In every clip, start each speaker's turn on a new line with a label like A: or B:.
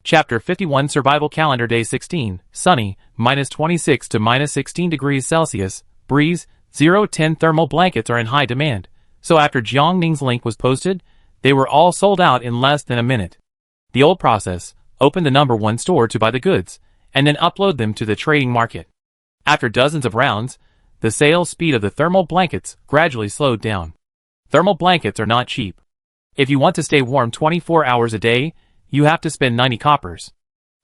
A: Chapter 51 Survival Calendar Day 16, sunny, -26 to -16 degrees Celsius, breeze, 0-10 thermal blankets are in high demand, so after Jiangning's link was posted, they were all sold out in less than a minute. The old process, open the number 1 store to buy the goods, and then upload them to the trading market. After dozens of rounds, the sales speed of the thermal blankets gradually slowed down. Thermal blankets are not cheap. If you want to stay warm 24 hours a day, you have to spend 90 coppers.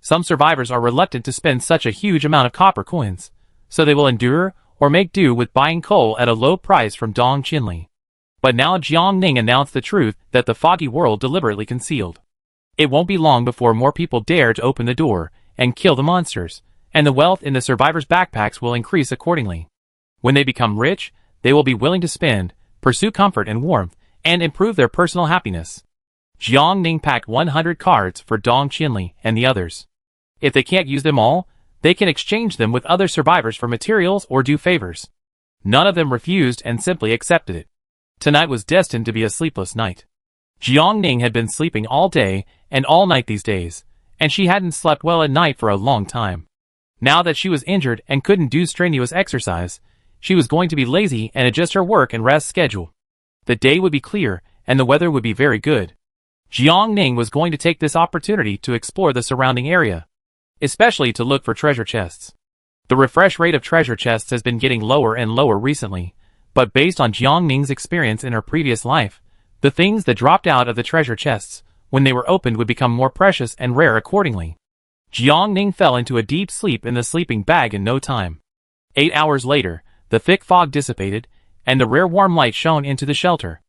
A: Some survivors are reluctant to spend such a huge amount of copper coins, so they will endure or make do with buying coal at a low price from Dong Qinli. But now Jiangning announced the truth that the foggy world deliberately concealed. It won't be long before more people dare to open the door and kill the monsters, and the wealth in the survivors' backpacks will increase accordingly. When they become rich, they will be willing to spend, pursue comfort and warmth, and improve their personal happiness. Jiangning packed 100 cards for Dong Qinli and the others. If they can't use them all, they can exchange them with other survivors for materials or do favors. None of them refused and simply accepted it. Tonight was destined to be a sleepless night. Jiangning had been sleeping all day and all night these days, and she hadn't slept well at night for a long time. Now that she was injured and couldn't do strenuous exercise, she was going to be lazy and adjust her work and rest schedule. The day would be clear, and the weather would be very good. Jiangning was going to take this opportunity to explore the surrounding area, especially to look for treasure chests. The refresh rate of treasure chests has been getting lower and lower recently, but based on Jiangning's experience in her previous life, the things that dropped out of the treasure chests, when they were opened, would become more precious and rare accordingly. Jiangning fell into a deep sleep in the sleeping bag in no time. 8 hours later, the thick fog dissipated, and the rare warm light shone into the shelter.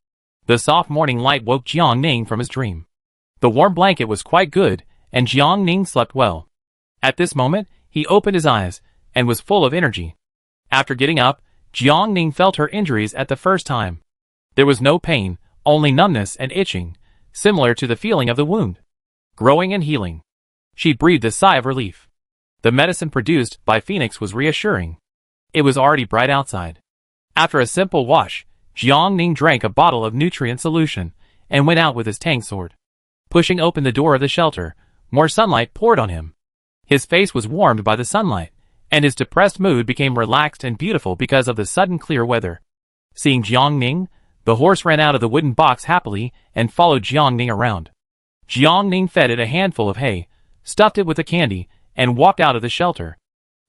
A: The soft morning light woke Jiangning from his dream. The warm blanket was quite good, and Jiangning slept well. At this moment, he opened his eyes, and was full of energy. After getting up, Jiangning felt her injuries at the first time. There was no pain, only numbness and itching, similar to the feeling of the wound. Growing and healing. She breathed a sigh of relief. The medicine produced by Phoenix was reassuring. It was already bright outside. After a simple wash, Jiangning drank a bottle of nutrient solution, and went out with his tang sword. Pushing open the door of the shelter, more sunlight poured on him. His face was warmed by the sunlight, and his depressed mood became relaxed and beautiful because of the sudden clear weather. Seeing Jiangning, the horse ran out of the wooden box happily and followed Jiangning around. Jiangning fed it a handful of hay, stuffed it with a candy, and walked out of the shelter.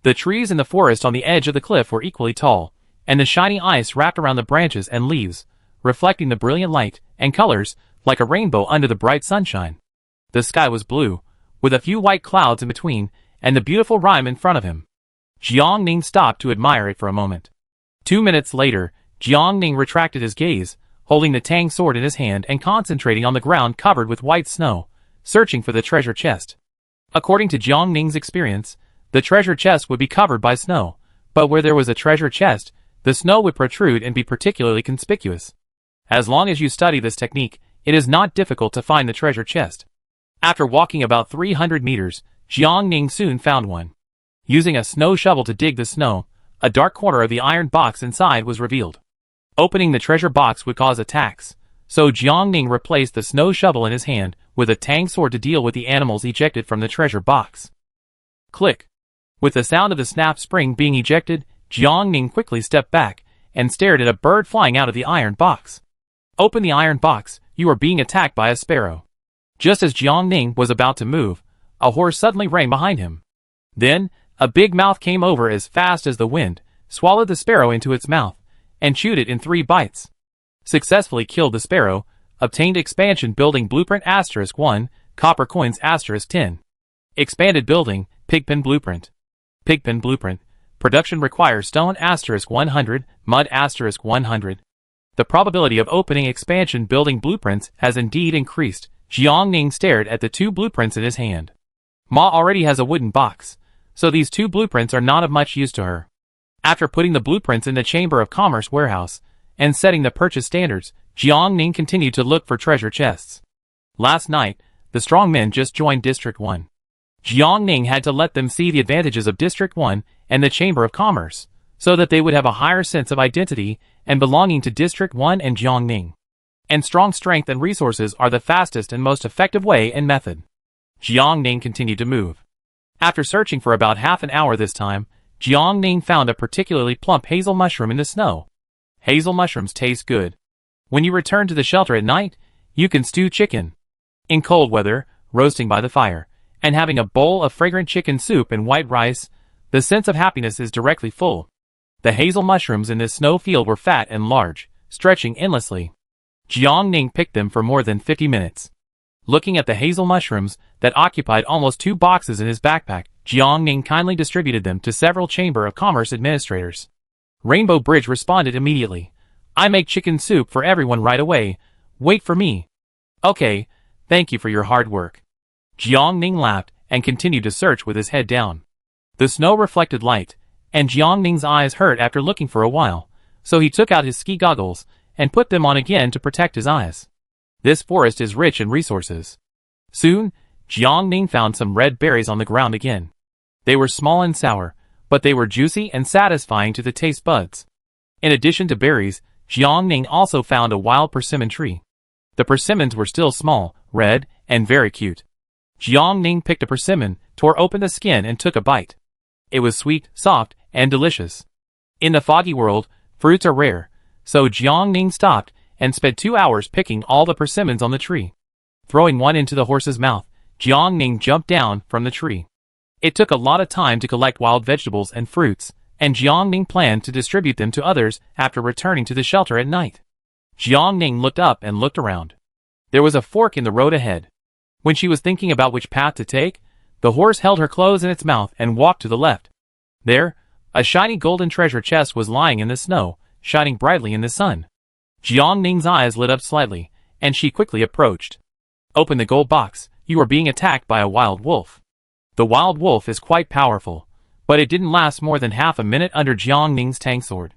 A: The trees in the forest on the edge of the cliff were equally tall, and the shiny ice wrapped around the branches and leaves, reflecting the brilliant light and colors like a rainbow under the bright sunshine. The sky was blue, with a few white clouds in between, and the beautiful rime in front of him. Jiangning stopped to admire it for a moment. 2 minutes later, Jiangning retracted his gaze, holding the tang sword in his hand and concentrating on the ground covered with white snow, searching for the treasure chest. According to Jiangning's experience, the treasure chest would be covered by snow, but where there was a treasure chest, the snow would protrude and be particularly conspicuous. As long as you study this technique, it is not difficult to find the treasure chest. After walking about 300 meters, Jiangning soon found one. Using a snow shovel to dig the snow, a dark corner of the iron box inside was revealed. Opening the treasure box would cause attacks, so Jiangning replaced the snow shovel in his hand with a tang sword to deal with the animals ejected from the treasure box. Click. With the sound of the snap spring being ejected, Jiangning quickly stepped back and stared at a bird flying out of the iron box. Open the iron box, you are being attacked by a sparrow. Just as Jiangning was about to move, a horse suddenly ran behind him. Then, a big mouth came over as fast as the wind, swallowed the sparrow into its mouth, and chewed it in 3 bites. Successfully killed the sparrow, obtained expansion building blueprint *1, copper coins *10. Expanded building, pigpen blueprint. Pigpen blueprint. Production requires stone *100, mud *100. The probability of opening expansion building blueprints has indeed increased. Jiangning stared at the 2 blueprints in his hand. Ma already has a wooden box, so these 2 blueprints are not of much use to her. After putting the blueprints in the Chamber of Commerce warehouse and setting the purchase standards, Jiangning continued to look for treasure chests. Last night, the strong men just joined District 1. Jiangning had to let them see the advantages of District 1 and the Chamber of Commerce, so that they would have a higher sense of identity and belonging to District 1 and Jiangning. And strong strength and resources are the fastest and most effective way and method. Jiang Ning continued to move. After searching for about half an hour this time, Jiang Ning found a particularly plump hazel mushroom in the snow. Hazel mushrooms taste good. When you return to the shelter at night, you can stew chicken. In cold weather, roasting by the fire, and having a bowl of fragrant chicken soup and white rice, the sense of happiness is directly full. The hazel mushrooms in this snow field were fat and large, stretching endlessly. Jiang Ning picked them for more than 50 minutes. Looking at the hazel mushrooms that occupied almost 2 boxes in his backpack, Jiang Ning kindly distributed them to several Chamber of Commerce administrators. Rainbow Bridge responded immediately. I make chicken soup for everyone right away. Wait for me. Okay, thank you for your hard work. Jiang Ning laughed and continued to search with his head down. The snow reflected light, and Jiang Ning's eyes hurt after looking for a while, so he took out his ski goggles and put them on again to protect his eyes. This forest is rich in resources. Soon, Jiang Ning found some red berries on the ground again. They were small and sour, but they were juicy and satisfying to the taste buds. In addition to berries, Jiang Ning also found a wild persimmon tree. The persimmons were still small, red, and very cute. Jiang Ning picked a persimmon, tore open the skin and took a bite. It was sweet, soft, and delicious. In the foggy world, fruits are rare, so Jiang Ning stopped and spent 2 hours picking all the persimmons on the tree. Throwing one into the horse's mouth, Jiang Ning jumped down from the tree. It took a lot of time to collect wild vegetables and fruits, and Jiang Ning planned to distribute them to others after returning to the shelter at night. Jiang Ning looked up and looked around. There was a fork in the road ahead. When she was thinking about which path to take, the horse held her clothes in its mouth and walked to the left. There, a shiny golden treasure chest was lying in the snow, shining brightly in the sun. Jiang Ning's eyes lit up slightly, and she quickly approached. Open the gold box, you are being attacked by a wild wolf. The wild wolf is quite powerful, but it didn't last more than half a minute under Jiang Ning's tang sword.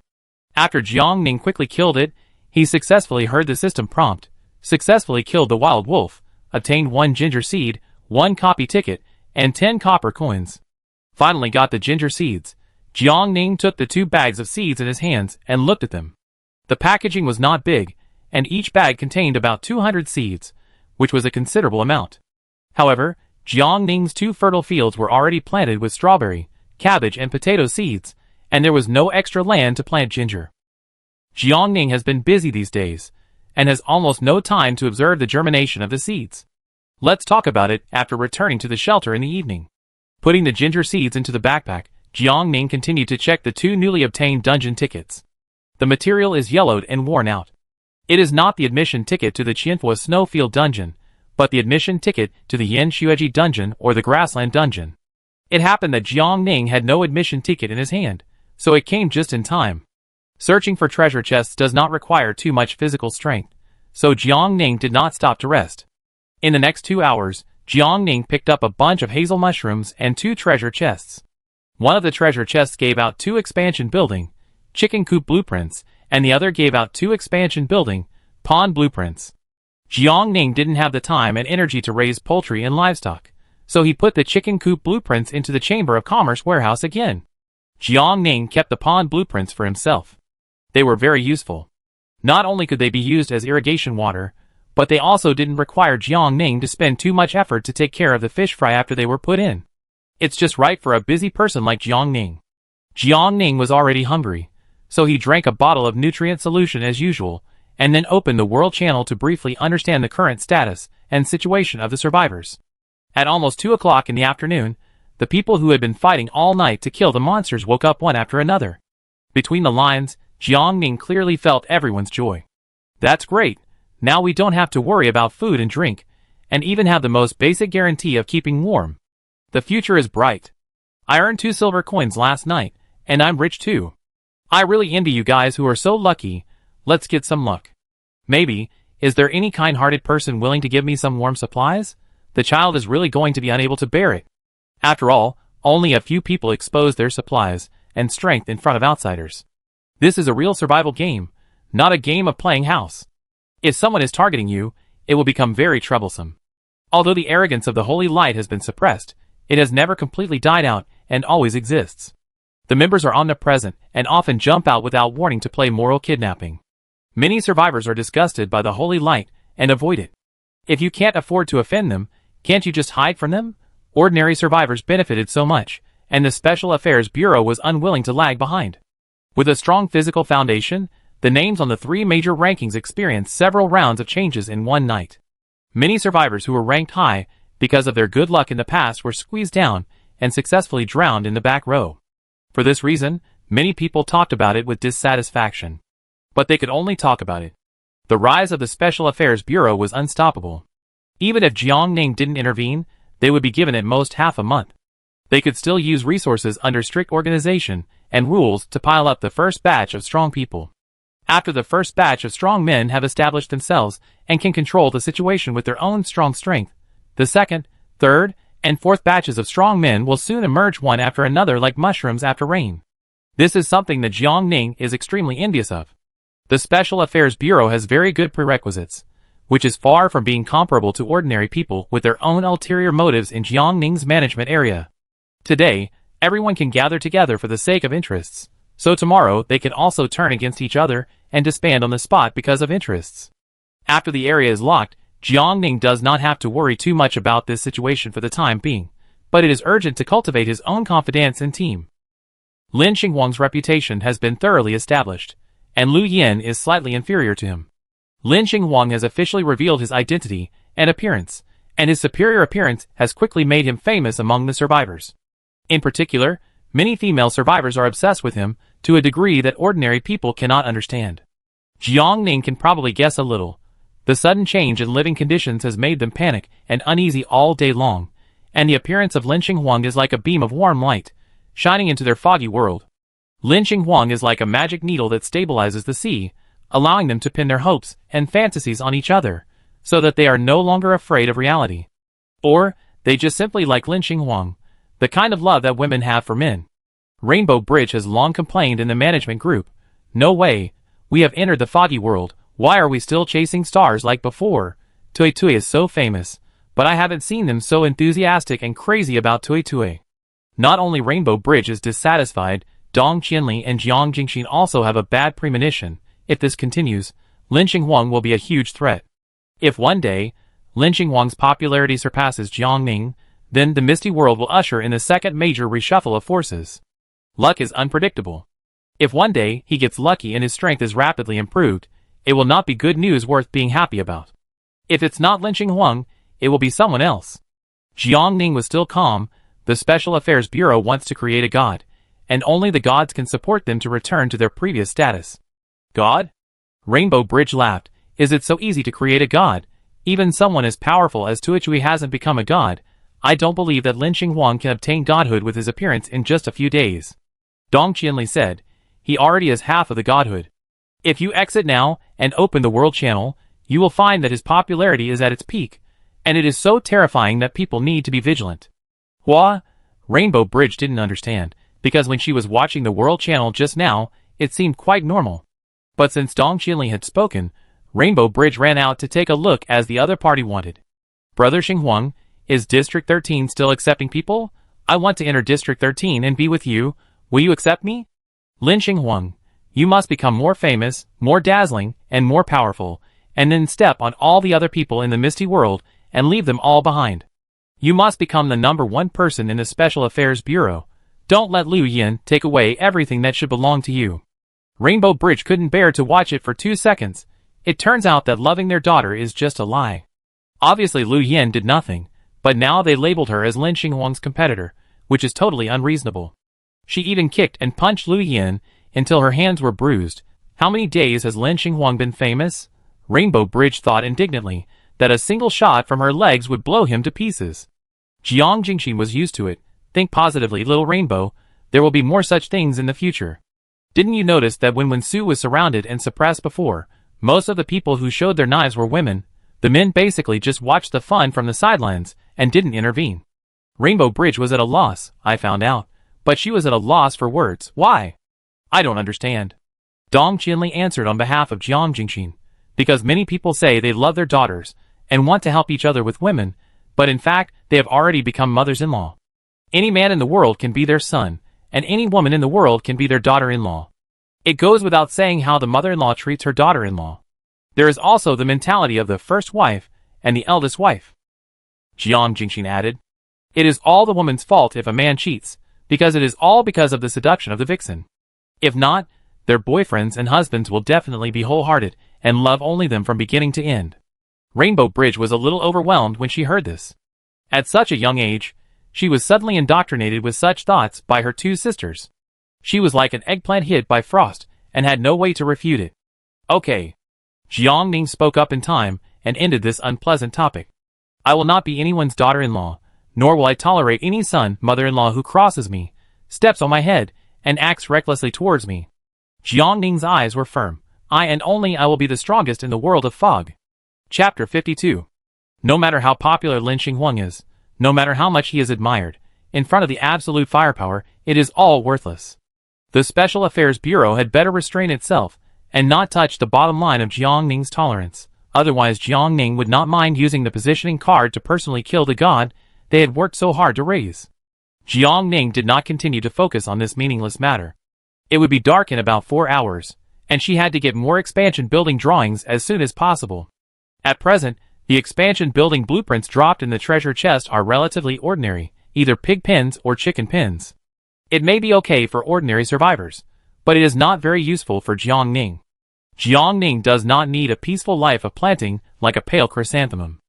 A: After Jiang Ning quickly killed it, he successfully heard the system prompt, successfully killed the wild wolf, obtained 1 ginger seed, 1 copy ticket, and 10 copper coins. Finally got the ginger seeds. Jiang Ning took the 2 bags of seeds in his hands and looked at them. The packaging was not big, and each bag contained about 200 seeds, which was a considerable amount. However, Jiang Ning's 2 fertile fields were already planted with strawberry, cabbage and potato seeds, and there was no extra land to plant ginger. Jiang Ning has been busy these days, and has almost no time to observe the germination of the seeds. Let's talk about it after returning to the shelter in the evening. Putting the ginger seeds into the backpack, Jiang Ning continued to check the 2 newly obtained dungeon tickets. The material is yellowed and worn out. It is not the admission ticket to the Qianhua Snowfield dungeon, but the admission ticket to the Yan Xueji dungeon or the Grassland dungeon. It happened that Jiang Ning had no admission ticket in his hand, so it came just in time. Searching for treasure chests does not require too much physical strength, so Jiang Ning did not stop to rest. In the next 2 hours, Jiang Ning picked up a bunch of hazel mushrooms and 2 treasure chests. One of the treasure chests gave out 2 expansion building, chicken coop blueprints, and the other gave out 2 expansion building, pond blueprints. Jiang Ning didn't have the time and energy to raise poultry and livestock, so he put the chicken coop blueprints into the Chamber of Commerce warehouse again. Jiang Ning kept the pond blueprints for himself. They were very useful. Not only could they be used as irrigation water, but they also didn't require Jiang Ning to spend too much effort to take care of the fish fry after they were put in. It's just right for a busy person like Jiang Ning. Jiang Ning was already hungry, so he drank a bottle of nutrient solution as usual, and then opened the World Channel to briefly understand the current status and situation of the survivors. At almost 2 o'clock in the afternoon, the people who had been fighting all night to kill the monsters woke up one after another. Between the lines, Jiang Ning clearly felt everyone's joy. That's great, now we don't have to worry about food and drink, and even have the most basic guarantee of keeping warm. The future is bright. I earned 2 silver coins last night, and I'm rich too. I really envy you guys who are so lucky. Let's get some luck. Maybe, is there any kind-hearted person willing to give me some warm supplies? The child is really going to be unable to bear it. After all, only a few people expose their supplies and strength in front of outsiders. This is a real survival game, not a game of playing house. If someone is targeting you, it will become very troublesome. Although the arrogance of the holy light has been suppressed, it has never completely died out and always exists. The members are omnipresent and often jump out without warning to play moral kidnapping. Many survivors are disgusted by the holy light and avoid it. If you can't afford to offend them, Can't you just hide from them? Ordinary survivors benefited so much, and the Special Affairs Bureau was unwilling to lag behind. With a strong physical foundation, the names on the 3 major rankings experienced several rounds of changes in one night. Many survivors who were ranked high because of their good luck in the past were squeezed down and successfully drowned in the back row. For this reason, many people talked about it with dissatisfaction. But they could only talk about it. The rise of the Special Affairs Bureau was unstoppable. Even if Jiang Ning didn't intervene, they would be given at most half a month. They could still use resources under strict organization and rules to pile up the first batch of strong people. After the first batch of strong men have established themselves and can control the situation with their own strong strength, the second, third, and fourth batches of strong men will soon emerge one after another like mushrooms after rain. This is something that Jiang Ning is extremely envious of. The Special Affairs Bureau has very good prerequisites, which is far from being comparable to ordinary people with their own ulterior motives in Jiang Ning's management area. Today, everyone can gather together for the sake of interests, so tomorrow they can also turn against each other and disband on the spot because of interests. After the area is locked, Jiang Ning does not have to worry too much about this situation for the time being, but it is urgent to cultivate his own confidence and team. Lin Xinghuang's reputation has been thoroughly established, and Lu Yin is slightly inferior to him. Lin Xinghuang has officially revealed his identity and appearance, and his superior appearance has quickly made him famous among the survivors. In particular, many female survivors are obsessed with him to a degree that ordinary people cannot understand. Jiang Ning can probably guess a little. The sudden change in living conditions has made them panic and uneasy all day long, and the appearance of Lin Xinghuang is like a beam of warm light, shining into their foggy world. Lin Xinghuang is like a magic needle that stabilizes the sea, allowing them to pin their hopes and fantasies on each other, so that they are no longer afraid of reality. Or, they just simply like Lin Xinghuang, the kind of love that women have for men. Rainbow Bridge has long complained in the management group, "No way, we have entered the foggy world, why are we still chasing stars like before? Tui Tui is so famous, but I haven't seen them so enthusiastic and crazy about Tui Tui." Not only Rainbow Bridge is dissatisfied, Dong Qianli and Jiang Jingxin also have a bad premonition. If this continues, Lin Xinghuang will be a huge threat. If one day, Lin Xinghuang's popularity surpasses Jiang Ning, then the Misty World will usher in the second major reshuffle of forces. Luck is unpredictable. If one day he gets lucky and his strength is rapidly improved, it will not be good news worth being happy about. If it's not Lin Xinghuang, it will be someone else. Jiang Ning was still calm. The Special Affairs Bureau wants to create a god, and only the gods can support them to return to their previous status. God? Rainbow Bridge laughed. Is it so easy to create a god? Even someone as powerful as Tuichui hasn't become a god. I don't believe that Lin Xinghuang can obtain godhood with his appearance in just a few days. Dong Qianli said. He already is half of the godhood. If you exit now and open the world channel, you will find that his popularity is at its peak, and it is so terrifying that people need to be vigilant. Hua? Rainbow Bridge didn't understand, because when she was watching the world channel just now, it seemed quite normal. But since Dong Qianli had spoken, Rainbow Bridge ran out to take a look as the other party wanted. Brother Xinghuang, is District 13 still accepting people? I want to enter District 13 and be with you. Will you accept me? Lin Xinghuang, you must become more famous, more dazzling, and more powerful, and then step on all the other people in the Misty World and leave them all behind. You must become the #1 person in the Special Affairs Bureau. Don't let Lu Yin take away everything that should belong to you. Rainbow Bridge couldn't bear to watch it for 2 seconds. It turns out that loving their daughter is just a lie. Obviously Lu Yin did nothing, but now they labeled her as Lin Xinghuang's competitor, which is totally unreasonable. She even kicked and punched Lu Yin until her hands were bruised. How many days has Lin Xinghuang been famous? Rainbow Bridge thought indignantly that a single shot from her legs would blow him to pieces. Jiang Jingxin was used to it. Think positively, little Rainbow. There will be more such things in the future. Didn't you notice that when Su was surrounded and suppressed before, most of the people who showed their knives were women? The men basically just watched the fun from the sidelines and didn't intervene. Rainbow Bridge was at a loss, I found out, but she was at a loss for words. Why? I don't understand. Dong Qianli answered on behalf of Jiang Jingxin. Because many people say they love their daughters and want to help each other with women, but in fact, they have already become mothers-in-law. Any man in the world can be their son, and any woman in the world can be their daughter-in-law. It goes without saying how the mother-in-law treats her daughter-in-law. There is also the mentality of the first wife and the eldest wife. Jiang Jingxin added. It is all the woman's fault if a man cheats, because it is all because of the seduction of the vixen. If not, their boyfriends and husbands will definitely be wholehearted and love only them from beginning to end. Rainbow Bridge was a little overwhelmed when she heard this. At such a young age, she was suddenly indoctrinated with such thoughts by her two sisters. She was like an eggplant hit by frost and had no way to refute it. Okay. Jiang Ning spoke up in time and ended this unpleasant topic. I will not be anyone's daughter-in-law, nor will I tolerate any son, mother-in-law who crosses me, steps on my head, and acts recklessly towards me. Jiang Ning's eyes were firm. I and only I will be the strongest in the world of fog. Chapter 52. No matter how popular Lin Xinghuang is, no matter how much he is admired, in front of the absolute firepower, it is all worthless. The Special Affairs Bureau had better restrain itself and not touch the bottom line of Jiang Ning's tolerance. Otherwise Jiang Ning would not mind using the positioning card to personally kill the god they had worked so hard to raise. Jiang Ning did not continue to focus on this meaningless matter. It would be dark in about 4 hours, and she had to get more expansion building drawings as soon as possible. At present, the expansion building blueprints dropped in the treasure chest are relatively ordinary, either pig pens or chicken pens. It may be okay for ordinary survivors, but it is not very useful for Jiang Ning. Jiang Ning does not need a peaceful life of planting like a pale chrysanthemum.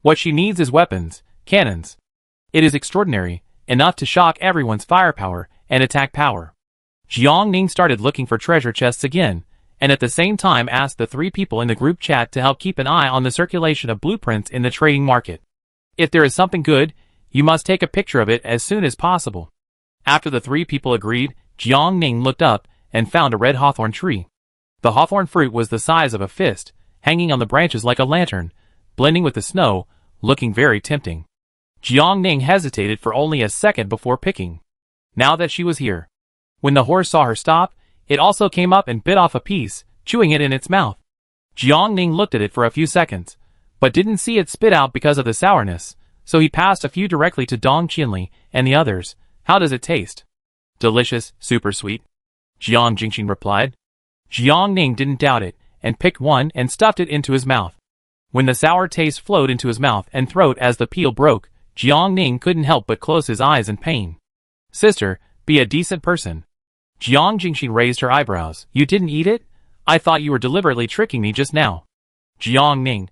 A: What she needs is weapons, cannons. It is extraordinary, enough to shock everyone's firepower and attack power. Jiang Ning started looking for treasure chests again, and at the same time asked the 3 people in the group chat to help keep an eye on the circulation of blueprints in the trading market. If there is something good, you must take a picture of it as soon as possible. After the 3 people agreed, Jiang Ning looked up and found a red hawthorn tree. The hawthorn fruit was the size of a fist, hanging on the branches like a lantern, blending with the snow, looking very tempting. Jiang Ning hesitated for only a second before picking. Now that she was here. When the horse saw her stop, it also came up and bit off a piece, chewing it in its mouth. Jiang Ning looked at it for a few seconds, but didn't see it spit out because of the sourness, so he passed a few directly to Dong Qinli and the others. How does it taste? Delicious, super sweet. Jiang Jingxin replied. Jiang Ning didn't doubt it, and picked one and stuffed it into his mouth. When the sour taste flowed into his mouth and throat as the peel broke, Jiang Ning couldn't help but close his eyes in pain. Sister, be a decent person. Jiang Jingxin raised her eyebrows. You didn't eat it? I thought you were deliberately tricking me just now. Jiang Ning,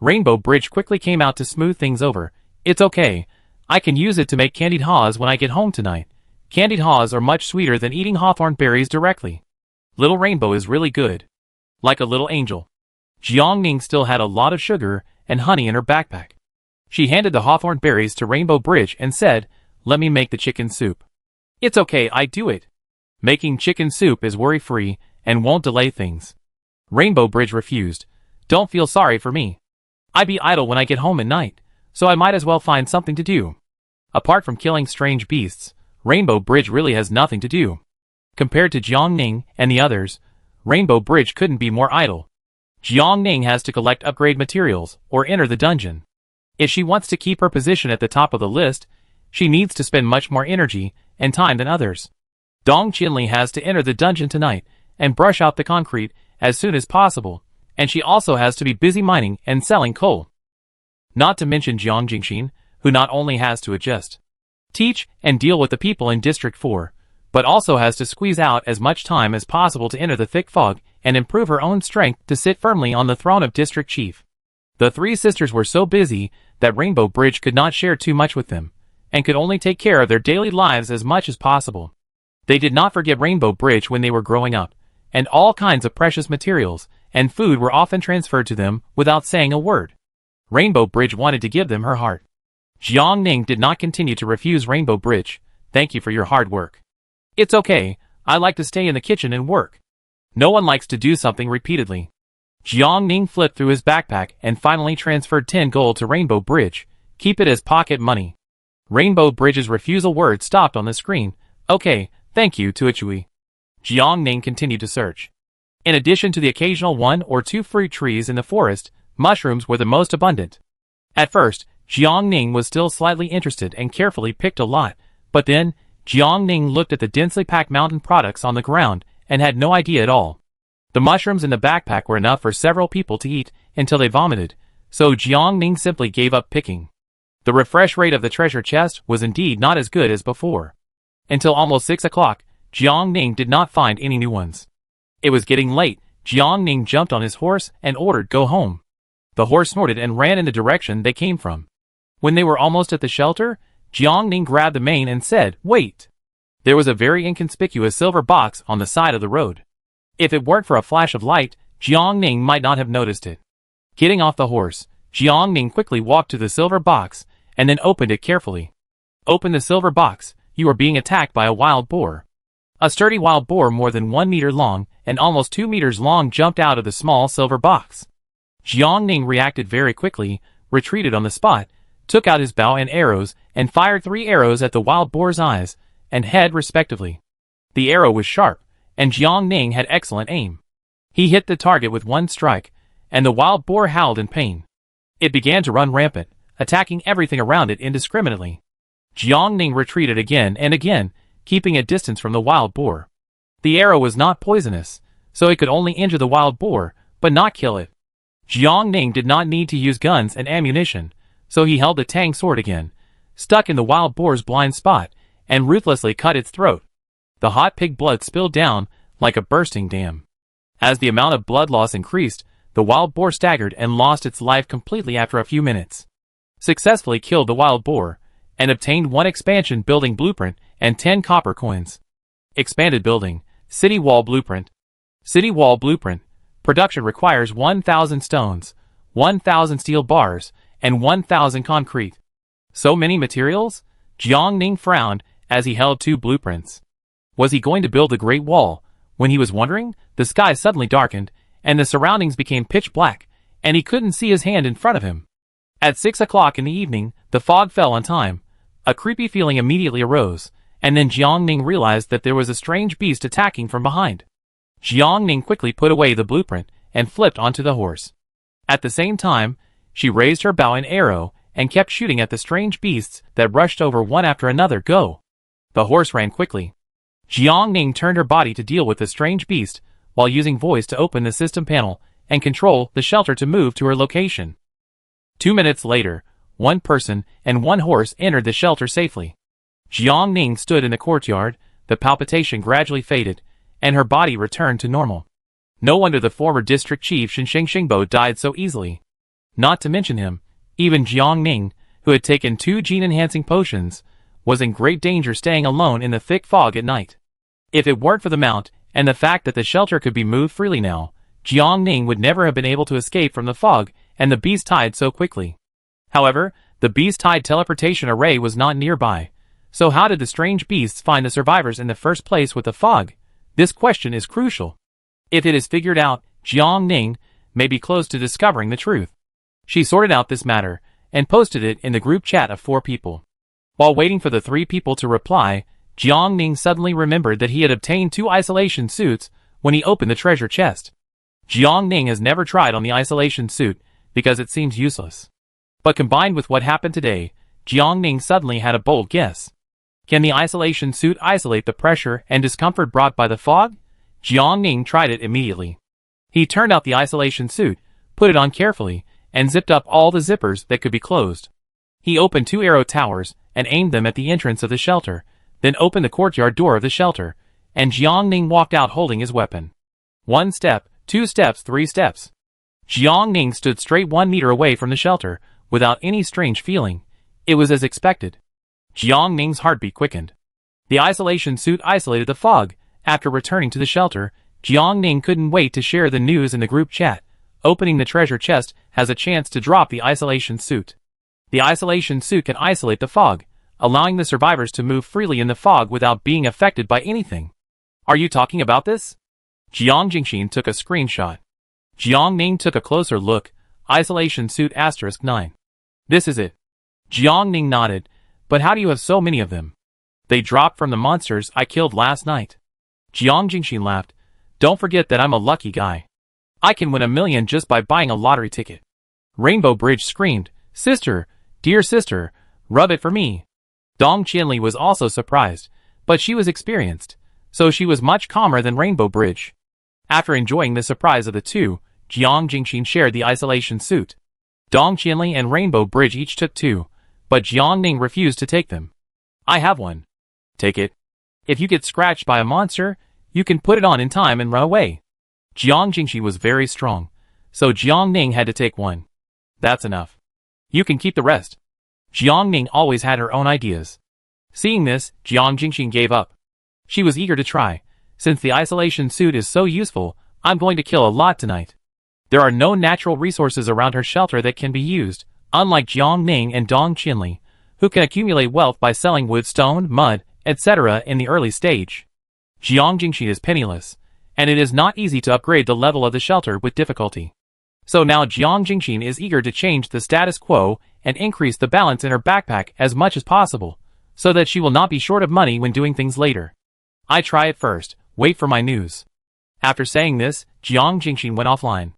A: Rainbow Bridge quickly came out to smooth things over. It's okay. I can use it to make candied haws when I get home tonight. Candied haws are much sweeter than eating hawthorn berries directly. Little Rainbow is really good. Like a little angel. Jiang Ning still had a lot of sugar and honey in her backpack. She handed the hawthorn berries to Rainbow Bridge and said, let me make the chicken soup. It's okay, I do it. Making chicken soup is worry-free and won't delay things. Rainbow Bridge refused. Don't feel sorry for me. I be idle when I get home at night, so I might as well find something to do. Apart from killing strange beasts, Rainbow Bridge really has nothing to do. Compared to Jiang Ning and the others, Rainbow Bridge couldn't be more idle. Jiang Ning has to collect upgrade materials or enter the dungeon. If she wants to keep her position at the top of the list, she needs to spend much more energy and time than others. Dong Qinli has to enter the dungeon tonight and brush out the concrete as soon as possible, and she also has to be busy mining and selling coal. Not to mention Jiang Jingxin, who not only has to adjust, teach, and deal with the people in District 4, but also has to squeeze out as much time as possible to enter the thick fog and improve her own strength to sit firmly on the throne of District Chief. The 3 sisters were so busy that Rainbow Bridge could not share too much with them, and could only take care of their daily lives as much as possible. They did not forget Rainbow Bridge when they were growing up, and all kinds of precious materials and food were often transferred to them without saying a word. Rainbow Bridge wanted to give them her heart. Jiang Ning did not continue to refuse Rainbow Bridge. Thank you for your hard work. It's okay, I like to stay in the kitchen and work. No one likes to do something repeatedly. Jiang Ning flipped through his backpack and finally transferred 10 gold to Rainbow Bridge. Keep it as pocket money. Rainbow Bridge's refusal word stopped on the screen. Okay, thank you to Ichui. Jiang Ning continued to search. In addition to the occasional 1 or 2 fruit trees in the forest, mushrooms were the most abundant. At first, Jiang Ning was still slightly interested and carefully picked a lot, but then, Jiang Ning looked at the densely packed mountain products on the ground and had no idea at all. The mushrooms in the backpack were enough for several people to eat until they vomited, so Jiang Ning simply gave up picking. The refresh rate of the treasure chest was indeed not as good as before. Until almost 6 o'clock, Jiang Ning did not find any new ones. It was getting late. Jiang Ning jumped on his horse and ordered go home. The horse snorted and ran in the direction they came from. When they were almost at the shelter, Jiang Ning grabbed the mane and said, "Wait!" There was a very inconspicuous silver box on the side of the road. If it weren't for a flash of light, Jiang Ning might not have noticed it. Getting off the horse, Jiang Ning quickly walked to the silver box and then opened it carefully. "Open the silver box, you are being attacked by a wild boar." A sturdy wild boar more than 1 meter long and almost 2 meters long jumped out of the small silver box. Jiang Ning reacted very quickly, retreated on the spot, took out his bow and arrows, and fired 3 arrows at the wild boar's eyes and head respectively. The arrow was sharp, and Jiang Ning had excellent aim. He hit the target with 1 strike, and the wild boar howled in pain. It began to run rampant, attacking everything around it indiscriminately. Jiang Ning retreated again and again, keeping a distance from the wild boar. The arrow was not poisonous, so it could only injure the wild boar, but not kill it. Jiang Ning did not need to use guns and ammunition, so he held the tang sword again, stuck in the wild boar's blind spot, and ruthlessly cut its throat. The hot pig blood spilled down like a bursting dam. As the amount of blood loss increased, the wild boar staggered and lost its life completely after a few minutes. Successfully killed the wild boar, and obtained 1 expansion building blueprint and 10 copper coins. Expanded building, city wall blueprint. City wall blueprint. Production requires 1,000 stones, 1,000 steel bars, and 1,000 concrete. So many materials? Jiang Ning frowned as he held 2 blueprints. Was he going to build the Great Wall? When he was wondering, the sky suddenly darkened, and the surroundings became pitch black, and he couldn't see his hand in front of him. At 6 o'clock in the evening, the fog fell on time. A creepy feeling immediately arose, and then Jiang Ning realized that there was a strange beast attacking from behind. Jiang Ning quickly put away the blueprint and flipped onto the horse. At the same time, she raised her bow and arrow and kept shooting at the strange beasts that rushed over one after another. Go! The horse ran quickly. Jiang Ning turned her body to deal with the strange beast while using voice to open the system panel and control the shelter to move to her location. 2 minutes later, 1 person and 1 horse entered the shelter safely. Jiang Ning stood in the courtyard, the palpitation gradually faded, and her body returned to normal. No wonder the former district chief Shinsheng Xingbo died so easily. Not to mention him, even Jiang Ning, who had taken 2 gene-enhancing potions, was in great danger staying alone in the thick fog at night. If it weren't for the mount, and the fact that the shelter could be moved freely now, Jiang Ning would never have been able to escape from the fog and the beast tide so quickly. However, the beast tide teleportation array was not nearby, so how did the strange beasts find the survivors in the first place with the fog? This question is crucial. If it is figured out, Jiang Ning may be close to discovering the truth. She sorted out this matter and posted it in the group chat of 4 people. While waiting for the 3 people to reply, Jiang Ning suddenly remembered that he had obtained 2 isolation suits when he opened the treasure chest. Jiang Ning has never tried on the isolation suit because it seems useless. But combined with what happened today, Jiang Ning suddenly had a bold guess. Can the isolation suit isolate the pressure and discomfort brought by the fog? Jiang Ning tried it immediately. He turned out the isolation suit, put it on carefully, and zipped up all the zippers that could be closed. He opened 2 arrow towers and aimed them at the entrance of the shelter, then opened the courtyard door of the shelter, and Jiang Ning walked out holding his weapon. 1 step, 2 steps, 3 steps. Jiang Ning stood straight 1 meter away from the shelter, without any strange feeling. It was as expected. Jiang Ning's heartbeat quickened. The isolation suit isolated the fog. After returning to the shelter, Jiang Ning couldn't wait to share the news in the group chat. Opening the treasure chest has a chance to drop the isolation suit. The isolation suit can isolate the fog, allowing the survivors to move freely in the fog without being affected by anything. Are you talking about this? Jiang Jingxin took a screenshot. Jiang Ning took a closer look. Isolation suit *9. This is it. Jiang Ning nodded. But how do you have so many of them? They dropped from the monsters I killed last night. Jiang Jingxin laughed. Don't forget that I'm a lucky guy. I can win $1 million just by buying a lottery ticket. Rainbow Bridge screamed, Sister, dear sister, rub it for me. Dong Qianli was also surprised, but she was experienced, so she was much calmer than Rainbow Bridge. After enjoying the surprise of the 2, Jiang Jingxin shared the isolation suit. Dong Qianli and Rainbow Bridge each took 2, but Jiangning refused to take them. I have one. Take it. If you get scratched by a monster, you can put it on in time and run away. Jiang Jingxi was very strong, so Jiangning had to take one. That's enough. You can keep the rest. Jiangning always had her own ideas. Seeing this, Jiang Jingxi gave up. She was eager to try. Since the isolation suit is so useful, I'm going to kill a lot tonight. There are no natural resources around her shelter that can be used, unlike Jiangning and Dong Qinli, who can accumulate wealth by selling wood, stone, mud, etc. in the early stage. Jiang Jingxi is penniless, and it is not easy to upgrade the level of the shelter with difficulty. So now Jiang Jingxi is eager to change the status quo and increase the balance in her backpack as much as possible, so that she will not be short of money when doing things later. I try it first, wait for my news. After saying this, Jiang Jingxi went offline.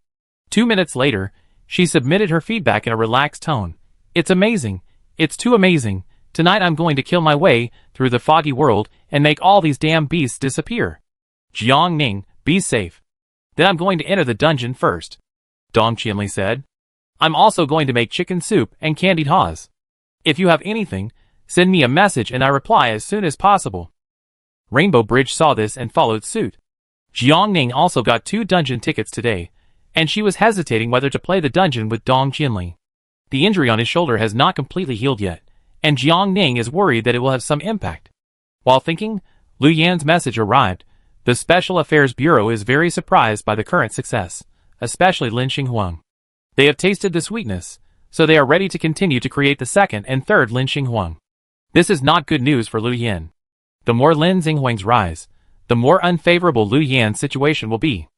A: 2 minutes later, she submitted her feedback in a relaxed tone. It's amazing. It's too amazing. Tonight I'm going to kill my way through the foggy world and make all these damn beasts disappear. Jiangning, be safe. Then I'm going to enter the dungeon first. Dong Qinli said. I'm also going to make chicken soup and candied haws. If you have anything, send me a message and I reply as soon as possible. Rainbow Bridge saw this and followed suit. Jiangning also got 2 dungeon tickets today, and she was hesitating whether to play the dungeon with Dong Qinli. The injury on his shoulder has not completely healed yet, and Jiangning is worried that it will have some impact. While thinking, Lu Yan's message arrived. The Special Affairs Bureau is very surprised by the current success, especially Lin Xinghuang. They have tasted the sweetness, so they are ready to continue to create the second and third Lin Xinghuang. This is not good news for Lu Yan. The more Lin Xinghuangs rise, the more unfavorable Lu Yan's situation will be.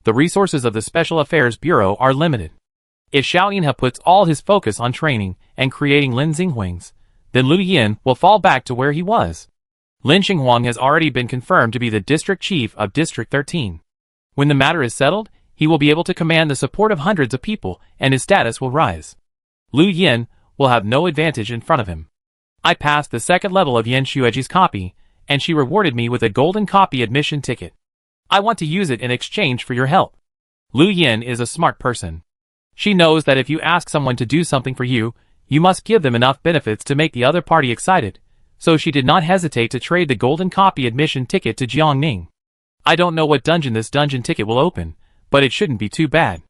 A: The resources of the Special Affairs Bureau are limited. If Xiao Yinhe puts all his focus on training and creating Lin Xinghuangs, then Lu Yan will fall back to where he was. Lin Xinghuang has already been confirmed to be the district chief of District 13. When the matter is settled, he will be able to command the support of hundreds of people and his status will rise. Lu Yan will have no advantage in front of him. I passed the second level of Yan Xueji's copy, and she rewarded me with a golden copy admission ticket. I want to use it in exchange for your help. Lu Yan is a smart person. She knows that if you ask someone to do something for you, you must give them enough benefits to make the other party excited, so she did not hesitate to trade the golden copy admission ticket to Jiangning. I don't know what dungeon this dungeon ticket will open, but it shouldn't be too bad.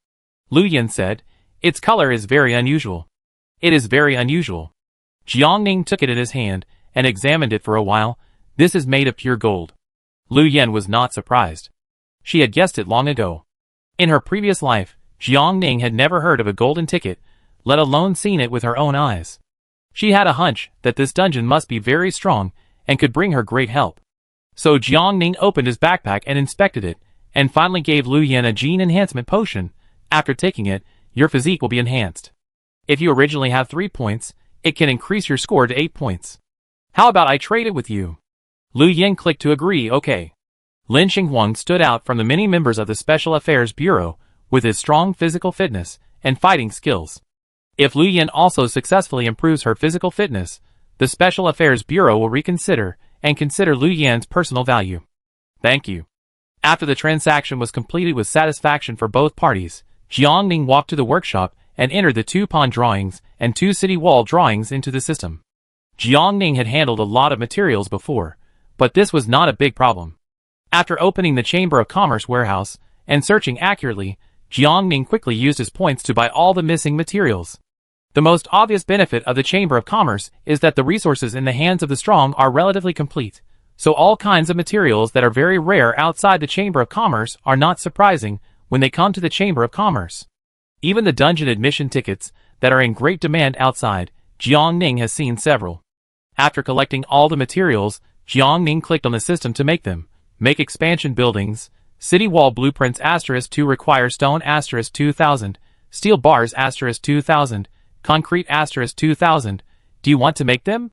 A: Lu Yan said, its color is very unusual. It is very unusual. Jiangning took it in his hand and examined it for a while. This is made of pure gold. Lu Yan was not surprised. She had guessed it long ago. In her previous life, Jiangning had never heard of a golden ticket, let alone seen it with her own eyes. She had a hunch that this dungeon must be very strong and could bring her great help. So Jiangning opened his backpack and inspected it, and finally gave Lu Yan a gene enhancement potion. After taking it, your physique will be enhanced. If you originally have 3 points, it can increase your score to 8 points. How about I trade it with you? Lu Yan clicked to agree. Okay. Lin Xinghuang stood out from the many members of the Special Affairs Bureau with his strong physical fitness and fighting skills. If Lu Yan also successfully improves her physical fitness, the Special Affairs Bureau will reconsider and consider Lu Yan's personal value. Thank you. After the transaction was completed with satisfaction for both parties, Jiangning walked to the workshop and entered the 2 pond drawings and 2 city wall drawings into the system. Jiangning had handled a lot of materials before, but this was not a big problem. After opening the Chamber of Commerce warehouse and searching accurately, Jiangning quickly used his points to buy all the missing materials. The most obvious benefit of the Chamber of Commerce is that the resources in the hands of the strong are relatively complete, so all kinds of materials that are very rare outside the Chamber of Commerce are not surprising when they come to the Chamber of Commerce. Even the dungeon admission tickets that are in great demand outside, Jiangning has seen several. After collecting all the materials, Jiangning clicked on the system to make them. Make expansion buildings, city wall blueprints *2 require stone *2000, steel bars *2000, concrete *2000. Do you want to make them?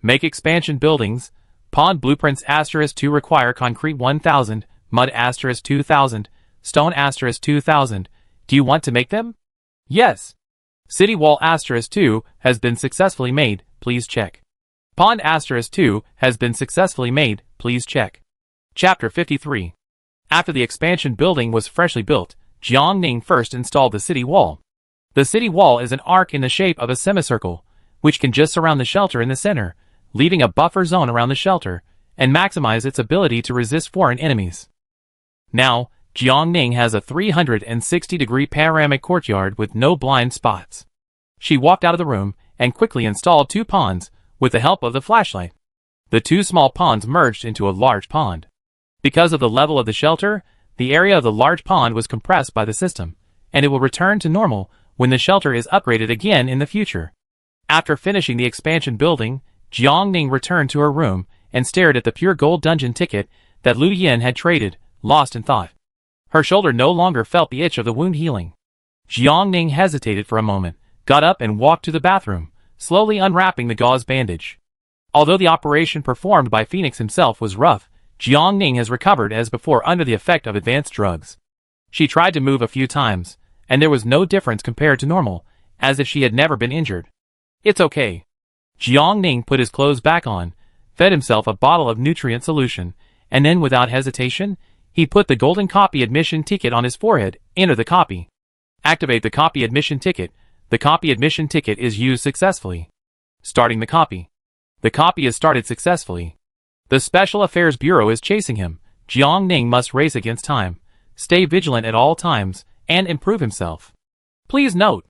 A: Make expansion buildings, pond blueprints *2 require concrete 1000, mud *2000, stone *2000. Do you want to make them? Yes. City wall *2 has been successfully made, please check. Pond *2 has been successfully made, please check. Chapter 53. After the expansion building was freshly built, Jiangning first installed the city wall. The city wall is an arc in the shape of a semicircle, which can just surround the shelter in the center, leaving a buffer zone around the shelter, and maximize its ability to resist foreign enemies. Now, Jiangning has a 360-degree panoramic courtyard with no blind spots. She walked out of the room and quickly installed 2 ponds with the help of the flashlight. The 2 small ponds merged into a large pond. Because of the level of the shelter, the area of the large pond was compressed by the system, and it will return to normal when the shelter is upgraded again in the future. After finishing the expansion building, Jiangning returned to her room and stared at the pure gold dungeon ticket that Liu Yin had traded, lost in thought. Her shoulder no longer felt the itch of the wound healing. Jiangning hesitated for a moment, got up and walked to the bathroom, slowly unwrapping the gauze bandage. Although the operation performed by Phoenix himself was rough, Jiangning has recovered as before under the effect of advanced drugs. She tried to move a few times, and there was no difference compared to normal, as if she had never been injured. It's okay. Jiangning put his clothes back on, fed himself a bottle of nutrient solution, and then without hesitation, he put the golden copy admission ticket on his forehead. Enter the copy. Activate the copy admission ticket. The copy admission ticket is used successfully. Starting the copy. The copy is started successfully. The Special Affairs Bureau is chasing him. Jiangning must race against time, stay vigilant at all times, and improve himself. Please note,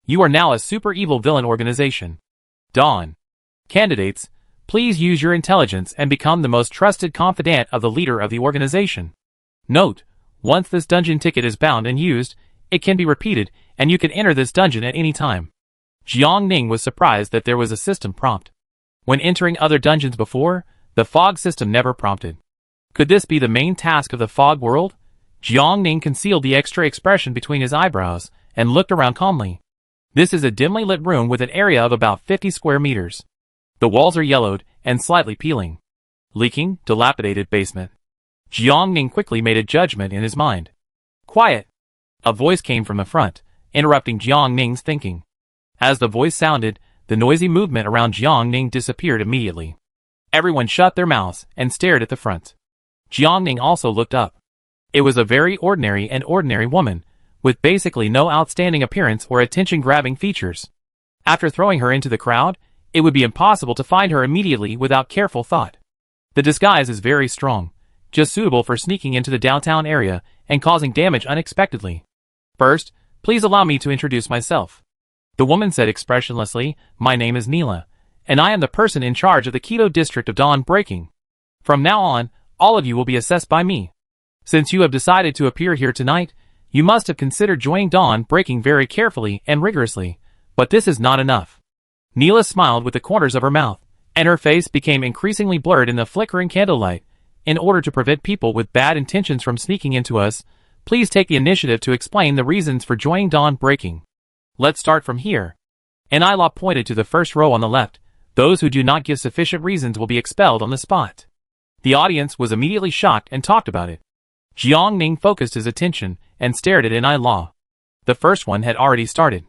A: you are now a super evil villain organization. Dawn. Candidates, please use your intelligence and become the most trusted confidant of the leader of the organization. Note, once this dungeon ticket is bound and used, it can be repeated, and you can enter this dungeon at any time. Jiangning was surprised that there was a system prompt. When entering other dungeons before, the fog system never prompted. Could this be the main task of the fog world? Jiangning concealed the extra expression between his eyebrows and looked around calmly. This is a dimly lit room with an area of about 50 square meters. The walls are yellowed and slightly peeling. Leaking, dilapidated basement. Jiangning quickly made a judgment in his mind. Quiet! A voice came from the front, interrupting Jiangning's thinking. As the voice sounded, the noisy movement around Jiangning disappeared immediately. Everyone shut their mouths and stared at the front. Jiangning also looked up. It was a very ordinary woman, with basically no outstanding appearance or attention-grabbing features. After throwing her into the crowd, it would be impossible to find her immediately without careful thought. The disguise is very strong, just suitable for sneaking into the downtown area and causing damage unexpectedly. First, please allow me to introduce myself. The woman said expressionlessly, my name is Neela, and I am the person in charge of the Keto district of Dawn Breaking. From now on, all of you will be assessed by me. Since you have decided to appear here tonight, you must have considered joining Dawn Breaking very carefully and rigorously, but this is not enough. Neela smiled with the corners of her mouth, and her face became increasingly blurred in the flickering candlelight. In order to prevent people with bad intentions from sneaking into us, please take the initiative to explain the reasons for joining Dawn Breaking. Let's start from here. Anila pointed to the first row on the left. Those who do not give sufficient reasons will be expelled on the spot. The audience was immediately shocked and talked about it. Jiangning focused his attention and stared at Anila. The first one had already started.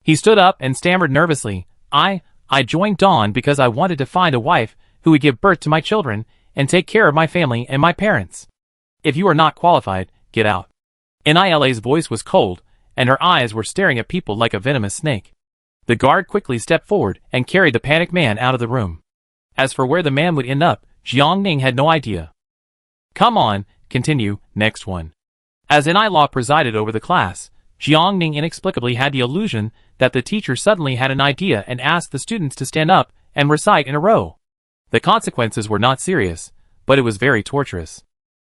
A: He stood up and stammered nervously, I joined Dawn because I wanted to find a wife who would give birth to my children and take care of my family and my parents. If you are not qualified, get out. Nila's voice was cold, and her eyes were staring at people like a venomous snake. The guard quickly stepped forward and carried the panicked man out of the room. As for where the man would end up, Jiangning had no idea. Come on, continue, next one. As Nila presided over the class, Jiangning inexplicably had the illusion that the teacher suddenly had an idea and asked the students to stand up and recite in a row. The consequences were not serious, but it was very torturous.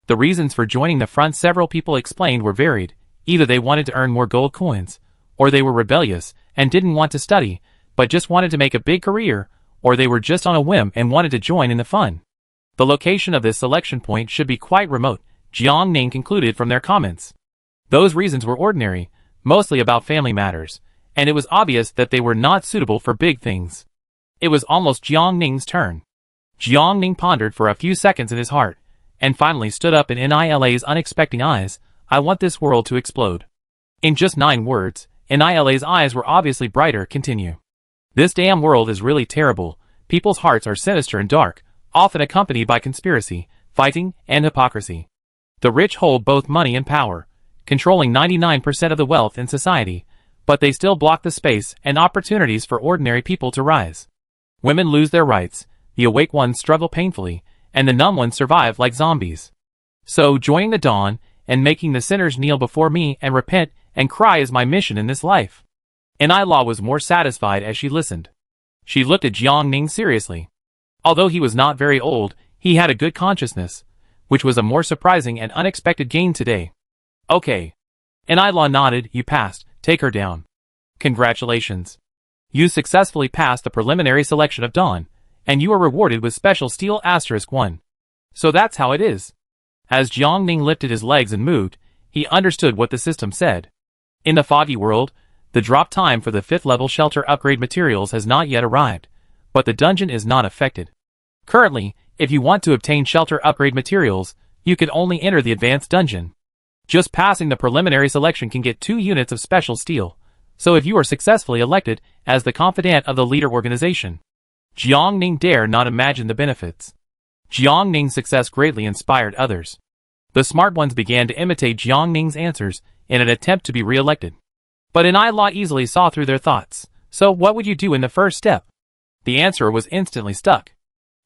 A: The reasons for joining the front several people explained were varied. Either they wanted to earn more gold coins, or they were rebellious and didn't want to study, but just wanted to make a big career, or they were just on a whim and wanted to join in the fun. The location of this selection point should be quite remote, Jiangning concluded from their comments. Those reasons were ordinary, mostly about family matters, and it was obvious that they were not suitable for big things. It was almost Jiangning's turn. Jiangning pondered for a few seconds in his heart, and finally stood up in Nila's unexpecting eyes. I want this world to explode. In just 9 words, Nila's eyes were obviously brighter. Continue. This damn world is really terrible. People's hearts are sinister and dark, often accompanied by conspiracy, fighting, and hypocrisy. The rich hold both money and power, controlling 99% of the wealth in society, but they still block the space and opportunities for ordinary people to rise. Women lose their rights, the awake ones struggle painfully, and the numb ones survive like zombies. So joining the dawn and making the sinners kneel before me and repent and cry is my mission in this life. And Ayla was more satisfied as she listened. She looked at Jiang Ning seriously. Although he was not very old, he had a good consciousness, which was a more surprising and unexpected gain today. Okay. And Ayla nodded. You passed. Take her down. Congratulations. You successfully passed the preliminary selection of Dawn, and you are rewarded with special steel *1. So that's how it is. As Jiang Ning lifted his legs and moved, he understood what the system said. In the foggy world, the drop time for the 5th level shelter upgrade materials has not yet arrived, but the dungeon is not affected. Currently, if you want to obtain shelter upgrade materials, you can only enter the advanced dungeon. Just passing the preliminary selection can get 2 units of special steel, so if you are successfully elected as the confidant of the leader organization, Jiang Ning dare not imagine the benefits. Jiang Ning's success greatly inspired others. The smart ones began to imitate Jiang Ning's answers in an attempt to be re-elected. But Ayla easily saw through their thoughts. So what would you do in the first step? The answer was instantly stuck.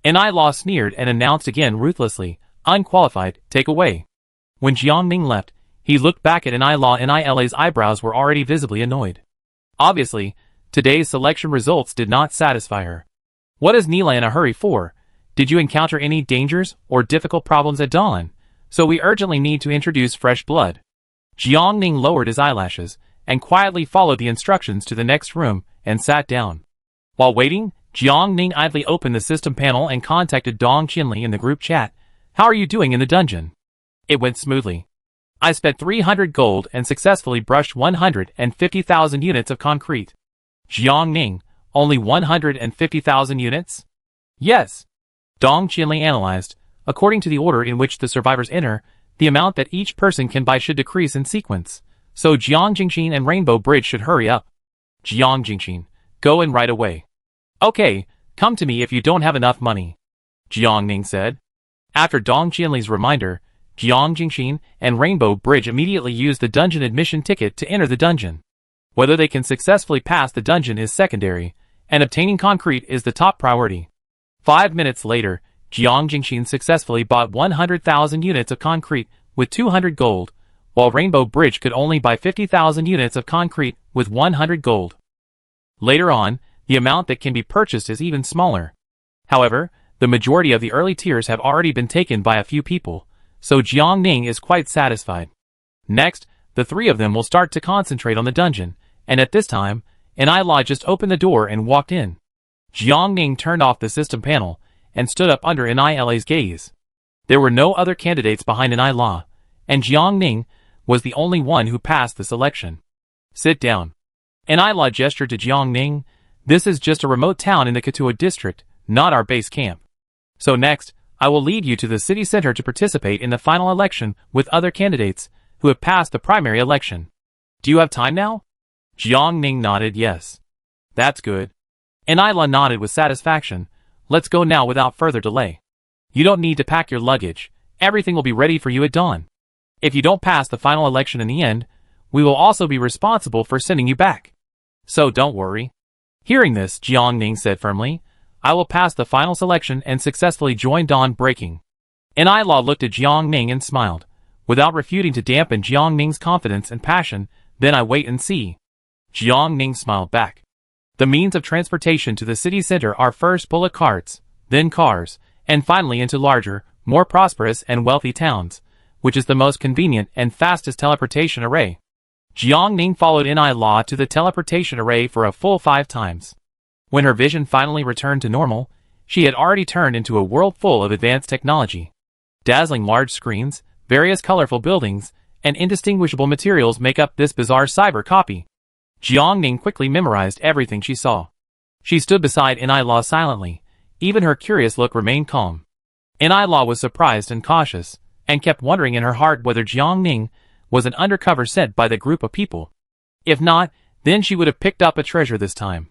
A: Ayla sneered and announced again ruthlessly, unqualified, take away. When Jiang Ning left, he looked back at Ayla and Ayla's eyebrows were already visibly annoyed. Obviously, today's selection results did not satisfy her. What is Neela in a hurry for? Did you encounter any dangers or difficult problems at dawn? So we urgently need to introduce fresh blood. Jiang Ning lowered his eyelashes and quietly followed the instructions to the next room and sat down. While waiting, Jiang Ning idly opened the system panel and contacted Dong Qinli in the group chat. How are you doing in the dungeon? It went smoothly. I spent 300 gold and successfully brushed 150,000 units of concrete. Jiang Ning, only 150,000 units? Yes. Dong Qinli analyzed. According to the order in which the survivors enter, the amount that each person can buy should decrease in sequence. So Jiang Jingxin and Rainbow Bridge should hurry up. Jiang Jingxin, go in right away. Okay, come to me if you don't have enough money, Jiang Ning said. After Dong Qinli's reminder, Jiang Jingxin and Rainbow Bridge immediately used the dungeon admission ticket to enter the dungeon. Whether they can successfully pass the dungeon is secondary, and obtaining concrete is the top priority. 5 minutes later, Jiang Jingxin successfully bought 100,000 units of concrete with 200 gold, while Rainbow Bridge could only buy 50,000 units of concrete with 100 gold. Later on, the amount that can be purchased is even smaller. However, the majority of the early tiers have already been taken by a few people, so Jiang Ning is quite satisfied. Next, the 3 of them will start to concentrate on the dungeon, and at this time, Ayla just opened the door and walked in. Jiang Ning turned off the system panel and stood up under Ayla's gaze. There were no other candidates behind Ayla, and Jiang Ning was the only one who passed the selection. Sit down. Ayla gestured to Jiang Ning. This is just a remote town in the Katua district, not our base camp. So next, I will lead you to the city center to participate in the final election with other candidates who have passed the primary election. Do you have time now? Jiang Ning nodded yes. That's good. Ayla nodded with satisfaction. Let's go now without further delay. You don't need to pack your luggage. Everything will be ready for you at dawn. If you don't pass the final election in the end, we will also be responsible for sending you back. So don't worry. Hearing this, Jiang Ning said firmly, I will pass the final selection and successfully join Dawn Breaking. Ayla looked at Jiang Ning and smiled. Without refuting to dampen Jiang Ning's confidence and passion, then I wait and see. Jiang Ning smiled back. The means of transportation to the city center are first bullock carts, then cars, and finally into larger, more prosperous and wealthy towns, which is the most convenient and fastest teleportation array. Jiang Ning followed Ayla to the teleportation array for a full 5 times. When her vision finally returned to normal, she had already turned into a world full of advanced technology. Dazzling large screens, various colorful buildings, and indistinguishable materials make up this bizarre cyber copy. Jiang Ning quickly memorized everything she saw. She stood beside Ayla silently. Even her curious look remained calm. Ayla was surprised and cautious, and kept wondering in her heart whether Jiang Ning was an undercover sent by the group of people. If not, then she would have picked up a treasure this time.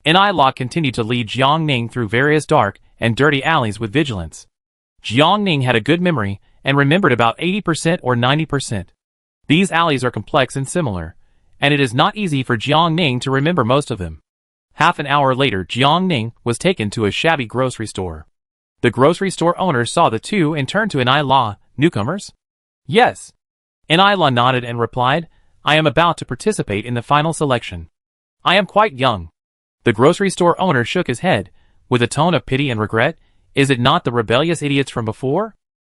A: Ayla continued to lead Jiang Ning through various dark and dirty alleys with vigilance. Jiang Ning had a good memory and remembered about 80% or 90%. These alleys are complex and similar, and it is not easy for Jiang Ning to remember most of them. Half an hour later, Jiang Ning was taken to a shabby grocery store. The grocery store owner saw the two and turned to Anila. Newcomers? Yes. Anila nodded and replied, I am about to participate in the final selection. I am quite young. The grocery store owner shook his head, with a tone of pity and regret. Is it not the rebellious idiots from before?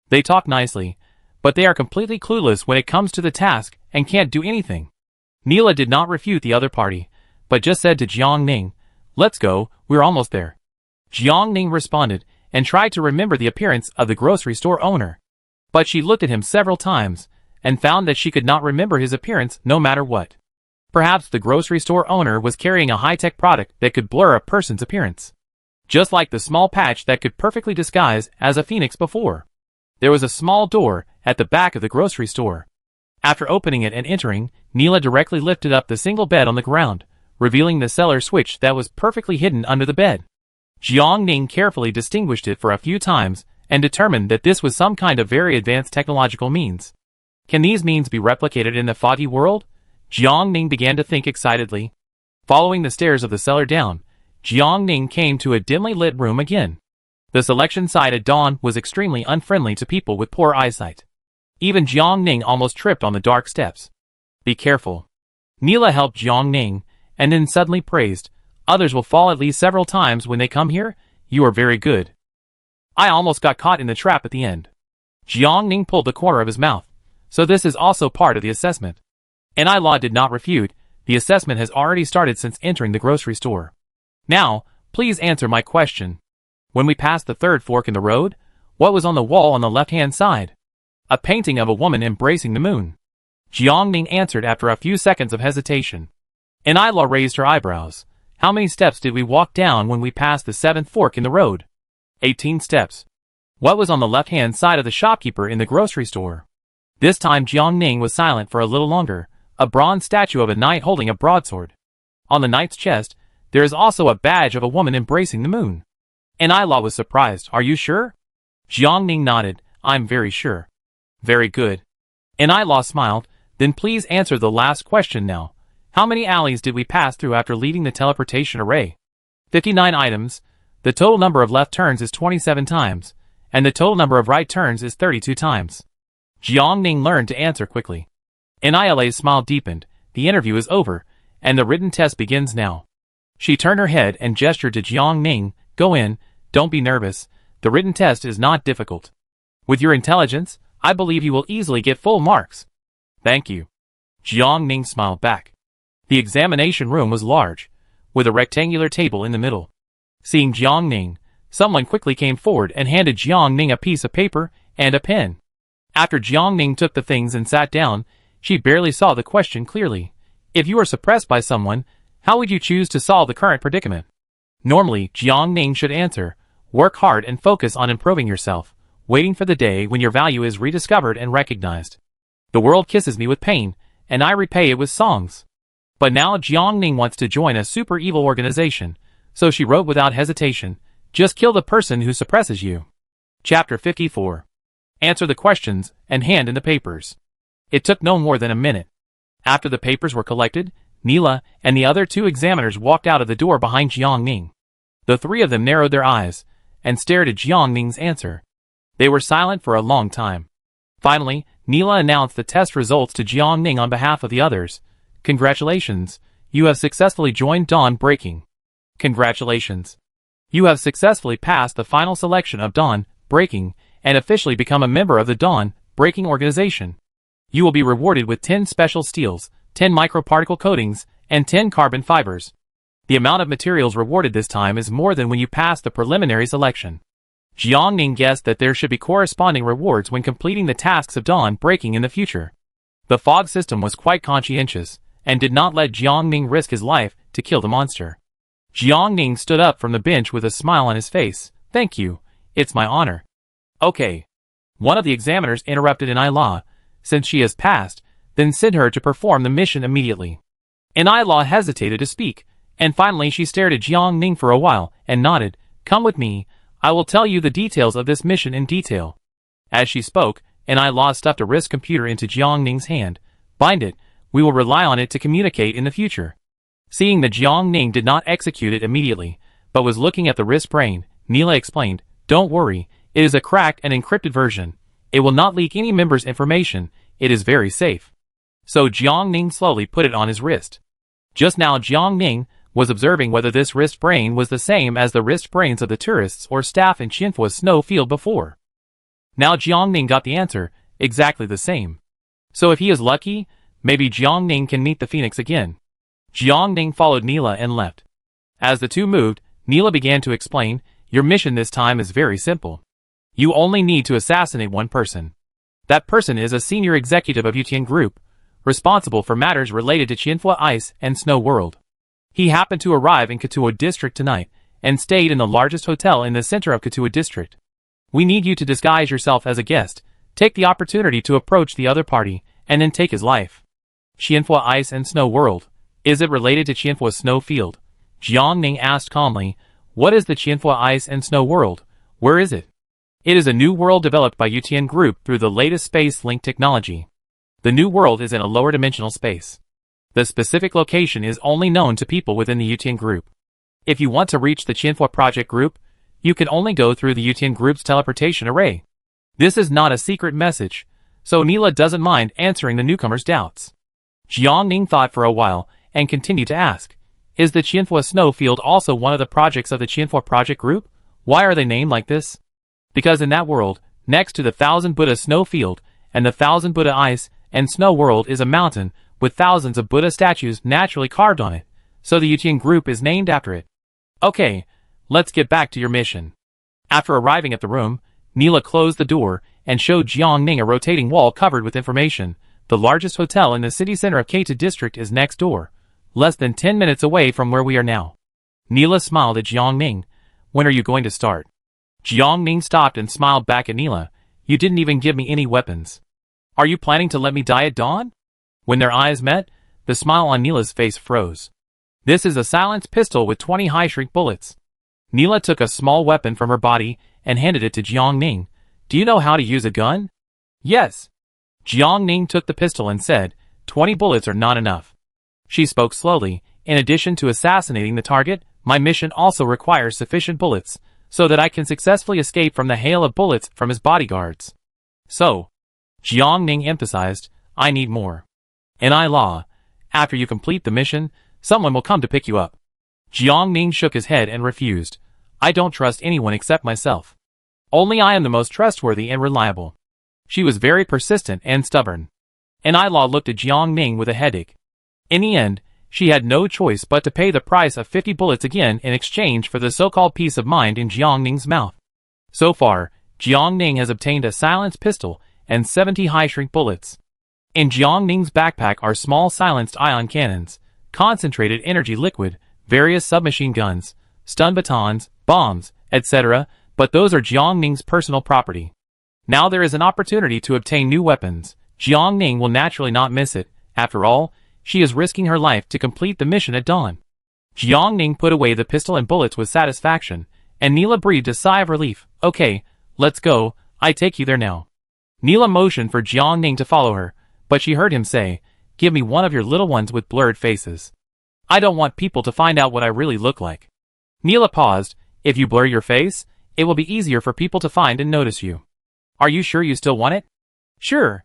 A: They talk nicely, but they are completely clueless when it comes to the task and can't do anything. Neela did not refute the other party, but just said to Jiang Ning, Let's go, we're almost there. Jiang Ning responded and tried to remember the appearance of the grocery store owner. But she looked at him several times and found that she could not remember his appearance no matter what. Perhaps the grocery store owner was carrying a high-tech product that could blur a person's appearance. Just like the small patch that could perfectly disguise as a phoenix before. There was a small door at the back of the grocery store. After opening it and entering, Neela directly lifted up the single bed on the ground, revealing the cellar switch that was perfectly hidden under the bed. Jiang Ning carefully distinguished it for a few times and determined that this was some kind of very advanced technological means. Can these means be replicated in the foggy world? Jiang Ning began to think excitedly. Following the stairs of the cellar down, Jiang Ning came to a dimly lit room again. The selection site at dawn was extremely unfriendly to people with poor eyesight. Even Jiang Ning almost tripped on the dark steps. Be careful. Neela helped Jiang Ning, and then suddenly praised, Others will fall at least several times when they come here. You are very good. I almost got caught in the trap at the end. Jiang Ning pulled the corner of his mouth. So this is also part of the assessment. Anila did not refute. The assessment has already started since entering the grocery store. Now, please answer my question. When we passed the third fork in the road, what was on the wall on the left-hand side? A painting of a woman embracing the moon. Jiang Ning answered after a few seconds of hesitation. Anila raised her eyebrows. How many steps did we walk down when we passed the seventh fork in the road? 18 steps. What was on the left-hand side of the shopkeeper in the grocery store? This time Jiang Ning was silent for a little longer. A bronze statue of a knight holding a broadsword. On the knight's chest, there is also a badge of a woman embracing the moon. Anila was surprised. Are you sure? Jiang Ning nodded. I'm very sure. Very good. Anila smiled. Then please answer the last question now. How many alleys did we pass through after leaving the teleportation array? 59 items. The total number of left turns is 27 times, and the total number of right turns is 32 times. Jiang Ning learned to answer quickly. Anila's smile deepened. The interview is over, and the written test begins now. She turned her head and gestured to Jiang Ning. Go in, don't be nervous. The written test is not difficult. With your intelligence, I believe you will easily get full marks. Thank you. Jiang Ning smiled back. The examination room was large, with a rectangular table in the middle. Seeing Jiang Ning, someone quickly came forward and handed Jiang Ning a piece of paper and a pen. After Jiang Ning took the things and sat down, she barely saw the question clearly. If you are suppressed by someone, how would you choose to solve the current predicament? Normally, Jiang Ning should answer, work hard and focus on improving yourself, waiting for the day when your value is rediscovered and recognized. The world kisses me with pain, and I repay it with songs. But now Jiang Ning wants to join a super evil organization, so she wrote without hesitation, just kill the person who suppresses you. Chapter 54. Answer the questions and hand in the papers. It took no more than a minute. After the papers were collected, Neela and the other two examiners walked out of the door behind Jiang Ning. The three of them narrowed their eyes and stared at Jiang Ning's answer. They were silent for a long time. Finally, Neela announced the test results to Jiang Ning on behalf of the others. Congratulations, you have successfully joined Dawn Breaking. Congratulations. You have successfully passed the final selection of Dawn Breaking and officially become a member of the Dawn Breaking organization. You will be rewarded with 10 special steels, 10 microparticle coatings, and 10 carbon fibers. The amount of materials rewarded this time is more than when you passed the preliminary selection. Jiang Ning guessed that there should be corresponding rewards when completing the tasks of Dawn Breaking in the future. The fog system was quite conscientious, and did not let Jiang Ning risk his life to kill the monster. Jiang Ning stood up from the bench with a smile on his face. Thank you, it's my honor. Okay. One of the examiners interrupted Anila, since she has passed, then sent her to perform the mission immediately. Anila hesitated to speak, and finally she stared at Jiang Ning for a while, and nodded. Come with me, I will tell you the details of this mission in detail. As she spoke, Anila stuffed a wrist computer into Jiang Ning's hand. Bind it, We will rely on it to communicate in the future. Seeing that Jiang Ning did not execute it immediately, but was looking at the wrist brain, Neela explained, "Don't worry, it is a cracked and encrypted version. It will not leak any member's information, it is very safe." So Jiang Ning slowly put it on his wrist. Just now Jiang Ning was observing whether this wrist brain was the same as the wrist brains of the tourists or staff in Qianfua's snow field before. Now Jiang Ning got the answer, exactly the same. So if he is lucky, maybe Jiang Ning can meet the phoenix again. Jiang Ning followed Neela and left. As the two moved, Neela began to explain, "Your mission this time is very simple. You only need to assassinate one person. That person is a senior executive of Yutian Group, responsible for matters related to Qianfua Ice and Snow World. He happened to arrive in Katua District tonight, and stayed in the largest hotel in the center of Katua District. We need you to disguise yourself as a guest, take the opportunity to approach the other party, and then take his life." Qianfua Ice and Snow World. Is it related to Qianfua Snow Field? Jiang Ning asked calmly. What is the Qianfua Ice and Snow World? Where is it? It is a new world developed by Yutian Group through the latest space-link technology. The new world is in a lower dimensional space. The specific location is only known to people within the Yutian Group. If you want to reach the Qianfua Project Group, you can only go through the Yutian Group's teleportation array. This is not a secret message, so Neela doesn't mind answering the newcomer's doubts. Jiang Ning thought for a while, and continued to ask, "Is the Qianfua Snow Field also one of the projects of the Qianfua Project Group? Why are they named like this?" Because in that world, next to the 1000 Buddha Snow Field, and the 1000 Buddha Ice and Snow World is a mountain, with thousands of Buddha statues naturally carved on it, so the Yutian Group is named after it. Okay, let's get back to your mission. After arriving at the room, Neela closed the door, and showed Jiang Ning a rotating wall covered with information. The largest hotel in the city center of Kaita District is next door, less than 10 minutes away from where we are now. Neela smiled at Jiang Ning. When are you going to start? Jiang Ning stopped and smiled back at Neela. You didn't even give me any weapons. Are you planning to let me die at dawn? When their eyes met, the smile on Neela's face froze. This is a silenced pistol with 20 high-shrink bullets. Neela took a small weapon from her body and handed it to Jiang Ning. Do you know how to use a gun? Yes. Jiang Ning took the pistol and said, 20 bullets are not enough. She spoke slowly. In addition to assassinating the target, my mission also requires sufficient bullets, so that I can successfully escape from the hail of bullets from his bodyguards. So, Jiang Ning emphasized, I need more. And law, after you complete the mission, someone will come to pick you up. Jiang Ning shook his head and refused. I don't trust anyone except myself. Only I am the most trustworthy and reliable. She was very persistent and stubborn. And law looked at Jiang Ning with a headache. In the end, she had no choice but to pay the price of 50 bullets again in exchange for the so-called peace of mind in Jiang Ning's mouth. So far, Jiang Ning has obtained a silenced pistol and 70 high-shrink bullets. In Jiang Ning's backpack are small silenced ion cannons, concentrated energy liquid, various submachine guns, stun batons, bombs, etc., but those are Jiang Ning's personal property. Now there is an opportunity to obtain new weapons. Jiang Ning will naturally not miss it. After all, she is risking her life to complete the mission at dawn. Jiang Ning put away the pistol and bullets with satisfaction, and Neela breathed a sigh of relief. Okay, let's go, I take you there now. Neela motioned for Jiang Ning to follow her, but she heard him say, give me one of your little ones with blurred faces. I don't want people to find out what I really look like. Neela paused. If you blur your face, it will be easier for people to find and notice you. Are you sure you still want it? Sure.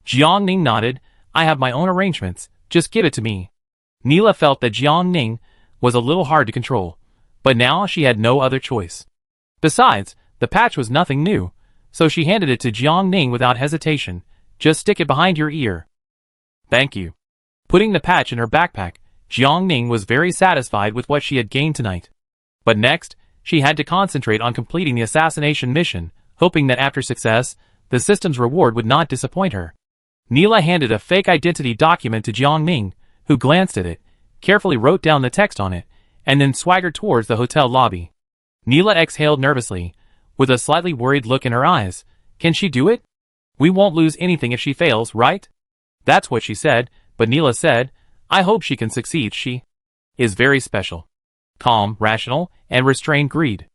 A: Jiang Ning nodded. I have my own arrangements, just give it to me. Neela felt that Jiang Ning was a little hard to control, but now she had no other choice. Besides, the patch was nothing new, so she handed it to Jiang Ning without hesitation. Just stick it behind your ear. Thank you. Putting the patch in her backpack, Jiang Ning was very satisfied with what she had gained tonight. But next, she had to concentrate on completing the assassination mission, hoping that after success, the system's reward would not disappoint her. Neela handed a fake identity document to Jiang Ning, who glanced at it, carefully wrote down the text on it, and then swaggered towards the hotel lobby. Neela exhaled nervously, with a slightly worried look in her eyes. Can she do it? We won't lose anything if she fails, right? That's what she said, but Neela said, I hope she can succeed. She is very special. Calm, rational, and restrained greed.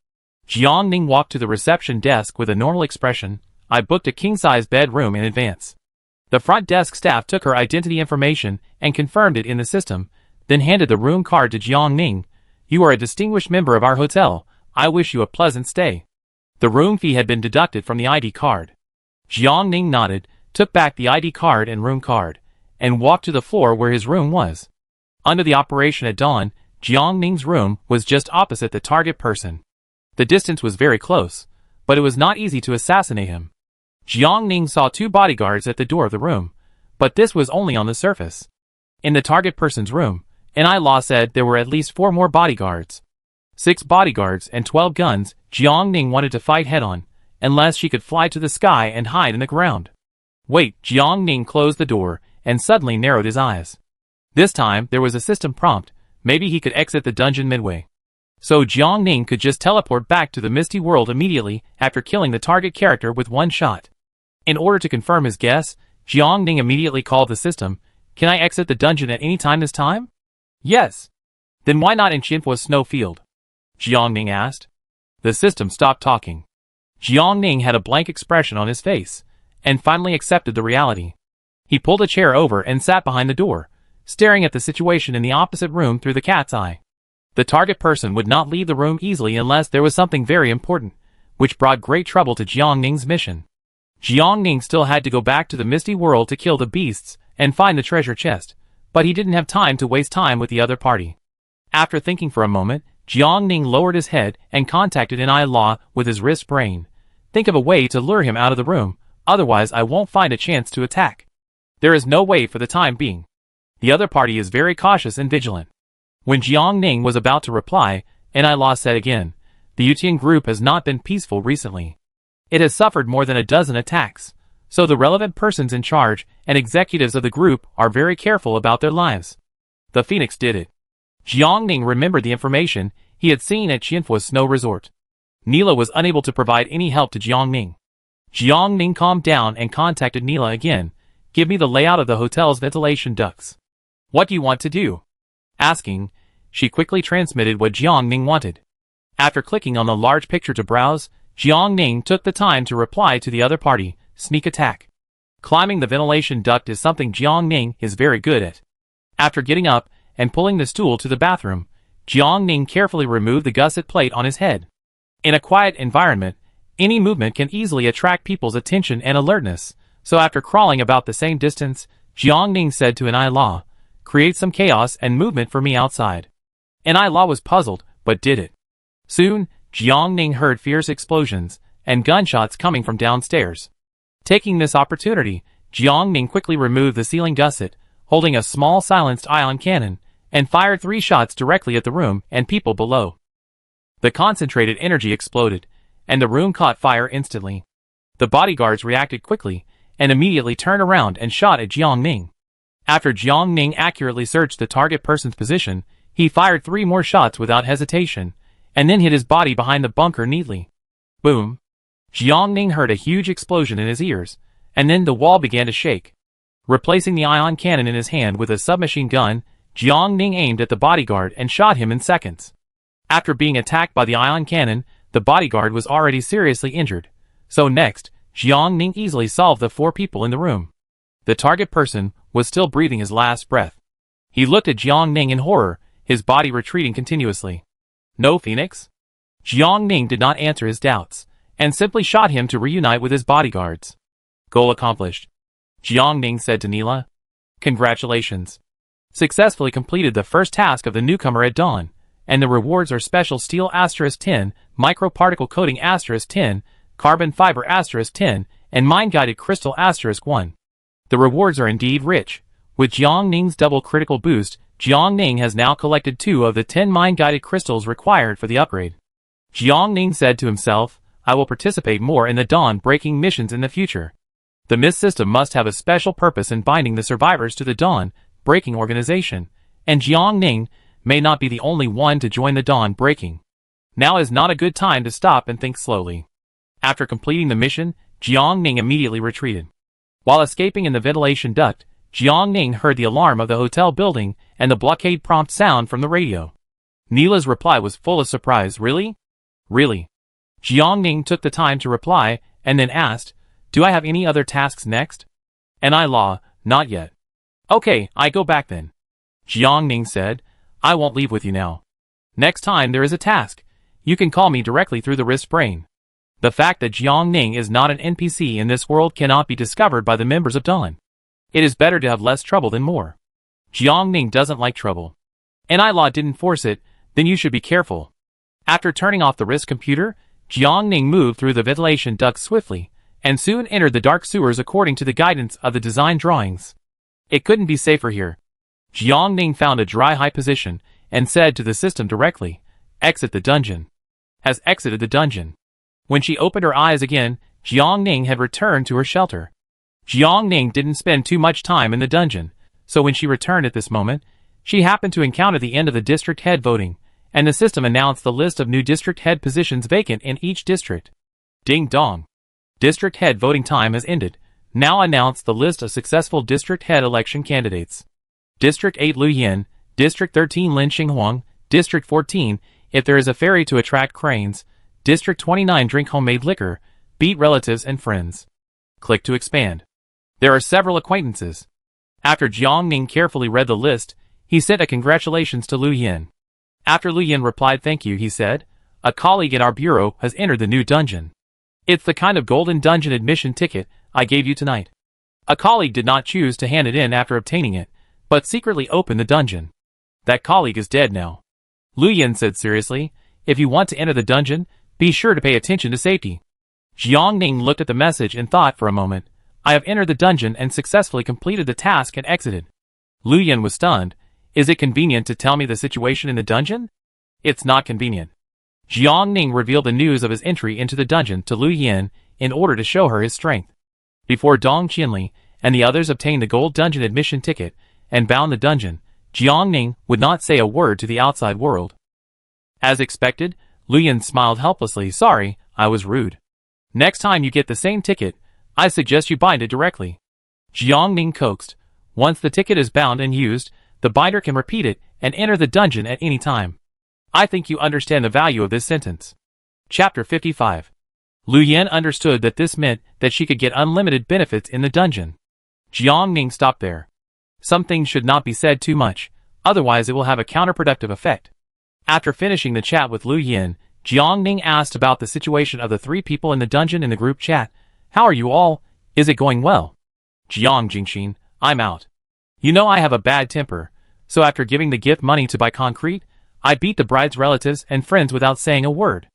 A: Jiang Ning walked to the reception desk with a normal expression. I booked a king-size bedroom in advance. The front desk staff took her identity information and confirmed it in the system, then handed the room card to Jiang Ning. "You are a distinguished member of our hotel. I wish you a pleasant stay." The room fee had been deducted from the ID card. Jiang Ning nodded, took back the ID card and room card, and walked to the floor where his room was. Under the operation at dawn, Jiang Ning's room was just opposite the target person. The distance was very close, but it was not easy to assassinate him. Jiang Ning saw 2 bodyguards at the door of the room, but this was only on the surface. In the target person's room, An Law said there were at least 4 more bodyguards. 6 bodyguards and 12 guns. Jiang Ning wanted to fight head-on, unless she could fly to the sky and hide in the ground. Wait, Jiang Ning closed the door and suddenly narrowed his eyes. This time, there was a system prompt. Maybe he could exit the dungeon midway. So Jiang Ning could just teleport back to the misty world immediately after killing the target character with 1 shot. In order to confirm his guess, Jiang Ning immediately called the system. "Can I exit the dungeon at any time this time?" "Yes." "Then why not in Xinfua's snow field?" Jiang Ning asked. The system stopped talking. Jiang Ning had a blank expression on his face, and finally accepted the reality. He pulled a chair over and sat behind the door, staring at the situation in the opposite room through the cat's eye. The target person would not leave the room easily unless there was something very important, which brought great trouble to Jiang Ning's mission. Jiang Ning still had to go back to the misty world to kill the beasts and find the treasure chest, but he didn't have time to waste time with the other party. After thinking for a moment, Jiang Ning lowered his head and contacted An Law with his wrist brain. "Think of a way to lure him out of the room, otherwise I won't find a chance to attack." "There is no way for the time being. The other party is very cautious and vigilant." When Jiang Ning was about to reply, An Law said again, "The Yutian group has not been peaceful recently. It has suffered more than a dozen attacks, so the relevant persons in charge and executives of the group are very careful about their lives." The Phoenix did it. Jiang Ning remembered the information he had seen at Xinfua's snow resort. Neela was unable to provide any help to Jiang Ning. Jiang Ning calmed down and contacted Neela again. "Give me the layout of the hotel's ventilation ducts." "What do you want to do?" Asking, she quickly transmitted what Jiang Ning wanted. After clicking on the large picture to browse, Jiang Ning took the time to reply to the other party. "Sneak attack." Climbing the ventilation duct is something Jiang Ning is very good at. After getting up and pulling the stool to the bathroom, Jiang Ning carefully removed the gusset plate on his head. In a quiet environment, any movement can easily attract people's attention and alertness, so after crawling about the same distance, Jiang Ning said to An Law, "Create some chaos and movement for me outside." An Law was puzzled, but did it. Soon, Jiang Ning heard fierce explosions and gunshots coming from downstairs. Taking this opportunity, Jiang Ning quickly removed the ceiling gusset, holding a small silenced ion cannon, and fired 3 shots directly at the room and people below. The concentrated energy exploded, and the room caught fire instantly. The bodyguards reacted quickly, and immediately turned around and shot at Jiang Ning. After Jiang Ning accurately searched the target person's position, he fired 3 more shots without hesitation, and then hit his body behind the bunker neatly. Boom! Jiang Ning heard a huge explosion in his ears, and then the wall began to shake. Replacing the ion cannon in his hand with a submachine gun, Jiang Ning aimed at the bodyguard and shot him in seconds. After being attacked by the ion cannon, the bodyguard was already seriously injured. So next, Jiang Ning easily solved the 4 people in the room. The target person was still breathing his last breath. He looked at Jiang Ning in horror, his body retreating continuously. "No, Phoenix?" Jiang Ning did not answer his doubts, and simply shot him to reunite with his bodyguards. "Goal accomplished," Jiang Ning said to Neela. "Congratulations. Successfully completed the first task of the newcomer at dawn, and the rewards are special steel *10, microparticle coating *10, carbon fiber *10, and mind-guided crystal *1. The rewards are indeed rich. With Jiang Ning's double critical boost, Jiang Ning has now collected 2 of the 10 mind-guided crystals required for the upgrade." Jiang Ning said to himself, "I will participate more in the dawn-breaking missions in the future. The mist system must have a special purpose in binding the survivors to the dawn-breaking organization, and Jiang Ning may not be the only one to join the dawn-breaking. Now is not a good time to stop and think slowly." After completing the mission, Jiang Ning immediately retreated. While escaping in the ventilation duct, Jiang Ning heard the alarm of the hotel building and the blockade prompt sound from the radio. Neela's reply was full of surprise. "Really? Really?" Jiang Ning took the time to reply, and then asked, "Do I have any other tasks next?" And I law, not yet. Okay, I go back then. Jiang Ning said, I won't leave with you now. Next time there is a task, you can call me directly through the wrist brain. The fact that Jiang Ning is not an NPC in this world cannot be discovered by the members of Dawn. It is better to have less trouble than more. Jiang Ning doesn't like trouble. And I law didn't force it, then you should be careful. After turning off the wrist computer, Jiang Ning moved through the ventilation ducts swiftly, and soon entered the dark sewers according to the guidance of the design drawings. It couldn't be safer here. Jiang Ning found a dry high position, and said to the system directly, exit the dungeon. Has exited the dungeon. When she opened her eyes again, Jiang Ning had returned to her shelter. Jiang Ning didn't spend too much time in the dungeon, so when she returned at this moment, she happened to encounter the end of the district head voting, and the system announced the list of new district head positions vacant in each district. Ding dong. District head voting time has ended. Now announce the list of successful district head election candidates. District 8 Lu Yin, District 13 Lin Xinghuang, District 14, if there is a ferry to attract cranes, District 29 drink homemade liquor, beat relatives and friends. Click to expand. There are several acquaintances. After Jiang Ning carefully read the list, he sent a congratulations to Lu Yin. After Lu Yin replied thank you, he said, a colleague in our bureau has entered the new dungeon. It's the kind of golden dungeon admission ticket I gave you tonight. A colleague did not choose to hand it in after obtaining it, but secretly opened the dungeon. That colleague is dead now. Lu Yin said seriously, if you want to enter the dungeon, be sure to pay attention to safety. Jiang Ning looked at the message and thought for a moment, I have entered the dungeon and successfully completed the task and exited. Lu Yin was stunned. Is it convenient to tell me the situation in the dungeon? It's not convenient. Jiang Ning revealed the news of his entry into the dungeon to Lu Yin in order to show her his strength. Before Dong Qinli and the others obtained the gold dungeon admission ticket and bound the dungeon, Jiang Ning would not say a word to the outside world. As expected, Lu Yin smiled helplessly. Sorry, I was rude. Next time you get the same ticket, I suggest you bind it directly. Jiang Ning coaxed. Once the ticket is bound and used, the binder can repeat it and enter the dungeon at any time. I think you understand the value of this sentence. Chapter 55. Lu Yin understood that this meant that she could get unlimited benefits in the dungeon. Jiang Ning stopped there. Some things should not be said too much, otherwise it will have a counterproductive effect. After finishing the chat with Lu Yin, Jiang Ning asked about the situation of the 3 people in the dungeon in the group chat. How are you all? Is it going well? Jiang Jingxin, I'm out. You know I have a bad temper, so after giving the gift money to buy concrete, I beat the bride's relatives and friends without saying a word.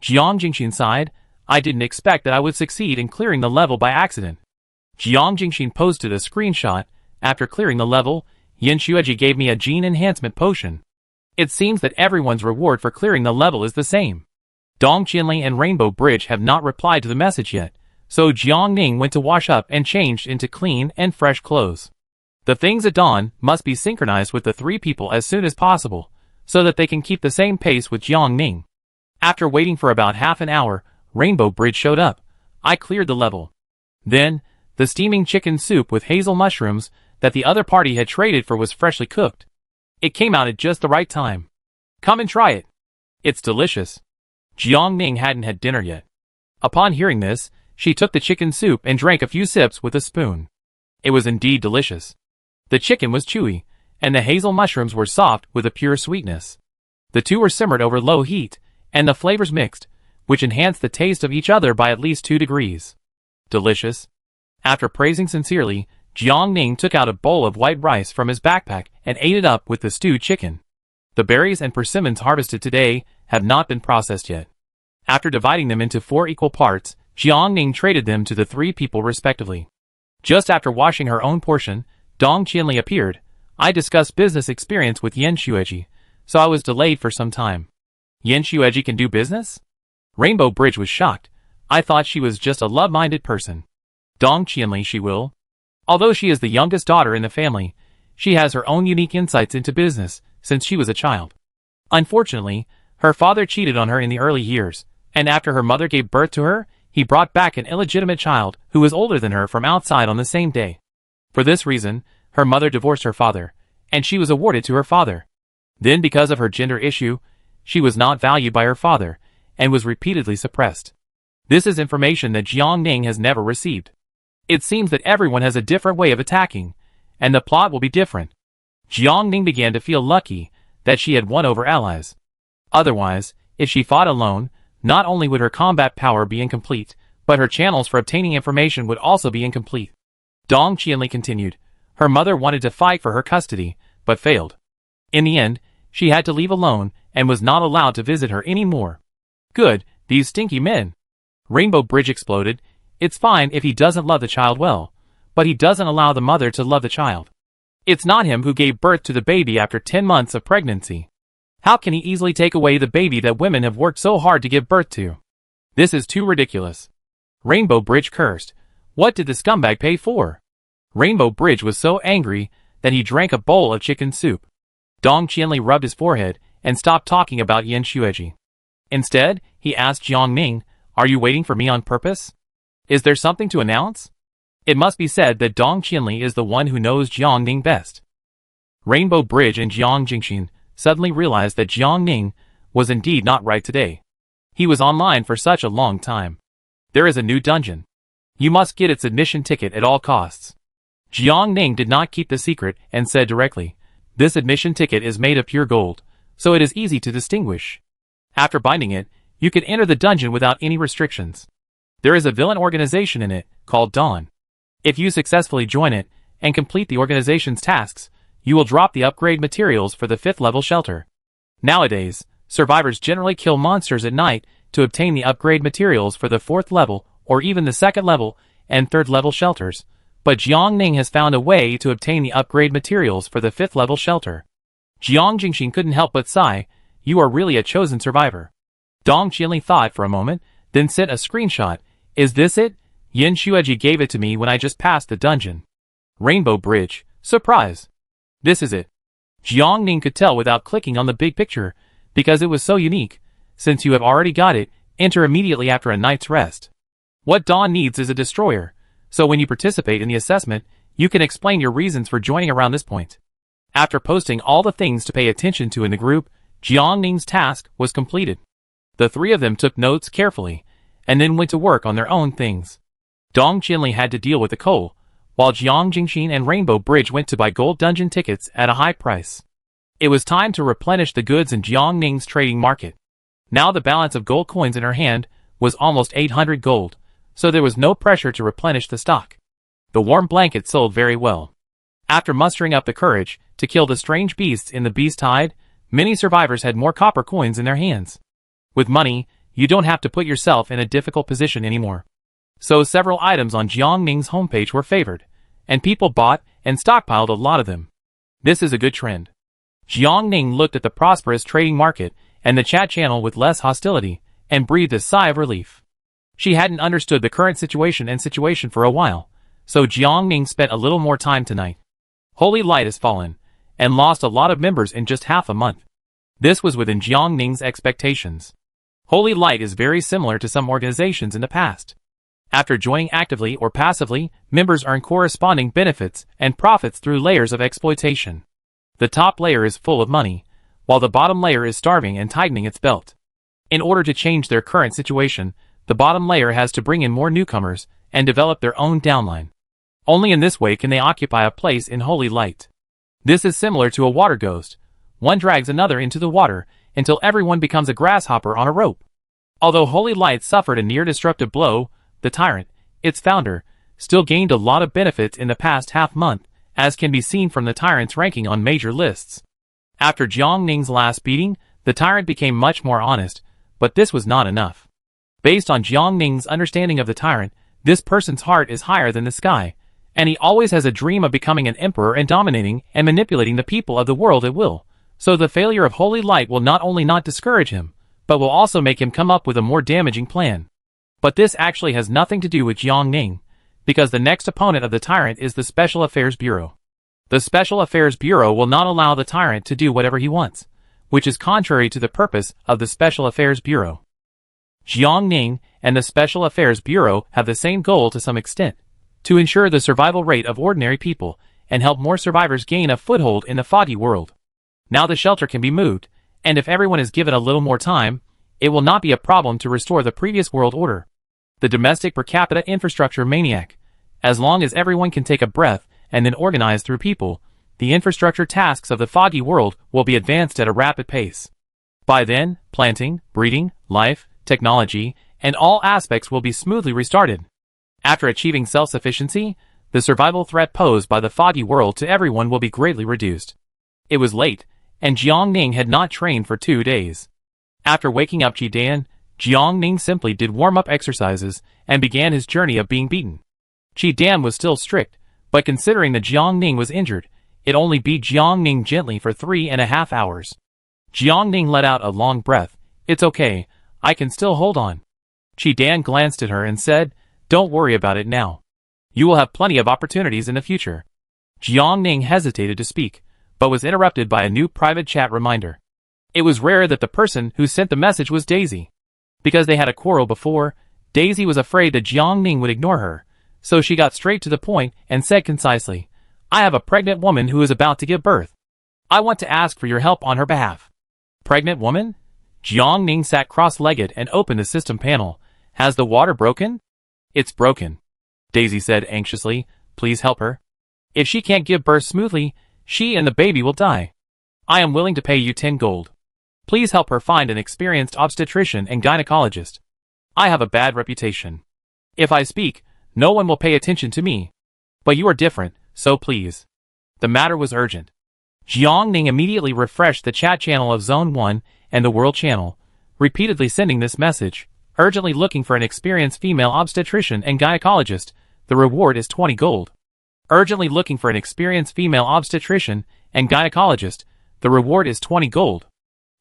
A: Jiang Jingxin sighed. I didn't expect that I would succeed in clearing the level by accident. Jiang Jingxin posted a screenshot. After clearing the level, Yin Xueji gave me a gene enhancement potion. It seems that everyone's reward for clearing the level is the same. Dong Qinli and Rainbow Bridge have not replied to the message yet, so Jiang Ning went to wash up and changed into clean and fresh clothes. The things at dawn must be synchronized with the 3 people as soon as possible, so that they can keep the same pace with Jiang Ning. After waiting for about half an hour, Rainbow Bridge showed up. I cleared the level. Then, the steaming chicken soup with hazel mushrooms that the other party had traded for was freshly cooked. It came out at just the right time. Come and try it. It's delicious. Jiang Ning hadn't had dinner yet. Upon hearing this, she took the chicken soup and drank a few sips with a spoon. It was indeed delicious. The chicken was chewy, and the hazel mushrooms were soft with a pure sweetness. The two were simmered over low heat, and the flavors mixed, which enhanced the taste of each other by at least 2 degrees. Delicious. After praising sincerely, Jiang Ning took out a bowl of white rice from his backpack and ate it up with the stewed chicken. The berries and persimmons harvested today have not been processed yet. After dividing them into 4 equal parts, Jiang Ning traded them to the 3 people respectively. Just after washing her own portion, Dong Qinli appeared. I discussed business experience with Yin Xueji, so I was delayed for some time. Yin Xueji can do business? Rainbow Bridge was shocked. I thought she was just a love-minded person. Dong Qinli, she will. Although she is the youngest daughter in the family, she has her own unique insights into business since she was a child. Unfortunately, her father cheated on her in the early years, and after her mother gave birth to her, he brought back an illegitimate child who was older than her from outside on the same day. For this reason, her mother divorced her father, and she was awarded to her father. Then because of her gender issue, she was not valued by her father, and was repeatedly suppressed. This is information that Jiang Ning has never received. It seems that everyone has a different way of attacking, and the plot will be different. Jiang Ning began to feel lucky that she had won over allies. Otherwise, if she fought alone, not only would her combat power be incomplete, but her channels for obtaining information would also be incomplete. Dong Qianli continued. Her mother wanted to fight for her custody, but failed. In the end, she had to leave alone and was not allowed to visit her anymore. Good, these stinky men. Rainbow Bridge exploded. It's fine if he doesn't love the child well, but he doesn't allow the mother to love the child. It's not him who gave birth to the baby after 10 months of pregnancy. How can he easily take away the baby that women have worked so hard to give birth to? This is too ridiculous. Rainbow Bridge cursed. What did the scumbag pay for? Rainbow Bridge was so angry that he drank a bowl of chicken soup. Dong Qianli rubbed his forehead and stopped talking about Yan Xueji. Instead, he asked Jiang Ning, "Are you waiting for me on purpose? Is there something to announce?" It must be said that Dong Qianli is the one who knows Jiang Ning best. Rainbow Bridge and Jiang Jingxin suddenly realized that Jiang Ning was indeed not right today. He was online for such a long time. There is a new dungeon. You must get its admission ticket at all costs. Jiang Ning did not keep the secret and said directly, "This admission ticket is made of pure gold, so it is easy to distinguish. After binding it, you can enter the dungeon without any restrictions. There is a villain organization in it, called Dawn. If you successfully join it, and complete the organization's tasks, you will drop the upgrade materials for the 5th level shelter. Nowadays, survivors generally kill monsters at night to obtain the upgrade materials for the 4th level, or even the 2nd level, and 3rd level shelters. But Jiang Ning has found a way to obtain the upgrade materials for the 5th level shelter." Jiang Jingxin couldn't help but sigh. "You are really a chosen survivor." Dong Qianli thought for a moment, then sent a screenshot. "Is this it? Yan Xueji gave it to me when I just passed the dungeon." Rainbow Bridge. Surprise. This is it. Jiang Ning could tell without clicking on the big picture, because it was so unique. Since you have already got it, enter immediately after a night's rest. What Dawn needs is a destroyer, so when you participate in the assessment, you can explain your reasons for joining around this point. After posting all the things to pay attention to in the group, Jiang Ning's task was completed. The three of them took notes carefully, and then went to work on their own things. Dong Qianli had to deal with the coal, while Jiang Jingxin and Rainbow Bridge went to buy gold dungeon tickets at a high price. It was time to replenish the goods in Jiang Ning's trading market. Now the balance of gold coins in her hand was almost 800 gold, so there was no pressure to replenish the stock. The warm blanket sold very well. After mustering up the courage to kill the strange beasts in the beast tide, many survivors had more copper coins in their hands. With money, you don't have to put yourself in a difficult position anymore. So several items on Jiang Ning's homepage were favored, and people bought and stockpiled a lot of them. This is a good trend. Jiang Ning looked at the prosperous trading market and the chat channel with less hostility, and breathed a sigh of relief. She hadn't understood the current situation for a while, so Jiang Ning spent a little more time tonight. Holy Light has fallen, and lost a lot of members in just half a month. This was within Jiang Ning's expectations. Holy Light is very similar to some organizations in the past. After joining actively or passively, members earn corresponding benefits and profits through layers of exploitation. The top layer is full of money, while the bottom layer is starving and tightening its belt. In order to change their current situation, the bottom layer has to bring in more newcomers and develop their own downline. Only in this way can they occupy a place in Holy Light. This is similar to a water ghost. One drags another into the water until everyone becomes a grasshopper on a rope. Although Holy Light suffered a near-destructive blow, the tyrant, its founder, still gained a lot of benefits in the past half-month, as can be seen from the tyrant's ranking on major lists. After Jiang Ning's last beating, the tyrant became much more honest, but this was not enough. Based on Jiang Ning's understanding of the tyrant, this person's heart is higher than the sky, and he always has a dream of becoming an emperor and dominating and manipulating the people of the world at will. So the failure of Holy Light will not only not discourage him, but will also make him come up with a more damaging plan. But this actually has nothing to do with Jiang Ning, because the next opponent of the tyrant is the Special Affairs Bureau. The Special Affairs Bureau will not allow the tyrant to do whatever he wants, which is contrary to the purpose of the Special Affairs Bureau. Jiang Ning and the Special Affairs Bureau have the same goal to some extent, to ensure the survival rate of ordinary people and help more survivors gain a foothold in the foggy world. Now the shelter can be moved, and if everyone is given a little more time, it will not be a problem to restore the previous world order. The domestic per capita infrastructure maniac, As long as everyone can take a breath and then organize through people, the infrastructure tasks of the foggy world will be advanced at a rapid pace. By then, planting, breeding, life, technology, and all aspects will be smoothly restarted. After achieving self-sufficiency, the survival threat posed by the foggy world to everyone will be greatly reduced. It was late, and Jiang Ning had not trained for 2 days. After waking up Qi-Dan, Jiang Ning simply did warm-up exercises and began his journey of being beaten. Qi-Dan was still strict, but considering that Jiang Ning was injured, it only beat Jiang Ning gently for 3.5 hours. Jiang Ning let out a long breath. "It's okay, I can still hold on." Qi-Dan glanced at her and said, "Don't worry about it now. You will have plenty of opportunities in the future." Jiang Ning hesitated to speak, but was interrupted by a new private chat reminder. It was rare that the person who sent the message was Daisy. Because they had a quarrel before, Daisy was afraid that Jiang Ning would ignore her, so she got straight to the point and said concisely, "I have a pregnant woman who is about to give birth. I want to ask for your help on her behalf." Pregnant woman? Jiang Ning sat cross-legged and opened the system panel. "Has the water broken?" "It's broken," Daisy said anxiously. "Please help her. If she can't give birth smoothly, she and the baby will die. I am willing to pay you 10 gold. Please help her find an experienced obstetrician and gynecologist. I have a bad reputation. If I speak, no one will pay attention to me. But you are different, so please." The matter was urgent. Jiang Ning immediately refreshed the chat channel of Zone 1 and the World Channel, repeatedly sending this message, urgently looking for an experienced female obstetrician and gynecologist. The reward is 20 gold. Urgently looking for an experienced female obstetrician and gynecologist. The reward is 20 gold.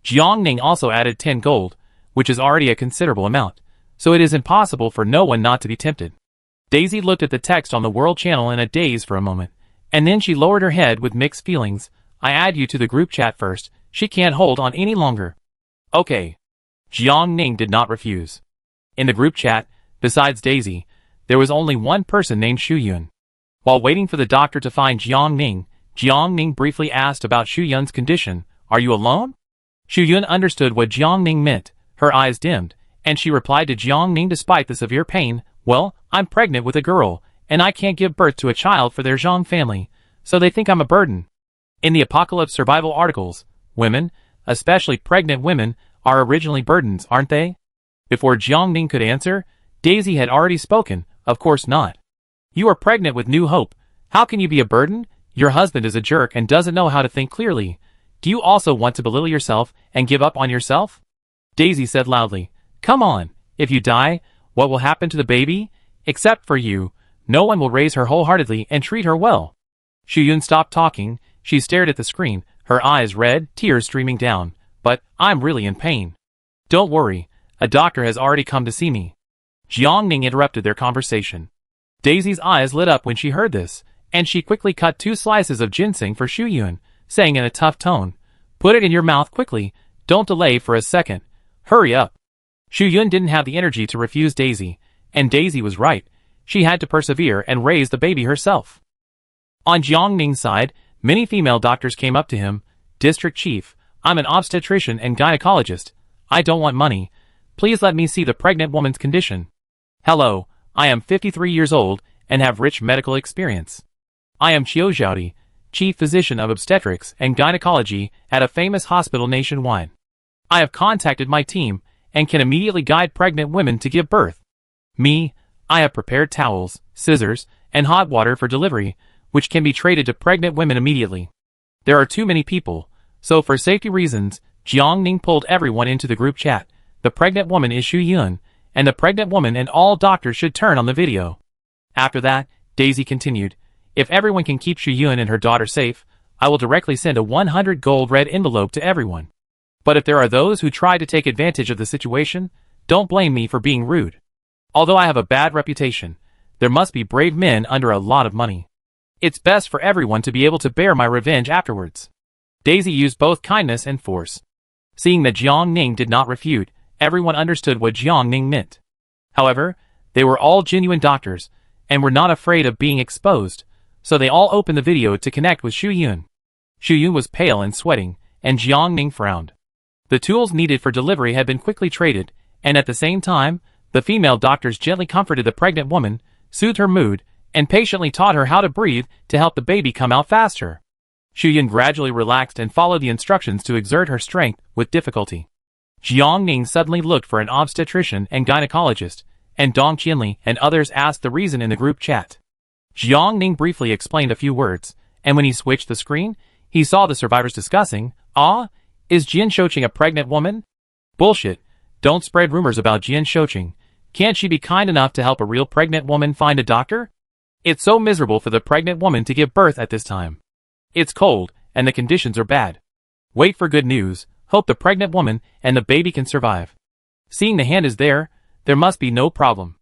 A: Jiang Ning also added 10 gold, which is already a considerable amount, so it is impossible for no one not to be tempted. Daisy looked at the text on the World Channel in a daze for a moment, and then she lowered her head with mixed feelings. "I add you to the group chat first. She can't hold on any longer." "Okay." Jiang Ning did not refuse. In the group chat, besides Daisy, there was only one person named Xu Yun. While waiting for the doctor to find Jiang Ning briefly asked about Xu Yun's condition. "Are you alone?" Xu Yun understood what Jiang Ning meant. Her eyes dimmed, and she replied to Jiang Ning despite the severe pain, "Well, I'm pregnant with a girl, and I can't give birth to a child for their Zhang family, so they think I'm a burden." In the Apocalypse survival articles, women, especially pregnant women, are originally burdens, aren't they? Before Jiang Ning could answer, Daisy had already spoken. "Of course not. You are pregnant with new hope. How can you be a burden? Your husband is a jerk and doesn't know how to think clearly. Do you also want to belittle yourself and give up on yourself?" Daisy said loudly, "Come on, if you die, what will happen to the baby? Except for you, no one will raise her wholeheartedly and treat her well." Xu Yun stopped talking. She stared at the screen, her eyes red, tears streaming down. "But I'm really in pain." "Don't worry, a doctor has already come to see me." Jiang Ning interrupted their conversation. Daisy's eyes lit up when she heard this, and she quickly cut 2 slices of ginseng for Xu Yun, saying in a tough tone, "Put it in your mouth quickly, don't delay for a second. Hurry up." Xu Yun didn't have the energy to refuse Daisy, and Daisy was right. She had to persevere and raise the baby herself. On Jiang Ning's side, many female doctors came up to him. "District Chief, I'm an obstetrician and gynecologist. I don't want money. Please let me see the pregnant woman's condition. Hello, I am 53 years old and have rich medical experience. I am Qiu Zhaodi, Chief Physician of Obstetrics and Gynecology at a famous hospital nationwide. I have contacted my team and can immediately guide pregnant women to give birth. I have prepared towels, scissors, and hot water for delivery, which can be traded to pregnant women immediately. There are too many people, so for safety reasons, Jiang Ning pulled everyone into the group chat. The pregnant woman is Xu Yun, and the pregnant woman and all doctors should turn on the video." After that, Daisy continued, "If everyone can keep Xu Yun and her daughter safe, I will directly send a 100 gold red envelope to everyone. But if there are those who try to take advantage of the situation, don't blame me for being rude. Although I have a bad reputation, there must be brave men under a lot of money. It's best for everyone to be able to bear my revenge afterwards." Daisy used both kindness and force. Seeing that Jiang Ning did not refute, everyone understood what Jiang Ning meant. However, they were all genuine doctors, and were not afraid of being exposed, so they all opened the video to connect with Xu Yun. Xu Yun was pale and sweating, and Jiang Ning frowned. The tools needed for delivery had been quickly traded, and at the same time, the female doctors gently comforted the pregnant woman, soothed her mood, and patiently taught her how to breathe to help the baby come out faster. Xu gradually relaxed and followed the instructions to exert her strength with difficulty. Jiang Ning suddenly looked for an obstetrician and gynecologist, and Dong Qianli and others asked the reason in the group chat. Jiang Ning briefly explained a few words, and when he switched the screen, he saw the survivors discussing, "Ah, is Jian Shouqing a pregnant woman? Bullshit. Don't spread rumors about Jian Shouqing. Can't she be kind enough to help a real pregnant woman find a doctor? It's so miserable for the pregnant woman to give birth at this time. It's cold, and the conditions are bad. Wait for good news, hope the pregnant woman and the baby can survive. Seeing the hand is there must be no problem.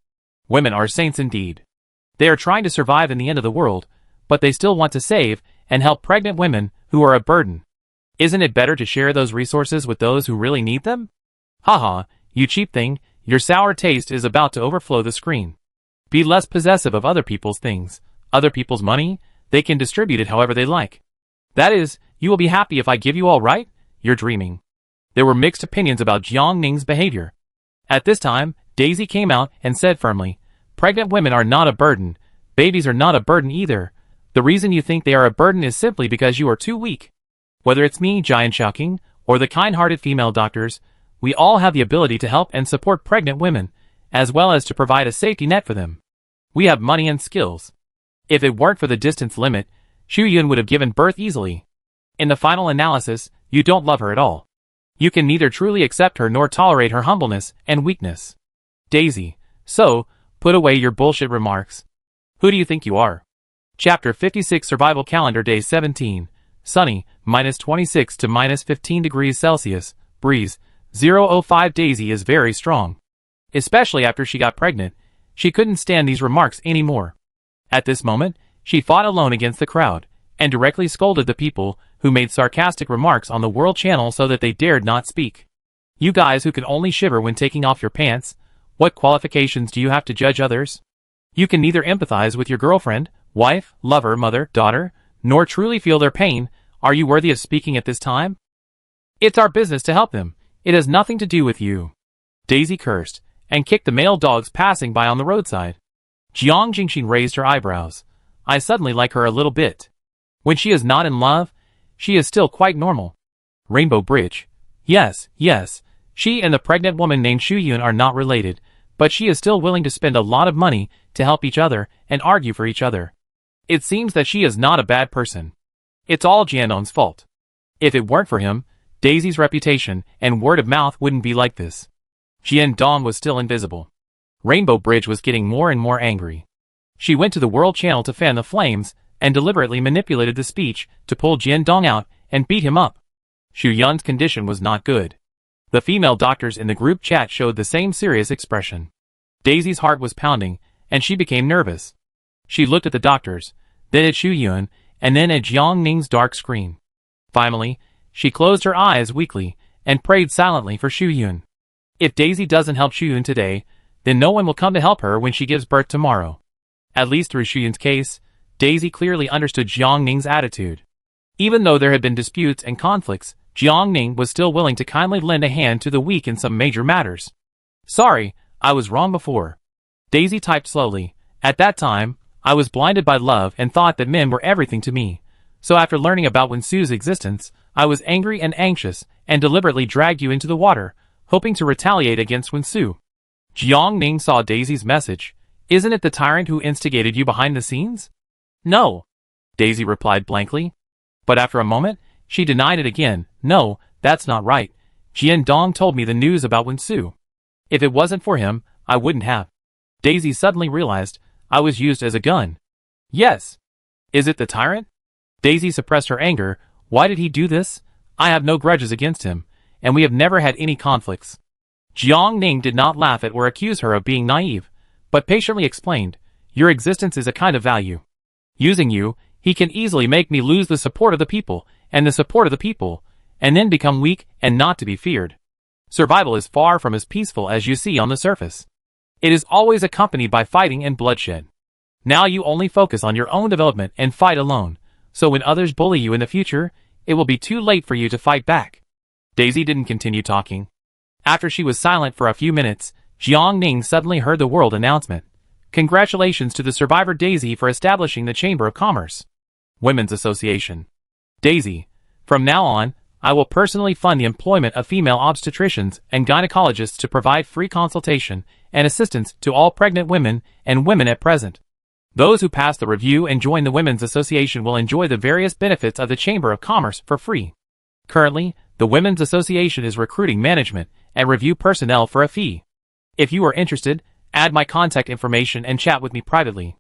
A: Women are saints indeed. They are trying to survive in the end of the world, but they still want to save and help pregnant women who are a burden. Isn't it better to share those resources with those who really need them? Haha, you cheap thing, your sour taste is about to overflow the screen. Be less possessive of other people's things, other people's money, they can distribute it however they like. That is, you will be happy if I give you all right? You're dreaming." There were mixed opinions about Jiang Ning's behavior. At this time, Daisy came out and said firmly, "Pregnant women are not a burden, babies are not a burden either. The reason you think they are a burden is simply because you are too weak. Whether it's me, Jian Shaoqing, or the kind-hearted female doctors, we all have the ability to help and support pregnant women, as well as to provide a safety net for them. We have money and skills. If it weren't for the distance limit, Xu Yun would have given birth easily. In the final analysis, you don't love her at all. You can neither truly accept her nor tolerate her humbleness and weakness. Daisy, so, put away your bullshit remarks. Who do you think you are?" Chapter 56 Survival Calendar Day 17. Sunny, -26 to -15 degrees Celsius, breeze, 0.05. Daisy is very strong. Especially after she got pregnant, she couldn't stand these remarks anymore. At this moment, she fought alone against the crowd, and directly scolded the people who made sarcastic remarks on the World Channel so that they dared not speak. "You guys who can only shiver when taking off your pants, what qualifications do you have to judge others? You can neither empathize with your girlfriend, wife, lover, mother, daughter, nor truly feel their pain. Are you worthy of speaking at this time? It's our business to help them. It has nothing to do with you." Daisy cursed, and kicked the male dogs passing by on the roadside. Jiang Jingxin raised her eyebrows. "I suddenly like her a little bit. When she is not in love, she is still quite normal." Rainbow Bridge. Yes, she and the pregnant woman named Xu Yun are not related, but she is still willing to spend a lot of money to help each other and argue for each other. It seems that she is not a bad person. It's all Jianong's fault. If it weren't for him, Daisy's reputation and word of mouth wouldn't be like this. Jian Dong was still invisible. Rainbow Bridge was getting more and more angry. She went to the World Channel to fan the flames and deliberately manipulated the speech to pull Jian Dong out and beat him up. Xu Yun's condition was not good. The female doctors in the group chat showed the same serious expression. Daisy's heart was pounding, and she became nervous. She looked at the doctors, then at Xu Yun, and then at Jiang Ning's dark screen. Finally, she closed her eyes weakly and prayed silently for Xu Yun. If Daisy doesn't help Xu Yun today, then no one will come to help her when she gives birth tomorrow. At least through Xu Yun's case, Daisy clearly understood Jiang Ning's attitude. Even though there had been disputes and conflicts, Jiang Ning was still willing to kindly lend a hand to the weak in some major matters. "Sorry, I was wrong before." Daisy typed slowly. "At that time, I was blinded by love and thought that men were everything to me. So after learning about Wensu's existence, I was angry and anxious and deliberately dragged you into the water, hoping to retaliate against Wensu." Jiang Ning saw Daisy's message. "Isn't it the tyrant who instigated you behind the scenes?" "No," Daisy replied blankly. But after a moment, she denied it again. "No, that's not right. Jian Dong told me the news about Wensu. If it wasn't for him, I wouldn't have." Daisy suddenly realized, "I was used as a gun." "Yes." "Is it the tyrant?" Daisy suppressed her anger. "Why did he do this? I have no grudges against him, and we have never had any conflicts." Jiang Ning did not laugh at or accuse her of being naive, but patiently explained, "Your existence is a kind of value. Using you, he can easily make me lose the support of the people, and the support of the people, and then become weak and not to be feared. Survival is far from as peaceful as you see on the surface. It is always accompanied by fighting and bloodshed. Now you only focus on your own development and fight alone, so when others bully you in the future, it will be too late for you to fight back." Daisy didn't continue talking. After she was silent for a few minutes, Jiang Ning suddenly heard the world announcement. Congratulations to the survivor Daisy for establishing the Chamber of Commerce. Women's Association. Daisy, from now on, I will personally fund the employment of female obstetricians and gynecologists to provide free consultation and assistance to all pregnant women and women at present. Those who pass the review and join the Women's Association will enjoy the various benefits of the Chamber of Commerce for free. Currently, the Women's Association is recruiting management and review personnel for a fee. If you are interested, add my contact information and chat with me privately.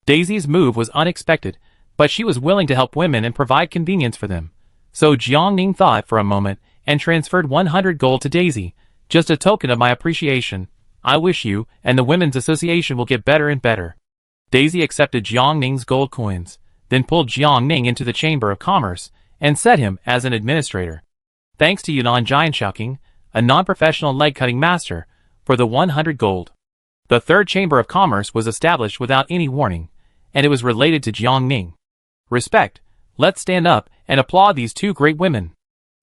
A: Daisy's move was unexpected, but she was willing to help women and provide convenience for them. So Jiangning thought for a moment and transferred 100 gold to Daisy, just a token of my appreciation. I wish you and the Women's Association will get better and better. Daisy accepted Jiangning's gold coins, then pulled Jiangning into the Chamber of Commerce and set him as an administrator. Thanks to Yunnan Jianshaoking, a non-professional leg-cutting master, for the 100 gold. The third Chamber of Commerce was established without any warning, and it was related to Jiangning. Respect. Let's stand up and applaud these two great women.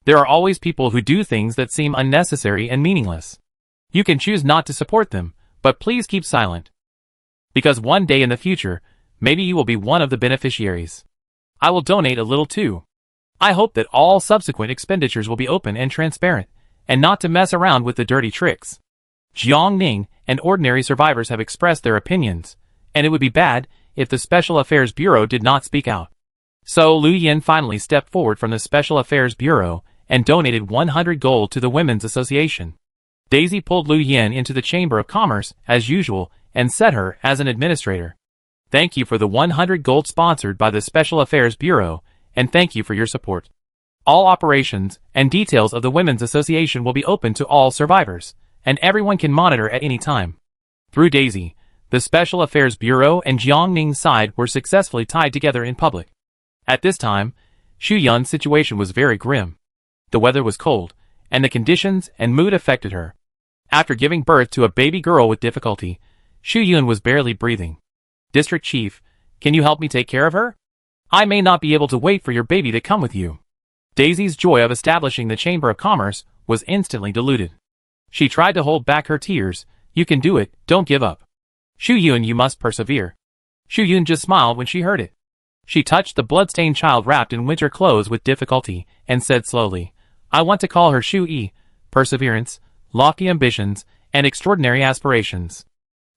A: There are always people who do things that seem unnecessary and meaningless. You can choose not to support them, but please keep silent. Because one day in the future, maybe you will be one of the beneficiaries. I will donate a little too. I hope that all subsequent expenditures will be open and transparent, and not to mess around with the dirty tricks. Jiangning and ordinary survivors have expressed their opinions, and it would be bad if the Special Affairs Bureau did not speak out. So Lu Yin finally stepped forward from the Special Affairs Bureau and donated 100 gold to the Women's Association. Daisy pulled Lu Yin into the Chamber of Commerce as usual and set her as an administrator. Thank you for the 100 gold sponsored by the Special Affairs Bureau, and thank you for your support. All operations and details of the Women's Association will be open to all survivors, and everyone can monitor at any time. Through Daisy, the Special Affairs Bureau and Jiangning's side were successfully tied together in public. At this time, Xu Yun's situation was very grim. The weather was cold, and the conditions and mood affected her. After giving birth to a baby girl with difficulty, Xu Yun was barely breathing. District Chief, can you help me take care of her? I may not be able to wait for your baby to come with you. Daisy's joy of establishing the Chamber of Commerce was instantly diluted. She tried to hold back her tears. You can do it, don't give up. Xu Yun, you must persevere. Xu Yun just smiled when she heard it. She touched the blood-stained child wrapped in winter clothes with difficulty, and said slowly, I want to call her Xu Yi, perseverance, lofty ambitions, and extraordinary aspirations.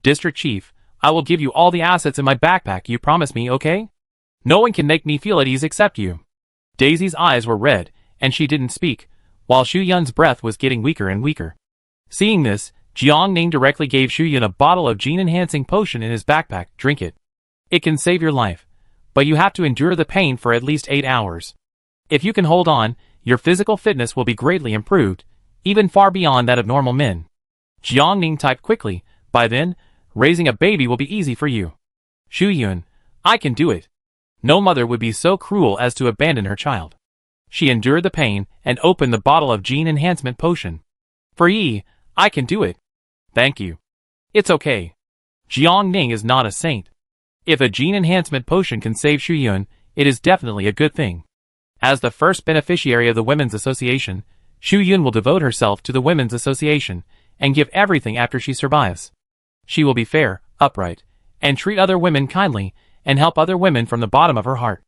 A: District Chief, I will give you all the assets in my backpack you promised me, okay? No one can make me feel at ease except you. Daisy's eyes were red, and she didn't speak, while Xu Yun's breath was getting weaker and weaker. Seeing this, Jiangning directly gave Xu Yun a bottle of gene-enhancing potion in his backpack. Drink it. It can save your life, but you have to endure the pain for at least 8 hours. If you can hold on, your physical fitness will be greatly improved, even far beyond that of normal men. Jiangning typed quickly. By then, raising a baby will be easy for you. Xu Yun, I can do it. No mother would be so cruel as to abandon her child. She endured the pain and opened the bottle of gene enhancement potion. For Yi, I can do it. Thank you. It's okay. Jiangning is not a saint. If a gene enhancement potion can save Xu Yun, it is definitely a good thing. As the first beneficiary of the Women's Association, Xu Yun will devote herself to the Women's Association and give everything after she survives. She will be fair, upright, and treat other women kindly, and help other women from the bottom of her heart.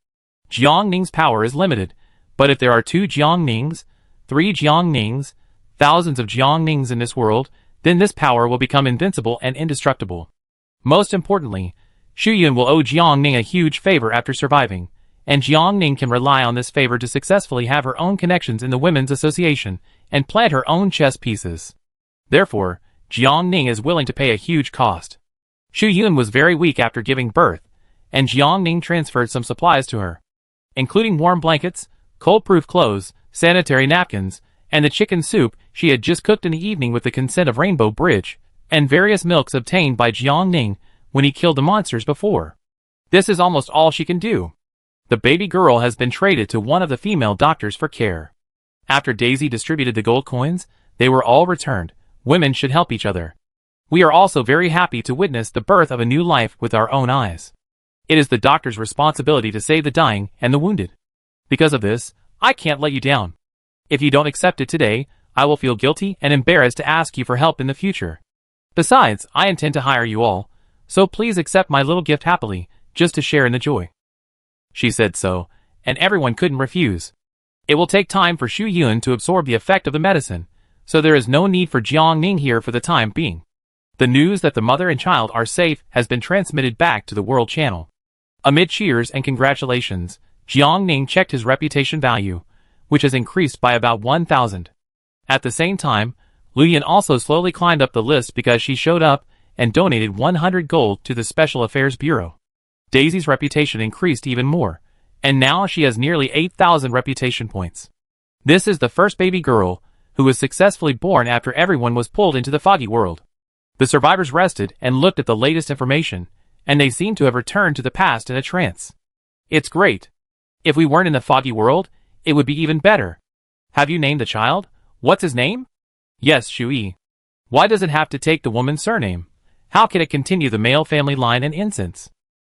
A: Jiangning's power is limited, but if there are 2 Jiangnings, 3 Jiangnings, thousands of Jiangnings in this world, then this power will become invincible and indestructible. Most importantly, Xu Yun will owe Jiangning a huge favor after surviving, and Jiangning can rely on this favor to successfully have her own connections in the Women's Association and plant her own chess pieces. Therefore, Jiangning is willing to pay a huge cost. Xu Yun was very weak after giving birth, and Jiangning transferred some supplies to her, including warm blankets, cold-proof clothes, sanitary napkins, and the chicken soup she had just cooked in the evening with the consent of Rainbow Bridge, and various milks obtained by Jiangning when he killed the monsters before. This is almost all she can do. The baby girl has been traded to one of the female doctors for care. After Daisy distributed the gold coins, they were all returned. Women should help each other. We are also very happy to witness the birth of a new life with our own eyes. It is the doctor's responsibility to save the dying and the wounded. Because of this, I can't let you down. If you don't accept it today, I will feel guilty and embarrassed to ask you for help in the future. Besides, I intend to hire you all, so please accept my little gift happily, just to share in the joy. She said so, and everyone couldn't refuse. It will take time for Xu Yun to absorb the effect of the medicine, so there is no need for Jiang Ning here for the time being. The news that the mother and child are safe has been transmitted back to the World Channel. Amid cheers and congratulations, Jiang Ning checked his reputation value, which has increased by about 1,000. At the same time, Lu Yan also slowly climbed up the list because she showed up and donated 100 gold to the Special Affairs Bureau. Daisy's reputation increased even more, and now she has nearly 8,000 reputation points. This is the first baby girl who was successfully born after everyone was pulled into the foggy world. The survivors rested and looked at the latest information, and they seemed to have returned to the past in a trance. It's great. If we weren't in the foggy world, it would be even better. Have you named the child? What's his name? Yes, Shui. Why does it have to take the woman's surname? How can it continue the male family line and incense?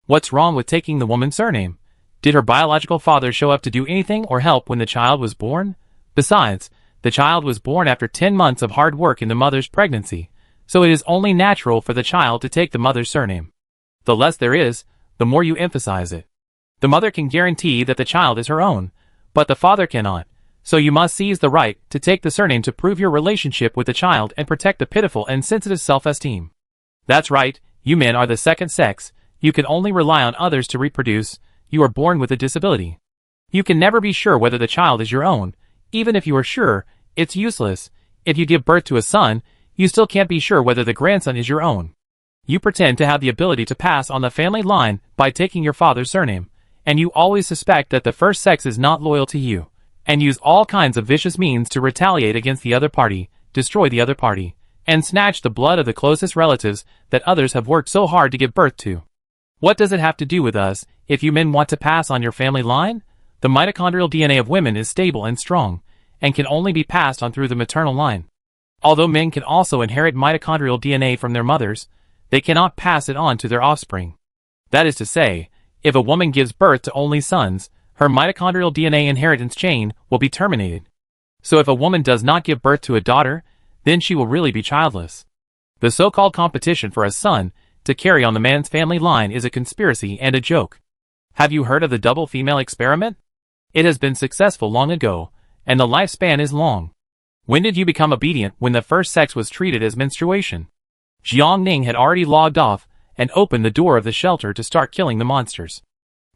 A: What's wrong with taking the woman's surname? Did her biological father show up to do anything or help when the child was born? Besides, the child was born after 10 months of hard work in the mother's pregnancy, so it is only natural for the child to take the mother's surname. The less there is, the more you emphasize it. The mother can guarantee that the child is her own, but the father cannot, so you must seize the right to take the surname to prove your relationship with the child and protect the pitiful and sensitive self-esteem. That's right, you men are the second sex, you can only rely on others to reproduce, you are born with a disability. You can never be sure whether the child is your own, even if you are sure, it's useless. If you give birth to a son, you still can't be sure whether the grandson is your own. You pretend to have the ability to pass on the family line by taking your father's surname, and you always suspect that the first sex is not loyal to you, and use all kinds of vicious means to retaliate against the other party, destroy the other party, and snatch the blood of the closest relatives that others have worked so hard to give birth to. What does it have to do with us, if you men want to pass on your family line? The mitochondrial DNA of women is stable and strong, and can only be passed on through the maternal line. Although men can also inherit mitochondrial DNA from their mothers, they cannot pass it on to their offspring. That is to say, if a woman gives birth to only sons, her mitochondrial DNA inheritance chain will be terminated. So if a woman does not give birth to a daughter, then she will really be childless. The so-called competition for a son to carry on the man's family line is a conspiracy and a joke. Have you heard of the double female experiment? It has been successful long ago, and the lifespan is long. When did you become obedient when the first sex was treated as menstruation? Jiang Ning had already logged off and opened the door of the shelter to start killing the monsters.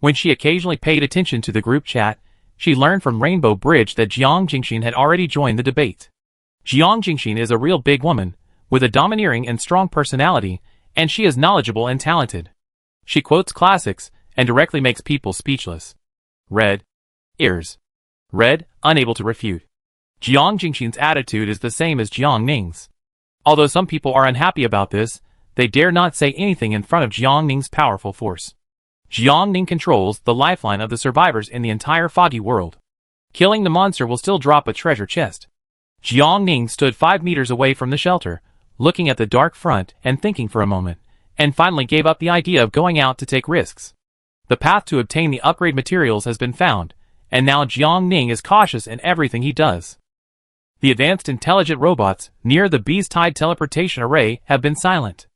A: When she occasionally paid attention to the group chat, she learned from Rainbow Bridge that Jiang Jingxin had already joined the debate. Jiang Jingxin is a real big woman, with a domineering and strong personality, and she is knowledgeable and talented. She quotes classics and directly makes people speechless. Red. Ears. Red, unable to refute. Jiang Jingxin's attitude is the same as Jiang Ning's. Although some people are unhappy about this, they dare not say anything in front of Jiang Ning's powerful force. Jiang Ning controls the lifeline of the survivors in the entire foggy world. Killing the monster will still drop a treasure chest. Jiang Ning stood 5 meters away from the shelter, looking at the dark front and thinking for a moment, and finally gave up the idea of going out to take risks. The path to obtain the upgrade materials has been found, and now Jiang Ning is cautious in everything he does. The advanced intelligent robots near the beast-tied teleportation array have been silent.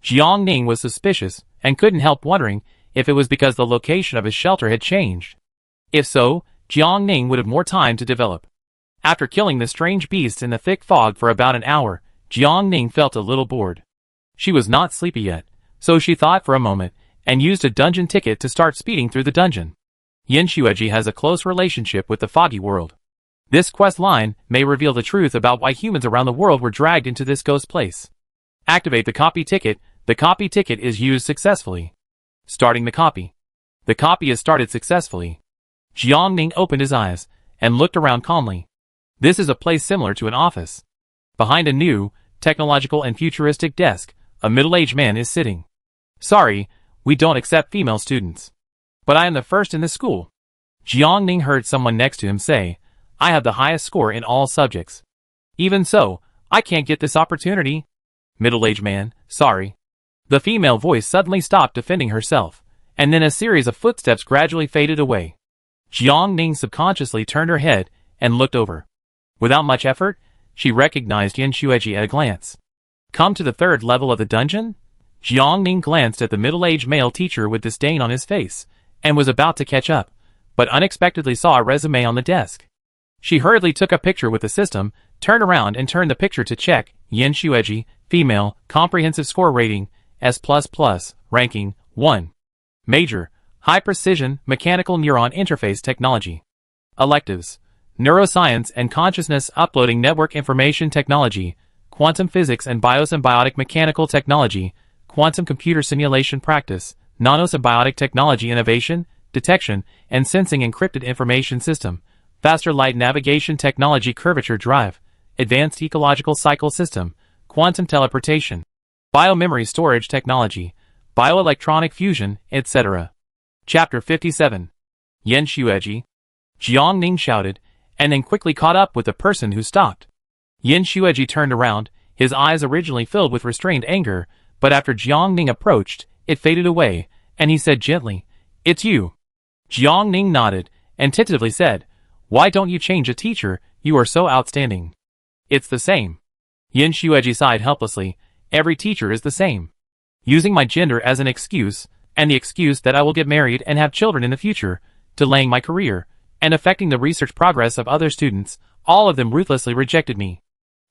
A: Jiang Ning was suspicious and couldn't help wondering if it was because the location of his shelter had changed. If so, Jiang Ning would have more time to develop. After killing the strange beasts in the thick fog for about an hour, Jiang Ning felt a little bored. She was not sleepy yet, so she thought for a moment and used a dungeon ticket to start speeding through the dungeon. Yin Xueji has a close relationship with the foggy world. This quest line may reveal the truth about why humans around the world were dragged into this ghost place. Activate the copy ticket. The copy ticket is used successfully. Starting the copy. The copy is started successfully. Jiang Ning opened his eyes and looked around calmly. This is a place similar to an office. Behind a new, technological and futuristic desk, a middle-aged man is sitting. Sorry, we don't accept female students. But I am the first in the school. Jiang Ning heard someone next to him say, I have the highest score in all subjects. Even so, I can't get this opportunity. Middle-aged man, sorry. The female voice suddenly stopped defending herself, and then a series of footsteps gradually faded away. Jiang Ning subconsciously turned her head and looked over. Without much effort, she recognized Yin Xueji at a glance. Come to the 3rd level of the dungeon? Jiang glanced at the middle-aged male teacher with disdain on his face, and was about to catch up, but unexpectedly saw a resume on the desk. She hurriedly took a picture with the system, turned around and turned the picture to check. Yin Xueji, female, comprehensive score rating, S++, ranking, 1. Major, high precision, mechanical neuron interface technology. Electives, neuroscience and consciousness uploading network information technology, quantum physics and biosymbiotic mechanical technology, quantum computer simulation practice, nanosymbiotic technology innovation, detection, and sensing encrypted information system, faster light navigation technology curvature drive, advanced ecological cycle system, quantum teleportation, biomemory storage technology, bioelectronic fusion, etc. Chapter 57. Yin Xueji. Jiang shouted, and then quickly caught up with the person who stopped. Yin Xueji turned around, his eyes originally filled with restrained anger, but after Jiang approached, it faded away, and he said gently, "It's you." Jiang nodded, and tentatively said, "Why don't you change a teacher? You are so outstanding." "It's the same." Yin Xueji sighed helplessly. "Every teacher is the same. Using my gender as an excuse, and the excuse that I will get married and have children in the future, delaying my career, and affecting the research progress of other students, all of them ruthlessly rejected me.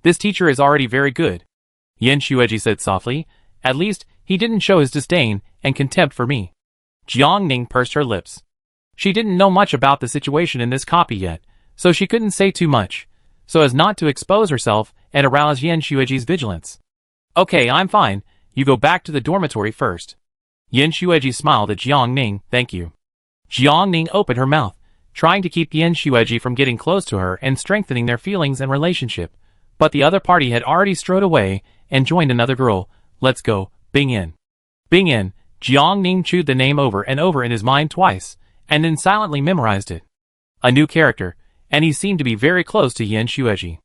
A: This teacher is already very good." Yin Xueji said softly. "At least, he didn't show his disdain and contempt for me." Jiang pursed her lips. She didn't know much about the situation in this copy yet, so she couldn't say too much, so as not to expose herself and arouse Yin Xueji's vigilance. "Okay, I'm fine. You go back to the dormitory first." Yin Xueji smiled at Jiang "Thank you." Jiang opened her mouth, trying to keep Yin Xueji from getting close to her and strengthening their feelings and relationship, but the other party had already strode away and joined another girl. "Let's go, Bing Yin." Bing Yin. Jiang chewed the name over and over in his mind twice, and then silently memorized it. A new character, and he seemed to be very close to Yin Xueji.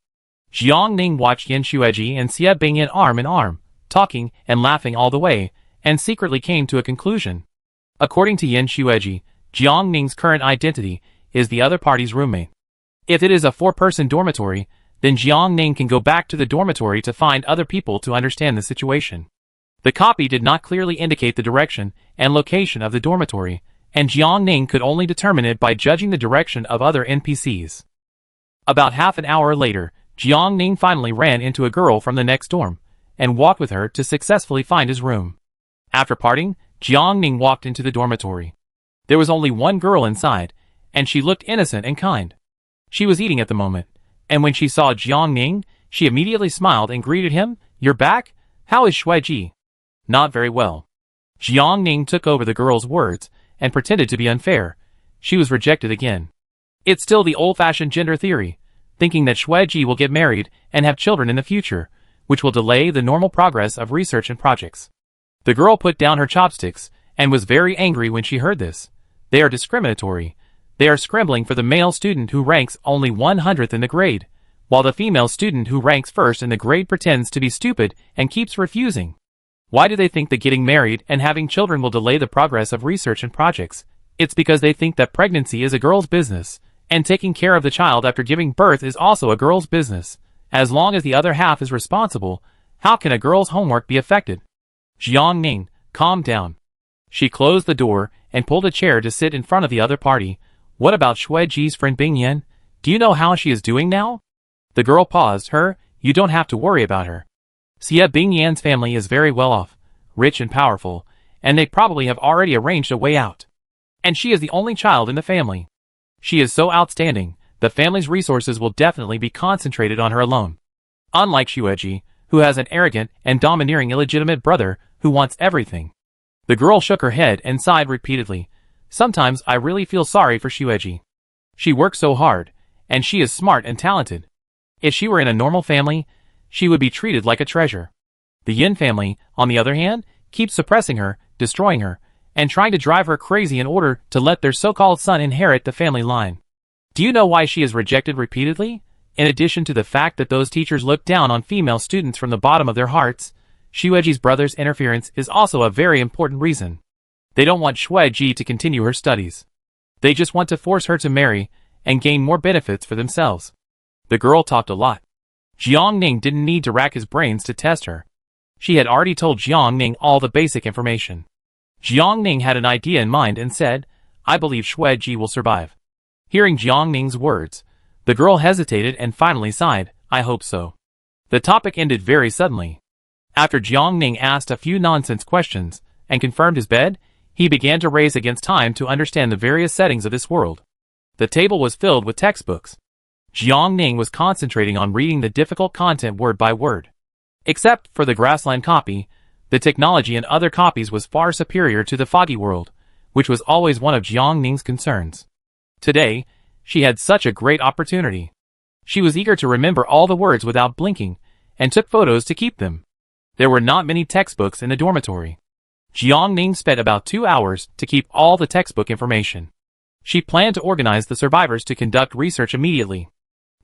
A: Jiang watched Yin Xueji and Xie Bing Yin arm in arm, talking and laughing all the way, and secretly came to a conclusion. According to Yin Xueji, Jiang current identity is the other party's roommate. If it is a 4-person dormitory, then Jiang can go back to the dormitory to find other people to understand the situation. The copy did not clearly indicate the direction and location of the dormitory, and Jiang could only determine it by judging the direction of other NPCs. About half an hour later, Jiang finally ran into a girl from the next dorm, and walked with her to successfully find his room. After parting, Jiang walked into the dormitory. There was only one girl inside, and she looked innocent and kind. She was eating at the moment, and when she saw Jiang she immediately smiled and greeted him. "You're back? How is Xueji?" "Not very well." Jiang took over the girl's words, and pretended to be unfair. She was rejected again. It's still the old-fashioned gender theory, thinking that Xueji will get married and have children in the future, which will delay the normal progress of research and projects. The girl put down her chopsticks, and was very angry when she heard this. They are discriminatory. They are scrambling for the male student who ranks only 100th in the grade, while the female student who ranks first in the grade pretends to be stupid and keeps refusing. Why do they think that getting married and having children will delay the progress of research and projects? It's because they think that pregnancy is a girl's business, and taking care of the child after giving birth is also a girl's business. As long as the other half is responsible, how can a girl's homework be affected? Jiang calm down. She closed the door and pulled a chair to sit in front of the other party. "What about Xueji's friend Bing Yin? Do you know how she is doing now?" The girl paused. You don't have to worry about her. Xie Bing Yan's family is very well off, rich and powerful, and they probably have already arranged a way out. And she is the only child in the family. She is so outstanding, the family's resources will definitely be concentrated on her alone. Unlike Xueji, who has an arrogant and domineering illegitimate brother who wants everything. The girl shook her head and sighed repeatedly. "Sometimes I really feel sorry for Xueji. She works so hard, and she is smart and talented. If she were in a normal family, she would be treated like a treasure. The Yin family, on the other hand, keeps suppressing her, destroying her, and trying to drive her crazy in order to let their so-called son inherit the family line. Do you know why she is rejected repeatedly? In addition to the fact that those teachers look down on female students from the bottom of their hearts, Xueji's brother's interference is also a very important reason. They don't want Xueji to continue her studies. They just want to force her to marry and gain more benefits for themselves." The girl talked a lot. Jiang didn't need to rack his brains to test her. She had already told Jiang Ning all the basic information. Jiang Ning had an idea in mind and said, "I believe Xueji will survive." Hearing Jiang Ning's words, the girl hesitated and finally sighed, "I hope so." The topic ended very suddenly. After Jiang Ning asked a few nonsense questions and confirmed his bed, he began to race against time to understand the various settings of this world. The table was filled with textbooks. Jiang Ning was concentrating on reading the difficult content word by word. Except for the grassland copy, the technology in other copies was far superior to the foggy world, which was always one of Jiang Ning's concerns. Today, she had such a great opportunity. She was eager to remember all the words without blinking, and took photos to keep them. There were not many textbooks in the dormitory. Jiang Ning spent about 2 hours to keep all the textbook information. She planned to organize the survivors to conduct research immediately.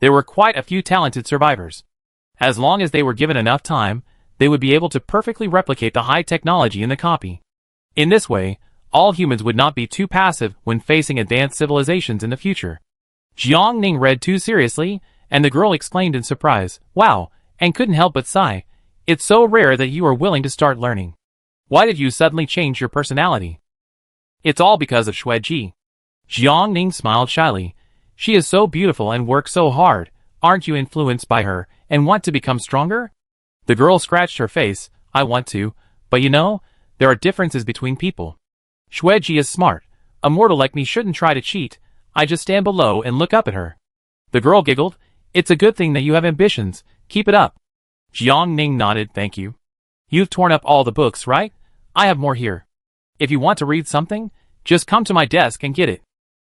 A: There were quite a few talented survivors. As long as they were given enough time, they would be able to perfectly replicate the high technology in the copy. In this way, all humans would not be too passive when facing advanced civilizations in the future. Jiang Ning read too seriously, and the girl exclaimed in surprise, "Wow," and couldn't help but sigh. "It's so rare that you are willing to start learning. Why did you suddenly change your personality?" "It's all because of Xueji." Jiang Ning smiled shyly. "She is so beautiful and works so hard. Aren't you influenced by her and want to become stronger?" The girl scratched her face. "I want to, but you know, there are differences between people. Xueji is smart. A mortal like me shouldn't try to cheat. I just stand below and look up at her." The girl giggled. "It's a good thing that you have ambitions. Keep it up." Jiang Ning nodded. "Thank you. You've torn up all the books, right? I have more here. If you want to read something, just come to my desk and get it."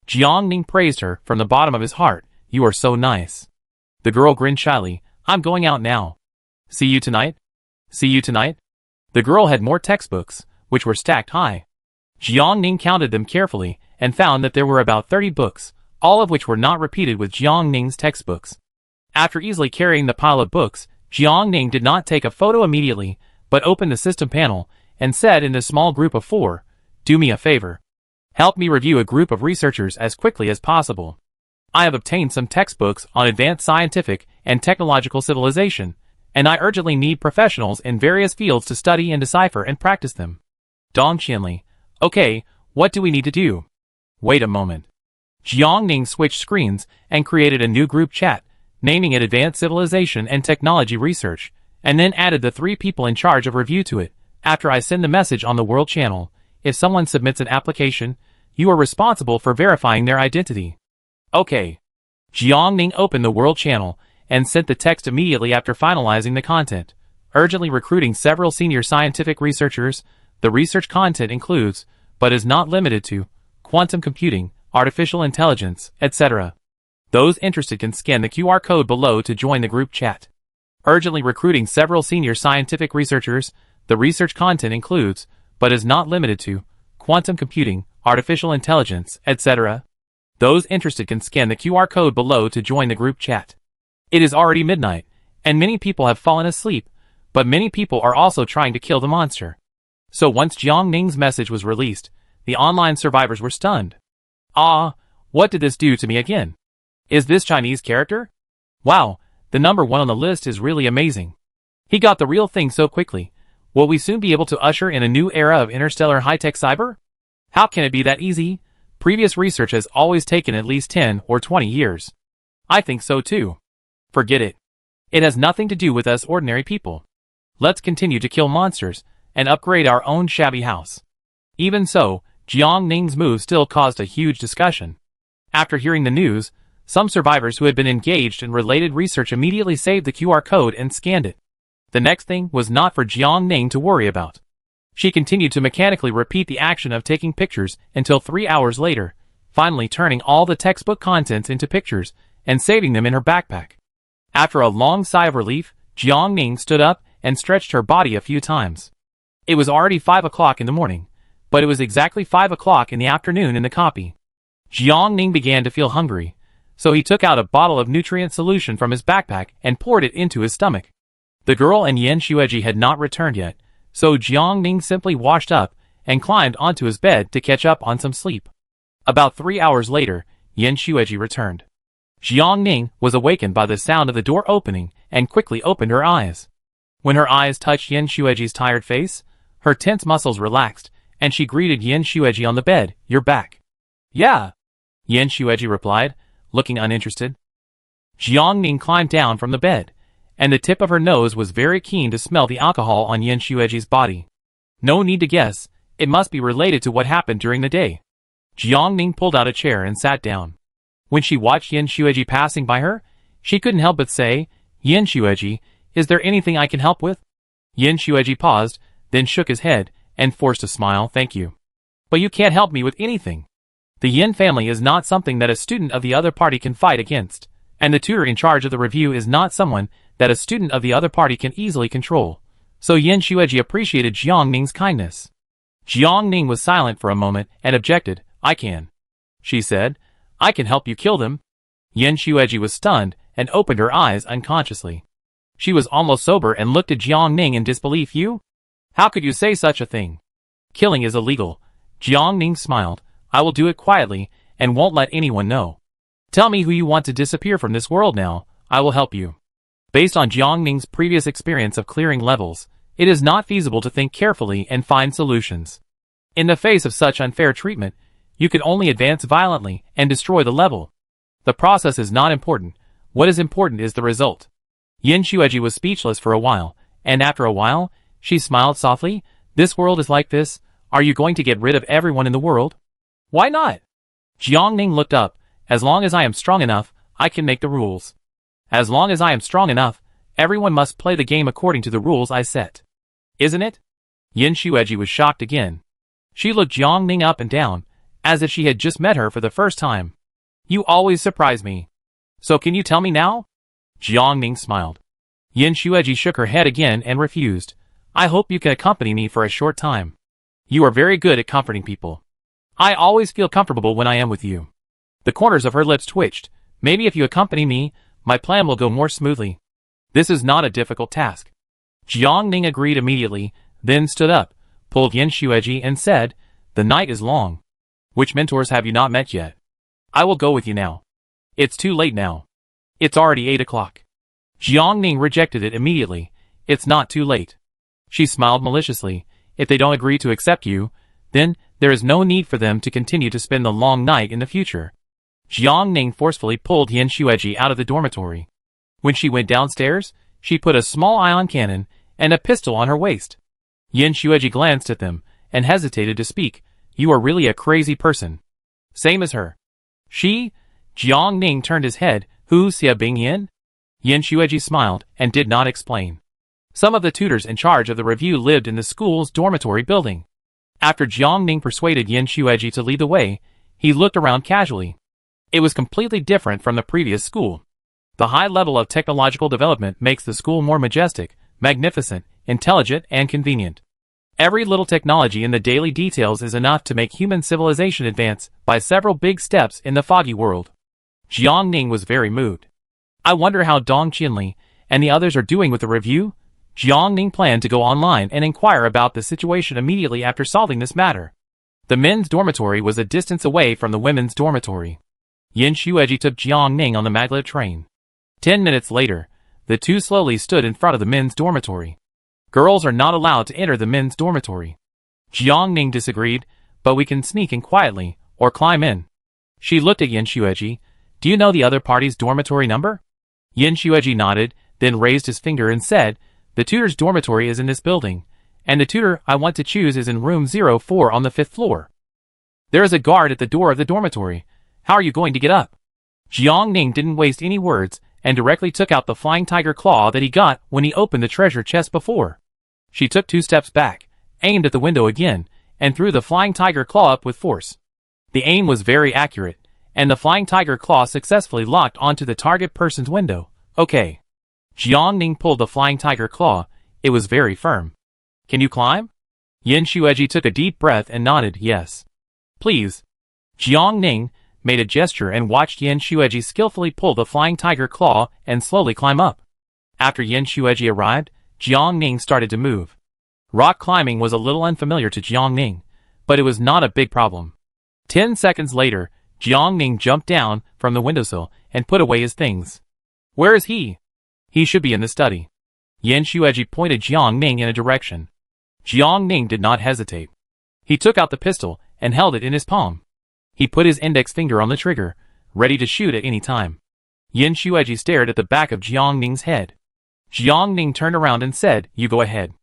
A: Jiang Ning praised her from the bottom of his heart. "You are so nice." The girl grinned shyly. "I'm going out now. See you tonight?" "See you tonight?" The girl had more textbooks, which were stacked high. Jiang Ning counted them carefully and found that there were about 30 books, all of which were not repeated with Jiang Ning's textbooks. After easily carrying the pile of books, Jiang Ning did not take a photo immediately, but opened the system panel and said in the small group of 4, "Do me a favor. Help me review a group of researchers as quickly as possible. I have obtained some textbooks on advanced scientific and technological civilization, and I urgently need professionals in various fields to study and decipher and practice them." Dong Qianli. "Okay, what do we need to do?" "Wait a moment." Jiang Ning switched screens and created a new group chat, naming it Advanced Civilization and Technology Research, and then added the 3 people in charge of review to it. "After I send the message on the World Channel, if someone submits an application, you are responsible for verifying their identity." "Okay." Jiang Ning opened the World Channel and sent the text immediately after finalizing the content, urgently recruiting several senior scientific researchers. The research content includes, but is not limited to, quantum computing, artificial intelligence, etc. Those interested can scan the QR code below to join the group chat. Urgently recruiting several senior scientific researchers. The research content includes, but is not limited to, quantum computing, artificial intelligence, etc. Those interested can scan the QR code below to join the group chat. It is already midnight, and many people have fallen asleep, but many people are also trying to kill the monster. So once Jiang Ning's message was released, the online survivors were stunned. "Ah, what did this do to me again? Is this Chinese character? Wow, the number 1 on the list is really amazing. He got the real thing so quickly. Will we soon be able to usher in a new era of interstellar high-tech cyber? How can it be that easy? Previous research has always taken at least 10 or 20 years. I think so too. Forget it. It has nothing to do with us ordinary people. Let's continue to kill monsters and upgrade our own shabby house." Even so, Jiang Ning's move still caused a huge discussion. After hearing the news, some survivors who had been engaged in related research immediately saved the QR code and scanned it. The next thing was not for Jiang Ning to worry about. She continued to mechanically repeat the action of taking pictures until 3 hours later, finally turning all the textbook contents into pictures and saving them in her backpack. After a long sigh of relief, Jiang Ning stood up and stretched her body a few times. It was already 5 o'clock in the morning, but it was exactly 5 o'clock in the afternoon in the copy. Jiang Ning began to feel hungry, so he took out a bottle of nutrient solution from his backpack and poured it into his stomach. The girl and Yan Xueji had not returned yet, so Jiang Ning simply washed up and climbed onto his bed to catch up on some sleep. About 3 hours later, Yan Xueji returned. Jiang Ning was awakened by the sound of the door opening and quickly opened her eyes. When her eyes touched Yin Shueji's tired face, her tense muscles relaxed, and she greeted Yin Shueji on the bed. "You're back." "Yeah," Yin Shueji replied, looking uninterested. Jiang Ning climbed down from the bed, and the tip of her nose was very keen to smell the alcohol on Yin Shueji's body. No need to guess, it must be related to what happened during the day. Jiang Ning pulled out a chair and sat down. When she watched Yin Shueji passing by her, she couldn't help but say, "Yin Shueji, is there anything I can help with?" Yin Shueji paused, then shook his head, and forced a smile. "Thank you. But you can't help me with anything. The Yin family is not something that a student of the other party can fight against, and the tutor in charge of the review is not someone that a student of the other party can easily control." So Yin Shueji appreciated Jiang Ning's kindness. Jiang Ning was silent for a moment and objected. "I can," she said. "I can help you kill them." Yin Shueji was stunned and opened her eyes unconsciously. She was almost sober and looked at Jiang Ning in disbelief. "You? How could you say such a thing? Killing is illegal." Jiang Ning smiled. "I will do it quietly and won't let anyone know. Tell me who you want to disappear from this world now. I will help you." Based on Jiang Ning's previous experience of clearing levels, it is not feasible to think carefully and find solutions. In the face of such unfair treatment, you can only advance violently and destroy the level. The process is not important. What is important is the result. Yin Shueji was speechless for a while, and after a while, she smiled softly. "This world is like this. Are you going to get rid of everyone in the world?" "Why not?" Jiang Ning looked up. "As long as I am strong enough, I can make the rules. As long as I am strong enough, everyone must play the game according to the rules I set. Isn't it?" Yin Shueji was shocked again. She looked Jiang Ning up and down, as if she had just met her for the first time. "You always surprise me. So can you tell me now?" Jiang Ning smiled. Yin Shueji shook her head again and refused. "I hope you can accompany me for a short time. You are very good at comforting people. I always feel comfortable when I am with you." The corners of her lips twitched. "Maybe if you accompany me, my plan will go more smoothly. This is not a difficult task." Jiang Ning agreed immediately, then stood up, pulled Yin Shueji and said, "The night is long. Which mentors have you not met yet? I will go with you now. It's too late now. It's already 8 o'clock. Jiang Ning rejected it immediately. "It's not too late." She smiled maliciously. "If they don't agree to accept you, then there is no need for them to continue to spend the long night in the future." Jiang Ning forcefully pulled Yin Shueji out of the dormitory. When she went downstairs, she put a small ion cannon and a pistol on her waist. Yin Shueji glanced at them and hesitated to speak. "You are really a crazy person." "Same as her." "She?" Jiang Ning turned his head. "Who's Xia Bingyan?" Yin Shueji smiled and did not explain. Some of the tutors in charge of the review lived in the school's dormitory building. After Jiang Ning persuaded Yin Shueji to lead the way, he looked around casually. It was completely different from the previous school. The high level of technological development makes the school more majestic, magnificent, intelligent, and convenient. Every little technology in the daily details is enough to make human civilization advance by several big steps in the foggy world. Jiang Ning was very moved. "I wonder how Dong Qinli and the others are doing with the review?" Jiang Ning planned to go online and inquire about the situation immediately after solving this matter. The men's dormitory was a distance away from the women's dormitory. Yin Shueji took Jiang Ning on the maglev train. 10 minutes later, the two slowly stood in front of the men's dormitory. Girls are not allowed to enter the men's dormitory. Jiang Ning disagreed, "But we can sneak in quietly, or climb in." She looked at Yin Shueji. "Do you know the other party's dormitory number?" Yin Shueji nodded, then raised his finger and said, "The tutor's dormitory is in this building, and the tutor I want to choose is in room 04 on the 5th floor. There is a guard at the door of the dormitory. How are you going to get up?" Jiang Ning didn't waste any words, and directly took out the flying tiger claw that he got when he opened the treasure chest before. She took 2 steps back, aimed at the window again, and threw the flying tiger claw up with force. The aim was very accurate, and the flying tiger claw successfully locked onto the target person's window. "Okay." Jiang Ning pulled the flying tiger claw. It was very firm. "Can you climb?" Yin Shueji took a deep breath and nodded, "Yes." "Please." Jiang Ning made a gesture and watched Yin Shueji skillfully pull the flying tiger claw and slowly climb up. After Yin Shueji arrived, Jiang Ning started to move. Rock climbing was a little unfamiliar to Jiang Ning, but it was not a big problem. 10 seconds later, Jiang Ning jumped down from the windowsill and put away his things. "Where is he?" "He should be in the study." Yan Shueji pointed Jiang Ning in a direction. Jiang Ning did not hesitate. He took out the pistol and held it in his palm. He put his index finger on the trigger, ready to shoot at any time. Yan Shueji stared at the back of Jiang Ning's head. Jiang Ning turned around and said, "You go ahead."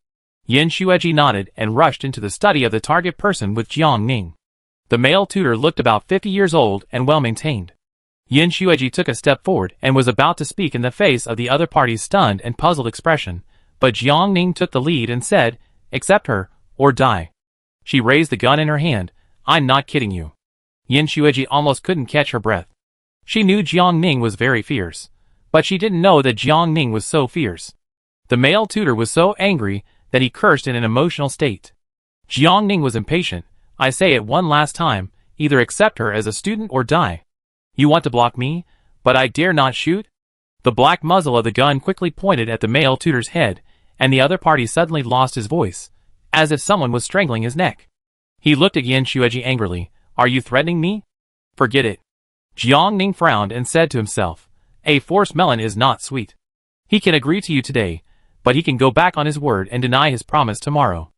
A: Yan Shueji nodded and rushed into the study of the target person with Jiang Ning. The male tutor looked about 50 years old and well-maintained. Yan Shueji took a step forward and was about to speak in the face of the other party's stunned and puzzled expression, but Jiang Ning took the lead and said, "Accept her, or die." She raised the gun in her hand. "I'm not kidding you." Yan Shueji almost couldn't catch her breath. She knew Jiang Ning was very fierce, but she didn't know that Jiang Ning was so fierce. The male tutor was so angry that he cursed in an emotional state. Jiang Ning was impatient. "I say it one last time, either accept her as a student or die. You want to block me, but I dare not shoot?" The black muzzle of the gun quickly pointed at the male tutor's head, and the other party suddenly lost his voice, as if someone was strangling his neck. He looked at Yan Shueji angrily. "Are you threatening me?" "Forget it." Jiang Ning frowned and said to himself, "A forced melon is not sweet. He can agree to you today, but he can go back on his word and deny his promise tomorrow."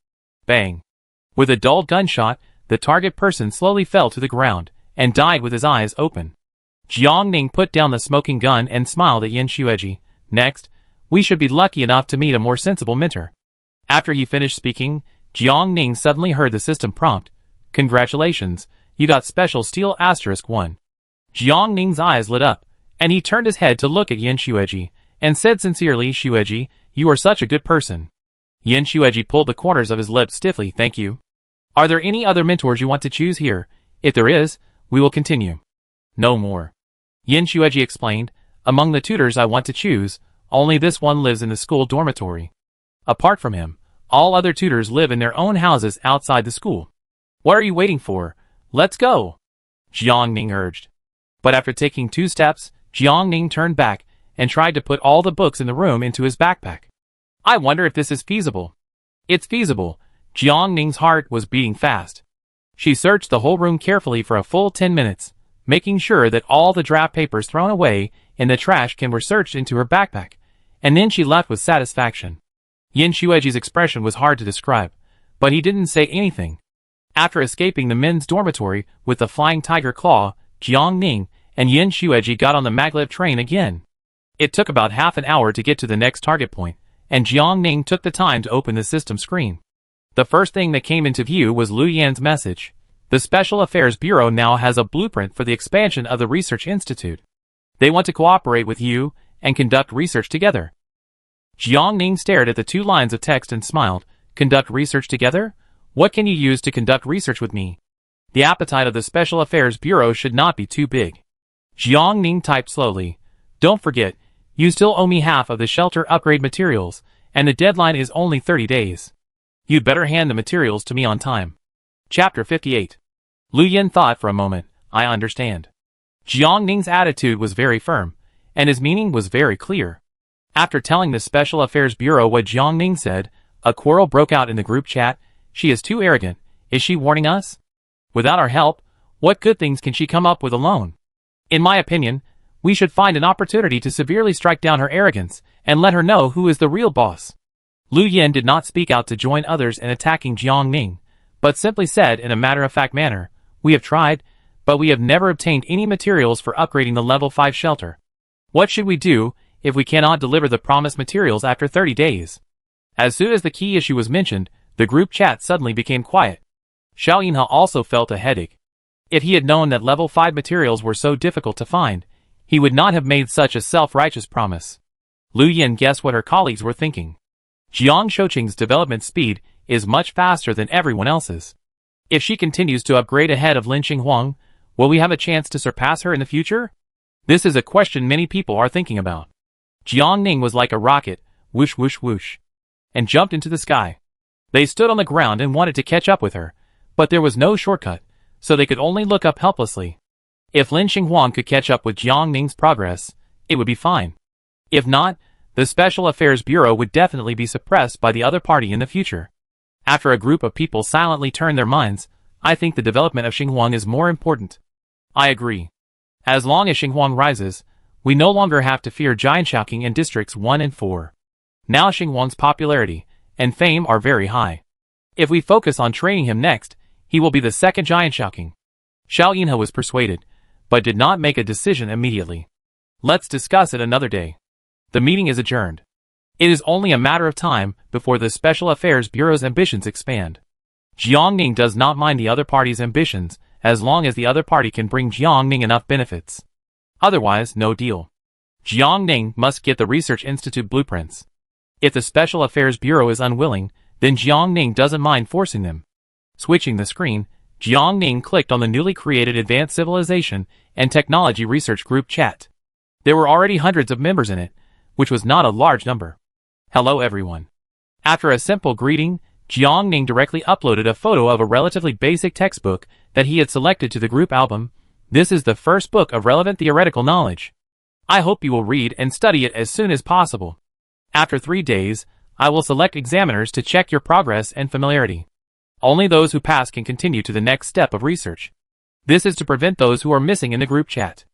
A: Bang! With a dull gunshot, the target person slowly fell to the ground and died with his eyes open. Jiang Ning put down the smoking gun and smiled at Yan Shueji. "Next, we should be lucky enough to meet a more sensible mentor." After he finished speaking, Jiang Ning suddenly heard the system prompt, "Congratulations, you got special steel *1. Jiang Ning's eyes lit up, and he turned his head to look at Yan Shueji, and said sincerely, "Shueji, you are such a good person." Yan Shueji pulled the corners of his lips stiffly. "Thank you. Are there any other mentors you want to choose here? If there is, we will continue." "No more." Yan Shueji explained. "Among the tutors I want to choose, only this one lives in the school dormitory. Apart from him, all other tutors live in their own houses outside the school." "What are you waiting for? Let's go," Jiang Ning urged. But after taking 2 steps, Jiang Ning turned back and tried to put all the books in the room into his backpack. "I wonder if this is feasible." "It's feasible." Jiang Ning's heart was beating fast. She searched the whole room carefully for a full 10 minutes, making sure that all the draft papers thrown away in the trash can were searched into her backpack, and then she left with satisfaction. Yan Shueji's expression was hard to describe, but he didn't say anything. After escaping the men's dormitory with the flying tiger claw, Jiang Ning and Yan Shueji got on the maglev train again. It took about half an hour to get to the next target point, and Jiang Ning took the time to open the system screen. The first thing that came into view was Lu Yan's message. The Special Affairs Bureau now has a blueprint for the expansion of the Research Institute. They want to cooperate with you and conduct research together. Jiang Ning stared at the 2 lines of text and smiled. "Conduct research together? What can you use to conduct research with me?" The appetite of the Special Affairs Bureau should not be too big. Jiang Ning typed slowly. "Don't forget, you still owe me half of the shelter upgrade materials, and the deadline is only 30 days. You'd better hand the materials to me on time." Chapter 58. Lu Yan thought for a moment. "I understand." Jiang Ning's attitude was very firm, and his meaning was very clear. After telling the Special Affairs Bureau what Jiang Ning said, a quarrel broke out in the group chat. "She is too arrogant. Is she warning us? Without our help, what good things can she come up with alone? In my opinion, we should find an opportunity to severely strike down her arrogance and let her know who is the real boss." Lu Yan did not speak out to join others in attacking Jiang Ning, but simply said in a matter-of-fact manner, "We have tried, but we have never obtained any materials for upgrading the level 5 shelter. What should we do if we cannot deliver the promised materials after 30 days? As soon as the key issue was mentioned, the group chat suddenly became quiet. Xiao Yinhe also felt a headache. If he had known that level 5 materials were so difficult to find, he would not have made such a self-righteous promise. Lu Yan guessed what her colleagues were thinking. Jiang Shouqing's development speed is much faster than everyone else's. If she continues to upgrade ahead of Lin Xinghuang, will we have a chance to surpass her in the future? This is a question many people are thinking about. Jiang Ning was like a rocket, whoosh whoosh whoosh, and jumped into the sky. They stood on the ground and wanted to catch up with her, but there was no shortcut, so they could only look up helplessly. If Lin Xinghuang could catch up with Jiang Ning's progress, it would be fine. If not, the Special Affairs Bureau would definitely be suppressed by the other party in the future. After a group of people silently turned their minds, I think the development of Xinghuang is more important. I agree. As long as Xinghuang rises, we no longer have to fear giant Shaoqing in Districts 1 and 4. Now Xingguang's popularity and fame are very high. If we focus on training him next, he will be the second giant Shaoqing. Xiao Yinhe was persuaded, but did not make a decision immediately. Let's discuss it another day. The meeting is adjourned. It is only a matter of time before the Special Affairs Bureau's ambitions expand. Jiang Ning does not mind the other party's ambitions, as long as the other party can bring Jiang Ning enough benefits. Otherwise, no deal. Jiang Ning must get the Research Institute blueprints. If the Special Affairs Bureau is unwilling, then Jiang Ning doesn't mind forcing them. Switching the screen, Jiang Ning clicked on the newly created Advanced Civilization and Technology Research Group chat. There were already hundreds of members in it, which was not a large number. Hello everyone. After a simple greeting, Jiang Ning directly uploaded a photo of a relatively basic textbook that he had selected to the group album. This is the first book of relevant theoretical knowledge. I hope you will read and study it as soon as possible. After 3 days, I will select examiners to check your progress and familiarity. Only those who pass can continue to the next step of research. This is to prevent those who are missing in the group chat.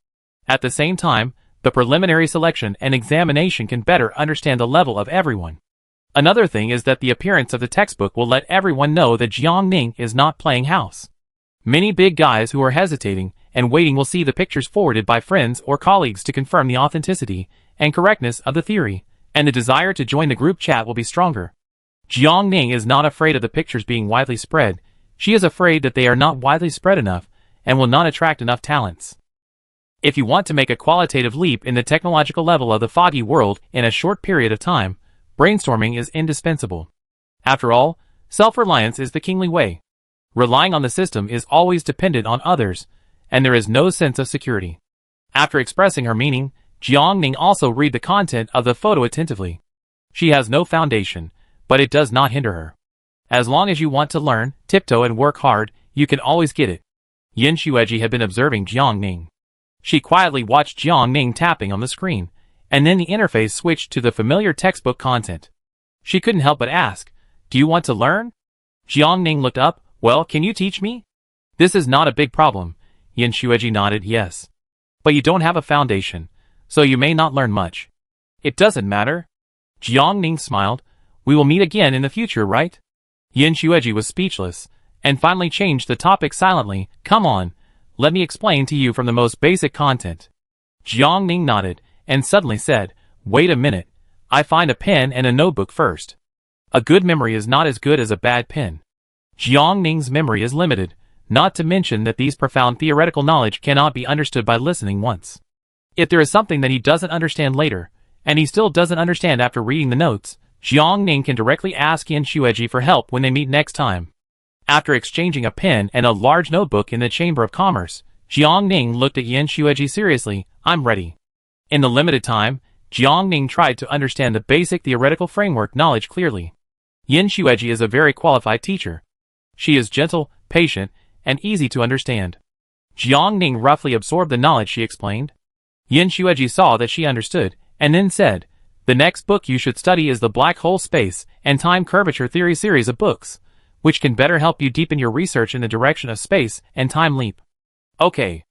A: At the same time, the preliminary selection and examination can better understand the level of everyone. Another thing is that the appearance of the textbook will let everyone know that Jiang Ning is not playing house. Many big guys who are hesitating and waiting will see the pictures forwarded by friends or colleagues to confirm the authenticity and correctness of the theory, and the desire to join the group chat will be stronger. Jiang Ning is not afraid of the pictures being widely spread. She is afraid that they are not widely spread enough and will not attract enough talents. If you want to make a qualitative leap in the technological level of the foggy world in a short period of time, brainstorming is indispensable. After all, self-reliance is the kingly way. Relying on the system is always dependent on others, and there is no sense of security. After expressing her meaning, Jiang Ning also read the content of the photo attentively. She has no foundation, but it does not hinder her. As long as you want to learn, tiptoe and work hard, you can always get it. Yin Xueji had been observing Jiang Ning. She quietly watched Jiang Ning tapping on the screen, and then the interface switched to the familiar textbook content. She couldn't help but ask, "Do you want to learn?" Jiang Ning looked up. "Well, can you teach me?" "This is not a big problem." Yin Xueji nodded, "Yes. But you don't have a foundation, so you may not learn much." "It doesn't matter." Jiang Ning smiled. "We will meet again in the future, right?" Yin Xueji was speechless, and finally changed the topic silently. "Come on, let me explain to you from the most basic content." Jiang Ning nodded, and suddenly said, "Wait a minute, I find a pen and a notebook first." A good memory is not as good as a bad pen. Jiang Ning's memory is limited, not to mention that these profound theoretical knowledge cannot be understood by listening once. If there is something that he doesn't understand later, and he still doesn't understand after reading the notes, Jiang Ning can directly ask Yin Xueji for help when they meet next time. After exchanging a pen and a large notebook in the Chamber of Commerce, Jiang Ning looked at Yin Xueji seriously. "I'm ready." In the limited time, Jiang Ning tried to understand the basic theoretical framework knowledge clearly. Yin Xueji is a very qualified teacher. She is gentle, patient, and easy to understand. Jiang Ning roughly absorbed the knowledge she explained. Yin Xueji saw that she understood, and then said, "The next book you should study is the Black Hole Space and Time Curvature Theory series of books, which can better help you deepen your research in the direction of space and time leap." "Okay."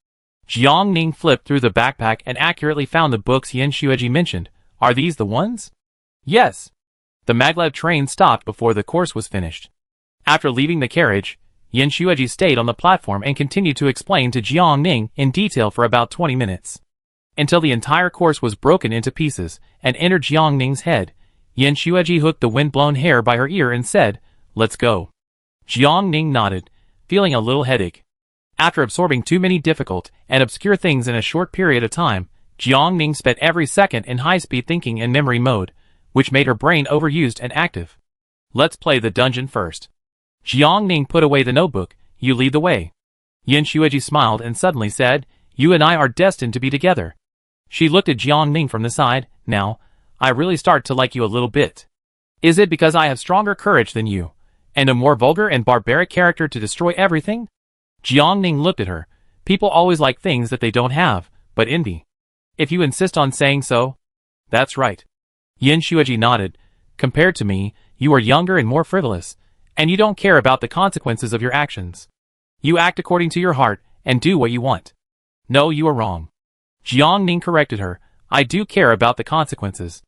A: Jiang Ning flipped through the backpack and accurately found the books Yin Xueji mentioned. "Are these the ones?" "Yes." The maglev train stopped before the course was finished. After leaving the carriage, Yin Xueji stayed on the platform and continued to explain to Jiang Ning in detail for about 20 minutes. Until the entire course was broken into pieces and entered Jiang Ning's head, Yin Xueji hooked the wind-blown hair by her ear and said, "Let's go." Jiang Ning nodded, feeling a little headache. After absorbing too many difficult and obscure things in a short period of time, Jiang Ning spent every second in high-speed thinking and memory mode, which made her brain overused and active. "Let's play the dungeon first." Jiang Ning put away the notebook. "You lead the way." Yin Xueji smiled and suddenly said, "You and I are destined to be together." She looked at Jiang Ning from the side. "Now, I really start to like you a little bit. Is it because I have stronger courage than you, and a more vulgar and barbaric character to destroy everything?" Jiang Ning looked at her. "People always like things that they don't have, but envy. If you insist on saying so." "That's right." Yin Xueji nodded. "Compared to me, you are younger and more frivolous, and you don't care about the consequences of your actions. You act according to your heart and do what you want." "No, you are wrong." Jiang Ning corrected her. "I do care about the consequences."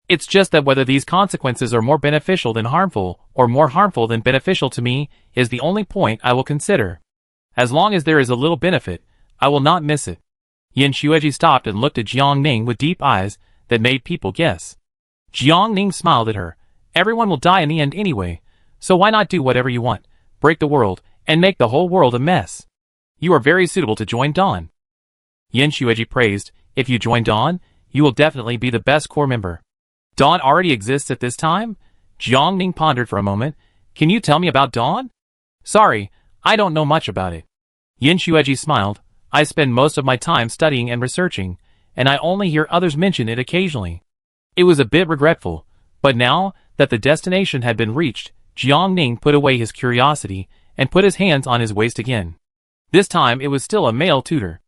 A: It's just that whether these consequences are more beneficial than harmful, or more harmful than beneficial to me, is the only point I will consider. As long as there is a little benefit, I will not miss it. Yin Xueji stopped and looked at Jiang Ning with deep eyes that made people guess. Jiang Ning smiled at her. Everyone will die in the end anyway, so why not do whatever you want, break the world, and make the whole world a mess? You are very suitable to join Dawn. Yin Xueji praised. If you join Dawn, you will definitely be the best core member. Dawn already exists at this time? Jiang Ning pondered for a moment. Can you tell me about Dawn? Sorry, I don't know much about it. Yin Xueji smiled. I spend most of my time studying and researching, and I only hear others mention it occasionally. It was a bit regretful, but now that the destination had been reached, Jiang Ning put away his curiosity and put his hands on his waist again. This time it was still a male tutor.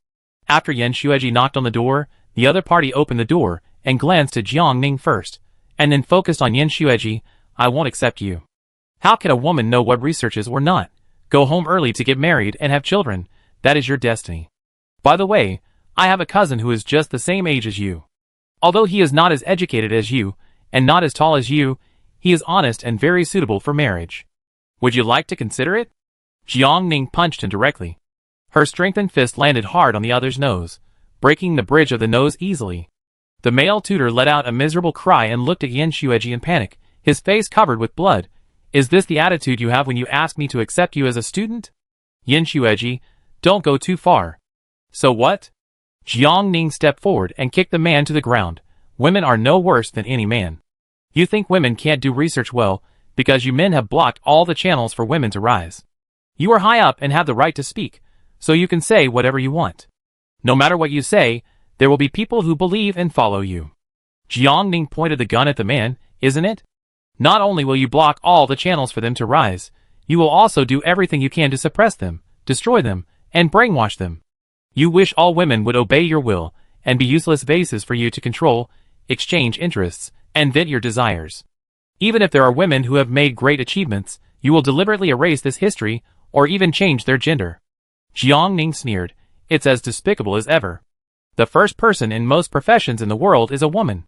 A: After Yin Xueji knocked on the door, the other party opened the door and glanced at Jiang Ning first, and then focused on Yin Xueji. I won't accept you. How can a woman know what researches or not? Go home early to get married and have children. That is your destiny. By the way, I have a cousin who is just the same age as you. Although he is not as educated as you, and not as tall as you, he is honest and very suitable for marriage. Would you like to consider it? Jiang Ning punched him directly. Her strengthened fist landed hard on the other's nose, breaking the bridge of the nose easily. The male tutor let out a miserable cry and looked at Yin Xueji in panic, his face covered with blood. Is this the attitude you have when you ask me to accept you as a student? Yin Xueji, don't go too far. So what? Jiang Ning stepped forward and kicked the man to the ground. Women are no worse than any man. You think women can't do research well, because you men have blocked all the channels for women to rise. You are high up and have the right to speak, so you can say whatever you want. No matter what you say, there will be people who believe and follow you. Jiang Ning pointed the gun at the man. Isn't it? Not only will you block all the channels for them to rise, you will also do everything you can to suppress them, destroy them, and brainwash them. You wish all women would obey your will, and be useless vases for you to control, exchange interests, and vent your desires. Even if there are women who have made great achievements, you will deliberately erase this history, or even change their gender. Jiang Ning sneered. It's as despicable as ever. The first person in most professions in the world is a woman.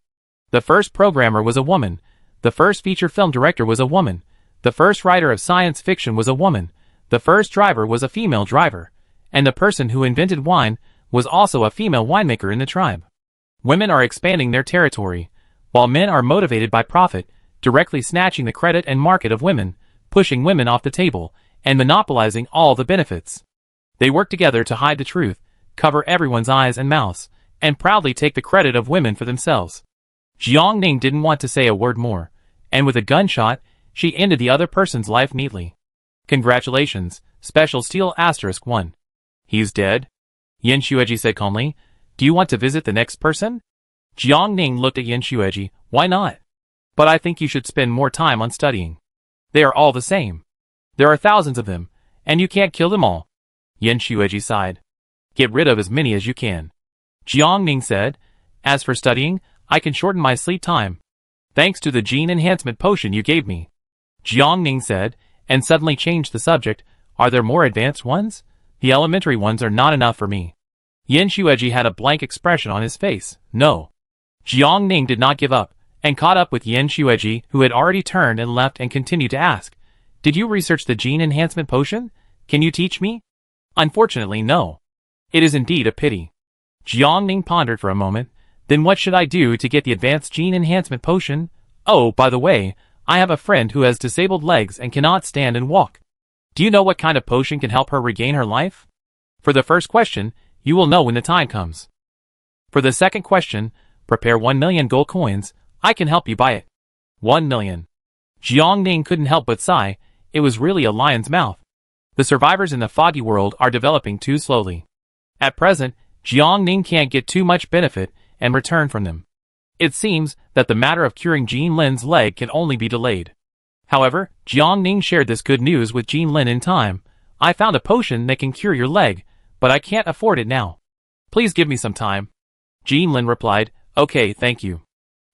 A: The first programmer was a woman. The first feature film director was a woman. The first writer of science fiction was a woman. The first driver was a female driver. And the person who invented wine was also a female winemaker in the tribe. Women are expanding their territory, while men are motivated by profit, directly snatching the credit and market of women, pushing women off the table, and monopolizing all the benefits. They work together to hide the truth, cover everyone's eyes and mouths, and proudly take the credit of women for themselves. Jiang Ning didn't want to say a word more, and with a gunshot, she ended the other person's life neatly. Congratulations, Special Steel *1. He's dead? Yin Xueji said calmly. Do you want to visit the next person? Jiang Ning looked at Yin Xueji. Why not? But I think you should spend more time on studying. They are all the same. There are thousands of them, and you can't kill them all. Yin Xueji sighed. Get rid of as many as you can. Jiang Ning said. As for studying, I can shorten my sleep time. Thanks to the gene enhancement potion you gave me. Jiang Ning said, and suddenly changed the subject. Are there more advanced ones? The elementary ones are not enough for me. Yin Xueji had a blank expression on his face. No. Jiang Ning did not give up, and caught up with Yin Xueji, who had already turned and left, and continued to ask, Did you research the gene enhancement potion? Can you teach me? Unfortunately, no. It is indeed a pity. Jiang Ning pondered for a moment. Then what should I do to get the advanced gene enhancement potion? Oh, by the way, I have a friend who has disabled legs and cannot stand and walk. Do you know what kind of potion can help her regain her life? For the first question, you will know when the time comes. For the second question, prepare 1 million gold coins. I can help you buy it. 1 million. Jiang Ning couldn't help but sigh. It was really a lion's mouth. The survivors in the foggy world are developing too slowly. At present, Jiang Ning can't get too much benefit and return from them. It seems that the matter of curing Jean Lin's leg can only be delayed. However, Jiang Ning shared this good news with Jean Lin in time. I found a potion that can cure your leg, but I can't afford it now. Please give me some time. Jean Lin replied, Okay, thank you.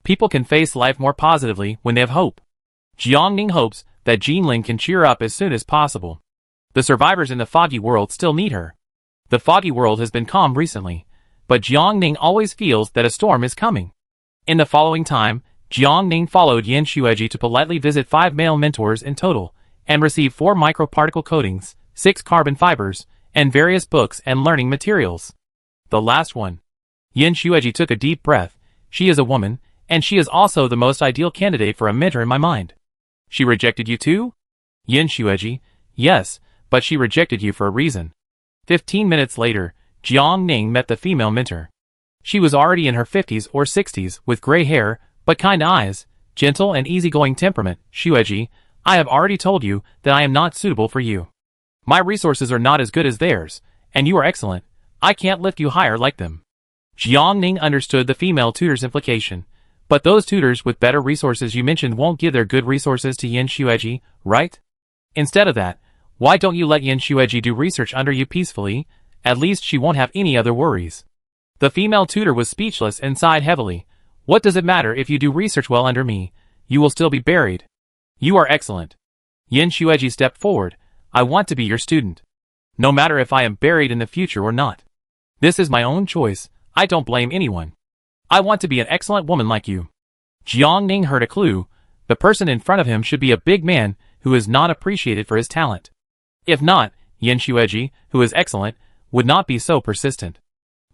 A: People can face life more positively when they have hope. Jiang Ning hopes that Jean Lin can cheer up as soon as possible. The survivors in the foggy world still need her. The foggy world has been calm recently, but Jiang Ning always feels that a storm is coming. In the following time, Jiang Ning followed Yin Xueji to politely visit 5 male mentors in total, and receive 4 microparticle coatings, 6 carbon fibers, and various books and learning materials. The last one. Yin Xueji took a deep breath. She is a woman, and she is also the most ideal candidate for a mentor in my mind. She rejected you too? Yin Xueji, yes, but she rejected you for a reason. 15 minutes later, Jiang Ning met the female mentor. She was already in her 50s or 60s with gray hair, but kind eyes, gentle and easygoing temperament. Xueji, I have already told you that I am not suitable for you. My resources are not as good as theirs, and you are excellent. I can't lift you higher like them. Jiang Ning understood the female tutor's implication. But those tutors with better resources you mentioned won't give their good resources to Yin Xueji, right? Instead of that, why don't you let Yin Xueji do research under you peacefully? At least she won't have any other worries. The female tutor was speechless and sighed heavily. What does it matter if you do research well under me? You will still be buried. You are excellent. Yin Xueji stepped forward. I want to be your student. No matter if I am buried in the future or not. This is my own choice. I don't blame anyone. I want to be an excellent woman like you. Jiang Ning heard a clue. The person in front of him should be a big man who is not appreciated for his talent. If not, Yin Xueji, who is excellent, would not be so persistent.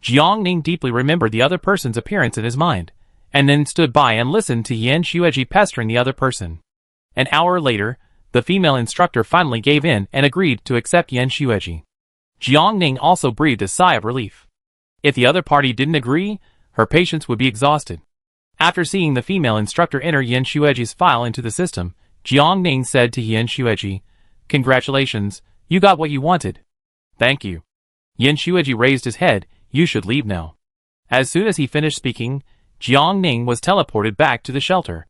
A: Jiang Ning deeply remembered the other person's appearance in his mind, and then stood by and listened to Yin Xueji pestering the other person. An hour later, the female instructor finally gave in and agreed to accept Yin Xueji. Jiang Ning also breathed a sigh of relief. If the other party didn't agree, her patience would be exhausted. After seeing the female instructor enter Yin Xueji's file into the system, Jiang Ning said to Yin Xueji, "Congratulations, you got what you wanted." "Thank you." Yin Xueji raised his head. "You should leave now." As soon as he finished speaking, Jiang Ning was teleported back to the shelter.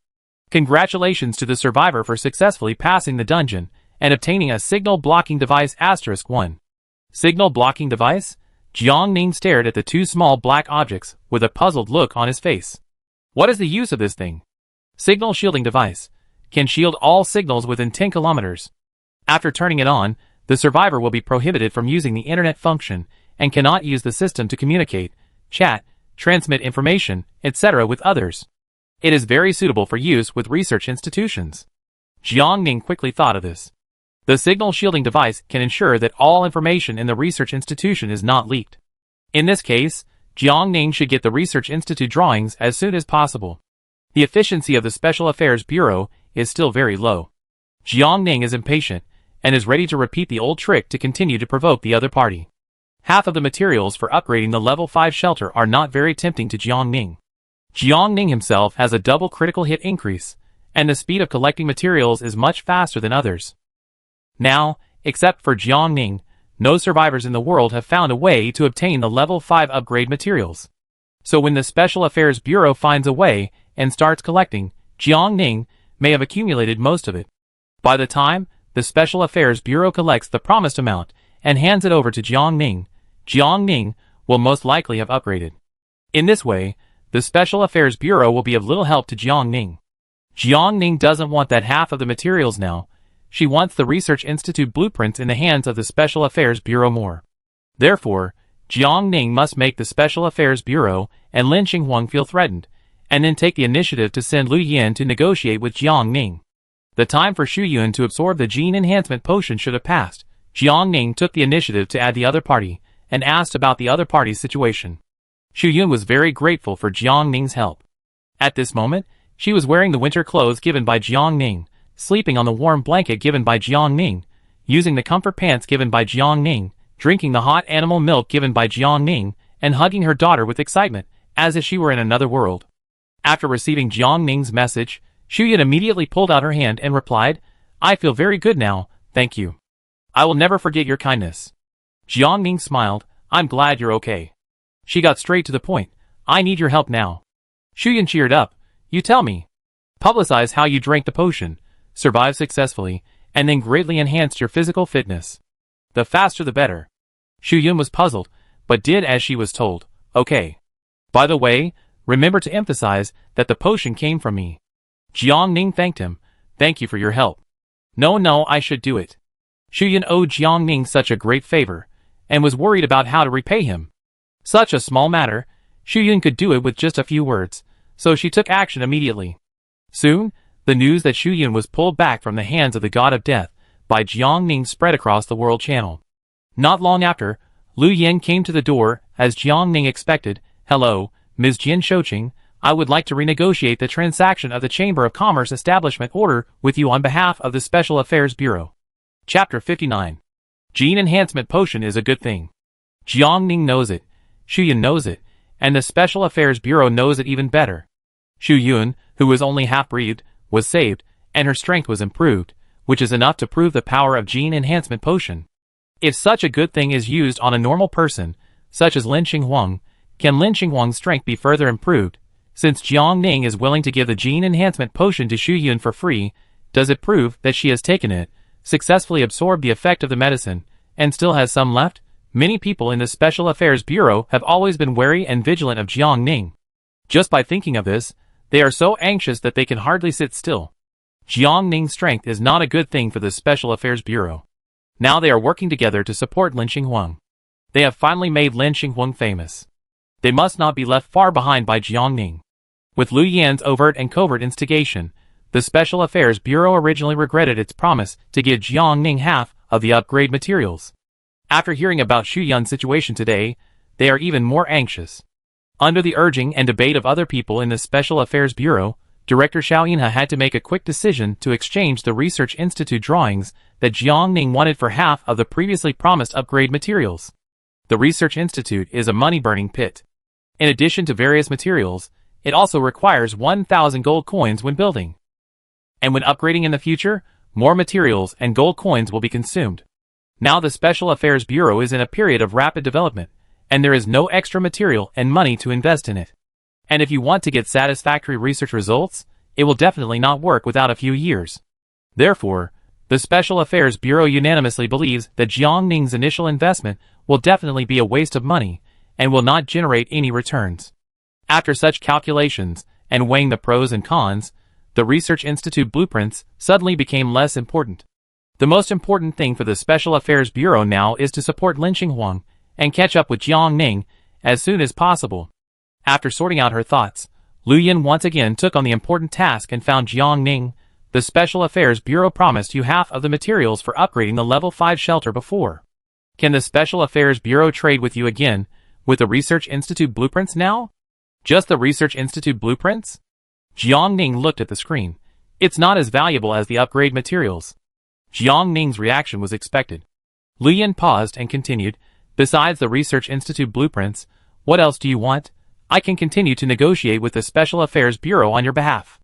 A: Congratulations to the survivor for successfully passing the dungeon and obtaining a signal blocking device *1. Signal blocking device? Jiang Ning stared at the 2 small black objects with a puzzled look on his face. What is the use of this thing? Signal shielding device. Can shield all signals within 10 kilometers. After turning it on, the survivor will be prohibited from using the internet function and cannot use the system to communicate, chat, transmit information, etc. with others. It is very suitable for use with research institutions. Jiang Ning quickly thought of this. The signal shielding device can ensure that all information in the research institution is not leaked. In this case, Jiang Ning should get the research institute drawings as soon as possible. The efficiency of the Special Affairs Bureau is still very low. Jiang Ning is impatient and is ready to repeat the old trick to continue to provoke the other party. Half of the materials for upgrading the level 5 shelter are not very tempting to Jiang Ning. Jiang Ning himself has a double critical hit increase, and the speed of collecting materials is much faster than others. Now, except for Jiang Ning, no survivors in the world have found a way to obtain the level 5 upgrade materials. So when the Special Affairs Bureau finds a way and starts collecting, Jiang Ning may have accumulated most of it. By the time the Special Affairs Bureau collects the promised amount and hands it over to Jiang Ning will most likely have upgraded. In this way, the Special Affairs Bureau will be of little help to Jiang Ning. Jiang Ning doesn't want that half of the materials now. She wants the Research Institute blueprints in the hands of the Special Affairs Bureau more. Therefore, Jiang Ning must make the Special Affairs Bureau and Lin Xinghuang feel threatened, and then take the initiative to send Lu Yin to negotiate with Jiang Ning. The time for Xu Yun to absorb the gene enhancement potion should have passed. Jiang Ning took the initiative to add the other party, and asked about the other party's situation. Xu Yun was very grateful for Jiang Ning's help. At this moment, she was wearing the winter clothes given by Jiang Ning, sleeping on the warm blanket given by Jiang Ning, using the comfort pants given by Jiang Ning, drinking the hot animal milk given by Jiang Ning, and hugging her daughter with excitement, as if she were in another world. After receiving Jiang Ning's message, Xu Yun immediately pulled out her hand and replied, "I feel very good now, thank you. I will never forget your kindness." Jiang Ning smiled, "I'm glad you're okay." She got straight to the point, "I need your help now." Xu Yun cheered up, "You tell me. Publicize how you drank the potion, survived successfully, and then greatly enhanced your physical fitness. The faster the better." Xu Yun was puzzled, but did as she was told. "Okay. By the way, remember to emphasize that the potion came from me." Jiang Ning thanked him, "Thank you for your help." No, I should do it." Xu Yun owed Jiang Ning such a great favor, and was worried about how to repay him. Such a small matter, Xu Yun could do it with just a few words, so she took action immediately. Soon, the news that Xu Yun was pulled back from the hands of the god of death by Jiang Ning spread across the world channel. Not long after, Lu Yin came to the door, as Jiang Ning expected. "Hello, Ms. Jin Shouqing. I would like to renegotiate the transaction of the Chamber of Commerce establishment order with you on behalf of the Special Affairs Bureau." Chapter 59. Gene Enhancement Potion is a good thing. Jiang Ning knows it, Xu Yun knows it, and the Special Affairs Bureau knows it even better. Xu Yun, who was only half-breathed, was saved, and her strength was improved, which is enough to prove the power of Gene Enhancement Potion. If such a good thing is used on a normal person, such as Lin Xinghuang, can Lin Xinghuang's strength be further improved? Since Jiang Ning is willing to give the Gene Enhancement Potion to Xu Yun for free, does it prove that she has taken it, successfully absorbed the effect of the medicine, and still has some left? Many people in the Special Affairs Bureau have always been wary and vigilant of Jiang Ning. Just by thinking of this, they are so anxious that they can hardly sit still. Jiang Ning's strength is not a good thing for the Special Affairs Bureau. Now they are working together to support Lin Xinghuang. They have finally made Lin Xinghuang famous. They must not be left far behind by Jiang Ning. With Lu Yan's overt and covert instigation, the Special Affairs Bureau originally regretted its promise to give Jiang Ning half of the upgrade materials. After hearing about Xu Yun's situation today, they are even more anxious. Under the urging and debate of other people in the Special Affairs Bureau, Director Xiao Yinhe had to make a quick decision to exchange the Research Institute drawings that Jiang Ning wanted for half of the previously promised upgrade materials. The Research Institute is a money-burning pit. In addition to various materials, it also requires 1,000 gold coins when building. And when upgrading in the future, more materials and gold coins will be consumed. Now the Special Affairs Bureau is in a period of rapid development, and there is no extra material and money to invest in it. And if you want to get satisfactory research results, it will definitely not work without a few years. Therefore, the Special Affairs Bureau unanimously believes that Jiang Ning's initial investment will definitely be a waste of money and will not generate any returns. After such calculations, and weighing the pros and cons, the Research Institute blueprints suddenly became less important. The most important thing for the Special Affairs Bureau now is to support Lin Xinghuang and catch up with Jiang Ning as soon as possible. After sorting out her thoughts, Lu Yin once again took on the important task and found Jiang Ning. The Special Affairs Bureau promised you half of the materials for upgrading the Level 5 shelter before. Can the Special Affairs Bureau trade with you again, with the Research Institute blueprints now? Just the Research Institute blueprints? Jiang Ning looked at the screen. It's not as valuable as the upgrade materials. Jiang Ning's reaction was expected. Lu Yin paused and continued, "Besides the Research Institute blueprints, what else do you want? I can continue to negotiate with the Special Affairs Bureau on your behalf."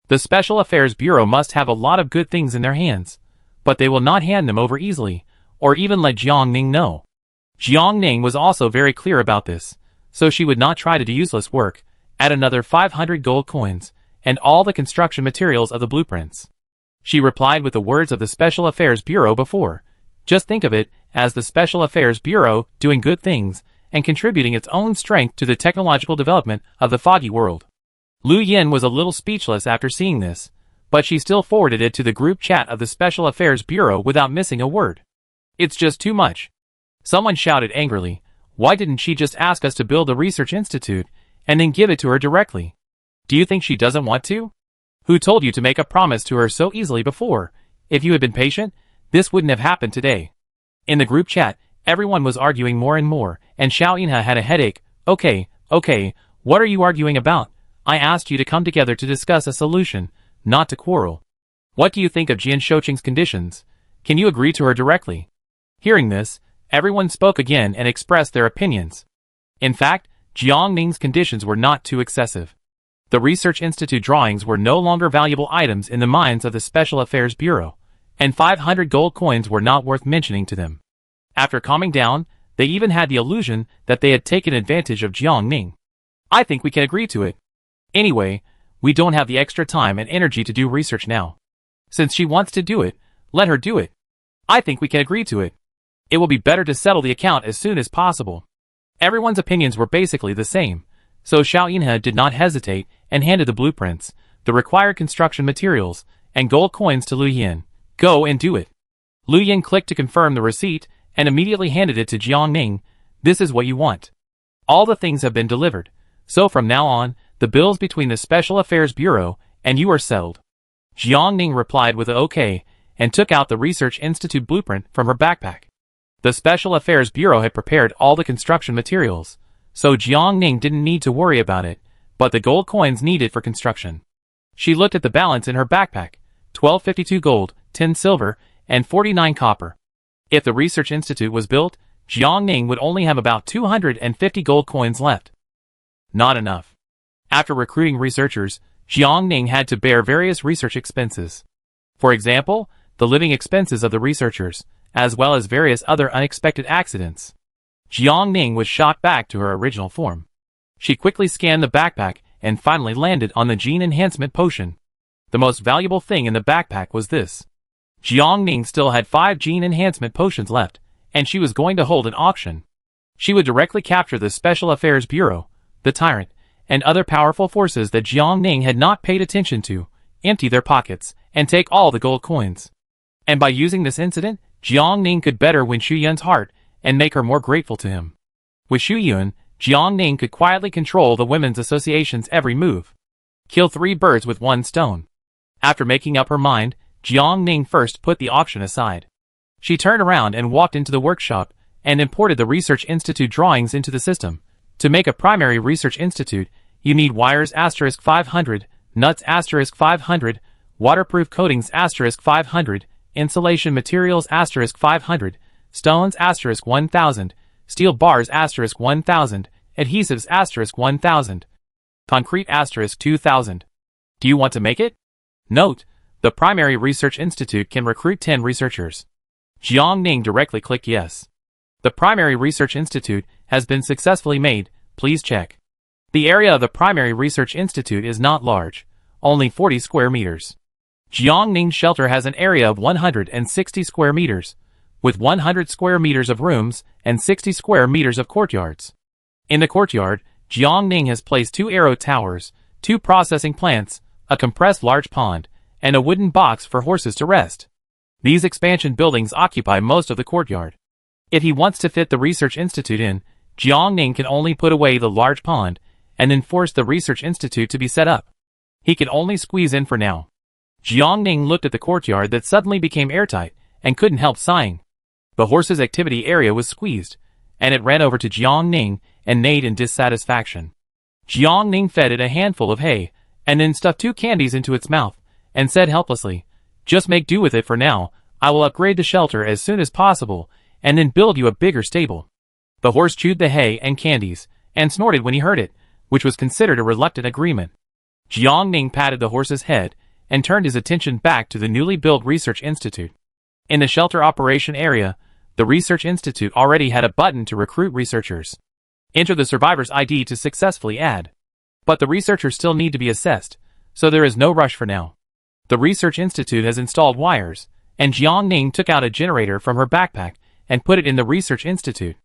A: The Special Affairs Bureau must have a lot of good things in their hands, but they will not hand them over easily, or even let Jiang Ning know. Jiang Ning was also very clear about this, so she would not try to do useless work, add another 500 gold coins, and all the construction materials of the blueprints. She replied with the words of the Special Affairs Bureau before. Just think of it as the Special Affairs Bureau doing good things and contributing its own strength to the technological development of the foggy world. Lu Yin was a little speechless after seeing this, but she still forwarded it to the group chat of the Special Affairs Bureau without missing a word. It's just too much. Someone shouted angrily, "Why didn't she just ask us to build the Research Institute and then give it to her directly? Do you think she doesn't want to? Who told you to make a promise to her so easily before? If you had been patient, this wouldn't have happened today." In the group chat, everyone was arguing more and more, and Xiao Yinhe had a headache. Okay, what are you arguing about? I asked you to come together to discuss a solution, not to quarrel. What do you think of Jin Shouqing's conditions? Can you agree to her directly? Hearing this, everyone spoke again and expressed their opinions. In fact, Jiang Ning's conditions were not too excessive. The Research Institute drawings were no longer valuable items in the minds of the Special Affairs Bureau, and 500 gold coins were not worth mentioning to them. After calming down, they even had the illusion that they had taken advantage of Jiang Ning. I think we can agree to it. Anyway, we don't have the extra time and energy to do research now. Since she wants to do it, let her do it. I think we can agree to it. It will be better to settle the account as soon as possible. Everyone's opinions were basically the same, so Xiao Yinhe did not hesitate and handed the blueprints, the required construction materials, and gold coins to Lu Yin. Go and do it. Lu Yin clicked to confirm the receipt and immediately handed it to Jiang Ning. This is what you want. All the things have been delivered, so from now on, the bills between the Special Affairs Bureau and you are settled." Jiang Ning replied with a okay, and took out the Research Institute blueprint from her backpack. The Special Affairs Bureau had prepared all the construction materials, so Jiang Ning didn't need to worry about it, but the gold coins needed for construction. She looked at the balance in her backpack: 1252 gold, 10 silver, and 49 copper. If the Research Institute was built, Jiang Ning would only have about 250 gold coins left. Not enough. After recruiting researchers, Jiang Ning had to bear various research expenses. For example, the living expenses of the researchers, as well as various other unexpected accidents. Jiang Ning was shot back to her original form. She quickly scanned the backpack and finally landed on the gene enhancement potion. The most valuable thing in the backpack was this. Jiang Ning still had 5 gene enhancement potions left, and she was going to hold an auction. She would directly capture the Special Affairs Bureau, the Tyrant, and other powerful forces that Jiang Ning had not paid attention to, empty their pockets, and take all the gold coins. And by using this incident, Jiang Ning could better win Xu Yun's heart and make her more grateful to him. With Xu Yun, Jiang Ning could quietly control the Women's Association's every move. Kill 3 birds with 1 stone. After making up her mind, Jiang Ning first put the auction aside. She turned around and walked into the workshop and imported the Research Institute drawings into the system. To make a primary research institute, you need wires *500, nuts *500, waterproof coatings *500, insulation materials *500, stones *1000, steel bars *1000, adhesives *1000, concrete *2000. Do you want to make it? Note: the Primary Research Institute can recruit 10 researchers. Jiang Ning directly clicked yes. The Primary Research Institute has been successfully made, please check. The area of the Primary Research Institute is not large, only 40 square meters. Jiang Ning's shelter has an area of 160 square meters, with 100 square meters of rooms and 60 square meters of courtyards. In the courtyard, Jiang Ning has placed 2 arrow towers, 2 processing plants, a compressed large pond, and a wooden box for horses to rest. These expansion buildings occupy most of the courtyard. If he wants to fit the Research Institute in, Jiang Ning can only put away the large pond, and then force the Research Institute to be set up. He can only squeeze in for now. Jiang Ning looked at the courtyard that suddenly became airtight, and couldn't help sighing. The horse's activity area was squeezed, and it ran over to Jiang Ning and neighed in dissatisfaction. Jiang Ning fed it a handful of hay, and then stuffed 2 candies into its mouth, and said helplessly, "Just make do with it for now. I will upgrade the shelter as soon as possible, and then build you a bigger stable." The horse chewed the hay and candies, and snorted when he heard it, which was considered a reluctant agreement. Jiang Ning patted the horse's head, and turned his attention back to the newly built Research Institute. In the shelter operation area, the Research Institute already had a button to recruit researchers. Enter the survivor's ID to successfully add. But the researchers still need to be assessed, so there is no rush for now. The Research Institute has installed wires, and Jiang Ning took out a generator from her backpack and put it in the Research Institute.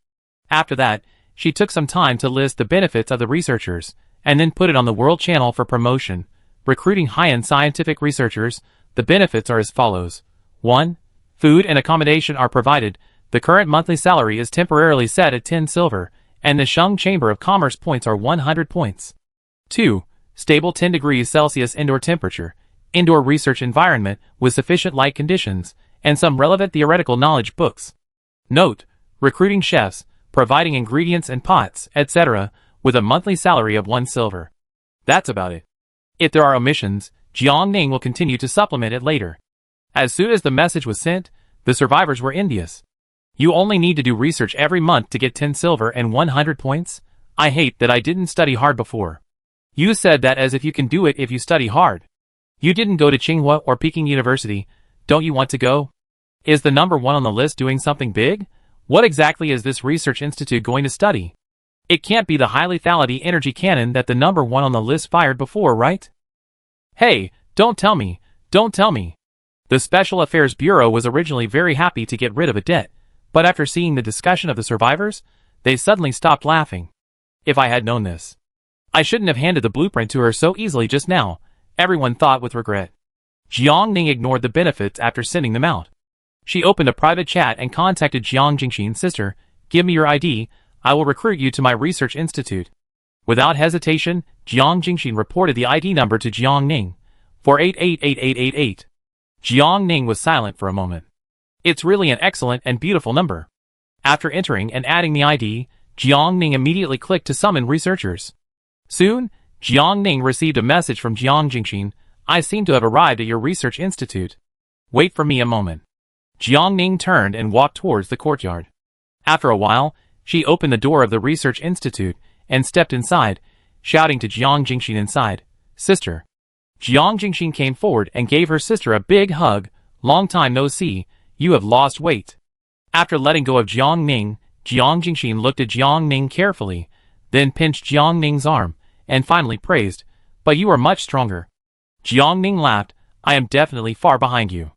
A: After that, she took some time to list the benefits of the researchers, and then put it on the World Channel for promotion. Recruiting high-end scientific researchers, the benefits are as follows. 1. Food and accommodation are provided. The current monthly salary is temporarily set at 10 silver, and the Sheng Chamber of Commerce points are 100 points. 2. Stable 10 degrees Celsius indoor temperature, indoor research environment with sufficient light conditions, and some relevant theoretical knowledge books. Note: recruiting chefs, providing ingredients and pots, etc., with a monthly salary of 1 silver. That's about it. If there are omissions, Jiang Ning will continue to supplement it later. As soon as the message was sent, the survivors were envious. You only need to do research every month to get 10 silver and 100 points? I hate that I didn't study hard before. You said that as if you can do it if you study hard. You didn't go to Tsinghua or Peking University. Don't you want to go? Is the number 1 on the list doing something big? What exactly is this research institute going to study? It can't be the high lethality energy cannon that the number 1 on the list fired before, right? Hey, don't tell me, don't tell me. The Special Affairs Bureau was originally very happy to get rid of a debt, but after seeing the discussion of the survivors, they suddenly stopped laughing. If I had known this, I shouldn't have handed the blueprint to her so easily just now, everyone thought with regret. Jiang Ning ignored the benefits after sending them out. She opened a private chat and contacted Jiang Jingxin's sister. "Give me your ID, I will recruit you to my research institute." Without hesitation, Jiang Jingxin reported the ID number to Jiang Ning. 48888888. Jiang Ning was silent for a moment. It's really an excellent and beautiful number. After entering and adding the ID, Jiang Ning immediately clicked to summon researchers. Soon, Jiang Ning received a message from Jiang Jingxin. I seem to have arrived at your research institute. Wait for me a moment. Jiang Ning turned and walked towards the courtyard. After a while, she opened the door of the research institute and stepped inside, shouting to Jiang Jingxin inside, Sister. Jiang Jingxin came forward and gave her sister a big hug. Long time no see, you have lost weight. After letting go of Jiang Ning, Jiang Jingxin looked at Jiang Ning carefully, then pinched Jiang Ning's arm, and finally praised, But you are much stronger. Jiang Ning laughed, I am definitely far behind you.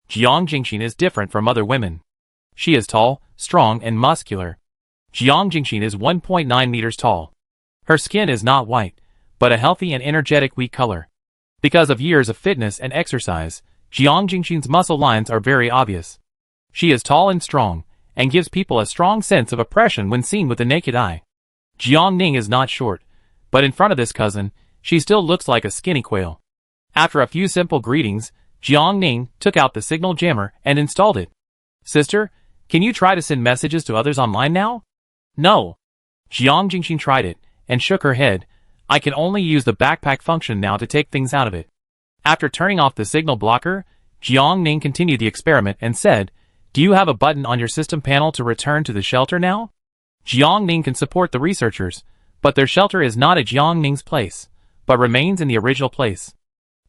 A: Jiang Jingxin is different from other women. She is tall, strong and muscular. Jiang Jingxin is 1.9 meters tall. Her skin is not white, but a healthy and energetic wheat color. Because of years of fitness and exercise, Jiang Jingxin's muscle lines are very obvious. She is tall and strong, and gives people a strong sense of oppression when seen with the naked eye. Jiang Ning is not short, but in front of this cousin, she still looks like a skinny quail. After a few simple greetings, Jiang Ning took out the signal jammer and installed it. Sister, can you try to send messages to others online now? No. Jiang Jingxin tried it, and shook her head. I can only use the backpack function now to take things out of it. After turning off the signal blocker, Jiang Ning continued the experiment and said, Do you have a button on your system panel to return to the shelter now? Jiang Ning can support the researchers, but their shelter is not at Jiang Ning's place, but remains in the original place.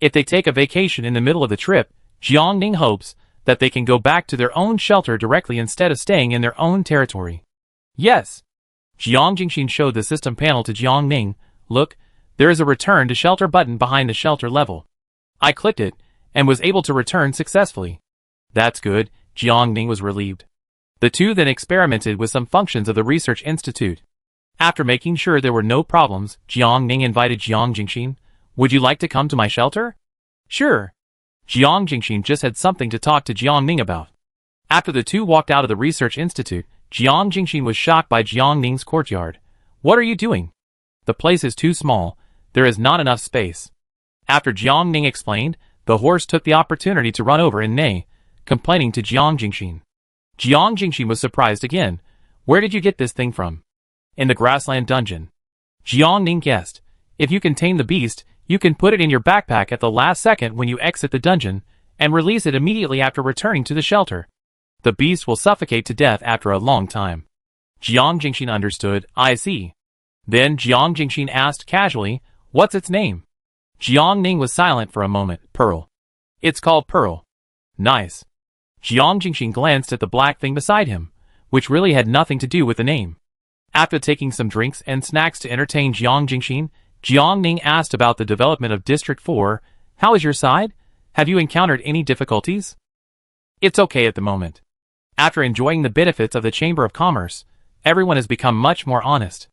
A: If they take a vacation in the middle of the trip, Jiang Ning hopes that they can go back to their own shelter directly instead of staying in their own territory. Yes. Jiang Jingxin showed the system panel to Jiang Ning. Look, there is a return to shelter button behind the shelter level. I clicked it, and was able to return successfully. That's good, Jiang Ning was relieved. The two then experimented with some functions of the research institute. After making sure there were no problems, Jiang Ning invited Jiang Jingxin. Would you like to come to my shelter? Sure. Jiang Jingxin just had something to talk to Jiang Ning about. After the two walked out of the research institute, Jiang Jingxin was shocked by Jiang Ning's courtyard. What are you doing? The place is too small. There is not enough space. After Jiang Ning explained, the horse took the opportunity to run over and neigh, complaining to Jiang Jingxin. Jiang Jingxin was surprised again. Where did you get this thing from? In the grassland dungeon. Jiang Ning guessed. If you can tame the beast, you can put it in your backpack at the last second when you exit the dungeon, and release it immediately after returning to the shelter. The beast will suffocate to death after a long time. Jiang Jingxin understood. I see. Then Jiang Jingxin asked casually, What's its name? Jiang Ning was silent for a moment. Pearl. It's called Pearl. Nice. Jiang Jingxin glanced at the black thing beside him, which really had nothing to do with the name. After taking some drinks and snacks to entertain Jiang Jingxin, Jiang Ning asked about the development of District 4. How is your side? Have you encountered any difficulties? It's okay at the moment. After enjoying the benefits of the Chamber of Commerce, everyone has become much more honest.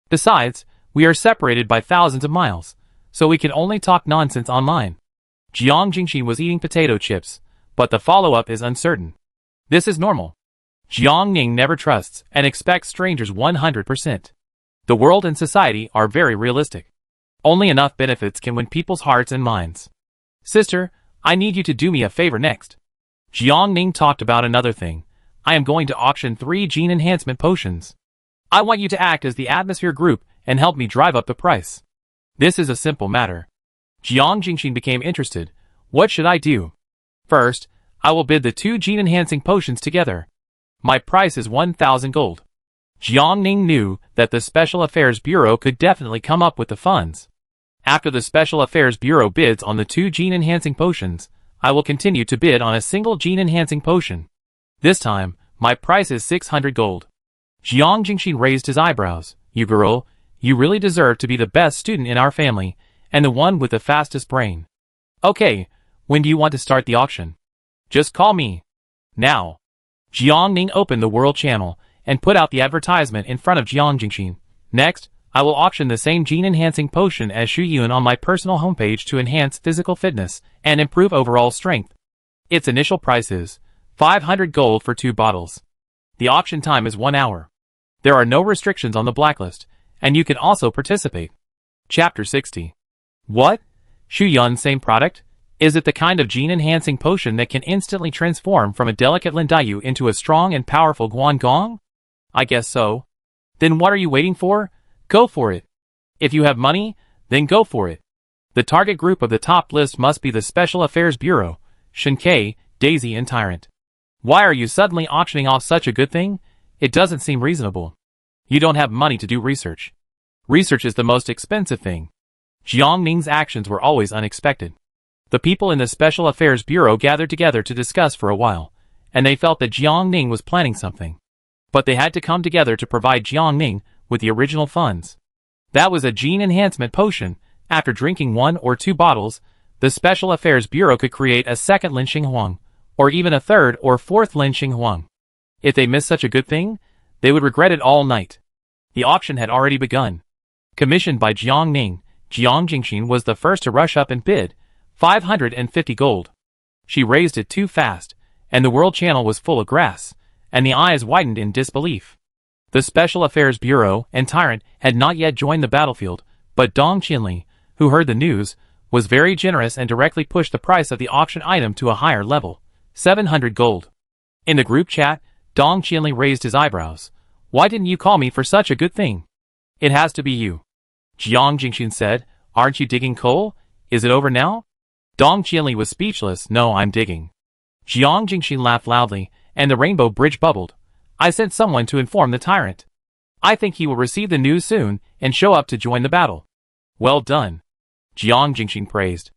A: Besides, we are separated by thousands of miles, so we can only talk nonsense online. Jiang Jingxin was eating potato chips, but the follow-up is uncertain. This is normal. Jiang Ning never trusts and expects strangers 100%. The world and society are very realistic. Only enough benefits can win people's hearts and minds. Sister, I need you to do me a favor next. Jiang Ning talked about another thing. I am going to auction 3 gene enhancement potions. I want you to act as the atmosphere group and help me drive up the price. This is a simple matter. Jiang Jingxin became interested. What should I do? First, I will bid the 2 gene enhancing potions together. My price is 1,000 gold. Jiang Ning knew that the Special Affairs Bureau could definitely come up with the funds. After the Special Affairs Bureau bids on the 2 gene enhancing potions, I will continue to bid on a single gene enhancing potion. This time, my price is 600 gold. Jiang Jingxin raised his eyebrows. You girl, you really deserve to be the best student in our family, and the one with the fastest brain. Okay, when do you want to start the auction? Just call me. Now. Jiang Ning opened the World Channel, and put out the advertisement in front of Jiang Jingxin. Next, I will auction the same gene-enhancing potion as Shu Yun on my personal homepage to enhance physical fitness and improve overall strength. Its initial price is 500 gold for 2 bottles. The auction time is 1 hour. There are no restrictions on the blacklist, and you can also participate. Chapter 60. What? Shu Yun same product? Is it the kind of gene-enhancing potion that can instantly transform from a delicate Lindayu into a strong and powerful Guangong? I guess so. Then what are you waiting for? Go for it. If you have money, then go for it. The target group of the top list must be the Special Affairs Bureau, Shinkei, Daisy and Tyrant. Why are you suddenly auctioning off such a good thing? It doesn't seem reasonable. You don't have money to do research. Research is the most expensive thing. Jiang Ning's actions were always unexpected. The people in the Special Affairs Bureau gathered together to discuss for a while, and they felt that Jiang Ning was planning something. But they had to come together to provide Jiang Ning with the original funds. That was a gene enhancement potion. After drinking 1 or 2 bottles, the Special Affairs Bureau could create a second Lin Xinghuang, or even a third or fourth Lin Xinghuang. If they missed such a good thing, they would regret it all night. The auction had already begun. Commissioned by Jiang Ning, Jiang Jingxin was the first to rush up and bid 550 gold. She raised it too fast, and the world channel was full of grass, and the eyes widened in disbelief. The Special Affairs Bureau and Tyrant had not yet joined the battlefield, but Dong Qinli, who heard the news, was very generous and directly pushed the price of the auction item to a higher level, 700 gold. In the group chat, Dong Qinli raised his eyebrows. Why didn't you call me for such a good thing? It has to be you. Jiang Jingxin said, aren't you digging coal? Is it over now? Dong Qinli was speechless. No, I'm digging. Jiang Jingxin laughed loudly, and the rainbow bridge bubbled. I sent someone to inform the tyrant. I think he will receive the news soon and show up to join the battle. Well done. Jiang Jingxin praised.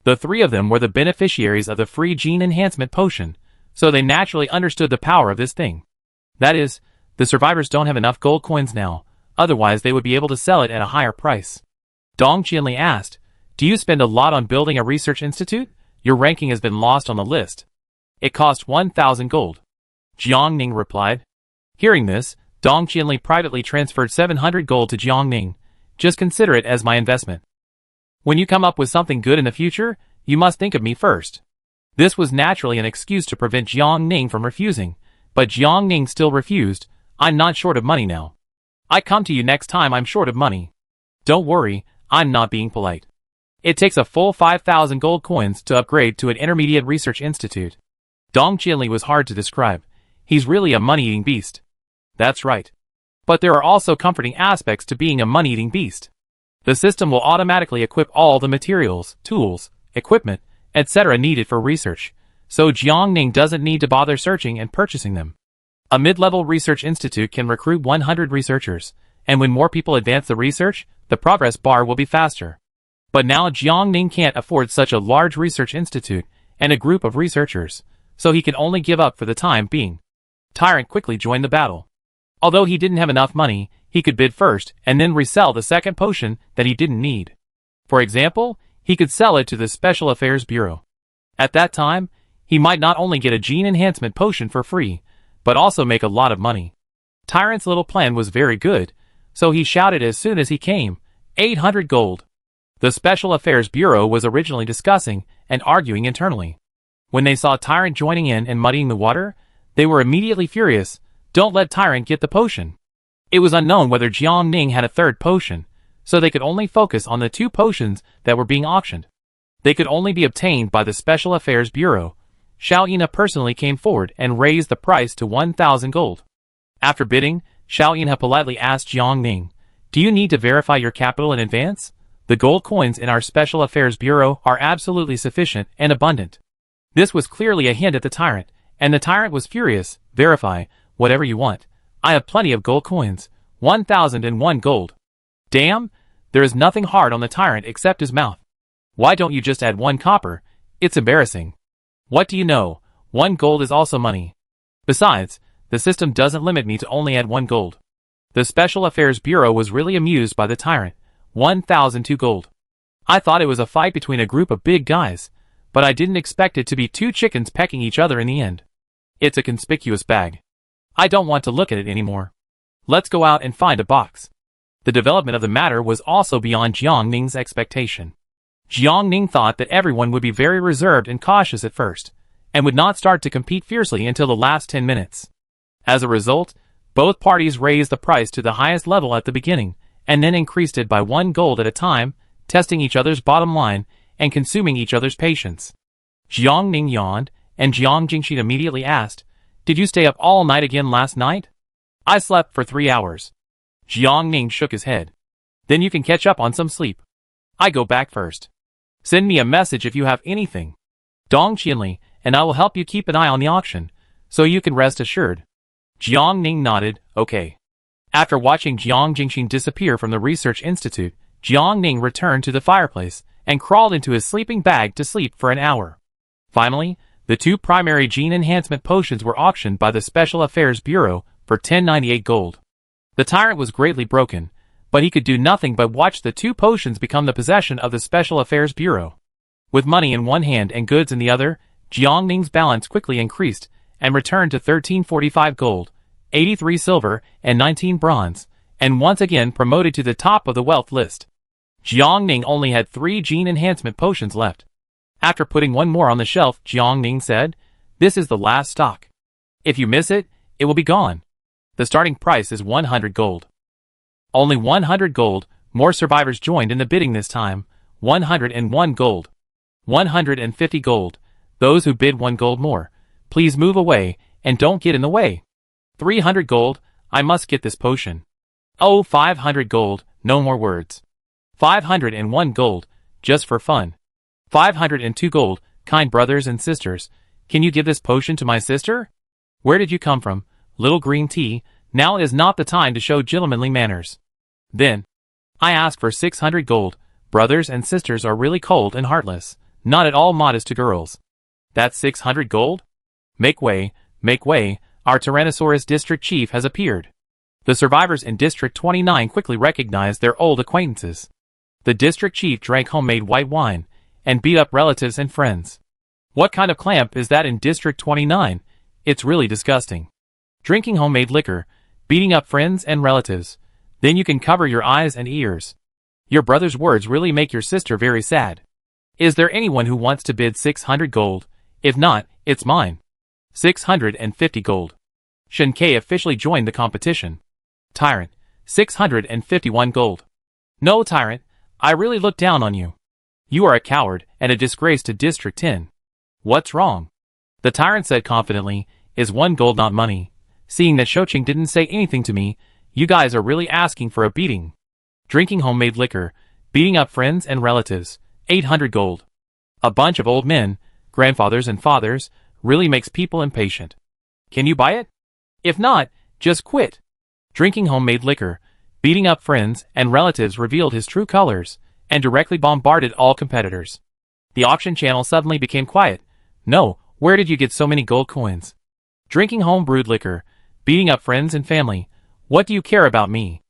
A: The 3 of them were the beneficiaries of the free gene enhancement potion, so they naturally understood the power of this thing. That is, the survivors don't have enough gold coins now, otherwise they would be able to sell it at a higher price. Dong Qinli asked, do you spend a lot on building a research institute? Your ranking has been lost on the list. It cost 1,000 gold. Jiang Ning replied. Hearing this, Dong Qinli privately transferred 700 gold to Jiang Ning. Just consider it as my investment. When you come up with something good in the future, you must think of me first. This was naturally an excuse to prevent Jiang Ning from refusing, but Jiang Ning still refused. I'm not short of money now. I come to you next time I'm short of money. Don't worry, I'm not being polite. It takes a full 5,000 gold coins to upgrade to an intermediate research institute. Dong Qinli was hard to describe. He's really a money-eating beast. That's right. But there are also comforting aspects to being a money-eating beast. The system will automatically equip all the materials, tools, equipment, etc. needed for research, so Jiang Ning doesn't need to bother searching and purchasing them. A mid-level research institute can recruit 100 researchers, and when more people advance the research, the progress bar will be faster. But now Jiang Ning can't afford such a large research institute and a group of researchers, so he can only give up for the time being. Tyrant quickly joined the battle. Although he didn't have enough money, he could bid first and then resell the second potion that he didn't need. For example, he could sell it to the Special Affairs Bureau. At that time, he might not only get a gene enhancement potion for free, but also make a lot of money. Tyrant's little plan was very good, so he shouted as soon as he came, 800 gold. The Special Affairs Bureau was originally discussing and arguing internally. When they saw Tyrant joining in and muddying the water, they were immediately furious. Don't let Tyrant get the potion. It was unknown whether Jiang Ning had a third potion, so they could only focus on the 2 potions that were being auctioned. They could only be obtained by the Special Affairs Bureau. Xiao Yina personally came forward and raised the price to 1,000 gold. After bidding, Xiao Yina politely asked Jiang Ning, do you need to verify your capital in advance? The gold coins in our Special Affairs Bureau are absolutely sufficient and abundant. This was clearly a hint at the tyrant, and the tyrant was furious. Verify, whatever you want. I have plenty of gold coins, 1,001 gold. Damn, there is nothing hard on the tyrant except his mouth. Why don't you just add 1 copper? It's embarrassing. What do you know? 1 gold is also money. Besides, the system doesn't limit me to only add 1 gold. The Special Affairs Bureau was really amused by the tyrant. 1,002 gold. I thought it was a fight between a group of big guys, but I didn't expect it to be 2 chickens pecking each other in the end. It's a conspicuous bag. I don't want to look at it anymore. Let's go out and find a box. The development of the matter was also beyond Jiang Ning's expectation. Jiang Ning thought that everyone would be very reserved and cautious at first, and would not start to compete fiercely until the last 10 minutes. As a result, both parties raised the price to the highest level at the beginning, and then increased it by 1 gold at a time, testing each other's bottom line, and consuming each other's patience. Jiang Ning yawned, and Jiang Jingxin immediately asked, "Did you stay up all night again last night?" "I slept for 3 hours." Jiang Ning shook his head. "Then you can catch up on some sleep. I go back first. Send me a message if you have anything. Dong Qianli, and I will help you keep an eye on the auction, so you can rest assured." Jiang Ning nodded, "Okay." After watching Jiang Jingxin disappear from the research institute, Jiang Ning returned to the fireplace and crawled into his sleeping bag to sleep for an hour. Finally, the 2 primary gene enhancement potions were auctioned by the Special Affairs Bureau for 1098 gold. The tyrant was greatly broken, but he could do nothing but watch the 2 potions become the possession of the Special Affairs Bureau. With money in one hand and goods in the other, Jiang Ning's balance quickly increased and returned to 1345 gold, 83 silver, and 19 bronze, and once again promoted to the top of the wealth list. Jiang Ning only had 3 gene enhancement potions left. After putting one more on the shelf, Jiang Ning said, "This is the last stock. If you miss it, it will be gone. The starting price is 100 gold. Only 100 gold. More survivors joined in the bidding this time. 101 gold. 150 gold. Those who bid 1 gold more, please move away and don't get in the way. 300 gold. I must get this potion. Oh, 500 gold. No more words. 501 gold. Just for fun. 502 gold. Kind brothers and sisters, can you give this potion to my sister? Where did you come from, little green tea? Now is not the time to show gentlemanly manners." Then, "I ask for 600 gold. Brothers and sisters are really cold and heartless, not at all modest to girls. That's 600 gold? Make way, our Tyrannosaurus district chief has appeared." The survivors in District 29 quickly recognized their old acquaintances. The district chief drank homemade white wine and beat up relatives and friends. What kind of clamp is that in District 29? It's really disgusting. Drinking homemade liquor, beating up friends and relatives. Then you can cover your eyes and ears. Your brother's words really make your sister very sad. Is there anyone who wants to bid 600 gold? If not, it's mine. 650 gold. Shen Ke officially joined the competition. Tyrant, 651 gold. No, Tyrant, I really look down on you. You are a coward and a disgrace to District 10. What's wrong? The Tyrant said confidently, "Is 1 gold not money? Seeing that Shoqing didn't say anything to me, you guys are really asking for a beating. Drinking homemade liquor, beating up friends and relatives, 800 gold. A bunch of old men, grandfathers and fathers, really makes people impatient. Can you buy it? If not, just quit." Drinking homemade liquor, beating up friends and relatives revealed his true colors and directly bombarded all competitors. The auction channel suddenly became quiet. "No, where did you get so many gold coins? Drinking home-brewed liquor, beating up friends and family, what do you care about me?"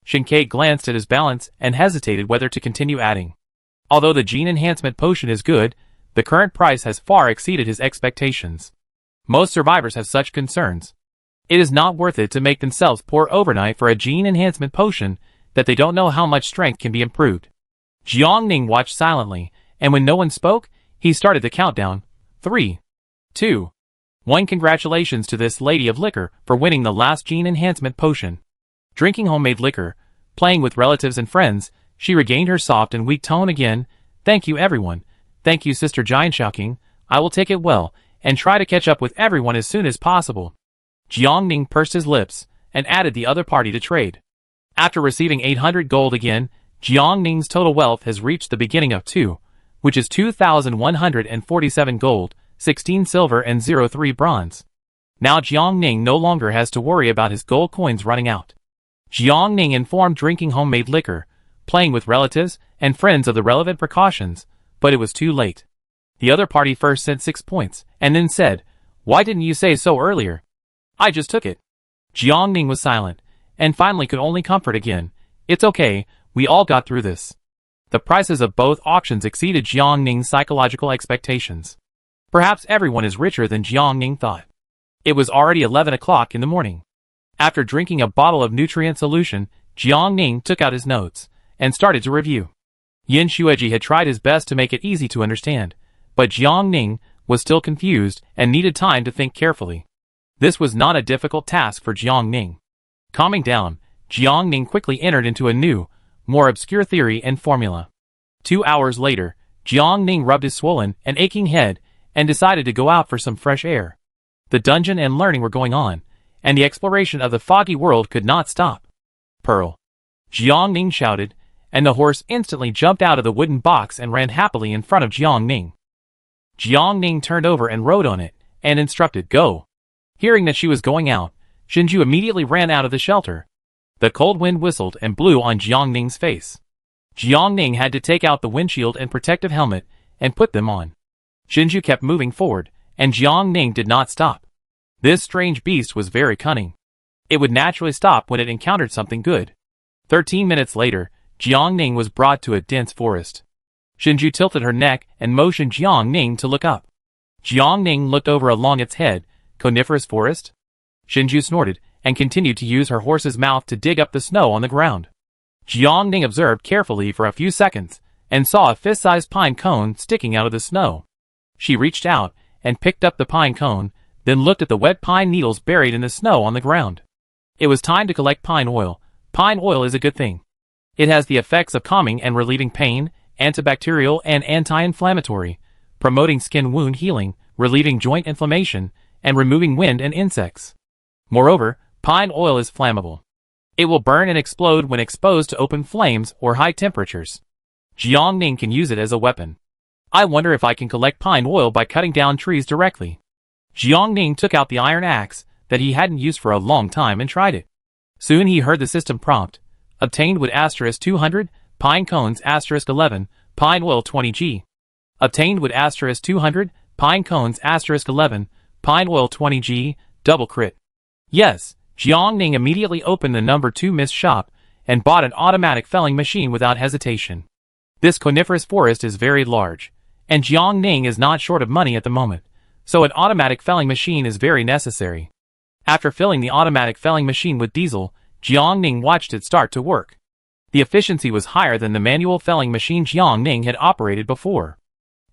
A: Shen Ke glanced at his balance and hesitated whether to continue adding. Although the gene enhancement potion is good, the current price has far exceeded his expectations. Most survivors have such concerns. It is not worth it to make themselves poor overnight for a gene enhancement potion that they don't know how much strength can be improved. Jiang Ning watched silently, and when no one spoke, he started the countdown. 3, 2, 1. Congratulations to this lady of liquor for winning the last gene enhancement potion. Drinking homemade liquor, playing with relatives and friends, she regained her soft and weak tone again. "Thank you everyone. Thank you Sister Giant Shoqing. I will take it well, and try to catch up with everyone as soon as possible." Jiang Ning pursed his lips, and added the other party to trade. After receiving 800 gold again, Jiang Ning's total wealth has reached the beginning of 2, which is 2,147 gold, 16 silver and 03 bronze. Now Jiang Ning no longer has to worry about his gold coins running out. Jiang Ning informed drinking homemade liquor, playing with relatives and friends of the relevant precautions, but it was too late. The other party first sent 6 points, and then said, "Why didn't you say so earlier? I just took it." Jiang Ning was silent, and finally could only comfort again. "It's okay, we all got through this." The prices of both auctions exceeded Jiang Ning's psychological expectations. Perhaps everyone is richer than Jiang Ning thought. It was already 11 o'clock in the morning. After drinking a bottle of nutrient solution, Jiang Ning took out his notes and started to review. Yin Xueji had tried his best to make it easy to understand, but Jiang Ning was still confused and needed time to think carefully. This was not a difficult task for Jiang Ning. Calming down, Jiang Ning quickly entered into a new, more obscure theory and formula. 2 hours later, Jiang Ning rubbed his swollen and aching head and decided to go out for some fresh air. The dungeon and learning were going on, and the exploration of the foggy world could not stop. Pearl! Jiang Ning shouted, and the horse instantly jumped out of the wooden box and ran happily in front of Jiang Ning. Jiang Ning turned over and rode on it, and instructed, "Go." Hearing that she was going out, Shinju immediately ran out of the shelter. The cold wind whistled and blew on Jiang Ning's face. Jiang Ning had to take out the windshield and protective helmet and put them on. Shinju kept moving forward, and Jiang Ning did not stop. This strange beast was very cunning. It would naturally stop when it encountered something good. 13 minutes later, Jiang Ning was brought to a dense forest. Shinju tilted her neck and motioned Jiang Ning to look up. Jiang Ning looked over along its head. Coniferous forest? Shinju snorted and continued to use her horse's mouth to dig up the snow on the ground. Jiang Ning observed carefully for a few seconds and saw a fist-sized pine cone sticking out of the snow. She reached out and picked up the pine cone, then looked at the wet pine needles buried in the snow on the ground. It was time to collect pine oil. Pine oil is a good thing. It has the effects of calming and relieving pain, antibacterial and anti-inflammatory, promoting skin wound healing, relieving joint inflammation, and removing wind and insects. Moreover, pine oil is flammable. It will burn and explode when exposed to open flames or high temperatures. Jiang Ning can use it as a weapon. I wonder if I can collect pine oil by cutting down trees directly. Jiang Ning took out the iron axe that he hadn't used for a long time and tried it. Soon he heard the system prompt. Obtained wood *200, pine cones *11, pine oil 20g. Obtained wood *200, pine cones *11, pine oil 20g, double crit. Yes, Jiang Ning immediately opened the number 2 Mist shop and bought an automatic felling machine without hesitation. This coniferous forest is very large, and Jiang Ning is not short of money at the moment, so an automatic felling machine is very necessary. After filling the automatic felling machine with diesel, Jiang Ning watched it start to work. The efficiency was higher than the manual felling machine Jiang Ning had operated before.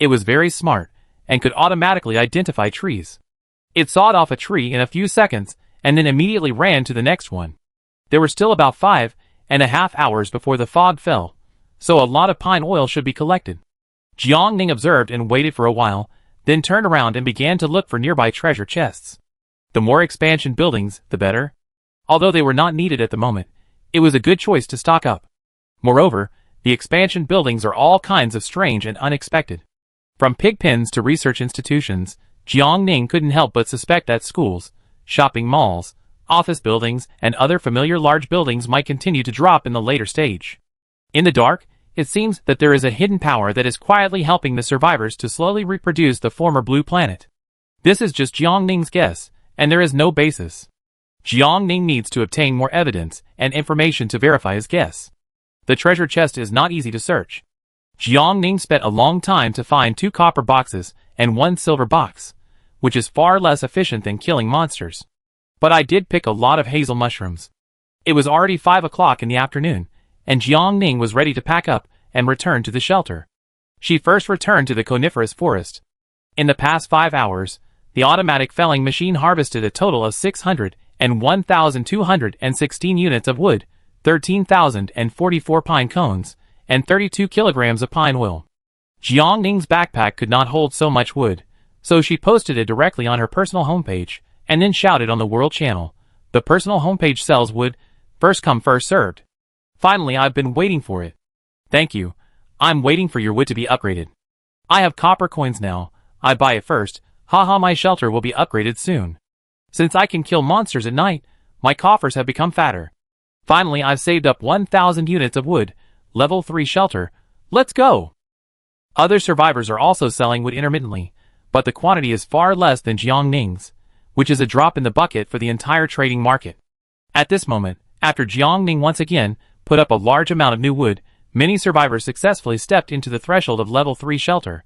A: It was very smart, and could automatically identify trees. It sawed off a tree in a few seconds, and then immediately ran to the next one. There were still about 5.5 hours before the fog fell, so a lot of pine oil should be collected. Jiang Ning observed and waited for a while, then turned around and began to look for nearby treasure chests. The more expansion buildings, the better. Although they were not needed at the moment, it was a good choice to stock up. Moreover, the expansion buildings are all kinds of strange and unexpected. From pig pens to research institutions, Jiang Ning couldn't help but suspect that schools, shopping malls, office buildings, and other familiar large buildings might continue to drop in the later stage. In the dark, it seems that there is a hidden power that is quietly helping the survivors to slowly reproduce the former blue planet. This is just Jiang Ning's guess, and there is no basis. Jiang Ning needs to obtain more evidence and information to verify his guess. The treasure chest is not easy to search. Jiang Ning spent a long time to find 2 copper boxes and 1 silver box, which is far less efficient than killing monsters. But I did pick a lot of hazel mushrooms. It was already 5 o'clock in the afternoon, and Jiang Ning was ready to pack up and return to the shelter. She first returned to the coniferous forest. In the past 5 hours, the automatic felling machine harvested a total of 601,216 units of wood, 13,044 pine cones, and 32 kilograms of pine oil. Jiang Ning's backpack could not hold so much wood, so she posted it directly on her personal homepage, and then shouted on the World Channel, "The personal homepage sells wood, first come first served. Finally, I've been waiting for it. Thank you. I'm waiting for your wood to be upgraded. I have copper coins now. I buy it first. Haha, my shelter will be upgraded soon. Since I can kill monsters at night, my coffers have become fatter. Finally, I've saved up 1,000 units of wood. Level 3 shelter. Let's go." Other survivors are also selling wood intermittently, but the quantity is far less than Jiang Ning's, which is a drop in the bucket for the entire trading market. At this moment, after Jiang Ning once again put up a large amount of new wood, many survivors successfully stepped into the threshold of level 3 shelter.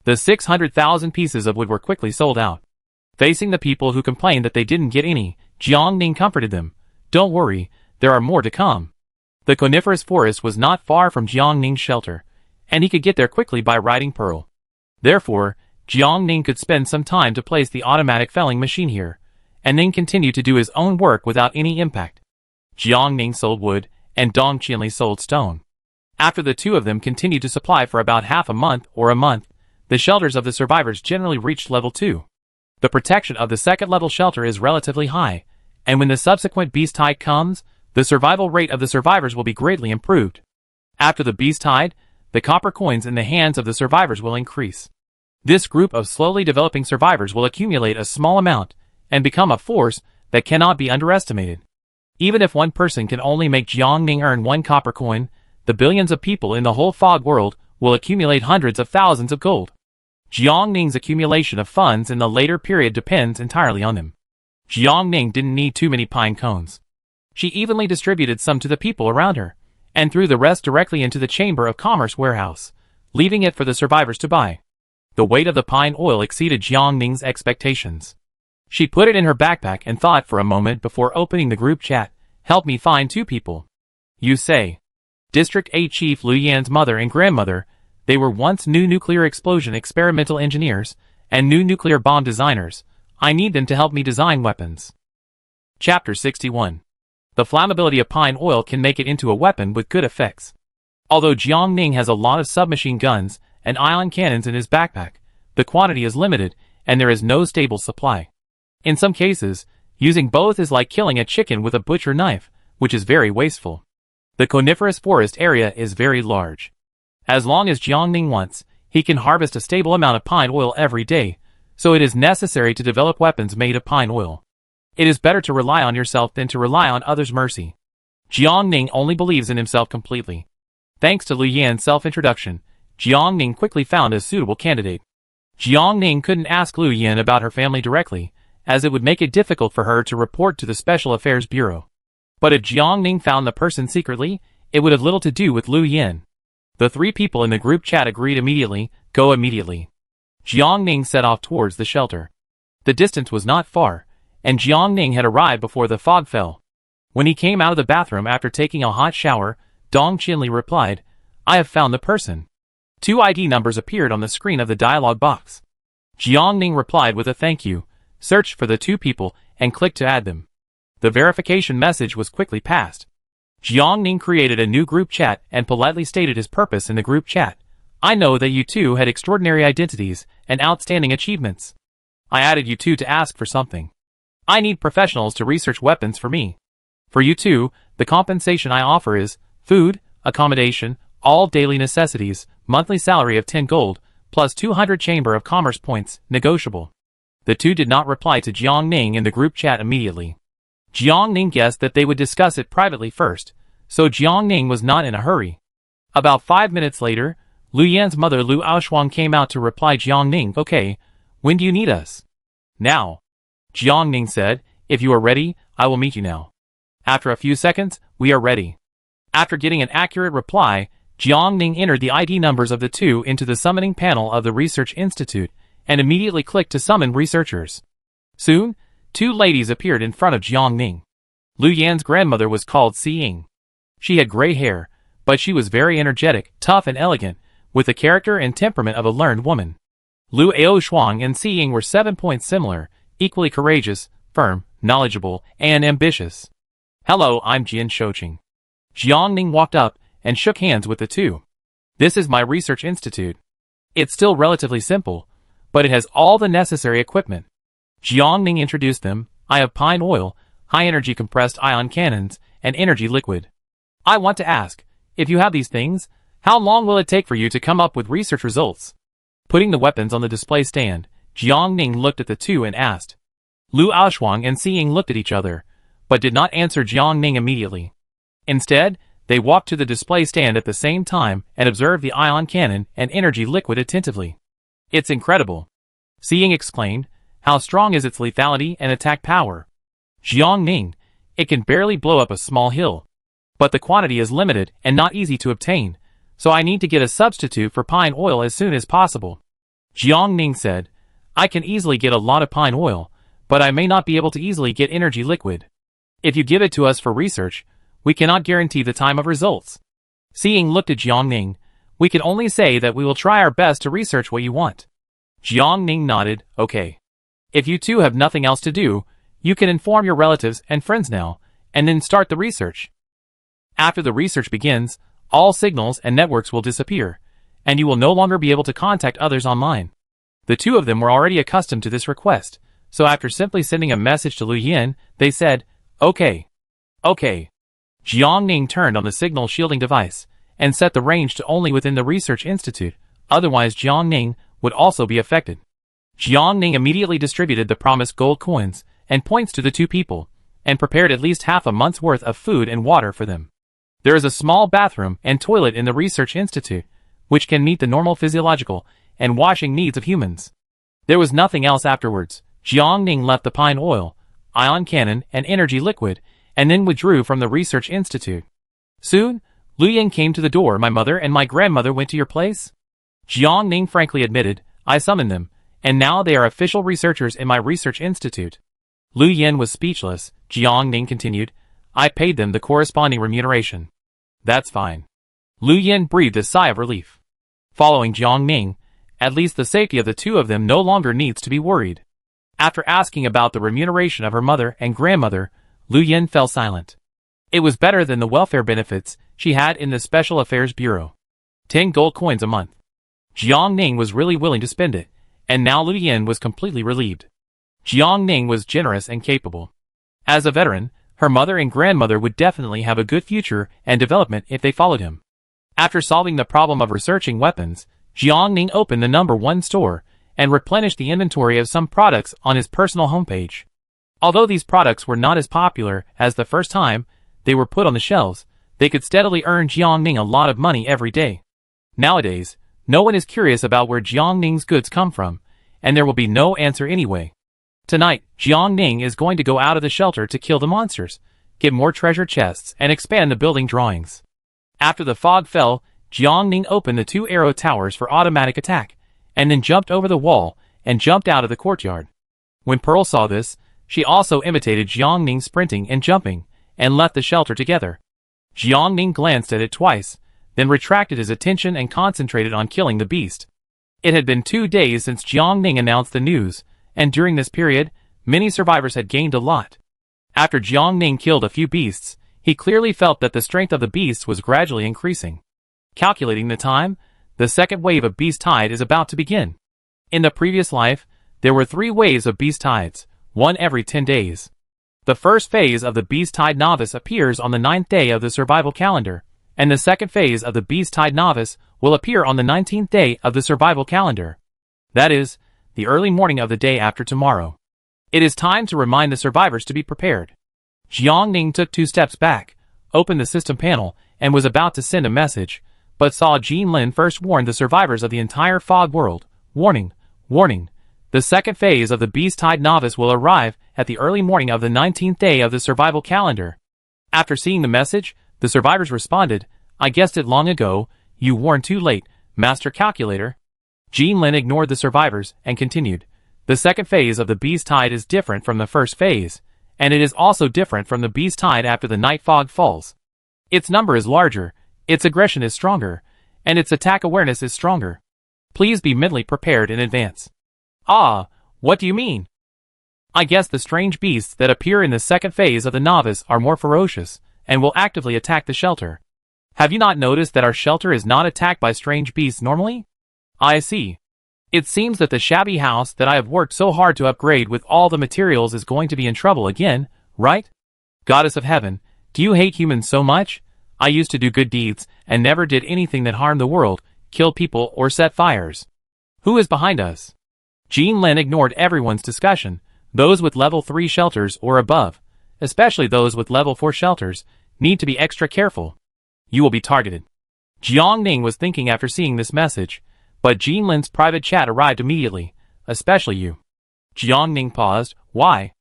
A: The 600,000 pieces of wood were quickly sold out. Facing the people who complained that they didn't get any, Jiang Ning comforted them. "Don't worry, there are more to come." The coniferous forest was not far from Jiang Ning's shelter, and he could get there quickly by riding Pearl. Therefore, Jiang Ning could spend some time to place the automatic felling machine here, and then continue to do his own work without any impact. Jiang Ning sold wood, and Dong Qianli sold stone. After the two of them continued to supply for about half a month or a month, the shelters of the survivors generally reached level 2. The protection of the second level shelter is relatively high, and when the subsequent beast tide comes, the survival rate of the survivors will be greatly improved. After the beast tide, the copper coins in the hands of the survivors will increase. This group of slowly developing survivors will accumulate a small amount and become a force that cannot be underestimated. Even if one person can only make Jiangning earn 1 copper coin, the billions of people in the whole fog world will accumulate hundreds of thousands of gold. Jiangning's accumulation of funds in the later period depends entirely on them. Jiangning didn't need too many pine cones. She evenly distributed some to the people around her, and threw the rest directly into the Chamber of Commerce warehouse, leaving it for the survivors to buy. The weight of the pine oil exceeded Jiangning's expectations. She put it in her backpack and thought for a moment before opening the group chat. Help me find 2 people. You say. District A Chief Lu Yan's mother and grandmother, they were once new nuclear explosion experimental engineers and new nuclear bomb designers. I need them to help me design weapons. Chapter 61. The flammability of pine oil can make it into a weapon with good effects. Although Jiangning has a lot of submachine guns and ion cannons in his backpack, the quantity is limited and there is no stable supply. In some cases, using both is like killing a chicken with a butcher knife, which is very wasteful. The coniferous forest area is very large. As long as Jiangning wants, he can harvest a stable amount of pine oil every day, so it is necessary to develop weapons made of pine oil. It is better to rely on yourself than to rely on others' mercy. Jiangning only believes in himself completely. Thanks to Lu Yan's self-introduction, Jiangning quickly found a suitable candidate. Jiangning couldn't ask Lu Yan about her family directly, as it would make it difficult for her to report to the Special Affairs Bureau. But if Jiangning found the person secretly, it would have little to do with Lu Yan. The 3 people in the group chat agreed immediately. Go immediately. Jiangning set off towards the shelter. The distance was not far, and Jiangning had arrived before the fog fell. When he came out of the bathroom after taking a hot shower, Dong Qinli replied, I have found the person. 2 ID numbers appeared on the screen of the dialog box. Jiangning replied with a thank you, searched for the 2 people, and clicked to add them. The verification message was quickly passed. Jiangning created a new group chat and politely stated his purpose in the group chat. I know that you 2 had extraordinary identities and outstanding achievements. I added you 2 to ask for something. I need professionals to research weapons for me. For you 2, the compensation I offer is food, accommodation, all daily necessities, monthly salary of 10 gold, plus 200 Chamber of Commerce points, negotiable. The 2 did not reply to Jiangning in the group chat immediately. Jiangning guessed that they would discuss it privately first, so Jiangning was not in a hurry. About 5 minutes later, Lu Yan's mother Lu Aoshuang came out to reply Jiangning, okay, when do you need us? Now. Jiangning said, if you are ready, I will meet you now. After a few seconds, we are ready. After getting an accurate reply, Jiangning entered the ID numbers of the 2 into the summoning panel of the Research Institute, and immediately clicked to summon researchers. Soon, 2 ladies appeared in front of Jiangning. Lu Yan's grandmother was called Si Ying. She had gray hair, but she was very energetic, tough and elegant, with the character and temperament of a learned woman. Lu Aoshuang and Si Ying were 7 points similar, equally courageous, firm, knowledgeable, and ambitious. Hello, I'm Jian Shouqing. Jiangning walked up and shook hands with the 2. This is my research institute. It's still relatively simple, but it has all the necessary equipment. Jiangning introduced them. I have pine oil, high-energy compressed ion cannons, and energy liquid. I want to ask, if you have these things, how long will it take for you to come up with research results? Putting the weapons on the display stand, Jiangning looked at the 2 and asked. Lu Aoshuang and Si Ying looked at each other, but did not answer Jiangning immediately. Instead, they walked to the display stand at the same time and observed the ion cannon and energy liquid attentively. It's incredible. Si Ying exclaimed. How strong is its lethality and attack power? Jiangning, it can barely blow up a small hill. But the quantity is limited and not easy to obtain, so I need to get a substitute for pine oil as soon as possible. Jiangning said, I can easily get a lot of pine oil, but I may not be able to easily get energy liquid. If you give it to us for research, we cannot guarantee the time of results. Si Ying looked at Jiangning. We can only say that we will try our best to research what you want. Jiangning nodded, okay. If you 2 have nothing else to do, you can inform your relatives and friends now, and then start the research. After the research begins, All signals and networks will disappear, and you will no longer be able to contact others online. The two of them were already accustomed to this request, so after simply sending a message to Lu Yin, they said, "Okay. Okay." Jiang Ning turned on the signal shielding device, and set the range to only within the research institute, otherwise Jiang Ning would also be affected. Jiang Ning immediately distributed the promised gold coins and points to the two people, and prepared at least half a month's worth of food and water for them. There is a small bathroom and toilet in the research institute, which can meet the normal physiological and washing needs of humans. There was nothing else afterwards. Jiang Ning left the pine oil, ion cannon, and energy liquid, and then withdrew from the research institute. Soon, Lu Yin came to the door. "My mother and my grandmother went to your place?" Jiang Ning frankly admitted, "I summoned them, and now they are official researchers in my research institute." Lu Yin was speechless. Jiang Ning continued, "I paid them the corresponding remuneration." "That's fine." Lu Yin breathed a sigh of relief. Following Jiang Ning, at least the safety of the two of them no longer needs to be worried. After asking about the remuneration of her mother and grandmother, Lu Yin fell silent. It was better than the welfare benefits she had in the Special Affairs Bureau. 10 gold coins a month. Jiang Ning was really willing to spend it, and now Lu Yin was completely relieved. Jiang Ning was generous and capable. As a veteran, her mother and grandmother would definitely have a good future and development if they followed him. After solving the problem of researching weapons, Jiang Ning opened the number 1 store and replenished the inventory of some products on his personal homepage. Although these products were not as popular as the first time they were put on the shelves, they could steadily earn Jiang Ning a lot of money every day. Nowadays, no one is curious about where Jiang Ning's goods come from, and there will be no answer anyway. Tonight, Jiang Ning is going to go out of the shelter to kill the monsters, get more treasure chests, and expand the building drawings. After the fog fell, Jiang Ning opened the 2 arrow towers for automatic attack, and then jumped over the wall and jumped out of the courtyard. When Pearl saw this, she also imitated Jiang Ning sprinting and jumping, and left the shelter together. Jiang Ning glanced at it twice, then retracted his attention and concentrated on killing the beast. It had been 2 days since Jiang Ning announced the news, and during this period, many survivors had gained a lot. After Jiang Ning killed a few beasts, he clearly felt that the strength of the beasts was gradually increasing. Calculating the time, the second wave of beast tide is about to begin. In the previous life, there were 3 waves of beast tides, one every 10 days. The first phase of the Beast Tide Novice appears on the 9th day of the survival calendar, and the second phase of the Beast Tide Novice will appear on the 19th day of the survival calendar. That is, the early morning of the day after tomorrow. It is time to remind the survivors to be prepared. Jiang Ning took 2 steps back, opened the system panel, and was about to send a message, but saw Jean Lin first warn the survivors of the entire fog world. "Warning, warning. The second phase of the Beast Tide Novice will arrive at the early morning of the 19th day of the survival calendar." After seeing the message, the survivors responded, "I guessed it long ago. You warned too late, Master Calculator." Jean Lin ignored the survivors and continued, "The second phase of the Beast Tide is different from the first phase, and it is also different from the Beast Tide after the night fog falls. Its number is larger, its aggression is stronger, and its attack awareness is stronger. Please be mentally prepared in advance." "Ah, what do you mean?" "I guess the strange beasts that appear in the second phase of the novice are more ferocious, and will actively attack the shelter. Have you not noticed that our shelter is not attacked by strange beasts normally?" "I see. It seems that the shabby house that I have worked so hard to upgrade with all the materials is going to be in trouble again, right? Goddess of Heaven, do you hate humans so much? I used to do good deeds, and never did anything that harmed the world, kill people, or set fires. Who is behind us?" Jean Lin ignored everyone's discussion. Those with level 3 shelters or above, especially those with level 4 shelters, need to be extra careful. You will be targeted. Jiang Ning was thinking after seeing this message, but Jean Lin's private chat arrived immediately, especially you. Jiang Ning paused. "Why?"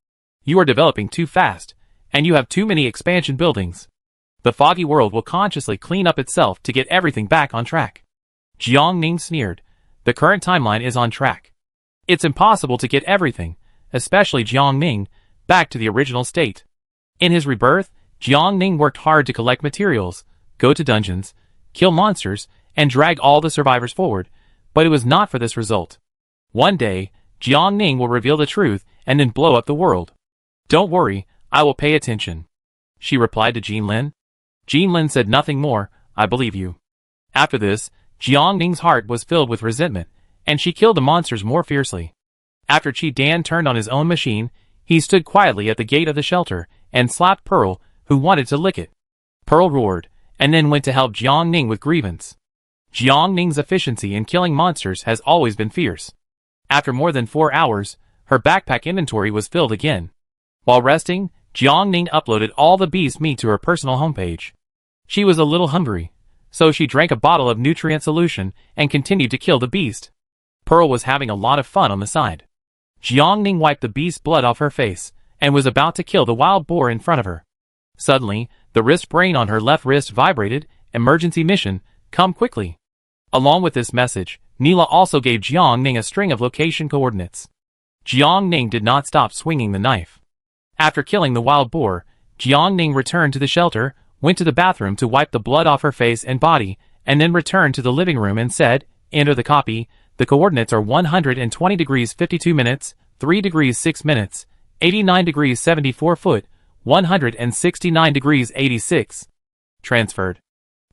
A: "You are developing too fast, and you have too many expansion buildings. The foggy world will consciously clean up itself to get everything back on track." Jiang Ning sneered. "The current timeline is on track. It's impossible to get everything, especially Jiang Ning, back to the original state. In his rebirth, Jiang Ning worked hard to collect materials, go to dungeons, kill monsters, and drag all the survivors forward, but it was not for this result. One day, Jiang Ning will reveal the truth and then blow up the world. Don't worry, I will pay attention," she replied to Jean Lin. Jean Lin said nothing more. I believe you. After this, Jiang Ning's heart was filled with resentment, and she killed the monsters more fiercely. After Chi Dan turned on his own machine, he stood quietly at the gate of the shelter and slapped Pearl, who wanted to lick it. Pearl roared, and then went to help Jiang Ning with grievance. Jiang Ning's efficiency in killing monsters has always been fierce. After more than 4 hours, her backpack inventory was filled again. While resting, Jiang Ning uploaded all the beast meat to her personal homepage. She was a little hungry, so she drank a bottle of nutrient solution and continued to kill the beast. Pearl was having a lot of fun on the side. Jiang Ning wiped the beast's blood off her face and was about to kill the wild boar in front of her. Suddenly, the wrist brain on her left wrist vibrated. Emergency mission, come quickly. Along with this message, Neela also gave Jiang Ning a string of location coordinates. Jiang Ning did not stop swinging the knife. After killing the wild boar, Jiang Ning returned to the shelter, went to the bathroom to wipe the blood off her face and body, and then returned to the living room and said, enter the copy, the coordinates are 120 degrees 52 minutes, 3 degrees 6 minutes, 89 degrees 74 foot, 169 degrees 86. Transferred.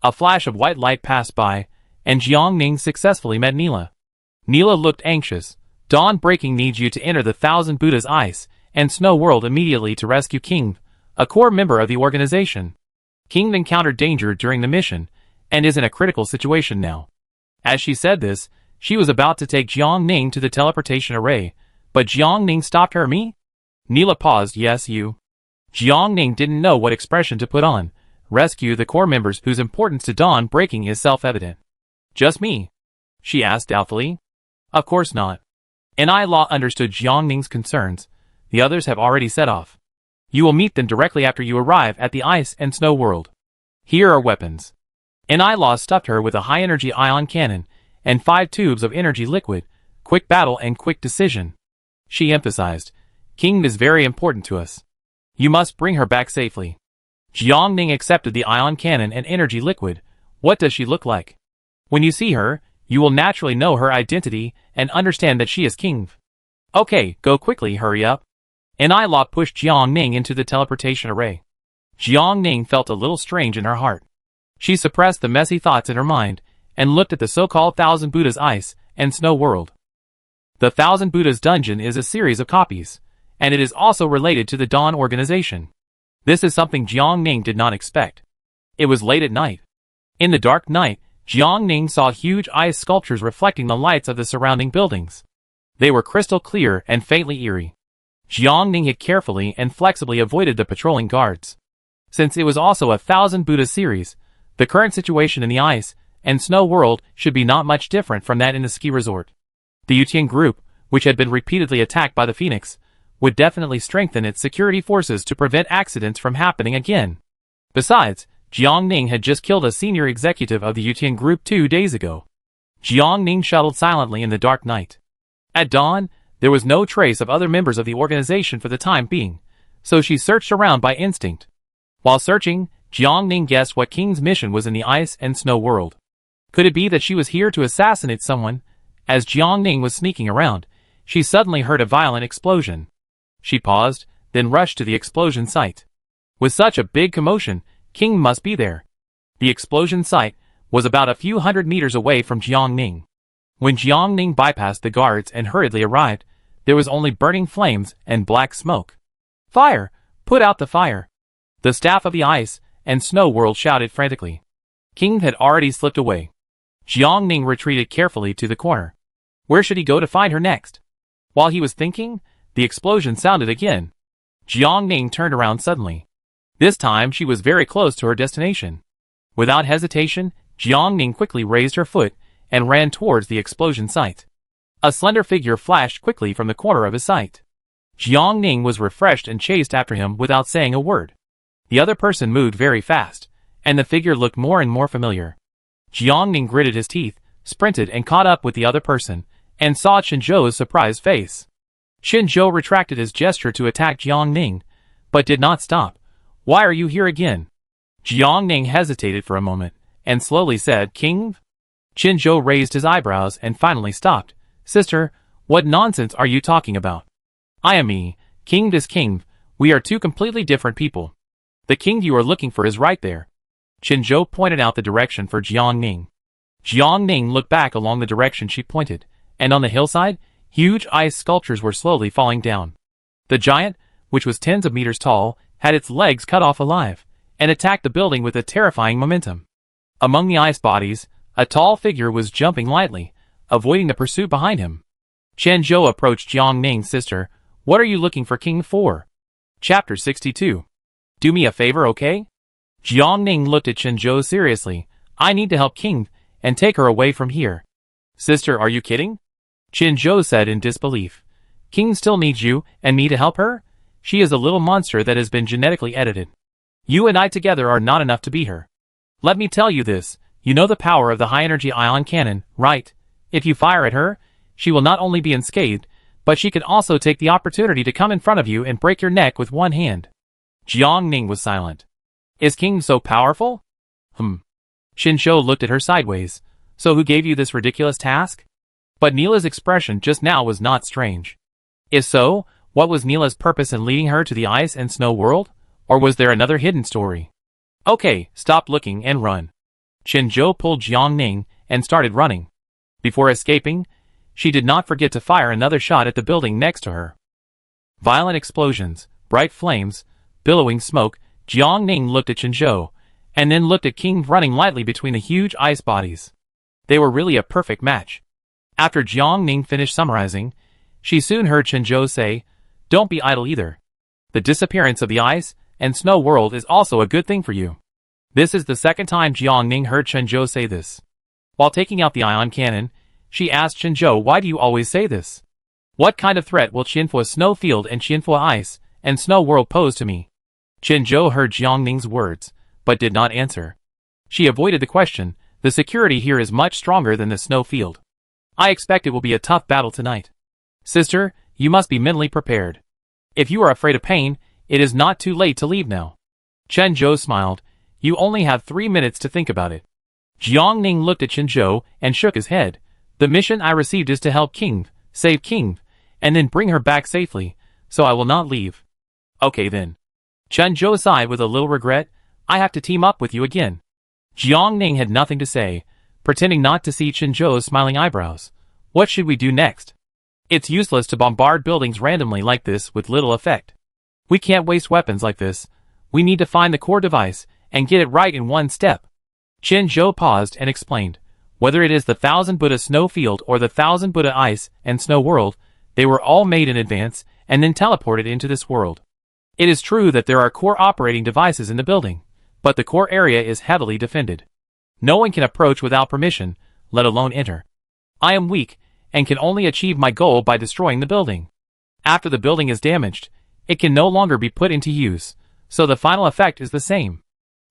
A: A flash of white light passed by, and Jiang Ning successfully met Neela. Neela looked anxious. Dawn Breaking needs you to enter the Thousand Buddhas Ice and Snow World immediately to rescue King, a core member of the organization. King encountered danger during the mission, and is in a critical situation now. As she said this, she was about to take Jiang Ning to the teleportation array, but Jiang Ning stopped her. Me? Neela paused. Yes, you. Jiang Ning didn't know what expression to put on. Rescue the core members whose importance to Dawn Breaking is self-evident. Just me? She asked doubtfully. Of course not. N.I. Law understood Jiang Ning's concerns. The others have already set off. You will meet them directly after you arrive at the Ice and Snow World. Here are weapons. N.I. Law stuffed her with a high-energy ion cannon and 5 tubes of energy liquid, quick battle and quick decision. She emphasized, King is very important to us. You must bring her back safely. Jiang Ning accepted the ion cannon and energy liquid. What does she look like? When you see her, you will naturally know her identity and understand that she is King. Okay, go quickly, hurry up. N.I. Law pushed Jiang Ning into the teleportation array. Jiang Ning felt a little strange in her heart. She suppressed the messy thoughts in her mind and looked at the so-called Thousand Buddhas Ice and Snow World. The Thousand Buddhas Dungeon is a series of copies, and it is also related to the Dawn organization. This is something Jiang Ning did not expect. It was late at night. In the dark night, Jiang Ning saw huge ice sculptures reflecting the lights of the surrounding buildings. They were crystal clear and faintly eerie. Jiang Ning had carefully and flexibly avoided the patrolling guards. Since it was also a Thousand Buddha series, the current situation in the Ice and Snow World should be not much different from that in the ski resort. The Yutian group, which had been repeatedly attacked by the Phoenix, would definitely strengthen its security forces to prevent accidents from happening again. Besides, Jiang Ning had just killed a senior executive of the Yutian group 2 days ago. Jiang Ning shuttled silently in the dark night. At dawn, there was no trace of other members of the organization for the time being, so she searched around by instinct. While searching, Jiang Ning guessed what King's mission was in the Ice and Snow World. Could it be that she was here to assassinate someone? As Jiang Ning was sneaking around, she suddenly heard a violent explosion. She paused, then rushed to the explosion site. With such a big commotion, King must be there. The explosion site was about a few hundred meters away from Jiang Ning. When Jiang Ning bypassed the guards and hurriedly arrived, there was only burning flames and black smoke. Fire! Put out the fire! The staff of the Ice and Snow World shouted frantically. King had already slipped away. Jiang Ning retreated carefully to the corner. Where should he go to find her next? While he was thinking, the explosion sounded again. Jiang Ning turned around suddenly. This time she was very close to her destination. Without hesitation, Jiang Ning quickly raised her foot and ran towards the explosion site. A slender figure flashed quickly from the corner of his sight. Jiang Ning was refreshed and chased after him without saying a word. The other person moved very fast, and the figure looked more and more familiar. Jiang Ning gritted his teeth, sprinted and caught up with the other person, and saw Qinzhou's surprised face. Qinzhou retracted his gesture to attack Jiang Ning, but did not stop. Why are you here again? Jiang Ning hesitated for a moment, and slowly said, King? Qinzhou raised his eyebrows and finally stopped. Sister, what nonsense are you talking about? I am me, King is King. We are two completely different people. The King you are looking for is right there. Qinzhou pointed out the direction for Jiang Ning. Jiang Ning looked back along the direction she pointed, and on the hillside, huge ice sculptures were slowly falling down. The giant, which was tens of meters tall, had its legs cut off alive, and attacked the building with a terrifying momentum. Among the ice bodies, a tall figure was jumping lightly, avoiding the pursuit behind him. Qinzhou approached Jiang Ning's sister. What are you looking for King for? Chapter 62. Do me a favor, okay? Jiang Ning looked at Qinzhou seriously. I need to help King and take her away from here. Sister, are you kidding? Qinzhou said in disbelief. King still needs you and me to help her? She is a little monster that has been genetically edited. You and I together are not enough to beat her. Let me tell you this, you know the power of the high-energy ion cannon, right? If you fire at her, she will not only be unscathed, but she can also take the opportunity to come in front of you and break your neck with one hand. Jiang Ning was silent. Is King so powerful? Qinzhou looked at her sideways. So who gave you this ridiculous task? But Neela's expression just now was not strange. If so, what was Neela's purpose in leading her to the ice and snow world? Or was there another hidden story? Okay, stop looking and run. Qinzhou pulled Jiang Ning and started running. Before escaping, she did not forget to fire another shot at the building next to her. Violent explosions, bright flames, billowing smoke. Jiang Ning looked at Qinzhou, and then looked at King running lightly between the huge ice bodies. They were really a perfect match. After Jiang Ning finished summarizing, she soon heard Qinzhou say, Don't be idle either. The disappearance of the ice and snow world is also a good thing for you. This is the second time Jiang Ning heard Qinzhou say this. While taking out the ion cannon, she asked Qinzhou, why do you always say this? What kind of threat will Qianfua snow field and Qianfua ice and snow world pose to me? Qinzhou heard Jiang Ning's words, but did not answer. She avoided the question. The security here is much stronger than the snow field. I expect it will be a tough battle tonight. Sister, you must be mentally prepared. If you are afraid of pain, it is not too late to leave now. Qinzhou smiled. You only have 3 minutes to think about it. Jiang Ning looked at Qinzhou and shook his head. The mission I received is to help King, save King, and then bring her back safely, so I will not leave. Okay then. Qinzhou sighed with a little regret. I have to team up with you again. Jiang Ning had nothing to say, pretending not to see Qinzhou's smiling eyebrows. What should we do next? It's useless to bombard buildings randomly like this with little effect. We can't waste weapons like this. We need to find the core device and get it right in one step. Qinzhou paused and explained. Whether it is the 1000 Buddha snow field or the 1000 Buddha ice and snow world, they were all made in advance and then teleported into this world. It is true that there are core operating devices in the building, but the core area is heavily defended. No one can approach without permission, let alone enter. I am weak, and can only achieve my goal by destroying the building. After the building is damaged, it can no longer be put into use, so the final effect is the same.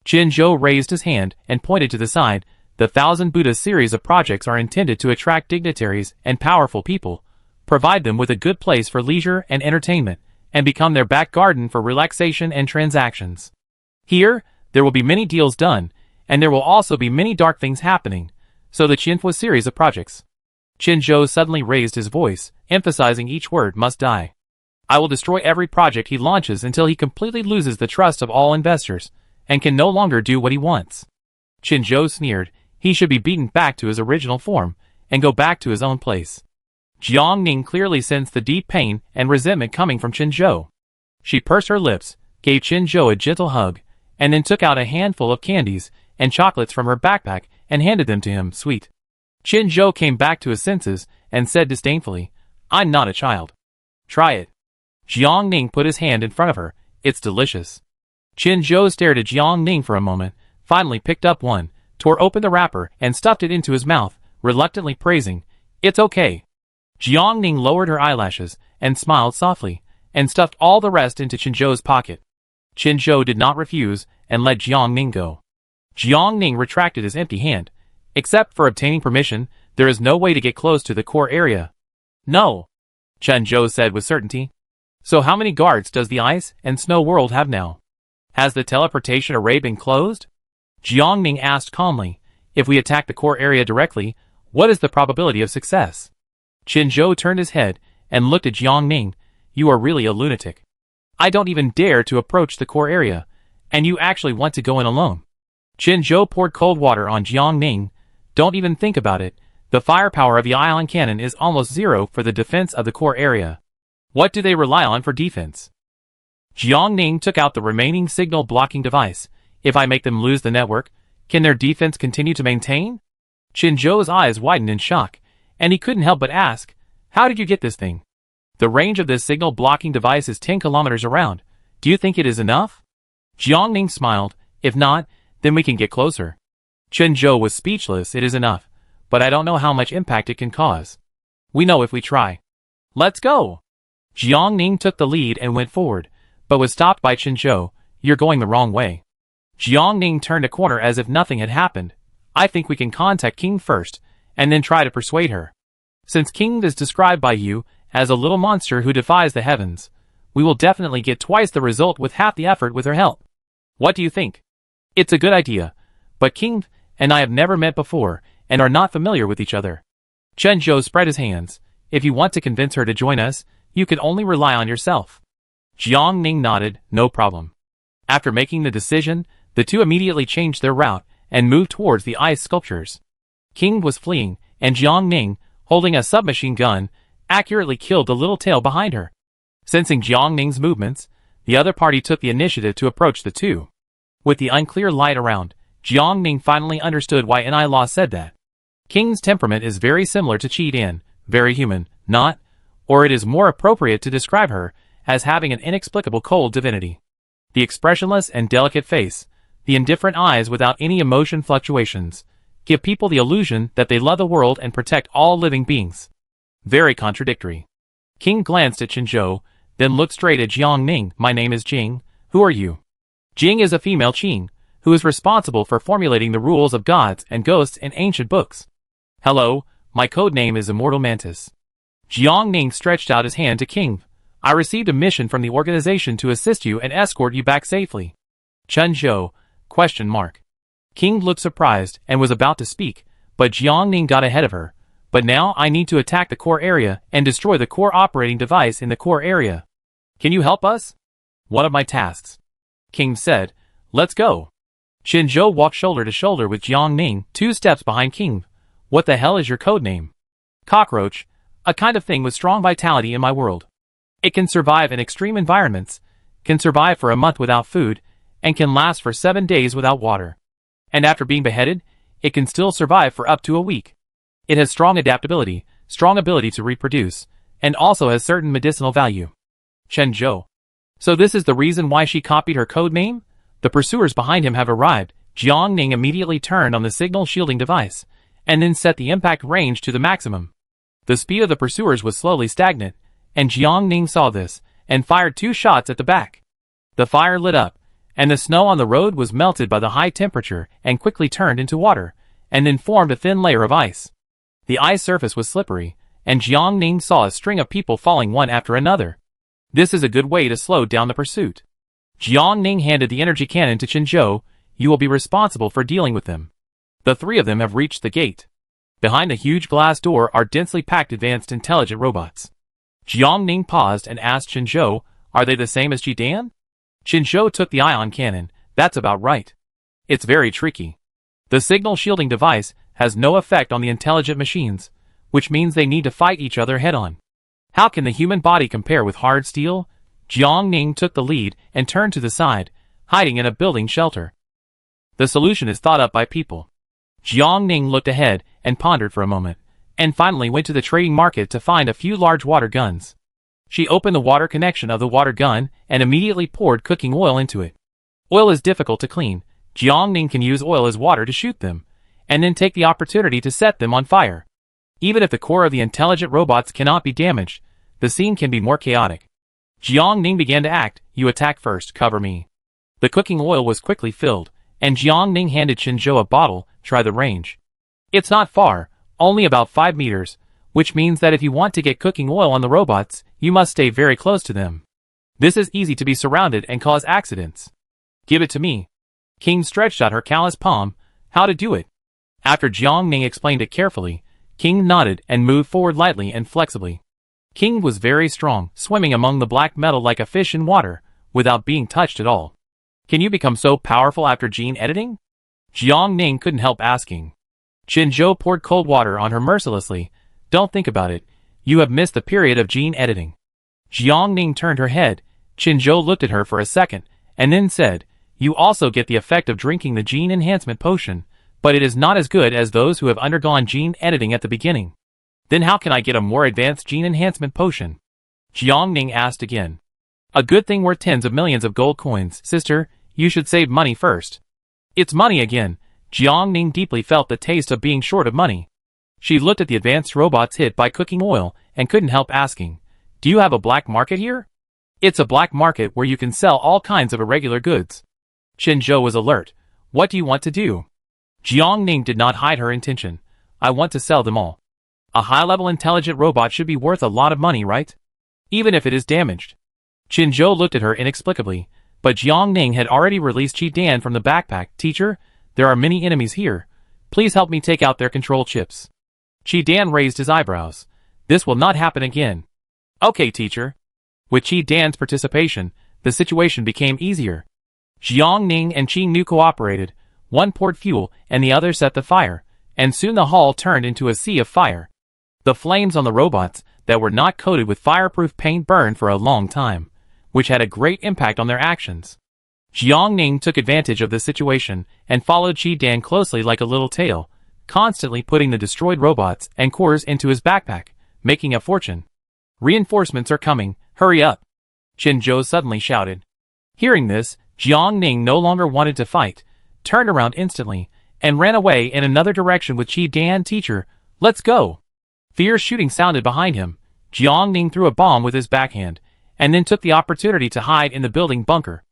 A: Qinzhou raised his hand and pointed to the side. The 1000 Buddha series of projects are intended to attract dignitaries and powerful people, provide them with a good place for leisure and entertainment, and become their back garden for relaxation and transactions. Here, there will be many deals done, and there will also be many dark things happening, so the Qianfua series of projects. Qinzhou suddenly raised his voice, emphasizing each word must die. I will destroy every project he launches until he completely loses the trust of all investors, and can no longer do what he wants. Qinzhou sneered. He should be beaten back to his original form, and go back to his own place. Jiang Ning clearly sensed the deep pain and resentment coming from Qinzhou. She pursed her lips, gave Qinzhou a gentle hug, and then took out a handful of candies and chocolates from her backpack and handed them to him, sweet. Qinzhou came back to his senses and said disdainfully, I'm not a child. Try it. Jiang Ning put his hand in front of her. It's delicious. Qinzhou stared at Jiang Ning for a moment, finally picked up one, tore open the wrapper and stuffed it into his mouth, reluctantly praising, It's okay. Jiang Ning lowered her eyelashes and smiled softly, and stuffed all the rest into Qinzhou's pocket. Qinzhou did not refuse and let Jiang Ning go. Jiang Ning retracted his empty hand. Except for obtaining permission, there is no way to get close to the core area. No, Qinzhou said with certainty. So how many guards does the ice and snow world have now? Has the teleportation array been closed? Jiang Ning asked calmly. If we attack the core area directly, what is the probability of success? Qinzhou turned his head and looked at Jiang Ning. You are really a lunatic. I don't even dare to approach the core area, and you actually want to go in alone. Qin Zhou poured cold water on Jiang Ning. Don't even think about it. The firepower of the ion cannon is almost zero for the defense of the core area. What do they rely on for defense? Jiang Ning took out the remaining signal blocking device. If I make them lose the network, can their defense continue to maintain? Qin Zhou's eyes widened in shock, and he couldn't help but ask, how did you get this thing? The range of this signal blocking device is 10 kilometers around. Do you think it is enough? Jiang Ning smiled. If not, then we can get closer. Qin Zhou was speechless. It is enough, but I don't know how much impact it can cause. We know if we try. Let's go! Jiang Ning took the lead and went forward, but was stopped by Qin Zhou. You're going the wrong way. Jiang Ning turned a corner as if nothing had happened. I think we can contact King first, and then try to persuade her. Since King is described by you as a little monster who defies the heavens, we will definitely get twice the result with half the effort with her help. What do you think? It's a good idea, but King and I have never met before and are not familiar with each other. Qin Zhou spread his hands. If you want to convince her to join us, you can only rely on yourself. Jiang Ning nodded, no problem. After making the decision, the two immediately changed their route and moved towards the ice sculptures. King was fleeing, and Jiang Ning, holding a submachine gun, accurately killed the little tail behind her. Sensing Jiang Ning's movements, the other party took the initiative to approach the two. With the unclear light around, Jiang Ning finally understood why Ni Law said that. King's temperament is very similar to Qi Dan, very human, not, or it is more appropriate to describe her as having an inexplicable cold divinity. The expressionless and delicate face, the indifferent eyes without any emotion fluctuations, give people the illusion that they love the world and protect all living beings. Very contradictory. King glanced at Qin Zhou, then looked straight at Jiang Ning. My name is Jing. Who are you? Jing is a female Qing, who is responsible for formulating the rules of gods and ghosts in ancient books. Hello, my code name is Immortal Mantis. Jiang Ning stretched out his hand to King. I received a mission from the organization to assist you and escort you back safely. Qin Zhou, ? King looked surprised and was about to speak, but Jiang Ning got ahead of her. But now I need to attack the core area and destroy the core operating device in the core area. Can you help us? One of my tasks. King said, let's go. Qin Zhou walked shoulder to shoulder with Jiang Ning, 2 steps behind King. What the hell is your code name? Cockroach, a kind of thing with strong vitality in my world. It can survive in extreme environments, can survive for a month without food, and can last for 7 days without water. And after being beheaded, it can still survive for up to a week. It has strong adaptability, strong ability to reproduce, and also has certain medicinal value. Qin Zhou. So this is the reason why she copied her code name? The pursuers behind him have arrived. Jiang Ning immediately turned on the signal shielding device, and then set the impact range to the maximum. The speed of the pursuers was slowly stagnant, and Jiang Ning saw this, and fired 2 shots at the back. The fire lit up, and the snow on the road was melted by the high temperature and quickly turned into water, and then formed a thin layer of ice. The ice surface was slippery, and Jiang Ning saw a string of people falling one after another. This is a good way to slow down the pursuit. Jiang Ning handed the energy cannon to Qin Zhou. You will be responsible for dealing with them. The 3 of them have reached the gate. Behind the huge glass door are densely packed advanced intelligent robots. Jiang Ning paused and asked Qin Zhou, are they the same as Qi Dan? Qin Zhou took the ion cannon. That's about right. It's very tricky. The signal shielding device has no effect on the intelligent machines, which means they need to fight each other head-on. How can the human body compare with hard steel? Jiang Ning took the lead and turned to the side, hiding in a building shelter. The solution is thought up by people. Jiang Ning looked ahead and pondered for a moment, and finally went to the trading market to find a few large water guns. She opened the water connection of the water gun and immediately poured cooking oil into it. Oil is difficult to clean. Jiang Ning can use oil as water to shoot them, and then take the opportunity to set them on fire. Even if the core of the intelligent robots cannot be damaged, the scene can be more chaotic. Jiang Ning began to act. You attack first, cover me. The cooking oil was quickly filled, and Jiang Ning handed Qin Zhou a bottle. Try the range. It's not far, only about 5 meters, which means that if you want to get cooking oil on the robots, you must stay very close to them. This is easy to be surrounded and cause accidents. Give it to me. King stretched out her calloused palm. How to do it? After Jiang Ning explained it carefully, King nodded and moved forward lightly and flexibly. King was very strong, swimming among the black metal like a fish in water, without being touched at all. Can you become so powerful after gene editing? Jiang Ning couldn't help asking. Qinzhou poured cold water on her mercilessly. Don't think about it. You have missed the period of gene editing. Jiang Ning turned her head. Qinzhou looked at her for a second, and then said, you also get the effect of drinking the gene enhancement potion, but it is not as good as those who have undergone gene editing at the beginning. Then how can I get a more advanced gene enhancement potion? Jiang Ning asked again. A good thing worth tens of millions of gold coins, sister. You should save money first. It's money again. Jiang Ning deeply felt the taste of being short of money. She looked at the advanced robots hit by cooking oil and couldn't help asking, do you have a black market here? It's a black market where you can sell all kinds of irregular goods. Qinzhou was alert. What do you want to do? Jiang Ning did not hide her intention. I want to sell them all. A high-level intelligent robot should be worth a lot of money, right? Even if it is damaged. Qinzhou looked at her inexplicably, but Jiang Ning had already released Qi Dan from the backpack. Teacher, there are many enemies here. Please help me take out their control chips. Qi Dan raised his eyebrows. This will not happen again. Okay, teacher. With Qi Dan's participation, the situation became easier. Jiang Ning and Qi Nu cooperated. One poured fuel and the other set the fire, and soon the hall turned into a sea of fire. The flames on the robots that were not coated with fireproof paint burned for a long time, which had a great impact on their actions. Jiang Ning took advantage of the situation and followed Qi Dan closely like a little tail, constantly putting the destroyed robots and cores into his backpack, making a fortune. Reinforcements are coming, hurry up! Qinzhou suddenly shouted. Hearing this, Jiang Ning no longer wanted to fight, turned around instantly, and ran away in another direction with Qi Dan. Teacher, let's go! Fierce shooting sounded behind him. Jiang Ning threw a bomb with his backhand, and then took the opportunity to hide in the building bunker.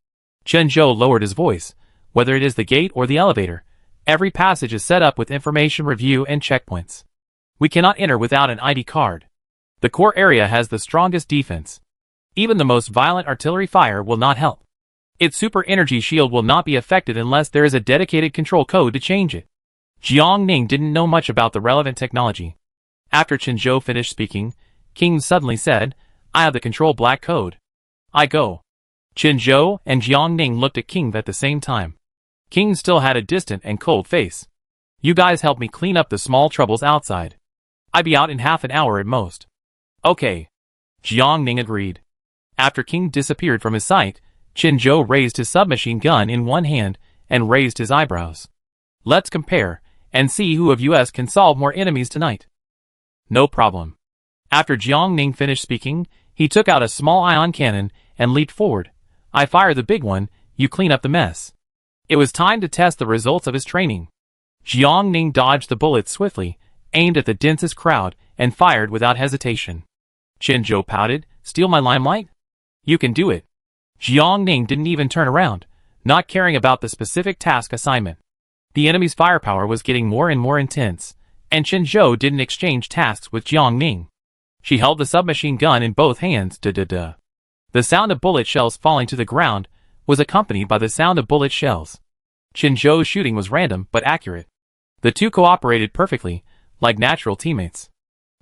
A: Qinzhou lowered his voice. Whether it is the gate or the elevator, every passage is set up with information review and checkpoints. We cannot enter without an ID card. The core area has the strongest defense. Even the most violent artillery fire will not help. Its super energy shield will not be affected unless there is a dedicated control code to change it. Jiang Ning didn't know much about the relevant technology. After Qinzhou finished speaking, King suddenly said, I have the control black code. I go. Qinzhou and Jiang Ning looked at King at the same time. King still had a distant and cold face. You guys help me clean up the small troubles outside. I'll be out in half an hour at most. Okay. Jiang Ning agreed. After King disappeared from his sight, Qinzhou raised his submachine gun in one hand and raised his eyebrows. Let's compare and see who of us can solve more enemies tonight. No problem. After Jiang Ning finished speaking, he took out a small ion cannon and leaped forward. I fire the big one, you clean up the mess. It was time to test the results of his training. Jiang Ning dodged the bullets swiftly, aimed at the densest crowd, and fired without hesitation. Qinzhou pouted, steal my limelight? You can do it. Jiang Ning didn't even turn around, not caring about the specific task assignment. The enemy's firepower was getting more and more intense, and Qinzhou didn't exchange tasks with Jiang Ning. She held the submachine gun in both hands. Da-da-da. The sound of bullet shells falling to the ground was accompanied by the sound of bullet shells. Qinzhou's shooting was random but accurate. The two cooperated perfectly, like natural teammates.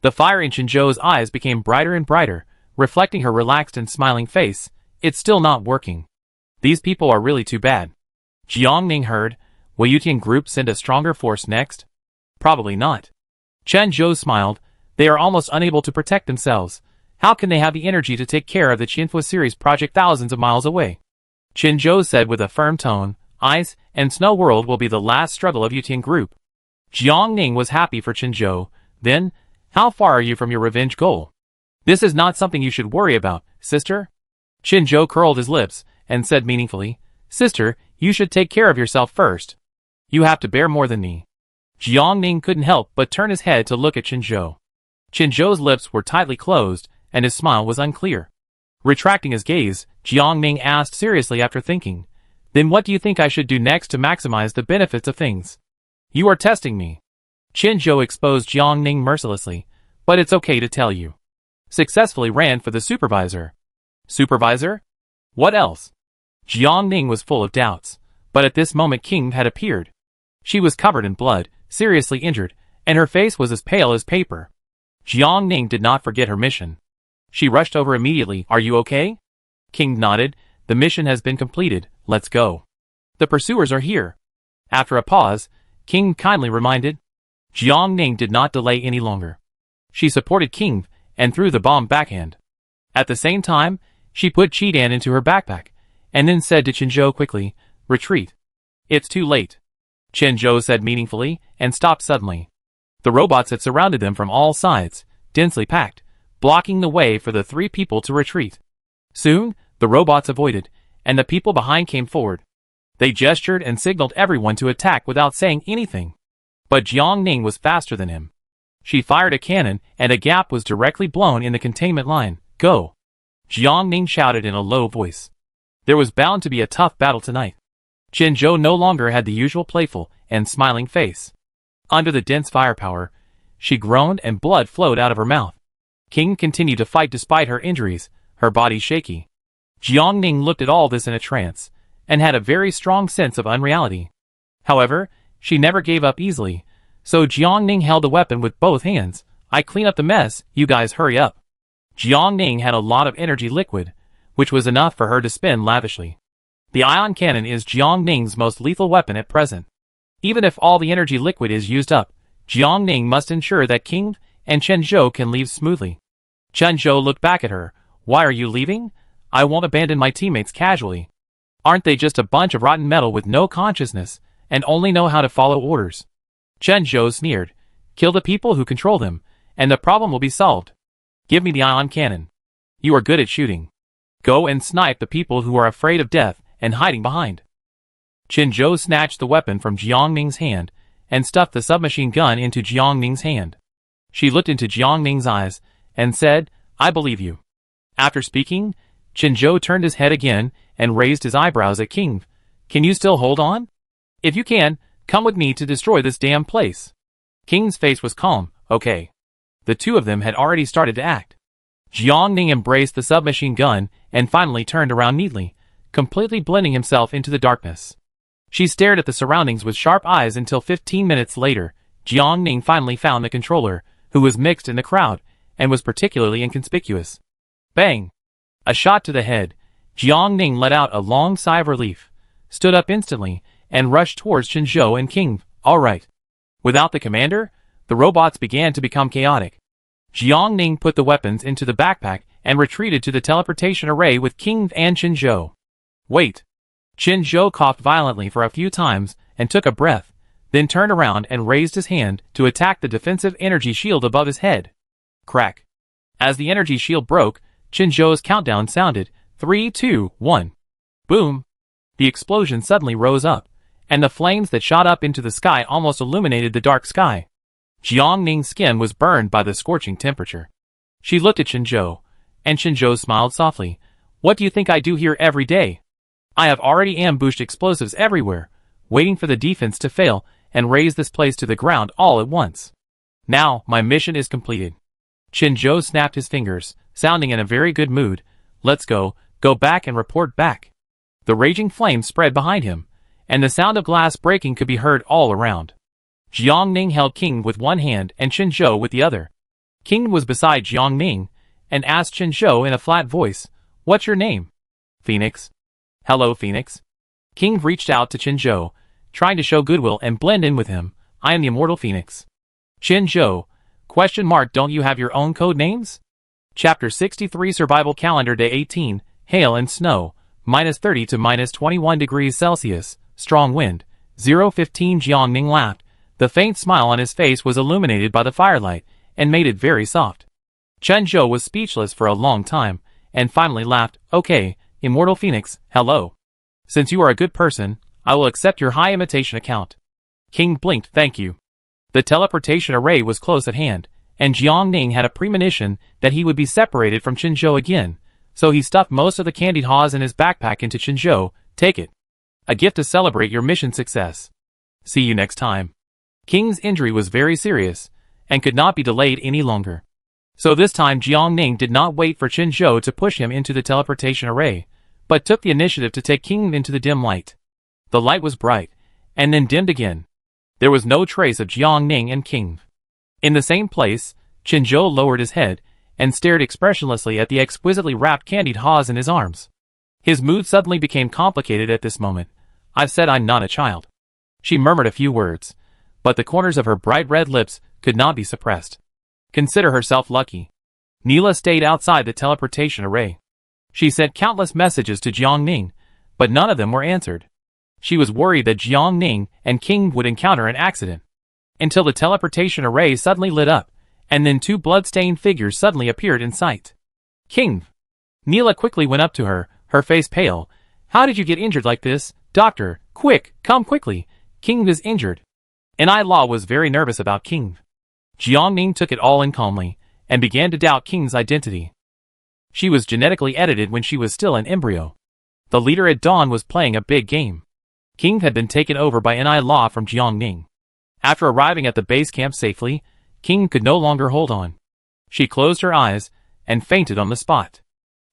A: The fire in Qinzhou's eyes became brighter and brighter, reflecting her relaxed and smiling face. It's still not working. These people are really too bad. Jiang Ning heard. Will Yutian Group send a stronger force next? Probably not. Qinzhou smiled. They are almost unable to protect themselves. How can they have the energy to take care of the Qinfu series project thousands of miles away? Qinzhou said with a firm tone, Ice and Snow World will be the last struggle of Yutian Group. Jiang Ning was happy for Qinzhou. Then, how far are you from your revenge goal? This is not something you should worry about, sister. Qinzhou curled his lips and said meaningfully, Sister, you should take care of yourself first. You have to bear more than me. Jiang Ning couldn't help but turn his head to look at Qinzhou. Qinzhou's lips were tightly closed, and his smile was unclear. Retracting his gaze, Jiang Ning asked seriously after thinking, Then what do you think I should do next to maximize the benefits of things? You are testing me. Qinzhou exposed Jiang Ning mercilessly, but it's okay to tell you. Successfully ran for the supervisor. Supervisor? What else? Jiang Ning was full of doubts, but at this moment King had appeared. She was covered in blood, seriously injured, and her face was as pale as paper. Jiang Ning did not forget her mission. She rushed over immediately. Are you okay? King nodded. The mission has been completed. Let's go. The pursuers are here. After a pause, King kindly reminded. Jiang Ning did not delay any longer. She supported King and threw the bomb backhand. At the same time, she put Chidan into her backpack, and then said to Chenzhou quickly, "Retreat." "It's too late," Chenzhou said meaningfully, and stopped suddenly. The robots had surrounded them from all sides, densely packed, blocking the way for the three people to retreat. Soon, the robots avoided, and the people behind came forward. They gestured and signaled everyone to attack without saying anything. But Jiang Ning was faster than him. She fired a cannon, and a gap was directly blown in the containment line. "Go!" Jiang Ning shouted in a low voice. There was bound to be a tough battle tonight. Chenzhou no longer had the usual playful and smiling face. Under the dense firepower, she groaned and blood flowed out of her mouth. King continued to fight despite her injuries, her body shaky. Jiang Ning looked at all this in a trance, and had a very strong sense of unreality. However, she never gave up easily, so Jiang Ning held the weapon with both hands. "I clean up the mess, you guys hurry up." Jiang Ning had a lot of energy liquid, which was enough for her to spend lavishly. The ion cannon is Jiang Ning's most lethal weapon at present. Even if all the energy liquid is used up, Jiang Ning must ensure that King and Chenzhou can leave smoothly. Chenzhou looked back at her. "Why are you leaving? I won't abandon my teammates casually. Aren't they just a bunch of rotten metal with no consciousness, and only know how to follow orders?" Chenzhou sneered. "Kill the people who control them, and the problem will be solved. Give me the ion cannon. You are good at shooting. Go and snipe the people who are afraid of death and hiding behind." Chenzhou snatched the weapon from Jiang Ning's hand and stuffed the submachine gun into Jiang Ning's hand. She looked into Jiang Ning's eyes and said, "I believe you." After speaking, Chenzhou turned his head again and raised his eyebrows at King. "Can you still hold on? If you can, come with me to destroy this damn place." King's face was calm. "Okay." The two of them had already started to act. Jiang Ning embraced the submachine gun and finally turned around neatly, completely blending himself into the darkness. She stared at the surroundings with sharp eyes until 15 minutes later, Jiang Ning finally found the controller, who was mixed in the crowd, and was particularly inconspicuous. Bang! A shot to the head. Jiang Ning let out a long sigh of relief, stood up instantly, and rushed towards Chenzhou and King. "All right." Without the commander, the robots began to become chaotic. Jiang Ning put the weapons into the backpack and retreated to the teleportation array with King and Chenzhou. "Wait." Chenzhou coughed violently for a few times and took a breath, then turned around and raised his hand to attack the defensive energy shield above his head. Crack. As the energy shield broke, Chenzhou's countdown sounded. 3, 2, 1. Boom. The explosion suddenly rose up, and the flames that shot up into the sky almost illuminated the dark sky. Jiang Ning's skin was burned by the scorching temperature. She looked at Chenzhou, and Chenzhou smiled softly. "What do you think I do here every day? I have already ambushed explosives everywhere, waiting for the defense to fail and raze this place to the ground all at once. Now, my mission is completed." Chenzhou snapped his fingers, sounding in a very good mood. "Let's go back and report back." The raging flames spread behind him, and the sound of glass breaking could be heard all around. Jiang Ning held King with one hand and Chenzhou with the other. King was beside Jiang Ning, and asked Chenzhou in a flat voice, "What's your name?" "Phoenix." "Hello, Phoenix." King reached out to Chenzhou, trying to show goodwill and blend in with him. "I am the immortal Phoenix." "Chenzhou? ? Don't you have your own code names?" Chapter 63 Survival Calendar Day 18, Hail and Snow, -30 to -21 degrees Celsius, Strong Wind, 015. Jiang Ning laughed. The faint smile on his face was illuminated by the firelight, and made it very soft. Chenzhou was speechless for a long time, and finally laughed. "Okay, Immortal Phoenix, hello. Since you are a good person, I will accept your high imitation account." King blinked. "Thank you." The teleportation array was close at hand, and Jiang Ning had a premonition that he would be separated from Chenzhou again, so he stuffed most of the candied haws in his backpack into Chenzhou. "Take it. A gift to celebrate your mission success. See you next time." King's injury was very serious, and could not be delayed any longer. So this time Jiang Ning did not wait for Chenzhou to push him into the teleportation array, but took the initiative to take King into the dim light. The light was bright, and then dimmed again. There was no trace of Jiang Ning and King. In the same place, Chenzhou lowered his head, and stared expressionlessly at the exquisitely wrapped candied haws in his arms. His mood suddenly became complicated at this moment. "I've said I'm not a child. She murmured a few words, but the corners of her bright red lips could not be suppressed. Consider herself lucky. Neela stayed outside the teleportation array. She sent countless messages to Jiang Ning, but none of them were answered. She was worried that Jiang Ning and King would encounter an accident. Until the teleportation array suddenly lit up, and then two blood-stained figures suddenly appeared in sight. King! Neela quickly went up to her, her face pale. How did you get injured like this? Doctor, quick, come quickly. King is injured. And Law was very nervous about King. Jiang Ning took it all in calmly, and began to doubt King's identity. She was genetically edited when she was still an embryo. The leader at dawn was playing a big game. King had been taken over by Law from Jiang Ning. After arriving at the base camp safely, King could no longer hold on. She closed her eyes, and fainted on the spot.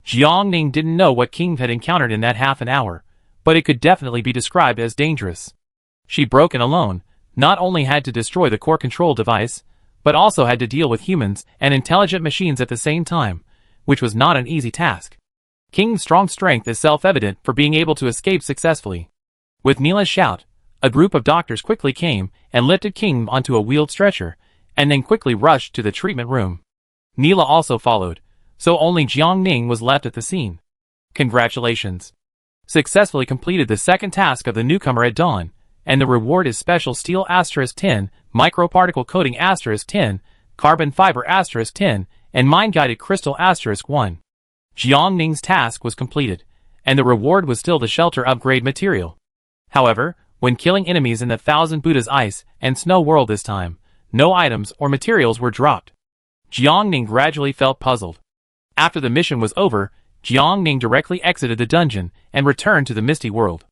A: Jiang Ning didn't know what King had encountered in that half an hour, but it could definitely be described as dangerous. She, broken alone, not only had to destroy the core control device, but also had to deal with humans and intelligent machines at the same time, which was not an easy task. King's strong strength is self-evident for being able to escape successfully. With Neela's shout, a group of doctors quickly came and lifted King onto a wheeled stretcher, and then quickly rushed to the treatment room. Neela also followed, so only Jiang Ning was left at the scene. Congratulations! Successfully completed the second task of the newcomer at dawn, and the reward is Special Steel *10, Microparticle Coating *10, Carbon Fiber *10, and Mind-Guided Crystal *1. Jiang Ning's task was completed, and the reward was still the shelter upgrade material. However, when killing enemies in the Thousand Buddhas Ice and Snow World this time, no items or materials were dropped. Jiang Ning gradually felt puzzled. After the mission was over, Jiang Ning directly exited the dungeon and returned to the Misty World.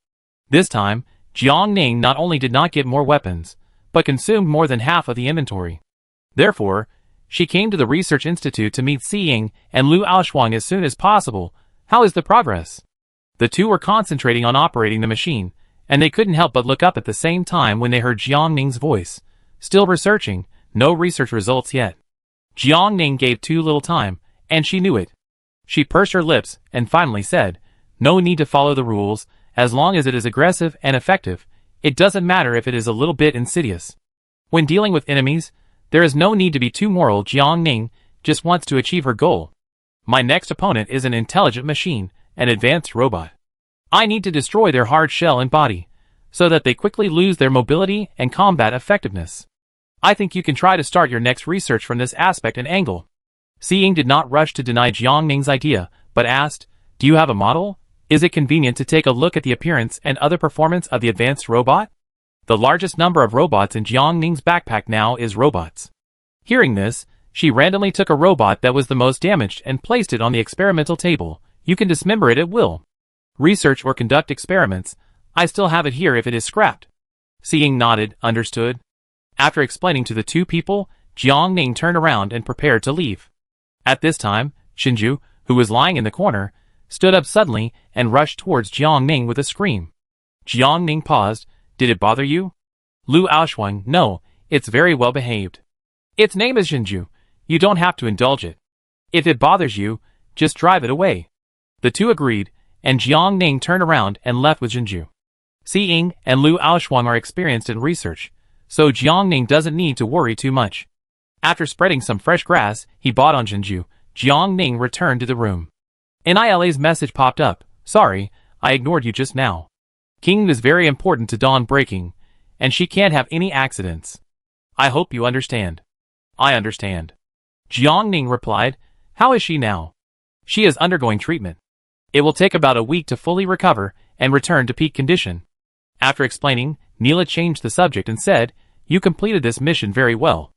A: This time, Jiang Ning not only did not get more weapons, but consumed more than half of the inventory. Therefore, she came to the Research Institute to meet Si Ying and Lu Aoshuang as soon as possible. How is the progress? The two were concentrating on operating the machine, and they couldn't help but look up at the same time when they heard Jiang Ning's voice. Still researching, no research results yet. Jiang Ning gave too little time, and she knew it. She pursed her lips and finally said, "No need to follow the rules, as long as it is aggressive and effective. It doesn't matter if it is a little bit insidious. When dealing with enemies, there is no need to be too moral. Jiang Ning just wants to achieve her goal. My next opponent is an intelligent machine, an advanced robot. I need to destroy their hard shell and body, so that they quickly lose their mobility and combat effectiveness. I think you can try to start your next research from this aspect and angle." Si Ying did not rush to deny Jiang Ning's idea, but asked, "Do you have a model? Is it convenient to take a look at the appearance and other performance of the advanced robot? The largest number of robots in Jiang Ning's backpack now is robots." Hearing this, she randomly took a robot that was the most damaged and placed it on the experimental table. "You can dismember it at will. Research or conduct experiments. I still have it here if it is scrapped." Si Ying nodded, understood. After explaining to the two people, Jiang Ning turned around and prepared to leave. At this time, Shinju, who was lying in the corner, stood up suddenly and rushed towards Jiang Ning with a scream. Jiang Ning paused. "Did it bother you?" Lu Aoshuang, "No, it's very well behaved. Its name is Shinju. You don't have to indulge it. If it bothers you, just drive it away." The two agreed, and Jiang Ning turned around and left with Shinju. Si Ying and Lu Aoshuang are experienced in research, so Jiang Ning doesn't need to worry too much. After spreading some fresh grass he bought on Shinju, Jiang Ning returned to the room. Nila's message popped up. "Sorry, I ignored you just now. King is very important to dawn breaking, and she can't have any accidents. I hope you understand." "I understand." Jiang Ning replied. "How is she now?" "She is undergoing treatment. It will take about a week to fully recover and return to peak condition." After explaining, Neela changed the subject and said, "You completed this mission very well.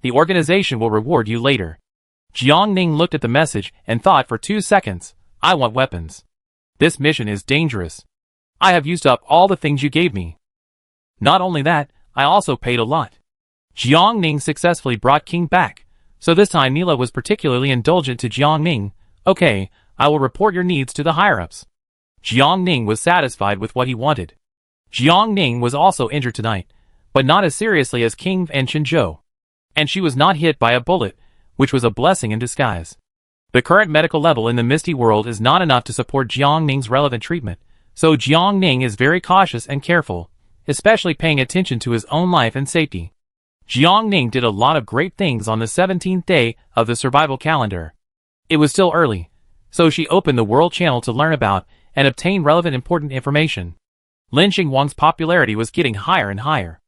A: The organization will reward you later." Jiang Ning looked at the message and thought for 2 seconds. "I want weapons. This mission is dangerous. I have used up all the things you gave me. Not only that, I also paid a lot." Jiang Ning successfully brought King back, so this time Neela was particularly indulgent to Jiang Ning. "Okay, I will report your needs to the higher-ups." Jiang Ning was satisfied with what he wanted. Jiang Ning was also injured tonight, but not as seriously as King and Shinzhou. And she was not hit by a bullet, which was a blessing in disguise. The current medical level in the Misty World is not enough to support Jiang Ning's relevant treatment, so Jiang Ning is very cautious and careful. especially paying attention to his own life and safety. Jiang Ning did a lot of great things on the 17th day of the survival calendar. It was still early, so she opened the World Channel to learn about and obtain relevant important information. Lin Xinguang's popularity was getting higher and higher.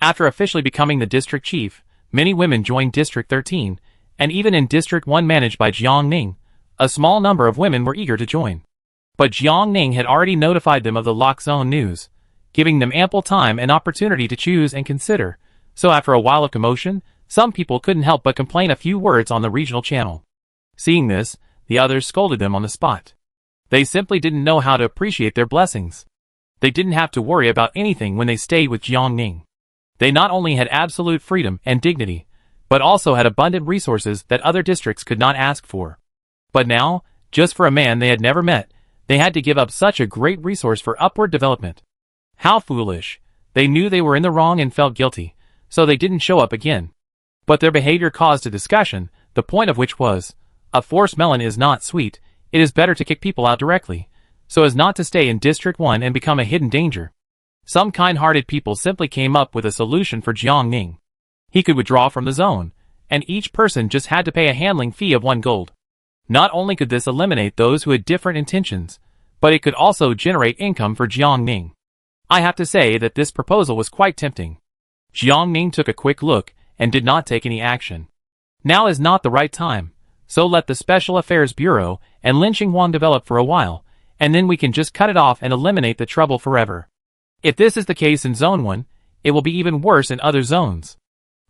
A: After officially becoming the district chief, many women joined District 13, and even in District 1 managed by Jiang Ning, a small number of women were eager to join. But Jiang Ning had already notified them of the lock zone news, giving them ample time and opportunity to choose and consider, so after a while of commotion, some people couldn't help but complain a few words on the regional channel. Seeing this, the others scolded them on the spot. They simply didn't know how to appreciate their blessings. They didn't have to worry about anything when they stayed with Jiang Ning. They not only had absolute freedom and dignity, but also had abundant resources that other districts could not ask for. But now, just for a man they had never met, they had to give up such a great resource for upward development. How foolish. They knew they were in the wrong and felt guilty, so they didn't show up again. But their behavior caused a discussion, the point of which was, a forced melon is not sweet, it is better to kick people out directly, so as not to stay in District 1 and become a hidden danger. Some kind-hearted people simply came up with a solution for Jiang Ning. He could withdraw from the zone, and each person just had to pay a handling fee of 1 gold. Not only could this eliminate those who had different intentions, but it could also generate income for Jiang Ning. I have to say that this proposal was quite tempting. Jiang Ning took a quick look and did not take any action. Now is not the right time, so let the Special Affairs Bureau and Lin Xinguang develop for a while, and then we can just cut it off and eliminate the trouble forever. If this is the case in Zone 1, it will be even worse in other zones.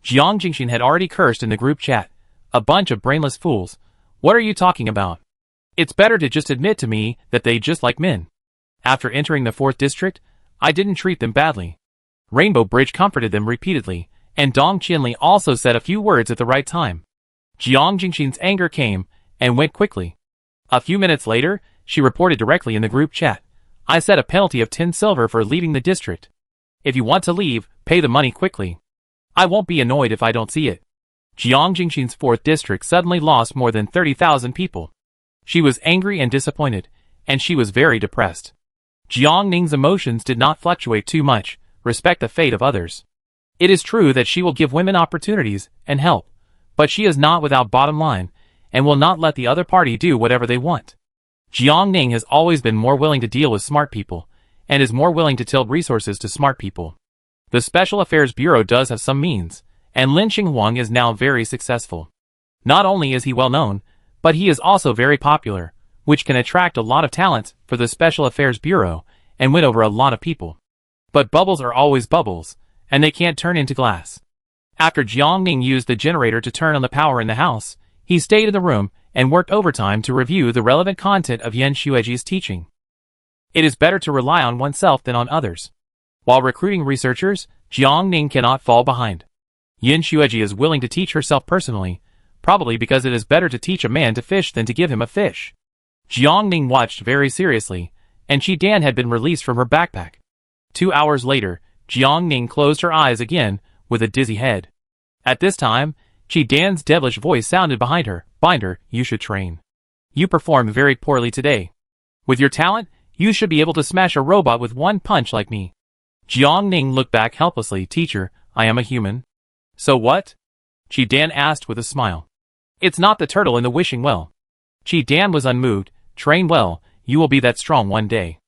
A: Jiang Jingxin had already cursed in the group chat. A bunch of brainless fools. What are you talking about? It's better to just admit to me that they just like men. After entering the 4th district, I didn't treat them badly. Rainbow Bridge comforted them repeatedly, and Dong Qinli also said a few words at the right time. Jiang Jingxin's anger came and went quickly. A few minutes later, she reported directly in the group chat. I set a penalty of 10 silver for leaving the district. If you want to leave, pay the money quickly. I won't be annoyed if I don't see it. Jiang Jingxin's 4th district suddenly lost more than 30,000 people. She was angry and disappointed, and she was very depressed. Jiang Ning's emotions did not fluctuate too much, respect the fate of others. It is true that she will give women opportunities and help, but she is not without bottom line, and will not let the other party do whatever they want. Jiang Ning has always been more willing to deal with smart people, and is more willing to tilt resources to smart people. The Special Affairs Bureau does have some means, and Lin Xinguang is now very successful. Not only is he well known, but he is also very popular, which can attract a lot of talent for the Special Affairs Bureau, and win over a lot of people. But bubbles are always bubbles, and they can't turn into glass. After Jiang Ning used the generator to turn on the power in the house, he stayed in the room and worked overtime to review the relevant content of Yan Xueji's teaching. It is better to rely on oneself than on others. While recruiting researchers, Jiang Ning cannot fall behind. Yan Xueji is willing to teach herself personally, probably because it is better to teach a man to fish than to give him a fish. Jiang Ning watched very seriously, and Qi Dan had been released from her backpack. 2 hours later, Jiang Ning closed her eyes again, with a dizzy head. At this time, Qi Dan's devilish voice sounded behind her. Binder, you should train. You performed very poorly today. With your talent, you should be able to smash a robot with 1 punch like me. Jiang Ning looked back helplessly. Teacher, I am a human. So what? Qi Dan asked with a smile. It's not the turtle in the wishing well. Qi Dan was unmoved. Train well, you will be that strong one day.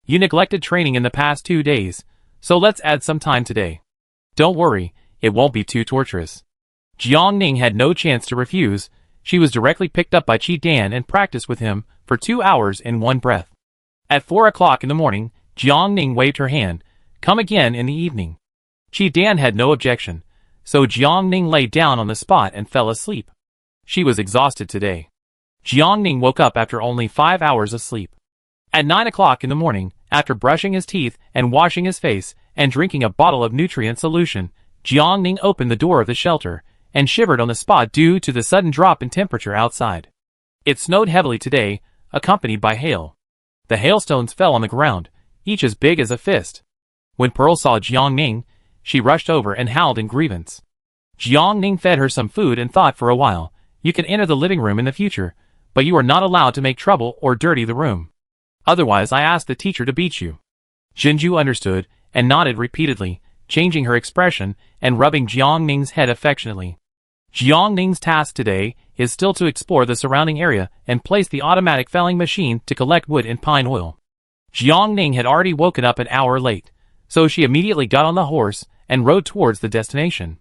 A: You neglected training in the past 2 days, so let's add some time today. Don't worry, it won't be too torturous. Jiang Ning had no chance to refuse. She was directly picked up by Qi Dan and practiced with him for 2 hours in one breath. At 4 o'clock in the morning, Jiang Ning waved her hand. Come again in the evening. Qi Dan had no objection, so Jiang Ning lay down on the spot and fell asleep. She was exhausted today. Jiang Ning woke up after only 5 hours of sleep. At 9 o'clock in the morning, after brushing his teeth and washing his face and drinking a bottle of nutrient solution, Jiang Ning opened the door of the shelter and shivered on the spot due to the sudden drop in temperature outside. It snowed heavily today, accompanied by hail. The hailstones fell on the ground, each as big as a fist. When Pearl saw Jiang Ning, she rushed over and howled in grievance. Jiang Ning fed her some food and thought for a while. You can enter the living room in the future, but you are not allowed to make trouble or dirty the room. Otherwise I ask the teacher to beat you. Jinju understood and nodded repeatedly, changing her expression and rubbing Jiang Ning's head affectionately. Jiang Ning's task today is still to explore the surrounding area and place the automatic felling machine to collect wood and pine oil. Jiang Ning had already woken up an hour late, so she immediately got on the horse and rode towards the destination.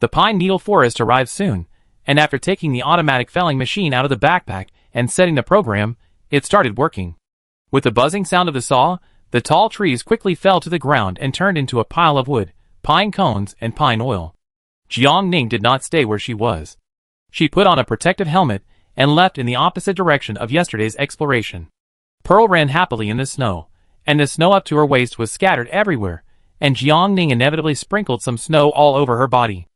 A: The pine needle forest arrived soon, and after taking the automatic felling machine out of the backpack and setting the program, it started working. With the buzzing sound of the saw, the tall trees quickly fell to the ground and turned into a pile of wood, pine cones, and pine oil. Jiang Ning did not stay where she was. She put on a protective helmet and left in the opposite direction of yesterday's exploration. Pearl ran happily in the snow, and the snow up to her waist was scattered everywhere, and Jiang Ning inevitably sprinkled some snow all over her body.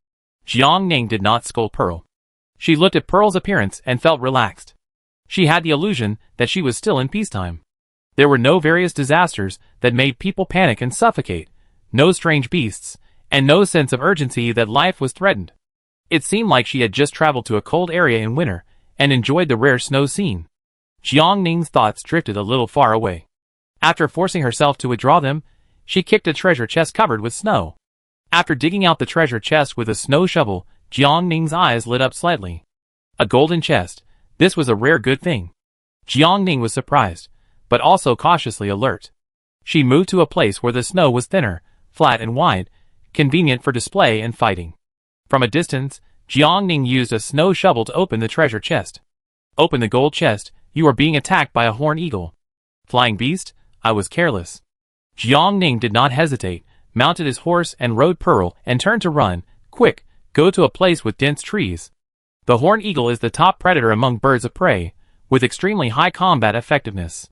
A: Jiang Ning did not scold Pearl. She looked at Pearl's appearance and felt relaxed. She had the illusion that she was still in peacetime. There were no various disasters that made people panic and suffocate, no strange beasts, and no sense of urgency that life was threatened. It seemed like she had just traveled to a cold area in winter and enjoyed the rare snow scene. Jiang Ning's thoughts drifted a little far away. After forcing herself to withdraw them, she kicked a treasure chest covered with snow. After digging out the treasure chest with a snow shovel, Jiang Ning's eyes lit up slightly. A golden chest. This was a rare good thing. Jiang Ning was surprised, but also cautiously alert. She moved to a place where the snow was thinner, flat and wide, convenient for display and fighting. From a distance, Jiang Ning used a snow shovel to open the treasure chest. Open the gold chest, you are being attacked by a horned eagle. Flying beast, I was careless. Jiang Ning did not hesitate, mounted his horse and rode Pearl and turned to run. Quick, go to a place with dense trees. The horned eagle is the top predator among birds of prey, with extremely high combat effectiveness.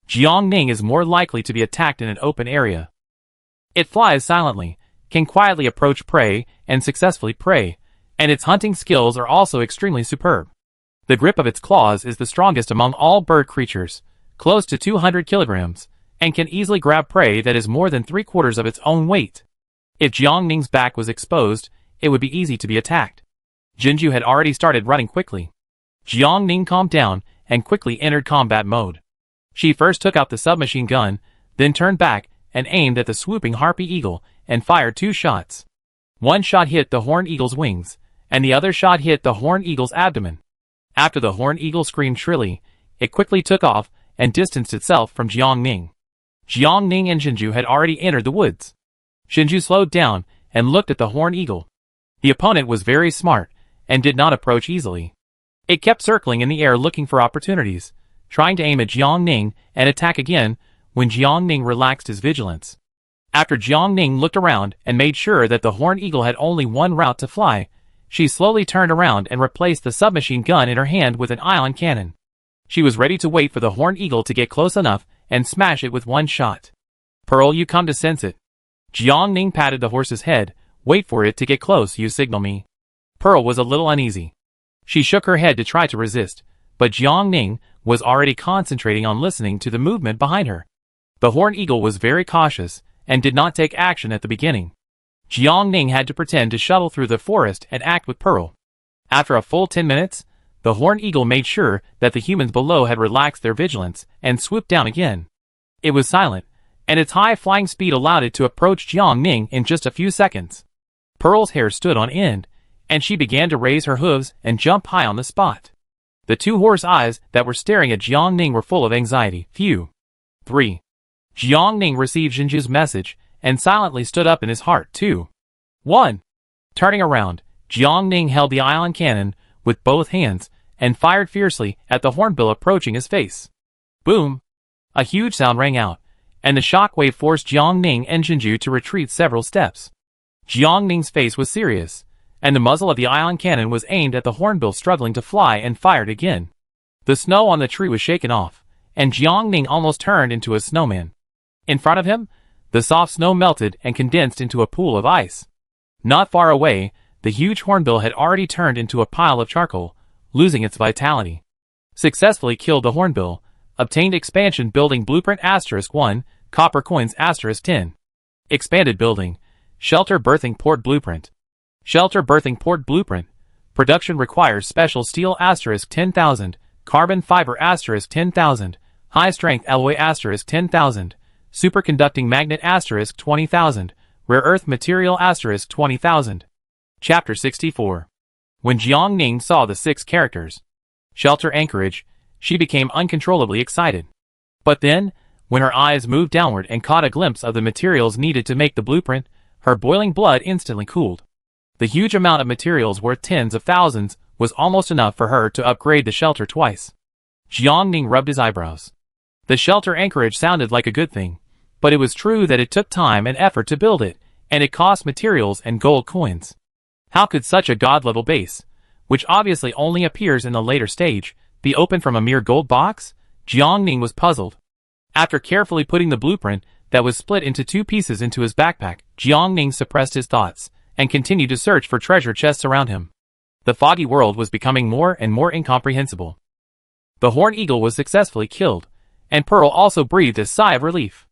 A: Jiang Ning is more likely to be attacked in an open area. It flies silently, can quietly approach prey and successfully prey, and its hunting skills are also extremely superb. The grip of its claws is the strongest among all bird creatures, close to 200 kilograms, and can easily grab prey that is more than 3/4 of its own weight. If Jiang Ning's back was exposed, it would be easy to be attacked. Jinju had already started running quickly. Jiang Ning calmed down and quickly entered combat mode. She first took out the submachine gun, then turned back and aimed at the swooping harpy eagle and fired 2 shots. One shot hit the horned eagle's wings, and the other shot hit the horned eagle's abdomen. After the horned eagle screamed shrilly, it quickly took off and distanced itself from Jiang Ning. Jiang Ning and Jinju had already entered the woods. Jinju slowed down and looked at the horned eagle. The opponent was very smart and did not approach easily. It kept circling in the air looking for opportunities, trying to aim at Jiang Ning and attack again when Jiang Ning relaxed his vigilance. After Jiang Ning looked around and made sure that the horned eagle had only one route to fly, she slowly turned around and replaced the submachine gun in her hand with an ion cannon. She was ready to wait for the horned eagle to get close enough and smash it with one shot. Pearl, you come to sense it. Jiang Ning patted the horse's head. Wait for it to get close, you signal me. Pearl was a little uneasy. She shook her head to try to resist, but Jiang Ning was already concentrating on listening to the movement behind her. The horned eagle was very cautious and did not take action at the beginning. Jiang Ning had to pretend to shuttle through the forest and act with Pearl. After a full 10 minutes, the horned eagle made sure that the humans below had relaxed their vigilance and swooped down again. It was silent, and its high flying speed allowed it to approach Jiang Ning in just a few seconds. Pearl's hair stood on end, and she began to raise her hooves and jump high on the spot. The 2 horse eyes that were staring at Jiang Ning were full of anxiety. 3. Jiang Ning received Jinju's message and silently stood up in his heart. 2. 1. Turning around, Jiang Ning held the ion cannon with both hands and fired fiercely at the hornbill approaching his face. Boom! A huge sound rang out, and the shockwave forced Jiang Ning and Jinju to retreat several steps. Jiang Ning's face was serious, and the muzzle of the ion cannon was aimed at the hornbill struggling to fly and fired again. The snow on the tree was shaken off, and Jiang Ning almost turned into a snowman. In front of him, the soft snow melted and condensed into a pool of ice. Not far away, the huge hornbill had already turned into a pile of charcoal, losing its vitality. Successfully killed the hornbill, obtained expansion building blueprint *1, copper coins *10. Expanded building, shelter berthing port blueprint. Shelter berthing port blueprint. Production requires special steel *10,000, carbon fiber *10,000, high strength alloy *10,000, superconducting magnet * 20,000, rare earth material * 20,000. Chapter 64. When Jiang Ning saw the 6 characters shelter anchorage, she became uncontrollably excited. But then, when her eyes moved downward and caught a glimpse of the materials needed to make the blueprint, her boiling blood instantly cooled. The huge amount of materials worth tens of thousands was almost enough for her to upgrade the shelter twice. Jiang Ning rubbed his eyebrows. The shelter anchorage sounded like a good thing, but it was true that it took time and effort to build it, and it cost materials and gold coins. How could such a god-level base, which obviously only appears in the later stage, be opened from a mere gold box? Jiang Ning was puzzled. After carefully putting the blueprint that was split into 2 pieces into his backpack, Jiang Ning suppressed his thoughts and continued to search for treasure chests around him. The foggy world was becoming more and more incomprehensible. The horned eagle was successfully killed, and Pearl also breathed a sigh of relief.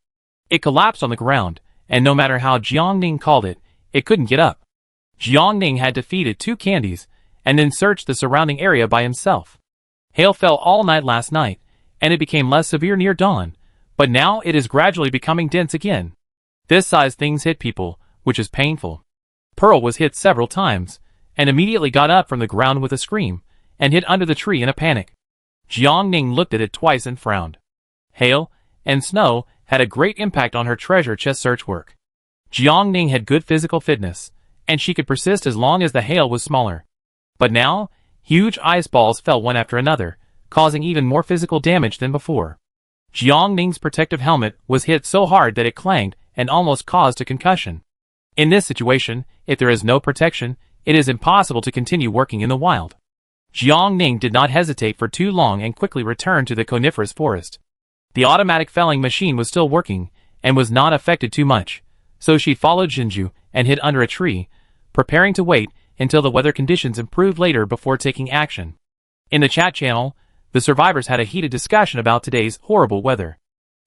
A: It collapsed on the ground, and no matter how Jiang Ning called it, it couldn't get up. Jiang Ning had to feed it 2 candies, and then searched the surrounding area by himself. Hail fell all night last night, and it became less severe near dawn, but now it is gradually becoming dense again. This size things hit people, which is painful. Pearl was hit several times, and immediately got up from the ground with a scream, and hid under the tree in a panic. Jiang Ning looked at it twice and frowned. Hail and snow had a great impact on her treasure chest search work. Jiang Ning had good physical fitness, and she could persist as long as the hail was smaller. But now, huge ice balls fell one after another, causing even more physical damage than before. Jiang Ning's protective helmet was hit so hard that it clanged and almost caused a concussion. In this situation, if there is no protection, it is impossible to continue working in the wild. Jiang Ning did not hesitate for too long and quickly returned to the coniferous forest. The automatic felling machine was still working, and was not affected too much, so she followed Jinju and hid under a tree, preparing to wait until the weather conditions improved later before taking action. In the chat channel, the survivors had a heated discussion about today's horrible weather.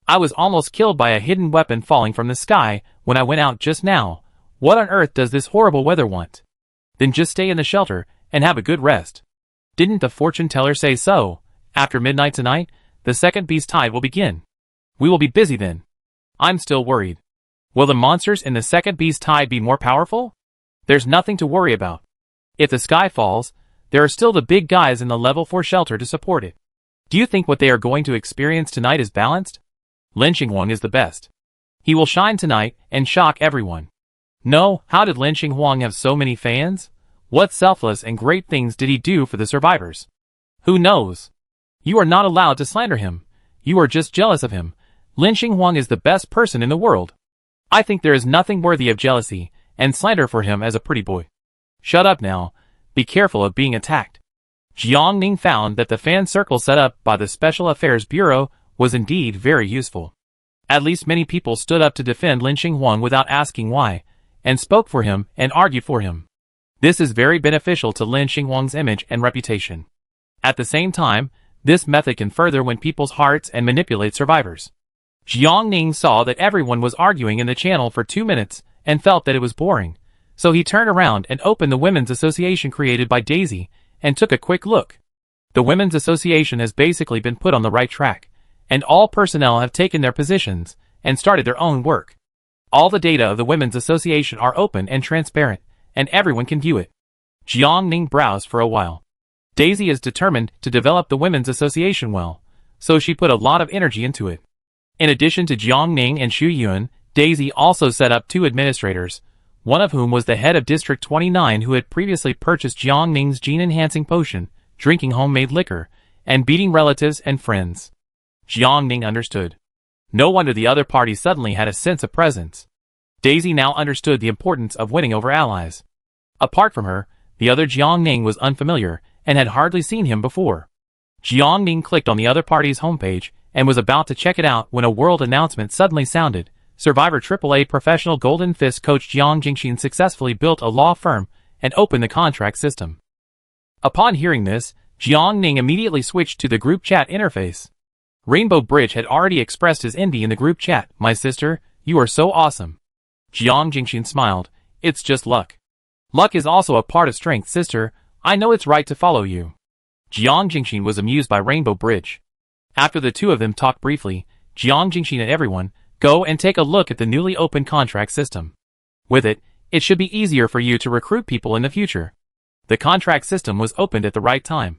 A: I was almost killed by a hidden weapon falling from the sky when I went out just now. What on earth does this horrible weather want? Then just stay in the shelter and have a good rest. Didn't the fortune teller say so? After midnight tonight, the second beast tide will begin. We will be busy then. I'm still worried. Will the monsters in the second beast tide be more powerful? There's nothing to worry about. If the sky falls, there are still the big guys in the level 4 shelter to support it. Do you think what they are going to experience tonight is balanced? Lin Xinghuang is the best. He will shine tonight and shock everyone. No, how did Lin Xinghuang have so many fans? What selfless and great things did he do for the survivors? Who knows? You are not allowed to slander him. You are just jealous of him. Lin Xinghuang is the best person in the world. I think there is nothing worthy of jealousy and slander for him as a pretty boy. Shut up now. Be careful of being attacked. Jiang Ning found that the fan circle set up by the Special Affairs Bureau was indeed very useful. At least many people stood up to defend Lin Xinghuang without asking why, and spoke for him and argued for him. This is very beneficial to Lin Xinghuang's image and reputation. At the same time, this method can further win people's hearts and manipulate survivors. Jiang Ning saw that everyone was arguing in the channel for 2 minutes and felt that it was boring, so he turned around and opened the Women's Association created by Daisy and took a quick look. The Women's Association has basically been put on the right track, and all personnel have taken their positions and started their own work. All the data of the Women's Association are open and transparent, and everyone can view it. Jiang Ning browsed for a while. Daisy is determined to develop the Women's Association well, so she put a lot of energy into it. In addition to Jiang Ning and Xu Yuan, Daisy also set up 2 administrators, one of whom was the head of District 29 who had previously purchased Jiang Ning's gene-enhancing potion, drinking homemade liquor, and beating relatives and friends. Jiang Ning understood. No wonder the other party suddenly had a sense of presence. Daisy now understood the importance of winning over allies. Apart from her, the other Jiang Ning was unfamiliar and had hardly seen him before. Jiang Ning clicked on the other party's homepage and was about to check it out when a world announcement suddenly sounded. Survivor AAA professional Golden Fist coach Jiang Jingxin successfully built a law firm and opened the contract system. Upon hearing this, Jiang Ning immediately switched to the group chat interface. Rainbow Bridge had already expressed his envy in the group chat. My sister, you are so awesome. Jiang Jingxin smiled. It's just luck. Luck is also a part of strength, sister. I know it's right to follow you. Jiang Jingxin was amused by Rainbow Bridge. After the two of them talked briefly, Jiang Jingxin and everyone Go and take a look at the newly opened contract system. With it, it should be easier for you to recruit people in the future. The contract system was opened at the right time.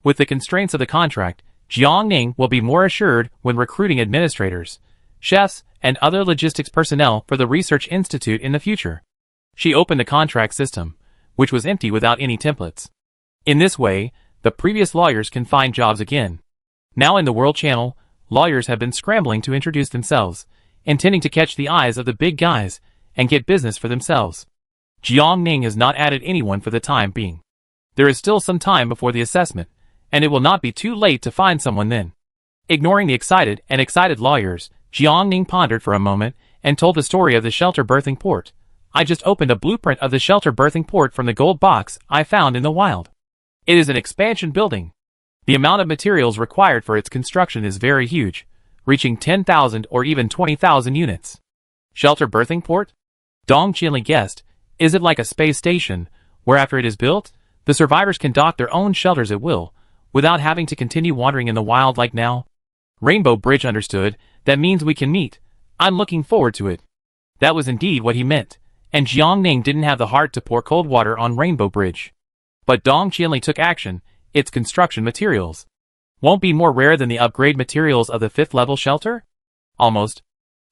A: With the constraints of the contract, Jiangning will be more assured when recruiting administrators, chefs, and other logistics personnel for the research institute in the future. She opened the contract system, which was empty without any templates. In this way, the previous lawyers can find jobs again. Now in the World Channel, lawyers have been scrambling to introduce themselves, intending to catch the eyes of the big guys and get business for themselves. Jiangning has not added anyone for the time being. There is still some time before the assessment, and it will not be too late to find someone then. Ignoring the excited lawyers, Jiangning pondered for a moment and told the story of the shelter berthing port. I just opened a blueprint of the shelter berthing port from the gold box I found in the wild. It is an expansion building. The amount of materials required for its construction is very huge, reaching 10,000 or even 20,000 units. Shelter berthing port? Dong Qianli guessed. Is it like a space station, where after it is built, the survivors can dock their own shelters at will, without having to continue wandering in the wild like now? Rainbow Bridge understood. That means we can meet. I'm looking forward to it. That was indeed what he meant, and Jiangning didn't have the heart to pour cold water on Rainbow Bridge. But Dong Qianli took action. Its construction materials won't be more rare than the upgrade materials of the 5th level shelter? Almost.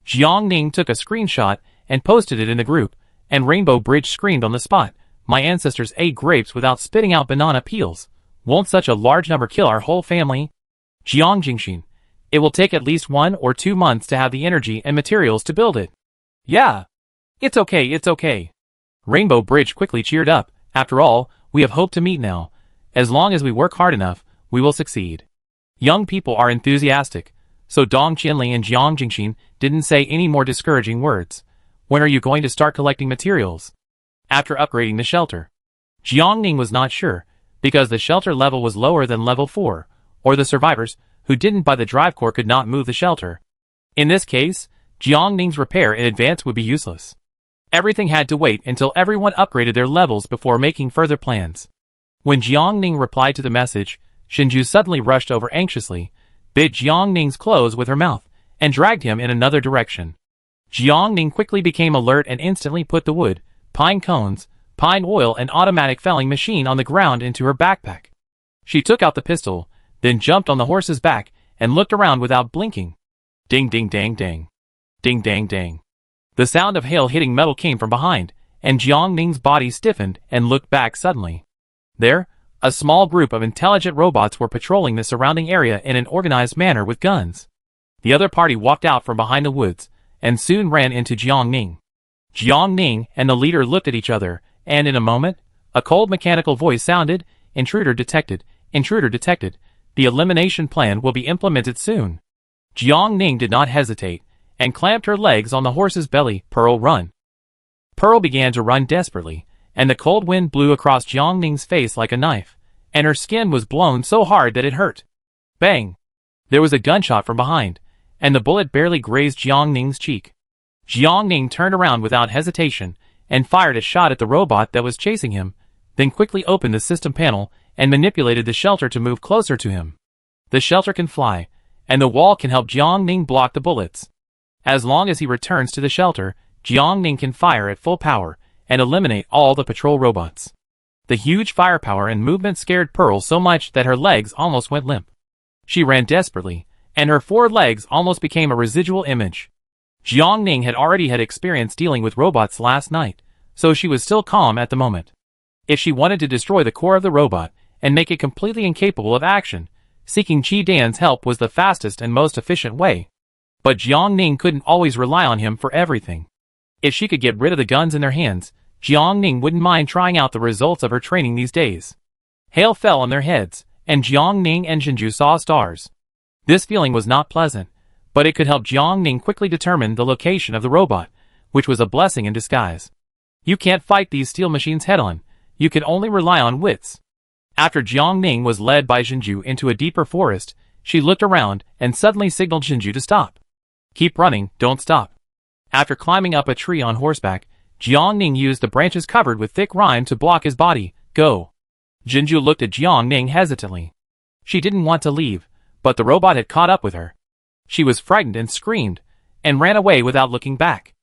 A: Jiangning took a screenshot and posted it in the group, and Rainbow Bridge screamed on the spot. My ancestors ate grapes without spitting out banana peels. Won't such a large number kill our whole family? Jiang Jingxin. It will take at least 1 or 2 months to have the energy and materials to build it. Yeah. It's okay. Rainbow Bridge quickly cheered up. After all, we have hope to meet now. As long as we work hard enough, we will succeed. Young people are enthusiastic, so Dong Qianli and Jiang Jingxin didn't say any more discouraging words. When are you going to start collecting materials? After upgrading the shelter. Jiangning was not sure, because the shelter level was lower than level 4, or the survivors who didn't buy the drive core could not move the shelter. In this case, Jiangning's repair in advance would be useless. Everything had to wait until everyone upgraded their levels before making further plans. When Jiangning replied to the message, Shinju suddenly rushed over anxiously, bit Jiangning's clothes with her mouth, and dragged him in another direction. Jiangning quickly became alert and instantly put the wood, pine cones, pine oil and automatic felling machine on the ground into her backpack. She took out the pistol, then jumped on the horse's back and looked around without blinking. Ding ding dang dang. Ding dang dang. The sound of hail hitting metal came from behind, and Jiangning's body stiffened and looked back suddenly. There, a small group of intelligent robots were patrolling the surrounding area in an organized manner with guns. The other party walked out from behind the woods, and soon ran into Jiangning. Jiangning and the leader looked at each other, and in a moment, a cold mechanical voice sounded, Intruder detected, intruder detected. The elimination plan will be implemented soon. Jiangning did not hesitate, and clamped her legs on the horse's belly. Pearl, run. Pearl began to run desperately, and the cold wind blew across Jiangning's face like a knife, and her skin was blown so hard that it hurt. Bang! There was a gunshot from behind, and the bullet barely grazed Jiangning's cheek. Jiangning turned around without hesitation, and fired a shot at the robot that was chasing him, then quickly opened the system panel and manipulated the shelter to move closer to him. The shelter can fly, and the wall can help Jiangning block the bullets. As long as he returns to the shelter, Jiangning can fire at full power and eliminate all the patrol robots. The huge firepower and movement scared Pearl so much that her legs almost went limp. She ran desperately, and her 4 legs almost became a residual image. Jiangning had already had experience dealing with robots last night, so she was still calm at the moment. If she wanted to destroy the core of the robot and make it completely incapable of action, seeking Qi Dan's help was the fastest and most efficient way. But Jiangning couldn't always rely on him for everything. If she could get rid of the guns in their hands, Jiangning wouldn't mind trying out the results of her training these days. Hail fell on their heads, and Jiangning and Shinju saw stars. This feeling was not pleasant, but it could help Jiangning quickly determine the location of the robot, which was a blessing in disguise. You can't fight these steel machines head-on, you can only rely on wits. After Jiangning was led by Shinju into a deeper forest, she looked around and suddenly signaled Shinju to stop. Keep running, don't stop. After climbing up a tree on horseback, Jiangning used the branches covered with thick rime to block his body. Go. Shinju looked at Jiangning hesitantly. She didn't want to leave, but the robot had caught up with her. She was frightened and screamed, and ran away without looking back.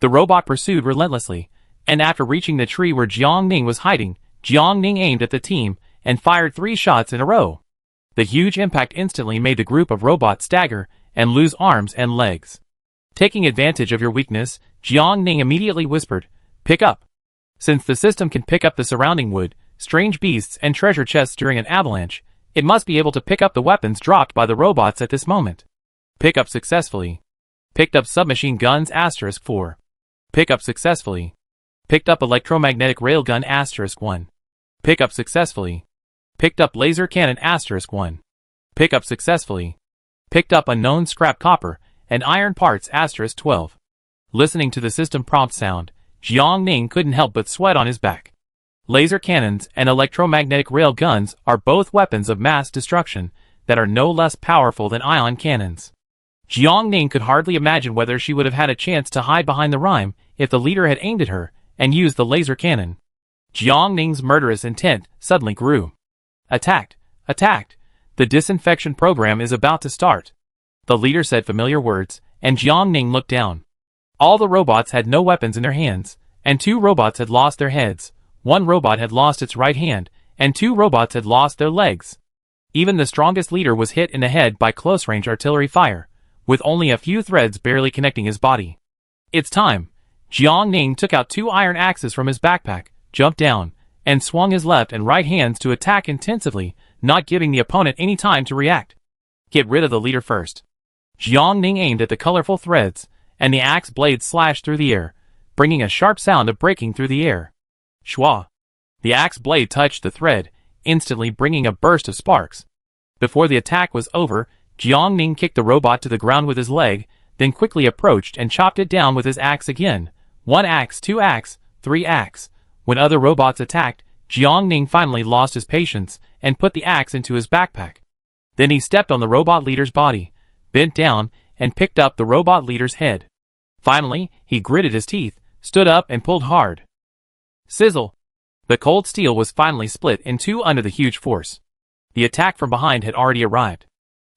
A: The robot pursued relentlessly, and after reaching the tree where Jiang Ning was hiding, Jiang Ning aimed at the team and fired 3 shots in a row. The huge impact instantly made the group of robots stagger and lose arms and legs. Taking advantage of your weakness, Jiang Ning immediately whispered, "Pick up." Since the system can pick up the surrounding wood, strange beasts and treasure chests during an avalanche, it must be able to pick up the weapons dropped by the robots at this moment. Pick up successfully. Picked up submachine guns *4. Pick up successfully. Picked up electromagnetic railgun *1. Pick up successfully. Picked up laser cannon *1. Pick up successfully. Picked up unknown scrap copper and iron parts *12. Listening to the system prompt sound, Jiang Ning couldn't help but sweat on his back. Laser cannons and electromagnetic rail guns are both weapons of mass destruction that are no less powerful than ion cannons. Jiang Ning could hardly imagine whether she would have had a chance to hide behind the rime if the leader had aimed at her and used the laser cannon. Jiang Ning's murderous intent suddenly grew. Attacked! Attacked! The disinfection program is about to start. The leader said familiar words, and Jiang Ning looked down. All the robots had no weapons in their hands, and 2 robots had lost their heads. 1 robot had lost its right hand, and 2 robots had lost their legs. Even the strongest leader was hit in the head by close-range artillery fire, with only a few threads barely connecting his body. It's time. Jiang Ning took out 2 iron axes from his backpack, jumped down, and swung his left and right hands to attack intensively, not giving the opponent any time to react. Get rid of the leader first. Jiang Ning aimed at the colorful threads, and the axe blade slashed through the air, bringing a sharp sound of breaking through the air. Shwa! The axe blade touched the thread, instantly bringing a burst of sparks. Before the attack was over, Jiang Ning kicked the robot to the ground with his leg, then quickly approached and chopped it down with his axe again. 1 axe, 2 axe, 3 axe. When other robots attacked, Jiang Ning finally lost his patience and put the axe into his backpack. Then he stepped on the robot leader's body, bent down, and picked up the robot leader's head. Finally, he gritted his teeth, stood up and pulled hard. Sizzle! The cold steel was finally split in 2 under the huge force. The attack from behind had already arrived.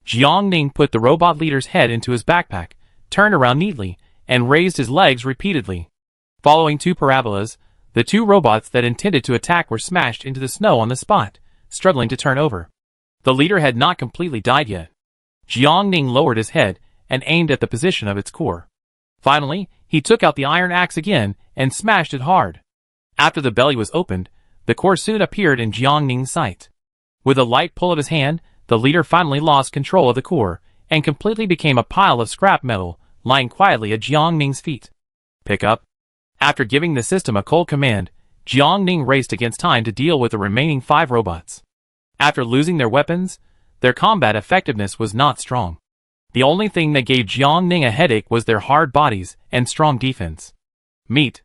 A: Jiang Ning put the robot leader's head into his backpack, turned around neatly, and raised his legs repeatedly. Following 2 parabolas, the 2 robots that intended to attack were smashed into the snow on the spot, struggling to turn over. The leader had not completely died yet. Jiang Ning lowered his head and aimed at the position of its core. Finally, he took out the iron axe again and smashed it hard. After the belly was opened, the core soon appeared in Jiang Ning's sight. With a light pull of his hand, the leader finally lost control of the core and completely became a pile of scrap metal lying quietly at Jiang Ning's feet. Pick up. After giving the system a cold command, Jiang Ning raced against time to deal with the remaining 5 robots. After losing their weapons, their combat effectiveness was not strong. The only thing that gave Jiang Ning a headache was their hard bodies and strong defense. Meat.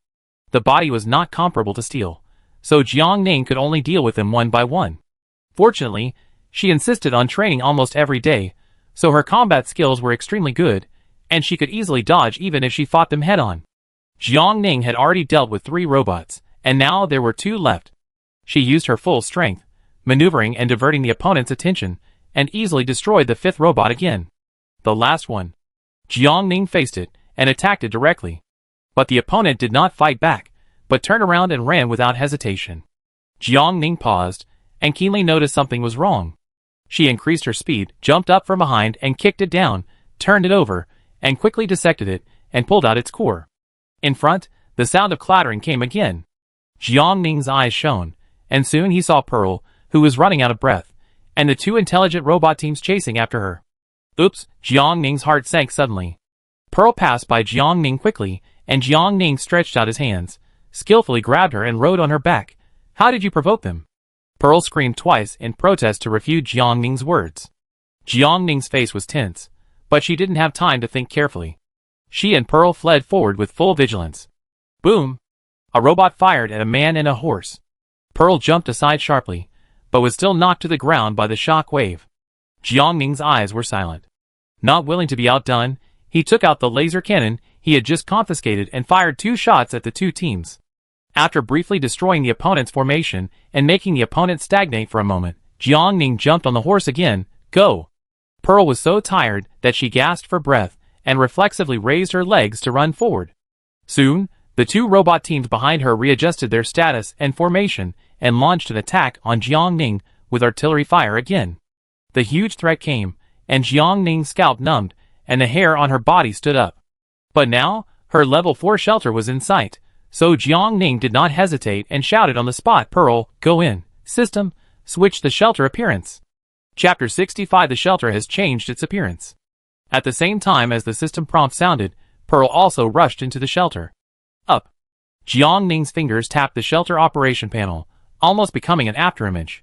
A: The body was not comparable to steel, so Jiang Ning could only deal with them one by one. Fortunately, she insisted on training almost every day, so her combat skills were extremely good, and she could easily dodge even if she fought them head-on. Jiang Ning had already dealt with 3 robots, and now there were 2 left. She used her full strength, maneuvering and diverting the opponent's attention, and easily destroyed the 5th robot again. The last one. Jiang Ning faced it, and attacked it directly. But the opponent did not fight back, but turned around and ran without hesitation. Jiang Ning paused, and keenly noticed something was wrong. She increased her speed, jumped up from behind and kicked it down, turned it over, and quickly dissected it, and pulled out its core. In front, the sound of clattering came again. Jiang Ning's eyes shone, and soon he saw Pearl, who was running out of breath, and the 2 intelligent robot teams chasing after her. Oops, Jiang Ning's heart sank suddenly. Pearl passed by Jiang Ning quickly, and Jiang Ning stretched out his hands, skillfully grabbed her and rode on her back. How did you provoke them? Pearl screamed twice in protest to refute Jiang Ning's words. Jiang Ning's face was tense, but she didn't have time to think carefully. She and Pearl fled forward with full vigilance. Boom! A robot fired at a man and a horse. Pearl jumped aside sharply, but was still knocked to the ground by the shock wave. Jiang Ning's eyes were silent. Not willing to be outdone, he took out the laser cannon he had just confiscated and fired 2 shots at the 2 teams. After briefly destroying the opponent's formation and making the opponent stagnate for a moment, Jiang Ning jumped on the horse again. Go! Pearl was so tired that she gasped for breath and reflexively raised her legs to run forward. Soon, the two robot teams behind her readjusted their status and formation and launched an attack on Jiang Ning with artillery fire again. The huge threat came, and Jiang Ning's scalp numbed, and the hair on her body stood up. But now, her level 4 shelter was in sight, so Jiang Ning did not hesitate and shouted on the spot, "Pearl, go in. System, switch the shelter appearance." Chapter 65. The shelter has changed its appearance. At the same time as the system prompt sounded, Pearl also rushed into the shelter. Up. Jiang Ning's fingers tapped the shelter operation panel, almost becoming an afterimage.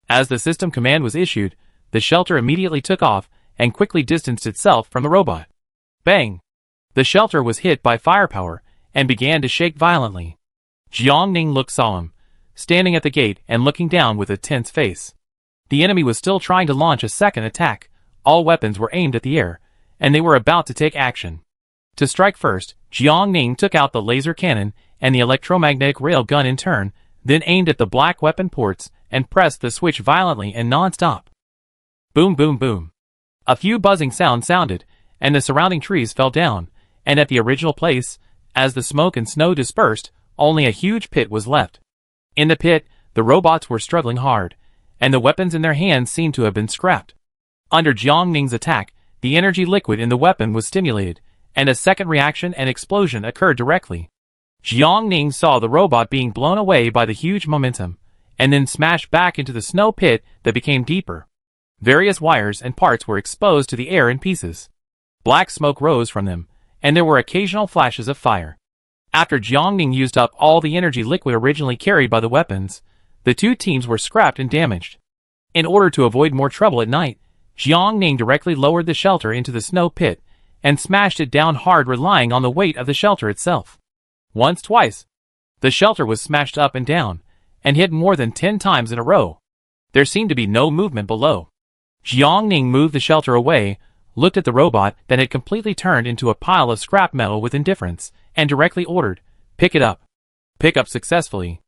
A: As the system command was issued, the shelter immediately took off and quickly distanced itself from the robot. Bang! The shelter was hit by firepower and began to shake violently. Jiang Ning looked solemn, standing at the gate and looking down with a tense face. The enemy was still trying to launch a second attack. All weapons were aimed at the air, and they were about to take action. To strike first, Jiang Ning took out the laser cannon and the electromagnetic rail gun in turn, then aimed at the black weapon ports and pressed the switch violently and non-stop. Boom, boom, boom. A few buzzing sounds sounded, and the surrounding trees fell down, and at the original place, as the smoke and snow dispersed, only a huge pit was left. In the pit, the robots were struggling hard, and the weapons in their hands seemed to have been scrapped. Under Jiang Ning's attack, the energy liquid in the weapon was stimulated, and a second reaction and explosion occurred directly. Jiang Ning saw the robot being blown away by the huge momentum, and then smashed back into the snow pit that became deeper. Various wires and parts were exposed to the air in pieces. Black smoke rose from them, and there were occasional flashes of fire. After Jiang Ning used up all the energy liquid originally carried by the weapons, the two teams were scrapped and damaged. In order to avoid more trouble at night, Jiang Ning directly lowered the shelter into the snow pit and smashed it down hard, relying on the weight of the shelter itself. Once, twice. The shelter was smashed up and down, and hit more than 10 times in a row. There seemed to be no movement below. Jiang Ning moved the shelter away, looked at the robot that had completely turned into a pile of scrap metal with indifference, and directly ordered, "Pick it up." Pick up successfully.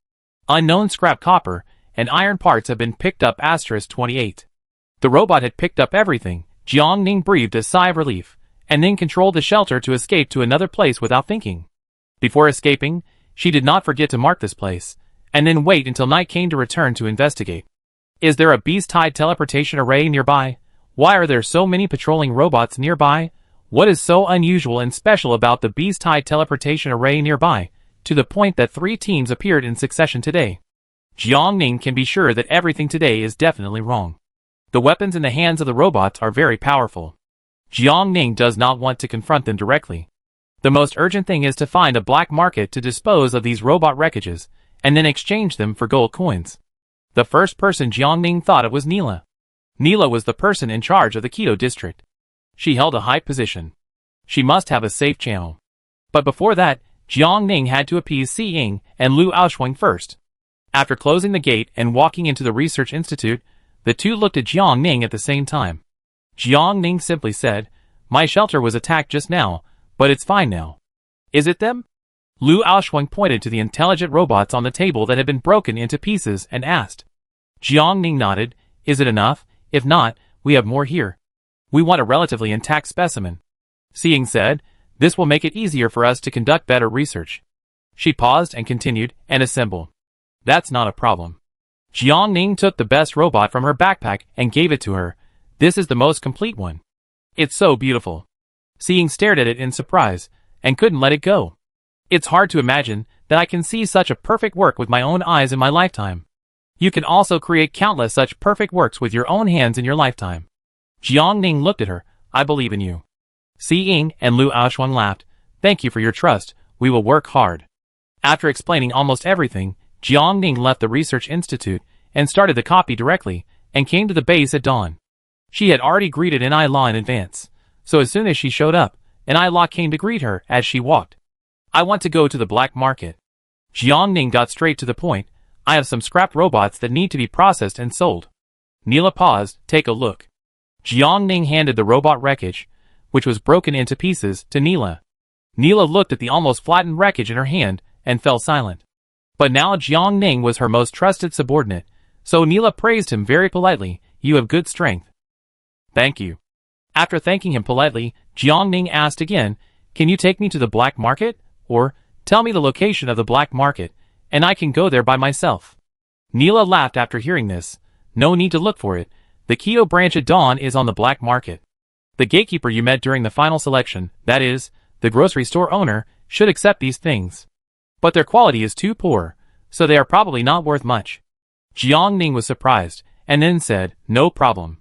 A: Unknown scrap copper and iron parts have been picked up. *28. The robot had picked up everything. Jiang Ning breathed a sigh of relief, and then controlled the shelter to escape to another place without thinking. Before escaping, she did not forget to mark this place, and then wait until night came to return to investigate. Is there a beast-tied teleportation array nearby? Why are there so many patrolling robots nearby? What is so unusual and special about the beast-tied teleportation array nearby, to the point that 3 teams appeared in succession today? Jiang Ning can be sure that everything today is definitely wrong. The weapons in the hands of the robots are very powerful. Jiang Ning does not want to confront them directly. The most urgent thing is to find a black market to dispose of these robot wreckages, and then exchange them for gold coins. The first person Jiang Ning thought of was Neela. Neela was the person in charge of the Keto district. She held a high position. She must have a safe channel. But before that, Jiang Ning had to appease Si Ying and Lu Aoxuan first. After closing the gate and walking into the research institute, the two looked at Jiang Ning at the same time. Jiang Ning simply said, "My shelter was attacked just now, but it's fine now." "Is it them?" Lu Aoxuan pointed to the intelligent robots on the table that had been broken into pieces and asked. Jiang Ning nodded. "Is it enough? If not, we have more here. We want a relatively intact specimen." Si Ying said, "This will make it easier for us to conduct better research." She paused and continued, "And assemble." "That's not a problem." Jiang Ning took the best robot from her backpack and gave it to her. "This is the most complete one. It's so beautiful." Si Ying stared at it in surprise, and couldn't let it go. "It's hard to imagine that I can see such a perfect work with my own eyes in my lifetime. You can also create countless such perfect works with your own hands in your lifetime." Jiang Ning looked at her. "I believe in you." Si Ying and Lu Aoxuan laughed. "Thank you for your trust. We will work hard." After explaining almost everything, Jiang Ning left the research institute and started the copy directly, and came to the base at dawn. She had already greeted An I-Law in advance, so as soon as she showed up, An I-Law came to greet her as she walked. "I want to go to the black market." Jiang Ning got straight to the point. "I have some scrapped robots that need to be processed and sold." Neela paused. "Take a look." Jiang Ning handed the robot wreckage, which was broken into pieces, to Neela. Neela looked at the almost flattened wreckage in her hand and fell silent. But now Jiang Ning was her most trusted subordinate, so Neela praised him very politely. "You have good strength." "Thank you." After thanking him politely, Jiangning asked again, "Can you take me to the black market? Or, tell me the location of the black market, and I can go there by myself." Neela laughed after hearing this. "No need to look for it. The Keto branch at dawn is on the black market. The gatekeeper you met during the final selection, that is, the grocery store owner, should accept these things. But their quality is too poor, so they are probably not worth much." Jiangning was surprised, and then said, "No problem.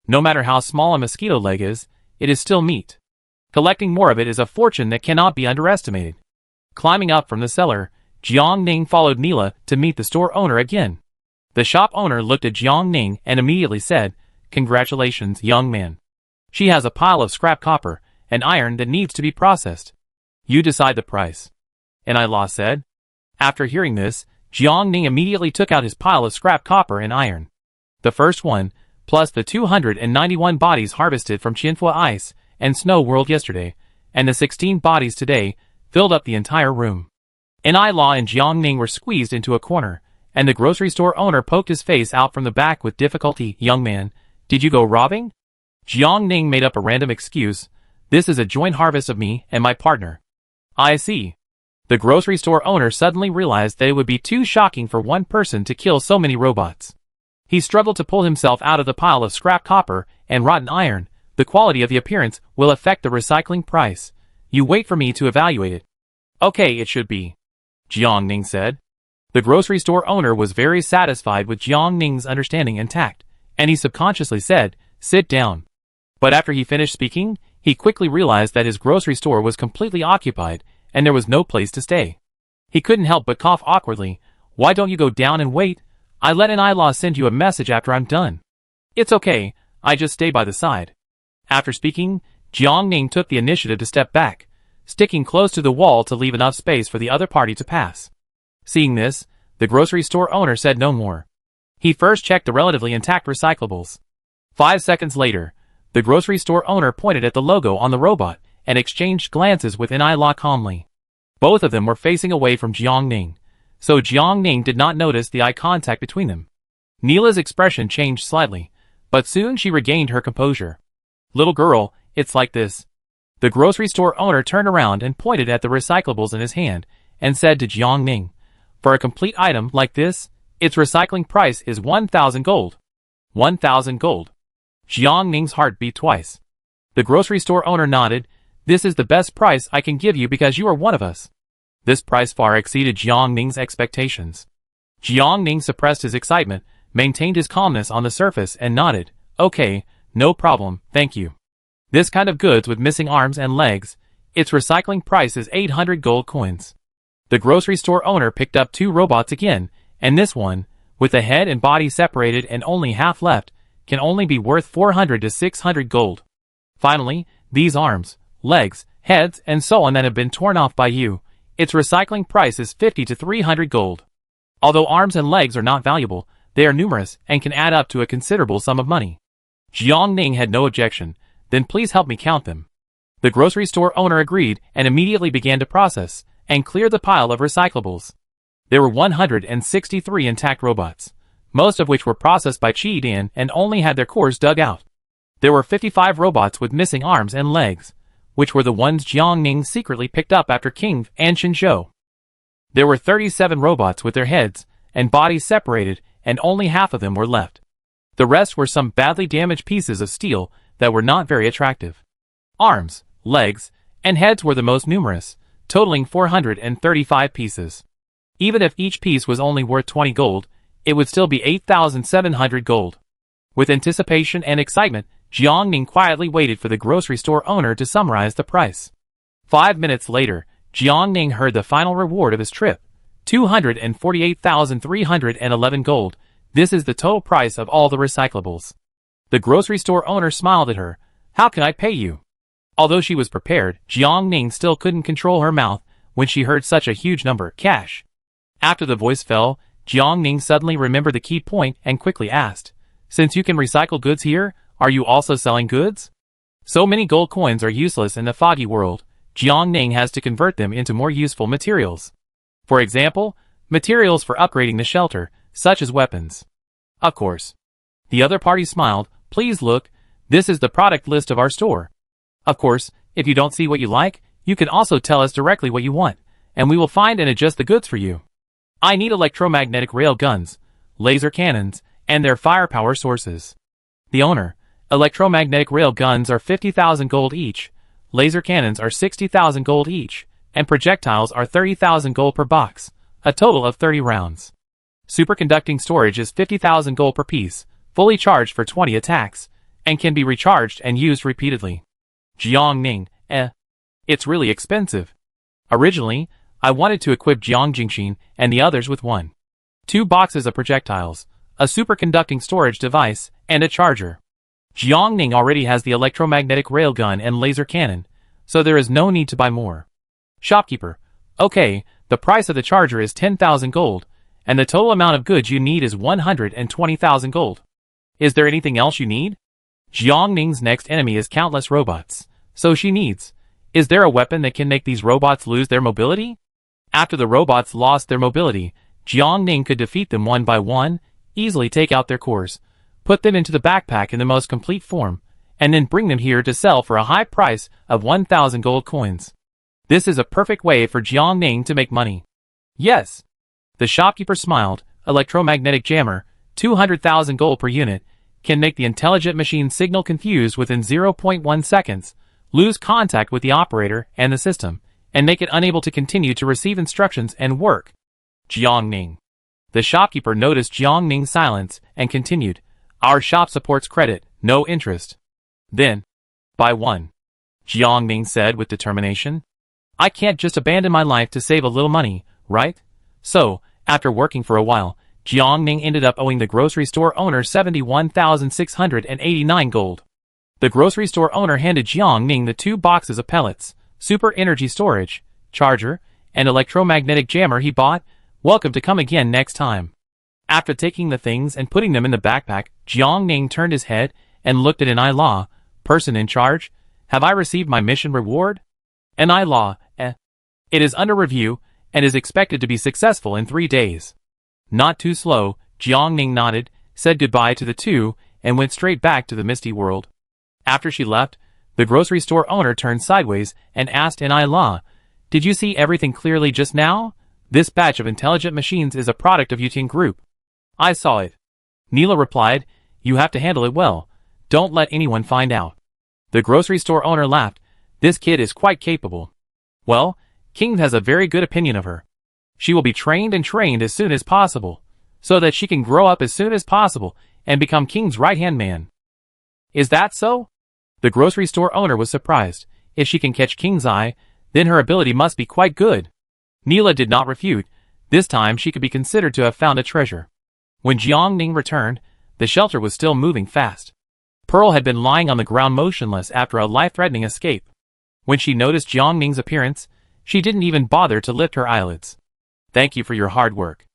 A: No matter how small a mosquito leg is, it is still meat. Collecting more of it is a fortune that cannot be underestimated." Climbing up from the cellar, Jiangning followed Neela to meet the store owner again. The shop owner looked at Jiangning and immediately said, "Congratulations, young man. She has a pile of scrap copper and iron that needs to be processed. You decide the price." And I said. After hearing this, Jiangning immediately took out his pile of scrap copper and iron. The first one, plus the 291 bodies harvested from Qianhua Ice and Snow World yesterday, and the 16 bodies today, filled up the entire room. And and Jiangning were squeezed into a corner, and the grocery store owner poked his face out from the back with difficulty. "Young man, did you go robbing?" Jiangning made up a random excuse. "This is a joint harvest of me and my partner." "I see." The grocery store owner suddenly realized that it would be too shocking for one person to kill so many robots. He struggled to pull himself out of the pile of scrap copper and rotten iron. "The quality of the appearance will affect the recycling price. You wait for me to evaluate it." "Okay, it should be," Jiangning said. The grocery store owner was very satisfied with Jiangning's understanding and tact, and he subconsciously said, "Sit down." But after he finished speaking, he quickly realized that his grocery store was completely occupied, and there was no place to stay. He couldn't help but cough awkwardly. "Why don't you go down and wait? I let an send you a message after I'm done." "It's okay, I just stay by the side." After speaking, Jiangning took the initiative to step back, sticking close to the wall to leave enough space for the other party to pass. Seeing this, the grocery store owner said no more. He first checked the relatively intact recyclables. 5 seconds later, the grocery store owner pointed at the logo on the robot and exchanged glances with Nila calmly. Both of them were facing away from Jiangning, so Jiangning did not notice the eye contact between them. Neela's expression changed slightly, but soon she regained her composure. "Little girl, it's like this." The grocery store owner turned around and pointed at the recyclables in his hand and said to Jiangning, "For a complete item like this, its recycling price is 1,000 gold. 1,000 gold. Jiangning's heart beat twice. The grocery store owner nodded. "This is the best price I can give you because you are one of us." This price far exceeded Jiangning's expectations. Jiangning suppressed his excitement, maintained his calmness on the surface and nodded. "Okay, no problem, thank you. This kind of goods with missing arms and legs, its recycling price is 800 gold coins." The grocery store owner picked up 2 robots again, and this one, with the head and body separated and only half left, can only be worth 400 to 600 gold. Finally, these arms, legs, heads, and so on that have been torn off by you, its recycling price is 50 to 300 gold. Although arms and legs are not valuable, they are numerous and can add up to a considerable sum of money. Jiangning had no objection. "Then please help me count them." The grocery store owner agreed and immediately began to process and clear the pile of recyclables. There were 163 intact robots, most of which were processed by Qi Dian and only had their cores dug out. There were 55 robots with missing arms and legs, which were the ones Jiangning secretly picked up after King and Shenzhou. There were 37 robots with their heads and bodies separated, and only half of them were left. The rest were some badly damaged pieces of steel that were not very attractive. Arms, legs, and heads were the most numerous, totaling 435 pieces. Even if each piece was only worth 20 gold, it would still be 8,700 gold. With anticipation and excitement, Jiangning quietly waited for the grocery store owner to summarize the price. 5 minutes later, Jiangning heard the final reward of his trip, 248,311 gold. This is the total price of all the recyclables. The grocery store owner smiled at her. "How can I pay you?" Although she was prepared, Jiangning still couldn't control her mouth when she heard such a huge number, cash. After the voice fell, Jiangning suddenly remembered the key point and quickly asked, "Since you can recycle goods here, are you also selling goods?" So many gold coins are useless in the foggy world, Jiangning has to convert them into more useful materials. For example, materials for upgrading the shelter, such as weapons. Of course. The other party smiled. "Please look, this is the product list of our store." Of course, If you don't see what you like, you can also tell us directly what you want, and we will find and adjust the goods for you. I need electromagnetic rail guns, laser cannons, and their firepower sources. The owner, electromagnetic rail guns are 50,000 gold each, laser cannons are 60,000 gold each, and projectiles are 30,000 gold per box, a total of 30 rounds. Superconducting storage is 50,000 gold per piece, fully charged for 20 attacks, and can be recharged and used repeatedly. Jiangning, it's really expensive. Originally, I wanted to equip Jiang Jingxin and the others with 2 boxes of projectiles, a superconducting storage device, and a charger. Jiangning already has the electromagnetic railgun and laser cannon, so there is no need to buy more. Shopkeeper, okay, the price of the charger is 10,000 gold, and the total amount of goods you need is 120,000 gold. Is there anything else you need? Jiangning's next enemy is countless robots, so she needs. Is there a weapon that can make these robots lose their mobility? After the robots lost their mobility, Jiangning could defeat them one by one, easily take out their cores, put them into the backpack in the most complete form, and then bring them here to sell for a high price of 1,000 gold coins. This is a perfect way for Jiangning to make money. Yes. The shopkeeper smiled. Electromagnetic jammer, 200,000 gold per unit, can make the intelligent machine signal confused within 0.1 seconds, lose contact with the operator and the system, and make it unable to continue to receive instructions and work. Jiangning. The shopkeeper noticed Jiangning's silence and continued, our shop supports credit, no interest. Then, buy one. Jiangning said with determination. I can't just abandon my life to save a little money, right? So, after working for a while, Jiangning ended up owing the grocery store owner 71,689 gold. The grocery store owner handed Jiangning the 2 boxes of pellets, super energy storage, charger, and electromagnetic jammer he bought. Welcome to come again next time. After taking the things and putting them in the backpack, Jiangning turned his head and looked at an I-Law, person in charge. Have I received my mission reward? An I-Law, It is under review, and is expected to be successful in 3 days. Not too slow, Jiangning nodded, said goodbye to the 2, and went straight back to the misty world. After she left, the grocery store owner turned sideways and asked an I-Law, did you see everything clearly just now? This batch of intelligent machines is a product of Yuting Group. I saw it. Neela replied, you have to handle it well. Don't let anyone find out. The grocery store owner laughed. This kid is quite capable. Well, King has a very good opinion of her. She will be trained as soon as possible, so that she can grow up as soon as possible and become King's right-hand man. Is that so? The grocery store owner was surprised. If she can catch King's eye, then her ability must be quite good. Neela did not refute. This time she could be considered to have found a treasure. When Jiangning returned, the shelter was still moving fast. Pearl had been lying on the ground motionless after a life-threatening escape. When she noticed Jiangning's appearance, she didn't even bother to lift her eyelids. Thank you for your hard work.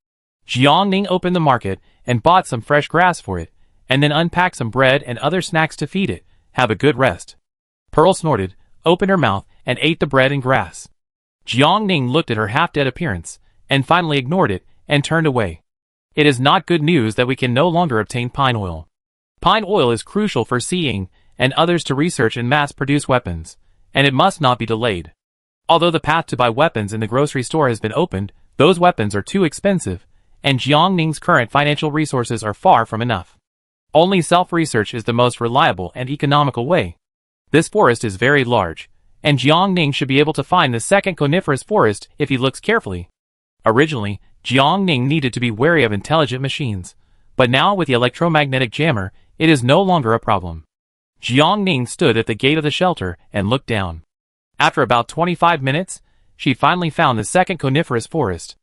A: Jiangning opened the market and bought some fresh grass for it, and then unpacked some bread and other snacks to feed it. Have a good rest. Pearl snorted, opened her mouth, and ate the bread and grass. Jiangning looked at her half-dead appearance, and finally ignored it, and turned away. It is not good news that we can no longer obtain pine oil. Pine oil is crucial for Seeing and others to research and mass-produce weapons, and it must not be delayed. Although the path to buy weapons in the grocery store has been opened, those weapons are too expensive, and Jiangning's current financial resources are far from enough. Only self-research is the most reliable and economical way. This forest is very large, and Jiangning should be able to find the second coniferous forest if he looks carefully. Originally, Jiangning needed to be wary of intelligent machines, but now with the electromagnetic jammer, it is no longer a problem. Jiangning stood at the gate of the shelter and looked down. After about 25 minutes, she finally found the second coniferous forest.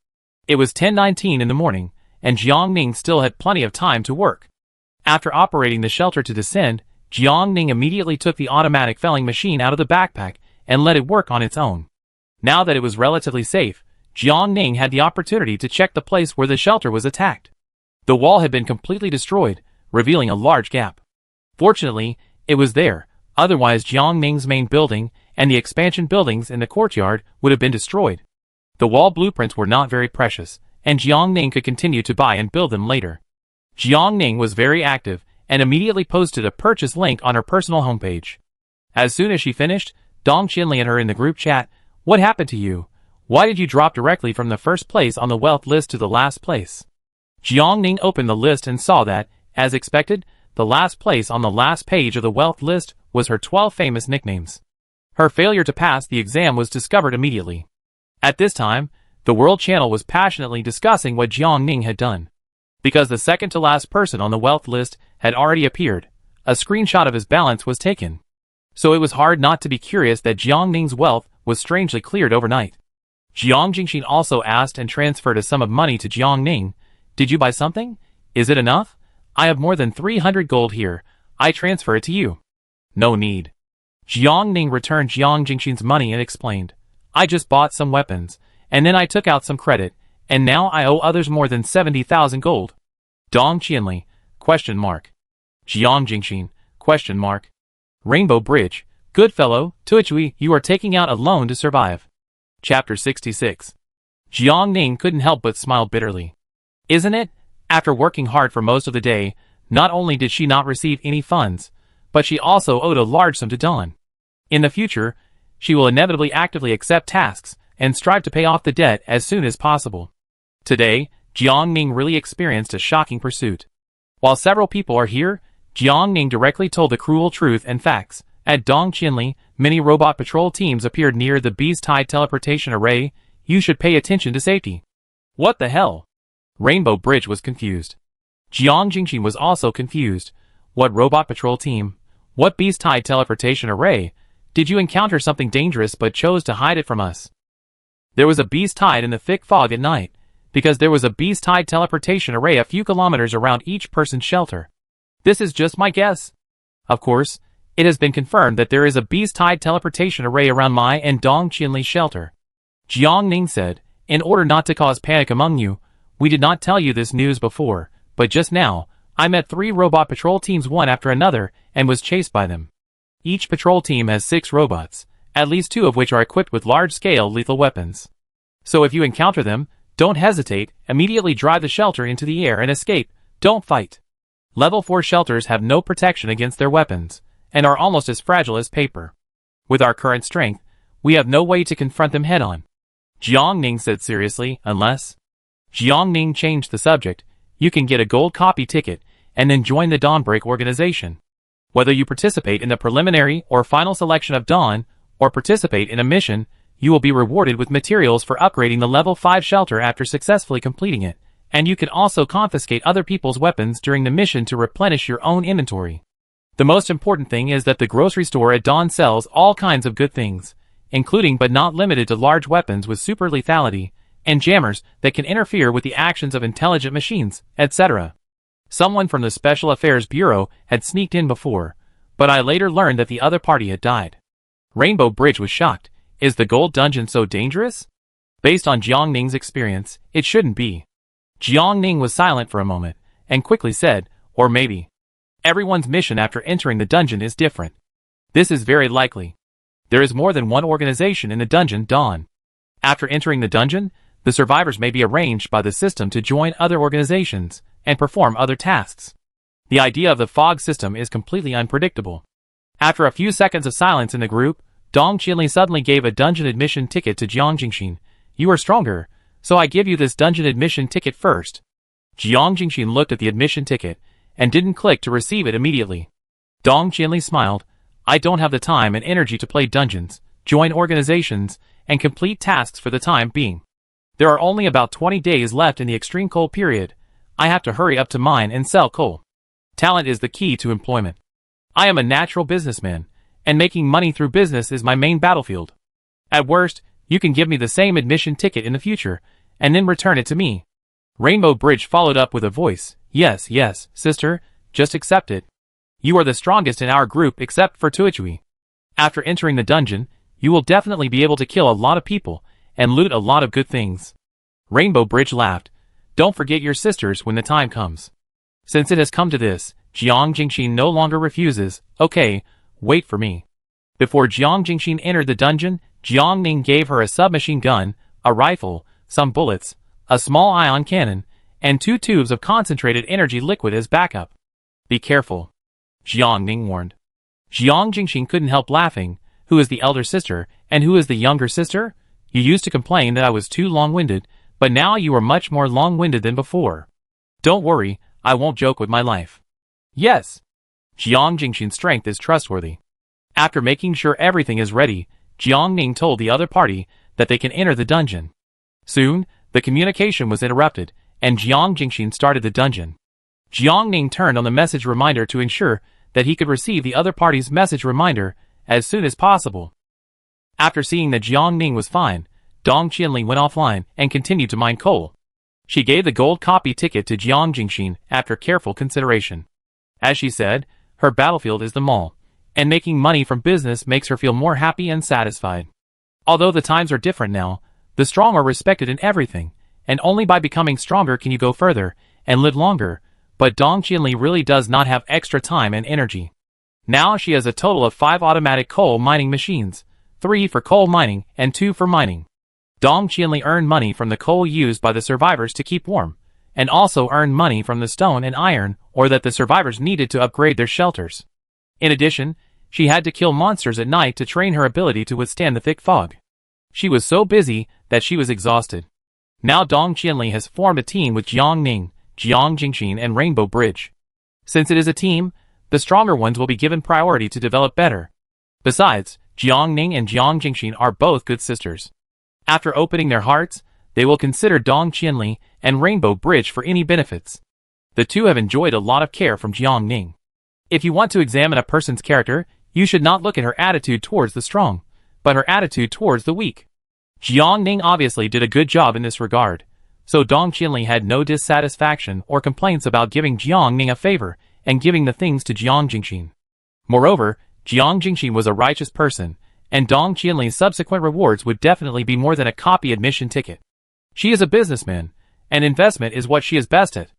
A: It was 10:19 in the morning, and Jiangning still had plenty of time to work. After operating the shelter to descend, Jiangning immediately took the automatic felling machine out of the backpack and let it work on its own. Now that it was relatively safe, Jiangning had the opportunity to check the place where the shelter was attacked. The wall had been completely destroyed, revealing a large gap. Fortunately, it was there, otherwise Jiangning's main building and the expansion buildings in the courtyard would have been destroyed. The wall blueprints were not very precious, and Jiangning could continue to buy and build them later. Jiangning was very active and immediately posted a purchase link on her personal homepage. As soon as she finished, Dong Qinli and her in the group chat. What happened to you? Why did you drop directly from the first place on the wealth list to the last place? Jiang Ning opened the list and saw that, as expected, the last place on the last page of the wealth list was her 12 famous nicknames. Her failure to pass the exam was discovered immediately. At this time, the World Channel was passionately discussing what Jiang Ning had done. Because the second to last person on the wealth list had already appeared, a screenshot of his balance was taken. So it was hard not to be curious that Jiang Ning's wealth was strangely cleared overnight. Jiang Jingxin also asked and transferred a sum of money to Jiang Ning. Did you buy something? Is it enough? I have more than 300 gold here. I transfer it to you. No need. Jiang Ning returned Jiang Jingxin's money and explained. I just bought some weapons, and then I took out some credit, and now I owe others more than 70,000 gold. Dong Qianli, ? Jiang Jingxin, ? Rainbow Bridge, good fellow, Tuichui, you are taking out a loan to survive. Chapter 66. Jiang Ning couldn't help but smile bitterly. Isn't it? After working hard for most of the day, not only did she not receive any funds, but she also owed a large sum to Dawn. In the future, she will inevitably actively accept tasks and strive to pay off the debt as soon as possible. Today, Jiang Ning really experienced a shocking pursuit. While several people are here, Jiang Ning directly told the cruel truth and facts. At Dong Qinli, many robot patrol teams appeared near the beast-tied teleportation array. You should pay attention to safety. What the hell? Rainbow Bridge was confused. Jiang Jingxin was also confused. What robot patrol team? What beast-tied teleportation array? Did you encounter something dangerous but chose to hide it from us? There was a beast-tied in the thick fog at night, because there was a beast-tied teleportation array a few kilometers around each person's shelter. This is just my guess. Of course, it has been confirmed that there is a beast-tied teleportation array around my and Dong Qinli's shelter. Jiang Ning said, in order not to cause panic among you, we did not tell you this news before, but just now, I met 3 robot patrol teams one after another and was chased by them. Each patrol team has 6 robots, at least 2 of which are equipped with large-scale lethal weapons. So if you encounter them, don't hesitate, immediately drive the shelter into the air and escape, don't fight. Level 4 shelters have no protection against their weapons, and are almost as fragile as paper. With our current strength, we have no way to confront them head-on. Jiang Ning said seriously, unless... Jiang Ning changed the subject. You can get a gold copy ticket, and then join the Dawnbreak organization. Whether you participate in the preliminary or final selection of Dawn, or participate in a mission, you will be rewarded with materials for upgrading the level 5 shelter after successfully completing it, and you can also confiscate other people's weapons during the mission to replenish your own inventory. The most important thing is that the grocery store at Dawn sells all kinds of good things, including but not limited to large weapons with super lethality, and jammers that can interfere with the actions of intelligent machines, etc. Someone from the Special Affairs Bureau had sneaked in before, but I later learned that the other party had died. Rainbow Bridge was shocked. Is the gold dungeon so dangerous? Based on Jiang Ning's experience, it shouldn't be. Jiang Ning was silent for a moment, and quickly said, or maybe. Everyone's mission after entering the dungeon is different. This is very likely. There is more than one organization in the dungeon Dawn. After entering the dungeon, the survivors may be arranged by the system to join other organizations and perform other tasks. The idea of the fog system is completely unpredictable. After a few seconds of silence in the group, Dong Qinli suddenly gave a dungeon admission ticket to Jiang Jingxin. You are stronger, so I give you this dungeon admission ticket first. Jiang Jingxin looked at the admission ticket and didn't click to receive it immediately. Dong Qinli smiled. I don't have the time and energy to play dungeons, join organizations, and complete tasks for the time being. There are only about 20 days left in the extreme coal period. I have to hurry up to mine and sell coal. Talent is the key to employment. I am a natural businessman, and making money through business is my main battlefield. At worst, you can give me the same admission ticket in the future, and then return it to me. Rainbow Bridge followed up with a voice. Yes, yes, sister, just accept it. You are the strongest in our group except for Tuichui. After entering the dungeon, you will definitely be able to kill a lot of people, and loot a lot of good things. Rainbow Bridge laughed. Don't forget your sisters when the time comes. Since it has come to this, Jiang Jingxin no longer refuses. Okay, wait for me. Before Jiang Jingxin entered the dungeon, Jiang Ning gave her a submachine gun, a rifle, some bullets, a small ion cannon, and 2 tubes of concentrated energy liquid as backup. Be careful, Jiang Ning warned. Jiang Jingxin couldn't help laughing. Who is the elder sister, and who is the younger sister? You used to complain that I was too long-winded, but now you are much more long-winded than before. Don't worry, I won't joke with my life. Yes. Jiang Jingxin's strength is trustworthy. After making sure everything is ready, Jiang Ning told the other party that they can enter the dungeon. Soon, the communication was interrupted, and Jiang Jingxin started the dungeon. Jiang Ning turned on the message reminder to ensure that he could receive the other party's message reminder as soon as possible. After seeing that Jiang Ning was fine, Dong Qianli went offline and continued to mine coal. She gave the gold copy ticket to Jiang Jingxin after careful consideration. As she said, her battlefield is the mall, and making money from business makes her feel more happy and satisfied. Although the times are different now, the strong are respected in everything, and only by becoming stronger can you go further and live longer, but Dong Qianli really does not have extra time and energy. Now she has a total of 5 automatic coal mining machines, 3 for coal mining and 2 for mining. Dong Qianli earned money from the coal used by the survivors to keep warm, and also earned money from the stone and iron or that the survivors needed to upgrade their shelters. In addition, she had to kill monsters at night to train her ability to withstand the thick fog. She was so busy that she was exhausted. Now Dong Qianli has formed a team with Jiang Ning, Jiang Jingxin and Rainbow Bridge. Since it is a team, the stronger ones will be given priority to develop better. Besides, Jiang Ning and Jiang Jingxin are both good sisters. After opening their hearts, they will consider Dong Qianli and Rainbow Bridge for any benefits. The two have enjoyed a lot of care from Jiang Ning. If you want to examine a person's character, you should not look at her attitude towards the strong, but her attitude towards the weak. Jiang Ning obviously did a good job in this regard, so Dong Qianli had no dissatisfaction or complaints about giving Jiang Ning a favor and giving the things to Jiang Jingxin. Moreover, Jiang Jingxin was a righteous person, and Dong Qianli's subsequent rewards would definitely be more than a copy admission ticket. She is a businessman, and investment is what she is best at.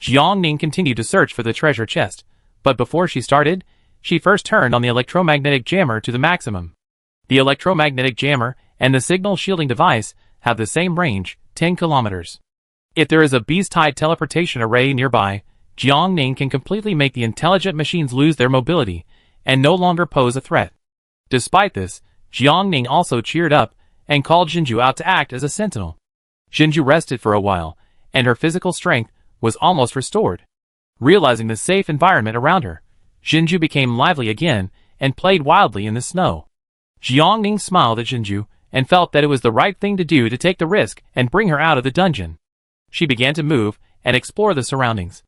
A: Jiang Ning continued to search for the treasure chest, but before she started, she first turned on the electromagnetic jammer to the maximum. The electromagnetic jammer and the signal shielding device have the same range, 10 kilometers. If there is a beast-tied teleportation array nearby, Jiang Ning can completely make the intelligent machines lose their mobility and no longer pose a threat. Despite this, Jiang Ning also cheered up and called Jinju out to act as a sentinel. Jinju rested for a while, and her physical strength was almost restored. Realizing the safe environment around her, Jinju became lively again and played wildly in the snow. Jiang Ning smiled at Jinju and felt that it was the right thing to do to take the risk and bring her out of the dungeon. She began to move and explore the surroundings.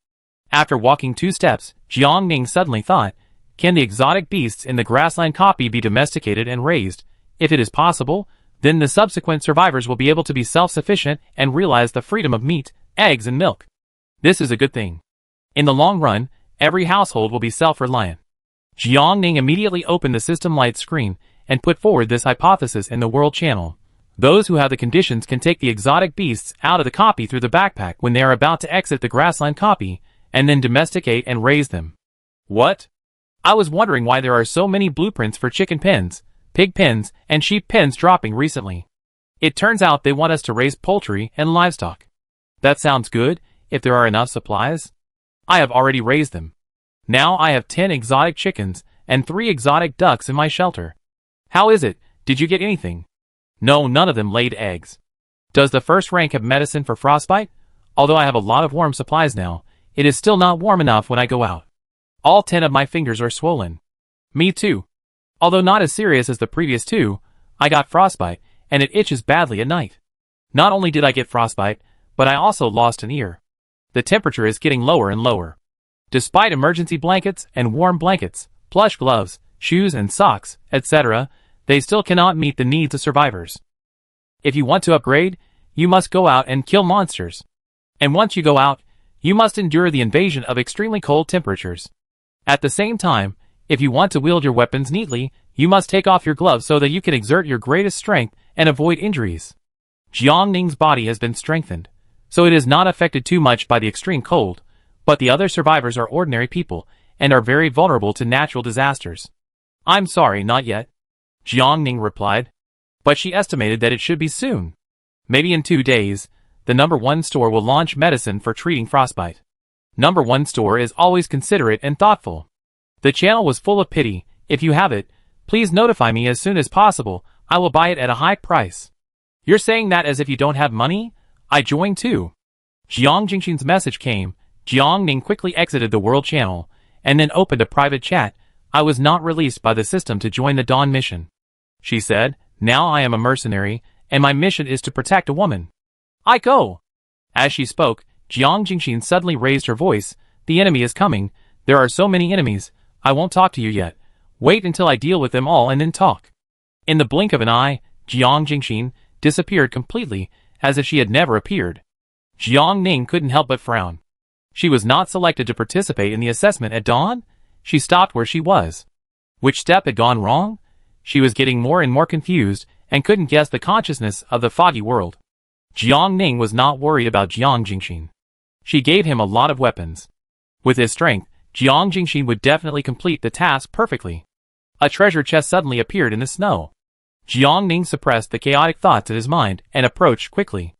A: After walking 2 steps, Jiang Ning suddenly thought, can the exotic beasts in the grassland copy be domesticated and raised? If it is possible, then the subsequent survivors will be able to be self-sufficient and realize the freedom of meat, eggs and milk. This is a good thing. In the long run, every household will be self-reliant. Jiang Ning immediately opened the system light screen and put forward this hypothesis in the world channel. Those who have the conditions can take the exotic beasts out of the copy through the backpack when they are about to exit the grassland copy, and then domesticate and raise them. What? I was wondering why there are so many blueprints for chicken pens, pig pens, and sheep pens dropping recently. It turns out they want us to raise poultry and livestock. That sounds good, if there are enough supplies. I have already raised them. Now I have 10 exotic chickens and 3 exotic ducks in my shelter. How is it? Did you get anything? No, none of them laid eggs. Does the first rank have medicine for frostbite? Although I have a lot of warm supplies now, it is still not warm enough when I go out. All 10 of my fingers are swollen. Me too. Although not as serious as the previous 2, I got frostbite, and it itches badly at night. Not only did I get frostbite, but I also lost an ear. The temperature is getting lower and lower. Despite emergency blankets and warm blankets, plush gloves, shoes and socks, etc., they still cannot meet the needs of survivors. If you want to upgrade, you must go out and kill monsters. And once you go out, you must endure the invasion of extremely cold temperatures. At the same time, if you want to wield your weapons neatly, you must take off your gloves so that you can exert your greatest strength and avoid injuries. Jiang Ning's body has been strengthened, so it is not affected too much by the extreme cold, but the other survivors are ordinary people and are very vulnerable to natural disasters. I'm sorry, not yet, Jiang Ning replied, but she estimated that it should be soon. Maybe in 2 days, the No. 1 store will launch medicine for treating frostbite. No. 1 store is always considerate and thoughtful. The channel was full of pity. If you have it, Please notify me as soon as possible. I will buy it at a high price. You're saying that as if you don't have money? I join too. Jiang Jingxin's message came. Jiang Ning quickly exited the world channel, and then opened a private chat. I was not released by the system to join the Dawn mission. She said, now I am a mercenary, and my mission is to protect a woman. I go. As she spoke, Jiang Jingxin suddenly raised her voice. The enemy is coming. There are so many enemies. I won't talk to you yet. Wait until I deal with them all and then talk. In the blink of an eye, Jiang Jingxin disappeared completely, as if she had never appeared. Jiang Ning couldn't help but frown. She was not selected to participate in the assessment at Dawn? She stopped where she was. Which step had gone wrong? She was getting more and more confused, and couldn't guess the consciousness of the foggy world. Jiang Ning was not worried about Jiang Jingxin. She gave him a lot of weapons. With his strength, Jiang Jingxin would definitely complete the task perfectly. A treasure chest suddenly appeared in the snow. Jiang Ning suppressed the chaotic thoughts in his mind and approached quickly.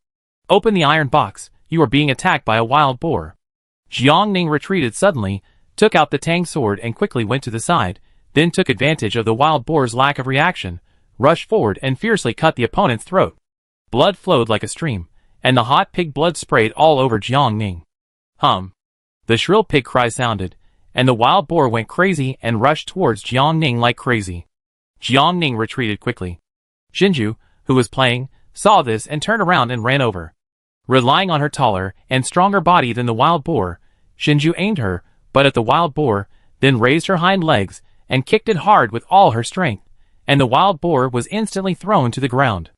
A: Open the iron box. You are being attacked by a wild boar. Jiang Ning retreated suddenly, took out the Tang sword and quickly went to the side, then took advantage of the wild boar's lack of reaction, rushed forward and fiercely cut the opponent's throat. Blood flowed like a stream, and the hot pig blood sprayed all over Jiang Ning. The shrill pig cry sounded, and the wild boar went crazy and rushed towards Jiang Ning like crazy. Jiang Ning retreated quickly. Xinju, who was playing, saw this and turned around and ran over. Relying on her taller and stronger body than the wild boar, Xinju aimed her, but at the wild boar, then raised her hind legs and kicked it hard with all her strength, and the wild boar was instantly thrown to the ground.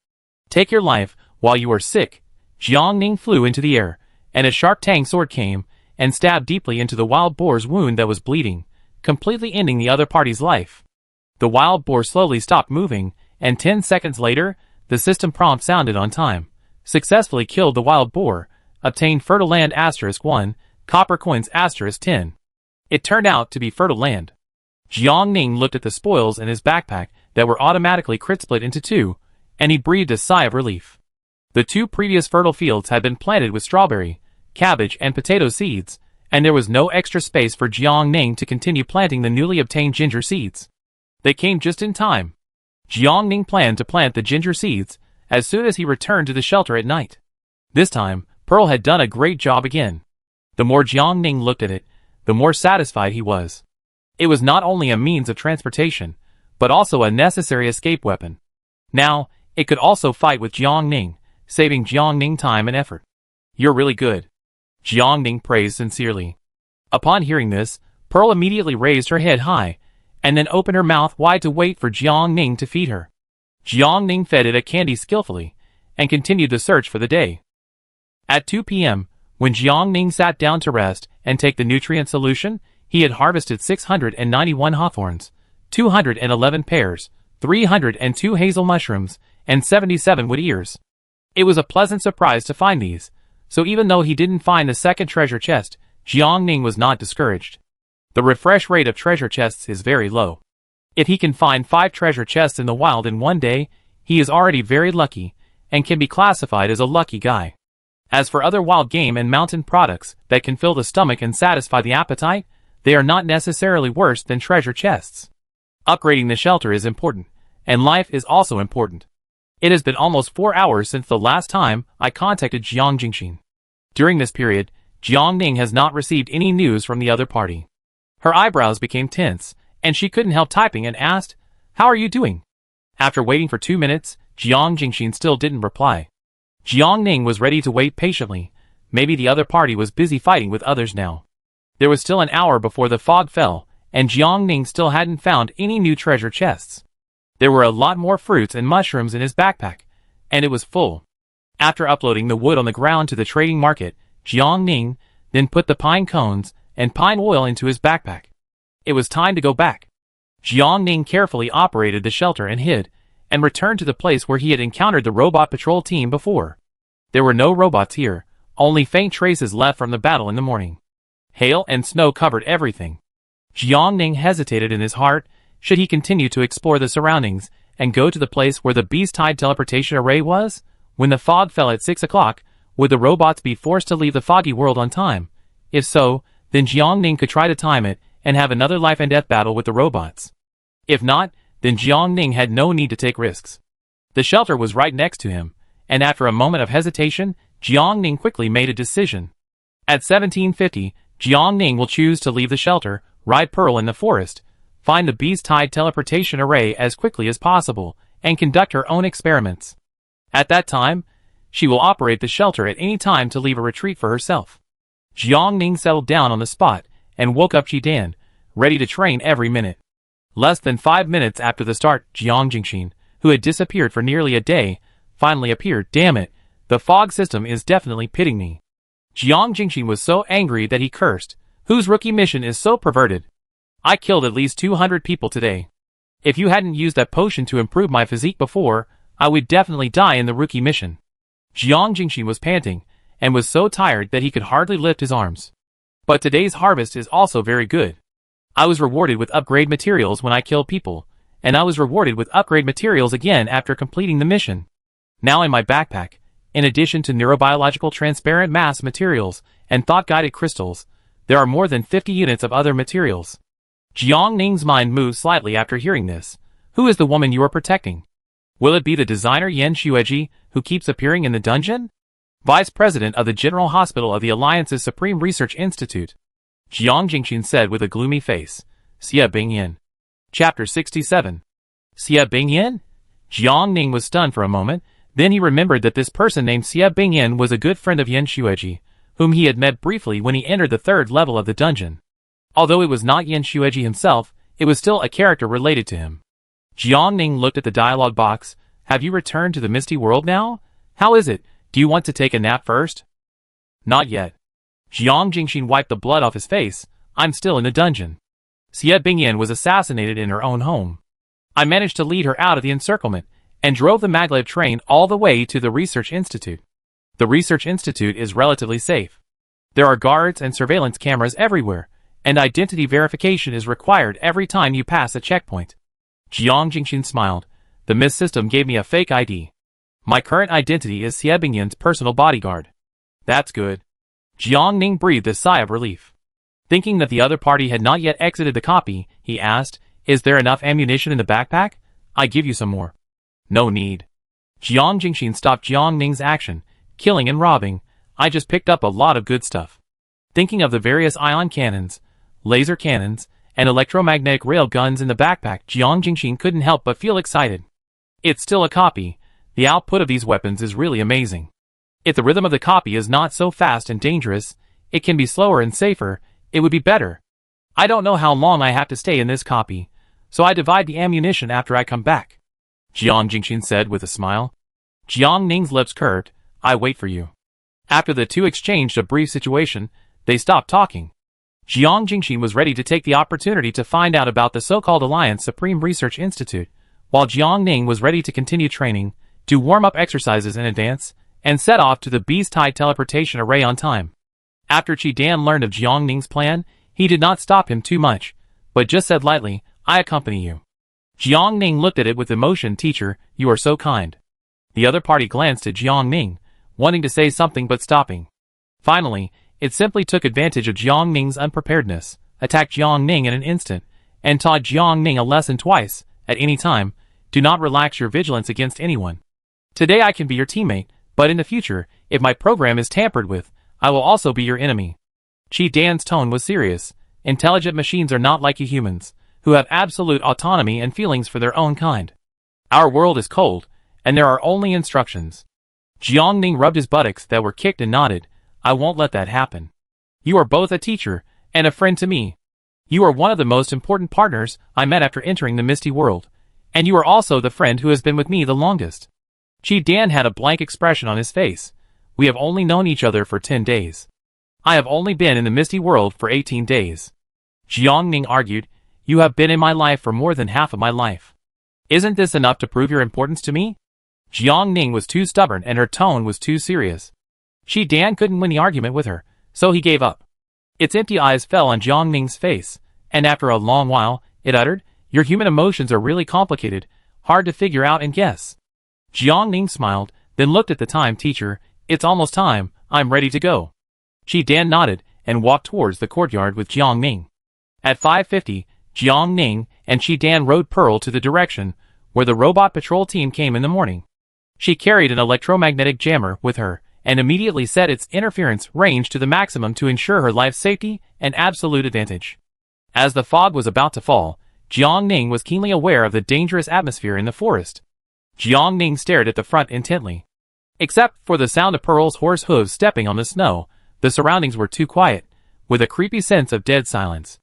A: Take your life while you are sick. Jiang Ning flew into the air, and a sharp Tang sword came and stabbed deeply into the wild boar's wound that was bleeding, completely ending the other party's life. The wild boar slowly stopped moving, and 10 seconds later, the system prompt sounded on time. Successfully killed the wild boar, obtained fertile land *1, copper coins *10. It turned out to be fertile land. Jiang Ning looked at the spoils in his backpack that were automatically crit split into 2, and he breathed a sigh of relief. The 2 previous fertile fields had been planted with strawberry, cabbage and potato seeds, and there was no extra space for Jiang Ning to continue planting the newly obtained ginger seeds. They came just in time. Jiang Ning planned to plant the ginger seeds as soon as he returned to the shelter at night. This time, Pearl had done a great job again. The more Jiang Ning looked at it, the more satisfied he was. It was not only a means of transportation, but also a necessary escape weapon. Now, it could also fight with Jiang Ning, saving Jiang Ning time and effort. You're really good. Jiang Ning praised sincerely. Upon hearing this, Pearl immediately raised her head high, and then opened her mouth wide to wait for Jiang Ning to feed her. Jiang Ning fed it a candy skillfully, and continued the search for the day. At 2 p.m., when Jiang Ning sat down to rest and take the nutrient solution, he had harvested 691 hawthorns, 211 pears, 302 hazel mushrooms, and 77 wood ears. It was a pleasant surprise to find these, so even though he didn't find the second treasure chest, Jiang Ning was not discouraged. The refresh rate of treasure chests is very low. If he can find 5 treasure chests in the wild in one day, he is already very lucky, and can be classified as a lucky guy. As for other wild game and mountain products that can fill the stomach and satisfy the appetite, they are not necessarily worse than treasure chests. Upgrading the shelter is important, and life is also important. It has been almost 4 hours since the last time I contacted Jiang Jingxin. During this period, Jiang Ning has not received any news from the other party. Her eyebrows became tense, and she couldn't help typing and asked, "How are you doing?" After waiting for 2 minutes, Jiang Jingxin still didn't reply. Jiang Ning was ready to wait patiently. Maybe the other party was busy fighting with others now. There was still an hour before the fog fell, and Jiang Ning still hadn't found any new treasure chests. There were a lot more fruits and mushrooms in his backpack, and it was full. After uploading the wood on the ground to the trading market, Jiang Ning then put the pine cones and pine oil into his backpack. It was time to go back. Jiang Ning carefully operated the shelter and hid, and returned to the place where he had encountered the robot patrol team before. There were no robots here, only faint traces left from the battle in the morning. Hail and snow covered everything. Jiang Ning hesitated in his heart. Should he continue to explore the surroundings and go to the place where the beast-tied teleportation array was? When the fog fell at 6 o'clock, would the robots be forced to leave the foggy world on time? If so, then Jiang Ning could try to time it and have another life and death battle with the robots. If not, then Jiang Ning had no need to take risks. The shelter was right next to him, and after a moment of hesitation, Jiang Ning quickly made a decision. At 1750, Jiang Ning will choose to leave the shelter, ride Pearl in the forest, find the beast-tied teleportation array as quickly as possible, and conduct her own experiments. At that time, she will operate the shelter at any time to leave a retreat for herself. Jiang Ning settled down on the spot and woke up Chidan, ready to train every minute. Less than 5 minutes after the start, Jiang Jingxin, who had disappeared for nearly a day, finally appeared. Damn it, the fog system is definitely pitting me. Jiang Jingxin was so angry that he cursed. Whose rookie mission is so perverted? I killed at least 200 people today. If you hadn't used that potion to improve my physique before, I would definitely die in the rookie mission. Jiang Jingxin was panting, and was so tired that he could hardly lift his arms. But today's harvest is also very good. I was rewarded with upgrade materials when I killed people, and I was rewarded with upgrade materials again after completing the mission. Now in my backpack, in addition to neurobiological transparent mass materials and thought-guided crystals, there are more than 50 units of other materials. Jiang Ning's mind moved slightly after hearing this. Who is the woman you are protecting? Will it be the designer Yan Xueji, who keeps appearing in the dungeon? Vice President of the General Hospital of the Alliance's Supreme Research Institute. Jiang Jingxin said with a gloomy face. Xie Bingyan. Chapter 67. Xie Bingyan? Jiang Ning was stunned for a moment, then he remembered that this person named Xie Bingyan was a good friend of Yan Xueji, whom he had met briefly when he entered the third level of the dungeon. Although it was not Yan Xueji himself, it was still a character related to him. Jiang Ning looked at the dialogue box. Have you returned to the Misty World now? How is it? Do you want to take a nap first? Not yet. Jiang Jingxin wiped the blood off his face. I'm still in the dungeon. Xie Bingyan was assassinated in her own home. I managed to lead her out of the encirclement, and drove the maglev train all the way to the Research Institute. The Research Institute is relatively safe. There are guards and surveillance cameras everywhere, and identity verification is required every time you pass a checkpoint. Jiang Jingxin smiled. The MIS system gave me a fake ID. My current identity is Xie Bingyan's personal bodyguard. That's good. Jiang Ning breathed a sigh of relief. Thinking that the other party had not yet exited the copy, he asked, Is there enough ammunition in the backpack? I give you some more. No need. Jiang Jingxin stopped Jiang Ning's action, killing and robbing. I just picked up a lot of good stuff. Thinking of the various ion cannons, laser cannons, and electromagnetic rail guns in the backpack, Jiang Jingxin couldn't help but feel excited. It's still a copy. The output of these weapons is really amazing. If the rhythm of the copy is not so fast and dangerous, it can be slower and safer, it would be better. I don't know how long I have to stay in this copy, so I divide the ammunition after I come back. Jiang Jingxin said with a smile. Jiang Ning's lips curved. I wait for you. After the two exchanged a brief situation, they stopped talking. Jiang Jingxin was ready to take the opportunity to find out about the so-called Alliance Supreme Research Institute, while Jiang Ning was ready to continue training, do warm-up exercises in advance, and set off to the beast-tied teleportation array on time. After Chidan learned of Jiang Ning's plan, he did not stop him too much, but just said lightly, I accompany you. Jiang Ning looked at it with emotion. Teacher, you are so kind. The other party glanced at Jiang Ning, wanting to say something but stopping. Finally, it simply took advantage of Jiang Ning's unpreparedness, attacked Jiang Ning in an instant, and taught Jiang Ning a lesson twice, at any time. Do not relax your vigilance against anyone. Today I can be your teammate, but in the future, if my program is tampered with, I will also be your enemy. Chidan's tone was serious. Intelligent machines are not like you humans, who have absolute autonomy and feelings for their own kind. Our world is cold, and there are only instructions. Jiang Ning rubbed his buttocks that were kicked and nodded. I won't let that happen. You are both a teacher and a friend to me. You are one of the most important partners I met after entering the Misty World, and you are also the friend who has been with me the longest. Chidan had a blank expression on his face. We have only known each other for 10 days. I have only been in the Misty World for 18 days. Jiang Ning argued, You have been in my life for more than half of my life. Isn't this enough to prove your importance to me? Jiang Ning was too stubborn and her tone was too serious. Chidan couldn't win the argument with her, so he gave up. Its empty eyes fell on Jiang Ning's face, and after a long while, it uttered, Your human emotions are really complicated, hard to figure out and guess. Jiang Ning smiled, then looked at the time. Teacher, it's almost time, I'm ready to go. Chidan nodded, and walked towards the courtyard with Jiang Ning. At 5:50, Jiang Ning and Dan rode Pearl to the direction where the robot patrol team came in the morning. She carried an electromagnetic jammer with her, and immediately set its interference range to the maximum to ensure her life safety and absolute advantage. As the fog was about to fall, Jiangning was keenly aware of the dangerous atmosphere in the forest. Jiangning stared at the front intently. Except for the sound of Pearl's horse hooves stepping on the snow, the surroundings were too quiet, with a creepy sense of dead silence.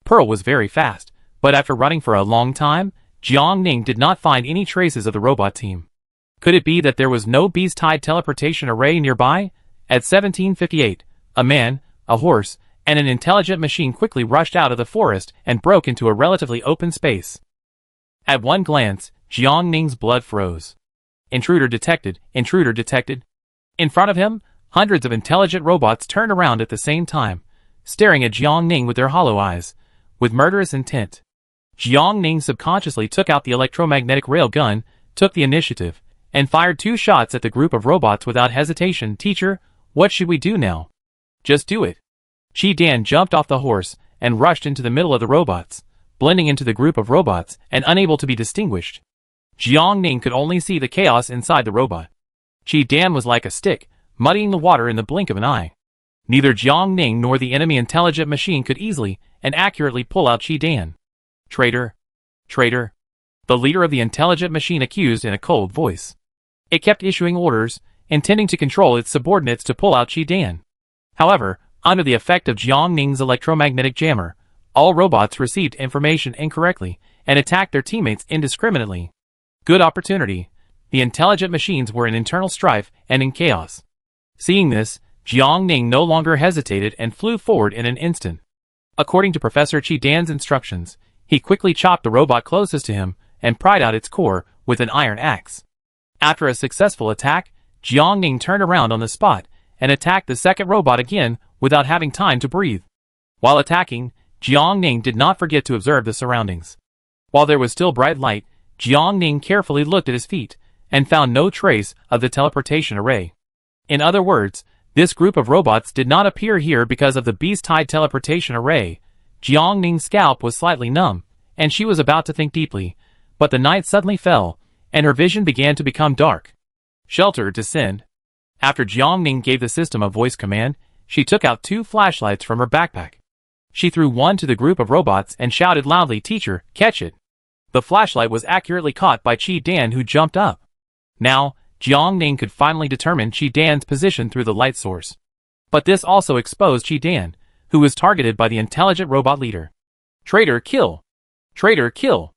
A: Pearl was very fast, but after running for a long time, Jiangning did not find any traces of the robot team. Could it be that there was no beast-tied teleportation array nearby? At 1758, a man, a horse, and an intelligent machine quickly rushed out of the forest and broke into a relatively open space. At one glance, Jiangning's blood froze. Intruder detected, intruder detected. In front of him, hundreds of intelligent robots turned around at the same time, staring at Jiangning with their hollow eyes, with murderous intent. Jiangning subconsciously took out the electromagnetic rail gun, took the initiative, and fired 2 shots at the group of robots without hesitation. Teacher, what should we do now? Just do it. Dan jumped off the horse and rushed into the middle of the robots, blending into the group of robots and unable to be distinguished. Jiangning could only see the chaos inside the robot. Dan was like a stick, muddying the water in the blink of an eye. Neither Jiangning nor the enemy intelligent machine could easily and accurately pull out Dan. Traitor! Traitor! The leader of the intelligent machine accused in a cold voice. It kept issuing orders, intending to control its subordinates to pull out Dan. However, under the effect of Jiangning's electromagnetic jammer, all robots received information incorrectly and attacked their teammates indiscriminately. Good opportunity. The intelligent machines were in internal strife and in chaos. Seeing this, Jiangning no longer hesitated and flew forward in an instant. According to Professor Dan's instructions, he quickly chopped the robot closest to him and pried out its core with an iron axe. After a successful attack, Jiangning turned around on the spot and attacked the second robot again without having time to breathe. While attacking, Jiangning did not forget to observe the surroundings. While there was still bright light, Jiangning carefully looked at his feet and found no trace of the teleportation array. In other words, this group of robots did not appear here because of the beast-tied teleportation array. Jiangning's scalp was slightly numb, and she was about to think deeply, but the night suddenly fell, and her vision began to become dark. Shelter, descend. After Jiangning gave the system a voice command, she took out 2 flashlights from her backpack. She threw one to the group of robots and shouted loudly, Teacher, catch it. The flashlight was accurately caught by Dan, who jumped up. Now, Jiangning could finally determine Dan's position through the light source. But this also exposed Dan, who was targeted by the intelligent robot leader. Traitor, kill! Traitor, kill!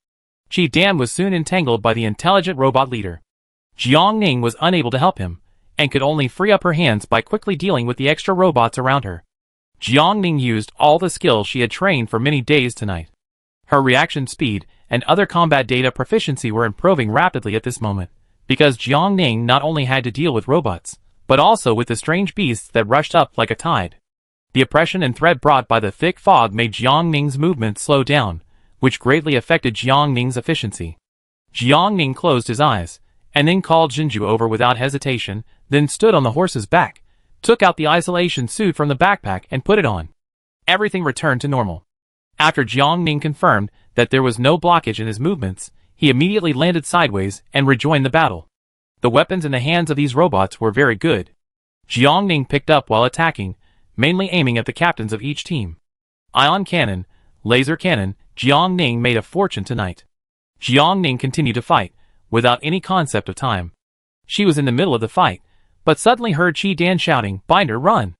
A: Dan was soon entangled by the intelligent robot leader. Jiangning was unable to help him, and could only free up her hands by quickly dealing with the extra robots around her. Jiangning used all the skills she had trained for many days tonight. Her reaction speed and other combat data proficiency were improving rapidly at this moment, because Jiangning not only had to deal with robots, but also with the strange beasts that rushed up like a tide. The oppression and threat brought by the thick fog made Jiangning's movement slow down, which greatly affected Jiangning's efficiency. Jiangning closed his eyes, and then called Jinju over without hesitation, then stood on the horse's back, took out the isolation suit from the backpack and put it on. Everything returned to normal. After Jiangning confirmed that there was no blockage in his movements, he immediately landed sideways and rejoined the battle. The weapons in the hands of these robots were very good. Jiangning picked up while attacking, mainly aiming at the captains of each team. Ion cannon, laser cannon, Jiangning made a fortune tonight. Jiangning continued to fight, without any concept of time. She was in the middle of the fight, but suddenly heard Dan shouting, Binder, run!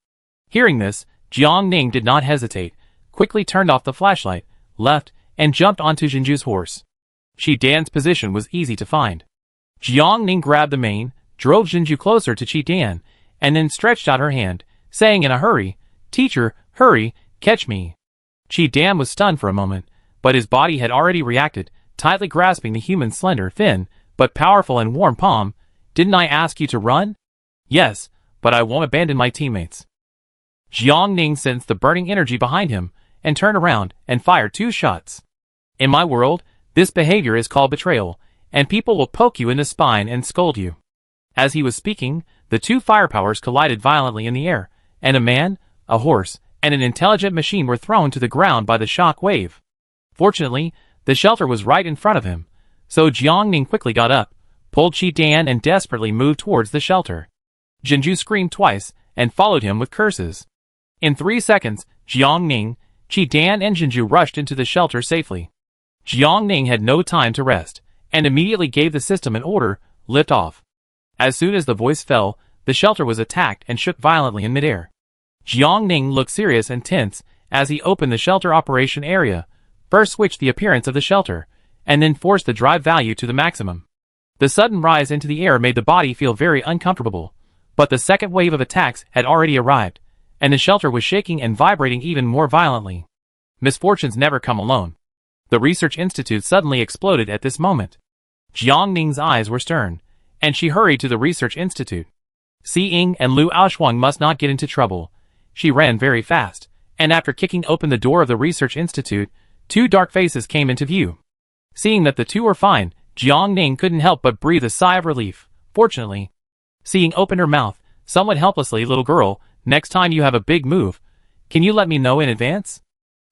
A: Hearing this, Jiangning did not hesitate, quickly turned off the flashlight, left, and jumped onto Jinju's horse. Dan's position was easy to find. Jiangning grabbed the mane, drove Jinju closer to Dan, and then stretched out her hand, saying in a hurry, Teacher, hurry, catch me. Dan was stunned for a moment, but his body had already reacted, tightly grasping the human's slender, thin, but powerful and warm palm. Didn't I ask you to run? Yes, but I won't abandon my teammates. Jiangning sensed the burning energy behind him, and turned around and fired 2 shots. In my world, this behavior is called betrayal, and people will poke you in the spine and scold you. As he was speaking, the 2 firepowers collided violently in the air, and a man, a horse, and an intelligent machine were thrown to the ground by the shock wave. Fortunately, The shelter was right in front of him, so Jiang Ning quickly got up, pulled Qi Dan and desperately moved towards the shelter. Jinju screamed twice and followed him with curses. In 3 seconds, Jiang Ning, Qi Dan and Jinju rushed into the shelter safely. Jiang Ning had no time to rest, and immediately gave the system an order, lift off. As soon as the voice fell, the shelter was attacked and shook violently in midair. Jiang Ning looked serious and tense as he opened the shelter operation area, first switched the appearance of the shelter, and then forced the drive value to the maximum. The sudden rise into the air made the body feel very uncomfortable, but the second wave of attacks had already arrived, and the shelter was shaking and vibrating even more violently. Misfortunes never come alone. The research institute suddenly exploded at this moment. Jiang Ning's eyes were stern, and she hurried to the research institute. Si Ying and Lu Aoshuang must not get into trouble. She ran very fast, and after kicking open the door of the research institute, 2 dark faces came into view. Seeing that the two were fine, Jiang Ning couldn't help but breathe a sigh of relief. Fortunately, Si Ying opened her mouth, somewhat helplessly. Little girl, next time you have a big move, can you let me know in advance?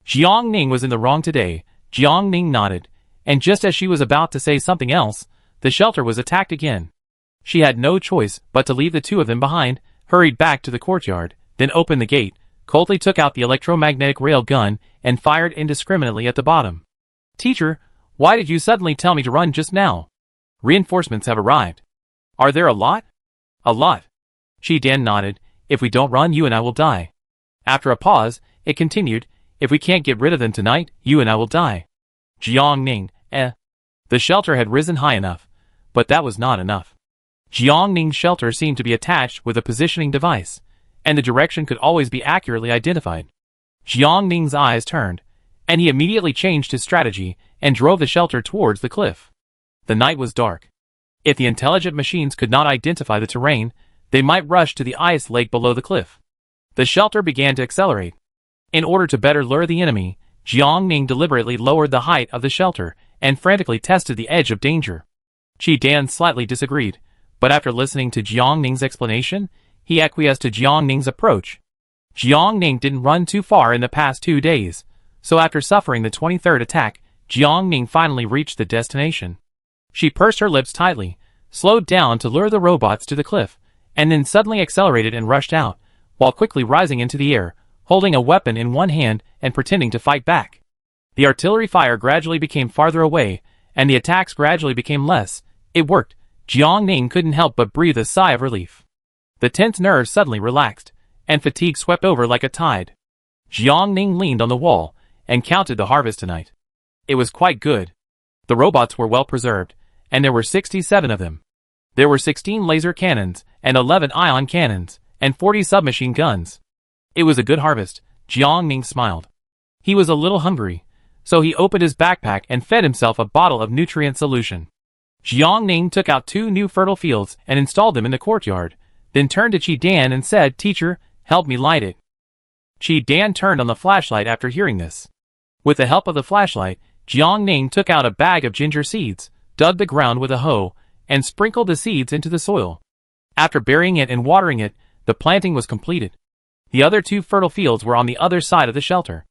A: Jiang Ning was in the wrong today. Jiang Ning nodded, and just as she was about to say something else, the shelter was attacked again. She had no choice but to leave the two of them behind, hurried back to the courtyard, then opened the gate, coldly took out the electromagnetic rail gun, and fired indiscriminately at the bottom. Teacher, why did you suddenly tell me to run just now? Reinforcements have arrived. Are there a lot? A lot. Qi Dan nodded. If we don't run, you and I will die. After a pause, it continued, if we can't get rid of them tonight, you and I will die. Jiang Ning, The shelter had risen high enough, but that was not enough. Jiang Ning's shelter seemed to be attached with a positioning device, and the direction could always be accurately identified. Jiang Ning's eyes turned, and he immediately changed his strategy and drove the shelter towards the cliff. The night was dark. If the intelligent machines could not identify the terrain, they might rush to the ice lake below the cliff. The shelter began to accelerate. In order to better lure the enemy, Jiang Ning deliberately lowered the height of the shelter and frantically tested the edge of danger. Qi Dan slightly disagreed, but after listening to Jiang Ning's explanation, he acquiesced to Jiang Ning's approach. Jiang Ning didn't run too far in the past 2 days, so after suffering the 23rd attack, Jiang Ning finally reached the destination. She pursed her lips tightly, slowed down to lure the robots to the cliff, and then suddenly accelerated and rushed out, while quickly rising into the air, holding a weapon in one hand and pretending to fight back. The artillery fire gradually became farther away, and the attacks gradually became less. It worked. Jiang Ning couldn't help but breathe a sigh of relief. The tense nerves suddenly relaxed, and fatigue swept over like a tide. Jiang Ning leaned on the wall and counted the harvest tonight. It was quite good. The robots were well preserved, and there were 67 of them. There were 16 laser cannons, and 11 ion cannons, and 40 submachine guns. It was a good harvest. Jiang Ning smiled. He was a little hungry, so he opened his backpack and fed himself a bottle of nutrient solution. Jiang Ning took out 2 new fertile fields and installed them in the courtyard, then turned to Qi Dan and said, Teacher, help me light it. Qi Dan turned on the flashlight after hearing this. With the help of the flashlight, Jiang Ning took out a bag of ginger seeds, dug the ground with a hoe, and sprinkled the seeds into the soil. After burying it and watering it, the planting was completed. The other 2 fertile fields were on the other side of the shelter.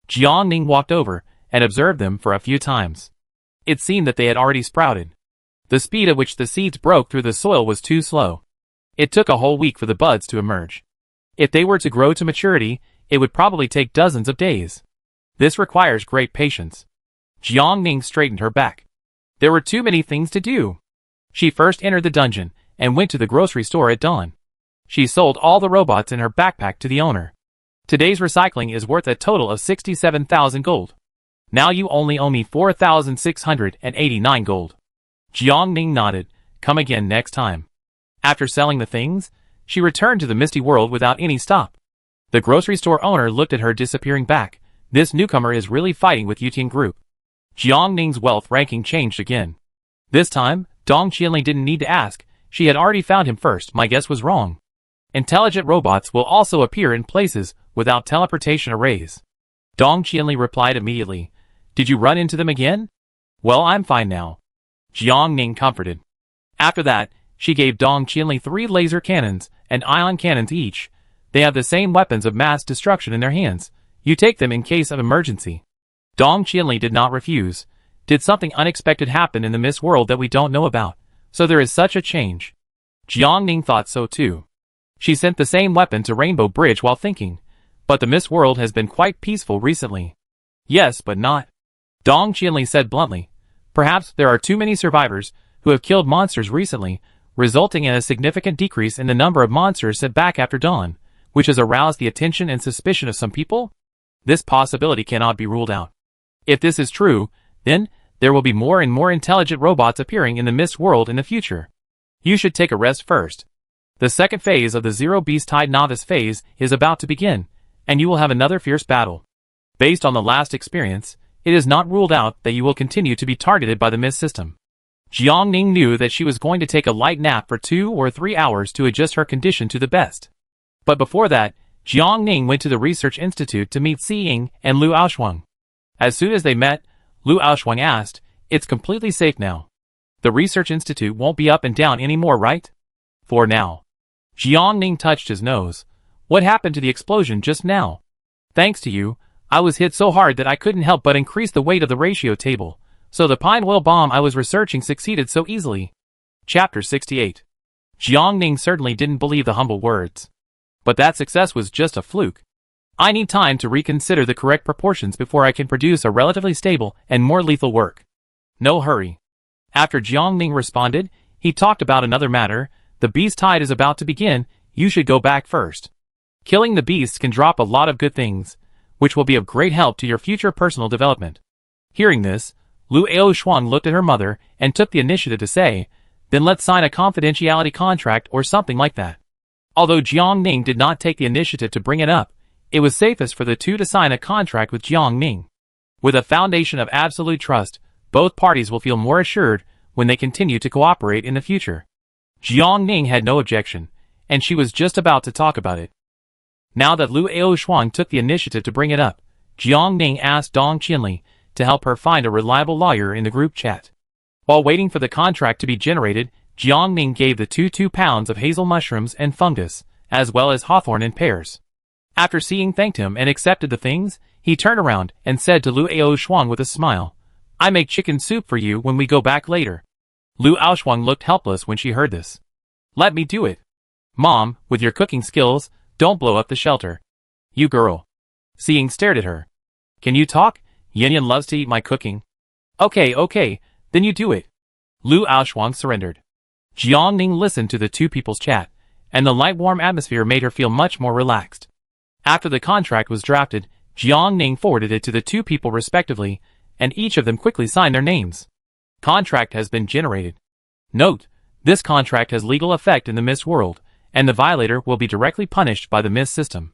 A: Jiang Ning walked over and observed them for a few times. It seemed that they had already sprouted. The speed at which the seeds broke through the soil was too slow. It took a whole week for the buds to emerge. If they were to grow to maturity, it would probably take dozens of days. This requires great patience. Jiang Ning straightened her back. There were too many things to do. She first entered the dungeon and went to the grocery store at dawn. She sold all the robots in her backpack to the owner. Today's recycling is worth a total of 67,000 gold. Now you only owe me 4,689 gold. Jiang Ning nodded. Come again next time. After selling the things, she returned to the misty world without any stop. The grocery store owner looked at her disappearing back. This newcomer is really fighting with Yutian Group. Jiang Ning's wealth ranking changed again. This time, Dong Qianli didn't need to ask. She had already found him first. My guess was wrong. Intelligent robots will also appear in places without teleportation arrays. Dong Qianli replied immediately. Did you run into them again? Well, I'm fine now. Jiang Ning comforted. After that, she gave Dong Qianli 3 laser cannons and ion cannons each. They have the same weapons of mass destruction in their hands. You take them in case of emergency. Dong Qianli did not refuse. Did something unexpected happen in the mist world that we don't know about, so there is such a change? Jiang Ning thought so too. She sent the same weapon to Rainbow Bridge while thinking, but the mist world has been quite peaceful recently. Yes, but not. Dong Qianli said bluntly. Perhaps there are too many survivors who have killed monsters recently, resulting in a significant decrease in the number of monsters sent back after dawn, which has aroused the attention and suspicion of some people? This possibility cannot be ruled out. If this is true, then there will be more and more intelligent robots appearing in the mist world in the future. You should take a rest first. The second phase of the Zero Beast Tide Novice phase is about to begin, and you will have another fierce battle. Based on the last experience, it is not ruled out that you will continue to be targeted by the mist system. Jiang Ning knew that she was going to take a light nap for 2 or 3 hours to adjust her condition to the best. But before that, Jiang Ning went to the Research Institute to meet Si Ying and Lu Aoshuang. As soon as they met, Lu Aoshuang asked, "It's completely safe now. The Research Institute won't be up and down anymore, right?" "For now." Jiang Ning touched his nose. "What happened to the explosion just now?" "Thanks to you, I was hit so hard that I couldn't help but increase the weight of the ratio table, so the pine oil bomb I was researching succeeded so easily." Chapter 68. Jiang Ning certainly didn't believe the humble words. But that success was just a fluke. "I need time to reconsider the correct proportions before I can produce a relatively stable and more lethal work." "No hurry." After Jiang Ning responded, he talked about another matter. "The beast tide is about to begin, you should go back first. Killing the beasts can drop a lot of good things, which will be of great help to your future personal development." Hearing this, Lu Aoshuang looked at her mother and took the initiative to say, "Then let's sign a confidentiality contract or something like that." Although Jiang Ning did not take the initiative to bring it up, it was safest for the two to sign a contract with Jiang Ning. With a foundation of absolute trust, both parties will feel more assured when they continue to cooperate in the future. Jiang Ning had no objection, and she was just about to talk about it. Now that Lu Aoshuang took the initiative to bring it up, Jiang Ning asked Dong Qianli to help her find a reliable lawyer in the group chat. While waiting for the contract to be generated, Jiang Ning gave the two 2 pounds of hazel mushrooms and fungus, as well as hawthorn and pears. After seeing thanked him and accepted the things, he turned around and said to Lu Aoshuang with a smile, "I make chicken soup for you when we go back later." Lu Aoshuang looked helpless when she heard this. "Let me do it. Mom, with your cooking skills, don't blow up the shelter." "You girl." Si Ying stared at her. "Can you talk? Yin Yin loves to eat my cooking." Okay, then you do it." Lu Aoshuang surrendered. Jiang Ning listened to the two people's chat, and the light warm atmosphere made her feel much more relaxed. After the contract was drafted, Jiang Ning forwarded it to the two people respectively, and each of them quickly signed their names. Contract has been generated. Note: this contract has legal effect in the mist world, and the violator will be directly punished by the mist system.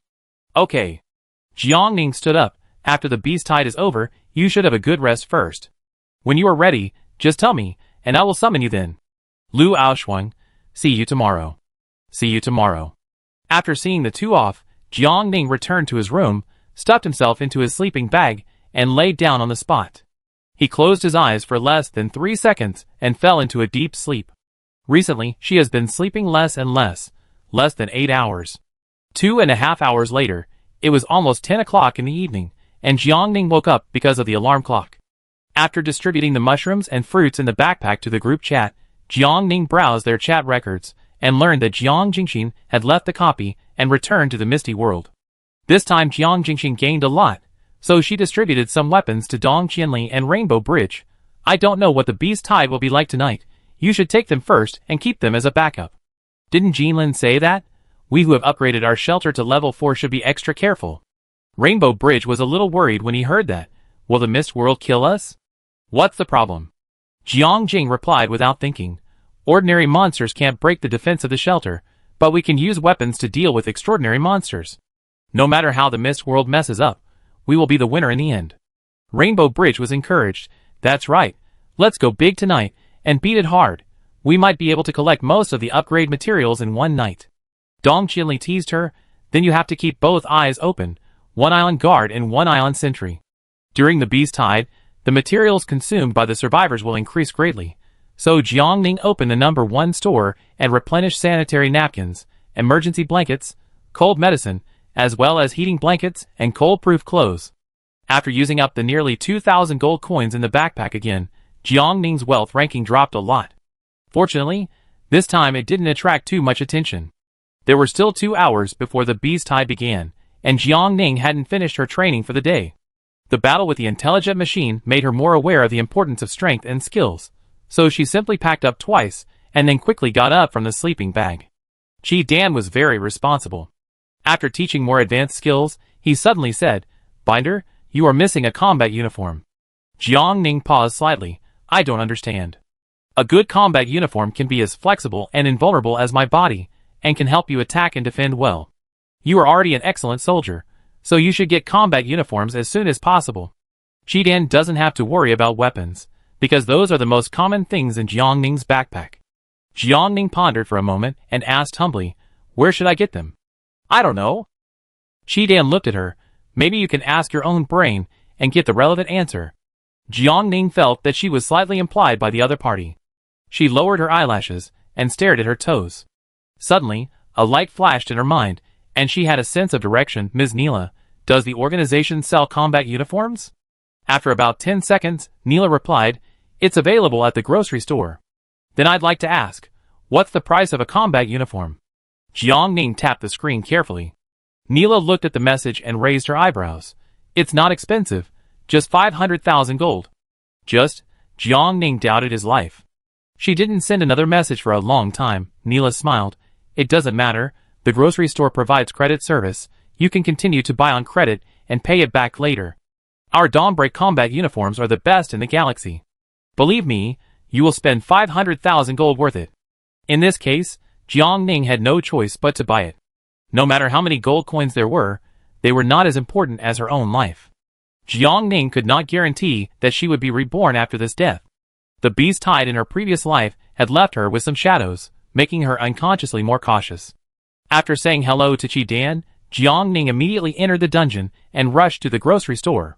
A: Okay. Jiang Ning stood up. "After the beast tide is over, you should have a good rest first. When you are ready, just tell me, and I will summon you then." Lu Aoshuang, "See you tomorrow." "See you tomorrow." After seeing the two off, Jiang Ning returned to his room, stuffed himself into his sleeping bag, and laid down on the spot. He closed his eyes for less than 3 seconds and fell into a deep sleep. Recently, she has been sleeping less and less than 8 hours. 2.5 hours later, it was almost 10 o'clock in the evening, and Jiang Ning woke up because of the alarm clock. After distributing the mushrooms and fruits in the backpack to the group chat, Jiang Ning browsed their chat records and learned that Jiang Jingxin had left the copy and returned to the Misty World. This time Jiang Jingxin gained a lot, so she distributed some weapons to Dong Qianli and Rainbow Bridge. "I don't know what the beast tide will be like tonight. You should take them first and keep them as a backup." "Didn't Jinlin say that? We who have upgraded our shelter to level 4 should be extra careful." Rainbow Bridge was a little worried when he heard that. "Will the mist world kill us?" "What's the problem?" Jiang Jing replied without thinking. "Ordinary monsters can't break the defense of the shelter, but we can use weapons to deal with extraordinary monsters. No matter how the mist world messes up, we will be the winner in the end." Rainbow Bridge was encouraged. "That's right. Let's go big tonight and beat it hard. We might be able to collect most of the upgrade materials in one night." Dong Qianli teased her. "Then you have to keep both eyes open, one eye on guard and one eye on sentry. During the beast tide, the materials consumed by the survivors will increase greatly, so Jiang Ning opened the number 1 store and replenished sanitary napkins, emergency blankets, cold medicine, as well as heating blankets and cold-proof clothes. After using up the nearly 2,000 gold coins in the backpack again, Jiang Ning's wealth ranking dropped a lot. Fortunately, this time it didn't attract too much attention. There were still 2 hours before the beast tide began, and Jiang Ning hadn't finished her training for the day. The battle with the intelligent machine made her more aware of the importance of strength and skills, so she simply packed up twice, and then quickly got up from the sleeping bag. Qi Dan was very responsible. After teaching more advanced skills, he suddenly said, "Binder, you are missing a combat uniform." Jiang Ning paused slightly. "I don't understand." "A good combat uniform can be as flexible and invulnerable as my body, and can help you attack and defend well. You are already an excellent soldier, so you should get combat uniforms as soon as possible." Qi Dan doesn't have to worry about weapons, because those are the most common things in Jiang Ning's backpack. Jiang Ning pondered for a moment and asked humbly, "Where should I get them?" "I don't know." Qi Dan looked at her. "Maybe you can ask your own brain and get the relevant answer." Jiang Ning felt that she was slightly implied by the other party. She lowered her eyelashes and stared at her toes. Suddenly, a light flashed in her mind, and she had a sense of direction. "Ms. Neela, does the organization sell combat uniforms?" After about 10 seconds, Neela replied, "It's available at the grocery store." "Then I'd like to ask, what's the price of a combat uniform?" Jiang Ning tapped the screen carefully. Neela looked at the message and raised her eyebrows. "It's not expensive, just 500,000 gold. Just?" Jiang Ning doubted his life. She didn't send another message for a long time. Neela smiled. "It doesn't matter, the grocery store provides credit service. You can continue to buy on credit and pay it back later. Our Dawnbreak combat uniforms are the best in the galaxy. Believe me, you will spend 500,000 gold worth it." In this case, Jiang Ning had no choice but to buy it. No matter how many gold coins there were, they were not as important as her own life. Jiang Ning could not guarantee that she would be reborn after this death. The beast tide in her previous life had left her with some shadows, making her unconsciously more cautious. After saying hello to Qi Dan, Jiang Ning immediately entered the dungeon and rushed to the grocery store.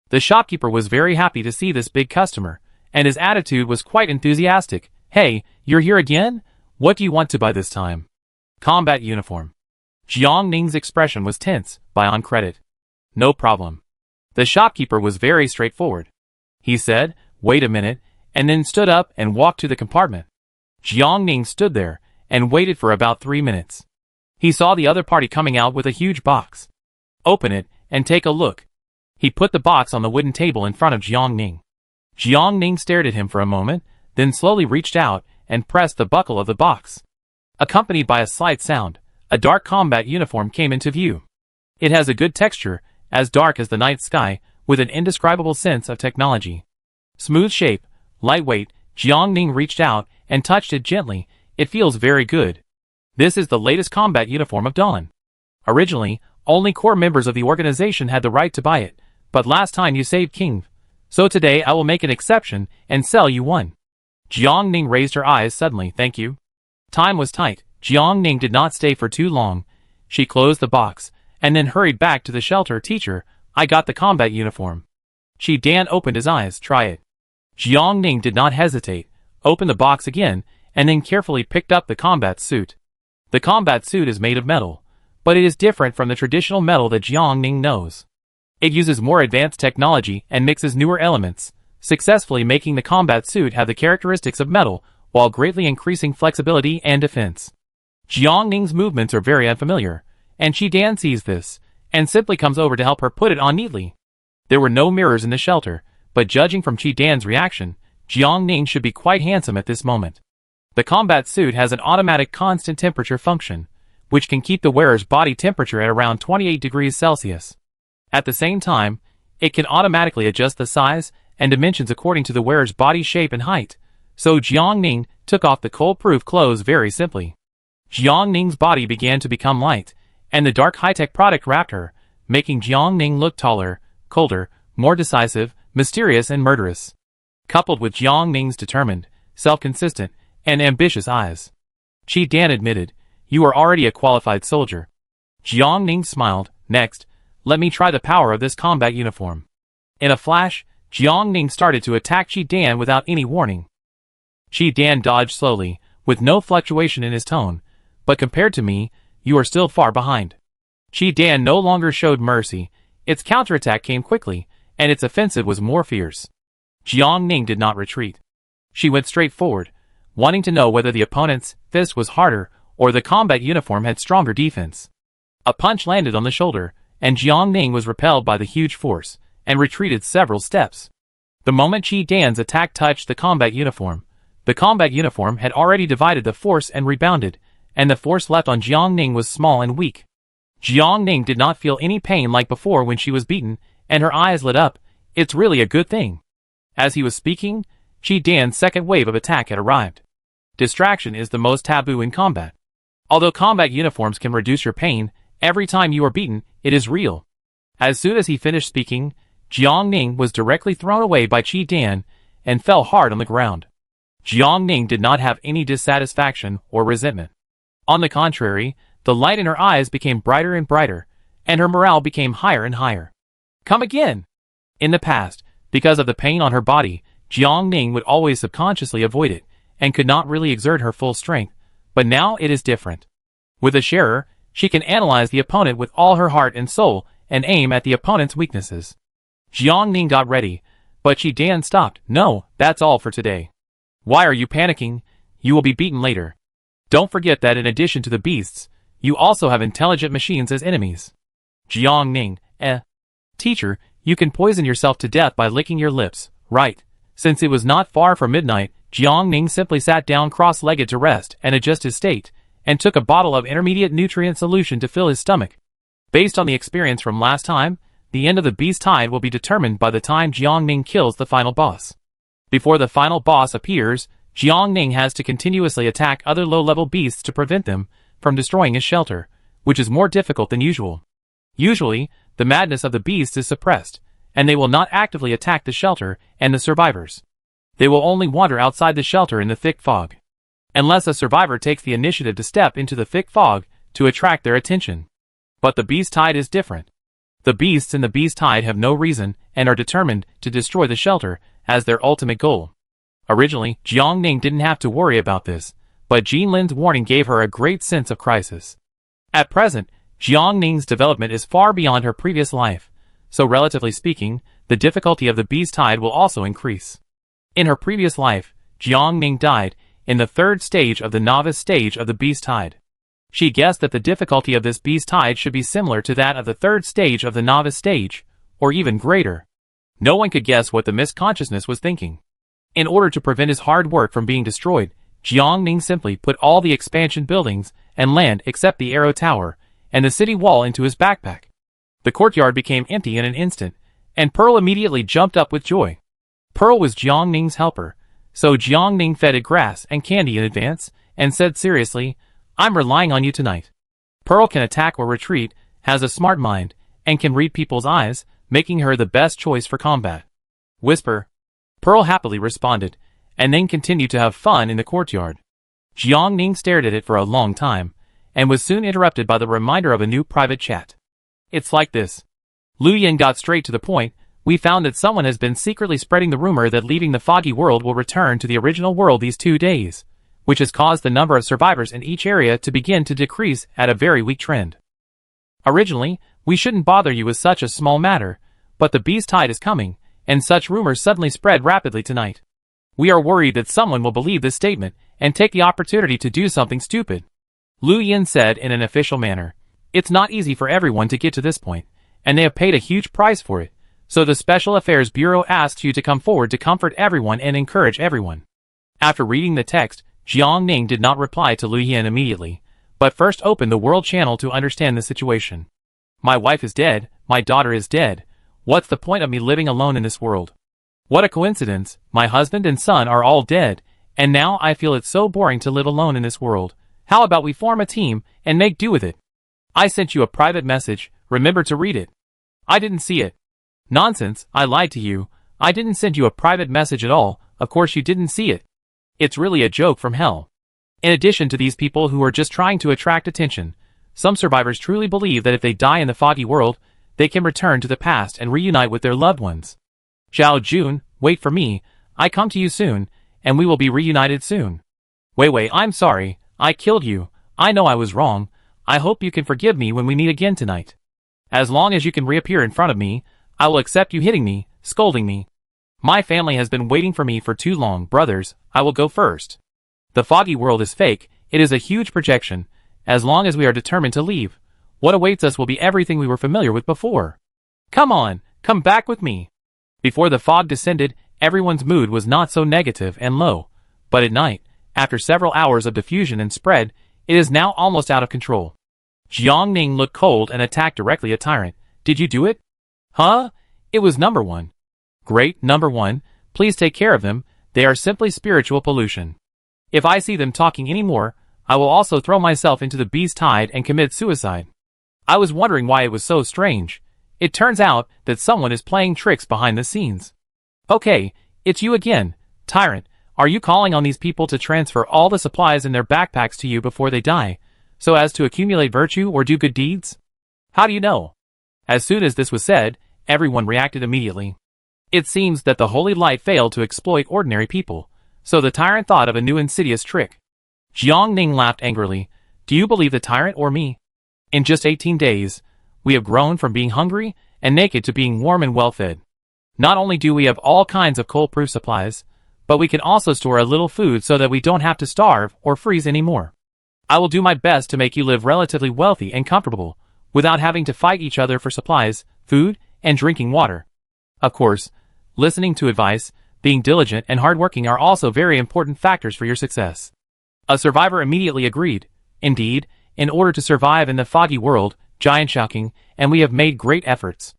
A: The shopkeeper was very happy to see this big customer, and his attitude was quite enthusiastic. "Hey, you're here again? What do you want to buy this time?" "Combat uniform." Jiang Ning's expression was tense. "Buy on credit." "No problem." The shopkeeper was very straightforward. He said, "Wait a minute," and then stood up and walked to the compartment. Jiang Ning stood there and waited for about 3 minutes. He saw the other party coming out with a huge box. "Open it and take a look." He put the box on the wooden table in front of Jiang Ning. Jiang Ning stared at him for a moment, then slowly reached out and pressed the buckle of the box. Accompanied by a slight sound, a dark combat uniform came into view. It has a good texture, as dark as the night sky, with an indescribable sense of technology. Smooth shape, lightweight. Jiang Ning reached out and touched it gently. "It feels very good. This is the latest combat uniform of Dawn. Originally, only core members of the organization had the right to buy it, but last time you saved King. So today I will make an exception and sell you one." Jiang Ning raised her eyes suddenly. "Thank you." Time was tight. Jiang Ning did not stay for too long. She closed the box, and then hurried back to the shelter. "Teacher, I got the combat uniform." Qi Dan opened his eyes. "Try it." Jiang Ning did not hesitate, opened the box again, and then carefully picked up the combat suit. The combat suit is made of metal, but it is different from the traditional metal that Jiang Ning knows. It uses more advanced technology and mixes newer elements, successfully making the combat suit have the characteristics of metal, while greatly increasing flexibility and defense. Jiang Ning's movements are very unfamiliar, and Qi Dan sees this, and simply comes over to help her put it on neatly. There were no mirrors in the shelter, but judging from Qi Dan's reaction, Jiang Ning should be quite handsome at this moment. The combat suit has an automatic constant temperature function, which can keep the wearer's body temperature at around 28 degrees Celsius. At the same time, it can automatically adjust the size and dimensions according to the wearer's body shape and height, so Jiang Ning took off the cold-proof clothes very simply. Jiang Ning's body began to become light, and the dark high-tech product wrapped her, making Jiang Ning look taller, colder, more decisive, mysterious and murderous. Coupled with Jiang Ning's determined, self-consistent, and ambitious eyes, Qi Dan admitted, "You are already a qualified soldier." Jiang Ning smiled. "Next, let me try the power of this combat uniform." In a flash, Jiang Ning started to attack Qi Dan without any warning. Qi Dan dodged slowly, with no fluctuation in his tone. "But compared to me, you are still far behind." Qi Dan no longer showed mercy. Its counterattack came quickly, and its offensive was more fierce. Jiang Ning did not retreat. She went straight forward, wanting to know whether the opponent's fist was harder or the combat uniform had stronger defense. A punch landed on the shoulder, and Jiang Ning was repelled by the huge force, and retreated several steps. The moment Qi Dan's attack touched the combat uniform had already divided the force and rebounded, and the force left on Jiang Ning was small and weak. Jiang Ning did not feel any pain like before when she was beaten, and her eyes lit up. It's really a good thing. As he was speaking, Qi Dan's second wave of attack had arrived. Distraction is the most taboo in combat. Although combat uniforms can reduce your pain, every time you are beaten, it is real. As soon as he finished speaking, Jiang Ning was directly thrown away by Qi Dan and fell hard on the ground. Jiang Ning did not have any dissatisfaction or resentment. On the contrary, the light in her eyes became brighter and brighter, and her morale became higher and higher. Come again! In the past, because of the pain on her body, Jiang Ning would always subconsciously avoid it, and could not really exert her full strength, but now it is different. With a sharer, she can analyze the opponent with all her heart and soul, and aim at the opponent's weaknesses. Jiang Ning got ready, but Qi Dan stopped. No, that's all for today. Why are you panicking? You will be beaten later. Don't forget that in addition to the beasts, you also have intelligent machines as enemies. Jiang Ning, Teacher, you can poison yourself to death by licking your lips, right? Since it was not far from midnight, Jiang Ning simply sat down cross-legged to rest and adjust his state, and took a bottle of intermediate nutrient solution to fill his stomach. Based on the experience from last time, the end of the beast tide will be determined by the time Jiang Ning kills the final boss. Before the final boss appears, Jiang Ning has to continuously attack other low-level beasts to prevent them from destroying his shelter, which is more difficult than usual. Usually, the madness of the beasts is suppressed, and they will not actively attack the shelter and the survivors. They will only wander outside the shelter in the thick fog. Unless a survivor takes the initiative to step into the thick fog to attract their attention. But the beast tide is different. The beasts in the beast tide have no reason and are determined to destroy the shelter as their ultimate goal. Originally, Jiang Ning didn't have to worry about this, but Jin Lin's warning gave her a great sense of crisis. At present, Jiang Ning's development is far beyond her previous life, so relatively speaking, the difficulty of the beast tide will also increase. In her previous life, Jiang Ning died in the third stage of the novice stage of the beast tide. She guessed that the difficulty of this beast tide should be similar to that of the third stage of the novice stage, or even greater. No one could guess what the mist consciousness was thinking. In order to prevent his hard work from being destroyed, Jiang Ning simply put all the expansion buildings and land except the arrow tower and the city wall into his backpack. The courtyard became empty in an instant, and Pearl immediately jumped up with joy. Pearl was Jiang Ning's helper, so Jiang Ning fed it grass and candy in advance, and said seriously, I'm relying on you tonight. Pearl can attack or retreat, has a smart mind, and can read people's eyes, making her the best choice for combat. Whisper. Pearl happily responded, and then continued to have fun in the courtyard. Jiang Ning stared at it for a long time, and was soon interrupted by the reminder of a new private chat. It's like this. Lu Yin got straight to the point. We found that someone has been secretly spreading the rumor that leaving the foggy world will return to the original world these 2 days, which has caused the number of survivors in each area to begin to decrease at a very weak trend. Originally, we shouldn't bother you with such a small matter, but the beast tide is coming, and such rumors suddenly spread rapidly tonight. We are worried that someone will believe this statement and take the opportunity to do something stupid. Lu Yin said in an official manner. It's not easy for everyone to get to this point, and they have paid a huge price for it, so the Special Affairs Bureau asks you to come forward to comfort everyone and encourage everyone. After reading the text, Jiang Ning did not reply to Lu Yin immediately, but first opened the world channel to understand the situation. My wife is dead, my daughter is dead. What's the point of me living alone in this world? What a coincidence, my husband and son are all dead, and now I feel it's so boring to live alone in this world. How about we form a team and make do with it? I sent you a private message, remember to read it. I didn't see it. Nonsense, I lied to you. I didn't send you a private message at all, of course you didn't see it. It's really a joke from hell. In addition to these people who are just trying to attract attention, some survivors truly believe that if they die in the foggy world, they can return to the past and reunite with their loved ones. Zhao Jun, wait for me, I come to you soon, and we will be reunited soon. Wei, I'm sorry, I killed you, I know I was wrong, I hope you can forgive me when we meet again tonight. As long as you can reappear in front of me, I will accept you hitting me, scolding me. My family has been waiting for me for too long, brothers, I will go first. The foggy world is fake, it is a huge projection. As long as we are determined to leave, what awaits us will be everything we were familiar with before. Come on, come back with me. Before the fog descended, everyone's mood was not so negative and low, but at night, after several hours of diffusion and spread, it is now almost out of control. Jiang Ning looked cold and attacked directly at Tyrant. Did you do it? Huh? It was number one. Great, number one, please take care of them, they are simply spiritual pollution. If I see them talking anymore, I will also throw myself into the beast tide and commit suicide. I was wondering why it was so strange. It turns out that someone is playing tricks behind the scenes. Okay, it's you again, Tyrant. Are you calling on these people to transfer all the supplies in their backpacks to you before they die, so as to accumulate virtue or do good deeds? How do you know? As soon as this was said, everyone reacted immediately. It seems that the holy light failed to exploit ordinary people, so the Tyrant thought of a new insidious trick. Jiang Ning laughed angrily. Do you believe the Tyrant or me? In just 18 days, we have grown from being hungry and naked to being warm and well-fed. Not only do we have all kinds of cold-proof supplies, but we can also store a little food so that we don't have to starve or freeze anymore. I will do my best to make you live relatively wealthy and comfortable, without having to fight each other for supplies, food, and drinking water. Of course, listening to advice, being diligent and hardworking are also very important factors for your success. A survivor immediately agreed. Indeed, in order to survive in the foggy world, Giant Shocking, and we have made great efforts.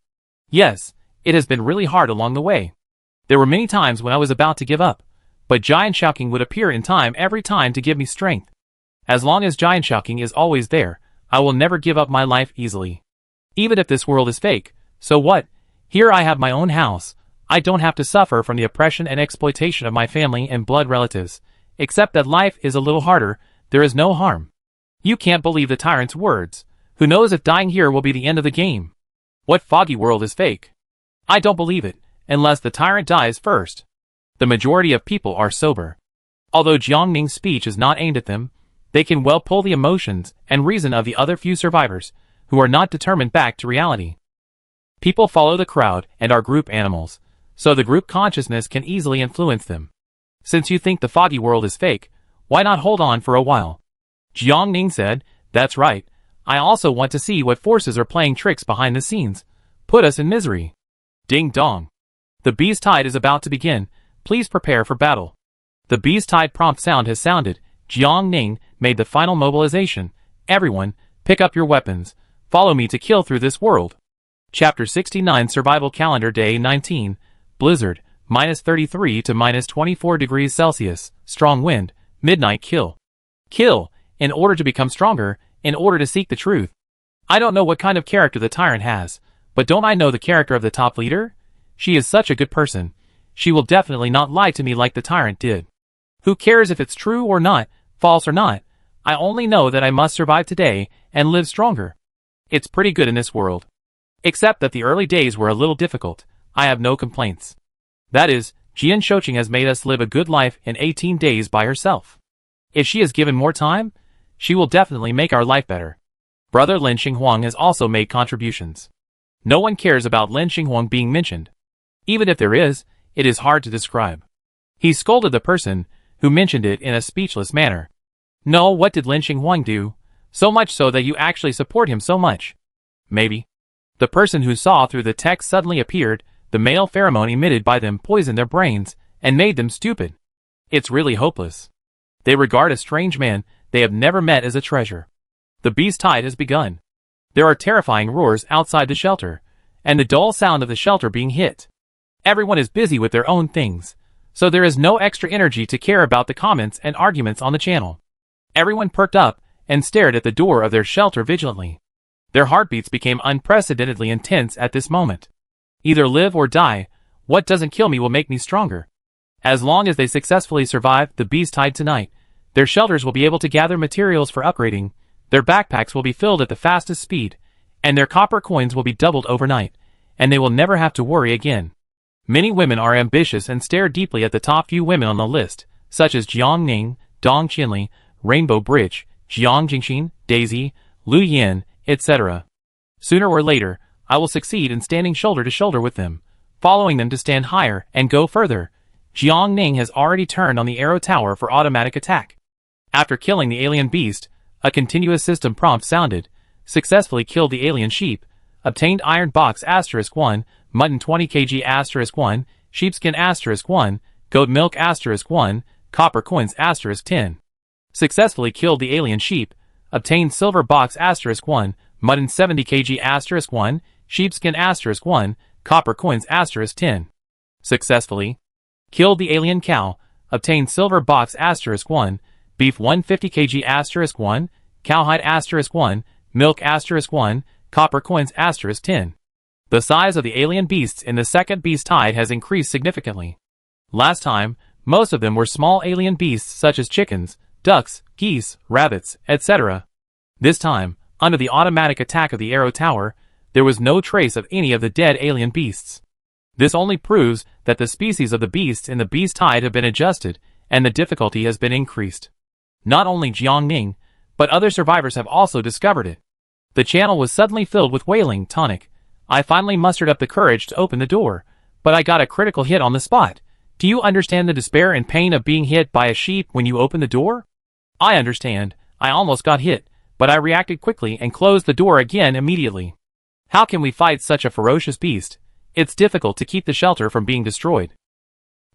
A: Yes, it has been really hard along the way. There were many times when I was about to give up, but Giant Shocking would appear in time every time to give me strength. As long as Giant Shocking is always there, I will never give up my life easily. Even if this world is fake, so what? Here I have my own house. I don't have to suffer from the oppression and exploitation of my family and blood relatives. Except that life is a little harder, there is no harm. You can't believe the Tyrant's words. Who knows if dying here will be the end of the game? What foggy world is fake? I don't believe it, unless the Tyrant dies first. The majority of people are sober. Although Jiang Ning's speech is not aimed at them, they can well pull the emotions and reason of the other few survivors, who are not determined back to reality. People follow the crowd and are group animals, so the group consciousness can easily influence them. Since you think the foggy world is fake, why not hold on for a while? Jiang Ning said, that's right, I also want to see what forces are playing tricks behind the scenes. Put us in misery. Ding dong. The beast tide is about to begin, please prepare for battle. The beast tide prompt sound has sounded, Jiang Ning made the final mobilization. Everyone, pick up your weapons, follow me to kill through this world. Chapter 69 Survival Calendar Day 19, Blizzard, -33 to -24 degrees Celsius, strong wind, midnight kill. Kill, in order to become stronger, in order to seek the truth. I don't know what kind of character the Tyrant has, but don't I know the character of the top leader? She is such a good person. She will definitely not lie to me like the Tyrant did. Who cares if it's true or not, false or not? I only know that I must survive today and live stronger. It's pretty good in this world. Except that the early days were a little difficult. I have no complaints. That is, Jian Shouqing has made us live a good life in 18 days by herself. If she is given more time, she will definitely make our life better. Brother Lin Xinghuang has also made contributions. No one cares about Lin Xinghuang being mentioned. Even if there is, it is hard to describe. He scolded the person who mentioned it in a speechless manner. No, what did Lin Xinghuang do? So much so that you actually support him so much. Maybe. The person who saw through the text suddenly appeared, the male pheromone emitted by them poisoned their brains, and made them stupid. It's really hopeless. They regard a strange man they have never met as a treasure. The beast tide has begun. There are terrifying roars outside the shelter, and the dull sound of the shelter being hit. Everyone is busy with their own things, so there is no extra energy to care about the comments and arguments on the channel. Everyone perked up and stared at the door of their shelter vigilantly. Their heartbeats became unprecedentedly intense at this moment. Either live or die, what doesn't kill me will make me stronger. As long as they successfully survive the beast tide tonight, their shelters will be able to gather materials for upgrading, their backpacks will be filled at the fastest speed, and their copper coins will be doubled overnight, and they will never have to worry again. Many women are ambitious and stare deeply at the top few women on the list, such as Jiang Ning, Dong Qinli, Rainbow Bridge, Jiang Jingxin, Daisy, Lu Yin, etc. Sooner or later, I will succeed in standing shoulder to shoulder with them, following them to stand higher and go further. Jiang Ning has already turned on the arrow tower for automatic attack. After killing the alien beast, a continuous system prompt sounded, successfully killed the alien sheep, obtained iron box *1, mutton 20 kg *1, sheepskin *1, goat milk *1, copper coins *10. Successfully killed the alien sheep, obtained silver box *1, mutton 70 kg *1, sheepskin *1, copper coins *10. Successfully killed the alien cow, obtained silver box *1, beef 150 kg *1, cowhide *1, milk *1, copper coins *10. The size of the alien beasts in the second beast tide has increased significantly. Last time, most of them were small alien beasts such as chickens, ducks, geese, rabbits, etc. This time, under the automatic attack of the arrow tower, there was no trace of any of the dead alien beasts. This only proves that the species of the beasts in the beast tide have been adjusted, and the difficulty has been increased. Not only Jiang Ning, but other survivors have also discovered it. The channel was suddenly filled with wailing. Tonic. I finally mustered up the courage to open the door, but I got a critical hit on the spot. Do you understand the despair and pain of being hit by a sheep when you open the door? I understand. I almost got hit, but I reacted quickly and closed the door again immediately. How can we fight such a ferocious beast? It's difficult to keep the shelter from being destroyed.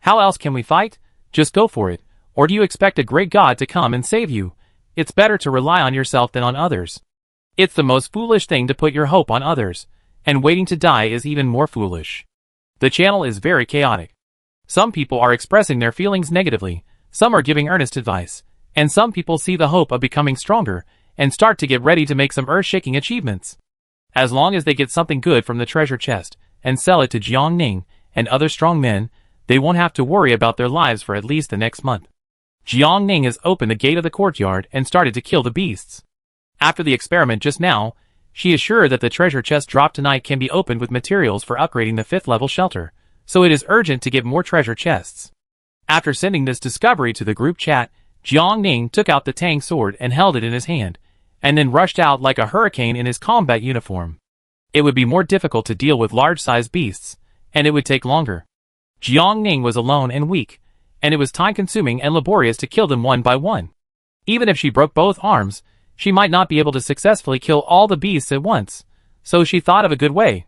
A: How else can we fight? Just go for it. Or do you expect a great God to come and save you? It's better to rely on yourself than on others. It's the most foolish thing to put your hope on others, and waiting to die is even more foolish. The channel is very chaotic. Some people are expressing their feelings negatively, some are giving earnest advice, and some people see the hope of becoming stronger and start to get ready to make some earth-shaking achievements. As long as they get something good from the treasure chest and sell it to Jiang Ning and other strong men, they won't have to worry about their lives for at least the next month. Jiang Ning has opened the gate of the courtyard and started to kill the beasts. After the experiment just now, she is sure that the treasure chest dropped tonight can be opened with materials for upgrading the 5th level shelter, so it is urgent to get more treasure chests. After sending this discovery to the group chat, Jiang Ning took out the Tang sword and held it in his hand, and then rushed out like a hurricane in his combat uniform. It would be more difficult to deal with large-sized beasts, and it would take longer. Jiang Ning was alone and weak, and it was time-consuming and laborious to kill them one by one. Even if she broke both arms, she might not be able to successfully kill all the beasts at once, so she thought of a good way.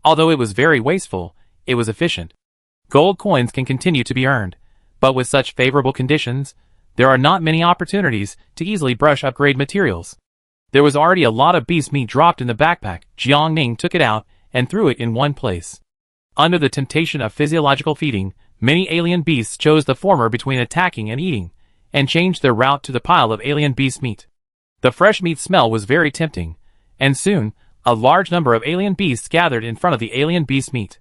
A: Although it was very wasteful, it was efficient. Gold coins can continue to be earned, but with such favorable conditions, there are not many opportunities to easily brush upgrade materials. There was already a lot of beast meat dropped in the backpack. Jiang Ning took it out and threw it in one place. Under the temptation of physiological feeding, many alien beasts chose the former between attacking and eating, and changed their route to the pile of alien beast meat. The fresh meat smell was very tempting, and soon, a large number of alien beasts gathered in front of the alien beast meat.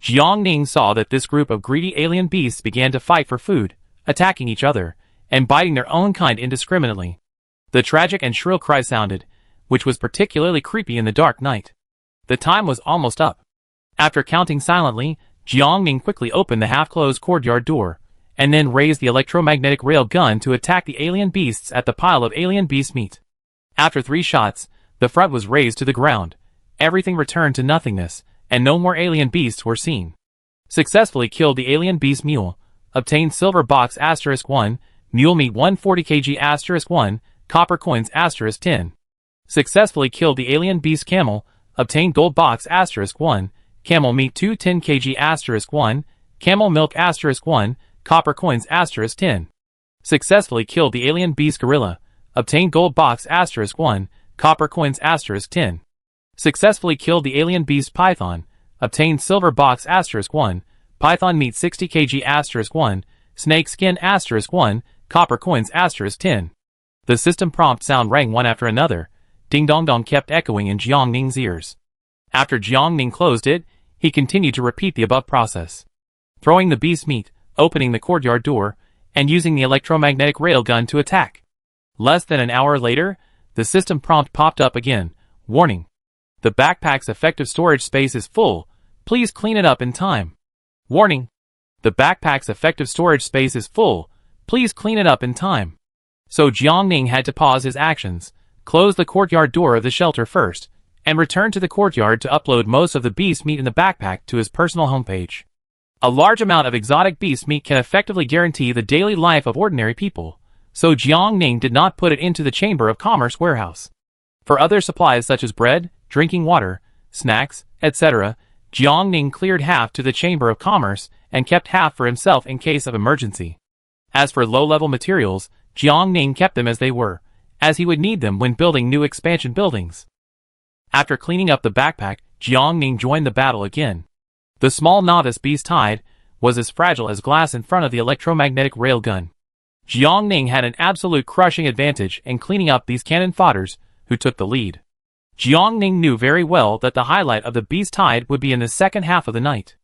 A: Jiang Ning saw that this group of greedy alien beasts began to fight for food, attacking each other, and biting their own kind indiscriminately. The tragic and shrill cry sounded, which was particularly creepy in the dark night. The time was almost up. After counting silently, Jiang Ning quickly opened the half-closed courtyard door, and then raised the electromagnetic rail gun to attack the alien beasts at the pile of alien beast meat. After 3 shots, the front was razed to the ground. Everything returned to nothingness, and no more alien beasts were seen. Successfully killed the alien beast mule, obtained silver box *1, mule meat 140 kg *1, copper coins *10. Successfully killed the alien beast camel, obtained gold box *1, camel meat 210 kg *1, camel milk *1, copper coins *10. Successfully killed the alien beast gorilla, obtained gold box *1, copper coins *10. Successfully killed the alien beast python, obtained silver box *1, python meat 60 kg *1, snake skin *1, copper coins *10. The system prompt sound rang one after another. Ding dong dong kept echoing in Jiang Ning's ears. After Jiang Ning closed it, he continued to repeat the above process. Throwing the beast meat, opening the courtyard door, and using the electromagnetic railgun to attack. Less than an hour later, the system prompt popped up again. Warning. The backpack's effective storage space is full. Please clean it up in time. Warning. The backpack's effective storage space is full. Please clean it up in time. So Jiang Ning had to pause his actions, close the courtyard door of the shelter first, and returned to the courtyard to upload most of the beast meat in the backpack to his personal homepage. A large amount of exotic beast meat can effectively guarantee the daily life of ordinary people, so Jiang Ning did not put it into the Chamber of Commerce warehouse. For other supplies such as bread, drinking water, snacks, etc., Jiang Ning cleared half to the Chamber of Commerce and kept half for himself in case of emergency. As for low-level materials, Jiang Ning kept them as they were, as he would need them when building new expansion buildings. After cleaning up the backpack, Jiang Ning joined the battle again. The small novice beast hide was as fragile as glass in front of the electromagnetic railgun. Jiang Ning had an absolute crushing advantage in cleaning up these cannon fodders, who took the lead. Jiang Ning knew very well that the highlight of the beast hide would be in the second half of the night.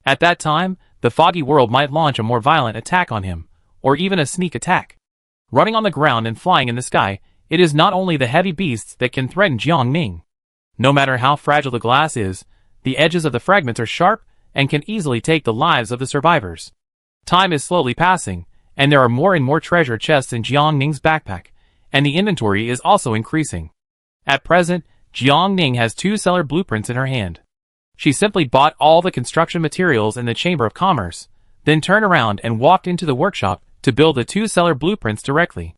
A: At that time, the foggy world might launch a more violent attack on him, or even a sneak attack. Running on the ground and flying in the sky, it is not only the heavy beasts that can threaten Jiang Ning. No matter how fragile the glass is, the edges of the fragments are sharp and can easily take the lives of the survivors. Time is slowly passing, and there are more and more treasure chests in Jiang Ning's backpack, and the inventory is also increasing. At present, Jiang Ning has 2 seller blueprints in her hand. She simply bought all the construction materials in the Chamber of Commerce, then turned around and walked into the workshop to build the 2 seller blueprints directly.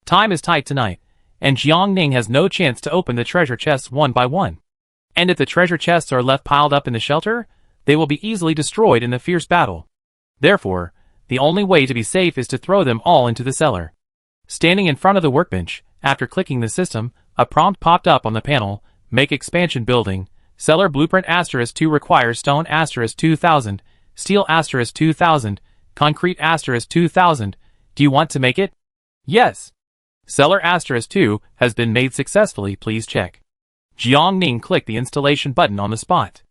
A: Time is tight tonight, and Jiang Ning has no chance to open the treasure chests one by one. And if the treasure chests are left piled up in the shelter, they will be easily destroyed in the fierce battle. Therefore, the only way to be safe is to throw them all into the cellar. Standing in front of the workbench, after clicking the system, a prompt popped up on the panel: Make expansion building. Cellar blueprint *2 requires stone *2000, steel *2000, concrete *2000. Do you want to make it? Yes. Cellar *2 has been made successfully, please check. Jiang Ning clicked the installation button on the spot.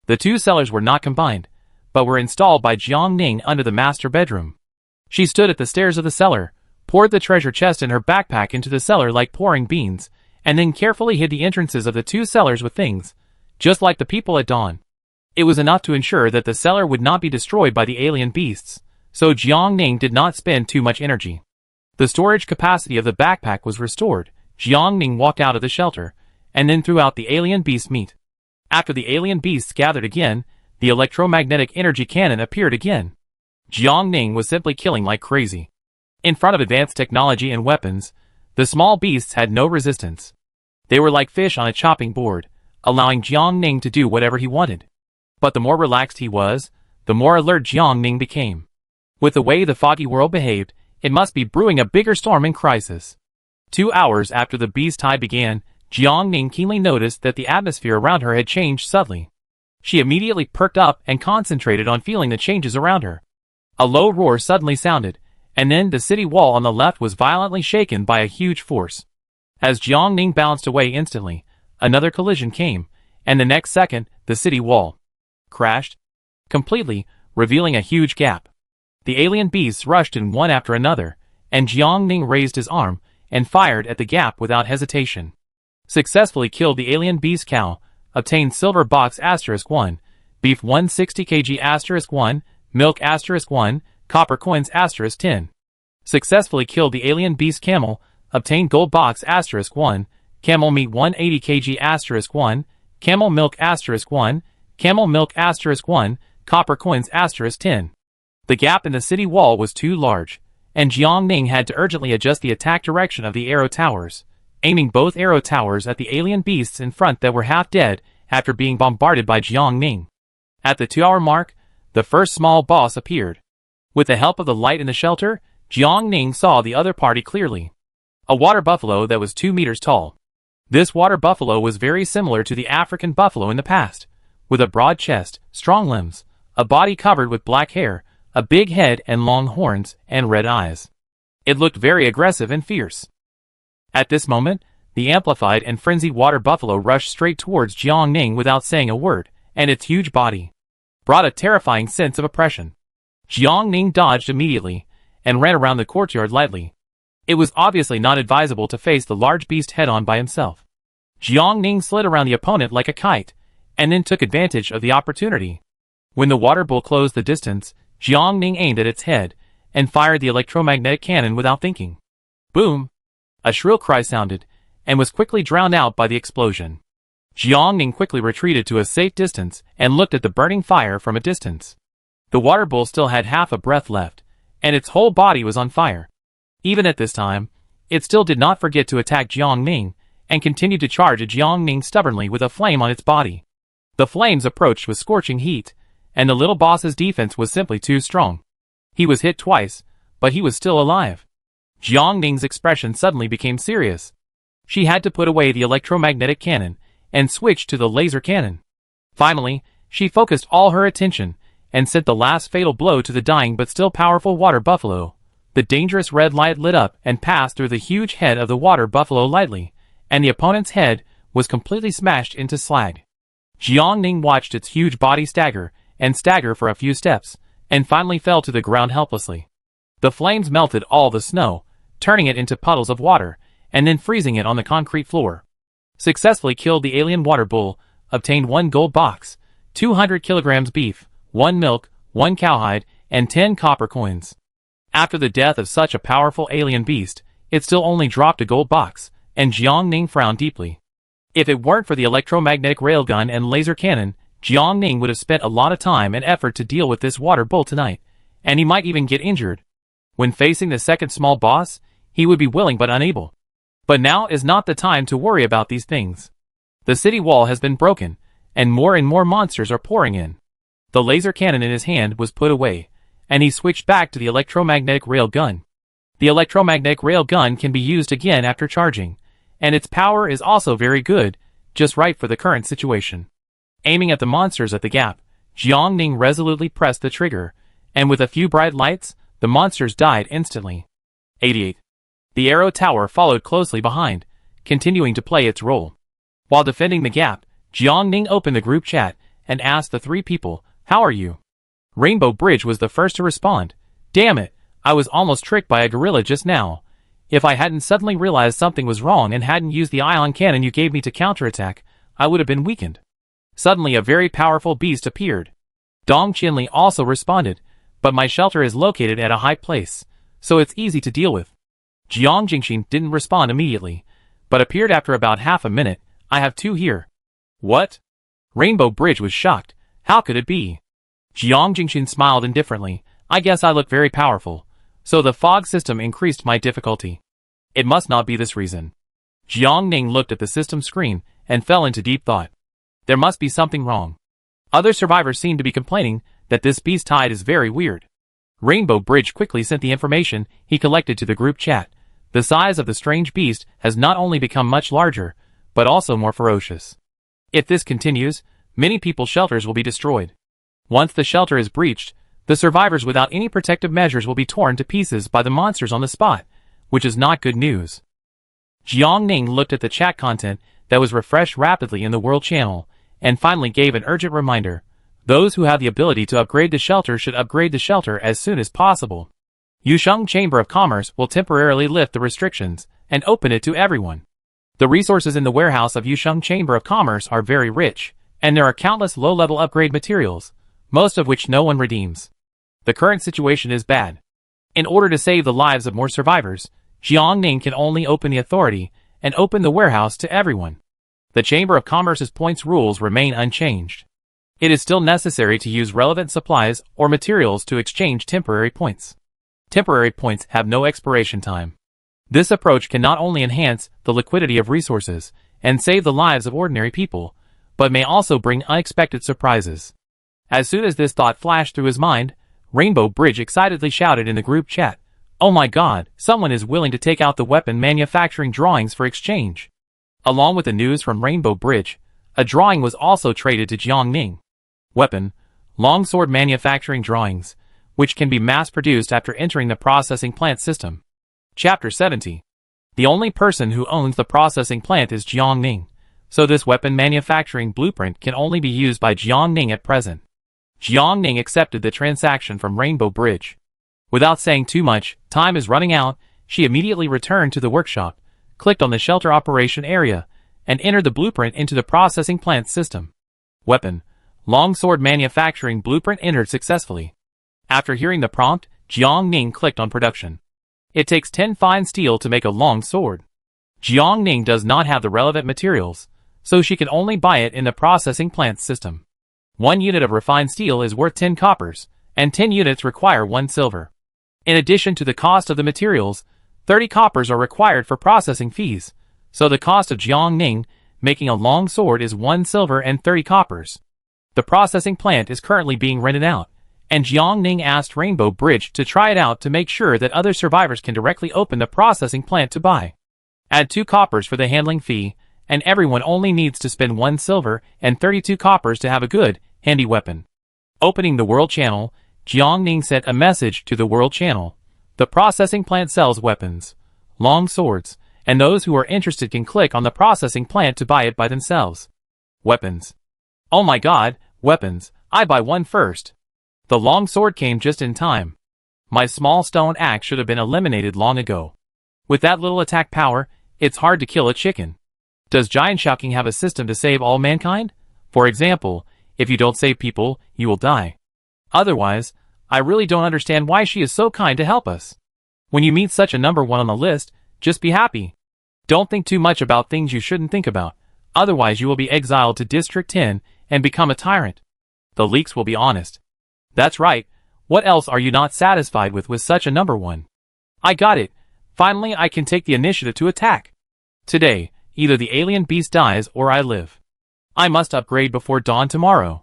A: The 2 cellars were not combined, but were installed by Jiang Ning under the master bedroom. She stood at the stairs of the cellar, poured the treasure chest in her backpack into the cellar like pouring beans, and then carefully hid the entrances of the 2 cellars with things, just like the people at dawn. It was enough to ensure that the cellar would not be destroyed by the alien beasts, so Jiang Ning did not spend too much energy. The storage capacity of the backpack was restored. Jiang Ning walked out of the shelter, and then threw out the alien beast meat. After the alien beasts gathered again, the electromagnetic energy cannon appeared again. Jiang Ning was simply killing like crazy. In front of advanced technology and weapons, the small beasts had no resistance. They were like fish on a chopping board, allowing Jiang Ning to do whatever he wanted. But the more relaxed he was, the more alert Jiang Ning became. With the way the foggy world behaved, it must be brewing a bigger storm in crisis. 2 hours after the beast tide began, Jiang Ning keenly noticed that the atmosphere around her had changed subtly. She immediately perked up and concentrated on feeling the changes around her. A low roar suddenly sounded, and then the city wall on the left was violently shaken by a huge force. As Jiang Ning bounced away instantly, another collision came, and the next second, the city wall crashed completely, revealing a huge gap. The alien beasts rushed in one after another, and Jiang Ning raised his arm and fired at the gap without hesitation. Successfully killed the alien beast cow, obtained silver box *1, beef 160 kg *1, milk *1, copper coins *10. Successfully killed the alien beast camel, obtained gold box *1, camel meat 180 kg *1, camel milk *1, camel milk *1, copper coins *10. The gap in the city wall was too large, and Jiang Ning had to urgently adjust the attack direction of the arrow towers, aiming both arrow towers at the alien beasts in front that were half dead after being bombarded by Jiang Ning. At the 2-hour mark, the first small boss appeared. With the help of the light in the shelter, Jiang Ning saw the other party clearly. A water buffalo that was 2 meters tall. This water buffalo was very similar to the African buffalo in the past, with a broad chest, strong limbs, a body covered with black hair, a big head and long horns, and red eyes. It looked very aggressive and fierce. At this moment, the amplified and frenzied water buffalo rushed straight towards Jiang Ning without saying a word, and its huge body brought a terrifying sense of oppression. Jiang Ning dodged immediately, and ran around the courtyard lightly. It was obviously not advisable to face the large beast head-on by himself. Jiang Ning slid around the opponent like a kite, and then took advantage of the opportunity. When the water bull closed the distance, Jiang Ning aimed at its head, and fired the electromagnetic cannon without thinking. Boom! A shrill cry sounded, and was quickly drowned out by the explosion. Jiang Ning quickly retreated to a safe distance and looked at the burning fire from a distance. The water bull still had half a breath left, and its whole body was on fire. Even at this time, it still did not forget to attack Jiang Ning, and continued to charge at Jiang Ning stubbornly with a flame on its body. The flames approached with scorching heat, and the little boss's defense was simply too strong. He was hit twice, but he was still alive. Jiang Ning's expression suddenly became serious. She had to put away the electromagnetic cannon, and switch to the laser cannon. Finally, she focused all her attention, and sent the last fatal blow to the dying but still powerful water buffalo. The dangerous red light lit up and passed through the huge head of the water buffalo lightly, and the opponent's head was completely smashed into slag. Jiang Ning watched its huge body stagger for a few steps, and finally fell to the ground helplessly. The flames melted all the snow, turning it into puddles of water, and then freezing it on the concrete floor. Successfully killed the alien water bull, obtained 1 gold box, 200 kilograms beef, 1 milk, 1 cowhide, and 10 copper coins. After the death of such a powerful alien beast, it still only dropped a gold box, and Jiang Ning frowned deeply. If it weren't for the electromagnetic railgun and laser cannon, Jiang Ning would have spent a lot of time and effort to deal with this water bull tonight, and he might even get injured. When facing the second small boss, he would be willing but unable. But now is not the time to worry about these things. The city wall has been broken, and more monsters are pouring in. The laser cannon in his hand was put away, and he switched back to the electromagnetic rail gun. The electromagnetic rail gun can be used again after charging, and its power is also very good, just right for the current situation. Aiming at the monsters at the gap, Jiang Ning resolutely pressed the trigger, and with a few bright lights, the monsters died instantly. 88. The arrow tower followed closely behind, continuing to play its role. While defending the gap, Jiang Ning opened the group chat and asked the 3 people, "How are you?" Rainbow Bridge was the first to respond. "Damn it, I was almost tricked by a gorilla just now. If I hadn't suddenly realized something was wrong and hadn't used the ion cannon you gave me to counterattack, I would have been weakened." Suddenly a very powerful beast appeared. Dong Qinli also responded, "But my shelter is located at a high place, so it's easy to deal with." Jiang Jingxin didn't respond immediately, but appeared after about half a minute. "I have 2 here." "What?" Rainbow Bridge was shocked. How could it be? Jiang Jingxin smiled indifferently. "I guess I look very powerful, so the fog system increased my difficulty. It must not be this reason." Jiang Ning looked at the system screen and fell into deep thought. There must be something wrong. Other survivors seemed to be complaining that this beast tide is very weird. Rainbow Bridge quickly sent the information he collected to the group chat. The size of the strange beast has not only become much larger, but also more ferocious. If this continues, many people's shelters will be destroyed. Once the shelter is breached, the survivors without any protective measures will be torn to pieces by the monsters on the spot, which is not good news. Jiang Ning looked at the chat content that was refreshed rapidly in the World Channel, and finally gave an urgent reminder. Those who have the ability to upgrade the shelter should upgrade the shelter as soon as possible. Yusheng Chamber of Commerce will temporarily lift the restrictions and open it to everyone. The resources in the warehouse of Yusheng Chamber of Commerce are very rich, and there are countless low-level upgrade materials, most of which no one redeems. The current situation is bad. In order to save the lives of more survivors, Jiang Ning can only open the authority and open the warehouse to everyone. The Chamber of Commerce's points rules remain unchanged. It is still necessary to use relevant supplies or materials to exchange temporary points. Temporary points have no expiration time. This approach can not only enhance the liquidity of resources and save the lives of ordinary people, but may also bring unexpected surprises. As soon as this thought flashed through his mind, Rainbow Bridge excitedly shouted in the group chat, "Oh my god, someone is willing to take out the weapon manufacturing drawings for exchange." Along with the news from Rainbow Bridge, a drawing was also traded to Jiang Ning. Weapon, longsword manufacturing drawings, which can be mass-produced after entering the processing plant system. Chapter 70. The only person who owns the processing plant is Jiang Ning, so this weapon manufacturing blueprint can only be used by Jiang Ning at present. Jiang Ning accepted the transaction from Rainbow Bridge. Without saying too much, time is running out, she immediately returned to the workshop, clicked on the shelter operation area, and entered the blueprint into the processing plant system. Weapon, longsword manufacturing blueprint entered successfully. After hearing the prompt, Jiang Ning clicked on production. It takes 10 fine steel to make a long sword. Jiang Ning does not have the relevant materials, so she can only buy it in the processing plant system. 1 unit of refined steel is worth 10 coppers, and 10 units require 1 silver. In addition to the cost of the materials, 30 coppers are required for processing fees, so the cost of Jiangning making a long sword is 1 silver and 30 coppers. The processing plant is currently being rented out, and Jiangning asked Rainbow Bridge to try it out to make sure that other survivors can directly open the processing plant to buy. Add 2 coppers for the handling fee, and everyone only needs to spend 1 silver and 32 coppers to have a good, handy weapon. Opening the World Channel, Jiangning sent a message to the World Channel. The processing plant sells weapons, long swords, and those who are interested can click on the processing plant to buy it by themselves. Weapons. Oh my god, weapons, I buy one first. The long sword came just in time. My small stone axe should have been eliminated long ago. With that little attack power, it's hard to kill a chicken. Does Giant Shouking have a system to save all mankind? For example, if you don't save people, you will die. Otherwise, I really don't understand why she is so kind to help us. When you meet such a number 1 on the list, just be happy. Don't think too much about things you shouldn't think about, otherwise you will be exiled to District 10 and become a tyrant. The leaks will be honest. That's right, what else are you not satisfied with such a number 1? I got it, finally I can take the initiative to attack. Today, either the alien beast dies or I live. I must upgrade before dawn tomorrow.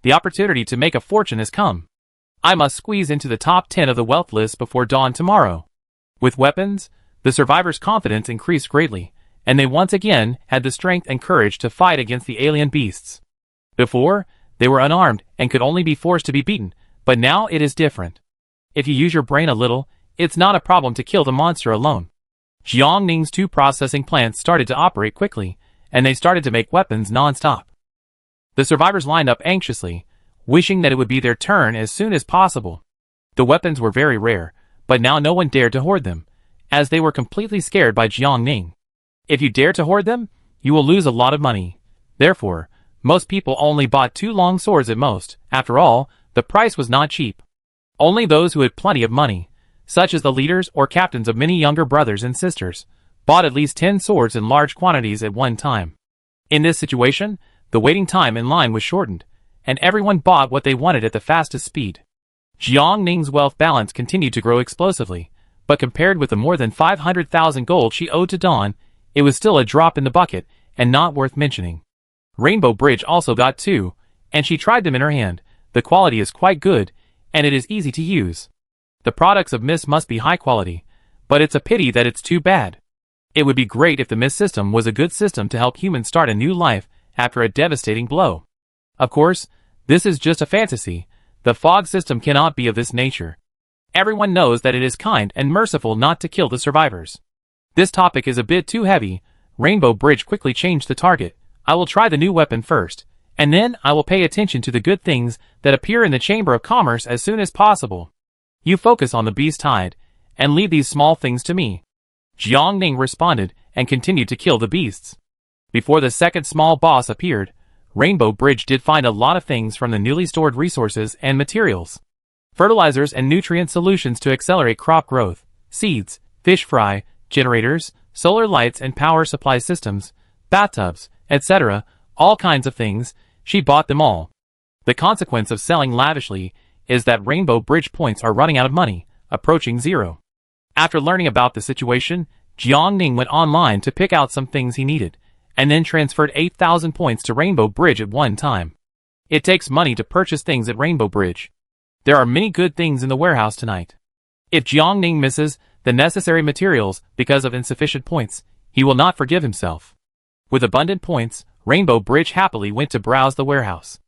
A: The opportunity to make a fortune has come. I must squeeze into the top 10 of the wealth list before dawn tomorrow. With weapons, the survivors' confidence increased greatly, and they once again had the strength and courage to fight against the alien beasts. Before, they were unarmed and could only be forced to be beaten, but now it is different. If you use your brain a little, it's not a problem to kill the monster alone. Jiangning's 2 processing plants started to operate quickly, and they started to make weapons non-stop. The survivors lined up anxiously, wishing that it would be their turn as soon as possible. The weapons were very rare, but now no one dared to hoard them, as they were completely scared by Jiangning. If you dare to hoard them, you will lose a lot of money. Therefore, most people only bought 2 long swords at most. After all, the price was not cheap. Only those who had plenty of money, such as the leaders or captains of many younger brothers and sisters, bought at least 10 swords in large quantities at one time. In this situation, the waiting time in line was shortened, and everyone bought what they wanted at the fastest speed. Jiangning's wealth balance continued to grow explosively, but compared with the more than 500,000 gold she owed to Dawn, it was still a drop in the bucket and not worth mentioning. Rainbow Bridge also got 2, and she tried them in her hand. The quality is quite good, and it is easy to use. The products of Mist must be high quality, but it's a pity that it's too bad. It would be great if the Mist system was a good system to help humans start a new life after a devastating blow. Of course, this is just a fantasy. The fog system cannot be of this nature. Everyone knows that it is kind and merciful not to kill the survivors. This topic is a bit too heavy. Rainbow Bridge quickly changed the target. I will try the new weapon first, and then I will pay attention to the good things that appear in the Chamber of Commerce as soon as possible. You focus on the beast hide, and leave these small things to me. Jiangning responded and continued to kill the beasts. Before the second small boss appeared, Rainbow Bridge did find a lot of things from the newly stored resources and materials. Fertilizers and nutrient solutions to accelerate crop growth, seeds, fish fry, generators, solar lights and power supply systems, bathtubs, etc., all kinds of things. She bought them all. The consequence of selling lavishly is that Rainbow Bridge points are running out of money, approaching 0. After learning about the situation, Jiangning went online to pick out some things he needed, and then transferred 8,000 points to Rainbow Bridge at one time. It takes money to purchase things at Rainbow Bridge. There are many good things in the warehouse tonight. If Jiangning misses the necessary materials because of insufficient points, he will not forgive himself. With abundant points, Rainbow Bridge happily went to browse the warehouse.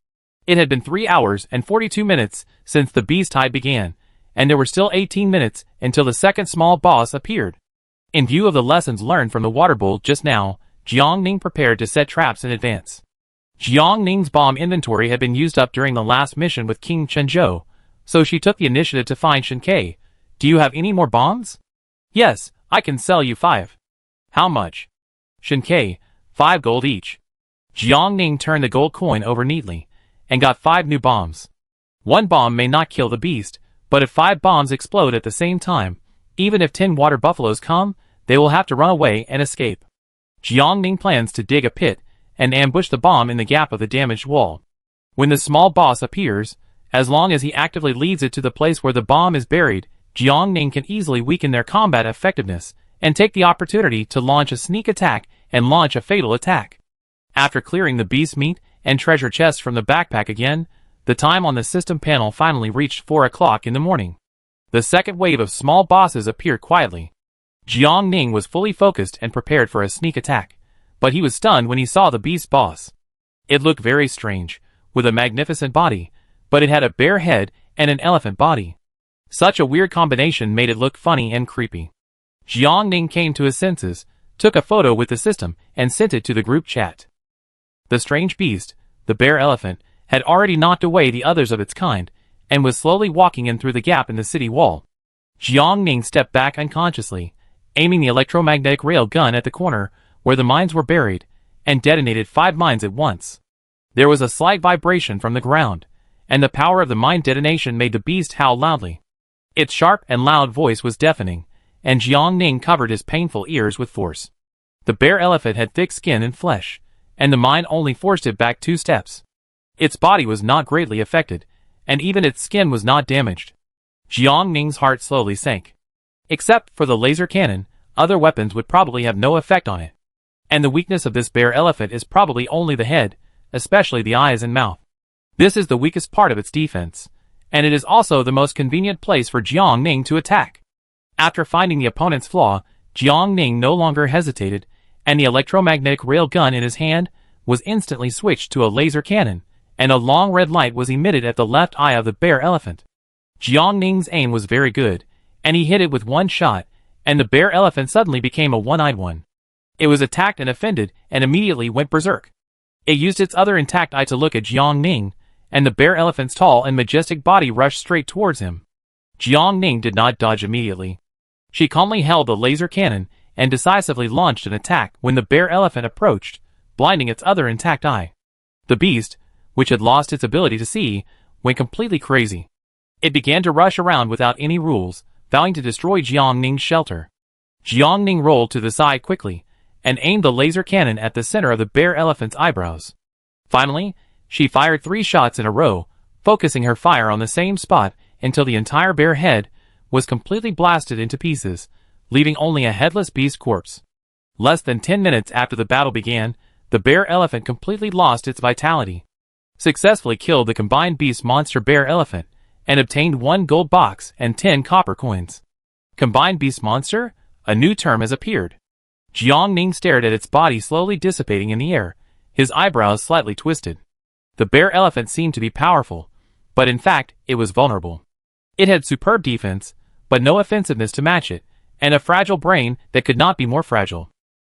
A: It had been 3 hours and 42 minutes since the beast tide began, and there were still 18 minutes until the second small boss appeared. In view of the lessons learned from the water bowl just now, Jiangning prepared to set traps in advance. Jiangning's bomb inventory had been used up during the last mission with King Chenzhou, so she took the initiative to find Shinkei. Do you have any more bombs? Yes, I can sell you 5. How much? Shinkei, 5 gold each. Jiangning turned the gold coin over neatly, and got 5 new bombs. 1 bomb may not kill the beast, but if 5 bombs explode at the same time, even if 10 water buffaloes come, they will have to run away and escape. Jiangning plans to dig a pit and ambush the bomb in the gap of the damaged wall. When the small boss appears, as long as he actively leads it to the place where the bomb is buried, Jiangning can easily weaken their combat effectiveness and take the opportunity to launch a sneak attack and launch a fatal attack. After clearing the beast meat and treasure chests from the backpack again, the time on the system panel finally reached 4 o'clock in the morning. The second wave of small bosses appeared quietly. Jiangning was fully focused and prepared for a sneak attack, but he was stunned when he saw the beast boss. It looked very strange, with a magnificent body, but it had a bear head and an elephant body. Such a weird combination made it look funny and creepy. Jiangning came to his senses, took a photo with the system, and sent it to the group chat. The strange beast, the bear elephant, had already knocked away the others of its kind, and was slowly walking in through the gap in the city wall. Jiangning stepped back unconsciously, aiming the electromagnetic rail gun at the corner where the mines were buried, and detonated 5 mines at once. There was a slight vibration from the ground, and the power of the mine detonation made the beast howl loudly. Its sharp and loud voice was deafening, and Jiangning covered his painful ears with force. The bear elephant had thick skin and flesh, and the mine only forced it back 2 steps. Its body was not greatly affected, and even its skin was not damaged. Jiangning's heart slowly sank. Except for the laser cannon, other weapons would probably have no effect on it. And the weakness of this bear elephant is probably only the head, especially the eyes and mouth. This is the weakest part of its defense, and it is also the most convenient place for Jiangning to attack. After finding the opponent's flaw, Jiangning no longer hesitated, and the electromagnetic rail gun in his hand was instantly switched to a laser cannon, and a long red light was emitted at the left eye of the bear elephant. Jiangning's aim was very good, and he hit it with 1 shot, and the bear elephant suddenly became a one-eyed one. It was attacked and offended, and immediately went berserk. It used its other intact eye to look at Jiangning, and the bear elephant's tall and majestic body rushed straight towards him. Jiangning did not dodge immediately. She calmly held the laser cannon and decisively launched an attack when the bear elephant approached, blinding its other intact eye. The beast, which had lost its ability to see, went completely crazy. It began to rush around without any rules, vowing to destroy Jiangning's shelter. Jiangning rolled to the side quickly, and aimed the laser cannon at the center of the bear elephant's eyebrows. Finally, she fired 3 shots in a row, focusing her fire on the same spot until the entire bear head was completely blasted into pieces, leaving only a headless beast corpse. Less than 10 minutes after the battle began, the bear elephant completely lost its vitality. Successfully killed the combined beast monster bear elephant, and obtained 1 gold box and 10 copper coins. Combined beast monster? A new term has appeared. Jiangning stared at its body slowly dissipating in the air, his eyebrows slightly twisted. The bear elephant seemed to be powerful, but in fact, it was vulnerable. It had superb defense, but no offensiveness to match it, and a fragile brain that could not be more fragile.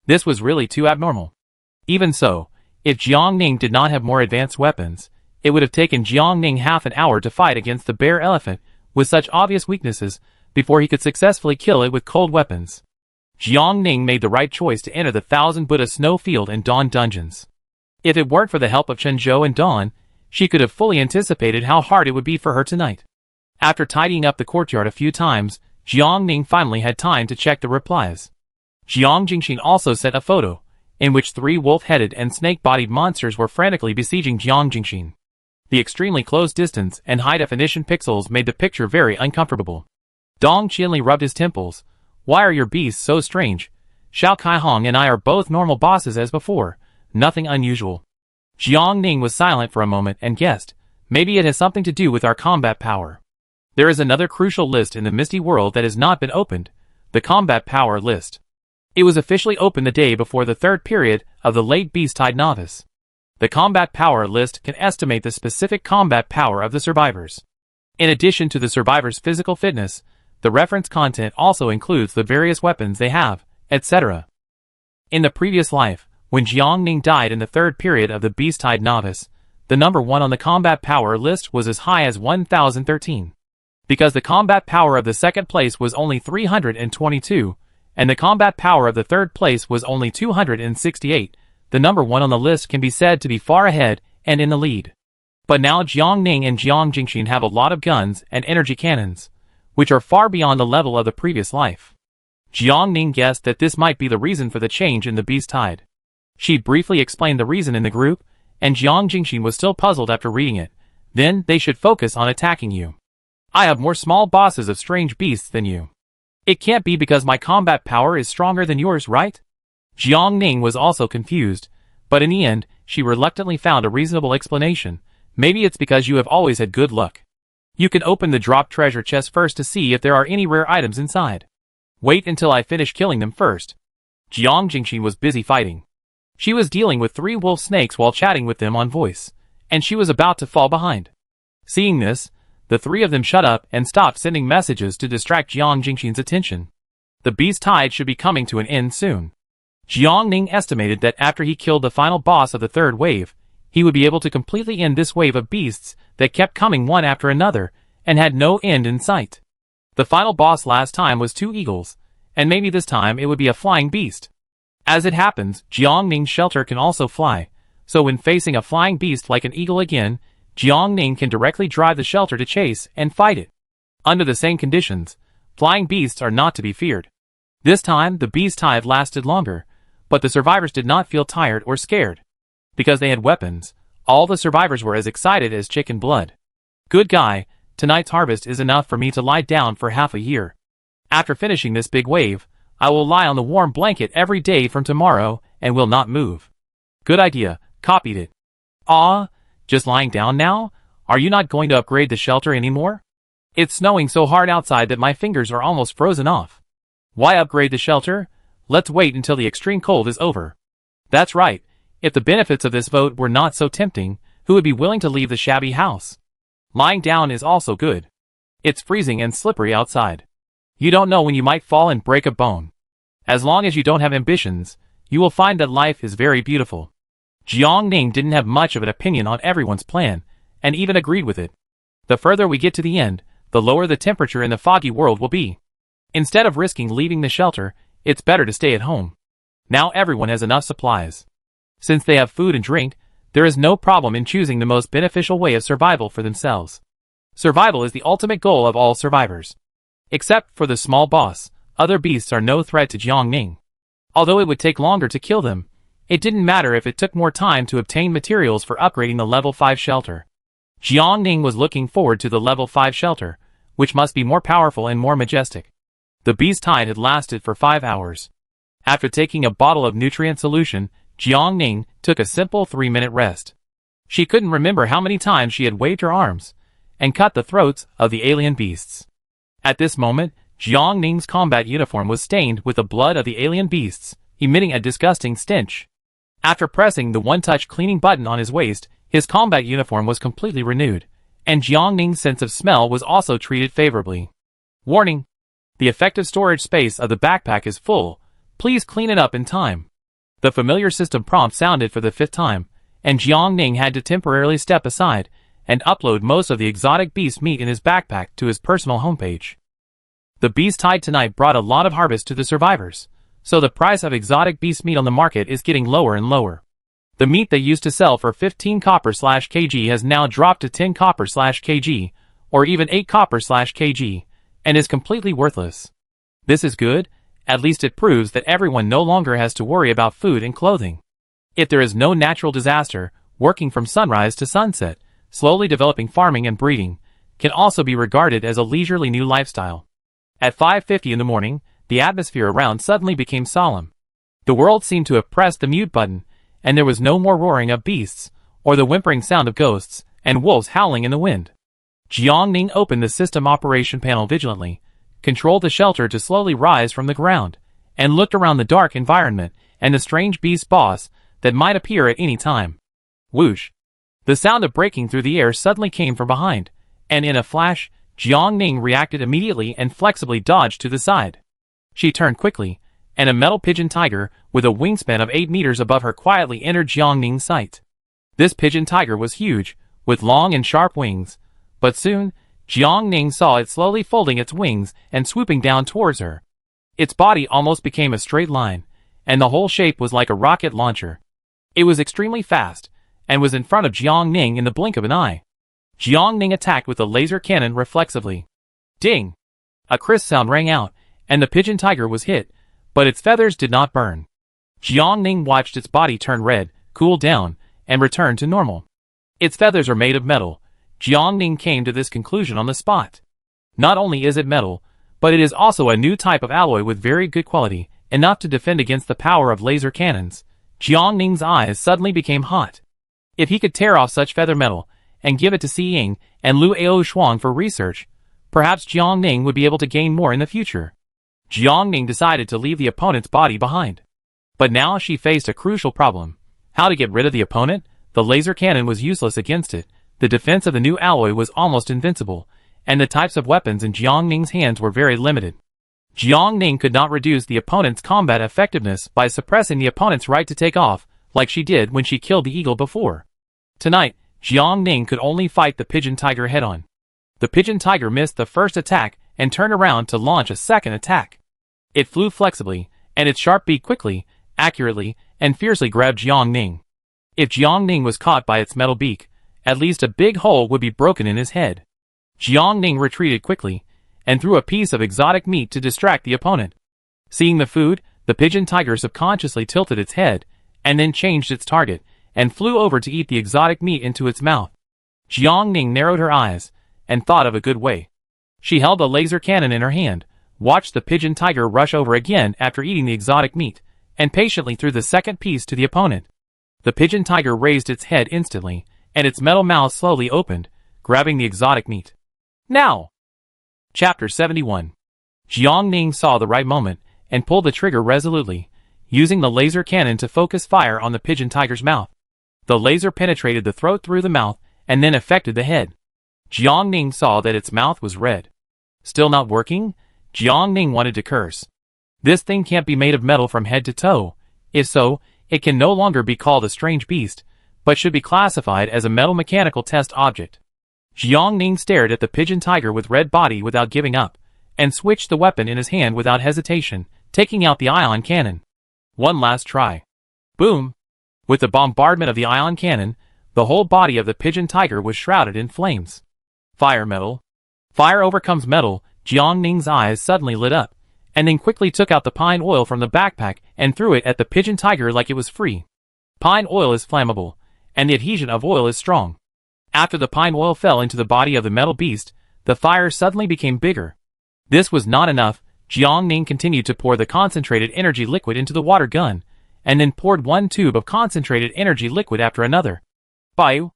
A: This was really too abnormal. Even so, if Jiangning did not have more advanced weapons, it would have taken Jiangning half an hour to fight against the bear elephant with such obvious weaknesses before he could successfully kill it with cold weapons. Jiangning made the right choice to enter the Thousand Buddha Snowfield and Dawn dungeons. If it weren't for the help of Chenzhou and Dawn, she could have fully anticipated how hard it would be for her tonight. After tidying up the courtyard a few times, Jiangning finally had time to check the replies. Jiang Jingxin also sent a photo, in which 3 wolf-headed and snake-bodied monsters were frantically besieging Jiang Jingxin. The extremely close distance and high-definition pixels made the picture very uncomfortable. Dong Qianli rubbed his temples. Why are your beasts so strange? Xiao Kaihong and I are both normal bosses as before, nothing unusual. Jiangning was silent for a moment and guessed, maybe it has something to do with our combat power. There is another crucial list in the Misty World that has not been opened, the combat power list. It was officially opened the day before the 3rd period of the late Beast Tide Novice. The combat power list can estimate the specific combat power of the survivors. In addition to the survivors' physical fitness, the reference content also includes the various weapons they have, etc. In the previous life, when Jiangning died in the 3rd period of the Beast Tide Novice, the number 1 on the combat power list was as high as 1013. Because the combat power of the 2nd place was only 322, and the combat power of the 3rd place was only 268, the number 1 on the list can be said to be far ahead and in the lead. But now Jiangning and Jiang Jingxin have a lot of guns and energy cannons, which are far beyond the level of the previous life. Jiangning guessed that this might be the reason for the change in the beast tide. She briefly explained the reason in the group, and Jiang Jingxin was still puzzled after reading it. Then, they should focus on attacking you. I have more small bosses of strange beasts than you. It can't be because my combat power is stronger than yours, right? Jiang Ning was also confused, but in the end, she reluctantly found a reasonable explanation. Maybe it's because you have always had good luck. You can open the drop treasure chest first to see if there are any rare items inside. Wait until I finish killing them first. Jiang Jingxin was busy fighting. She was dealing with 3 wolf snakes while chatting with them on voice, and she was about to fall behind. Seeing this, the 3 of them shut up and stopped sending messages to distract Jiang Jingxin's attention. The beast tide should be coming to an end soon. Jiang Ning estimated that after he killed the final boss of the 3rd wave, he would be able to completely end this wave of beasts that kept coming one after another and had no end in sight. The final boss last time was 2 eagles, and maybe this time it would be a flying beast. As it happens, Jiang Ning's shelter can also fly, so when facing a flying beast like an eagle again, Jiang Ning can directly drive the shelter to chase and fight it. Under the same conditions, flying beasts are not to be feared. This time, the beast tide lasted longer, but the survivors did not feel tired or scared. Because they had weapons, all the survivors were as excited as chicken blood. Good guy, tonight's harvest is enough for me to lie down for half a year. After finishing this big wave, I will lie on the warm blanket every day from tomorrow and will not move. Good idea, copied it. Ah, just lying down now? Are you not going to upgrade the shelter anymore? It's snowing so hard outside that my fingers are almost frozen off. Why upgrade the shelter? Let's wait until the extreme cold is over. That's right. If the benefits of this vote were not so tempting, who would be willing to leave the shabby house? Lying down is also good. It's freezing and slippery outside. You don't know when you might fall and break a bone. As long as you don't have ambitions, you will find that life is very beautiful. Jiang Ning didn't have much of an opinion on everyone's plan, and even agreed with it. The further we get to the end, the lower the temperature in the foggy world will be. Instead of risking leaving the shelter, it's better to stay at home. Now everyone has enough supplies. Since they have food and drink, there is no problem in choosing the most beneficial way of survival for themselves. Survival is the ultimate goal of all survivors. Except for the small boss, other beasts are no threat to Jiang Ning. Although it would take longer to kill them, it didn't matter if it took more time to obtain materials for upgrading the level 5 shelter. Jiang Ning was looking forward to the level 5 shelter, which must be more powerful and more majestic. The beast tide had lasted for 5 hours. After taking a bottle of nutrient solution, Jiang Ning took a simple 3-minute rest. She couldn't remember how many times she had waved her arms and cut the throats of the alien beasts. At this moment, Jiang Ning's combat uniform was stained with the blood of the alien beasts, emitting a disgusting stench. After pressing the one-touch cleaning button on his waist, his combat uniform was completely renewed, and Jiang Ning's sense of smell was also treated favorably. Warning! The effective storage space of the backpack is full. Please clean it up in time. The familiar system prompt sounded for the 5th time, and Jiang Ning had to temporarily step aside and upload most of the exotic beast meat in his backpack to his personal homepage. The beast tide tonight brought a lot of harvest to the survivors, so the price of exotic beast meat on the market is getting lower and lower. The meat they used to sell for 15 copper/kg has now dropped to 10 copper/kg, or even 8 copper/kg, and is completely worthless. This is good. At least it proves that everyone no longer has to worry about food and clothing. If there is no natural disaster, working from sunrise to sunset, slowly developing farming and breeding, can also be regarded as a leisurely new lifestyle. At 5:50 in the morning, the atmosphere around suddenly became solemn. The world seemed to have pressed the mute button, and there was no more roaring of beasts, or the whimpering sound of ghosts, and wolves howling in the wind. Jiang Ning opened the system operation panel vigilantly, controlled the shelter to slowly rise from the ground, and looked around the dark environment and the strange beast boss that might appear at any time. Whoosh! The sound of breaking through the air suddenly came from behind, and in a flash, Jiang Ning reacted immediately and flexibly dodged to the side. She turned quickly, and a metal pigeon tiger with a wingspan of 8 meters above her quietly entered Jiang Ning's sight. This pigeon tiger was huge, with long and sharp wings, but soon, Jiang Ning saw it slowly folding its wings and swooping down towards her. Its body almost became a straight line, and the whole shape was like a rocket launcher. It was extremely fast, and was in front of Jiang Ning in the blink of an eye. Jiang Ning attacked with the laser cannon reflexively. Ding! A crisp sound rang out, and the pigeon tiger was hit, but its feathers did not burn. Jiangning watched its body turn red, cool down, and return to normal. Its feathers are made of metal. Jiangning came to this conclusion on the spot. Not only is it metal, but it is also a new type of alloy with very good quality, enough to defend against the power of laser cannons. Jiangning's eyes suddenly became hot. If he could tear off such feather metal, and give it to Si Ying and Lu Aoshuang for research, perhaps Jiangning would be able to gain more in the future. Jiangning decided to leave the opponent's body behind. But now she faced a crucial problem. How to get rid of the opponent? The laser cannon was useless against it, the defense of the new alloy was almost invincible, and the types of weapons in Jiangning's hands were very limited. Jiangning could not reduce the opponent's combat effectiveness by suppressing the opponent's right to take off, like she did when she killed the eagle before. Tonight, Jiangning could only fight the pigeon tiger head-on. The pigeon tiger missed the first attack and turned around to launch a second attack. It flew flexibly, and its sharp beak quickly, accurately, and fiercely grabbed Jiangning. If Jiangning was caught by its metal beak, at least a big hole would be broken in his head. Jiangning retreated quickly, and threw a piece of exotic meat to distract the opponent. Seeing the food, the pigeon tiger subconsciously tilted its head, and then changed its target, and flew over to eat the exotic meat into its mouth. Jiangning narrowed her eyes, and thought of a good way. She held a laser cannon in her hand, watched the pigeon tiger rush over again after eating the exotic meat, and patiently threw the second piece to the opponent. The pigeon tiger raised its head instantly, and its metal mouth slowly opened, grabbing the exotic meat. Now! Chapter 71. Jiangning saw the right moment, and pulled the trigger resolutely, using the laser cannon to focus fire on the pigeon tiger's mouth. The laser penetrated the throat through the mouth, and then affected the head. Jiangning saw that its mouth was red. Still not working? Jiangning wanted to curse. This thing can't be made of metal from head to toe. If so, it can no longer be called a strange beast, but should be classified as a metal mechanical test object. Jiangning stared at the pigeon tiger with red body without giving up, and switched the weapon in his hand without hesitation, taking out the ion cannon. One last try. Boom! With the bombardment of the ion cannon, the whole body of the pigeon tiger was shrouded in flames. Fire metal. Fire overcomes metal. Jiangning's eyes suddenly lit up, and then quickly took out the pine oil from the backpack and threw it at the pigeon tiger like it was free. Pine oil is flammable, and the adhesion of oil is strong. After the pine oil fell into the body of the metal beast, the fire suddenly became bigger. This was not enough. Jiangning continued to pour the concentrated energy liquid into the water gun, and then poured one tube of concentrated energy liquid after another. Baiu!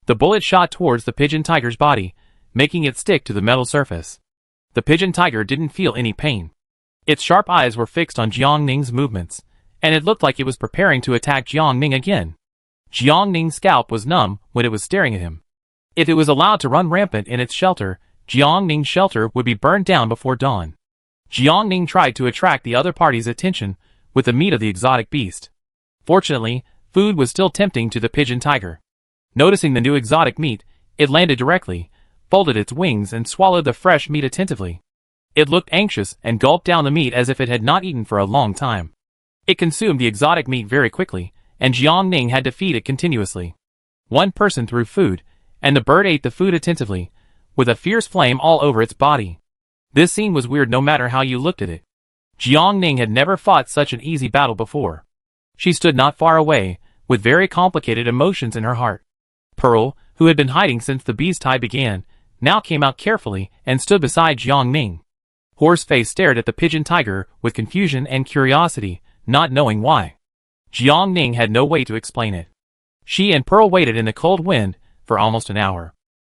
A: The bullet shot towards the pigeon tiger's body, making it stick to the metal surface. The pigeon tiger didn't feel any pain. Its sharp eyes were fixed on Jiangning's movements, and it looked like it was preparing to attack Jiangning again. Jiangning's scalp was numb when it was staring at him. If it was allowed to run rampant in its shelter, Jiangning's shelter would be burned down before dawn. Jiangning tried to attract the other party's attention with the meat of the exotic beast. Fortunately, food was still tempting to the pigeon tiger. Noticing the new exotic meat, it landed directly, folded its wings and swallowed the fresh meat attentively. It looked anxious and gulped down the meat as if it had not eaten for a long time. It consumed the exotic meat very quickly, and Jiangning had to feed it continuously. One person threw food, and the bird ate the food attentively, with a fierce flame all over its body. This scene was weird no matter how you looked at it. Jiangning had never fought such an easy battle before. She stood not far away, with very complicated emotions in her heart. Pearl, who had been hiding since the beast tie began, now came out carefully and stood beside Jiangning. Horseface stared at the pigeon tiger with confusion and curiosity, not knowing why. Jiangning had no way to explain it. She and Pearl waited in the cold wind for almost an hour.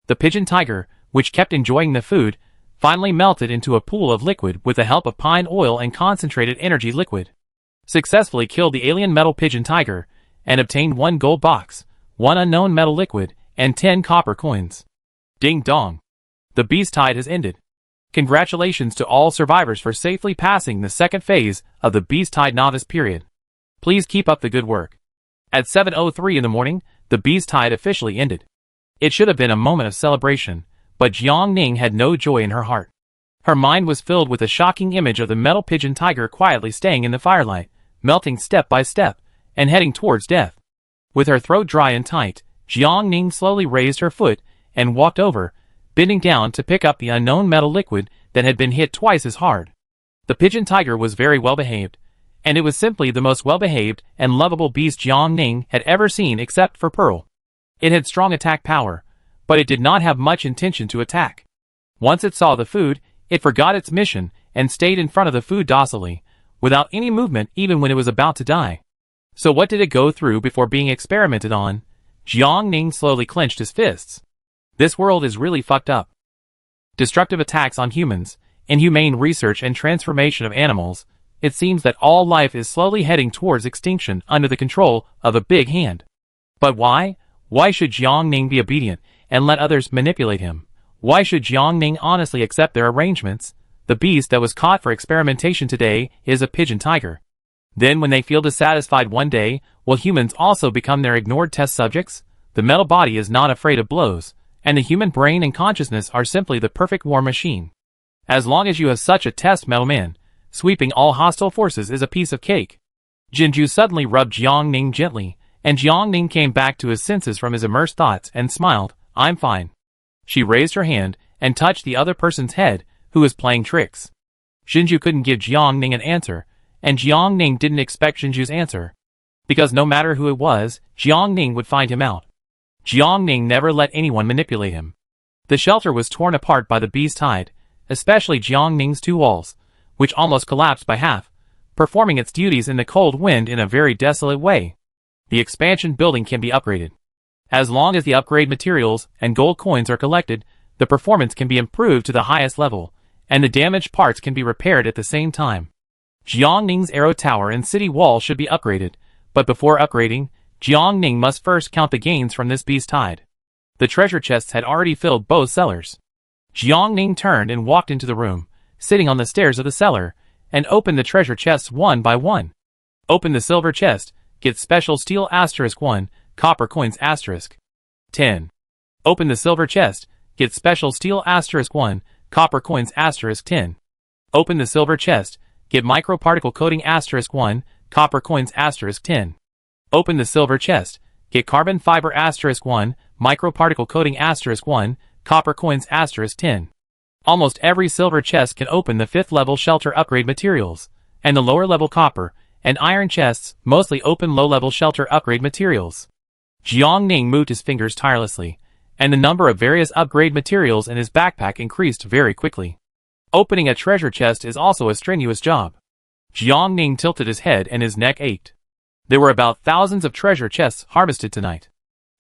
A: The pigeon tiger, which kept enjoying the food, finally melted into a pool of liquid with the help of pine oil and concentrated energy liquid. Successfully killed the alien metal pigeon tiger, and obtained 1 gold box, 1 unknown metal liquid, and 10 copper coins. Ding dong. The beast tide has ended. Congratulations to all survivors for safely passing the second phase of the beast tide novice period. Please keep up the good work. At 7:03 in the morning, the beast tide officially ended. It should have been a moment of celebration, but Jiangning had no joy in her heart. Her mind was filled with a shocking image of the metal pigeon tiger quietly staying in the firelight, melting step by step, and heading towards death. With her throat dry and tight, Jiangning slowly raised her foot and walked over, bending down to pick up the unknown metal liquid that had been hit twice as hard. The pigeon tiger was very well behaved, and it was simply the most well-behaved and lovable beast Jiang Ning had ever seen except for Pearl. It had strong attack power, but it did not have much intention to attack. Once it saw the food, it forgot its mission and stayed in front of the food docilely, without any movement even when it was about to die. So what did it go through before being experimented on? Jiang Ning slowly clenched his fists. This world is really fucked up. Destructive attacks on humans, inhumane research and transformation of animals. It seems that all life is slowly heading towards extinction under the control of a big hand. But why? Why should Jiang Ning be obedient and let others manipulate him? Why should Jiang Ning honestly accept their arrangements? The beast that was caught for experimentation today is a pigeon tiger. Then when they feel dissatisfied one day, will humans also become their ignored test subjects? The metal body is not afraid of blows, and the human brain and consciousness are simply the perfect war machine. As long as you have such a test, metal man, sweeping all hostile forces is a piece of cake. Jinju suddenly rubbed Jiang Ning gently, and Jiang Ning came back to his senses from his immersed thoughts and smiled. I'm fine. She raised her hand and touched the other person's head, who was playing tricks. Jinju couldn't give Jiang Ning an answer, and Jiang Ning didn't expect Jinju's answer. Because no matter who it was, Jiang Ning would find him out. Jiang Ning never let anyone manipulate him. The shelter was torn apart by the beast hide, especially Jiang Ning's two walls, which almost collapsed by half, performing its duties in the cold wind in a very desolate way. The expansion building can be upgraded. As long as the upgrade materials and gold coins are collected, the performance can be improved to the highest level, and the damaged parts can be repaired at the same time. Jiang Ning's arrow tower and city wall should be upgraded, but before upgrading, Jiang Ning must first count the gains from this beast hide. The treasure chests had already filled both cellars. Jiang Ning turned and walked into the room, sitting on the stairs of the cellar, and opened the treasure chests one by one. Open the silver chest, get special steel *1, copper coins *10. Open the silver chest, get special steel *1, copper coins *10. Open the silver chest, get microparticle coating *1, copper coins *10. Open the silver chest, get carbon fiber *1, microparticle coating *1, copper coins *10. Almost every silver chest can open the 5th level shelter upgrade materials, and the lower level copper and iron chests mostly open low-level shelter upgrade materials. Jiang Ning moved his fingers tirelessly, and the number of various upgrade materials in his backpack increased very quickly. Opening a treasure chest is also a strenuous job. Jiang Ning tilted his head and his neck ached. There were about thousands of treasure chests harvested tonight.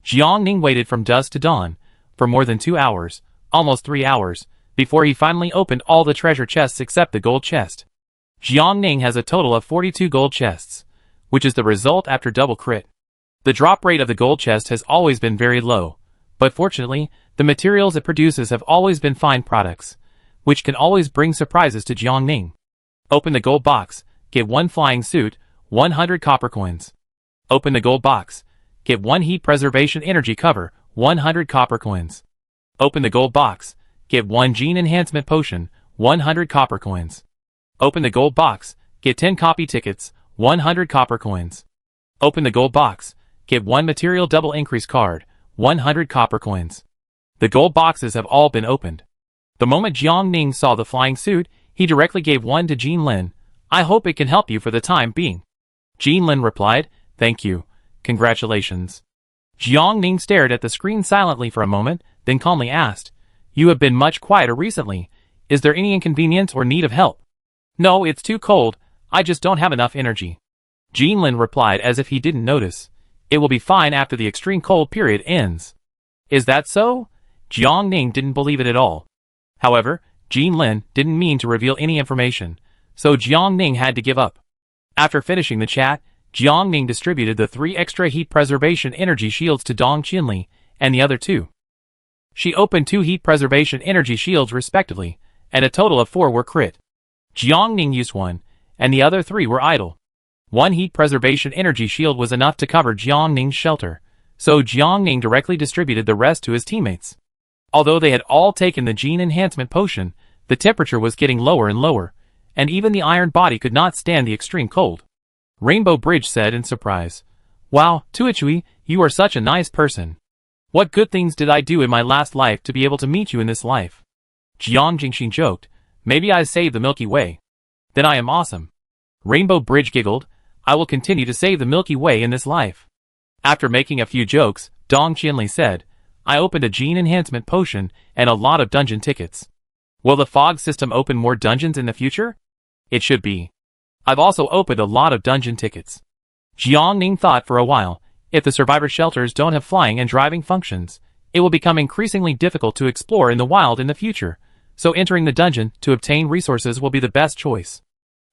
A: Jiang Ning waited from dusk to dawn, for more than 2 hours, almost 3 hours, before he finally opened all the treasure chests except the gold chest. Jiang Ning has a total of 42 gold chests, which is the result after double crit. The drop rate of the gold chest has always been very low, but fortunately, the materials it produces have always been fine products, which can always bring surprises to Jiang Ning. Open the gold box, get 1 flying suit, 100 copper coins. Open the gold box, get 1 heat preservation energy cover, 100 copper coins. Open the gold box, get 1 gene enhancement potion, 100 copper coins. Open the gold box, get 10 copy tickets, 100 copper coins. Open the gold box, get 1 material double increase card, 100 copper coins. The gold boxes have all been opened. The moment Jiang Ning saw the flying suit, he directly gave one to Jean Lin. I hope it can help you for the time being. Jean Lin replied, thank you. Congratulations. Jiang Ning stared at the screen silently for a moment, then calmly asked, you have been much quieter recently. Is there any inconvenience or need of help? No, it's too cold. I just don't have enough energy. Jean Lin replied as if he didn't notice. It will be fine after the extreme cold period ends. Is that so? Jiang Ning didn't believe it at all. However, Jean Lin didn't mean to reveal any information, so Jiang Ning had to give up. After finishing the chat, Jiang Ning distributed the 3 extra heat preservation energy shields to Dong Qinli and the other 2. She opened 2 heat preservation energy shields respectively, and a total of 4 were crit. Jiang Ning used 1, and the other 3 were idle. 1 heat preservation energy shield was enough to cover Jiang Ning's shelter, so Jiang Ning directly distributed the rest to his teammates. Although they had all taken the gene enhancement potion, the temperature was getting lower and lower, and even the iron body could not stand the extreme cold. Rainbow Bridge said in surprise, wow, Tuichui, you are such a nice person. What good things did I do in my last life to be able to meet you in this life? Jiang Jingxin joked, maybe I saved the Milky Way. Then I am awesome. Rainbow Bridge giggled, I will continue to save the Milky Way in this life. After making a few jokes, Dong Qianli said, I opened a gene enhancement potion and a lot of dungeon tickets. Will the fog system open more dungeons in the future? It should be. I've also opened a lot of dungeon tickets. Jiang Ning thought for a while, if the survivor shelters don't have flying and driving functions, it will become increasingly difficult to explore in the wild in the future, so entering the dungeon to obtain resources will be the best choice.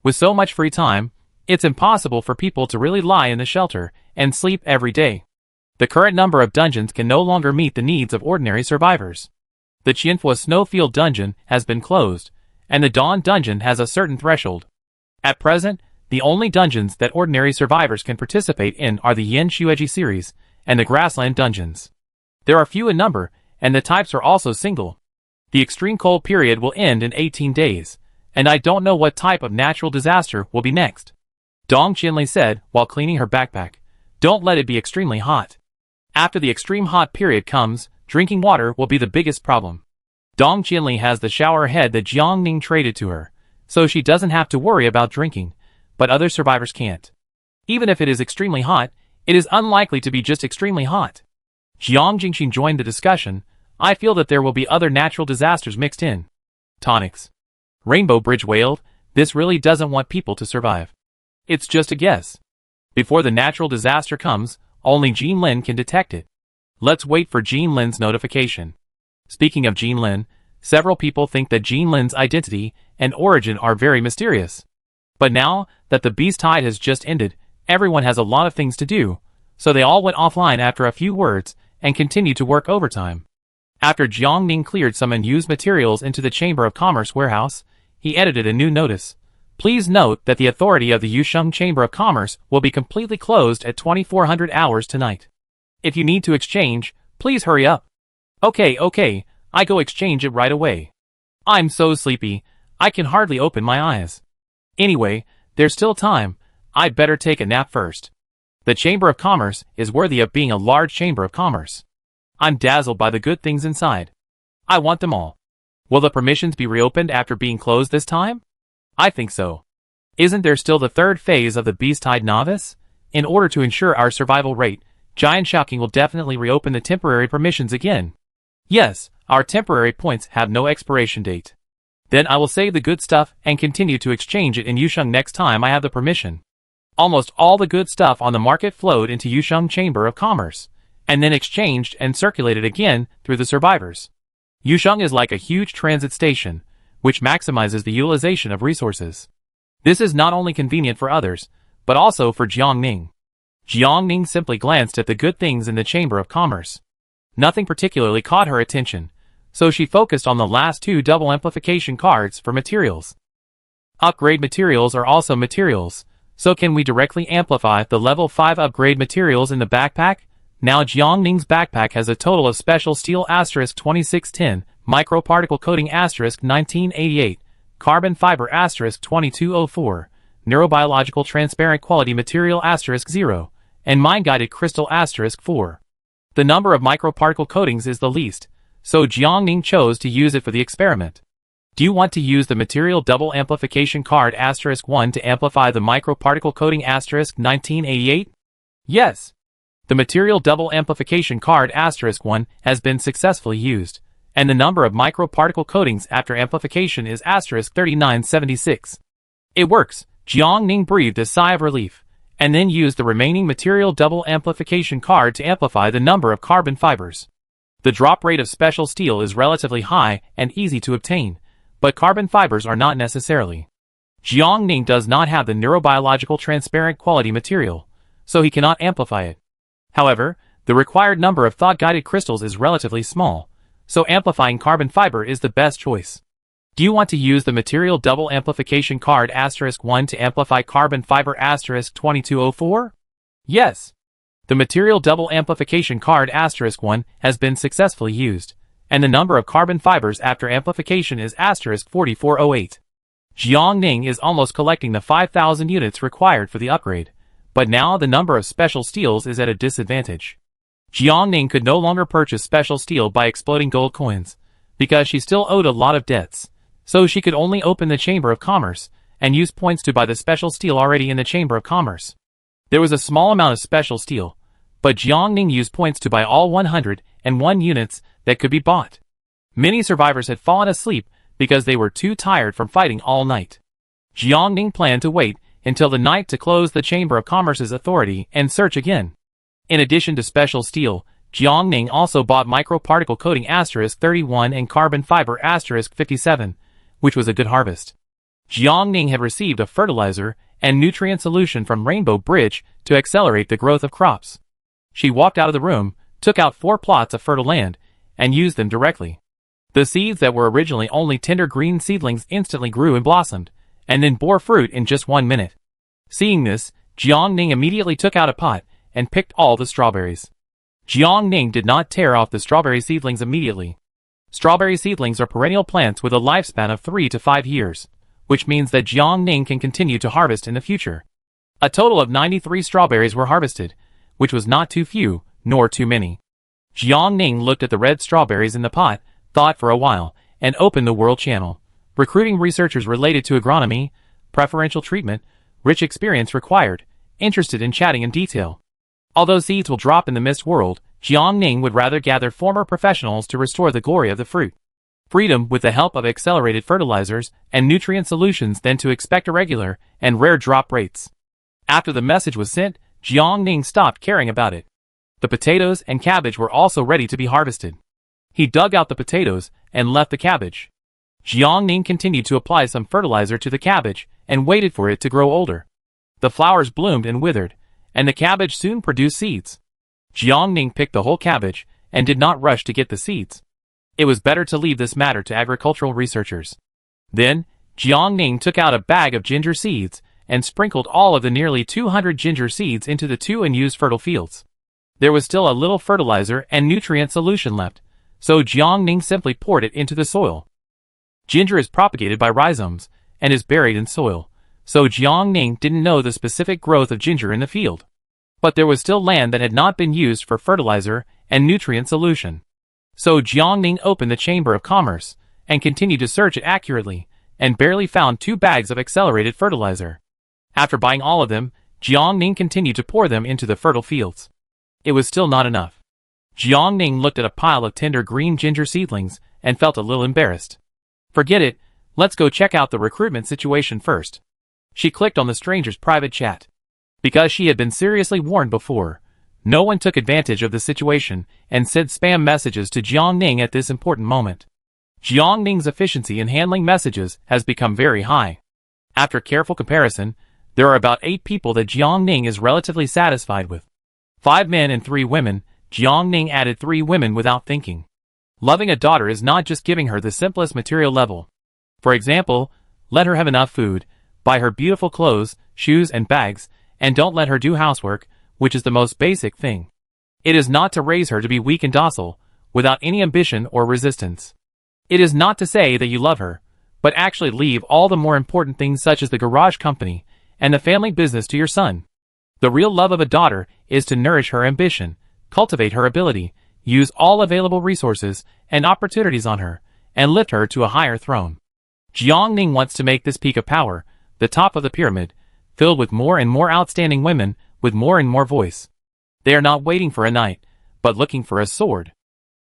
A: With so much free time, it's impossible for people to really lie in the shelter and sleep every day. The current number of dungeons can no longer meet the needs of ordinary survivors. The Qianhua Snowfield dungeon has been closed, and the Dawn dungeon has a certain threshold. At present, the only dungeons that ordinary survivors can participate in are the Yin Shueji series and the Grassland dungeons. There are few in number, and the types are also single. The extreme cold period will end in 18 days, and I don't know what type of natural disaster will be next. Dong Qianli said while cleaning her backpack, don't let it be extremely hot. After the extreme hot period comes, drinking water will be the biggest problem. Dong Qianli has the shower head that Jiang Ning traded to her, so she doesn't have to worry about drinking, but other survivors can't. Even if it is extremely hot, it is unlikely to be just extremely hot. Jiang Jingxin joined the discussion. I feel that there will be other natural disasters mixed in. Tonics. Rainbow Bridge wailed, this really doesn't want people to survive. It's just a guess. Before the natural disaster comes, only Jean Lin can detect it. Let's wait for Jean Lin's notification. Speaking of Jean Lin, several people think that Jean Lin's identity and origin are very mysterious. But now that the Beast Tide has just ended, everyone has a lot of things to do, so they all went offline after a few words and continued to work overtime. After Jiang Ning cleared some unused materials into the Chamber of Commerce warehouse, he edited a new notice. Please note that the authority of the Yusheng Chamber of Commerce will be completely closed at 2400 hours tonight. If you need to exchange, please hurry up. Okay, I go exchange it right away. I'm so sleepy, I can hardly open my eyes. Anyway, there's still time, I'd better take a nap first. The Chamber of Commerce is worthy of being a large Chamber of Commerce. I'm dazzled by the good things inside. I want them all. Will the permissions be reopened after being closed this time? I think so. Isn't there still the third phase of the Beast Tide Novice? In order to ensure our survival rate, Giant Shaoking will definitely reopen the temporary permissions again. Yes, our temporary points have no expiration date. Then I will save the good stuff and continue to exchange it in Yusheng next time I have the permission. Almost all the good stuff on the market flowed into Yusheng Chamber of Commerce, and then exchanged and circulated again through the survivors. Yusheng is like a huge transit station, which maximizes the utilization of resources. This is not only convenient for others, but also for Jiang Ning. Jiang Ning simply glanced at the good things in the Chamber of Commerce. Nothing particularly caught her attention, so she focused on the last two double amplification cards for materials. Upgrade materials are also materials, so can we directly amplify the level 5 upgrade materials in the backpack? Now Jiang Ning's backpack has a total of special steel asterisk 2610, microparticle coating asterisk 1988, carbon fiber asterisk 2204, neurobiological transparent quality material asterisk 0, and mind-guided crystal asterisk 4. The number of microparticle coatings is the least, so Jiang Ning chose to use it for the experiment. Do you want to use the material double amplification card asterisk 1 to amplify the microparticle coating asterisk 1988? Yes. The material double amplification card asterisk 1 has been successfully used, and the number of microparticle coatings after amplification is asterisk 3976. It works. Jiang Ning breathed a sigh of relief, and then used the remaining material double amplification card to amplify the number of carbon fibers. The drop rate of special steel is relatively high and easy to obtain, but carbon fibers are not necessarily. Jiang Ning does not have the neurobiological transparent quality material, so he cannot amplify it. However, the required number of thought-guided crystals is relatively small, so amplifying carbon fiber is the best choice. Do you want to use the material double amplification card asterisk 1 to amplify carbon fiber asterisk 2204? Yes. The material double amplification card asterisk 1 has been successfully used, and the number of carbon fibers after amplification is asterisk 4408. Jiang Ning is almost collecting the 5,000 units required for the upgrade, but now the number of special steels is at a disadvantage. Jiang Ning could no longer purchase special steel by exploding gold coins, because she still owed a lot of debts, so she could only open the Chamber of Commerce and used points to buy the special steel already in the Chamber of Commerce. There was a small amount of special steel, but Jiang Ning used points to buy all 101 units that could be bought. Many survivors had fallen asleep because they were too tired from fighting all night. Jiang Ning planned to wait until the night to close the Chamber of Commerce's authority and search again. In addition to special steel, Jiang Ning also bought microparticle coating *31 and carbon fiber *57, which was a good harvest. Jiang Ning had received a fertilizer and nutrient solution from Rainbow Bridge to accelerate the growth of crops. She walked out of the room, took out 4 plots of fertile land, and used them directly. The seeds that were originally only tender green seedlings instantly grew and blossomed, and then bore fruit in just 1 minute. Seeing this, Jiang Ning immediately took out a pot and picked all the strawberries. Jiang Ning did not tear off the strawberry seedlings immediately. Strawberry seedlings are perennial plants with a lifespan of 3 to 5 years, which means that Jiang Ning can continue to harvest in the future. A total of 93 strawberries were harvested, which was not too few, nor too many. Jiang Ning looked at the red strawberries in the pot, thought for a while, and opened the World Channel, recruiting researchers related to agronomy, preferential treatment, rich experience required, interested in chatting in detail. Although seeds will drop in the mist world, Jiang Ning would rather gather former professionals to restore the glory of the fruit. Freedom with the help of accelerated fertilizers and nutrient solutions than to expect irregular and rare drop rates. After the message was sent, Jiang Ning stopped caring about it. The potatoes and cabbage were also ready to be harvested. He dug out the potatoes and left the cabbage. Jiang Ning continued to apply some fertilizer to the cabbage and waited for it to grow older. The flowers bloomed and withered, and the cabbage soon produced seeds. Jiang Ning picked the whole cabbage and did not rush to get the seeds. It was better to leave this matter to agricultural researchers. Then, Jiang Ning took out a bag of ginger seeds and sprinkled all of the nearly 200 ginger seeds into the 2 unused fertile fields. There was still a little fertilizer and nutrient solution left, so Jiang Ning simply poured it into the soil. Ginger is propagated by rhizomes and is buried in soil, so Jiang Ning didn't know the specific growth of ginger in the field. But there was still land that had not been used for fertilizer and nutrient solution. So Jiang Ning opened the Chamber of Commerce and continued to search it accurately, and barely found 2 bags of accelerated fertilizer. After buying all of them, Jiang Ning continued to pour them into the fertile fields. It was still not enough. Jiang Ning looked at a pile of tender green ginger seedlings and felt a little embarrassed. Forget it, let's go check out the recruitment situation first. She clicked on the stranger's private chat. Because she had been seriously warned before, no one took advantage of the situation and sent spam messages to Jiang Ning at this important moment. Jiang Ning's efficiency in handling messages has become very high. After careful comparison, there are about 8 people that Jiang Ning is relatively satisfied with. 5 men and 3 women. Jiang Ning added 3 women without thinking. Loving a daughter is not just giving her the simplest material level. For example, let her have enough food, buy her beautiful clothes, shoes and bags, and don't let her do housework, which is the most basic thing. It is not to raise her to be weak and docile, without any ambition or resistance. It is not to say that you love her, but actually leave all the more important things such as the garage company and the family business to your son. The real love of a daughter is to nourish her ambition, cultivate her ability, use all available resources and opportunities on her, and lift her to a higher throne. Jiang Ning wants to make this peak of power, the top of the pyramid, filled with more and more outstanding women with more and more voice. They are not waiting for a knight, but looking for a sword.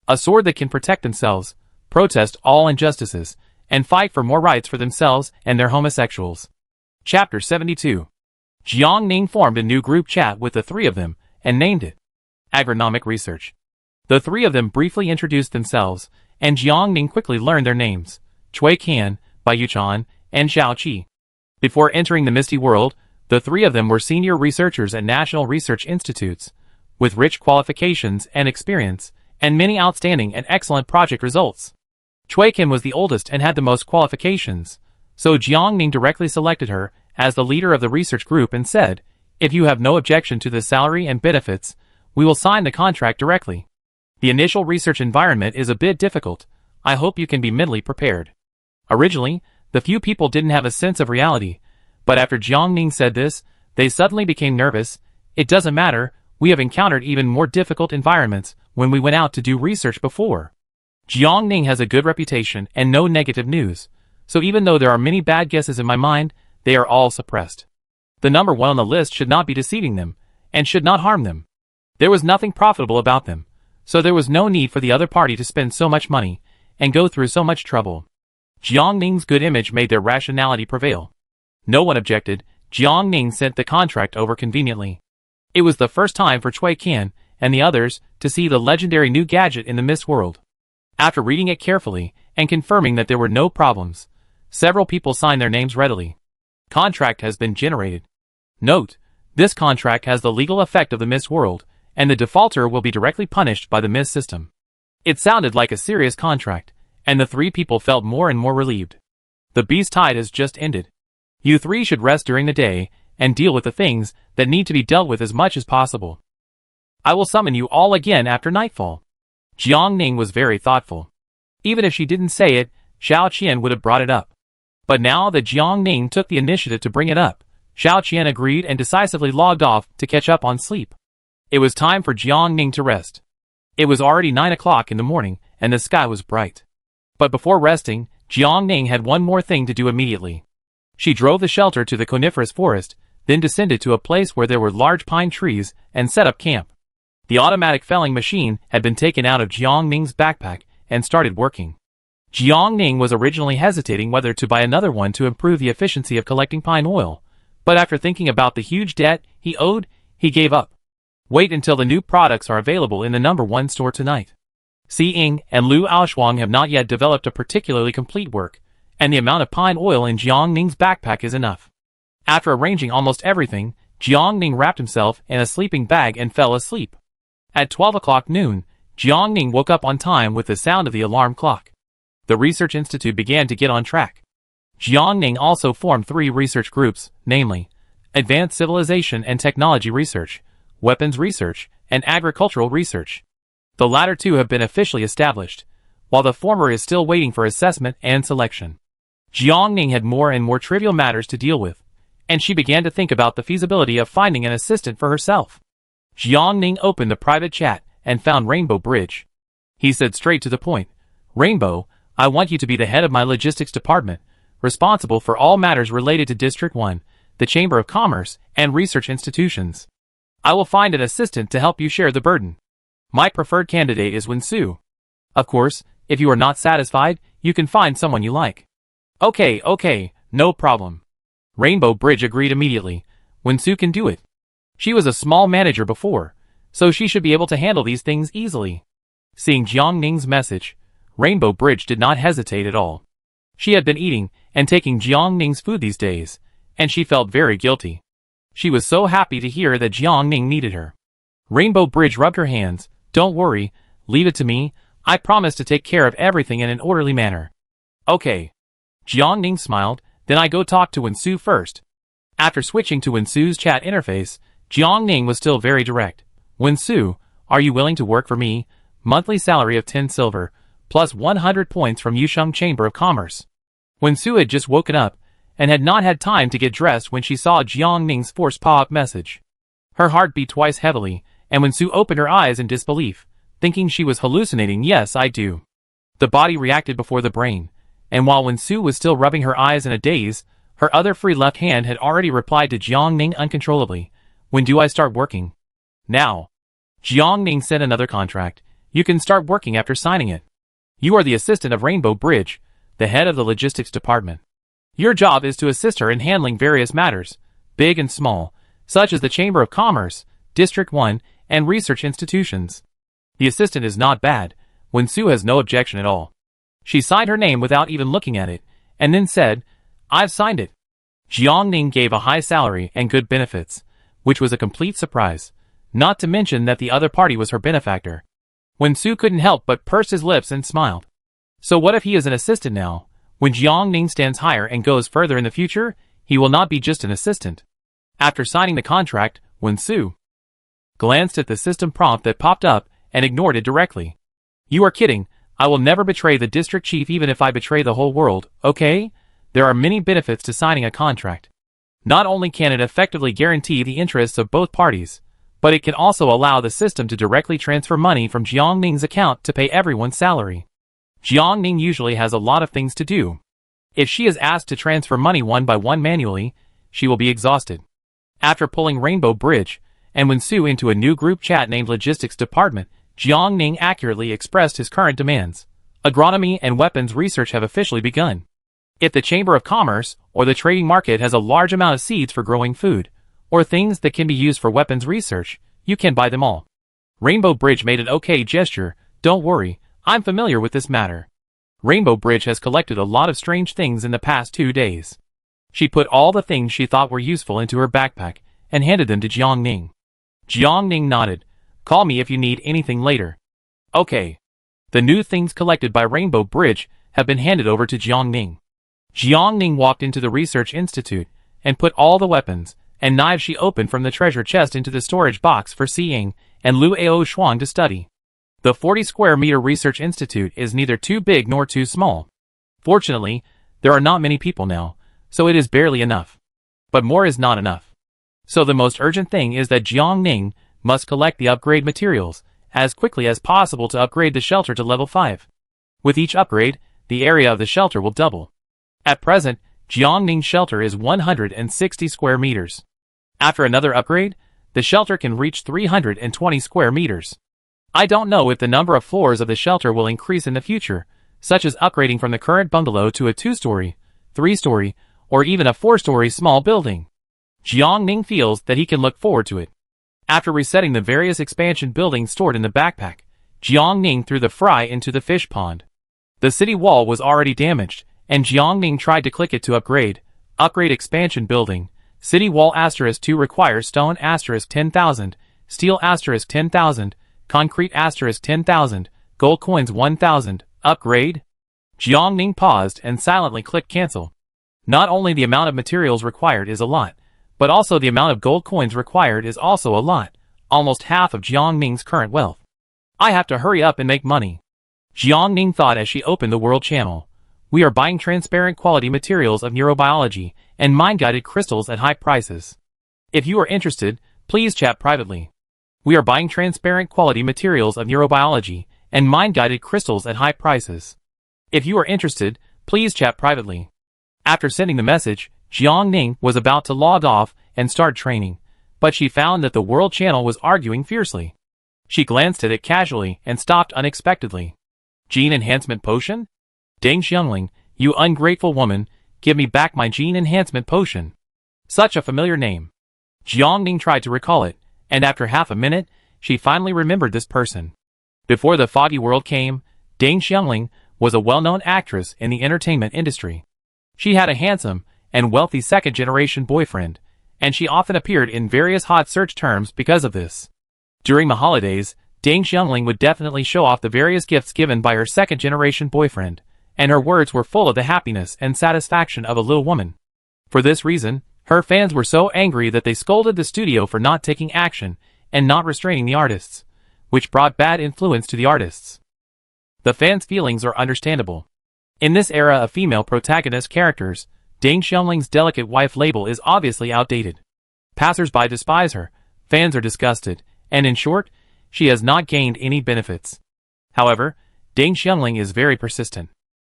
A: A sword that can protect themselves, protest all injustices, and fight for more rights for themselves and their homosexuals. Chapter 72. Jiang Ning formed a new group chat with the 3 of them, and named it Agronomic Research. The 3 of them briefly introduced themselves, and Jiang Ning quickly learned their names, Cui Qian, Bai Yuchan, and Xiao Qi. Before entering the Misty World, the 3 of them were senior researchers at national research institutes, with rich qualifications and experience, and many outstanding and excellent project results. Cui Qian was the oldest and had the most qualifications, so Jiang Ning directly selected her as the leader of the research group and said, "If you have no objection to the salary and benefits, we will sign the contract directly. The initial research environment is a bit difficult. I hope you can be mentally prepared." Originally, the few people didn't have a sense of reality, but after Jiang Ning said this, they suddenly became nervous. It doesn't matter, we have encountered even more difficult environments when we went out to do research before. Jiang Ning has a good reputation and no negative news, so even though there are many bad guesses in my mind, they are all suppressed. The number one on the list should not be deceiving them, and should not harm them. There was nothing profitable about them, so there was no need for the other party to spend so much money, and go through so much trouble. Jiang Ning's good image made their rationality prevail. No one objected. Jiang Ning sent the contract over conveniently. It was the first time for Cui Qian and the others to see the legendary new gadget in the Mist world. After reading it carefully and confirming that there were no problems, several people signed their names readily. Contract has been generated. Note: this contract has the legal effect of the Mist world, and the defaulter will be directly punished by the Mist system. It sounded like a serious contract, and the three people felt more and more relieved. The beast tide has just ended. You three should rest during the day, and deal with the things that need to be dealt with as much as possible. I will summon you all again after nightfall. Jiang Ning was very thoughtful. Even if she didn't say it, Xiao Qian would have brought it up. But now that Jiang Ning took the initiative to bring it up, Xiao Qian agreed and decisively logged off to catch up on sleep. It was time for Jiang Ning to rest. It was already 9 o'clock in the morning, and the sky was bright. But before resting, Jiang Ning had one more thing to do immediately. She drove the shelter to the coniferous forest, then descended to a place where there were large pine trees, and set up camp. The automatic felling machine had been taken out of Jiang Ning's backpack and started working. Jiang Ning was originally hesitating whether to buy another one to improve the efficiency of collecting pine oil, but after thinking about the huge debt he owed, he gave up. Wait until the new products are available in the number 1 store tonight. Xi Ying and Lu Aoshuang have not yet developed a particularly complete work, and the amount of pine oil in Jiang Ning's backpack is enough. After arranging almost everything, Jiang Ning wrapped himself in a sleeping bag and fell asleep. At 12 o'clock noon, Jiang Ning woke up on time with the sound of the alarm clock. The research institute began to get on track. Jiang Ning also formed 3 research groups, namely, Advanced Civilization and Technology Research, Weapons Research, and Agricultural Research. The latter 2 have been officially established, while the former is still waiting for assessment and selection. Jiang Ning had more and more trivial matters to deal with, and she began to think about the feasibility of finding an assistant for herself. Jiang Ning opened the private chat and found Rainbow Bridge. He said straight to the point, "Rainbow, I want you to be the head of my logistics department, responsible for all matters related to District 1, the Chamber of Commerce, and research institutions. I will find an assistant to help you share the burden. My preferred candidate is Wensu. Of course, if you are not satisfied, you can find someone you like." Okay, no problem. Rainbow Bridge agreed immediately. Wensu can do it. She was a small manager before, so she should be able to handle these things easily. Seeing Jiang Ning's message, Rainbow Bridge did not hesitate at all. She had been eating and taking Jiang Ning's food these days, and she felt very guilty. She was so happy to hear that Jiang Ning needed her. Rainbow Bridge rubbed her hands. "Don't worry, leave it to me. I promise to take care of everything in an orderly manner." "Okay." Jiang Ning smiled. "Then I go talk to Wensu first." After switching to Wensu's chat interface, Jiang Ning was still very direct. "Wensu, are you willing to work for me? Monthly salary of 10 silver, plus 100 points from Yusheng Chamber of Commerce." Wensu had just woken up, and had not had time to get dressed when she saw Jiang Ning's forced pop-up message. Her heart beat twice heavily, and Wensu opened her eyes in disbelief, thinking she was hallucinating. "Yes, I do." The body reacted before the brain, and while Wensu was still rubbing her eyes in a daze, her other free left hand had already replied to Jiang Ning uncontrollably. "When do I start working?" "Now." Jiang Ning sent another contract. "You can start working after signing it. You are the assistant of Rainbow Bridge, the head of the logistics department. Your job is to assist her in handling various matters, big and small, such as the Chamber of Commerce, District 1, and research institutions." The assistant is not bad. Wensu has no objection at all. She signed her name without even looking at it, and then said, "I've signed it." Jiang Ning gave a high salary and good benefits, which was a complete surprise, not to mention that the other party was her benefactor. Wensu couldn't help but purse his lips and smiled. So what if he is an assistant now? When Jiang Ning stands higher and goes further in the future, he will not be just an assistant. After signing the contract, Wensu glanced at the system prompt that popped up and ignored it directly. "You are kidding. I will never betray the district chief even if I betray the whole world, okay? There are many benefits to signing a contract. Not only can it effectively guarantee the interests of both parties, but it can also allow the system to directly transfer money from Jiang Ning's account to pay everyone's salary. Jiang Ning usually has a lot of things to do. If she is asked to transfer money one by one manually, she will be exhausted. After pulling Rainbow Bridge and Wensu into a new group chat named Logistics Department, Jiang Ning accurately expressed his current demands. Agronomy and weapons research have officially begun. If the Chamber of Commerce or the trading market has a large amount of seeds for growing food, or things that can be used for weapons research, you can buy them all. Rainbow Bridge made an okay gesture. Don't worry, I'm familiar with this matter. Rainbow Bridge has collected a lot of strange things in the past 2 days. She put all the things she thought were useful into her backpack and handed them to Jiang Ning. Jiang Ning nodded. Call me if you need anything later. Okay. The new things collected by Rainbow Bridge have been handed over to Jiang Ning. Jiang Ning walked into the research institute and put all the weapons and knives she opened from the treasure chest into the storage box for Xiying and Lu Ao Shuang to study. The 40 square meter research institute is neither too big nor too small. Fortunately, there are not many people now, so it is barely enough. But more is not enough. So the most urgent thing is that Jiang Ning must collect the upgrade materials as quickly as possible to upgrade the shelter to level 5. With each upgrade, the area of the shelter will double. At present, Jiang Ning's shelter is 160 square meters. After another upgrade, the shelter can reach 320 square meters. I don't know if the number of floors of the shelter will increase in the future, such as upgrading from the current bungalow to a 2-story, 3-story, or even a 4-story small building. Jiang Ning feels that he can look forward to it. After resetting the various expansion buildings stored in the backpack, Jiang Ning threw the fry into the fish pond. The city wall was already damaged, and Jiang Ning tried to click it to upgrade expansion building. City wall *2 requires stone *10,000, steel *10,000, concrete *10,000, gold coins 1,000, upgrade? Jiang Ning paused and silently clicked cancel. Not only the amount of materials required is a lot, but also the amount of gold coins required is also a lot, almost half of Jiang Ning's current wealth. I have to hurry up and make money. Jiang Ning thought as she opened the world channel. We are buying transparent quality materials of neurobiology and mind-guided crystals at high prices. If you are interested, please chat privately. We are buying transparent quality materials of neurobiology and mind-guided crystals at high prices. If you are interested, please chat privately. After sending the message, Jiang Ning was about to log off and start training, but she found that the world channel was arguing fiercely. She glanced at it casually and stopped unexpectedly. Gene Enhancement Potion? Deng Xiangling, you ungrateful woman, give me back my Gene Enhancement Potion. Such a familiar name. Jiang Ning tried to recall it, and after half a minute, she finally remembered this person. Before the foggy world came, Deng Xiangling was a well-known actress in the entertainment industry. She had a handsome and wealthy second-generation boyfriend, and she often appeared in various hot search terms because of this. During the holidays, Deng Xiangling would definitely show off the various gifts given by her second-generation boyfriend, and her words were full of the happiness and satisfaction of a little woman. For this reason, her fans were so angry that they scolded the studio for not taking action and not restraining the artists, which brought bad influence to the artists. The fans' feelings are understandable. In this era of female protagonist characters, Deng Xiangling's delicate wife label is obviously outdated. Passers-by despise her, fans are disgusted, and in short, she has not gained any benefits. However, Deng Xiangling is very persistent.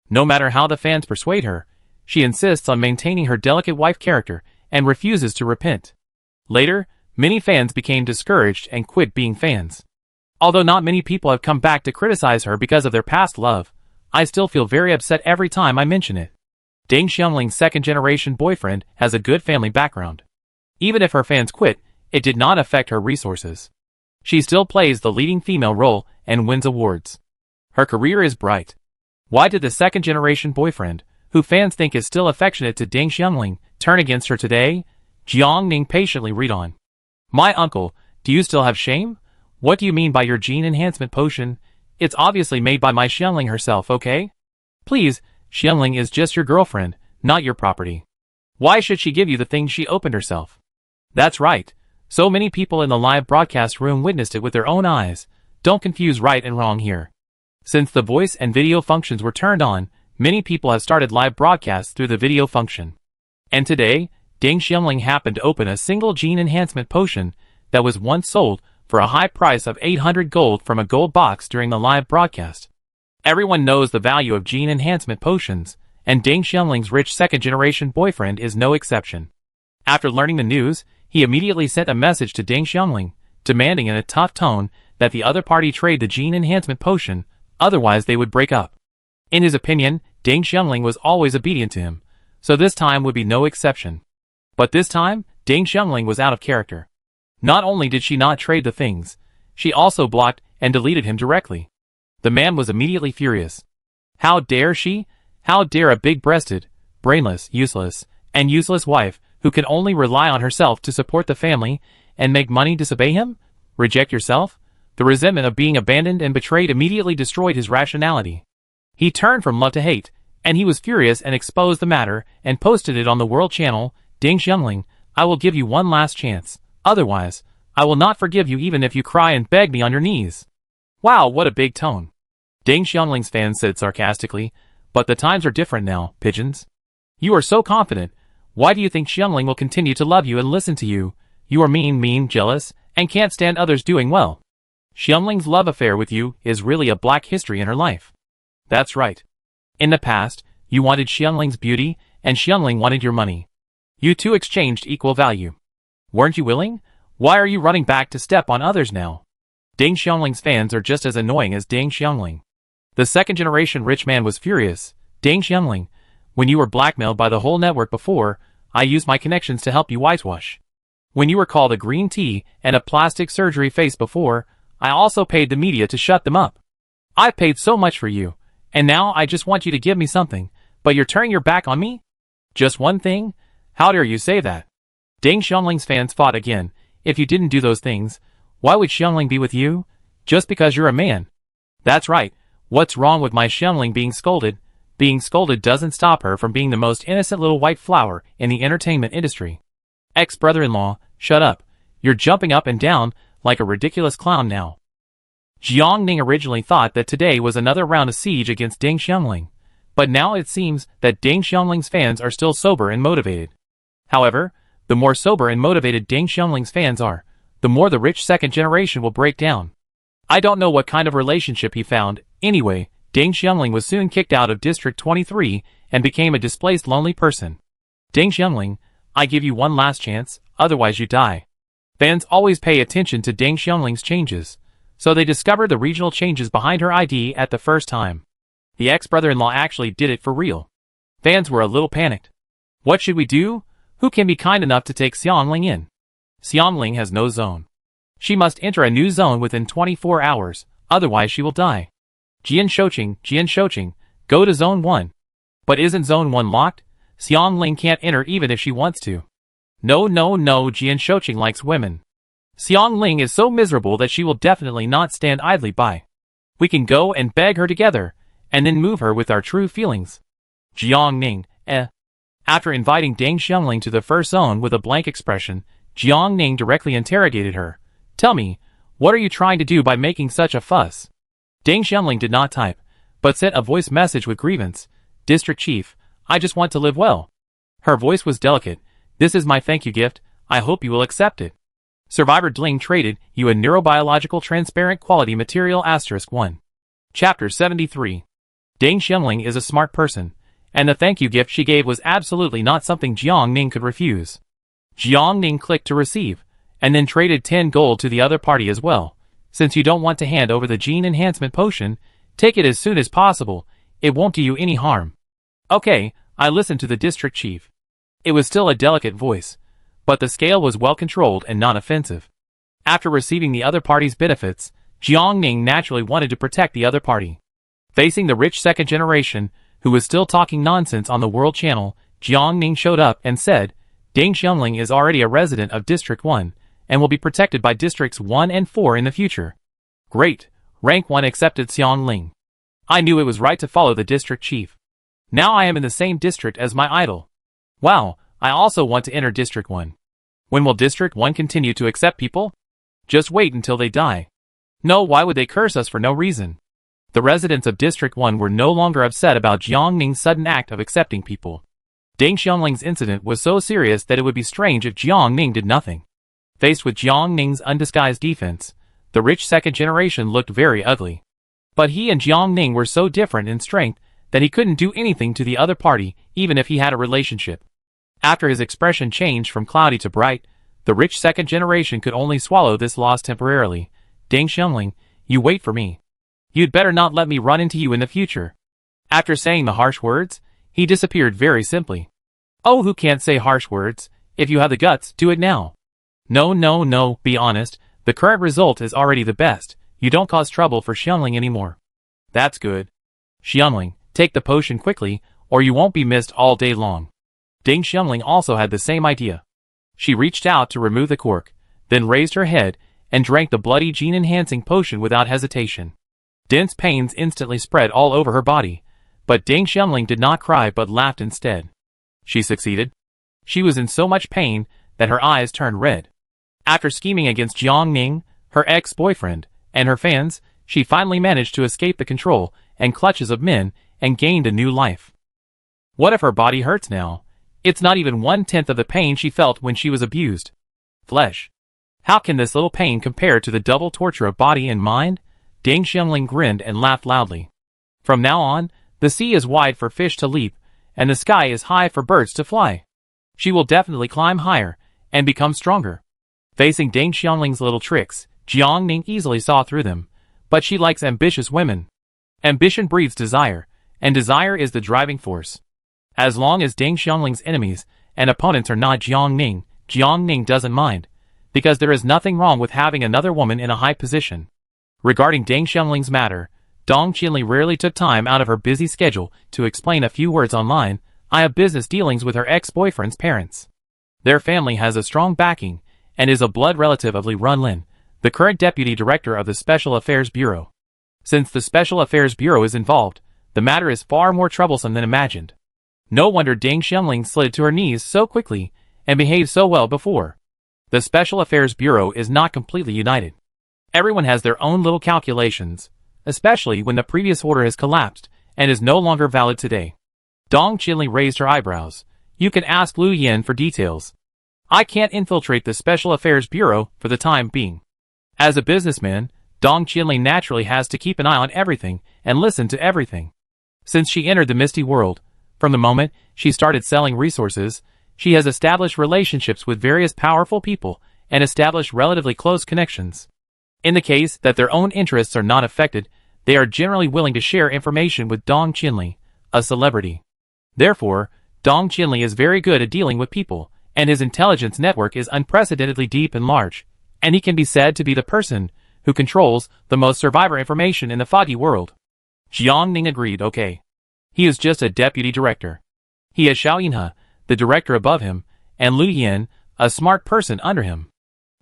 A: No matter how the fans persuade her, she insists on maintaining her delicate wife character and refuses to repent. Later, many fans became discouraged and quit being fans. Although not many people have come back to criticize her because of their past love, I still feel very upset every time I mention it. Deng Xiangling's second-generation boyfriend has a good family background. Even if her fans quit, it did not affect her resources. She still plays the leading female role and wins awards. Her career is bright. Why did the second-generation boyfriend, who fans think is still affectionate to Deng Xiangling, turn against her today? Jiang Ning patiently read on. My uncle, do you still have shame? What do you mean by your gene enhancement potion? It's obviously made by my Xiangling herself, okay? Please, Xiangling is just your girlfriend, not your property. Why should she give you the things she opened herself? That's right. So many people in the live broadcast room witnessed it with their own eyes. Don't confuse right and wrong here. Since the voice and video functions were turned on, many people have started live broadcasts through the video function. And today, Deng Xiangling happened to open a single gene enhancement potion that was once sold for a high price of 800 gold from a gold box during the live broadcast. Everyone knows the value of gene enhancement potions, and Deng Xianling's rich second-generation boyfriend is no exception. After learning the news, he immediately sent a message to Deng Xianling, demanding in a tough tone that the other party trade the gene enhancement potion, otherwise they would break up. In his opinion, Deng Xianling was always obedient to him, so this time would be no exception. But this time, Deng Xianling was out of character. Not only did she not trade the things, she also blocked and deleted him directly. The man was immediately furious. How dare she? How dare a big-breasted, brainless, and useless wife who can only rely on herself to support the family and make money disobey him? Reject yourself? The resentment of being abandoned and betrayed immediately destroyed his rationality. He turned from love to hate, and he was furious and exposed the matter and posted it on the World Channel. Deng Xianling, I will give you one last chance. Otherwise, I will not forgive you even if you cry and beg me on your knees. Wow, what a big tone. Deng Xianling's fans said sarcastically, but the times are different now, pigeons. You are so confident. Why do you think Xianling will continue to love you and listen to you? You are mean, jealous, and can't stand others doing well. Xianling's love affair with you is really a black history in her life. That's right. In the past, you wanted Xianling's beauty, and Xianling wanted your money. You two exchanged equal value. Weren't you willing? Why are you running back to step on others now? Deng Xianling's fans are just as annoying as Deng Xianling. The second-generation rich man was furious. Deng Xianling, when you were blackmailed by the whole network before, I used my connections to help you whitewash. When you were called a green tea and a plastic surgery face before, I also paid the media to shut them up. I paid so much for you, and now I just want you to give me something, but you're turning your back on me? Just one thing? How dare you say that? Deng Xianling's fans fought again. If you didn't do those things, why would Xianling be with you? Just because you're a man. That's right. What's wrong with my Xianling being scolded? Being scolded doesn't stop her from being the most innocent little white flower in the entertainment industry. Ex-brother-in-law, shut up. You're jumping up and down like a ridiculous clown now. Jiang Ning originally thought that today was another round of siege against Deng Xianling, but now it seems that Deng Xianling's fans are still sober and motivated. However, the more sober and motivated Deng Xianling's fans are, the more the rich second generation will break down. I don't know what kind of relationship he found. Anyway, Deng Xianling was soon kicked out of District 23 and became a displaced lonely person. Deng Xianling, I give you one last chance, otherwise you die. Fans always pay attention to Deng Xianling's changes, so they discovered the regional changes behind her ID at the first time. The ex-brother-in-law actually did it for real. Fans were a little panicked. What should we do? Who can be kind enough to take Xianling in? Xianling has no zone. She must enter a new zone within 24 hours, otherwise she will die. Jian Shouqing, go to Zone 1. But isn't Zone 1 locked? Xianling can't enter even if she wants to. No, Jian Shouqing likes women. Xianling is so miserable that she will definitely not stand idly by. We can go and beg her together, and then move her with our true feelings. Jiang Ning, After inviting Deng Xianling to the first zone with a blank expression, Jiang Ning directly interrogated her. Tell me, what are you trying to do by making such a fuss? Deng Xianling did not type, but sent a voice message with grievance. District Chief, I just want to live well. Her voice was delicate. This is my thank you gift, I hope you will accept it. Survivor Dling traded you a neurobiological transparent quality material *1. Chapter 73. Deng Xianling is a smart person, and the thank you gift she gave was absolutely not something Jiang Ning could refuse. Jiang Ning clicked to receive, and then traded 10 gold to the other party as well. Since you don't want to hand over the gene enhancement potion, take it as soon as possible, it won't do you any harm. Okay, I listened to the district chief. It was still a delicate voice, but the scale was well controlled and not offensive. After receiving the other party's benefits, Jiang Ning naturally wanted to protect the other party. Facing the rich second generation, who was still talking nonsense on the World Channel, Jiang Ning showed up and said, Deng Xianling is already a resident of District 1, and will be protected by Districts 1 and 4 in the future. Great, Rank 1 accepted Xianling. I knew it was right to follow the district chief. Now I am in the same district as my idol. Wow, I also want to enter District 1. When will District 1 continue to accept people? Just wait until they die. No, why would they curse us for no reason? The residents of District 1 were no longer upset about Jiang Ning's sudden act of accepting people. Deng Xianling's incident was so serious that it would be strange if Jiang Ning did nothing. Faced with Jiang Ning's undisguised defense, the rich second generation looked very ugly. But he and Jiang Ning were so different in strength that he couldn't do anything to the other party even if he had a relationship. After his expression changed from cloudy to bright, the rich second generation could only swallow this loss temporarily. Deng Xiangling, you wait for me. You'd better not let me run into you in the future. After saying the harsh words, he disappeared very simply. Oh, who can't say harsh words? If you have the guts, do it now. No, be honest, the current result is already the best. You don't cause trouble for Xiangling anymore. That's good. Xiangling, take the potion quickly, or you won't be missed all day long. Deng Xiangling also had the same idea. She reached out to remove the cork, then raised her head and drank the bloody gene-enhancing potion without hesitation. Dense pains instantly spread all over her body, but Deng Xiangling did not cry but laughed instead. She succeeded. She was in so much pain that her eyes turned red. After scheming against Jiang Ning, her ex-boyfriend, and her fans, she finally managed to escape the control and clutches of men and gained a new life. What if her body hurts now? It's not even 1/10 of the pain she felt when she was abused. Flesh. How can this little pain compare to the double torture of body and mind? Deng Xiangling grinned and laughed loudly. From now on, the sea is wide for fish to leap, and the sky is high for birds to fly. She will definitely climb higher and become stronger. Facing Deng Xiangling's little tricks, Jiang Ning easily saw through them, but she likes ambitious women. Ambition breeds desire, and desire is the driving force. As long as Deng Xiangling's enemies and opponents are not Jiang Ning doesn't mind, because there is nothing wrong with having another woman in a high position. Regarding Deng Xiangling's matter, Dong Qinli rarely took time out of her busy schedule to explain a few words online. I have business dealings with her ex-boyfriend's parents. Their family has a strong backing and is a blood relative of Li Runlin, the current deputy director of the Special Affairs Bureau. Since the Special Affairs Bureau is involved, the matter is far more troublesome than imagined. No wonder Deng Xiangling slid to her knees so quickly and behaved so well before. The Special Affairs Bureau is not completely united. Everyone has their own little calculations, especially when the previous order has collapsed and is no longer valid today. Dong Qinli raised her eyebrows. You can ask Lu Yin for details. I can't infiltrate the Special Affairs Bureau for the time being. As a businessman, Dong Qinli naturally has to keep an eye on everything and listen to everything. Since she entered the Misty World, from the moment she started selling resources, she has established relationships with various powerful people and established relatively close connections. In the case that their own interests are not affected, they are generally willing to share information with Dong Qinli, a celebrity. Therefore, Dong Qinli is very good at dealing with people, and his intelligence network is unprecedentedly deep and large, and he can be said to be the person who controls the most survivor information in the foggy world. Jiang Ning agreed. Okay. He is just a deputy director. He has Xiao Yinhe, the director above him, and Lu Yin, a smart person under him.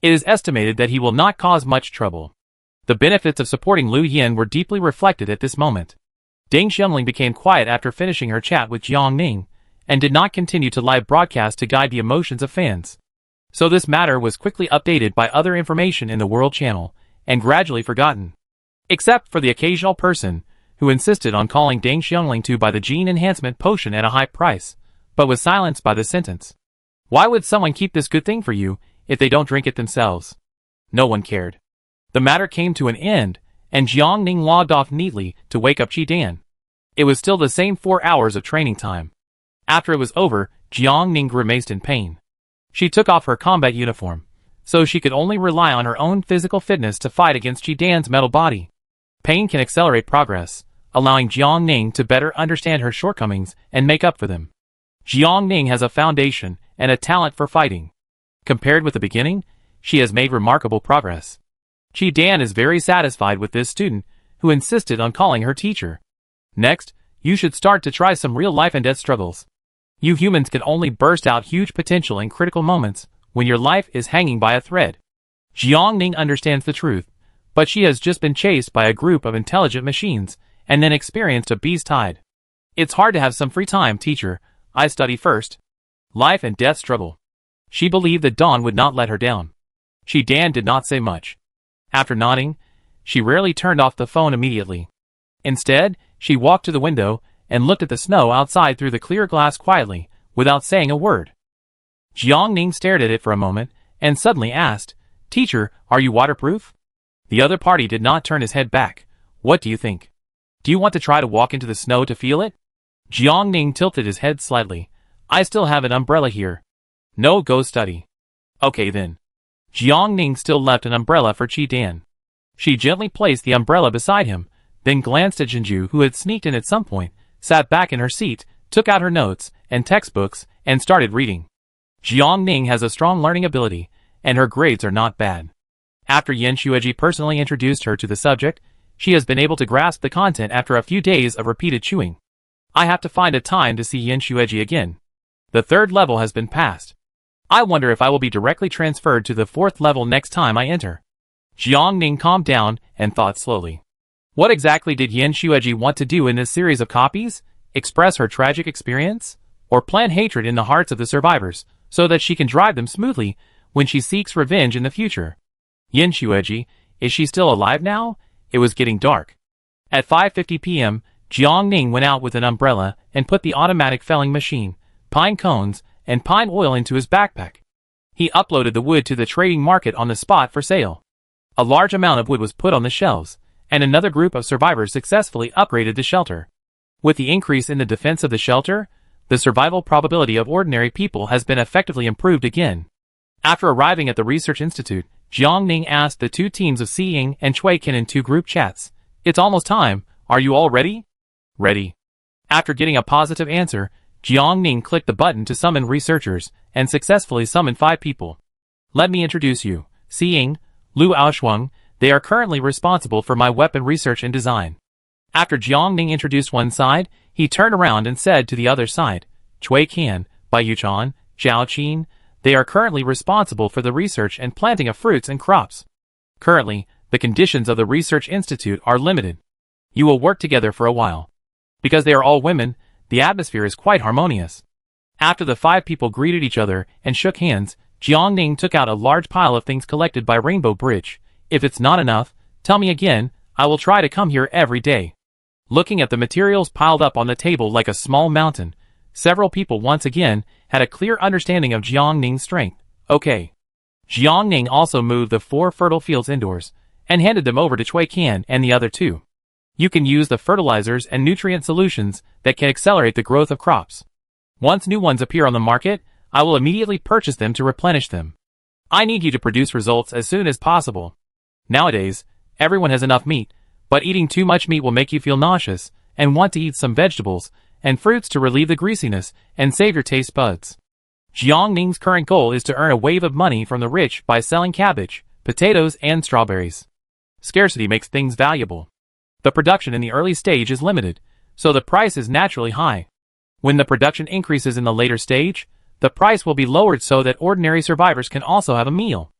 A: It is estimated that he will not cause much trouble. The benefits of supporting Lu Yin were deeply reflected at this moment. Deng Xiangling became quiet after finishing her chat with Jiang Ning, and did not continue to live broadcast to guide the emotions of fans. So this matter was quickly updated by other information in the World Channel, and gradually forgotten. Except for the occasional person who insisted on calling Deng Xiangling to buy the gene enhancement potion at a high price, but was silenced by the sentence. Why would someone keep this good thing for you if they don't drink it themselves? No one cared. The matter came to an end, and Jiang Ning logged off neatly to wake up Qi Dan. It was still the same 4 hours of training time. After it was over, Jiang Ning grimaced in pain. She took off her combat uniform, so she could only rely on her own physical fitness to fight against Qi Dan's metal body. Pain can accelerate progress, allowing Jiang Ning to better understand her shortcomings and make up for them. Jiang Ning has a foundation and a talent for fighting. Compared with the beginning, she has made remarkable progress. Qi Dan is very satisfied with this student, who insisted on calling her teacher. Next, you should start to try some real life and death struggles. You humans can only burst out huge potential in critical moments when your life is hanging by a thread. Jiang Ning understands the truth, but she has just been chased by a group of intelligent machines and then experienced a beast tide. It's hard to have some free time, teacher. I study first. Life and death struggle. She believed that Dawn would not let her down. Qi Dan did not say much. After nodding, she rarely turned off the phone immediately. Instead, she walked to the window and looked at the snow outside through the clear glass quietly, without saying a word. Jiang Ning stared at it for a moment, and suddenly asked, Teacher, are you waterproof? The other party did not turn his head back. What do you think? Do you want to try to walk into the snow to feel it? Jiang Ning tilted his head slightly. I still have an umbrella here. No, go study. Okay then. Jiang Ning still left an umbrella for Qi Dan. She gently placed the umbrella beside him, then glanced at Jinju, who had sneaked in at some point, sat back in her seat, took out her notes and textbooks, and started reading. Jiang Ning has a strong learning ability, and her grades are not bad. After Yan Shueji personally introduced her to the subject, she has been able to grasp the content after a few days of repeated chewing. I have to find a time to see Yan Shueji again. The 3rd level has been passed. I wonder if I will be directly transferred to the 4th level next time I enter. Jiang Ning calmed down and thought slowly. What exactly did Yan Shueji want to do in this series of copies? Express her tragic experience? Or plant hatred in the hearts of the survivors, so that she can drive them smoothly when she seeks revenge in the future? Yan Shueji, is she still alive now? It was getting dark. At 5:50 p.m., Jiang Ning went out with an umbrella and put the automatic felling machine, pine cones, and pine oil into his backpack. He uploaded the wood to the trading market on the spot for sale. A large amount of wood was put on the shelves, and another group of survivors successfully upgraded the shelter. With the increase in the defense of the shelter, the survival probability of ordinary people has been effectively improved again. After arriving at the research institute, Jiang Ning asked the 2 teams of Si Ying and Cui Qin in 2 group chats. It's almost time. Are you all ready? Ready. After getting a positive answer, Jiang Ning clicked the button to summon researchers and successfully summoned 5 people. Let me introduce you. Si Ying, Lu Aoshuang, they are currently responsible for my weapon research and design. After Jiang Ning introduced one side, he turned around and said to the other side, Cui Qian, Bai Yuchan, Zhao Qin, they are currently responsible for the research and planting of fruits and crops. Currently, the conditions of the research institute are limited. You will work together for a while. Because they are all women, the atmosphere is quite harmonious. After the 5 people greeted each other and shook hands, Jiang Ning took out a large pile of things collected by Rainbow Bridge. If it's not enough, tell me again, I will try to come here every day. Looking at the materials piled up on the table like a small mountain, several people once again had a clear understanding of Jiang Ning's strength. Okay. Jiang Ning also moved the 4 fertile fields indoors, and handed them over to Cui Qian and the other 2. You can use the fertilizers and nutrient solutions that can accelerate the growth of crops. Once new ones appear on the market, I will immediately purchase them to replenish them. I need you to produce results as soon as possible. Nowadays, everyone has enough meat, but eating too much meat will make you feel nauseous and want to eat some vegetables and fruits to relieve the greasiness and save your taste buds. Jiang Ning's current goal is to earn a wave of money from the rich by selling cabbage, potatoes, and strawberries. Scarcity makes things valuable. The production in the early stage is limited, so the price is naturally high. When the production increases in the later stage, the price will be lowered so that ordinary survivors can also have a meal.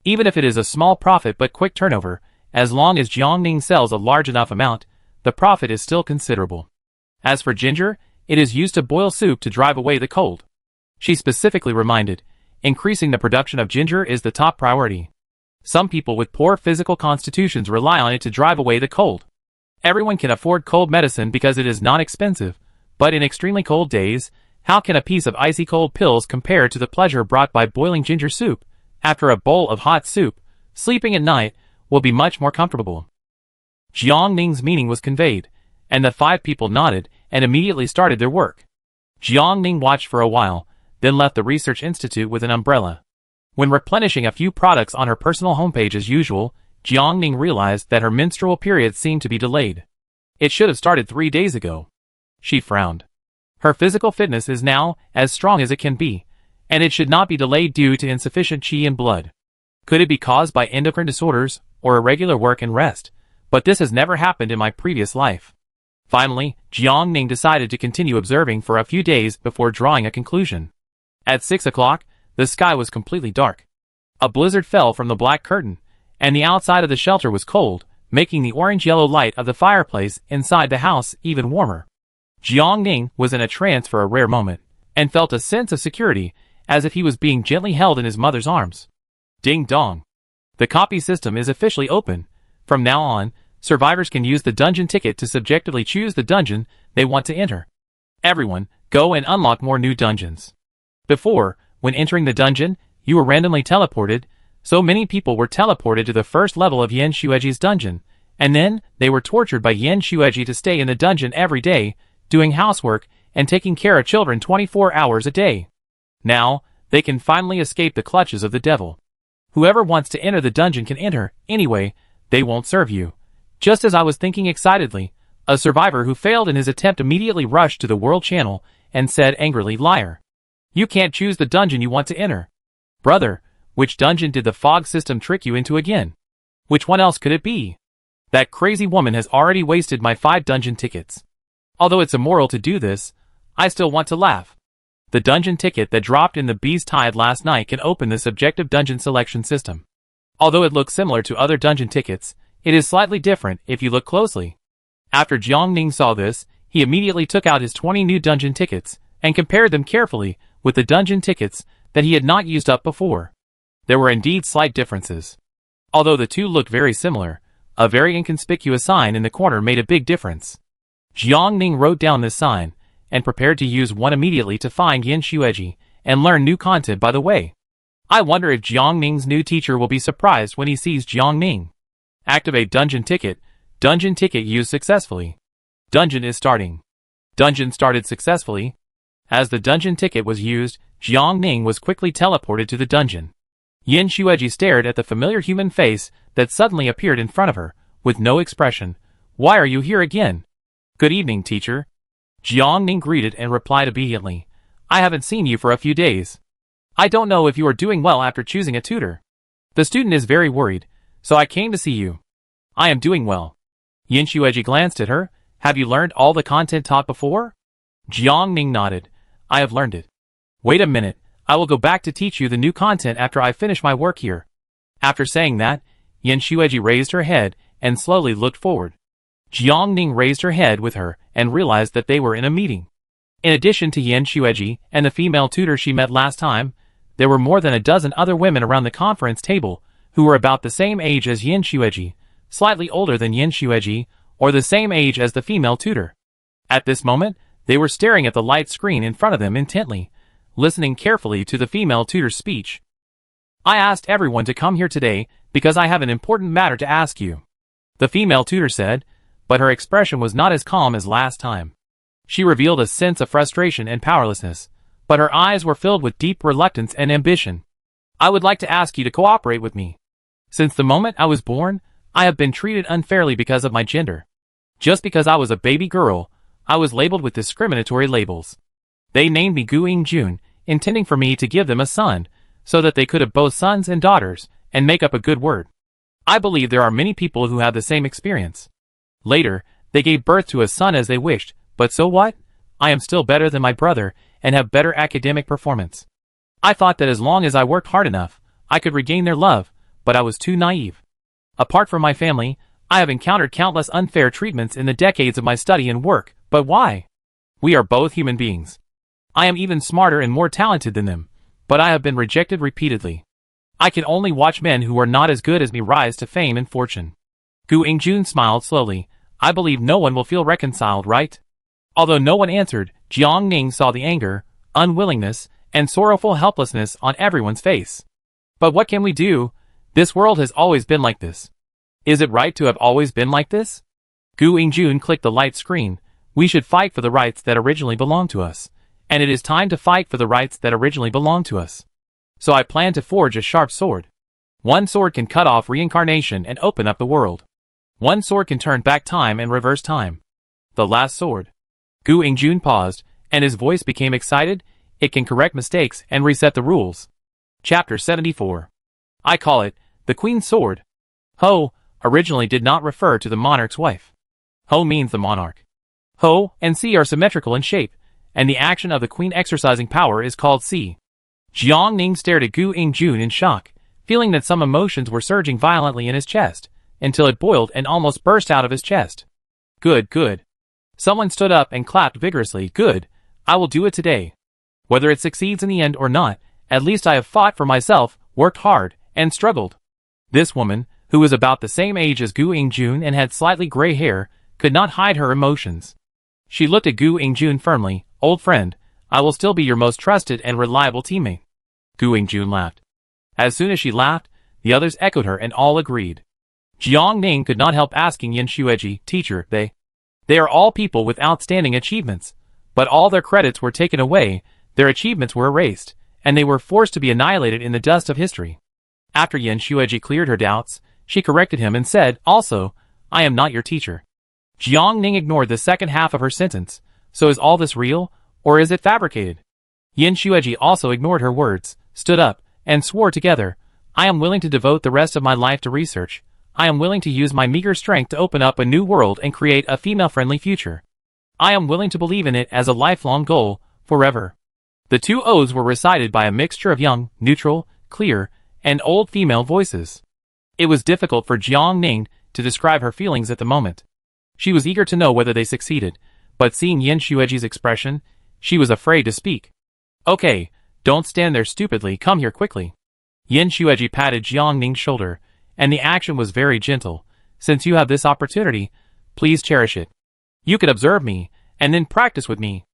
A: Even if it is a small profit but quick turnover, as long as Jiang Ning sells a large enough amount, the profit is still considerable. As for ginger, it is used to boil soup to drive away the cold. She specifically reminded, increasing the production of ginger is the top priority. Some people with poor physical constitutions rely on it to drive away the cold. Everyone can afford cold medicine because it is not expensive, but in extremely cold days, how can a piece of icy cold pills compare to the pleasure brought by boiling ginger soup? After a bowl of hot soup, sleeping at night will be much more comfortable. Jiang Ning's meaning was conveyed, and the 5 people nodded and immediately started their work. Jiang Ning watched for a while, then left the research institute with an umbrella. When replenishing a few products on her personal homepage as usual, Jiang Ning realized that her menstrual period seemed to be delayed. It should have started 3 days ago. She frowned. Her physical fitness is now as strong as it can be, and it should not be delayed due to insufficient qi in blood. Could it be caused by endocrine disorders or irregular work and rest? But this has never happened in my previous life. Finally, Jiang Ning decided to continue observing for a few days before drawing a conclusion. At 6 o'clock, the sky was completely dark. A blizzard fell from the black curtain, and the outside of the shelter was cold, making the orange-yellow light of the fireplace inside the house even warmer. Jiang Ning was in a trance for a rare moment, and felt a sense of security, as if he was being gently held in his mother's arms. Ding dong. The copy system is officially open. From now on, survivors can use the dungeon ticket to subjectively choose the dungeon they want to enter. Everyone, go and unlock more new dungeons. Before, when entering the dungeon, you were randomly teleported, so many people were teleported to the first level of Yan Shueji's dungeon, and then they were tortured by Yan Shueji to stay in the dungeon every day, doing housework and taking care of children 24 hours a day. Now, they can finally escape the clutches of the devil. Whoever wants to enter the dungeon can enter, anyway, they won't serve you. Just as I was thinking excitedly, a survivor who failed in his attempt immediately rushed to the World Channel and said angrily, "Liar. You can't choose the dungeon you want to enter." Brother, which dungeon did the fog system trick you into again? Which one else could it be? That crazy woman has already wasted my 5 dungeon tickets. Although it's immoral to do this, I still want to laugh. The dungeon ticket that dropped in the Bee's Tide last night can open the subjective dungeon selection system. Although it looks similar to other dungeon tickets, it is slightly different if you look closely. After Jiang Ning saw this, he immediately took out his 20 new dungeon tickets and compared them carefully with the dungeon tickets that he had not used up before. There were indeed slight differences. Although the two looked very similar, a very inconspicuous sign in the corner made a big difference. Jiang Ning wrote down this sign and prepared to use one immediately to find Yin Xueji and learn new content by the way. I wonder if Jiang Ning's new teacher will be surprised when he sees Jiang Ning. Activate dungeon ticket. Dungeon ticket used successfully. Dungeon is starting. Dungeon started successfully. As the dungeon ticket was used, Jiang Ning was quickly teleported to the dungeon. Yin Xueji stared at the familiar human face that suddenly appeared in front of her, with no expression. "Why are you here again?" "Good evening, teacher." Jiang Ning greeted and replied obediently. "I haven't seen you for a few days. I don't know if you are doing well after choosing a tutor. The student is very worried, so I came to see you." "I am doing well." Yin Xueji glanced at her. "Have you learned all the content taught before?" Jiang Ning nodded. "I have learned it." "Wait a minute, I will go back to teach you the new content after I finish my work here." After saying that, Yin Xueji raised her head and slowly looked forward. Jiang Ning raised her head with her and realized that they were in a meeting. In addition to Yin Xueji and the female tutor she met last time, there were more than a dozen other women around the conference table who were about the same age as Yin Xueji, slightly older than Yin Xueji, or the same age as the female tutor. At this moment, they were staring at the light screen in front of them intently, listening carefully to the female tutor's speech. "I asked everyone to come here today because I have an important matter to ask you," the female tutor said, but her expression was not as calm as last time. She revealed a sense of frustration and powerlessness, but her eyes were filled with deep reluctance and ambition. "I would like to ask you to cooperate with me. Since the moment I was born, I have been treated unfairly because of my gender. Just because I was a baby girl, I was labeled with discriminatory labels. They named me Gu Yingjun, intending for me to give them a son, so that they could have both sons and daughters, and make up a good word. I believe there are many people who have the same experience. Later, they gave birth to a son as they wished, but so what? I am still better than my brother, and have better academic performance. I thought that as long as I worked hard enough, I could regain their love, but I was too naive. Apart from my family, I have encountered countless unfair treatments in the decades of my study and work, but why? We are both human beings. I am even smarter and more talented than them, but I have been rejected repeatedly. I can only watch men who are not as good as me rise to fame and fortune." Gu Yingjun smiled slowly. "I believe no one will feel reconciled, right?" Although no one answered, Jiang Ning saw the anger, unwillingness, and sorrowful helplessness on everyone's face. "But what can we do? This world has always been like this. Is it right to have always been like this?" Gu Yingjun clicked the light screen. "We should fight for the rights that originally belonged to us. And it is time to fight for the rights that originally belonged to us. So I plan to forge a sharp sword. One sword can cut off reincarnation and open up the world. One sword can turn back time and reverse time. The last sword." Gu Yingjun paused, and his voice became excited. "It can correct mistakes and reset the rules." Chapter 74. I call it the Queen's Sword. Ho originally did not refer to the monarch's wife. Ho means the monarch. Ho and Si are symmetrical in shape, and the action of the queen exercising power is called Si. Jiang Ning stared at Gu Yingjun in shock, feeling that some emotions were surging violently in his chest, until it boiled and almost burst out of his chest. "Good, good." Someone stood up and clapped vigorously. "Good, I will do it today. Whether it succeeds in the end or not, at least I have fought for myself, worked hard, and struggled." This woman, who was about the same age as Gu Yingjun and had slightly gray hair, could not hide her emotions. She looked at Gu Yingjun firmly. "Old friend, I will still be your most trusted and reliable teammate." Gu Yingjun laughed. As soon as she laughed, the others echoed her and all agreed. Jiang Ning could not help asking Yin Xueji, "Teacher, they are all people with outstanding achievements. But all their credits were taken away, their achievements were erased, and they were forced to be annihilated in the dust of history. After Yin Xueji cleared her doubts, she corrected him and said, "Also, I am not your teacher." Jiang Ning ignored the second half of her sentence. "So is all this real, or is it fabricated?" Yin Xueji also ignored her words, stood up, and swore together, "I am willing to devote the rest of my life to research. I am willing to use my meager strength to open up a new world and create a female-friendly future. I am willing to believe in it as a lifelong goal, forever." The two oaths were recited by a mixture of young, neutral, clear, and old female voices. It was difficult for Jiang Ning to describe her feelings at the moment. She was eager to know whether they succeeded, but seeing Yin Xueji's expression, she was afraid to speak. "Okay, don't stand there stupidly, come here quickly." Yin Xueji patted Jiang Ning's shoulder, and the action was very gentle. "Since you have this opportunity, please cherish it. You could observe me, and then practice with me.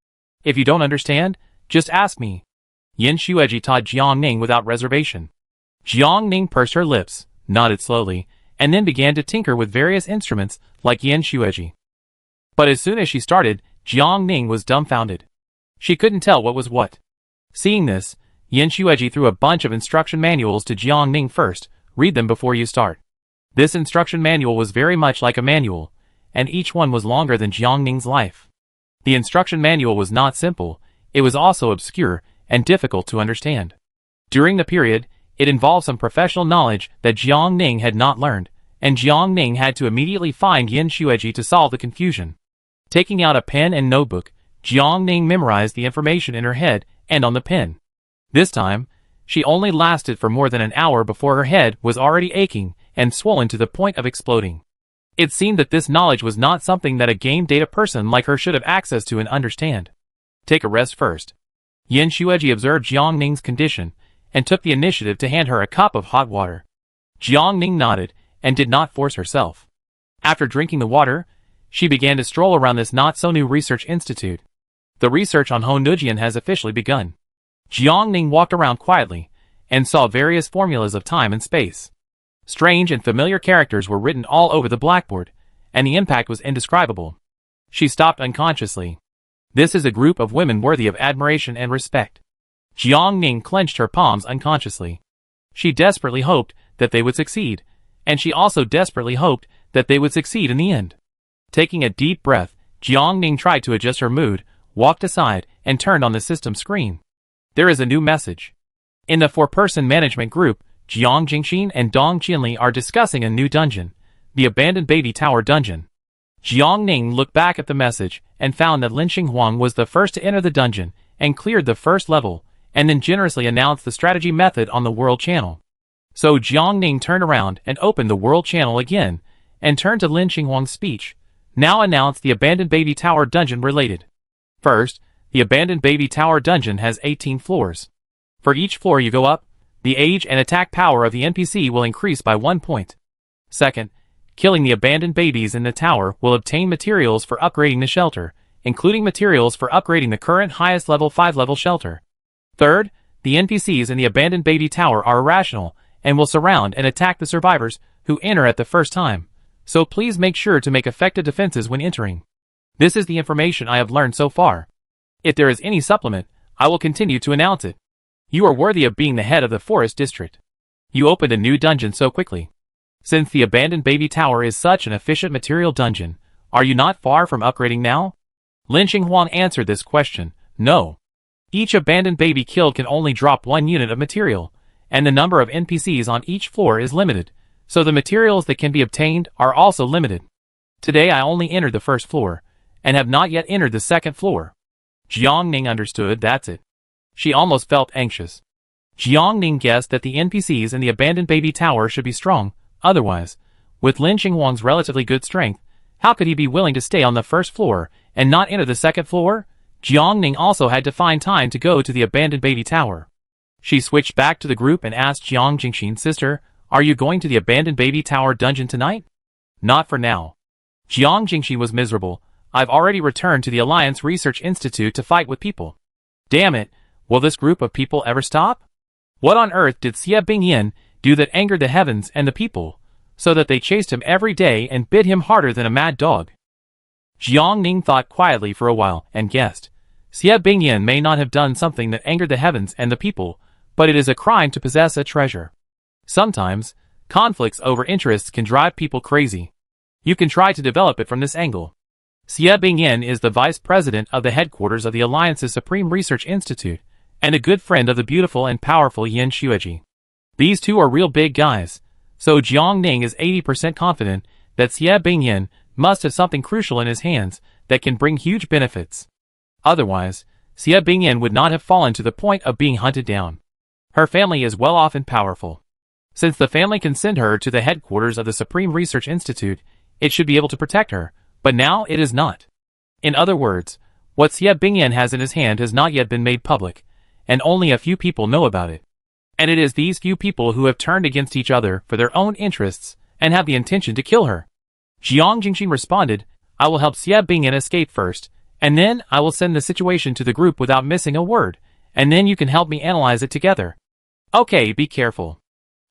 A: If you don't understand, just ask me." Yin Xueji taught Jiang Ning without reservation. Jiang Ning pursed her lips, nodded slowly, and then began to tinker with various instruments like Yin Xueji. But as soon as she started, Jiang Ning was dumbfounded. She couldn't tell what was what. Seeing this, Yin Xueji threw a bunch of instruction manuals to Jiang Ning first. "Read them before you start." This instruction manual was very much like a manual, and each one was longer than Jiang Ning's life. The instruction manual was not simple, it was also obscure and difficult to understand. During the period, it involved some professional knowledge that Jiang Ning had not learned, and Jiang Ning had to immediately find Yin Xueji to solve the confusion. Taking out a pen and notebook, Jiang Ning memorized the information in her head and on the pen. This time, she only lasted for more than an hour before her head was already aching and swollen to the point of exploding. It seemed that this knowledge was not something that a game data person like her should have access to and understand. "Take a rest first." Yin Xueji observed Jiang Ning's condition and took the initiative to hand her a cup of hot water. Jiang Ning nodded and did not force herself. After drinking the water, she began to stroll around this not-so-new research institute. The research on Honujian has officially begun. Jiang Ning walked around quietly and saw various formulas of time and space. Strange and familiar characters were written all over the blackboard, and the impact was indescribable. She stopped unconsciously. This is a group of women worthy of admiration and respect. Jiang Ning clenched her palms unconsciously. She desperately hoped that they would succeed, and she also desperately hoped that they would succeed in the end. Taking a deep breath, Jiang Ning tried to adjust her mood, walked aside, and turned on the system screen. There is a new message. In the four-person management group, Jiang Jingxin and Dong Qianli are discussing a new dungeon, the abandoned baby tower dungeon. Jiang Ning looked back at the message and found that Lin Xinghuang was the first to enter the dungeon and cleared the first level, and then generously announced the strategy method on the world channel. So Jiang Ning turned around and opened the world channel again, and turned to Lin Xinghuang's speech, now announced the abandoned baby tower dungeon related. First, the abandoned baby tower dungeon has 18 floors. For each floor you go up, the age and attack power of the NPC will increase by 1 point. Second, killing the abandoned babies in the tower will obtain materials for upgrading the shelter, including materials for upgrading the current highest level 5-level shelter. Third, the NPCs in the abandoned baby tower are irrational and will surround and attack the survivors who enter at the first time, so please make sure to make effective defenses when entering. This is the information I have learned so far. If there is any supplement, I will continue to announce it. You are worthy of being the head of the forest district. You opened a new dungeon so quickly. Since the abandoned baby tower is such an efficient material dungeon, are you not far from upgrading now? Lin Xinghuang answered this question, no. Each abandoned baby killed can only drop 1 unit of material, and the number of NPCs on each floor is limited, so the materials that can be obtained are also limited. Today I only entered the first floor, and have not yet entered the second floor. Jiang Ning understood, that's it. She almost felt anxious. Jiang Ning guessed that the NPCs in the abandoned baby tower should be strong, otherwise, with Lin Xinghuang's relatively good strength, how could he be willing to stay on the first floor and not enter the second floor? Jiang Ning also had to find time to go to the abandoned baby tower. She switched back to the group and asked Jiang Jingxin, sister, are you going to the abandoned baby tower dungeon tonight? Not for now. Jiang Jingxin was miserable. I've already returned to the Alliance Research Institute to fight with people. Damn it, will this group of people ever stop? What on earth did Xie Bingyan do that angered the heavens and the people, so that they chased him every day and bit him harder than a mad dog? Jiang Ning thought quietly for a while and guessed. Xie Bingyan may not have done something that angered the heavens and the people, but it is a crime to possess a treasure. Sometimes, conflicts over interests can drive people crazy. You can try to develop it from this angle. Xie Bingyan is the vice president of the headquarters of the Alliance's Supreme Research Institute, and a good friend of the beautiful and powerful Yin Xueji. These two are real big guys, so Jiang Ning is 80% confident that Xie Bingyan must have something crucial in his hands that can bring huge benefits. Otherwise, Xie Bingyan would not have fallen to the point of being hunted down. Her family is well off and powerful. Since the family can send her to the headquarters of the Supreme Research Institute, it should be able to protect her, but now it is not. In other words, what Xie Bingyan has in his hand has not yet been made public, and only a few people know about it. And it is these few people who have turned against each other for their own interests and have the intention to kill her. Jiang Jingxin responded, I will help Xie Bingyan escape first, and then I will send the situation to the group without missing a word, and then you can help me analyze it together. Okay, be careful.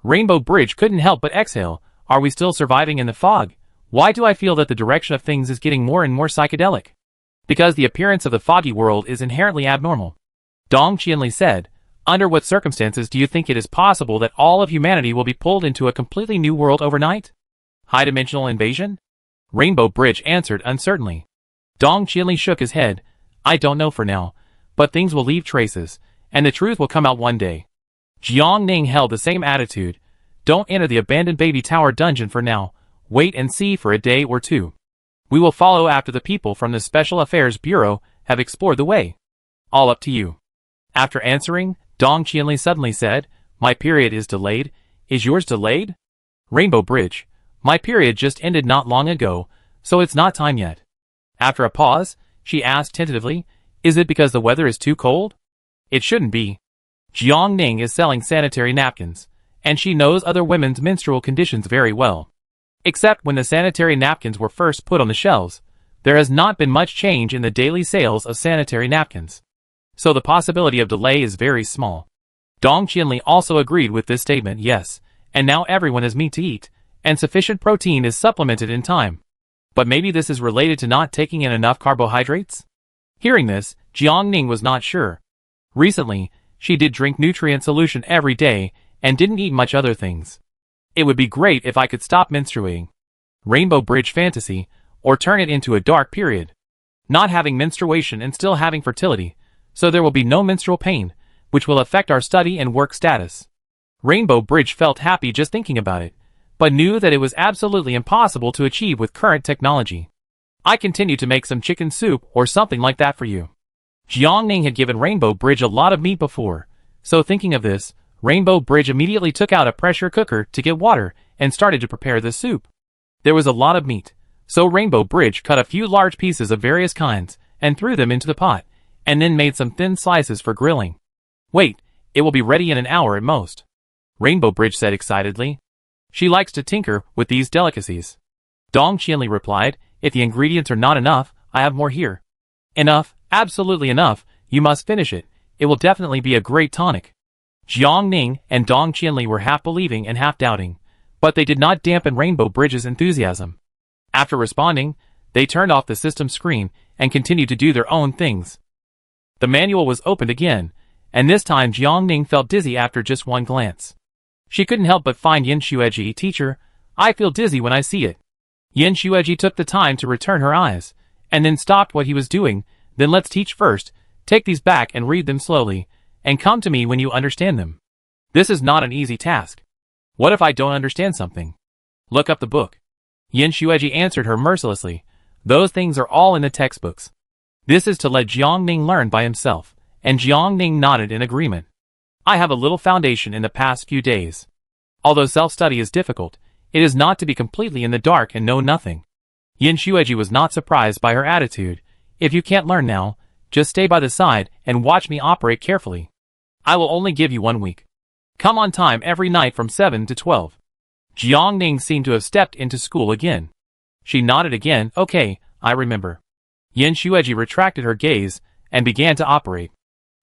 A: Rainbow Bridge couldn't help but exhale. Are we still surviving in the fog? Why do I feel that the direction of things is getting more and more psychedelic? Because the appearance of the foggy world is inherently abnormal. Dong Qianli said, under what circumstances do you think it is possible that all of humanity will be pulled into a completely new world overnight? High-dimensional invasion? Rainbow Bridge answered uncertainly. Dong Qianli shook his head. I don't know for now, but things will leave traces, and the truth will come out one day. Jiang Ning held the same attitude. Don't enter the abandoned baby tower dungeon for now. Wait and see for a day or two. We will follow after the people from the Special Affairs Bureau have explored the way. All up to you. After answering, Dong Qianli suddenly said, my period is delayed. Is yours delayed? Rainbow Bridge. My period just ended not long ago, so it's not time yet. After a pause, she asked tentatively, is it because the weather is too cold? It shouldn't be. Jiang Ning is selling sanitary napkins, and she knows other women's menstrual conditions very well. Except when the sanitary napkins were first put on the shelves, there has not been much change in the daily sales of sanitary napkins. So the possibility of delay is very small. Dong Qianli also agreed with this statement, yes, and now everyone has meat to eat, and sufficient protein is supplemented in time. But maybe this is related to not taking in enough carbohydrates? Hearing this, Jiang Ning was not sure. Recently, she did drink nutrient solution every day, and didn't eat much other things. It would be great if I could stop menstruating. Rainbow Bridge fantasy, or turn it into a dark period. Not having menstruation and still having fertility, so there will be no menstrual pain, which will affect our study and work status. Rainbow Bridge felt happy just thinking about it, but knew that it was absolutely impossible to achieve with current technology. I continue to make some chicken soup or something like that for you. Jiang Ning had given Rainbow Bridge a lot of meat before, so thinking of this, Rainbow Bridge immediately took out a pressure cooker to get water and started to prepare the soup. There was a lot of meat, so Rainbow Bridge cut a few large pieces of various kinds and threw them into the pot, and then made some thin slices for grilling. Wait, it will be ready in an hour at most. Rainbow Bridge said excitedly. She likes to tinker with these delicacies. Dong Qianli replied, if the ingredients are not enough, I have more here. Enough, absolutely enough, you must finish it, it will definitely be a great tonic. Jiang Ning and Dong Qianli were half believing and half doubting, but they did not dampen Rainbow Bridge's enthusiasm. After responding, they turned off the system screen and continued to do their own things. The manual was opened again, and this time Jiang Ning felt dizzy after just one glance. She couldn't help but find Yin Xueji, teacher, I feel dizzy when I see it. Yin Xueji took the time to return her eyes, and then stopped what he was doing. Then let's teach first, take these back and read them slowly, and come to me when you understand them. This is not an easy task. What if I don't understand something? Look up the book. Yin Xueji answered her mercilessly. Those things are all in the textbooks. This is to let Jiang Ning learn by himself, and Jiang Ning nodded in agreement. I have a little foundation in the past few days. Although self-study is difficult, it is not to be completely in the dark and know nothing. Yin Xueji was not surprised by her attitude. If you can't learn now, just stay by the side and watch me operate carefully. I will only give you 1 week. Come on time every night from 7 to 12. Jiang Ning seemed to have stepped into school again. She nodded again. Okay, I remember. Yin Xueji retracted her gaze and began to operate.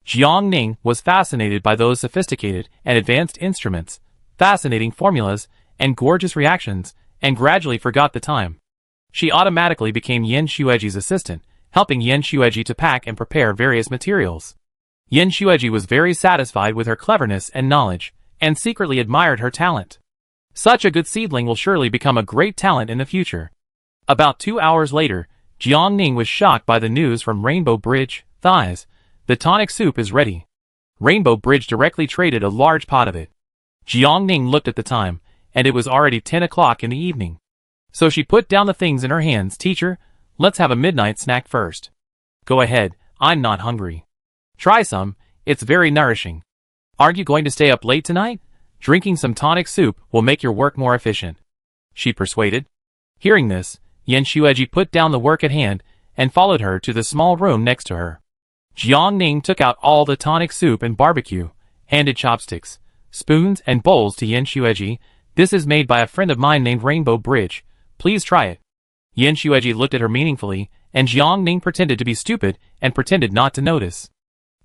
A: Jiang Ning was fascinated by those sophisticated and advanced instruments, fascinating formulas, and gorgeous reactions, and gradually forgot the time. She automatically became Yin Xueji's assistant, helping Yin Xueji to pack and prepare various materials. Yin Xueji was very satisfied with her cleverness and knowledge, and secretly admired her talent. Such a good seedling will surely become a great talent in the future. About 2 hours later, Jiang Ning was shocked by the news from Rainbow Bridge. Thighs. The tonic soup is ready. Rainbow Bridge directly traded a large pot of it. Jiang Ning looked at the time, and it was already 10 o'clock in the evening. So she put down the things in her hands. Teacher, let's have a midnight snack first. Go ahead, I'm not hungry. Try some, it's very nourishing. Aren't you going to stay up late tonight? Drinking some tonic soup will make your work more efficient, she persuaded. Hearing this, Yin Xueji put down the work at hand and followed her to the small room next to her. Jiang Ning took out all the tonic soup and barbecue, handed chopsticks, spoons, and bowls to Yin Xueji. This is made by a friend of mine named Rainbow Bridge. Please try it. Yin Xueji looked at her meaningfully, and Jiang Ning pretended to be stupid and pretended not to notice.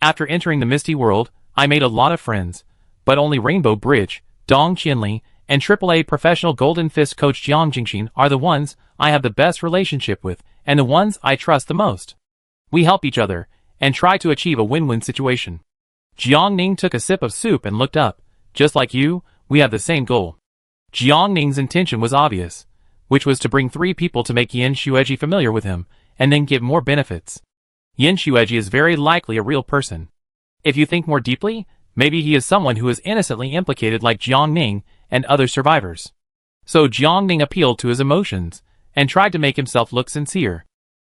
A: After entering the Misty World, I made a lot of friends, but only Rainbow Bridge, Dong Qinli, and AAA professional Golden Fist coach Jiang Jingxin are the ones I have the best relationship with, and the ones I trust the most. We help each other, and try to achieve a win-win situation. Jiang Ning took a sip of soup and looked up. Just like you, we have the same goal. Jiang Ning's intention was obvious, which was to bring 3 people to make Yin Xueji familiar with him, and then give more benefits. Yin Xueji is very likely a real person. If you think more deeply, maybe he is someone who is innocently implicated like Jiang Ning and other survivors. So Jiang Ning appealed to his emotions, and tried to make himself look sincere.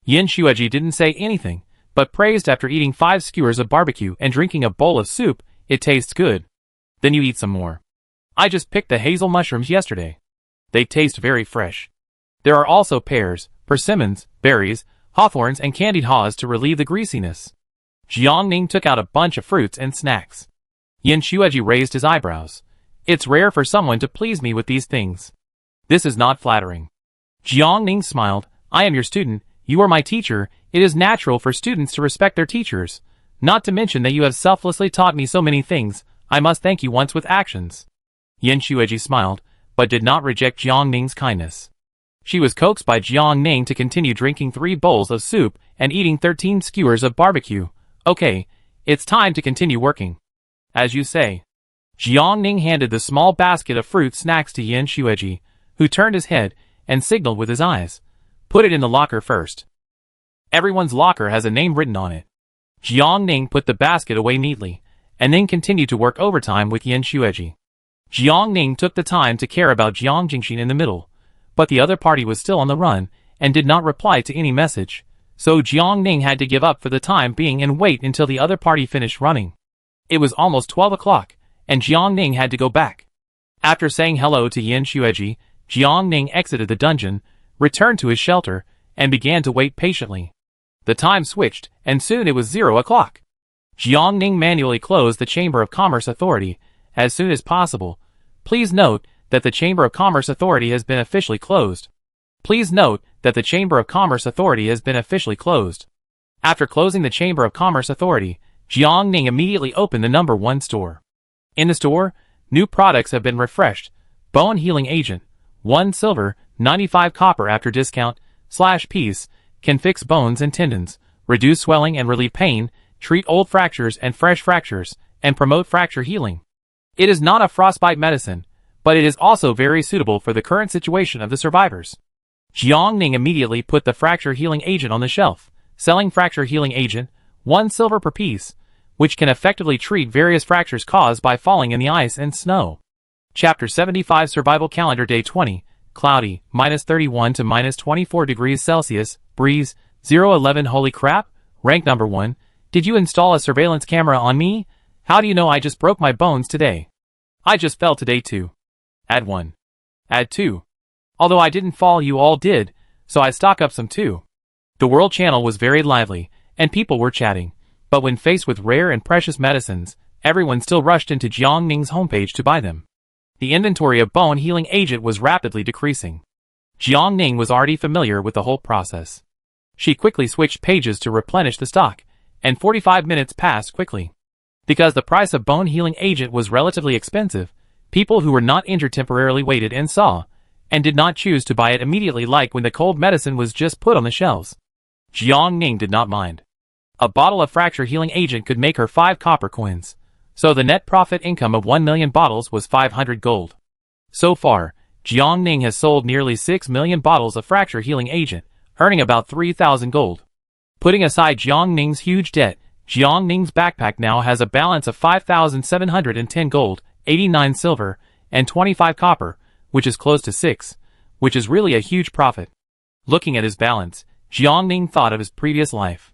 A: Yin Xueji didn't say anything, but praised after eating 5 skewers of barbecue and drinking a bowl of soup. It tastes good. Then you eat some more. I just picked the hazel mushrooms yesterday. They taste very fresh. There are also pears, persimmons, berries, hawthorns, and candied haws to relieve the greasiness. Jiang Ning took out a bunch of fruits and snacks. Yin Xueji raised his eyebrows. It's rare for someone to please me with these things. This is not flattering. Jiang Ning smiled. I am your student, you are my teacher. It is natural for students to respect their teachers. Not to mention that you have selflessly taught me so many things. I must thank you once with actions. Yin Xueji smiled, but did not reject Jiang Ning's kindness. She was coaxed by Jiang Ning to continue drinking 3 bowls of soup and eating 13 skewers of barbecue. Okay, it's time to continue working. As you say. Jiang Ning handed the small basket of fruit snacks to Yin Xueji, who turned his head and signaled with his eyes. Put it in the locker first. Everyone's locker has a name written on it. Jiang Ning put the basket away neatly, and then continued to work overtime with Yin Xueji. Jiang Ning took the time to care about Jiang Jingxin in the middle, but the other party was still on the run, and did not reply to any message, so Jiang Ning had to give up for the time being and wait until the other party finished running. It was almost 12 o'clock, and Jiang Ning had to go back. After saying hello to Yin Xueji, Jiang Ning exited the dungeon, returned to his shelter, and began to wait patiently. The time switched, and soon it was 0 o'clock. Jiang Ning manually closed the Chamber of Commerce Authority as soon as possible. Please note that the Chamber of Commerce Authority has been officially closed. Please note that the Chamber of Commerce Authority has been officially closed. After closing the Chamber of Commerce Authority, Jiang Ning immediately opened the number 1 store. In the store, new products have been refreshed. Bone Healing Agent, 1 silver, 95 copper after discount, /piece, can fix bones and tendons, reduce swelling and relieve pain, treat old fractures and fresh fractures, and promote fracture healing. It is not a frostbite medicine, but it is also very suitable for the current situation of the survivors. Jiang Ning immediately put the Fracture Healing Agent on the shelf, selling Fracture Healing Agent, 1 silver per piece, which can effectively treat various fractures caused by falling in the ice and snow. Chapter 75 Survival Calendar Day 20, Cloudy, -31 to -24 degrees Celsius, Breeze, 011 Holy crap, rank number 1, did you install a surveillance camera on me? How do you know I just broke my bones today? I just fell today too. Add 1. Add 2. Although I didn't fall, you all did, so I stock up some too. The World Channel was very lively, and people were chatting, but when faced with rare and precious medicines, everyone still rushed into Jiang Ning's homepage to buy them. The inventory of Bone Healing Agent was rapidly decreasing. Jiang Ning was already familiar with the whole process. She quickly switched pages to replenish the stock, and 45 minutes passed quickly. Because the price of Bone Healing Agent was relatively expensive, people who were not injured temporarily waited and saw, and did not choose to buy it immediately like when the cold medicine was just put on the shelves. Jiang Ning did not mind. A bottle of fracture healing agent could make her 5 copper coins, so the net profit income of 1 million bottles was 500 gold. So far, Jiang Ning has sold nearly 6 million bottles of fracture healing agent, earning about 3,000 gold. Putting aside Jiang Ning's huge debt, Jiang Ning's backpack now has a balance of 5,710 gold, 89 silver, and 25 copper, which is close to 6, which is really a huge profit. Looking at his balance, Jiang Ning thought of his previous life.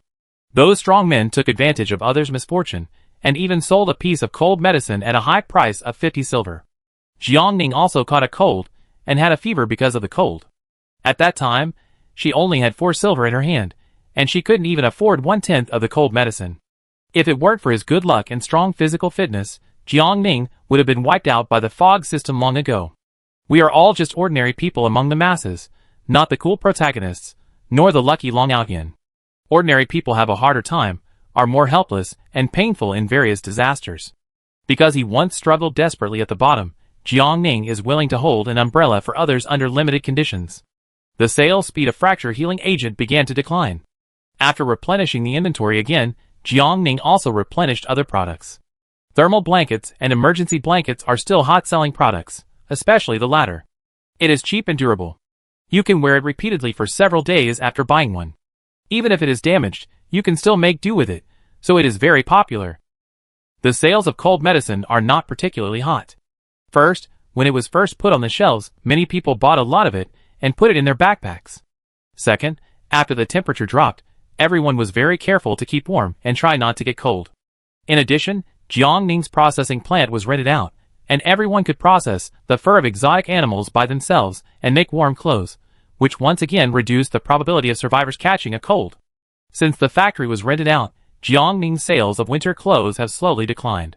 A: Those strong men took advantage of others' misfortune, and even sold a piece of cold medicine at a high price of 50 silver. Jiang Ning also caught a cold, and had a fever because of the cold. At that time, she only had 4 silver in her hand, and she couldn't even afford 1/10 of the cold medicine. If it weren't for his good luck and strong physical fitness, Jiang Ning would have been wiped out by the fog system long ago. We are all just ordinary people among the masses, not the cool protagonists, nor the lucky Longoutian. Ordinary people have a harder time, are more helpless and painful in various disasters. Because he once struggled desperately at the bottom, Jiang Ning is willing to hold an umbrella for others under limited conditions. The sales speed of fracture healing agent began to decline. After replenishing the inventory again, Jiang Ning also replenished other products. Thermal blankets and emergency blankets are still hot-selling products, especially the latter. It is cheap and durable. You can wear it repeatedly for several days after buying one. Even if it is damaged, you can still make do with it, so it is very popular. The sales of cold medicine are not particularly hot. First, when it was first put on the shelves, many people bought a lot of it and put it in their backpacks. Second, after the temperature dropped, everyone was very careful to keep warm and try not to get cold. In addition, Jiang Ning's processing plant was rented out, and everyone could process the fur of exotic animals by themselves and make warm clothes, which once again reduced the probability of survivors catching a cold. Since the factory was rented out, Jiang Ning's sales of winter clothes have slowly declined.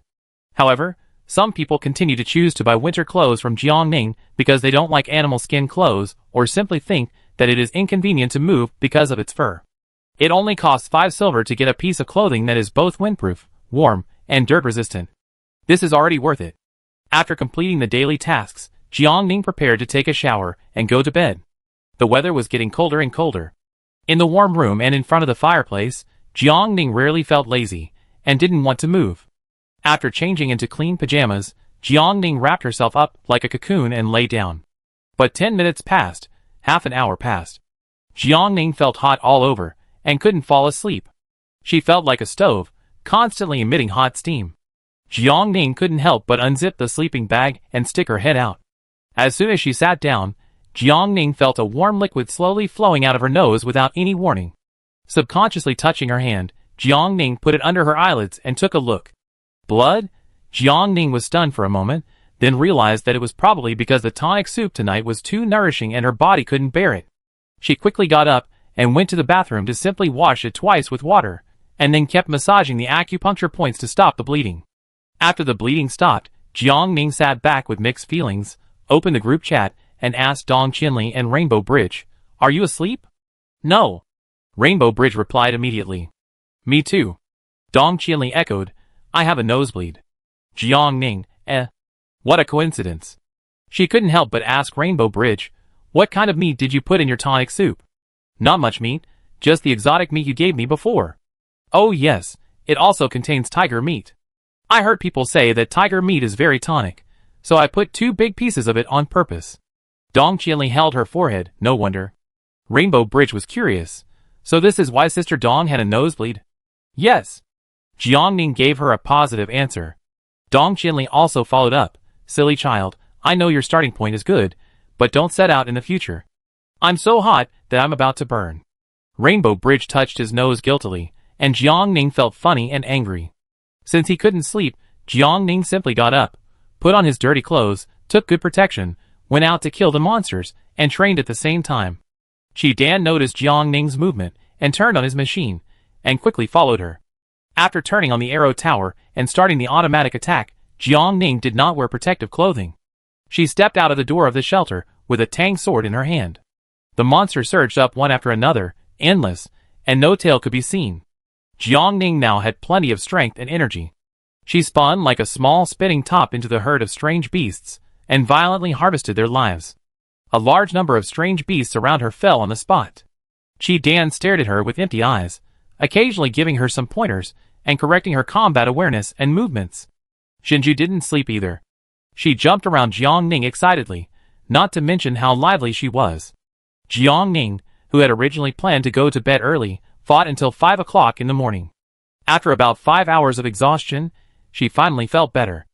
A: However, some people continue to choose to buy winter clothes from Jiang Ning because they don't like animal skin clothes or simply think that it is inconvenient to move because of its fur. It only costs 5 silver to get a piece of clothing that is both windproof, warm, and dirt-resistant. This is already worth it. After completing the daily tasks, Jiang Ning prepared to take a shower and go to bed. The weather was getting colder and colder. In the warm room and in front of the fireplace, Jiang Ning rarely felt lazy and didn't want to move. After changing into clean pajamas, Jiang Ning wrapped herself up like a cocoon and lay down. But 10 minutes passed, half an hour passed. Jiang Ning felt hot all over and couldn't fall asleep. She felt like a stove, constantly emitting hot steam. Jiang Ning couldn't help but unzip the sleeping bag and stick her head out. As soon as she sat down, Jiang Ning felt a warm liquid slowly flowing out of her nose without any warning. Subconsciously touching her hand, Jiang Ning put it under her eyelids and took a look. Blood? Jiang Ning was stunned for a moment, then realized that it was probably because the tonic soup tonight was too nourishing and her body couldn't bear it. She quickly got up and went to the bathroom to simply wash it twice with water, and then kept massaging the acupuncture points to stop the bleeding. After the bleeding stopped, Jiang Ning sat back with mixed feelings, opened the group chat, and asked Dong Qinli and Rainbow Bridge, "Are you asleep?" "No." Rainbow Bridge replied immediately. "Me too." Dong Qinli echoed, "I have a nosebleed." Jiang Ning, What a coincidence. She couldn't help but ask Rainbow Bridge, "What kind of meat did you put in your tonic soup?" "Not much meat, just the exotic meat you gave me before." "Oh yes, it also contains tiger meat. I heard people say that tiger meat is very tonic, so I put 2 big pieces of it on purpose." Dong Qinli held her forehead, no wonder. Rainbow Bridge was curious. So this is why Sister Dong had a nosebleed? "Yes." Jiang Ning gave her a positive answer. Dong Qinli also followed up, "Silly child, I know your starting point is good, but don't set out in the future. I'm so hot that I'm about to burn." Rainbow Bridge touched his nose guiltily, and Jiang Ning felt funny and angry. Since he couldn't sleep, Jiang Ning simply got up, put on his dirty clothes, took good protection, went out to kill the monsters, and trained at the same time. Dan noticed Jiang Ning's movement and turned on his machine, and quickly followed her. After turning on the arrow tower and starting the automatic attack, Jiang Ning did not wear protective clothing. She stepped out of the door of the shelter with a tang sword in her hand. The monster surged up one after another, endless, and no tail could be seen. Jiang Ning now had plenty of strength and energy. She spun like a small spinning top into the herd of strange beasts, and violently harvested their lives. A large number of strange beasts around her fell on the spot. Qi Dan stared at her with empty eyes, occasionally giving her some pointers and correcting her combat awareness and movements. Shinju didn't sleep either. She jumped around Jiang Ning excitedly, not to mention how lively she was. Jiang Ning, who had originally planned to go to bed early, fought until 5 o'clock in the morning. After about 5 hours of exhaustion, she finally felt better.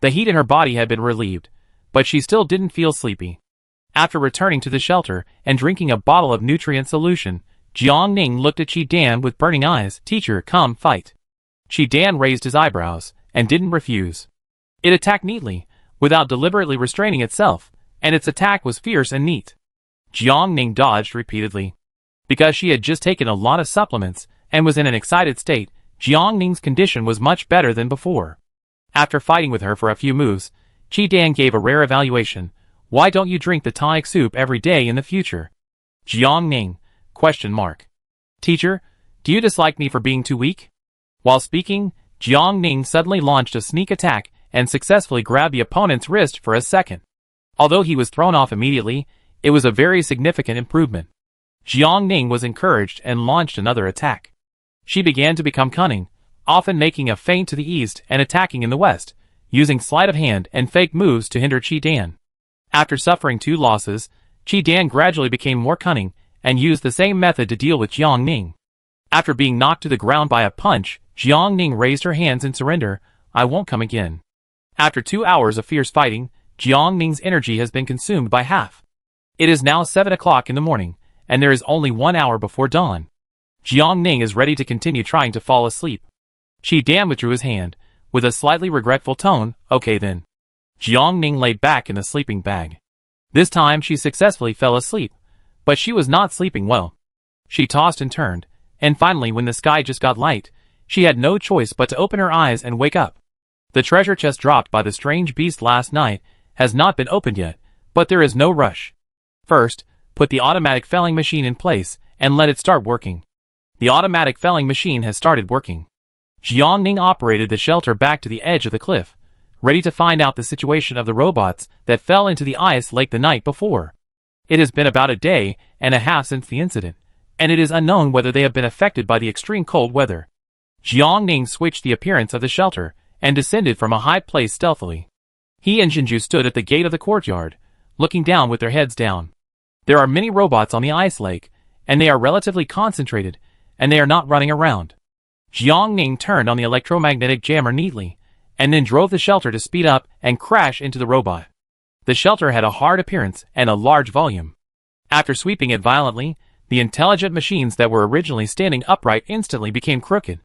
A: The heat in her body had been relieved, but she still didn't feel sleepy. After returning to the shelter and drinking a bottle of nutrient solution, Jiang Ning looked at Qi Dan with burning eyes. "Teacher, come fight." Qi Dan raised his eyebrows and didn't refuse. It attacked neatly, without deliberately restraining itself, and its attack was fierce and neat. Jiang Ning dodged repeatedly. Because she had just taken a lot of supplements and was in an excited state, Jiang Ning's condition was much better than before. After fighting with her for a few moves, Qi Dan gave a rare evaluation. "Why don't you drink the tonic soup every day in the future?" Jiang Ning, ? "Teacher, do you dislike me for being too weak?" While speaking, Jiang Ning suddenly launched a sneak attack and successfully grabbed the opponent's wrist for a second. Although he was thrown off immediately, it was a very significant improvement. Jiang Ning was encouraged and launched another attack. She began to become cunning, often making a feint to the east and attacking in the west, using sleight of hand and fake moves to hinder Qi Dan. After suffering 2 losses, Qi Dan gradually became more cunning and used the same method to deal with Jiang Ning. After being knocked to the ground by a punch, Jiang Ning raised her hands in surrender. "I won't come again." After 2 hours of fierce fighting, Jiang Ning's energy has been consumed by half. It is now 7 o'clock in the morning, and there is only 1 hour before dawn. Jiang Ning is ready to continue trying to fall asleep. Qi Dan withdrew his hand, with a slightly regretful tone. "Okay then." Jiang Ning lay back in the sleeping bag. This time she successfully fell asleep, but she was not sleeping well. She tossed and turned, and finally when the sky just got light, she had no choice but to open her eyes and wake up. The treasure chest dropped by the strange beast last night has not been opened yet, but there is no rush. First, put the automatic felling machine in place and let it start working. The automatic felling machine has started working. Jiang Ning operated the shelter back to the edge of the cliff, ready to find out the situation of the robots that fell into the ice lake the night before. It has been about a day and a half since the incident, and it is unknown whether they have been affected by the extreme cold weather. Jiang Ning switched the appearance of the shelter and descended from a high place stealthily. He and Shinju stood at the gate of the courtyard, looking down with their heads down. There are many robots on the ice lake, and they are relatively concentrated, and they are not running around. Jiang Ning turned on the electromagnetic jammer neatly, and then drove the shelter to speed up and crash into the robot. The shelter had a hard appearance and a large volume. After sweeping it violently, the intelligent machines that were originally standing upright instantly became crooked.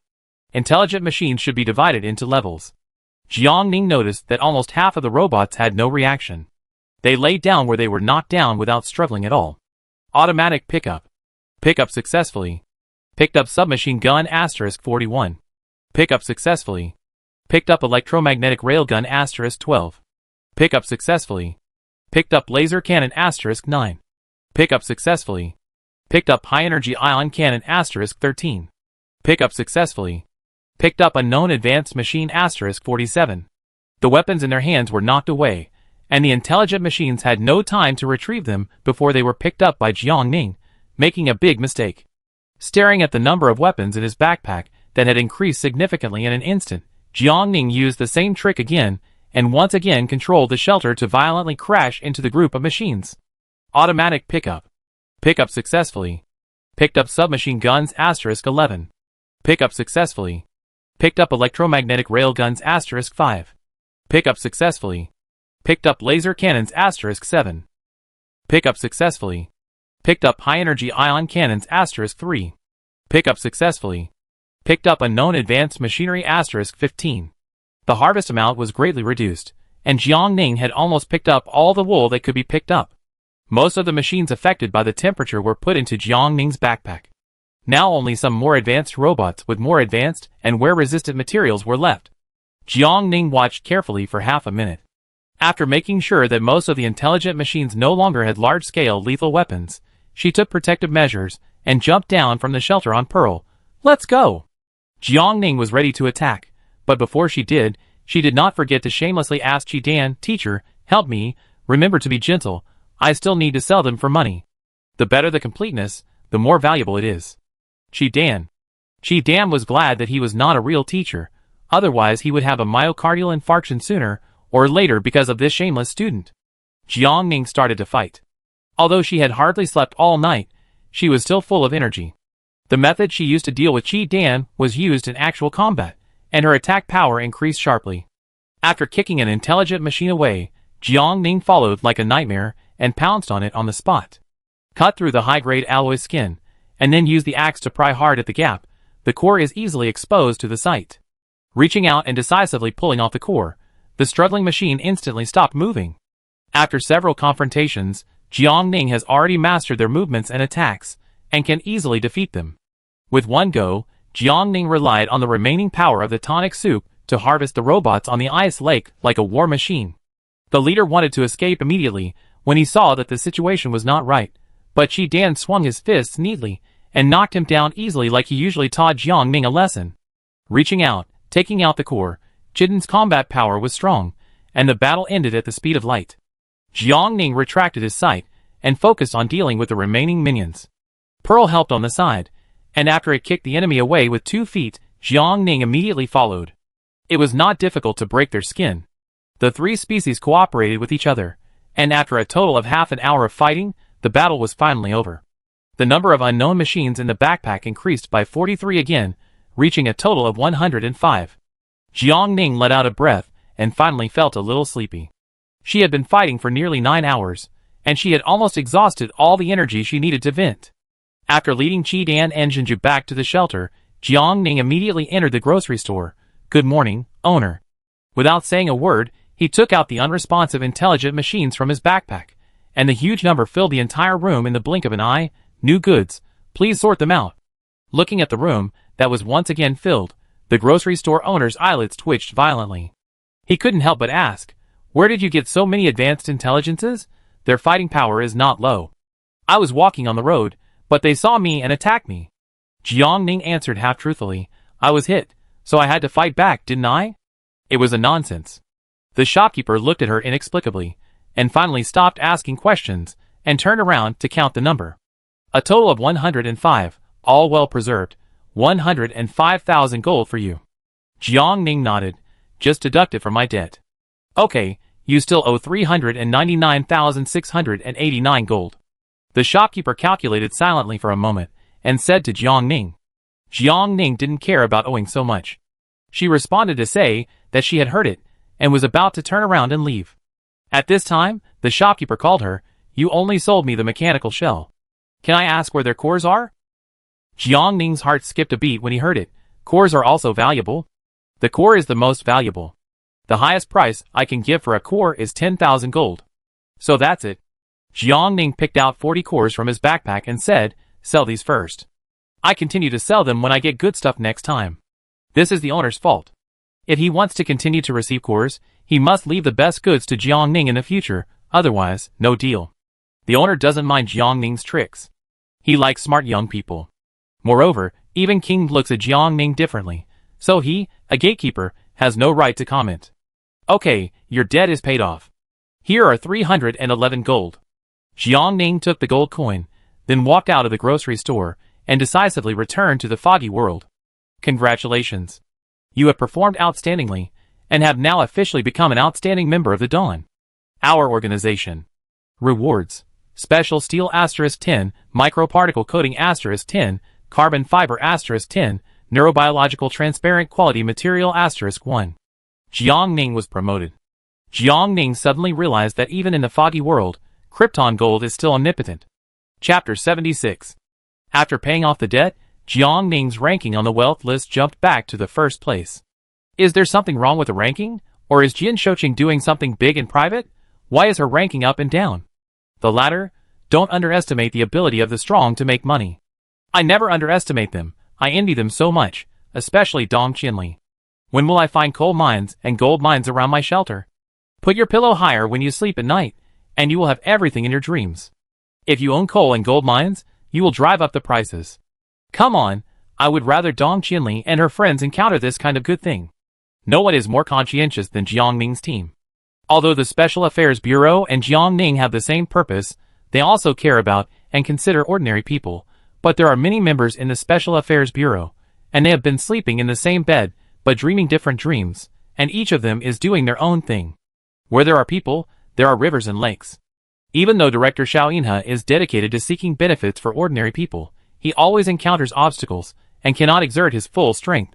A: Intelligent machines should be divided into levels. Jiang Ning noticed that almost half of the robots had no reaction. They lay down where they were knocked down without struggling at all. Automatic pickup. Pickup successfully. Picked up submachine gun *41. Pickup successfully. Picked up electromagnetic railgun *12. Pickup successfully. Picked up laser cannon *9. Pickup successfully. Picked up high energy ion cannon *13. Pickup successfully. Picked up unknown advanced machine *47. The weapons in their hands were knocked away, and the intelligent machines had no time to retrieve them before they were picked up by Jiang Ning, making a big mistake. Staring at the number of weapons in his backpack that had increased significantly in an instant, Jiang Ning used the same trick again, and once again controlled the shelter to violently crash into the group of machines. Automatic pickup. Pickup successfully. Picked up submachine guns *11. Pickup successfully. Picked up electromagnetic railguns *5. Pickup successfully. Picked up laser cannons *7. Pickup successfully. Picked up high energy ion cannons *3. Pickup successfully. Picked up unknown advanced machinery *15. The harvest amount was greatly reduced, and Jiang Ning had almost picked up all the wool that could be picked up. Most of the machines affected by the temperature were put into Jiang Ning's backpack. Now only some more advanced robots with more advanced and wear-resistant materials were left. Jiang Ning watched carefully for half a minute. After making sure that most of the intelligent machines no longer had large-scale lethal weapons, she took protective measures and jumped down from the shelter on Pearl. "Let's go!" Jiang Ning was ready to attack, but before she did not forget to shamelessly ask Qi Dan, "Teacher, help me, remember to be gentle, I still need to sell them for money." The better the completeness, the more valuable it is. Qi Dan was glad that he was not a real teacher, otherwise he would have a myocardial infarction sooner or later because of this shameless student. Jiang Ning started to fight. Although she had hardly slept all night, she was still full of energy. The method she used to deal with Qi Dan was used in actual combat, and her attack power increased sharply. After kicking an intelligent machine away, Jiang Ning followed like a nightmare and pounced on it on the spot. Cut through the high-grade alloy skin, and then use the axe to pry hard at the gap. The core is easily exposed to the sight. Reaching out and decisively pulling off the core, the struggling machine instantly stopped moving. After several confrontations, Jiang Ning has already mastered their movements and attacks, and can easily defeat them. With one go, Jiang Ning relied on the remaining power of the tonic soup to harvest the robots on the ice lake like a war machine. The leader wanted to escape immediately when he saw that the situation was not right, but Qi Dan swung his fists neatly and knocked him down easily like he usually taught Jiang Ning a lesson. Reaching out, taking out the core, Jidan's combat power was strong, and the battle ended at the speed of light. Jiang Ning retracted his sight and focused on dealing with the remaining minions. Pearl helped on the side, and after it kicked the enemy away with 2 feet, Jiang Ning immediately followed. It was not difficult to break their skin. The 3 species cooperated with each other, and after a total of half an hour of fighting, the battle was finally over. The number of unknown machines in the backpack increased by 43 again, reaching a total of 105. Jiang Ning let out a breath and finally felt a little sleepy. She had been fighting for nearly 9 hours, and she had almost exhausted all the energy she needed to vent. After leading Qi Dan and Jinju back to the shelter, Jiang Ning immediately entered the grocery store. "Good morning, owner." Without saying a word, he took out the unresponsive intelligent machines from his backpack, and the huge number filled the entire room in the blink of an eye. "New goods, please sort them out." Looking at the room that was once again filled, the grocery store owner's eyelids twitched violently. He couldn't help but ask, "Where did you get so many advanced intelligences? Their fighting power is not low." "I was walking on the road, but they saw me and attacked me." Jiang Ning answered half-truthfully, "I was hit, so I had to fight back, didn't I?" It was a nonsense. The shopkeeper looked at her inexplicably, and finally stopped asking questions, and turned around to count the number. "A total of 105, all well preserved. 105,000 gold for you." Jiang Ning nodded. "Just deduct it from my debt." "Okay, you still owe 399,689 gold." The shopkeeper calculated silently for a moment, and said to Jiang Ning. Jiang Ning didn't care about owing so much. She responded to say that she had heard it, and was about to turn around and leave. At this time, the shopkeeper called her. "You only sold me the mechanical shell. Can I ask where their cores are?" Jiang Ning's heart skipped a beat when he heard it. "Cores are also valuable?" "The core is the most valuable. The highest price I can give for a core is 10,000 gold. So that's it." Jiang Ning picked out 40 cores from his backpack and said, "Sell these first. I continue to sell them when I get good stuff next time." This is the owner's fault. If he wants to continue to receive cores, he must leave the best goods to Jiang Ning in the future, otherwise, no deal. The owner doesn't mind Jiang Ning's tricks. He likes smart young people. Moreover, even King looks at Jiang Ning differently, so he, a gatekeeper, has no right to comment. "Okay, your debt is paid off. Here are 311 gold." Jiang Ning took the gold coin, then walked out of the grocery store, and decisively returned to the foggy world. "Congratulations. You have performed outstandingly, and have now officially become an outstanding member of the Dawn. Our organization. Rewards. Special steel *10, microparticle coating *10, carbon fiber *10, neurobiological transparent quality material *1. Jiang Ning was promoted. Jiang Ning suddenly realized that even in the foggy world, Krypton gold is still omnipotent. Chapter 76. After paying off the debt, Jiang Ning's ranking on the wealth list jumped back to the first place. Is there something wrong with the ranking? Or is Jian Shouqing doing something big in private? Why is her ranking up and down? The latter, don't underestimate the ability of the strong to make money. I never underestimate them. I envy them so much, especially Dong Qinli. When will I find coal mines and gold mines around my shelter? Put your pillow higher when you sleep at night, and you will have everything in your dreams. If you own coal and gold mines, you will drive up the prices. Come on, I would rather Dong Qinli and her friends encounter this kind of good thing. No one is more conscientious than Jiang Ning's team. Although the Special Affairs Bureau and Jiang Ning have the same purpose, they also care about and consider ordinary people, But there are many members in the Special Affairs Bureau, and they have been sleeping in the same bed, but dreaming different dreams, and each of them is doing their own thing. Where there are people, there are rivers and lakes. Even though Director Xiao Yinhe is dedicated to seeking benefits for ordinary people, he always encounters obstacles, and cannot exert his full strength.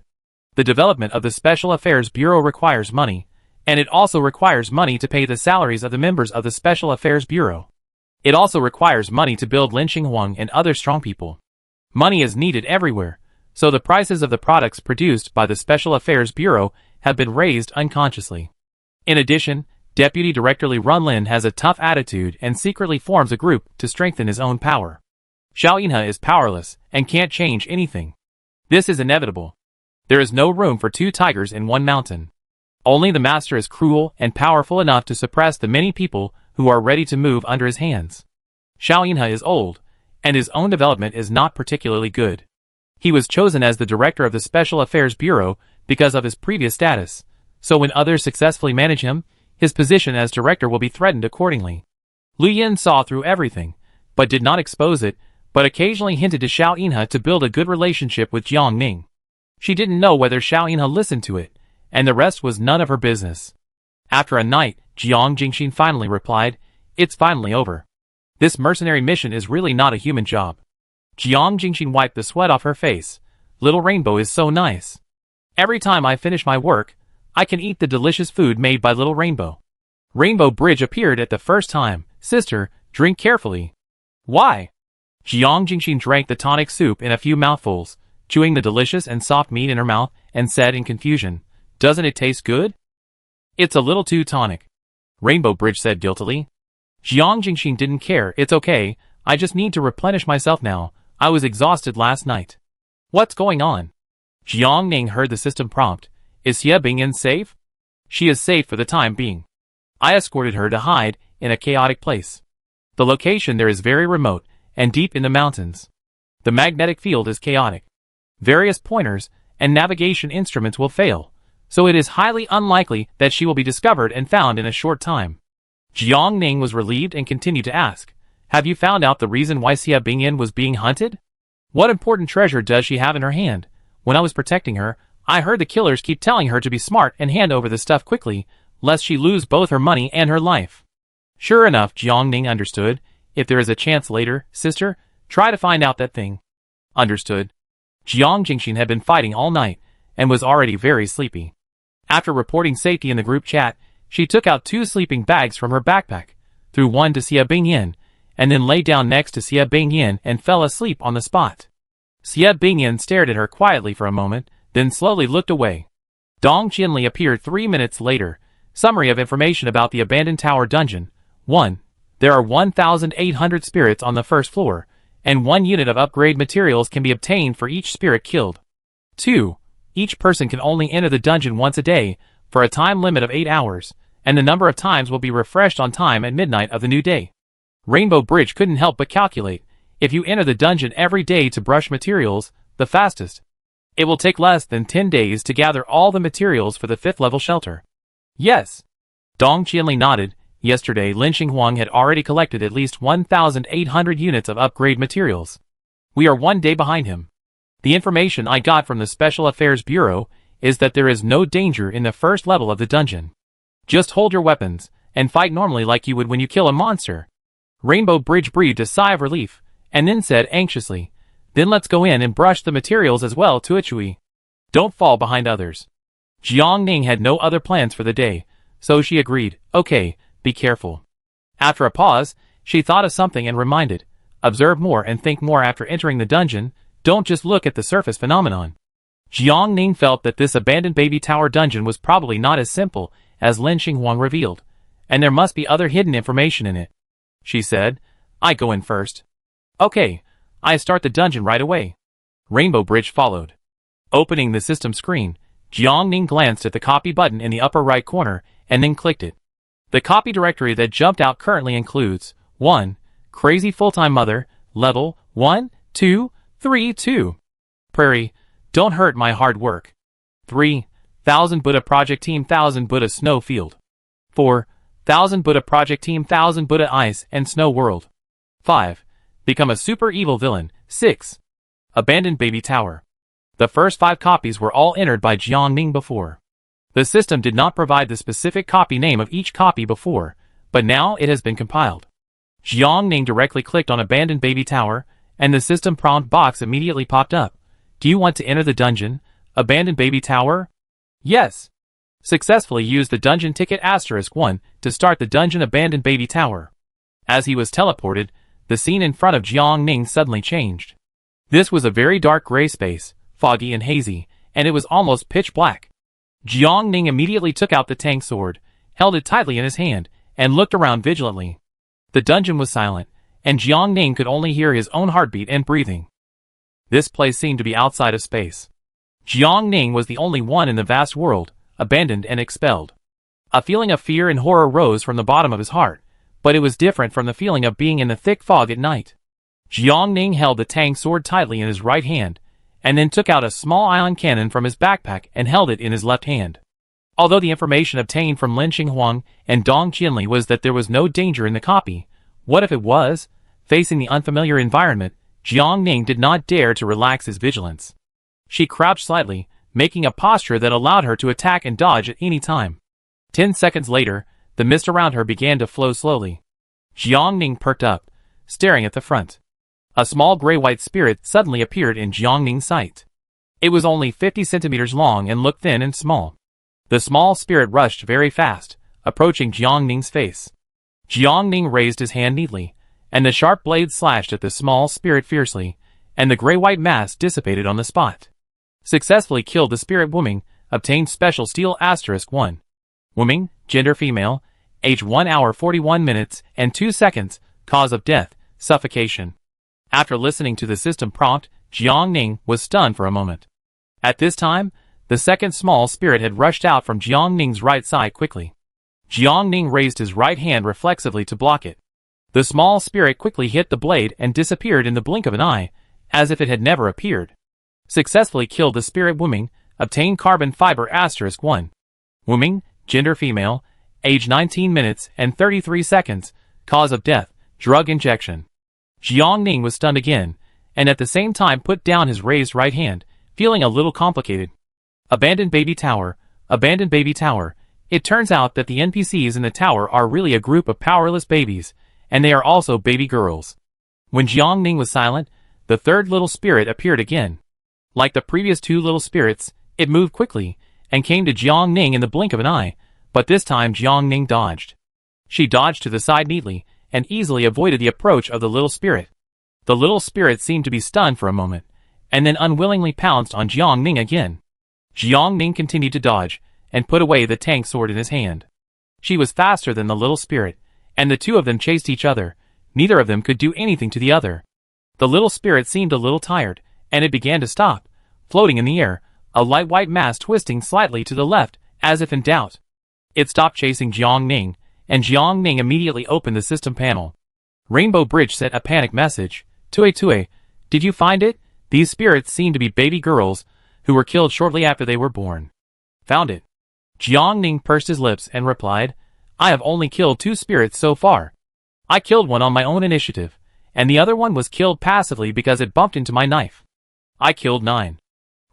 A: The development of the Special Affairs Bureau requires money, and it also requires money to pay the salaries of the members of the Special Affairs Bureau. It also requires money to build Lin Xinghuang and other strong people. Money is needed everywhere, so the prices of the products produced by the Special Affairs Bureau have been raised unconsciously. In addition, Deputy Director Li Runlin has a tough attitude and secretly forms a group to strengthen his own power. Xiao Yinhe is powerless and can't change anything. This is inevitable. There is no room for two tigers in one mountain. Only the master is cruel and powerful enough to suppress the many people who are ready to move under his hands. Xiao Yinhe is old, and his own development is not particularly good. He was chosen as the director of the Special Affairs Bureau because of his previous status, so when others successfully manage him, his position as director will be threatened accordingly. Lu Yin saw through everything, but did not expose it, but occasionally hinted to Xiao Yinhe to build a good relationship with Jiang Ning. She didn't know whether Xiao Yinhe listened to it, and the rest was none of her business. After a night, Jiang Jingxin finally replied, "It's finally over. This mercenary mission is really not a human job." Jiang Jingxin wiped the sweat off her face. "Little Rainbow is so nice. Every time I finish my work, I can eat the delicious food made by Little Rainbow." Rainbow Bridge appeared at the first time. "Sister, drink carefully." "Why?" Jiang Jingxin drank the tonic soup in a few mouthfuls, chewing the delicious and soft meat in her mouth, and said in confusion, "Doesn't it taste good?" "It's a little too tonic," Rainbow Bridge said guiltily. Jiang Jingxin didn't care. "It's okay, I just need to replenish myself now. I was exhausted last night." "What's going on?" Jiang Ning heard the system prompt. "Is Xie Bingyan safe?" "She is safe for the time being. I escorted her to hide in a chaotic place. The location there is very remote and deep in the mountains. The magnetic field is chaotic. Various pointers and navigation instruments will fail, so it is highly unlikely that she will be discovered and found in a short time." Jiang Ning was relieved and continued to ask, "Have you found out the reason why Xie Bingyan was being hunted? What important treasure does she have in her hand? When I was protecting her, I heard the killers keep telling her to be smart and hand over the stuff quickly, lest she lose both her money and her life." Sure enough, Jiang Ning understood. "If there is a chance later, sister, try to find out that thing." Understood. Jiang Jingxin had been fighting all night, and was already very sleepy. After reporting safety in the group chat, she took out 2 sleeping bags from her backpack, threw one to Xie Bingyan, and then lay down next to Xie Bingyan and fell asleep on the spot. Xie Bingyan stared at her quietly for a moment, then slowly looked away. Dong Qianli appeared 3 minutes later. Summary of information about the abandoned tower dungeon. 1. There are 1,800 spirits on the first floor, and 1 unit of upgrade materials can be obtained for each spirit killed. 2. Each person can only enter the dungeon once a day, for a time limit of 8 hours, and the number of times will be refreshed on time at midnight of the new day. Rainbow Bridge couldn't help but calculate, if you enter the dungeon every day to brush materials, the fastest, it will take less than 10 days to gather all the materials for the 5th level shelter. Yes. Dong Qianli nodded. Yesterday Lin Xinghuang had already collected at least 1,800 units of upgrade materials. We are 1 day behind him. The information I got from the Special Affairs Bureau is that there is no danger in the first level of the dungeon. Just hold your weapons, and fight normally like you would when you kill a monster. Rainbow Bridge breathed a sigh of relief, and then said anxiously, "Then let's go in and brush the materials as well, Tuichui. Don't fall behind others." Jiang Ning had no other plans for the day, so she agreed, "Okay, be careful." After a pause, she thought of something and reminded, "Observe more and think more after entering the dungeon, don't just look at the surface phenomenon." Jiang Ning felt that this abandoned baby tower dungeon was probably not as simple as Lin Xinghuang revealed, and there must be other hidden information in it. She said, "I go in first." "Okay, I start the dungeon right away." Rainbow Bridge followed. Opening the system screen, Jiang Ning glanced at the copy button in the upper right corner, and then clicked it. The copy directory that jumped out currently includes 1. Crazy Full-Time Mother, Level 1232. Prairie, Don't Hurt My Hard Work. 3. 1000 Buddha Project Team 1000 Buddha Snow Field. 4. 1000 Buddha Project Team 1000 Buddha Ice and Snow World. 5. Become a super evil villain, 6. Abandoned baby tower. The first 5 copies were all entered by Jiangning before. The system did not provide the specific copy name of each copy before, but now it has been compiled. Jiangning directly clicked on Abandoned Baby Tower, and the system prompt box immediately popped up. Do you want to enter the dungeon, Abandoned Baby Tower? Yes. Successfully used the dungeon ticket *1 to start the dungeon Abandoned Baby Tower. As he was teleported, the scene in front of Jiangning suddenly changed. This was a very dark gray space, foggy and hazy, and it was almost pitch black. Jiangning immediately took out the Tang sword, held it tightly in his hand, and looked around vigilantly. The dungeon was silent, and Jiangning could only hear his own heartbeat and breathing. This place seemed to be outside of space. Jiangning was the only one in the vast world, abandoned and expelled. A feeling of fear and horror rose from the bottom of his heart, but it was different from the feeling of being in the thick fog at night. Jiangning held the Tang sword tightly in his right hand, and then took out a small ion cannon from his backpack and held it in his left hand. Although the information obtained from Lin Xinghuang and Dong Qinli was that there was no danger in the copy, what if it was? Facing the unfamiliar environment, Jiangning did not dare to relax his vigilance. She crouched slightly, making a posture that allowed her to attack and dodge at any time. 10 seconds later, the mist around her began to flow slowly. Jiangning perked up, staring at the front. A small gray-white spirit suddenly appeared in Jiangning's sight. It was only 50 centimeters long and looked thin and small. The small spirit rushed very fast, approaching Jiangning's face. Jiangning raised his hand neatly, and the sharp blade slashed at the small spirit fiercely, and the gray-white mass dissipated on the spot. Successfully killed the spirit woman, obtained special steel *1. Woman, gender female, age 1 hour 41 minutes and 2 seconds, cause of death, suffocation. After listening to the system prompt, Jiangning was stunned for a moment. At this time, the second small spirit had rushed out from Jiangning's right side quickly. Jiangning raised his right hand reflexively to block it. The small spirit quickly hit the blade and disappeared in the blink of an eye, as if it had never appeared. Successfully killed the spirit woman, obtained carbon fiber *1. Woman, gender female, age 19 minutes and 33 seconds, cause of death, drug injection. Jiangning was stunned again, and at the same time put down his raised right hand, feeling a little complicated. Abandoned Baby Tower, Abandoned Baby Tower. It turns out that the NPCs in the tower are really a group of powerless babies, and they are also baby girls. When Jiangning was silent, the third little spirit appeared again. Like the previous 2 little spirits, it moved quickly, and came to Jiangning in the blink of an eye, but this time Jiangning dodged. She dodged to the side neatly, and easily avoided the approach of the little spirit. The little spirit seemed to be stunned for a moment, and then unwillingly pounced on Jiangning again. Jiangning continued to dodge, and put away the Tang sword in his hand. She was faster than the little spirit, and the 2 of them chased each other. Neither of them could do anything to the other. The little spirit seemed a little tired, and it began to stop, floating in the air, a light white mass twisting slightly to the left, as if in doubt. It stopped chasing Jiangning, and Jiangning immediately opened the system panel. Rainbow Bridge sent a panic message. Tue, did you find it? These spirits seem to be baby girls, who were killed shortly after they were born. Found it. Jiangning pursed his lips and replied, I have only killed 2 spirits so far. I killed one on my own initiative, and the other one was killed passively because it bumped into my knife. I killed 9.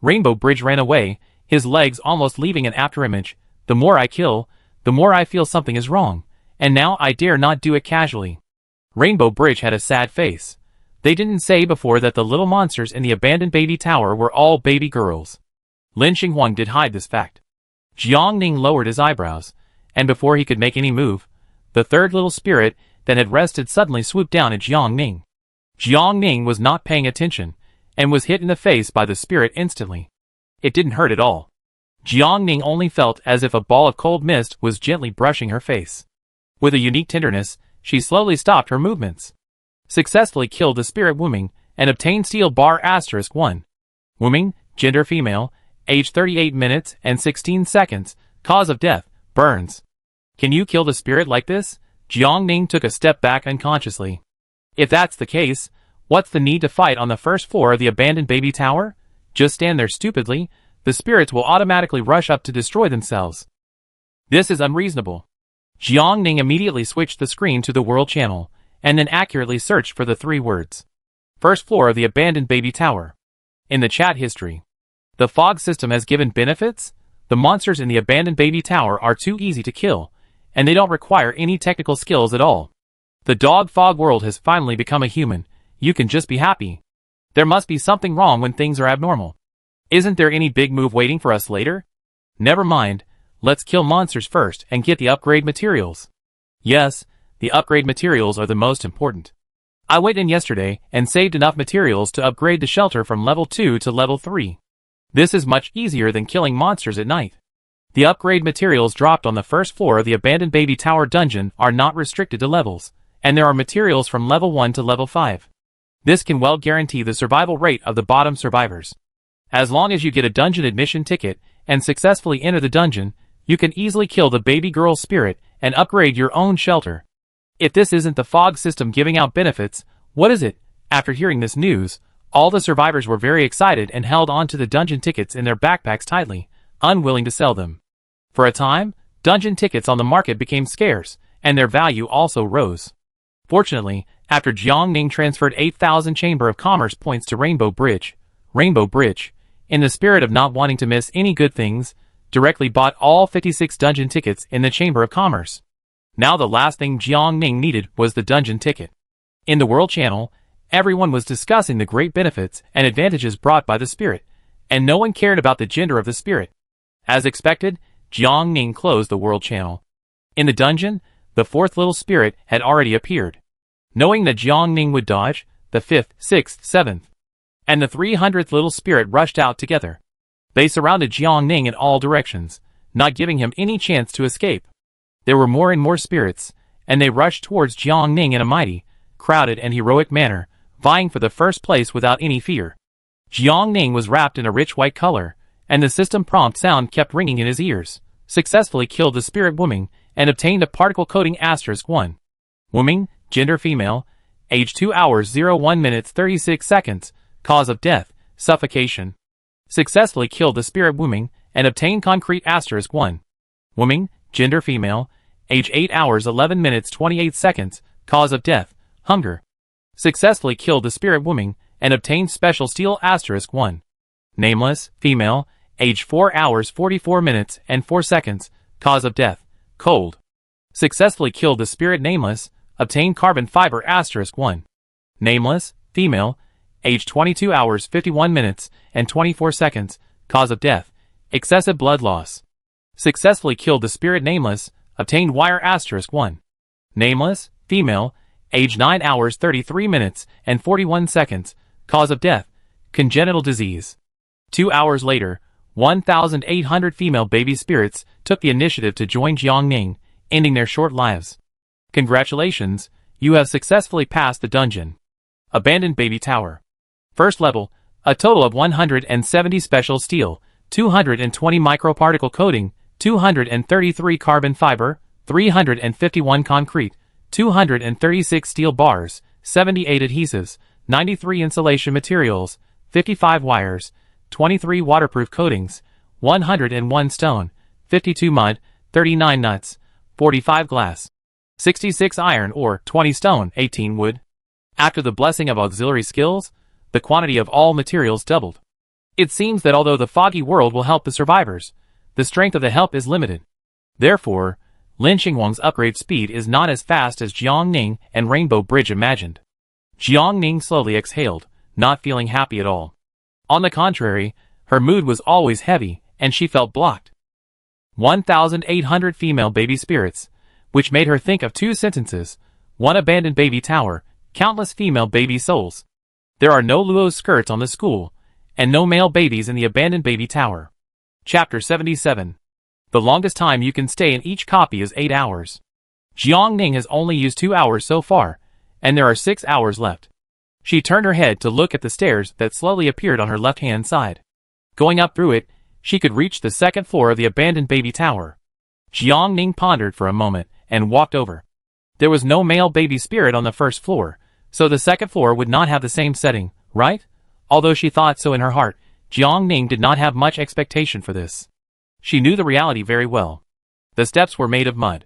A: Rainbow Bridge ran away, his legs almost leaving an afterimage. The more I kill, the more I feel something is wrong, and now I dare not do it casually. Rainbow Bridge had a sad face. They didn't say before that the little monsters in the abandoned baby tower were all baby girls. Lin Xinghuang did hide this fact. Jiangning lowered his eyebrows, and before he could make any move, the third little spirit that had rested suddenly swooped down at Jiangning. Jiangning was not paying attention, and was hit in the face by the spirit instantly. It didn't hurt at all. Jiangning only felt as if a ball of cold mist was gently brushing her face. With a unique tenderness, she slowly stopped her movements. Successfully killed the spirit woman, and obtained steel bar *1. Woman, gender female, age 38 minutes and 16 seconds, cause of death, burns. Can you kill the spirit like this? Jiangning took a step back unconsciously. If that's the case, what's the need to fight on the first floor of the abandoned baby tower? Just stand there stupidly, the spirits will automatically rush up to destroy themselves. This is unreasonable. Jiangning immediately switched the screen to the world channel, and then accurately searched for the 3 words. First floor of the abandoned baby tower. In the chat history. The fog system has given benefits. The monsters in the abandoned baby tower are too easy to kill, and they don't require any technical skills at all. The dog fog world has finally become a human. You can just be happy. There must be something wrong when things are abnormal. Isn't there any big move waiting for us later? Never mind, let's kill monsters first and get the upgrade materials. Yes, the upgrade materials are the most important. I went in yesterday and saved enough materials to upgrade the shelter from level 2 to level 3. This is much easier than killing monsters at night. The upgrade materials dropped on the first floor of the abandoned baby tower dungeon are not restricted to levels, and there are materials from level 1 to level 5. This can well guarantee the survival rate of the bottom survivors. As long as you get a dungeon admission ticket and successfully enter the dungeon, you can easily kill the baby girl spirit and upgrade your own shelter. If this isn't the fog system giving out benefits, what is it? After hearing this news, all the survivors were very excited and held on to the dungeon tickets in their backpacks tightly, unwilling to sell them. For a time, dungeon tickets on the market became scarce, and their value also rose. Fortunately, after Jiangning transferred 8,000 Chamber of Commerce points to Rainbow Bridge, in the spirit of not wanting to miss any good things, directly bought all 56 dungeon tickets in the Chamber of Commerce. Now the last thing Jiangning needed was the dungeon ticket. In the World Channel, everyone was discussing the great benefits and advantages brought by the spirit, and no one cared about the gender of the spirit. As expected, Jiangning closed the World Channel. In the dungeon, the fourth little spirit had already appeared. Knowing that Jiangning would dodge, the 5th, 6th, 7th, and the 300th little spirit rushed out together. They surrounded Jiangning in all directions, not giving him any chance to escape. There were more and more spirits, and they rushed towards Jiangning in a mighty, crowded and heroic manner, vying for the first place without any fear. Jiangning was wrapped in a rich white color, and the system prompt sound kept ringing in his ears. Successfully killed the spirit woman, and obtained a particle coding *1. Woman, gender female, age 2 hours 01 minutes 36 seconds, cause of death, suffocation. Successfully killed the spirit woman, and obtained concrete *1. Woman, gender female, age 8 hours 11 minutes 28 seconds, cause of death, hunger. Successfully killed the spirit woman, and obtained special steel *1. Nameless, female, age 4 hours 44 minutes and 4 seconds, cause of death, cold. Successfully killed the spirit nameless, obtained carbon fiber *1. Nameless, female, age 22 hours 51 minutes and 24 seconds, cause of death, excessive blood loss. Successfully killed the spirit nameless, obtained wire *1. Nameless, female, age 9 hours 33 minutes and 41 seconds, cause of death, congenital disease. 2 hours later, 1,800 female baby spirits took the initiative to join Jiangning, ending their short lives. Congratulations, you have successfully passed the dungeon. Abandoned baby tower. First level, a total of 170 special steel, 220 microparticle coating, 233 carbon fiber, 351 concrete, 236 steel bars, 78 adhesives, 93 insulation materials, 55 wires, 23 waterproof coatings, 101 stone, 52 mud, 39 nuts, 45 glass, 66 iron or 20 stone, 18 wood. After the blessing of auxiliary skills, the quantity of all materials doubled. It seems that although the foggy world will help the survivors, the strength of the help is limited. Therefore, Lin Xingwang's upgrade speed is not as fast as Jiangning and Rainbow Bridge imagined. Jiangning slowly exhaled, not feeling happy at all. On the contrary, her mood was always heavy, and she felt blocked. 1,800 female baby spirits, which made her think of 2 sentences, 1 abandoned baby tower, countless female baby souls. There are no Luo's skirts on the school, and no male babies in the abandoned baby tower. Chapter 77. The longest time you can stay in each copy is 8 hours. Jiangning has only used 2 hours so far, and there are 6 hours left. She turned her head to look at the stairs that slowly appeared on her left-hand side. Going up through it, she could reach the 2nd floor of the abandoned baby tower. Jiangning pondered for a moment and walked over. There was no male baby spirit on the 1st floor, so the 2nd floor would not have the same setting, right? Although she thought so in her heart, Jiangning did not have much expectation for this. She knew the reality very well. The steps were made of mud.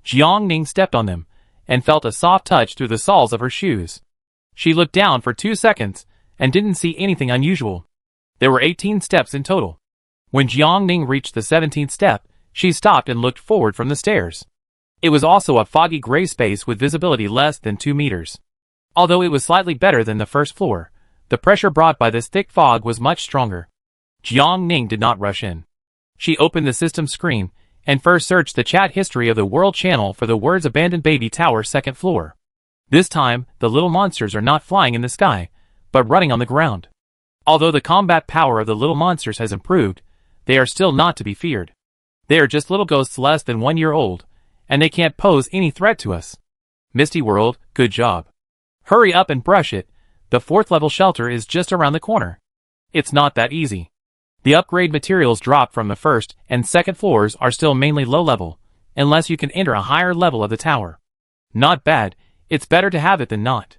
A: Jiangning stepped on them, and felt a soft touch through the soles of her shoes. She looked down for 2 seconds and didn't see anything unusual. There were 18 steps in total. When Jiangning reached the 17th step, she stopped and looked forward from the stairs. It was also a foggy gray space with visibility less than 2 meters. Although it was slightly better than the first floor, the pressure brought by this thick fog was much stronger. Jiangning did not rush in. She opened the system screen and first searched the chat history of the World Channel for the words Abandoned Baby Tower 2nd floor. This time, the little monsters are not flying in the sky, but running on the ground. Although the combat power of the little monsters has improved, they are still not to be feared. They are just little ghosts less than 1 year old, and they can't pose any threat to us. Misty World, good job. Hurry up and brush it, the 4th level shelter is just around the corner. It's not that easy. The upgrade materials dropped from the 1st and 2nd floors are still mainly low level, unless you can enter a higher level of the tower. Not bad, it's better to have it than not.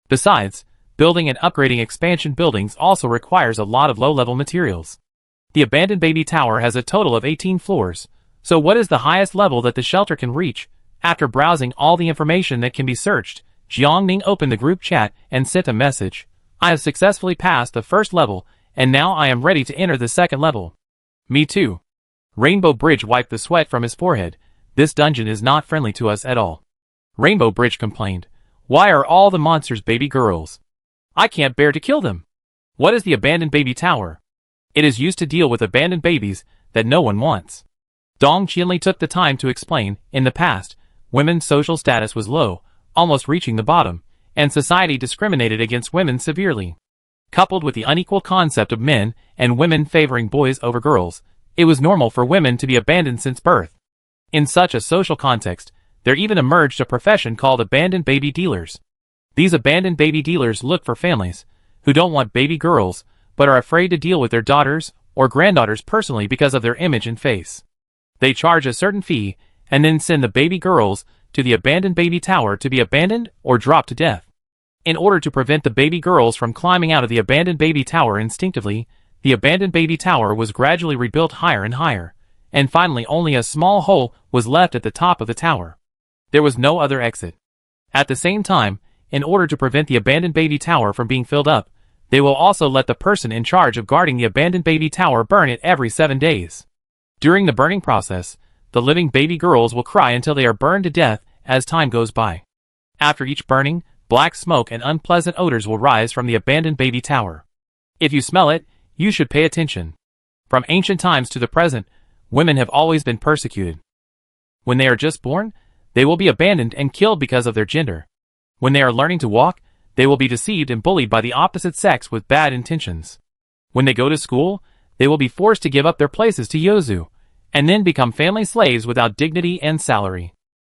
A: Besides, building and upgrading expansion buildings also requires a lot of low-level materials. The Abandoned Baby Tower has a total of 18 floors, so what is the highest level that the shelter can reach? After browsing all the information that can be searched, Jiangning opened the group chat and sent a message. I have successfully passed the 1st level, and now I am ready to enter the 2nd level. Me too. Rainbow Bridge wiped the sweat from his forehead. This dungeon is not friendly to us at all. Rainbow Bridge complained. Why are all the monsters baby girls? I can't bear to kill them. What is the Abandoned Baby Tower? It is used to deal with abandoned babies that no one wants. Dong Qianli took the time to explain, in the past, women's social status was low, almost reaching the bottom, and society discriminated against women severely. Coupled with the unequal concept of men and women favoring boys over girls, it was normal for women to be abandoned since birth. In such a social context, there even emerged a profession called abandoned baby dealers. These abandoned baby dealers look for families who don't want baby girls but are afraid to deal with their daughters or granddaughters personally because of their image and face. They charge a certain fee and then send the baby girls to the Abandoned Baby Tower to be abandoned or dropped to death. In order to prevent the baby girls from climbing out of the Abandoned Baby Tower instinctively, the Abandoned Baby Tower was gradually rebuilt higher and higher, and finally only a small hole was left at the top of the tower. There was no other exit. At the same time, in order to prevent the Abandoned Baby Tower from being filled up, they will also let the person in charge of guarding the Abandoned Baby Tower burn it every 7 days. During the burning process, the living baby girls will cry until they are burned to death as time goes by. After each burning, black smoke and unpleasant odors will rise from the Abandoned Baby Tower. If you smell it, you should pay attention. From ancient times to the present, women have always been persecuted. When they are just born, they will be abandoned and killed because of their gender. When they are learning to walk, they will be deceived and bullied by the opposite sex with bad intentions. When they go to school, they will be forced to give up their places to Yozu, and then become family slaves without dignity and salary.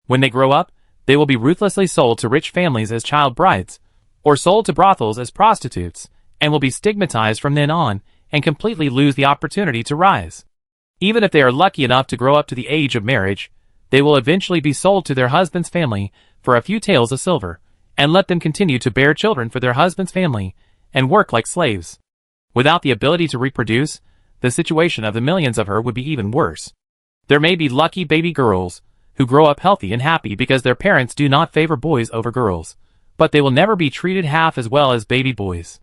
A: When they grow up, they will be ruthlessly sold to rich families as child brides, or sold to brothels as prostitutes, and will be stigmatized from then on, and completely lose the opportunity to rise. Even if they are lucky enough to grow up to the age of marriage, they will eventually be sold to their husband's family for a few taels of silver, and let them continue to bear children for their husband's family, and work like slaves. Without the ability to reproduce, the situation of the millions of her would be even worse. There may be lucky baby girls, who grow up healthy and happy because their parents do not favor boys over girls, but they will never be treated half as well as baby boys.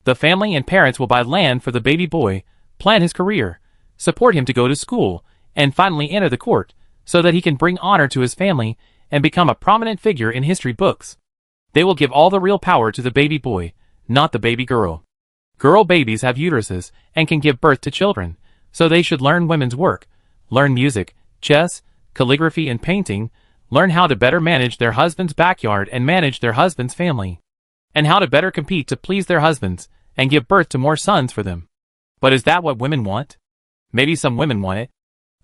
A: The family and parents will buy land for the baby boy, plan his career, support him to go to school, and finally enter the court, so that he can bring honor to his family and become a prominent figure in history books. They will give all the real power to the baby boy, not the baby girl. Girl babies have uteruses and can give birth to children, so they should learn women's work, learn music, chess, calligraphy and painting, learn how to better manage their husband's backyard and manage their husband's family, and how to better compete to please their husbands and give birth to more sons for them. But is that what women want? Maybe some women want it.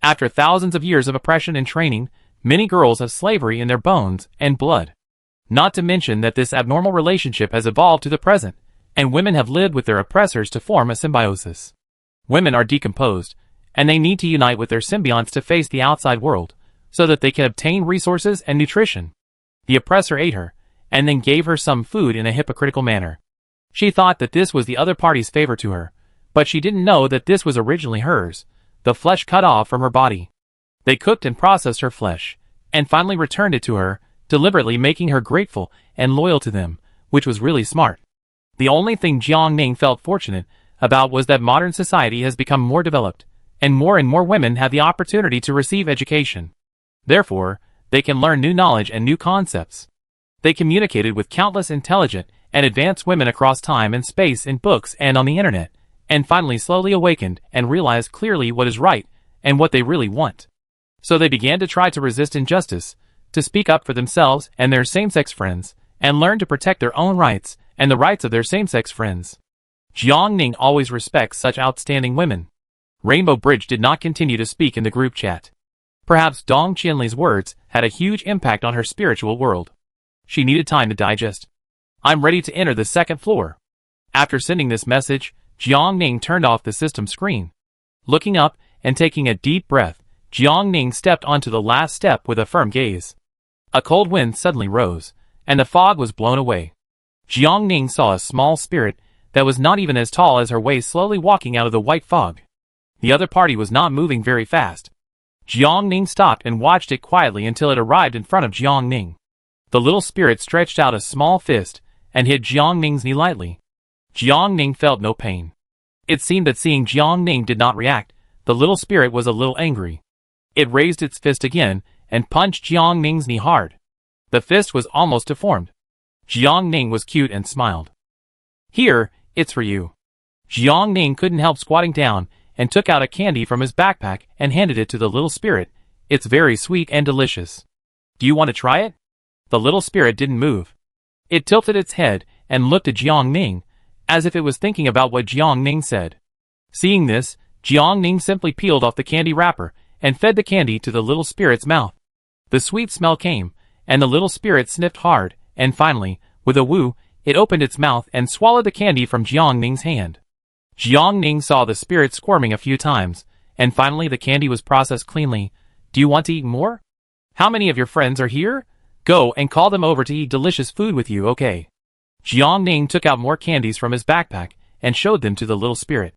A: After thousands of years of oppression and training, many girls have slavery in their bones and blood. Not to mention that this abnormal relationship has evolved to the present, and women have lived with their oppressors to form a symbiosis. Women are decomposed, and they need to unite with their symbionts to face the outside world, so that they can obtain resources and nutrition. The oppressor ate her, and then gave her some food in a hypocritical manner. She thought that this was the other party's favor to her, but she didn't know that this was originally hers, the flesh cut off from her body. They cooked and processed her flesh, and finally returned it to her, deliberately making her grateful and loyal to them, which was really smart. The only thing Jiangning felt fortunate about was that modern society has become more developed, and more women have the opportunity to receive education. Therefore, they can learn new knowledge and new concepts. They communicated with countless intelligent and advanced women across time and space in books and on the internet, and finally slowly awakened and realized clearly what is right and what they really want. So they began to try to resist injustice, to speak up for themselves and their same-sex friends, and learn to protect their own rights and the rights of their same-sex friends. Jiangning always respects such outstanding women. Rainbow Bridge did not continue to speak in the group chat. Perhaps Dong Qianli's words had a huge impact on her spiritual world. She needed time to digest. I'm ready to enter the second floor. After sending this message, Jiangning turned off the system screen. Looking up and taking a deep breath, Jiangning stepped onto the last step with a firm gaze. A cold wind suddenly rose, and the fog was blown away. Jiangning saw a small spirit that was not even as tall as her waist slowly walking out of the white fog. The other party was not moving very fast. Jiangning stopped and watched it quietly until it arrived in front of Jiangning. The little spirit stretched out a small fist and hit Jiangning's knee lightly. Jiangning felt no pain. It seemed that seeing Jiangning did not react, the little spirit was a little angry. It raised its fist again and punched Jiangning's knee hard. The fist was almost deformed. Jiangning was cute and smiled. Here, it's for you. Jiangning couldn't help squatting down and took out a candy from his backpack and handed it to the little spirit. It's very sweet and delicious. Do you want to try it? The little spirit didn't move. It tilted its head and looked at Jiangning, as if it was thinking about what Jiangning said. Seeing this, Jiangning simply peeled off the candy wrapper and fed the candy to the little spirit's mouth. The sweet smell came, and the little spirit sniffed hard, and finally, with a woo, it opened its mouth and swallowed the candy from Jiangning's hand. Jiangning saw the spirit squirming a few times, and finally the candy was processed cleanly. Do you want to eat more? How many of your friends are here? Go and call them over to eat delicious food with you, okay? Jiangning took out more candies from his backpack and showed them to the little spirit.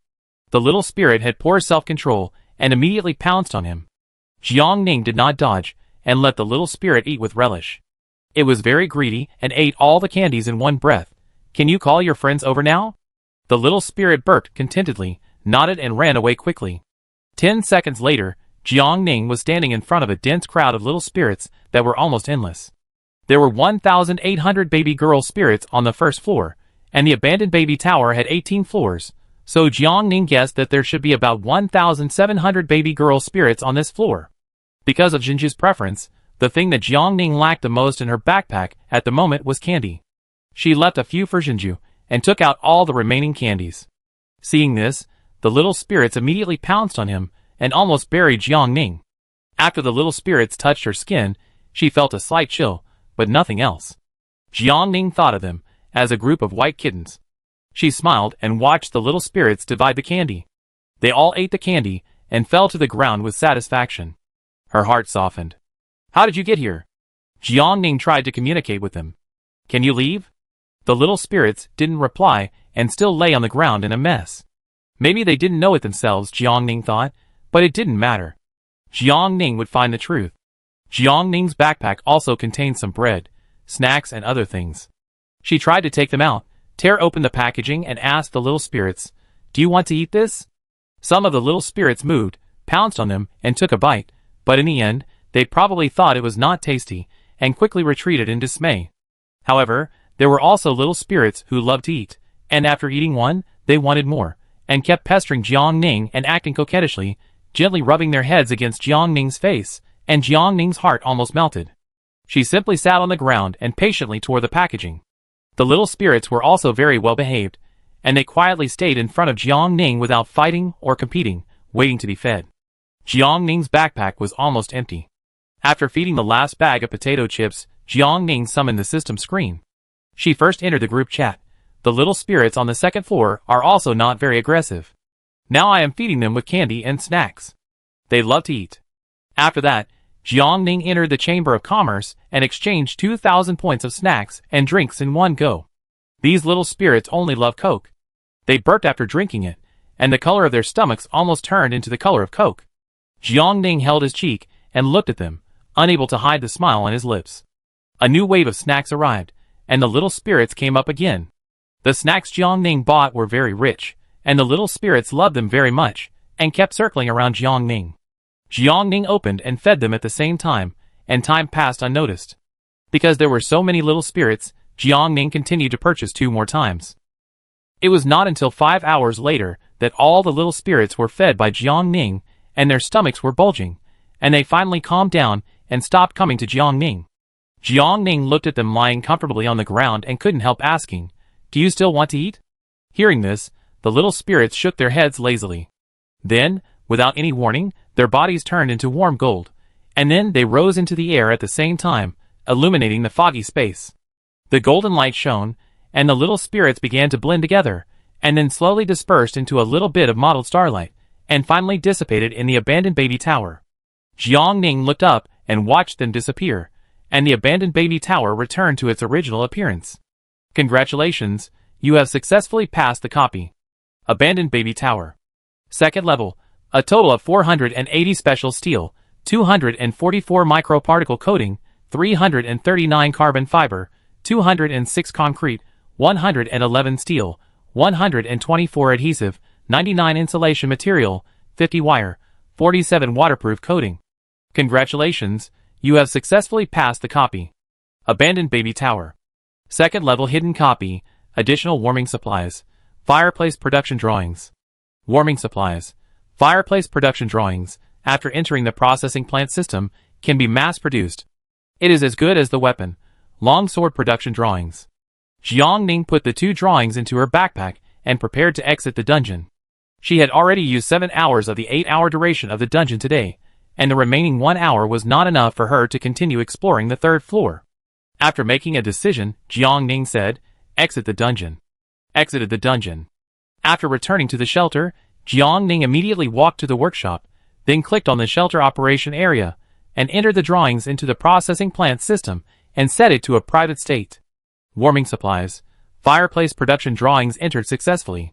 A: The little spirit had poor self-control and immediately pounced on him. Jiangning did not dodge and let the little spirit eat with relish. It was very greedy and ate all the candies in one breath. Can you call your friends over now? The little spirit burped contentedly, nodded and ran away quickly. 10 seconds later, Jiangning was standing in front of a dense crowd of little spirits that were almost endless. There were 1,800 baby girl spirits on the first floor, and the abandoned baby tower had 18 floors, so Jiangning guessed that there should be about 1,700 baby girl spirits on this floor. Because of Jinju's preference, the thing that Jiangning lacked the most in her backpack at the moment was candy. She left a few for Jinju, and took out all the remaining candies. Seeing this, the little spirits immediately pounced on him, and almost buried Jiangning. After the little spirits touched her skin, she felt a slight chill, but nothing else. Jiangning thought of them as a group of white kittens. She smiled and watched the little spirits divide the candy. They all ate the candy and fell to the ground with satisfaction. Her heart softened. How did you get here? Jiangning tried to communicate with them. Can you leave? The little spirits didn't reply and still lay on the ground in a mess. Maybe they didn't know it themselves, Jiangning thought, but it didn't matter. Jiangning would find the truth. Jiangning's backpack also contained some bread, snacks and other things. She tried to take them out, tear open the packaging and asked the little spirits, do you want to eat this? Some of the little spirits moved, pounced on them and took a bite, but in the end, they probably thought it was not tasty and quickly retreated in dismay. However, there were also little spirits who loved to eat, and after eating one, they wanted more, and kept pestering Jiangning and acting coquettishly, gently rubbing their heads against Jiangning's face, and Jiangning's heart almost melted. She simply sat on the ground and patiently tore the packaging. The little spirits were also very well behaved, and they quietly stayed in front of Jiangning without fighting or competing, waiting to be fed. Jiangning's backpack was almost empty. After feeding the last bag of potato chips, Jiangning summoned the system screen. She first entered the group chat. The little spirits on the second floor are also not very aggressive. Now I am feeding them with candy and snacks. They love to eat. After that, Jiangning entered the Chamber of Commerce and exchanged 2,000 points of snacks and drinks in one go. These little spirits only love Coke. They burped after drinking it, and the color of their stomachs almost turned into the color of Coke. Jiangning held his cheek and looked at them, unable to hide the smile on his lips. A new wave of snacks arrived, and the little spirits came up again. The snacks Jiangning bought were very rich, and the little spirits loved them very much, and kept circling around Jiangning. Jiangning opened and fed them at the same time, and time passed unnoticed. Because there were so many little spirits, Jiangning continued to purchase 2 more times. It was not until 5 hours later that all the little spirits were fed by Jiangning, and their stomachs were bulging, and they finally calmed down and stopped coming to Jiangning. Jiangning looked at them lying comfortably on the ground and couldn't help asking, "Do you still want to eat?" Hearing this, the little spirits shook their heads lazily. Then, without any warning, their bodies turned into warm gold, and then they rose into the air at the same time, illuminating the foggy space. The golden light shone, and the little spirits began to blend together, and then slowly dispersed into a little bit of mottled starlight, and finally dissipated in the abandoned baby tower. Jiangning looked up and watched them disappear, and the abandoned baby tower returned to its original appearance. Congratulations, you have successfully passed the copy. Abandoned baby tower. Second level, a total of 480 special steel, 244 microparticle coating, 339 carbon fiber, 206 concrete, 111 steel, 124 adhesive, 99 insulation material, 50 wire, 47 waterproof coating. Congratulations, you have successfully passed the copy. Abandoned baby tower. Second level hidden copy, additional warming supplies, fireplace production drawings. Warming supplies. Fireplace production drawings, after entering the processing plant system, can be mass-produced. It is as good as the weapon. Longsword production drawings. Jiangning put the 2 drawings into her backpack and prepared to exit the dungeon. She had already used 7 hours of the 8-hour duration of the dungeon today, and the remaining 1 hour was not enough for her to continue exploring the 3rd floor. After making a decision, Jiangning said, "Exit the dungeon." Exited the dungeon. After returning to the shelter, Jiangning immediately walked to the workshop, then clicked on the shelter operation area, and entered the drawings into the processing plant system and set it to a private state. Warming supplies. Fireplace production drawings entered successfully.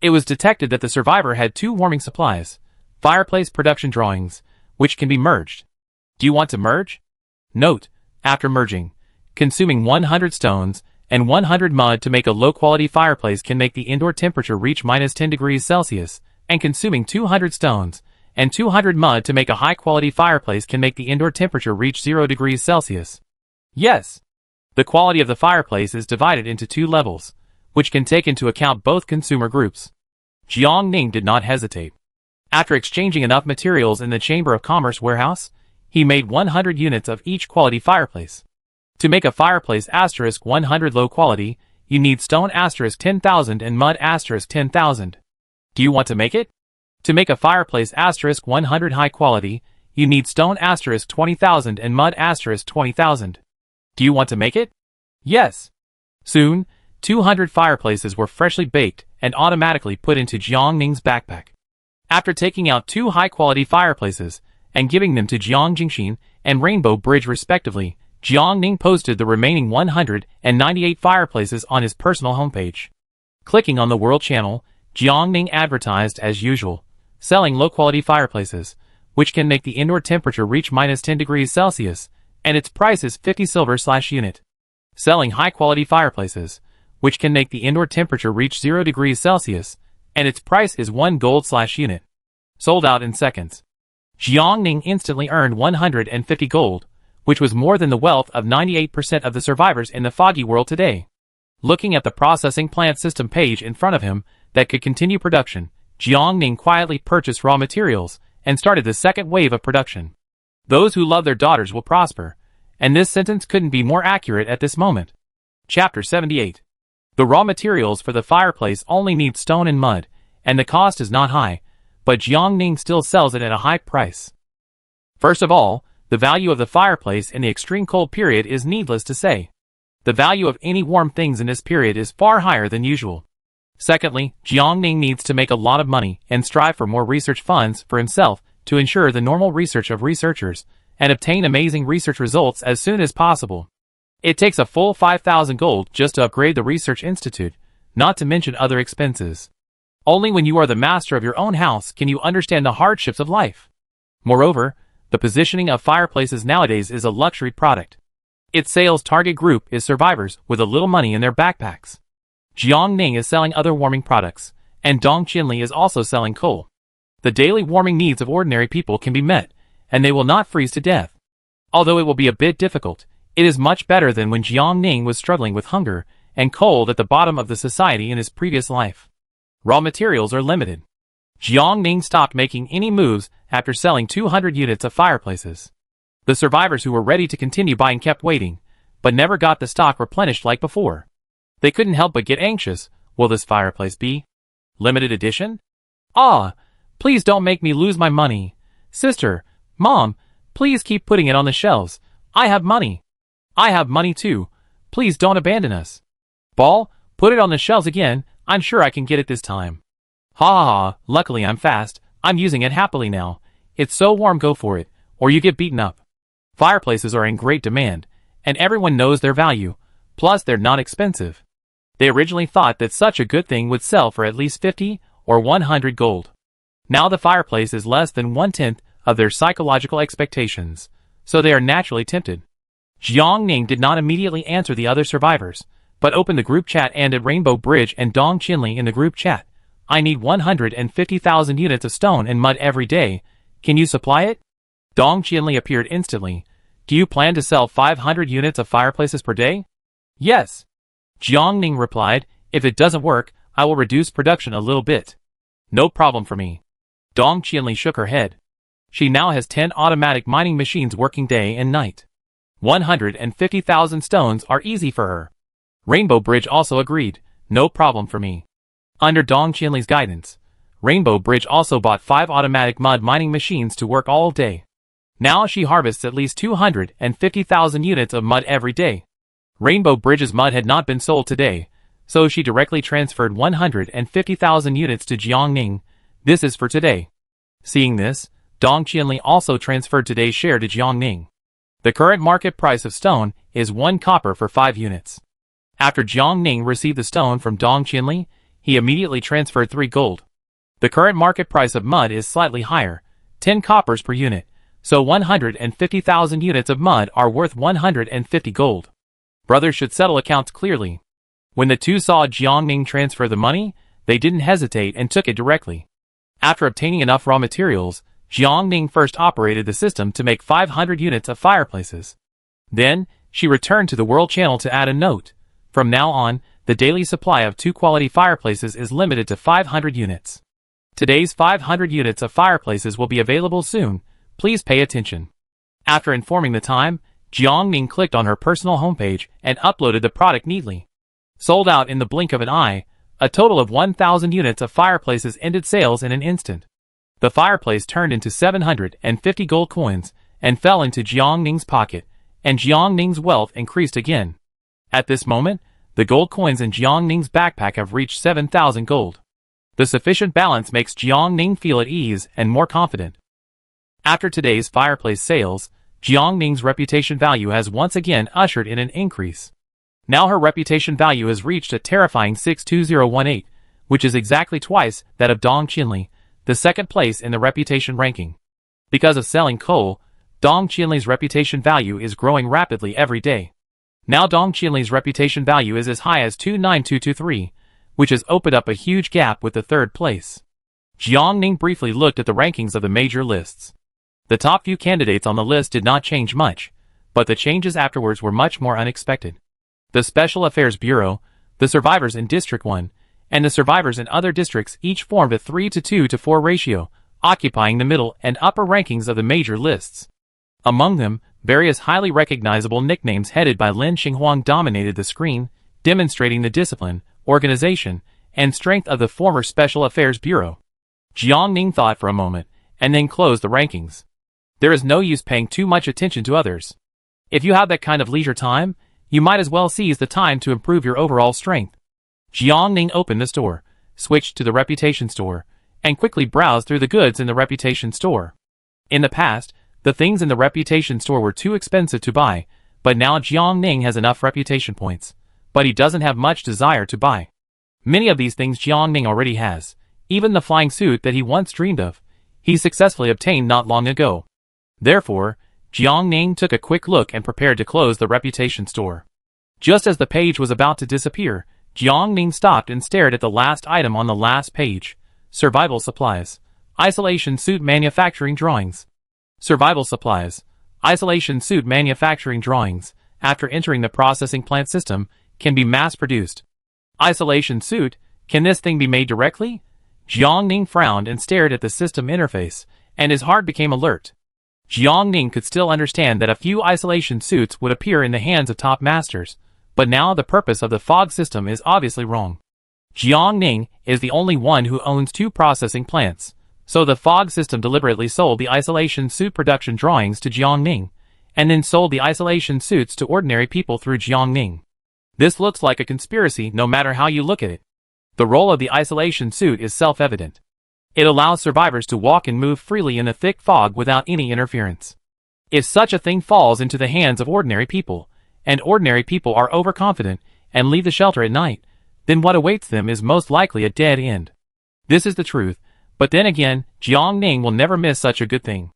A: It was detected that the survivor had 2 warming supplies, fireplace production drawings, which can be merged. Do you want to merge? Note, after merging, consuming 100 stones and 100 mud to make a low-quality fireplace can make the indoor temperature reach -10 degrees Celsius, and consuming 200 stones and 200 mud to make a high-quality fireplace can make the indoor temperature reach 0 degrees Celsius. Yes. The quality of the fireplace is divided into 2 levels, which can take into account both consumer groups. Jiangning did not hesitate. After exchanging enough materials in the Chamber of Commerce warehouse, he made 100 units of each quality fireplace. To make a fireplace *100 low quality, you need stone *10,000 and mud *10,000. Do you want to make it? To make a fireplace *100 high quality, you need stone *20,000 and mud *20,000. Do you want to make it? Yes. Soon, 200 fireplaces were freshly baked and automatically put into Jiangning's backpack. After taking out 2 high-quality fireplaces and giving them to Jiang Jingxin and Rainbow Bridge respectively, Jiangning posted the remaining 198 fireplaces on his personal homepage. Clicking on the World channel, Jiangning advertised as usual, selling low-quality fireplaces, which can make the indoor temperature reach -10 degrees Celsius, and its price is 50 silver/unit. Selling high-quality fireplaces, which can make the indoor temperature reach 0 degrees Celsius, and its price is 1 gold/unit. Sold out in seconds. Jiangning instantly earned 150 gold, which was more than the wealth of 98% of the survivors in the foggy world today. Looking at the processing plant system page in front of him that could continue production, Jiangning quietly purchased raw materials and started the second wave of production. Those who love their daughters will prosper, and this sentence couldn't be more accurate at this moment. Chapter 78. The raw materials for the fireplace only need stone and mud, and the cost is not high, but Jiangning still sells it at a high price. First of all, the value of the fireplace in the extreme cold period is needless to say. The value of any warm things in this period is far higher than usual. Secondly, Jiangning needs to make a lot of money and strive for more research funds for himself to ensure the normal research of researchers and obtain amazing research results as soon as possible. It takes a full 5,000 gold just to upgrade the research institute, not to mention other expenses. Only when you are the master of your own house can you understand the hardships of life. Moreover, the positioning of fireplaces nowadays is a luxury product. Its sales target group is survivors with a little money in their backpacks. Jiang Ning is selling other warming products, and Dong Qinli is also selling coal. The daily warming needs of ordinary people can be met, and they will not freeze to death. Although it will be a bit difficult, it is much better than when Jiang Ning was struggling with hunger and cold at the bottom of the society in his previous life. Raw materials are limited. Jiang Ning stopped making any moves after selling 200 units of fireplaces. The survivors who were ready to continue buying kept waiting, but never got the stock replenished like before. They couldn't help but get anxious. Will this fireplace be limited edition? Ah, please don't make me lose my money. Sister, Mom, please keep putting it on the shelves. I have money. I have money too. Please don't abandon us. Ball, put it on the shelves again. I'm sure I can get it this time. Ha ha ha, luckily I'm fast. I'm using it happily now. It's so warm, go for it, or you get beaten up. Fireplaces are in great demand, and everyone knows their value, plus they're not expensive. They originally thought that such a good thing would sell for at least 50 or 100 gold. Now the fireplace is less than 1/10 of their psychological expectations, so they are naturally tempted. Jiang Ning did not immediately answer the other survivors, but opened the group chat and at Rainbow Bridge and Dong Qinli in the group chat. I need 150,000 units of stone and mud every day. Can you supply it? Dong Qinli appeared instantly. Do you plan to sell 500 units of fireplaces per day? Yes. Jiang Ning replied, if it doesn't work, I will reduce production a little bit. No problem for me. Dong Qinli shook her head. She now has 10 automatic mining machines working day and night. 150,000 stones are easy for her. Rainbow Bridge also agreed, no problem for me. Under Dong Qinli's guidance, Rainbow Bridge also bought 5 automatic mud mining machines to work all day. Now she harvests at least 250,000 units of mud every day. Rainbow Bridge's mud had not been sold today, so she directly transferred 150,000 units to Jiang Ning. This is for today. Seeing this, Dong Qinli also transferred today's share to Jiang Ning. The current market price of stone is 1 copper for 5 units. After Jiang Ning received the stone from Dong Qinli, he immediately transferred 3 gold. The current market price of mud is slightly higher, 10 coppers per unit, so 150,000 units of mud are worth 150 gold. Brothers should settle accounts clearly. When the two saw Jiang Ning transfer the money, they didn't hesitate and took it directly. After obtaining enough raw materials, Jiang Ning first operated the system to make 500 units of fireplaces. Then, she returned to the World Channel to add a note. From now on, the daily supply of 2 quality fireplaces is limited to 500 units. Today's 500 units of fireplaces will be available soon. Please pay attention. After informing the time, Jiang Ning clicked on her personal homepage and uploaded the product neatly. Sold out in the blink of an eye, a total of 1,000 units of fireplaces ended sales in an instant. The fireplace turned into 750 gold coins and fell into Jiang Ning's pocket, and Jiang Ning's wealth increased again. At this moment, the gold coins in Jiang Ning's backpack have reached 7,000 gold. The sufficient balance makes Jiang Ning feel at ease and more confident. After today's fireplace sales, Jiang Ning's reputation value has once again ushered in an increase. Now her reputation value has reached a terrifying 62018, which is exactly twice that of Dong Qinli, the second place in the reputation ranking. Because of selling coal, Dong Qinli's reputation value is growing rapidly every day. Now Dong Qinli's reputation value is as high as 29223, which has opened up a huge gap with the third place. Jiang Ning briefly looked at the rankings of the major lists. The top few candidates on the list did not change much, but the changes afterwards were much more unexpected. The Special Affairs Bureau, the survivors in District 1, and the survivors in other districts each formed a 3:2 to 4 ratio, occupying the middle and upper rankings of the major lists. Among them, various highly recognizable nicknames headed by Lin Xinghuang dominated the screen, demonstrating the discipline, organization, and strength of the former Special Affairs Bureau. Jiang Ning thought for a moment, and then closed the rankings. There is no use paying too much attention to others. If you have that kind of leisure time, you might as well seize the time to improve your overall strength. Jiang Ning opened the store, switched to the Reputation Store, and quickly browsed through the goods in the Reputation Store. In the past, the things in the Reputation Store were too expensive to buy, but now Jiang Ning has enough reputation points, but he doesn't have much desire to buy. Many of these things Jiang Ning already has, even the flying suit that he once dreamed of, he successfully obtained not long ago. Therefore, Jiang Ning took a quick look and prepared to close the reputation store. Just as the page was about to disappear, Jiang Ning stopped and stared at the last item on the last page. Survival supplies. Isolation suit manufacturing drawings. Survival supplies. Isolation suit manufacturing drawings, after entering the processing plant system, can be mass-produced. Isolation suit, can this thing be made directly? Jiang Ning frowned and stared at the system interface, and his heart became alert. Jiang Ning could still understand that a few isolation suits would appear in the hands of top masters, but now the purpose of the fog system is obviously wrong. Jiang Ning is the only one who owns 2 processing plants, so the fog system deliberately sold the isolation suit production drawings to Jiang Ning, and then sold the isolation suits to ordinary people through Jiang Ning. This looks like a conspiracy no matter how you look at it. The role of the isolation suit is self-evident. It allows survivors to walk and move freely in the thick fog without any interference. If such a thing falls into the hands of ordinary people, and ordinary people are overconfident and leave the shelter at night, then what awaits them is most likely a dead end. This is the truth, but then again, Jiang Ning will never miss such a good thing.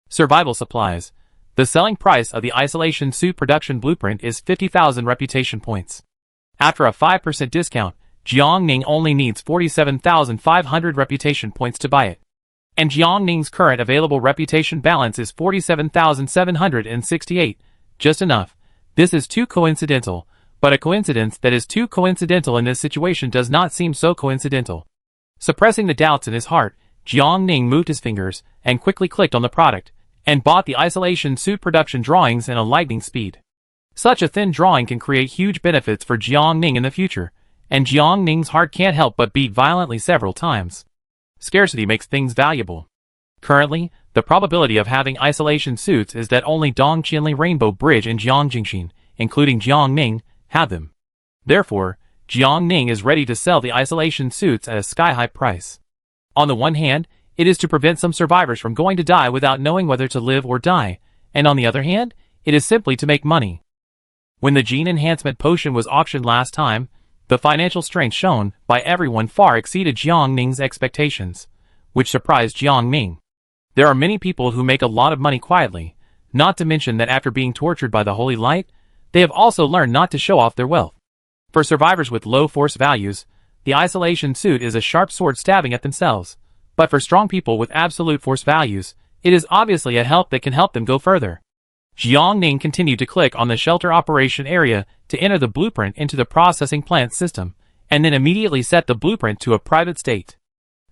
A: Survival supplies. The selling price of the isolation suit production blueprint is 50,000 reputation points. After a 5% discount, Jiang Ning only needs 47,500 reputation points to buy it. And Jiang Ning's current available reputation balance is 47,768, just enough. This is too coincidental, but a coincidence that is too coincidental in this situation does not seem so coincidental. Suppressing the doubts in his heart, Jiang Ning moved his fingers and quickly clicked on the product, and bought the isolation suit production drawings in a lightning speed. Such a thin drawing can create huge benefits for Jiang Ning in the future, and Jiang Ning's heart can't help but beat violently several times. Scarcity makes things valuable. Currently, the probability of having isolation suits is that only Dongqianli Rainbow Bridge and Jiangjingshin, including Jiang Ning, have them. Therefore, Jiang Ning is ready to sell the isolation suits at a sky-high price. On the one hand, it is to prevent some survivors from going to die without knowing whether to live or die, and on the other hand, it is simply to make money. When the gene enhancement potion was auctioned last time, the financial strength shown by everyone far exceeded Jiang Ning's expectations, which surprised Jiang Ning. There are many people who make a lot of money quietly, not to mention that after being tortured by the holy light, they have also learned not to show off their wealth. For survivors with low force values, the isolation suit is a sharp sword stabbing at themselves, but for strong people with absolute force values, it is obviously a help that can help them go further. Jiang Ning continued to click on the shelter operation area to enter the blueprint into the processing plant system, and then immediately set the blueprint to a private state.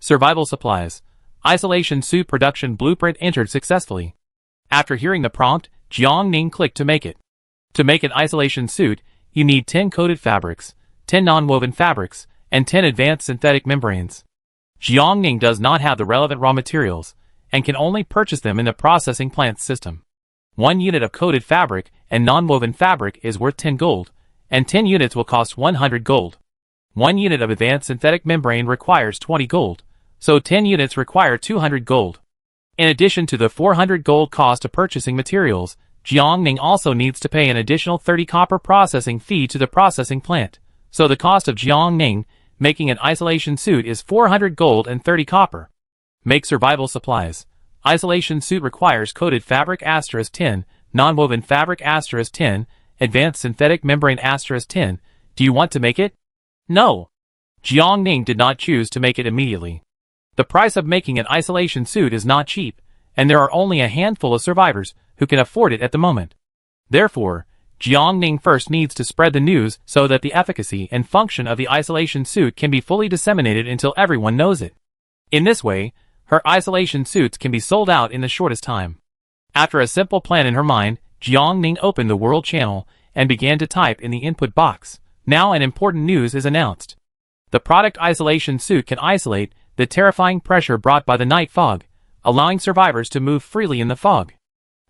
A: Survival supplies. Isolation suit production blueprint entered successfully. After hearing the prompt, Jiang Ning clicked to make it. To make an isolation suit, you need 10 coated fabrics, 10 non-woven fabrics, and 10 advanced synthetic membranes. Jiang Ning does not have the relevant raw materials, and can only purchase them in the processing plant system. 1 unit of coated fabric and non-woven fabric is worth 10 gold, and 10 units will cost 100 gold. 1 unit of advanced synthetic membrane requires 20 gold, so 10 units require 200 gold. In addition to the 400 gold cost of purchasing materials, Jiang Ning also needs to pay an additional 30 copper processing fee to the processing plant, so the cost of Jiang Ning making an isolation suit is 400 gold and 30 copper. Make survival supplies. Isolation suit requires coated fabric *10, non-woven fabric *10, advanced synthetic membrane *10. Do you want to make it? No. Jiang Ning did not choose to make it immediately. The price of making an isolation suit is not cheap, and there are only a handful of survivors who can afford it at the moment. Therefore, Jiang Ning first needs to spread the news so that the efficacy and function of the isolation suit can be fully disseminated until everyone knows it. In this way, her isolation suits can be sold out in the shortest time. After a simple plan in her mind, Jiang Ning opened the world channel and began to type in the input box. Now an important news is announced. The product isolation suit can isolate the terrifying pressure brought by the night fog, allowing survivors to move freely in the fog.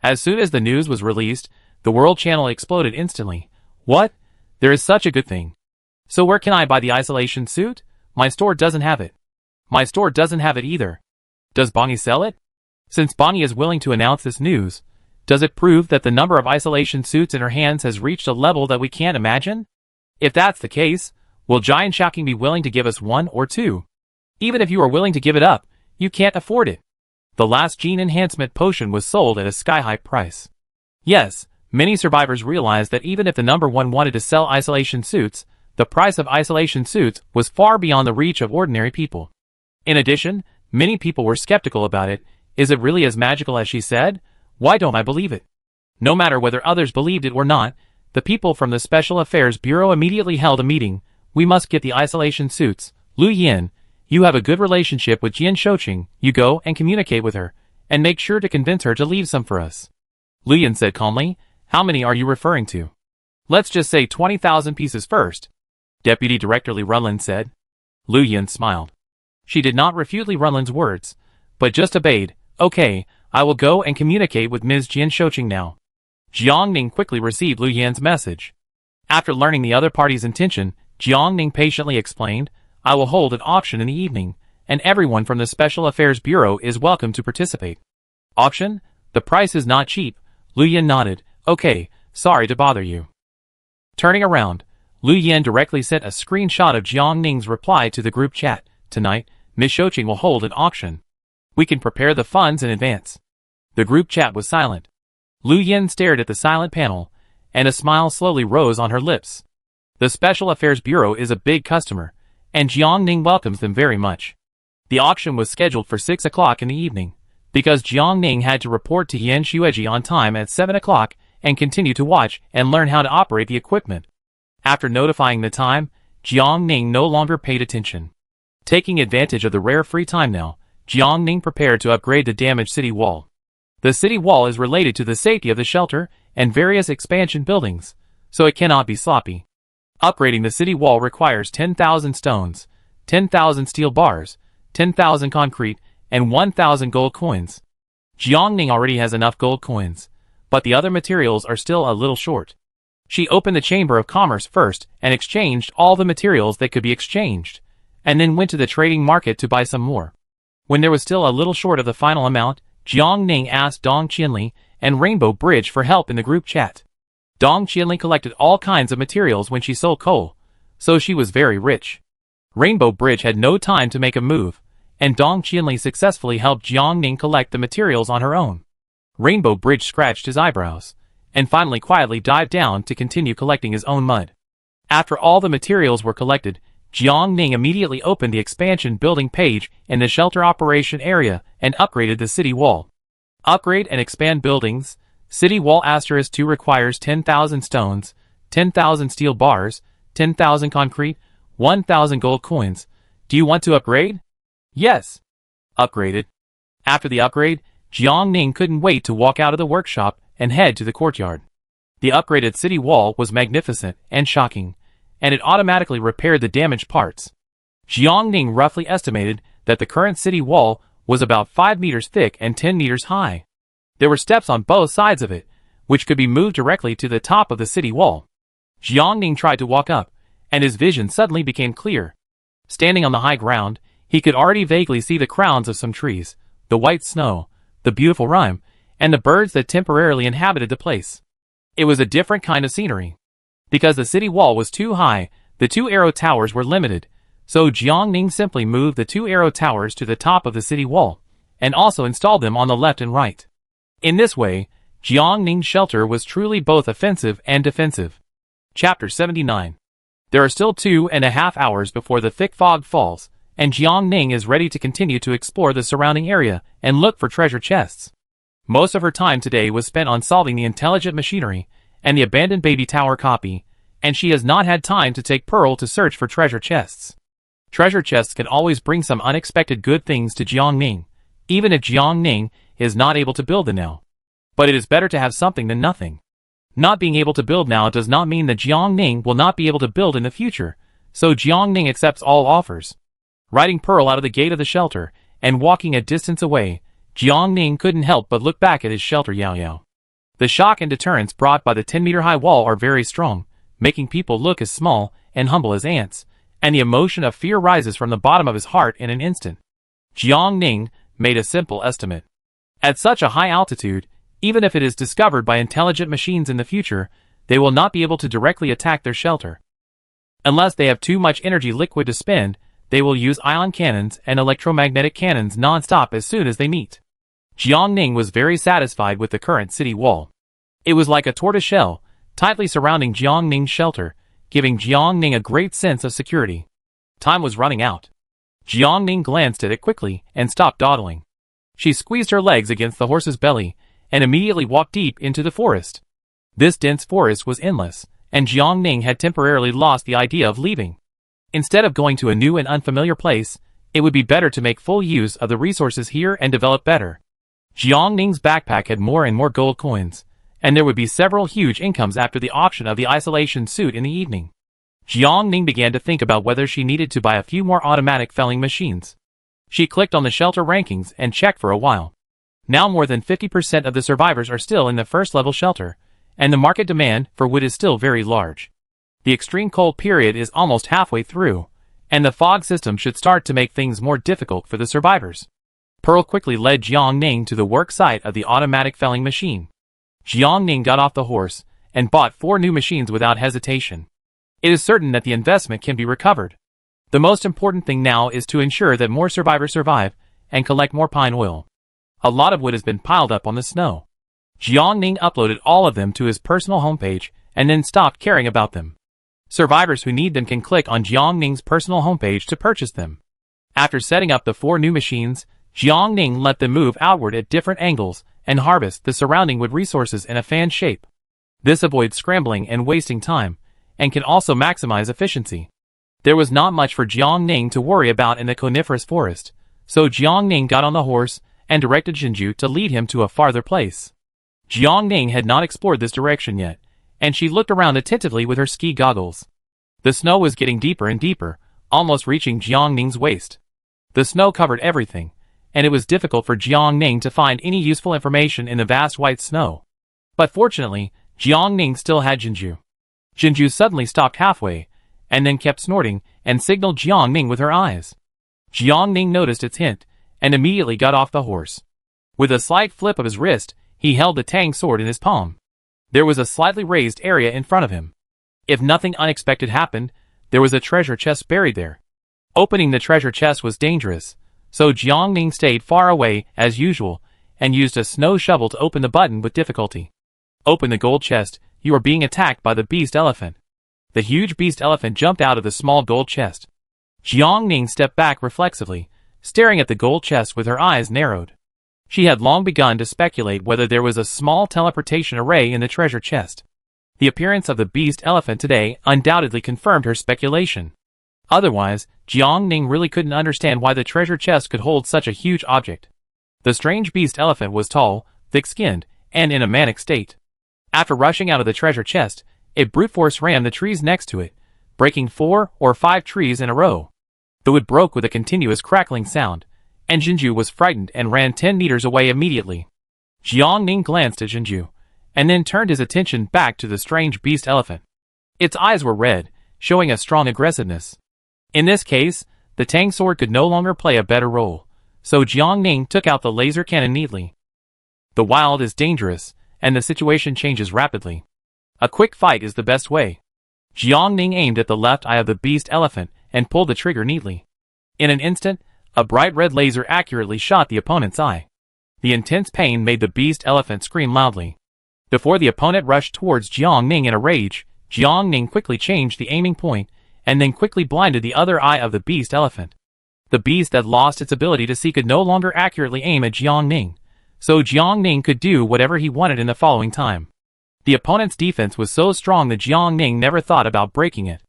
A: As soon as the news was released, the world channel exploded instantly. What? There is such a good thing. So where can I buy the isolation suit? My store doesn't have it. My store doesn't have it either. Does Bonnie sell it? Since Bonnie is willing to announce this news, does it prove that the number of isolation suits in her hands has reached a level that we can't imagine? If that's the case, will Giant Shocking be willing to give us 1 or 2? Even if you are willing to give it up, you can't afford it. The last gene enhancement potion was sold at a sky-high price. Yes, many survivors realized that even if the number one wanted to sell isolation suits, the price of isolation suits was far beyond the reach of ordinary people. In addition, many people were skeptical about it. Is it really as magical as she said? Why don't I believe it? No matter whether others believed it or not, the people from the Special Affairs Bureau immediately held a meeting. We must get the isolation suits. Lu Yin, you have a good relationship with Jian Shouqing. You go and communicate with her, and make sure to convince her to leave some for us. Lu Yin said calmly. How many are you referring to? Let's just say 20,000 pieces first. Deputy Director Li Runlin said. Lu Yin smiled. She did not refute Li Runlin's words, but just obeyed. Okay, I will go and communicate with Ms. Jian Shouqing now. Jiang Ning quickly received Lu Yin's message. After learning the other party's intention, Jiang Ning patiently explained, I will hold an auction in the evening, and everyone from the Special Affairs Bureau is welcome to participate. Auction? The price is not cheap. Lu Yin nodded. Okay, sorry to bother you. Turning around, Lu Yin directly sent a screenshot of Jiang Ning's reply to the group chat. Tonight, Ms. Shouqing will hold an auction. We can prepare the funds in advance. The group chat was silent. Lu Yin stared at the silent panel, and a smile slowly rose on her lips. The Special Affairs Bureau is a big customer, and Jiang Ning welcomes them very much. The auction was scheduled for 6 o'clock in the evening, because Jiang Ning had to report to Yan Xueji on time at 7 o'clock and continue to watch and learn how to operate the equipment. After notifying the time, Jiang Ning no longer paid attention. Taking advantage of the rare free time now, Jiang Ning prepared to upgrade the damaged city wall. The city wall is related to the safety of the shelter and various expansion buildings, so it cannot be sloppy. Upgrading the city wall requires 10,000 stones, 10,000 steel bars, 10,000 concrete, and 1,000 gold coins. Jiang Ning already has enough gold coins, but the other materials are still a little short. She opened the Chamber of Commerce first and exchanged all the materials that could be exchanged, and then went to the trading market to buy some more. When there was still a little short of the final amount, Jiang Ning asked Dong Qianli and Rainbow Bridge for help in the group chat. Dong Qianli collected all kinds of materials when she sold coal, so she was very rich. Rainbow Bridge had no time to make a move, and Dong Qianli successfully helped Jiang Ning collect the materials on her own. Rainbow Bridge scratched his eyebrows, and finally quietly dived down to continue collecting his own mud. After all the materials were collected, Jiang Ning immediately opened the expansion building page in the shelter operation area and upgraded the city wall. Upgrade and expand buildings. City wall *2 requires 10,000 stones, 10,000 steel bars, 10,000 concrete, 1,000 gold coins. Do you want to upgrade? Yes. Upgraded. After the upgrade, Jiang Ning couldn't wait to walk out of the workshop and head to the courtyard. The upgraded city wall was magnificent and shocking, and it automatically repaired the damaged parts. Jiang Ning roughly estimated that the current city wall was about 5 meters thick and 10 meters high. There were steps on both sides of it, which could be moved directly to the top of the city wall. Jiang Ning tried to walk up, and his vision suddenly became clear. Standing on the high ground, he could already vaguely see the crowns of some trees, the white snow, the beautiful rime, and the birds that temporarily inhabited the place. It was a different kind of scenery. Because the city wall was too high, the 2 arrow towers were limited, so Jiang Ning simply moved the 2 arrow towers to the top of the city wall, and also installed them on the left and right. In this way, Jiang Ning's shelter was truly both offensive and defensive. Chapter 79. There are still 2.5 hours before the thick fog falls, and Jiang Ning is ready to continue to explore the surrounding area and look for treasure chests. Most of her time today was spent on solving the intelligent machinery and the abandoned baby tower copy, and she has not had time to take Pearl to search for treasure chests. Treasure chests can always bring some unexpected good things to Jiang Ning, even if Jiang Ning is not able to build them now. But it is better to have something than nothing. Not being able to build now does not mean that Jiang Ning will not be able to build in the future, so Jiang Ning accepts all offers. Riding Pearl out of the gate of the shelter, and walking a distance away, Jiang Ning couldn't help but look back at his shelter Yao Yao. The shock and deterrence brought by the 10-meter-high wall are very strong, making people look as small and humble as ants, and the emotion of fear rises from the bottom of his heart in an instant. Jiang Ning made a simple estimate. At such a high altitude, even if it is discovered by intelligent machines in the future, they will not be able to directly attack their shelter. Unless they have too much energy liquid to spend, they will use ion cannons and electromagnetic cannons non-stop as soon as they meet. Jiang Ning was very satisfied with the current city wall. It was like a tortoiseshell, tightly surrounding Jiang Ning's shelter, giving Jiang Ning a great sense of security. Time was running out. Jiang Ning glanced at it quickly and stopped dawdling. She squeezed her legs against the horse's belly and immediately walked deep into the forest. This dense forest was endless, and Jiang Ning had temporarily lost the idea of leaving. Instead of going to a new and unfamiliar place, it would be better to make full use of the resources here and develop better. Jiang Ning's backpack had more and more gold coins, and there would be several huge incomes after the auction of the isolation suit in the evening. Jiang Ning began to think about whether she needed to buy a few more automatic felling machines. She clicked on the shelter rankings and checked for a while. Now more than 50% of the survivors are still in the first level shelter, and the market demand for wood is still very large. The extreme cold period is almost halfway through, and the fog system should start to make things more difficult for the survivors. Pearl quickly led Jiang Ning to the work site of the automatic felling machine. Jiang Ning got off the horse and bought 4 new machines without hesitation. It is certain that the investment can be recovered. The most important thing now is to ensure that more survivors survive and collect more pine oil. A lot of wood has been piled up on the snow. Jiang Ning uploaded all of them to his personal homepage and then stopped caring about them. Survivors who need them can click on Jiang Ning's personal homepage to purchase them. After setting up the 4 new machines, Jiang Ning let them move outward at different angles and harvest the surrounding wood resources in a fan shape. This avoids scrambling and wasting time, and can also maximize efficiency. There was not much for Jiang Ning to worry about in the coniferous forest, so Jiang Ning got on the horse and directed Jinju to lead him to a farther place. Jiang Ning had not explored this direction yet, and she looked around attentively with her ski goggles. The snow was getting deeper and deeper, almost reaching Jiang Ning's waist. The snow covered everything, and it was difficult for Jiang Ning to find any useful information in the vast white snow. But fortunately, Jiang Ning still had Jinju. Jinju suddenly stopped halfway, and then kept snorting and signaled Jiang Ning with her eyes. Jiang Ning noticed its hint, and immediately got off the horse. With a slight flip of his wrist, he held the tang sword in his palm. There was a slightly raised area in front of him. If nothing unexpected happened, there was a treasure chest buried there. Opening the treasure chest was dangerous, so Jiang Ning stayed far away as usual, and used a snow shovel to open the button with difficulty. Open the gold chest, you are being attacked by the beast elephant. The huge beast elephant jumped out of the small gold chest. Jiang Ning stepped back reflexively, staring at the gold chest with her eyes narrowed. She had long begun to speculate whether there was a small teleportation array in the treasure chest. The appearance of the beast elephant today undoubtedly confirmed her speculation. Otherwise, Jiang Ning really couldn't understand why the treasure chest could hold such a huge object. The strange beast elephant was tall, thick-skinned, and in a manic state. After rushing out of the treasure chest, it brute force rammed the trees next to it, breaking 4 or 5 trees in a row. The wood broke with a continuous crackling sound, and Jinju was frightened and ran 10 meters away immediately. Jiang Ning glanced at Jinju, and then turned his attention back to the strange beast elephant. Its eyes were red, showing a strong aggressiveness. In this case, the tang sword could no longer play a better role, so Jiang Ning took out the laser cannon neatly. The wild is dangerous, and the situation changes rapidly. A quick fight is the best way. Jiang Ning aimed at the left eye of the beast elephant and pulled the trigger neatly. In an instant, a bright red laser accurately shot the opponent's eye. The intense pain made the beast elephant scream loudly. Before the opponent rushed towards Jiang Ning in a rage, Jiang Ning quickly changed the aiming point, and then quickly blinded the other eye of the beast elephant. The beast that lost its ability to see could no longer accurately aim at Jiang Ning, so Jiang Ning could do whatever he wanted in the following time. The opponent's defense was so strong that Jiang Ning never thought about breaking it.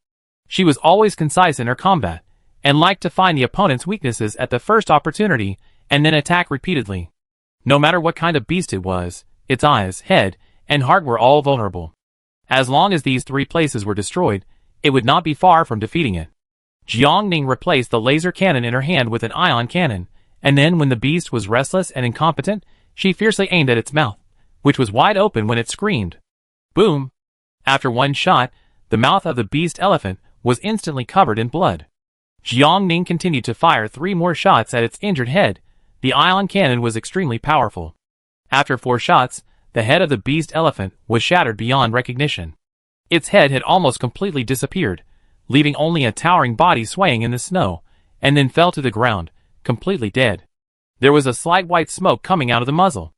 A: She was always concise in her combat, and liked to find the opponent's weaknesses at the first opportunity, and then attack repeatedly. No matter what kind of beast it was, its eyes, head, and heart were all vulnerable. As long as these 3 places were destroyed, it would not be far from defeating it. Jiang Ning replaced the laser cannon in her hand with an ion cannon, and then when the beast was restless and incompetent, she fiercely aimed at its mouth, which was wide open when it screamed. Boom! After one shot, the mouth of the beast elephant was instantly covered in blood. Jiang Ning continued to fire 3 more shots at its injured head. The ion cannon was extremely powerful. After 4 shots, the head of the beast elephant was shattered beyond recognition. Its head had almost completely disappeared, leaving only a towering body swaying in the snow, and then fell to the ground, completely dead. There was a slight white smoke coming out of the muzzle.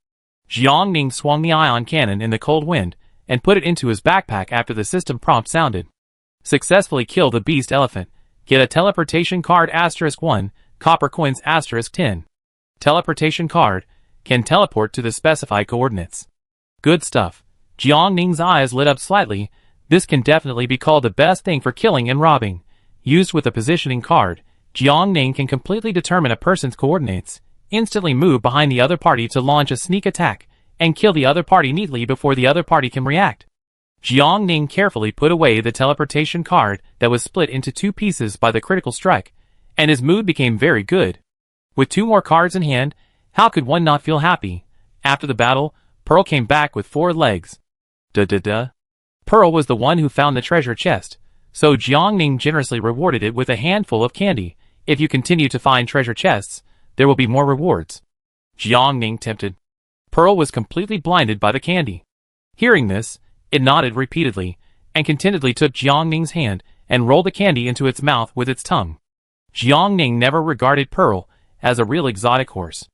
A: Jiang Ning swung the ion cannon in the cold wind and put it into his backpack after the system prompt sounded. Successfully kill the beast elephant. Get a teleportation card *1, copper coins *10. Teleportation card. Can teleport to the specified coordinates. Good stuff. Jiang Ning's eyes lit up slightly. This can definitely be called the best thing for killing and robbing. Used with a positioning card, Jiang Ning can completely determine a person's coordinates, instantly move behind the other party to launch a sneak attack, and kill the other party neatly before the other party can react. Jiang Ning carefully put away the teleportation card that was split into 2 pieces by the critical strike, and his mood became very good. With 2 more cards in hand, how could one not feel happy? After the battle, Pearl came back with 4 legs. Pearl was the one who found the treasure chest, so Jiang Ning generously rewarded it with a handful of candy. If you continue to find treasure chests, there will be more rewards. Jiang Ning tempted. Pearl was completely blinded by the candy. Hearing this, it nodded repeatedly, and contentedly took Jiang Ning's hand and rolled the candy into its mouth with its tongue. Jiang Ning never regarded Pearl as a real exotic horse.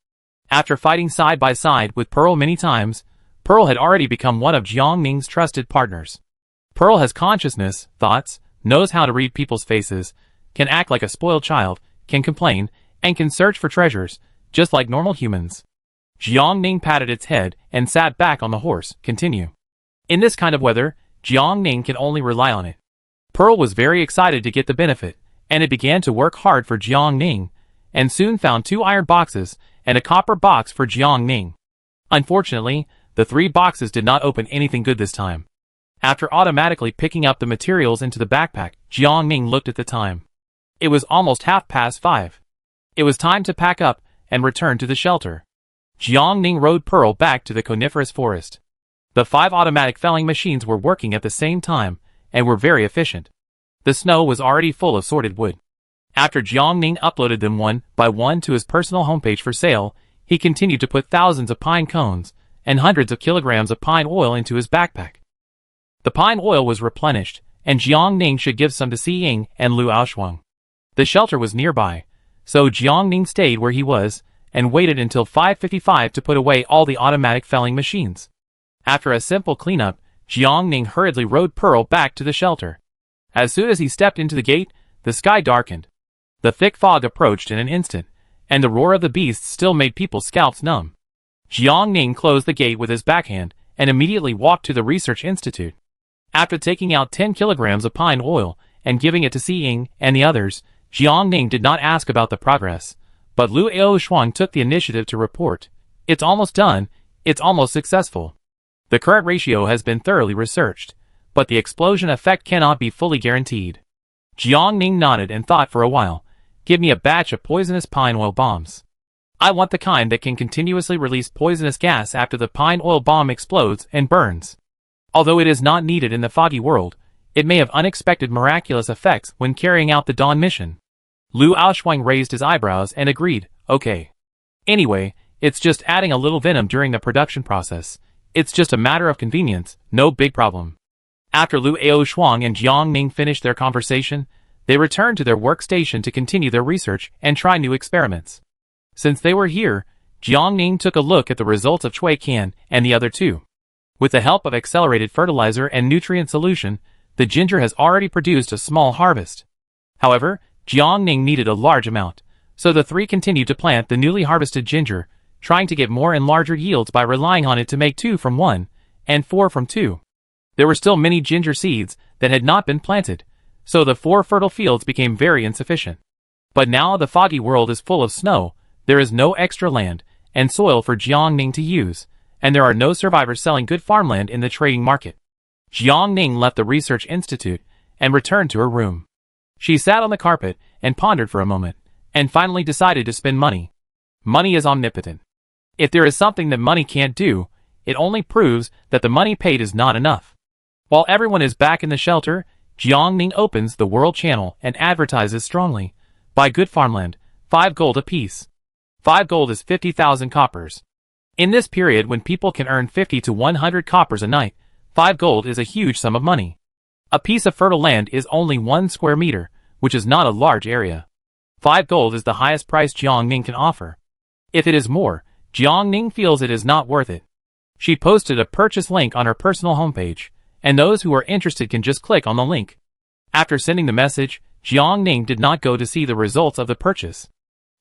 A: After fighting side by side with Pearl many times, Pearl had already become one of Jiang Ning's trusted partners. Pearl has consciousness, thoughts, knows how to read people's faces, can act like a spoiled child, can complain, and can search for treasures, just like normal humans. Jiang Ning patted its head and sat back on the horse. Continue. In this kind of weather, Jiang Ning can only rely on it. Pearl was very excited to get the benefit, and it began to work hard for Jiang Ning, and soon found 2 iron boxes and a copper box for Jiang Ning. Unfortunately, the 3 boxes did not open anything good this time. After automatically picking up the materials into the backpack, Jiang Ning looked at the time. It was almost 5:30. It was time to pack up and return to the shelter. Jiang Ning rode Pearl back to the coniferous forest. The 5 automatic felling machines were working at the same time and were very efficient. The snow was already full of sorted wood. After Jiang Ning uploaded them one by one to his personal homepage for sale, he continued to put thousands of pine cones and hundreds of kilograms of pine oil into his backpack. The pine oil was replenished, and Jiang Ning should give some to Si Ying and Lu Aoshuang. The shelter was nearby, so Jiang Ning stayed where he was and waited until 5:55 to put away all the automatic felling machines. After a simple cleanup, Jiang Ning hurriedly rode Pearl back to the shelter. As soon as he stepped into the gate, the sky darkened. The thick fog approached in an instant, and the roar of the beasts still made people's scalps numb. Jiang Ning closed the gate with his backhand and immediately walked to the research institute. After taking out 10 kilograms of pine oil and giving it to Si Ying and the others, Jiang Ning did not ask about the progress, but Lu Aoshuang took the initiative to report. It's almost done, it's almost successful. The current ratio has been thoroughly researched, but the explosion effect cannot be fully guaranteed. Jiang Ning nodded and thought for a while. Give me a batch of poisonous pine oil bombs. I want the kind that can continuously release poisonous gas after the pine oil bomb explodes and burns. Although it is not needed in the foggy world, it may have unexpected miraculous effects when carrying out the Dawn mission. Lu Aoshuang raised his eyebrows and agreed, okay. Anyway, it's just adding a little venom during the production process. It's just a matter of convenience, no big problem. After Lu Aoshuang and Jiang Ning finished their conversation, they returned to their workstation to continue their research and try new experiments. Since they were here, Jiang Ning took a look at the results of Chui Can and the other 2. With the help of accelerated fertilizer and nutrient solution, the ginger has already produced a small harvest. However, Jiang Ning needed a large amount, so the 3 continued to plant the newly harvested ginger, trying to get more and larger yields by relying on it to make 2 from 1 and 4 from 2. There were still many ginger seeds that had not been planted, so the 4 fertile fields became very insufficient. But now the foggy world is full of snow, there is no extra land and soil for Jiang Ning to use, and there are no survivors selling good farmland in the trading market. Jiang Ning left the research institute and returned to her room. She sat on the carpet and pondered for a moment, and finally decided to spend money. Money is omnipotent. If there is something that money can't do, it only proves that the money paid is not enough. While everyone is back in the shelter, Jiang Ning opens the World Channel and advertises strongly. Buy good farmland, 5 gold apiece. 5 gold is 50,000 coppers. In this period when people can earn 50 to 100 coppers a night, 5 gold is a huge sum of money. A piece of fertile land is only 1 square meter, which is not a large area. 5 gold is the highest price Jiang Ning can offer. If it is more, Jiang Ning feels it is not worth it. She posted a purchase link on her personal homepage, and those who are interested can just click on the link. After sending the message, Jiang Ning did not go to see the results of the purchase.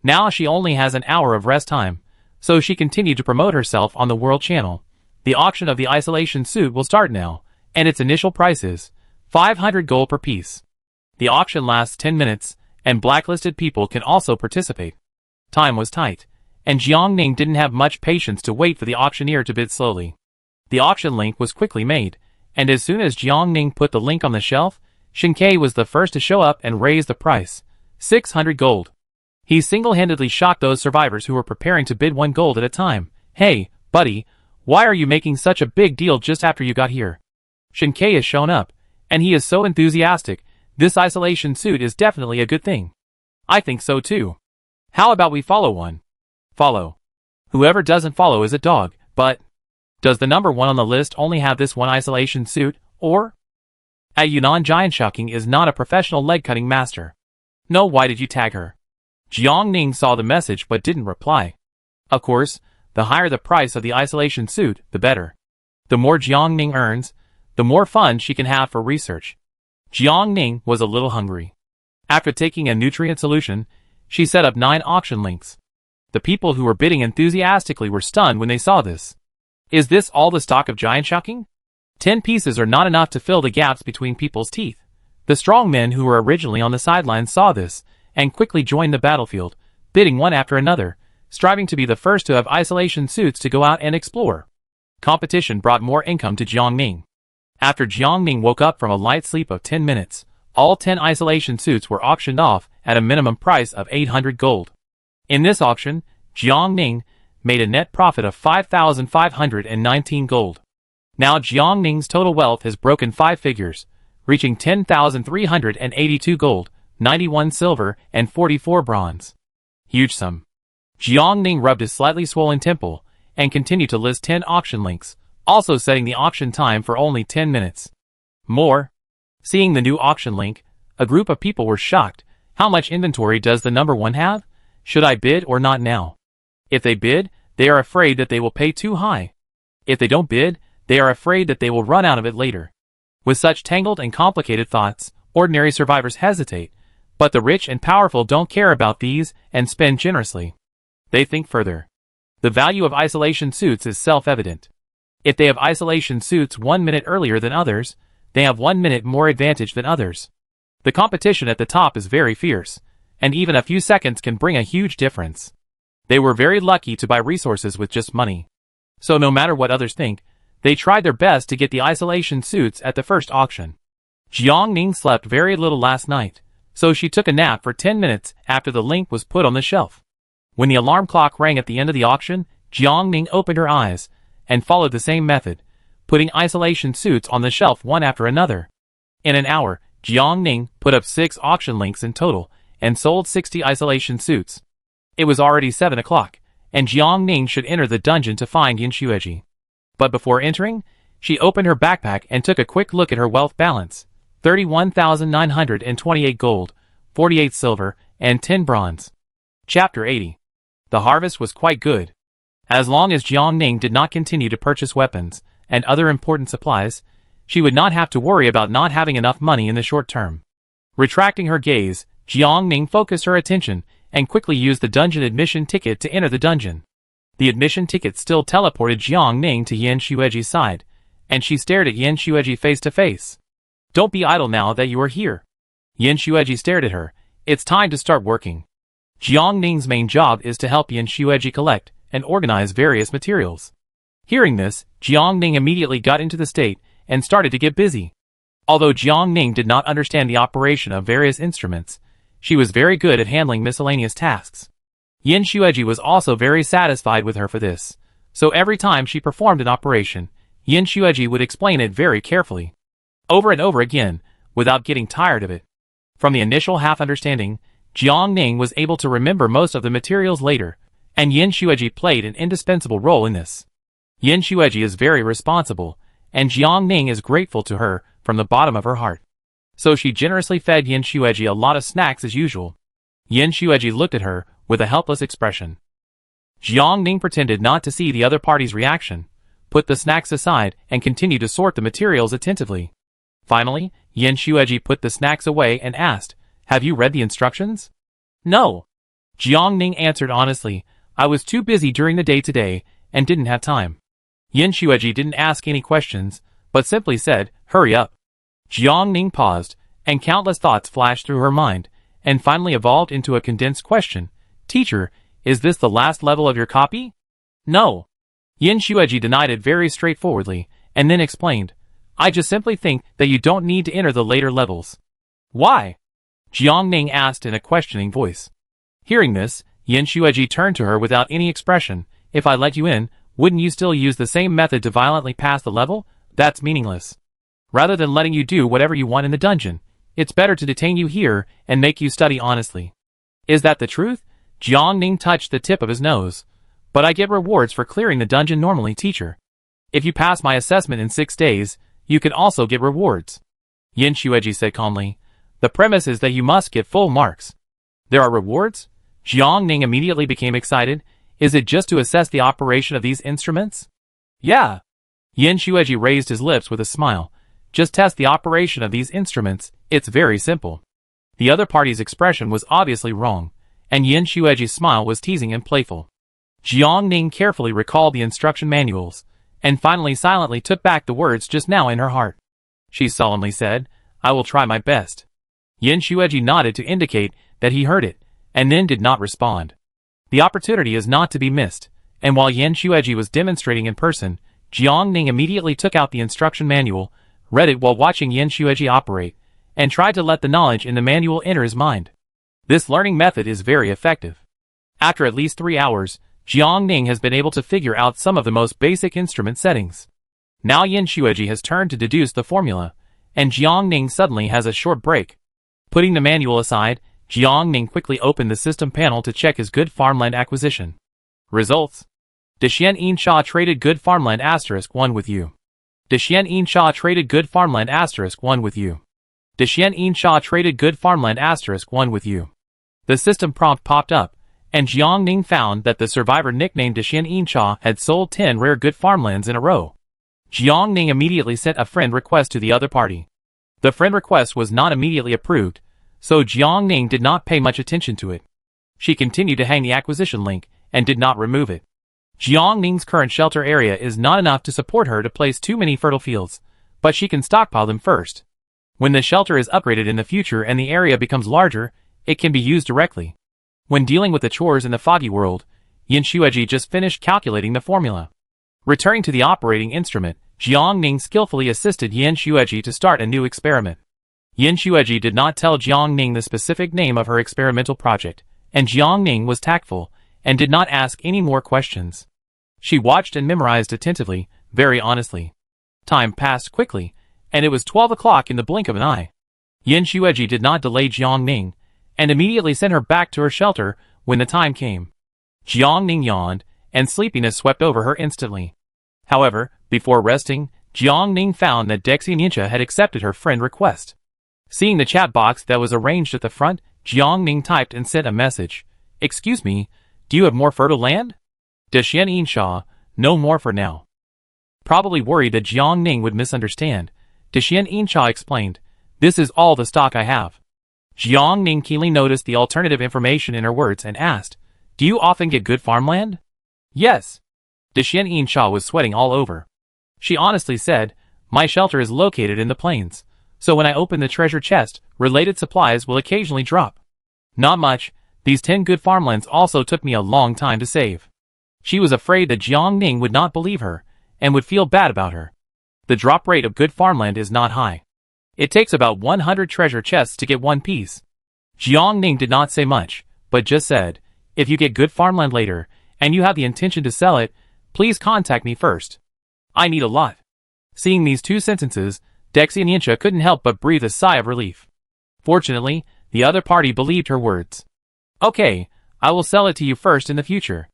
A: Now she only has an hour of rest time, so she continued to promote herself on the World Channel. The auction of the isolation suit will start now, and its initial price is 500 gold per piece. The auction lasts 10 minutes, and blacklisted people can also participate. Time was tight, and Jiang Ning didn't have much patience to wait for the auctioneer to bid slowly. The auction link was quickly made, and as soon as Jiang Ning put the link on the shelf, Shinkei was the first to show up and raise the price, 600 gold. He single-handedly shocked those survivors who were preparing to bid 1 gold at a time. Hey, buddy, why are you making such a big deal just after you got here? Shinkei has shown up, and he is so enthusiastic. This isolation suit is definitely a good thing. I think so too. How about we follow one? Follow. Whoever doesn't follow is a dog, but does the number 1 on the list only have this one isolation suit, or? At Yunnan Giant Shocking is not a professional leg-cutting master. No, why did you tag her? Jiang Ning saw the message but didn't reply. Of course, the higher the price of the isolation suit, the better. The more Jiang Ning earns, the more fun she can have for research. Jiang Ning was a little hungry. After taking a nutrient solution, she set up 9 auction links. The people who were bidding enthusiastically were stunned when they saw this. Is this all the stock of Giant Shocking? 10 pieces are not enough to fill the gaps between people's teeth. The strong men who were originally on the sidelines saw this, and quickly joined the battlefield, bidding one after another, striving to be the first to have isolation suits to go out and explore. Competition brought more income to Jiang Ning. After Jiang Ning woke up from a light sleep of 10 minutes, all 10 isolation suits were auctioned off at a minimum price of 800 gold. In this auction, Jiang Ning made a net profit of 5,519 gold. Now Jiang Ning's total wealth has broken 5 figures, reaching 10,382 gold, 91 silver, and 44 bronze. Huge sum. Jiang Ning rubbed his slightly swollen temple, and continued to list 10 auction links, also setting the auction time for only 10 minutes. More. Seeing the new auction link, a group of people were shocked. How much inventory does the number 1 have? Should I bid or not now? If they bid, they are afraid that they will pay too high. If they don't bid, they are afraid that they will run out of it later. With such tangled and complicated thoughts, ordinary survivors hesitate, but the rich and powerful don't care about these and spend generously. They think further. The value of isolation suits is self-evident. If they have isolation suits 1 minute earlier than others, they have 1 minute more advantage than others. The competition at the top is very fierce, and even a few seconds can bring a huge difference. They were very lucky to buy resources with just money. So no matter what others think, they tried their best to get the isolation suits at the first auction. Jiang Ning slept very little last night, so she took a nap for 10 minutes after the link was put on the shelf. When the alarm clock rang at the end of the auction, Jiang Ning opened her eyes and followed the same method, putting isolation suits on the shelf one after another. In an hour, Jiang Ning put up 6 auction links in total and sold 60 isolation suits. It was already 7 o'clock, and Jiang Ning should enter the dungeon to find Yin Xueji. But before entering, she opened her backpack and took a quick look at her wealth balance: 31,928 gold, 48 silver, and 10 bronze. Chapter 80. The harvest was quite good. As long as Jiang Ning did not continue to purchase weapons and other important supplies, she would not have to worry about not having enough money in the short term. Retracting her gaze, Jiang Ning focused her attention and quickly used the dungeon admission ticket to enter the dungeon. The admission ticket still teleported Jiang Ning to Yin Xueji's side, and she stared at Yin Xueji face to face. Don't be idle now that you are here. Yin Xueji stared at her. It's time to start working. Jiang Ning's main job is to help Yin Xueji collect and organize various materials. Hearing this, Jiang Ning immediately got into the state and started to get busy. Although Jiang Ning did not understand the operation of various instruments, she was very good at handling miscellaneous tasks. Yin Xueji was also very satisfied with her for this, so every time she performed an operation, Yin Xueji would explain it very carefully, over and over again, without getting tired of it. From the initial half-understanding, Jiang Ning was able to remember most of the materials later, and Yin Xueji played an indispensable role in this. Yin Xueji is very responsible, and Jiang Ning is grateful to her from the bottom of her heart. So she generously fed Yin Xueji a lot of snacks as usual. Yin Xueji looked at her with a helpless expression. Jiang Ning pretended not to see the other party's reaction, put the snacks aside, and continued to sort the materials attentively. Finally, Yin Shueji put the snacks away and asked, "Have you read the instructions?" "No." Jiang Ning answered honestly, "I was too busy during the day today, and didn't have time." Yin Shueji didn't ask any questions, but simply said, "Hurry up." Jiang Ning paused, and countless thoughts flashed through her mind, and finally evolved into a condensed question. "Teacher, is this the last level of your copy?" "No." Yin Shueji denied it very straightforwardly, and then explained, "I just simply think that you don't need to enter the later levels." "Why?" Jiang Ning asked in a questioning voice. Hearing this, Yin Shueji turned to her without any expression. "If I let you in, wouldn't you still use the same method to violently pass the level? That's meaningless. Rather than letting you do whatever you want in the dungeon, it's better to detain you here and make you study honestly." "Is that the truth?" Jiang Ning touched the tip of his nose. "But I get rewards for clearing the dungeon normally, teacher. If you pass my assessment in 6 days, you can also get rewards." Yin Shueji said calmly, "The premise is that you must get full marks." "There are rewards?" Jiang Ning immediately became excited. "Is it just to assess the operation of these instruments?" "Yeah." Yin Shueji raised his lips with a smile. "Just test the operation of these instruments, it's very simple." The other party's expression was obviously wrong, and Yin Shueji's smile was teasing and playful. Jiang Ning carefully recalled the instruction manuals, and finally silently took back the words just now in her heart. She solemnly said, "I will try my best." Yin Shueji nodded to indicate that he heard it, and then did not respond. The opportunity is not to be missed, and while Yin Shueji was demonstrating in person, Jiang Ning immediately took out the instruction manual, read it while watching Yin Shueji operate, and tried to let the knowledge in the manual enter his mind. This learning method is very effective. After at least 3 hours, Jiang Ning has been able to figure out some of the most basic instrument settings. Now Yin Shueji has turned to deduce the formula, and Jiang Ning suddenly has a short break. Putting the manual aside, Jiang Ning quickly opened the system panel to check his good farmland acquisition. Results. Dexian Yinsha traded good farmland *1 with you. Dexian Yinsha traded good farmland *1 with you. Dexian Yinsha traded good farmland *1 with you. The system prompt popped up, and Jiang Ning found that the survivor nicknamed Dexian Yinsha had sold 10 rare good farmlands in a row. Jiang Ning immediately sent a friend request to the other party. The friend request was not immediately approved, so Jiang Ning did not pay much attention to it. She continued to hang the acquisition link, and did not remove it. Jiang Ning's current shelter area is not enough to support her to place too many fertile fields, but she can stockpile them first. When the shelter is upgraded in the future and the area becomes larger, it can be used directly. When dealing with the chores in the foggy world, Yin Shueji just finished calculating the formula. Returning to the operating instrument, Jiang Ning skillfully assisted Yin Shueji to start a new experiment. Yin Shueji did not tell Jiang Ning the specific name of her experimental project, and Jiang Ning was tactful, and did not ask any more questions. She watched and memorized attentively, very honestly. Time passed quickly, and it was 12 o'clock in the blink of an eye. Yin Shueji did not delay Jiang Ning, and immediately sent her back to her shelter when the time came. Jiang Ning yawned, and sleepiness swept over her instantly. However, before resting, Jiang Ning found that Dexian Yinsha had accepted her friend request. Seeing the chat box that was arranged at the front, Jiang Ning typed and sent a message. "Excuse me, do you have more fertile land?" Dexian Yinsha, "No more for now." Probably worried that Jiang Ning would misunderstand, Dexian Yinsha explained, "This is all the stock I have." Jiang Ning keenly noticed the alternative information in her words and asked, "Do you often get good farmland?" "Yes." Dexian Yinsha was sweating all over. She honestly said, "My shelter is located in the plains, so when I open the treasure chest, related supplies will occasionally drop. Not much, these 10 good farmlands also took me a long time to save." She was afraid that Jiang Ning would not believe her, and would feel bad about her. The drop rate of good farmland is not high. It takes about 100 treasure chests to get one piece. Jiang Ning did not say much, but just said, "If you get good farmland later, and you have the intention to sell it, please contact me first. I need a lot." Seeing these 2 sentences, Dexian Yinsha couldn't help but breathe a sigh of relief. Fortunately, the other party believed her words. "Okay, I will sell it to you first in the future."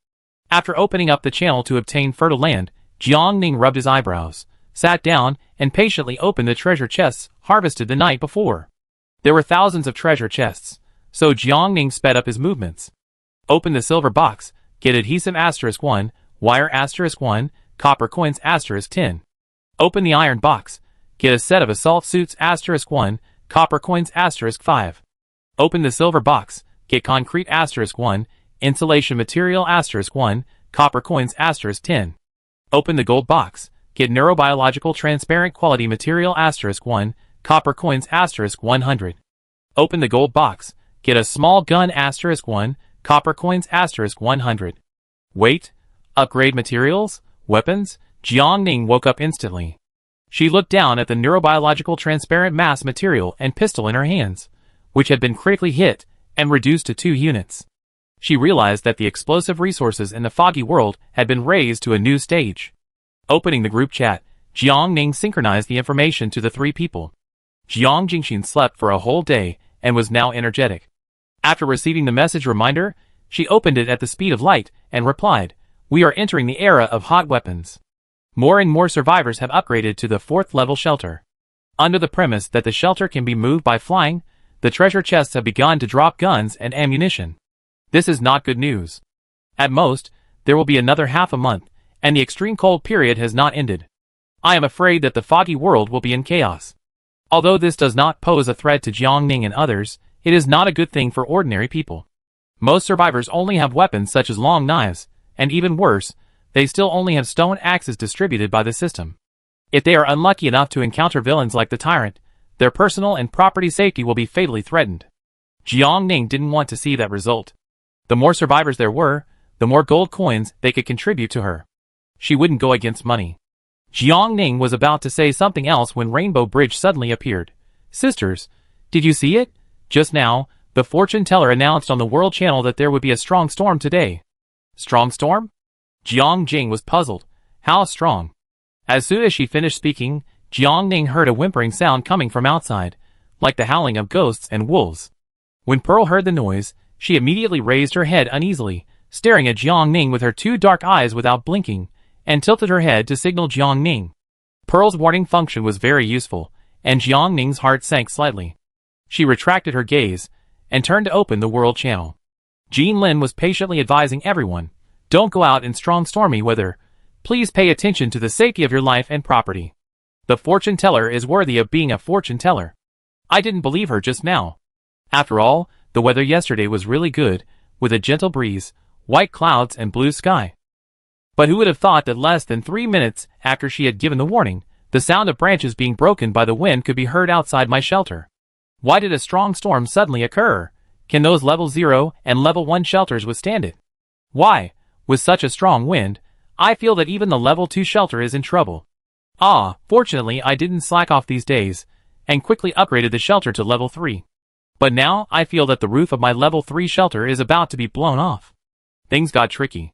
A: After opening up the channel to obtain fertile land, Jiang Ning rubbed his eyebrows, sat down, and patiently opened the treasure chests harvested the night before. There were thousands of treasure chests, so Jiang Ning sped up his movements. Open the silver box, get adhesive *1, wire *1, copper coins *10. Open the iron box. Get a set of assault suits *1, copper coins *5. Open the silver box. Get concrete *1, insulation material *1, copper coins *10. Open the gold box. Get neurobiological transparent quality material *1, copper coins *100. Open the gold box. Get a small gun *1, copper coins *100. Wait. Upgrade materials? Weapons? Jiang Ning woke up instantly. She looked down at the neurobiological transparent mass material and pistol in her hands, which had been critically hit and reduced to 2 units. She realized that the explosive resources in the foggy world had been raised to a new stage. Opening the group chat, Jiang Ning synchronized the information to the 3 people. Jiang Jingxin slept for a whole day and was now energetic. After receiving the message reminder, she opened it at the speed of light and replied, "We are entering the era of hot weapons. More and more survivors have upgraded to the 4th level shelter. Under the premise that the shelter can be moved by flying, the treasure chests have begun to drop guns and ammunition. This is not good news. At most, there will be another half a month, and the extreme cold period has not ended. I am afraid that the foggy world will be in chaos." Although this does not pose a threat to Jiang Ning and others, it is not a good thing for ordinary people. Most survivors only have weapons such as long knives, and even worse, they still only have stone axes distributed by the system. If they are unlucky enough to encounter villains like the tyrant, their personal and property safety will be fatally threatened. Jiang Ning didn't want to see that result. The more survivors there were, the more gold coins they could contribute to her. She wouldn't go against money. Jiang Ning was about to say something else when Rainbow Bridge suddenly appeared. "Sisters, did you see it? Just now, the fortune teller announced on the World Channel that there would be a strong storm today." "Strong storm?" Jiang Jing was puzzled. How strong? As soon as she finished speaking, Jiang Ning heard a whimpering sound coming from outside, like the howling of ghosts and wolves. When Pearl heard the noise, she immediately raised her head uneasily, staring at Jiang Ning with her 2 dark eyes without blinking, and tilted her head to signal Jiang Ning. Pearl's warning function was very useful, and Jiang Ning's heart sank slightly. She retracted her gaze, and turned to open the World Channel. Jean Lin was patiently advising everyone, "Don't go out in strong stormy weather. Please pay attention to the safety of your life and property. The fortune teller is worthy of being a fortune teller." I didn't believe her just now. After all, the weather yesterday was really good, with a gentle breeze, white clouds and blue sky. But who would have thought that less than 3 minutes after she had given the warning, the sound of branches being broken by the wind could be heard outside my shelter? Why did a strong storm suddenly occur? Can those level 0 and level 1 shelters withstand it? Why, with such a strong wind, I feel that even the level 2 shelter is in trouble. Fortunately I didn't slack off these days, and quickly upgraded the shelter to level 3. But now I feel that the roof of my level 3 shelter is about to be blown off. Things got tricky.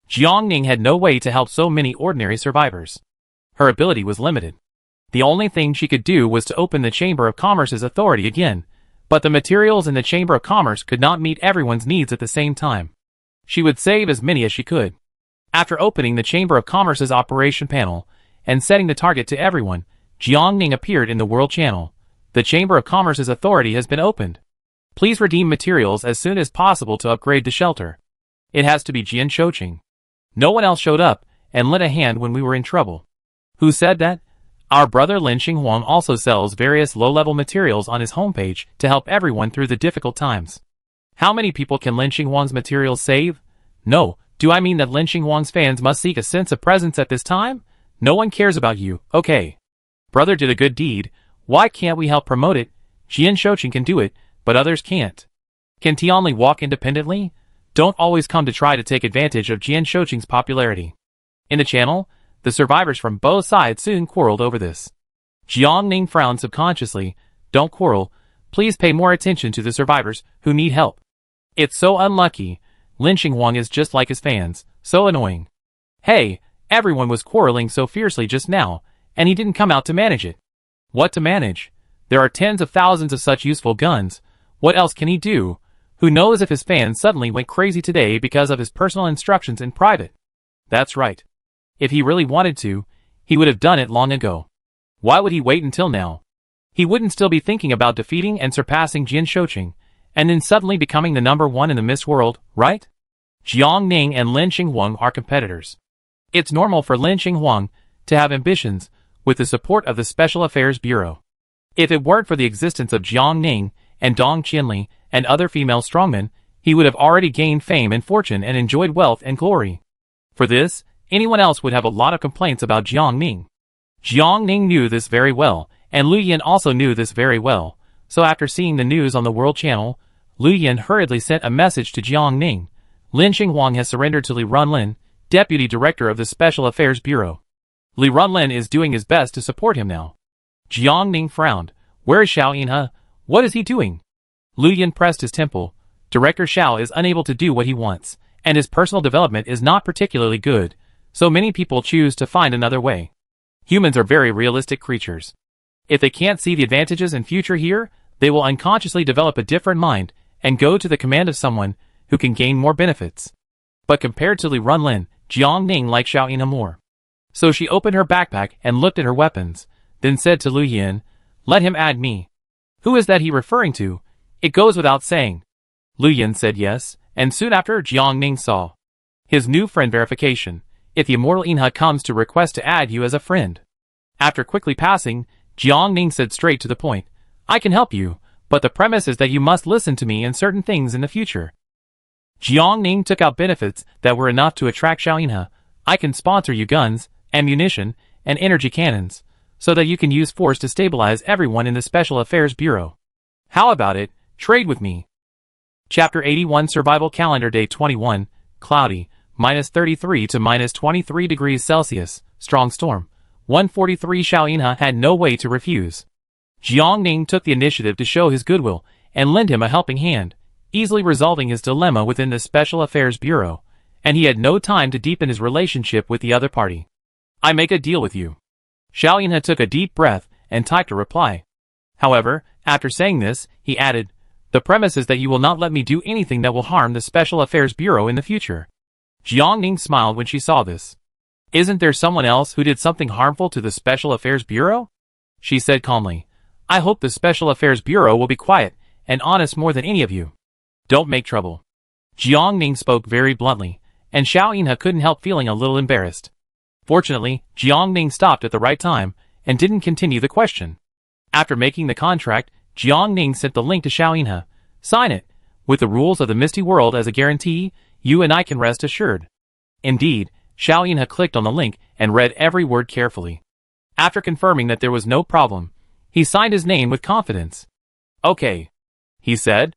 A: Jiang Ning had no way to help so many ordinary survivors. Her ability was limited. The only thing she could do was to open the Chamber of Commerce's authority again, but the materials in the Chamber of Commerce could not meet everyone's needs at the same time. She would save as many as she could. After opening the Chamber of Commerce's operation panel, and setting the target to everyone, Jiang Ning appeared in the World Channel. "The Chamber of Commerce's authority has been opened. Please redeem materials as soon as possible to upgrade the shelter. It has to be Jian Shouqing." No one else showed up, and lent a hand when we were in trouble. Who said that? Our brother Lin Xinghuang also sells various low-level materials on his homepage to help everyone through the difficult times. How many people can Lin Xinghuang's materials save? No, do I mean that Lin Xinghuang's fans must seek a sense of presence at this time? No one cares about you, okay. Brother did a good deed, why can't we help promote it? Jian Shouqing can do it, but others can't. Can Tianli walk independently? Don't always come to try to take advantage of Jian Shouqing's popularity. In the channel, the survivors from both sides soon quarreled over this. Jiang Ning frowned subconsciously. Don't quarrel, please pay more attention to the survivors who need help. It's so unlucky. Lin Xinghuang is just like his fans, so annoying. Hey, everyone was quarreling so fiercely just now, and he didn't come out to manage it. What to manage? There are tens of thousands of such useful guns. What else can he do? Who knows if his fans suddenly went crazy today because of his personal instructions in private? That's right. If he really wanted to, he would have done it long ago. Why would he wait until now? He wouldn't still be thinking about defeating and surpassing Jian Shouqing, and then suddenly becoming the number 1 in the Miss World, right? Jiang Ning and Lin Xinghuang are competitors. It's normal for Lin Xinghuang to have ambitions with the support of the Special Affairs Bureau. If it weren't for the existence of Jiang Ning and Dong Qianli and other female strongmen, he would have already gained fame and fortune and enjoyed wealth and glory. For this, anyone else would have a lot of complaints about Jiang Ning. Jiang Ning knew this very well, and Lu Yan also knew this very well, so after seeing the news on the World Channel, Lu Yan hurriedly sent a message to Jiang Ning. Lin Xinghuang has surrendered to Li Runlin, Deputy Director of the Special Affairs Bureau. Li Runlin is doing his best to support him now. Jiang Ning frowned. Where is Xiao Yinhe? What is he doing? Lu Yan pressed his temple. Director Xiao is unable to do what he wants, and his personal development is not particularly good, so many people choose to find another way. Humans are very realistic creatures. If they can't see the advantages and future here, they will unconsciously develop a different mind and go to the command of someone who can gain more benefits. But compared to Li Runlin, Jiang Ning liked Xiao Yinhe more. So she opened her backpack and looked at her weapons, then said to Lu Yan, "Let him add me." Who is that he referring to? It goes without saying. Lu Yan said yes, and soon after Jiang Ning saw his new friend verification. If the immortal Yinhe comes to request to add you as a friend. After quickly passing, Jiang Ning said straight to the point, "I can help you, but the premise is that you must listen to me in certain things in the future." Jiang Ning took out benefits that were enough to attract Xiao Yinhe. "I can sponsor you guns, ammunition, and energy cannons, so that you can use force to stabilize everyone in the Special Affairs Bureau. How about it? Trade with me." Chapter 81 Survival Calendar Day 21, Cloudy, -33 to -23 degrees Celsius, strong storm. 143 Xiao Yinhe had no way to refuse. Jiang Ning took the initiative to show his goodwill and lend him a helping hand, easily resolving his dilemma within the Special Affairs Bureau, and he had no time to deepen his relationship with the other party. "I make a deal with you." Xiao Yinhe took a deep breath and typed a reply. However, after saying this, he added, "The premise is that you will not let me do anything that will harm the Special Affairs Bureau in the future." Jiang Ning smiled when she saw this. "Isn't there someone else who did something harmful to the Special Affairs Bureau?" She said calmly. "I hope the Special Affairs Bureau will be quiet and honest more than any of you. Don't make trouble." Jiang Ning spoke very bluntly, and Xiao Yinhe couldn't help feeling a little embarrassed. Fortunately, Jiang Ning stopped at the right time and didn't continue the question. After making the contract, Jiang Ning sent the link to Xiao Yinhe. "Sign it. With the rules of the Misty World as a guarantee, you and I can rest assured." Indeed, Xiao Yinhe clicked on the link and read every word carefully. After confirming that there was no problem, he signed his name with confidence. "Okay," he said.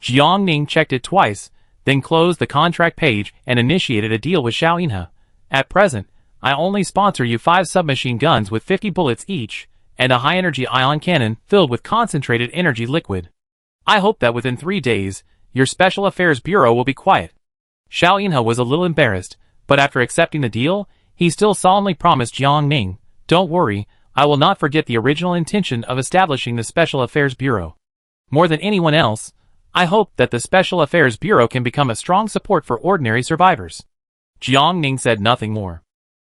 A: Jiang Ning checked it twice, then closed the contract page and initiated a deal with Xiao Yinhe. "At present, I only sponsor you 5 submachine guns with 50 bullets each, and a high-energy ion cannon filled with concentrated energy liquid. I hope that within 3 days, your Special Affairs Bureau will be quiet." Xiao Yinhe was a little embarrassed, but after accepting the deal, he still solemnly promised Jiang Ning, "Don't worry, I will not forget the original intention of establishing the Special Affairs Bureau. More than anyone else, I hope that the Special Affairs Bureau can become a strong support for ordinary survivors." Jiang Ning said nothing more.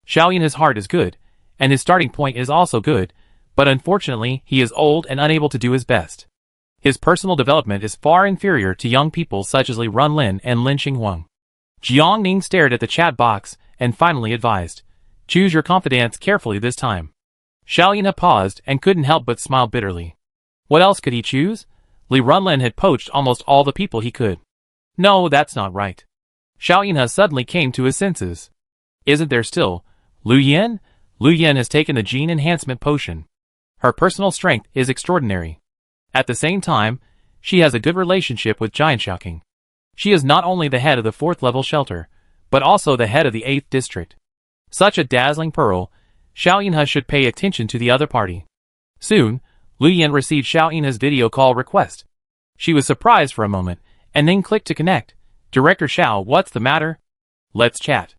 A: Xiao Yinhe's heart is good, and his starting point is also good, but unfortunately he is old and unable to do his best. His personal development is far inferior to young people such as Li Runlin and Lin Xinghuang. Jiang Ning stared at the chat box and finally advised, "Choose your confidants carefully this time." Xiao Yinhe paused and couldn't help but smile bitterly. What else could he choose? Li Runlin had poached almost all the people he could. No, that's not right. Xiao Yinhe suddenly came to his senses. Isn't there still Lu Yan? Lu Yan has taken the gene enhancement potion. Her personal strength is extraordinary. At the same time, she has a good relationship with Giant Xiaoqing. She is not only the head of the 4th level shelter, but also the head of the 8th district. Such a dazzling pearl, Xiao Yinhe should pay attention to the other party. Soon, Lu Yan received Xiao Yinhe's video call request. She was surprised for a moment, and then clicked to connect. "Director Xiao, what's the matter? Let's chat."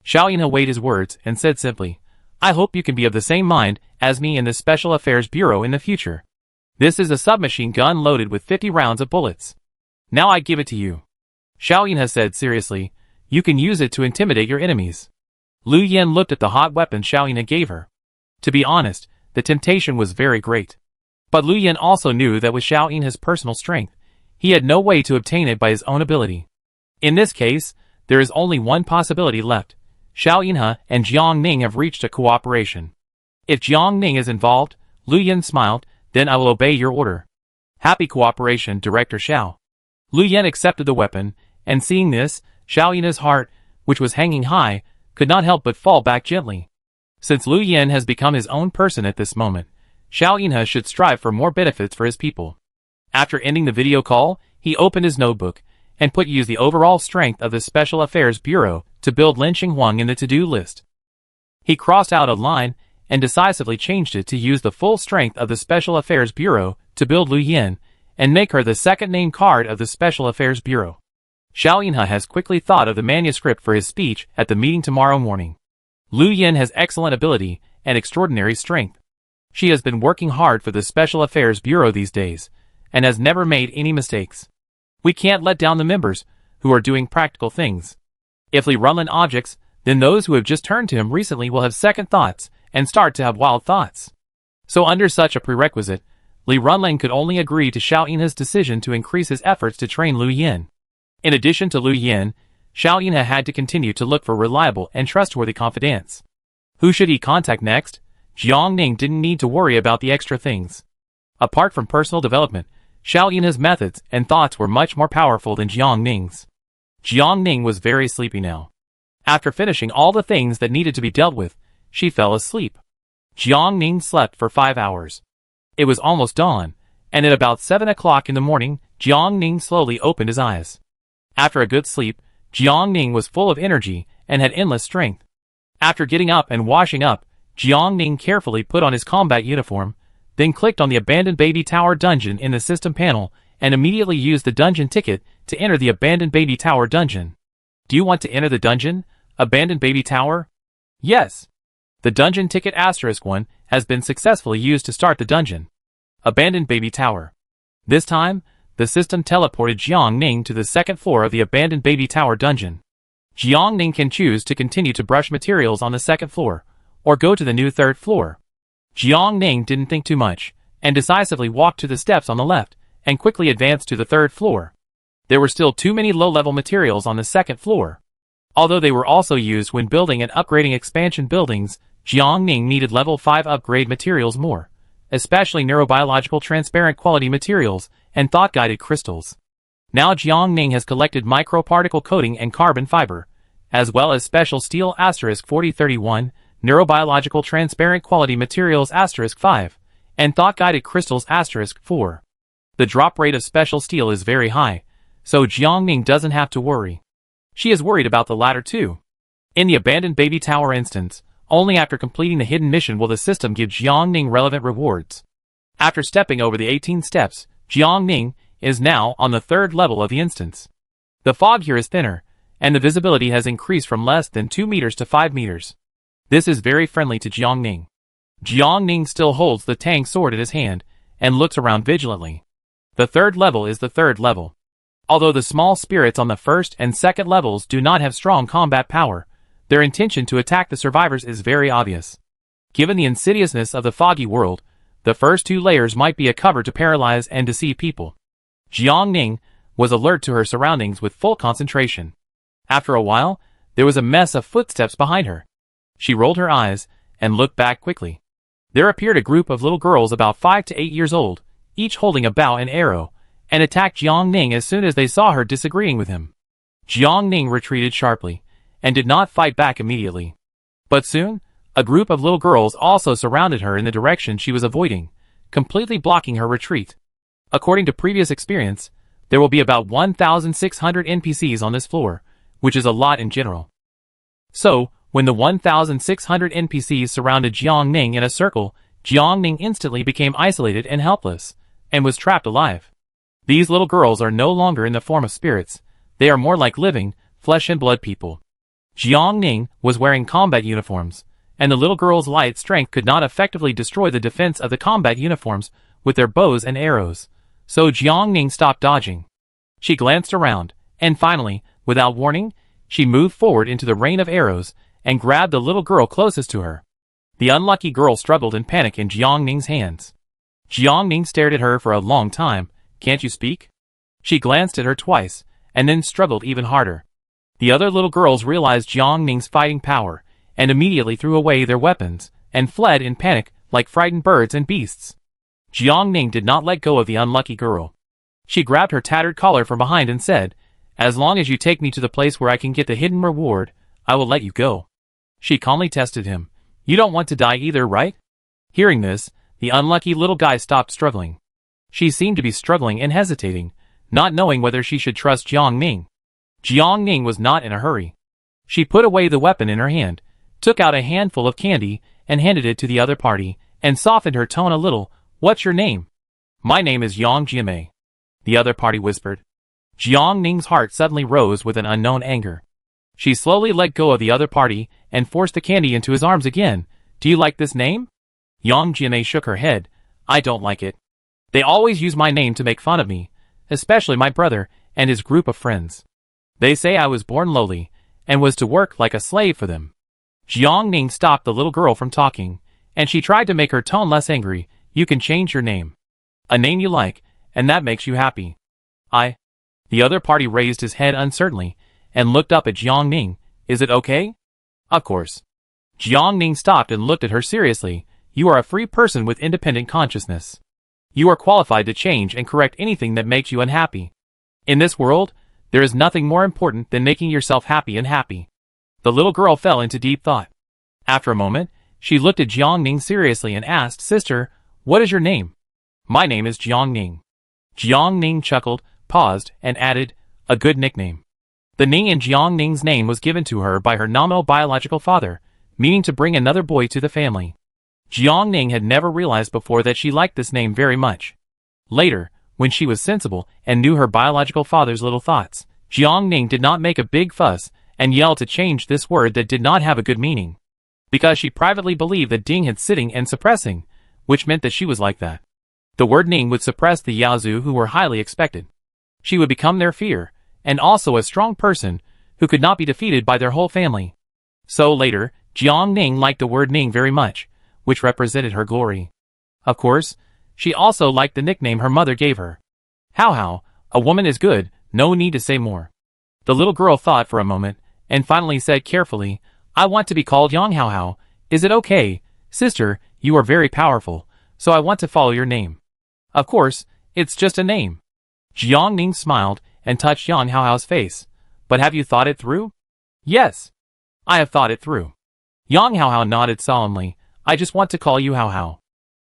A: Xiao Yinhe weighed his words and said simply, "I hope you can be of the same mind as me in the Special Affairs Bureau in the future. This is a submachine gun loaded with 50 rounds of bullets. Now I give it to you." Xiao Yinhe said seriously, "You can use it to intimidate your enemies." Lu Yan looked at the hot weapon Xiao Yinhe gave her. To be honest, the temptation was very great. But Lu Yan also knew that with Xiao Yinhe's personal strength, he had no way to obtain it by his own ability. In this case, there is only one possibility left. Xiao Yinhe and Jiang Ning have reached a cooperation. If Jiang Ning is involved, Lu Yin smiled, then I will obey your order. Happy cooperation, Director Xiao. Lu Yin accepted the weapon, and seeing this, Xiao Yinhe's heart, which was hanging high, could not help but fall back gently. Since Lu Yin has become his own person at this moment, Xiao Yinhe should strive for more benefits for his people. After ending the video call, he opened his notebook, and put use the overall strength of the Special Affairs Bureau to build Lin Xinghuang in the to-do list. He crossed out a line, and decisively changed it to use the full strength of the Special Affairs Bureau to build Lu Yin, and make her the second name card of the Special Affairs Bureau. Xiao Yinhe has quickly thought of the manuscript for his speech at the meeting tomorrow morning. Lu Yin has excellent ability and extraordinary strength. She has been working hard for the Special Affairs Bureau these days, and has never made any mistakes. We can't let down the members, who are doing practical things. If Li Runlin objects, then those who have just turned to him recently will have second thoughts, and start to have wild thoughts. So under such a prerequisite, Li Runlin could only agree to Xiao Yinhe's decision to increase his efforts to train Lu Yin. In addition to Lu Yin, Xiao Yinhe had to continue to look for reliable and trustworthy confidants. Who should he contact next? Jiang Ning didn't need to worry about the extra things. Apart from personal development, Xiao Yinhe's methods and thoughts were much more powerful than Jiang Ning's. Jiang Ning was very sleepy now. After finishing all the things that needed to be dealt with, she fell asleep. Jiang Ning slept for 5 hours. It was almost dawn, and at about 7 o'clock in the morning, Jiang Ning slowly opened his eyes. After a good sleep, Jiang Ning was full of energy and had endless strength. After getting up and washing up, Jiang Ning carefully put on his combat uniform, then clicked on the Abandoned Baby Tower dungeon in the system panel and immediately used the dungeon ticket to enter the Abandoned Baby Tower dungeon. Do you want to enter the dungeon, Abandoned Baby Tower? Yes. The dungeon ticket *1 has been successfully used to start the dungeon. Abandoned Baby Tower. This time, the system teleported Jiang Ning to the second floor of the Abandoned Baby Tower dungeon. Jiang Ning can choose to continue to brush materials on the second floor, or go to the new third floor. Jiang Ning didn't think too much, and decisively walked to the steps on the left, and quickly advanced to the third floor. There were still too many low-level materials on the second floor. Although they were also used when building and upgrading expansion buildings, Jiang Ning needed level 5 upgrade materials more, especially neurobiological transparent quality materials and thought-guided crystals. Now Jiang Ning has collected microparticle coating and carbon fiber, as well as special steel *4031, neurobiological transparent quality materials *5, and thought-guided crystals *4. The drop rate of special steel is very high, so Jiang Ning doesn't have to worry. She is worried about the latter too. In the Abandoned Baby Tower instance, only after completing the hidden mission will the system give Jiang Ning relevant rewards. After stepping over the 18 steps, Jiang Ning is now on the third level of the instance. The fog here is thinner, and the visibility has increased from less than 2 meters to 5 meters. This is very friendly to Jiang Ning. Jiang Ning still holds the Tang sword in his hand, and looks around vigilantly. The third level is the third level. Although the small spirits on the first and second levels do not have strong combat power, their intention to attack the survivors is very obvious. Given the insidiousness of the foggy world, the first 2 layers might be a cover to paralyze and deceive people. Jiang Ning was alert to her surroundings with full concentration. After a while, there was a mess of footsteps behind her. She rolled her eyes and looked back quickly. There appeared a group of little girls about 5 to 8 years old, each holding a bow and arrow, and attacked Jiang Ning as soon as they saw her disagreeing with him. Jiang Ning retreated sharply, and did not fight back immediately. But soon, a group of little girls also surrounded her in the direction she was avoiding, completely blocking her retreat. According to previous experience, there will be about 1,600 NPCs on this floor, which is a lot in general. So, when the 1,600 NPCs surrounded Jiang Ning in a circle, Jiang Ning instantly became isolated and helpless, and was trapped alive. These little girls are no longer in the form of spirits, they are more like living, flesh and blood people. Jiang Ning was wearing combat uniforms, and the little girls' light strength could not effectively destroy the defense of the combat uniforms with their bows and arrows, so Jiang Ning stopped dodging. She glanced around, and finally, without warning, she moved forward into the rain of arrows, and grabbed the little girl closest to her. The unlucky girl struggled in panic in Jiang Ning's hands. Jiang Ning stared at her for a long time. Can't you speak? She glanced at her twice, and then struggled even harder. The other little girls realized Jiang Ning's fighting power, and immediately threw away their weapons, and fled in panic like frightened birds and beasts. Jiang Ning did not let go of the unlucky girl. She grabbed her tattered collar from behind and said, "As long as you take me to the place where I can get the hidden reward, I will let you go." She calmly tested him. "You don't want to die either, right?" Hearing this, the unlucky little guy stopped struggling. She seemed to be struggling and hesitating, not knowing whether she should trust Jiang Ning. Jiang Ning was not in a hurry. She put away the weapon in her hand, took out a handful of candy, and handed it to the other party, and softened her tone a little. "What's your name?" "My name is Yang Jiamei," the other party whispered. Jiang Ning's heart suddenly rose with an unknown anger. She slowly let go of the other party and forced the candy into his arms again. "Do you like this name?" Yang Jiamei shook her head. "I don't like it. They always use my name to make fun of me, especially my brother and his group of friends. They say I was born lowly, and was to work like a slave for them." Jiang Ning stopped the little girl from talking, and she tried to make her tone less angry. "You can change your name. A name you like, and that makes you happy." The other party raised his head uncertainly, and looked up at Jiang Ning. "Is it okay?" "Of course." Jiang Ning stopped and looked at her seriously. "You are a free person with independent consciousness. You are qualified to change and correct anything that makes you unhappy. In this world, there is nothing more important than making yourself happy and happy." The little girl fell into deep thought. After a moment, she looked at Jiang Ning seriously and asked, "Sister, what is your name?" "My name is Jiang Ning." Jiang Ning chuckled, paused, and added, "A good nickname." The Ning in Jiang Ning's name was given to her by her nominal biological father, meaning to bring another boy to the family. Jiang Ning had never realized before that she liked this name very much. Later, when she was sensible and knew her biological father's little thoughts, Jiang Ning did not make a big fuss and yell to change this word that did not have a good meaning, because she privately believed that Ding had sitting and suppressing, which meant that she was like that. The word Ning would suppress the Yaozu who were highly expected. She would become their fear, and also a strong person, who could not be defeated by their whole family. So later, Jiang Ning liked the word Ning very much, which represented her glory. Of course, she also liked the nickname her mother gave her. How, a woman is good, no need to say more. The little girl thought for a moment, and finally said carefully, "I want to be called Yang How. Is it okay? Sister, you are very powerful, so I want to follow your name." "Of course, it's just a name." Jiang Ning smiled and touched Yang Hao's face. "But have you thought it through?" "Yes. I have thought it through." Yang Hao nodded solemnly. "I just want to call you Hao.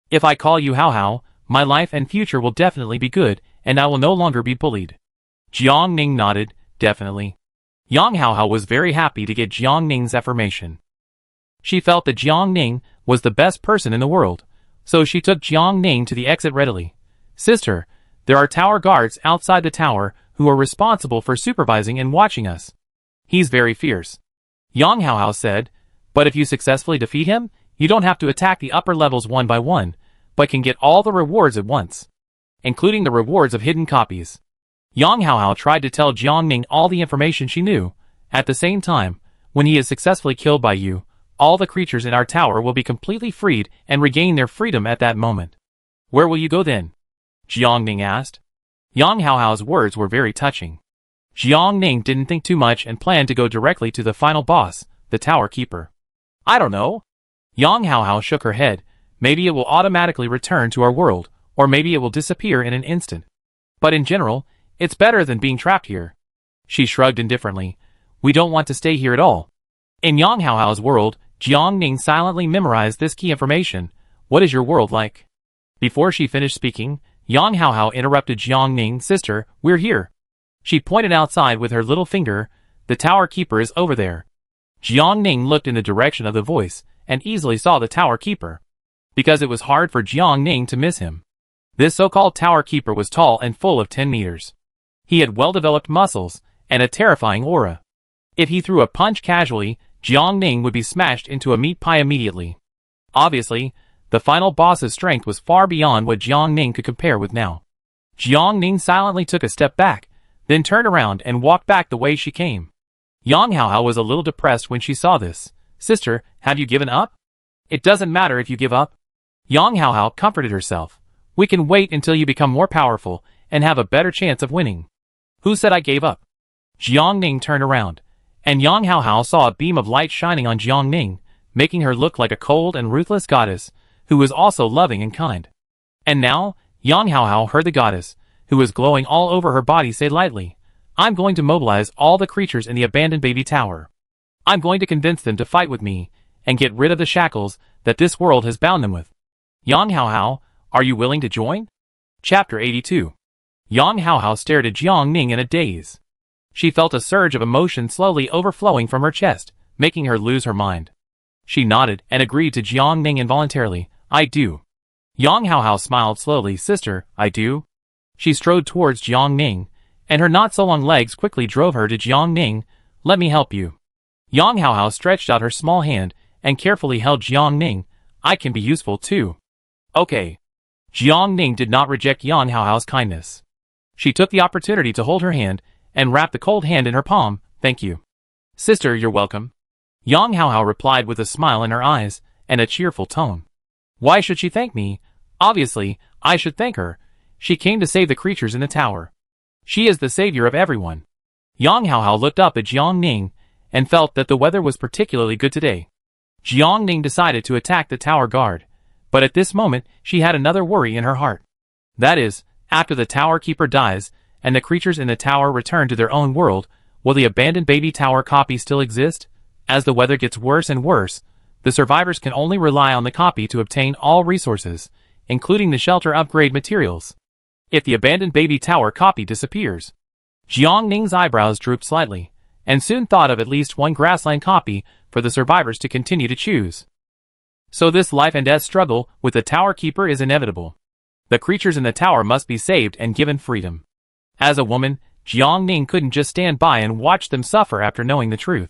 A: If I call you Hao, my life and future will definitely be good, and I will no longer be bullied." Jiang Ning nodded, "Definitely." Yang Hao was very happy to get Jiang Ning's affirmation. She felt that Jiang Ning was the best person in the world, so she took Jiang Ning to the exit readily. "Sister, there are tower guards outside the tower who are responsible for supervising and watching us. He's very fierce." Yang Hao said, "But if you successfully defeat him, you don't have to attack the upper levels one by one, but can get all the rewards at once, including the rewards of hidden copies." Yang Hao tried to tell Jiang Ning all the information she knew. "At the same time, when he is successfully killed by you, all the creatures in our tower will be completely freed and regain their freedom at that moment." "Where will you go then?" Jiang Ning asked. Yang Hao's words were very touching. Jiang Ning didn't think too much and planned to go directly to the final boss, the tower keeper. "I don't know." Yang Hao shook her head. "Maybe it will automatically return to our world, or maybe it will disappear in an instant. But in general, it's better than being trapped here." She shrugged indifferently. "We don't want to stay here at all." In Yang Hao's world, Jiang Ning silently memorized this key information. "What is your world like?" Before she finished speaking, Yang Hao interrupted Jiang Ning. "Sister, we're here." She pointed outside with her little finger. "The tower keeper is over there." Jiang Ning looked in the direction of the voice, and easily saw the tower keeper, because it was hard for Jiang Ning to miss him. This so-called tower keeper was tall and full of 10 meters. He had well-developed muscles, and a terrifying aura. If he threw a punch casually, Jiang Ning would be smashed into a meat pie immediately. Obviously, the final boss's strength was far beyond what Jiang Ning could compare with now. Jiang Ning silently took a step back, then turned around and walked back the way she came. Yang Hao was a little depressed when she saw this. "Sister, have you given up?" "It doesn't matter if you give up." Yang Hao comforted herself. "We can wait until you become more powerful and have a better chance of winning." "Who said I gave up?" Jiang Ning turned around, And Yang Haohao saw a beam of light shining on Jiang Ning, making her look like a cold and ruthless goddess, who was also loving and kind. And now, Yang Haohao heard the goddess, who was glowing all over her body, say lightly, "I'm going to mobilize all the creatures in the abandoned baby tower. I'm going to convince them to fight with me, and get rid of the shackles that this world has bound them with. Yang Haohao, are you willing to join?" Chapter 82. Yang Haohao stared at Jiang Ning in a daze. She felt a surge of emotion slowly overflowing from her chest, making her lose her mind. She nodded and agreed to Jiang Ning involuntarily. "I do." Yang Haohao smiled slowly. "Sister, I do." She strode towards Jiang Ning, and her not-so-long legs quickly drove her to Jiang Ning. "Let me help you." Yang Haohao stretched out her small hand and carefully held Jiang Ning. "I can be useful too." "Okay." Jiang Ning did not reject Yang Haohao's kindness. She took the opportunity to hold her hand and wrapped the cold hand in her palm. "Thank you." "Sister, you're welcome." Yang Haohao replied with a smile in her eyes and a cheerful tone. "Why should she thank me? Obviously, I should thank her. She came to save the creatures in the tower. She is the savior of everyone." Yang Haohao looked up at Jiang Ning and felt that the weather was particularly good today. Jiang Ning decided to attack the tower guard, but at this moment she had another worry in her heart. That is, after the tower keeper dies and the creatures in the tower return to their own world, will the abandoned baby tower copy still exist? As the weather gets worse and worse, the survivors can only rely on the copy to obtain all resources, including the shelter upgrade materials. If the abandoned baby tower copy disappears, Jiang Ning's eyebrows drooped slightly, and soon thought of at least one grassland copy for the survivors to continue to choose. So this life and death struggle with the tower keeper is inevitable. The creatures in the tower must be saved and given freedom. As a woman, Jiang Ning couldn't just stand by and watch them suffer after knowing the truth.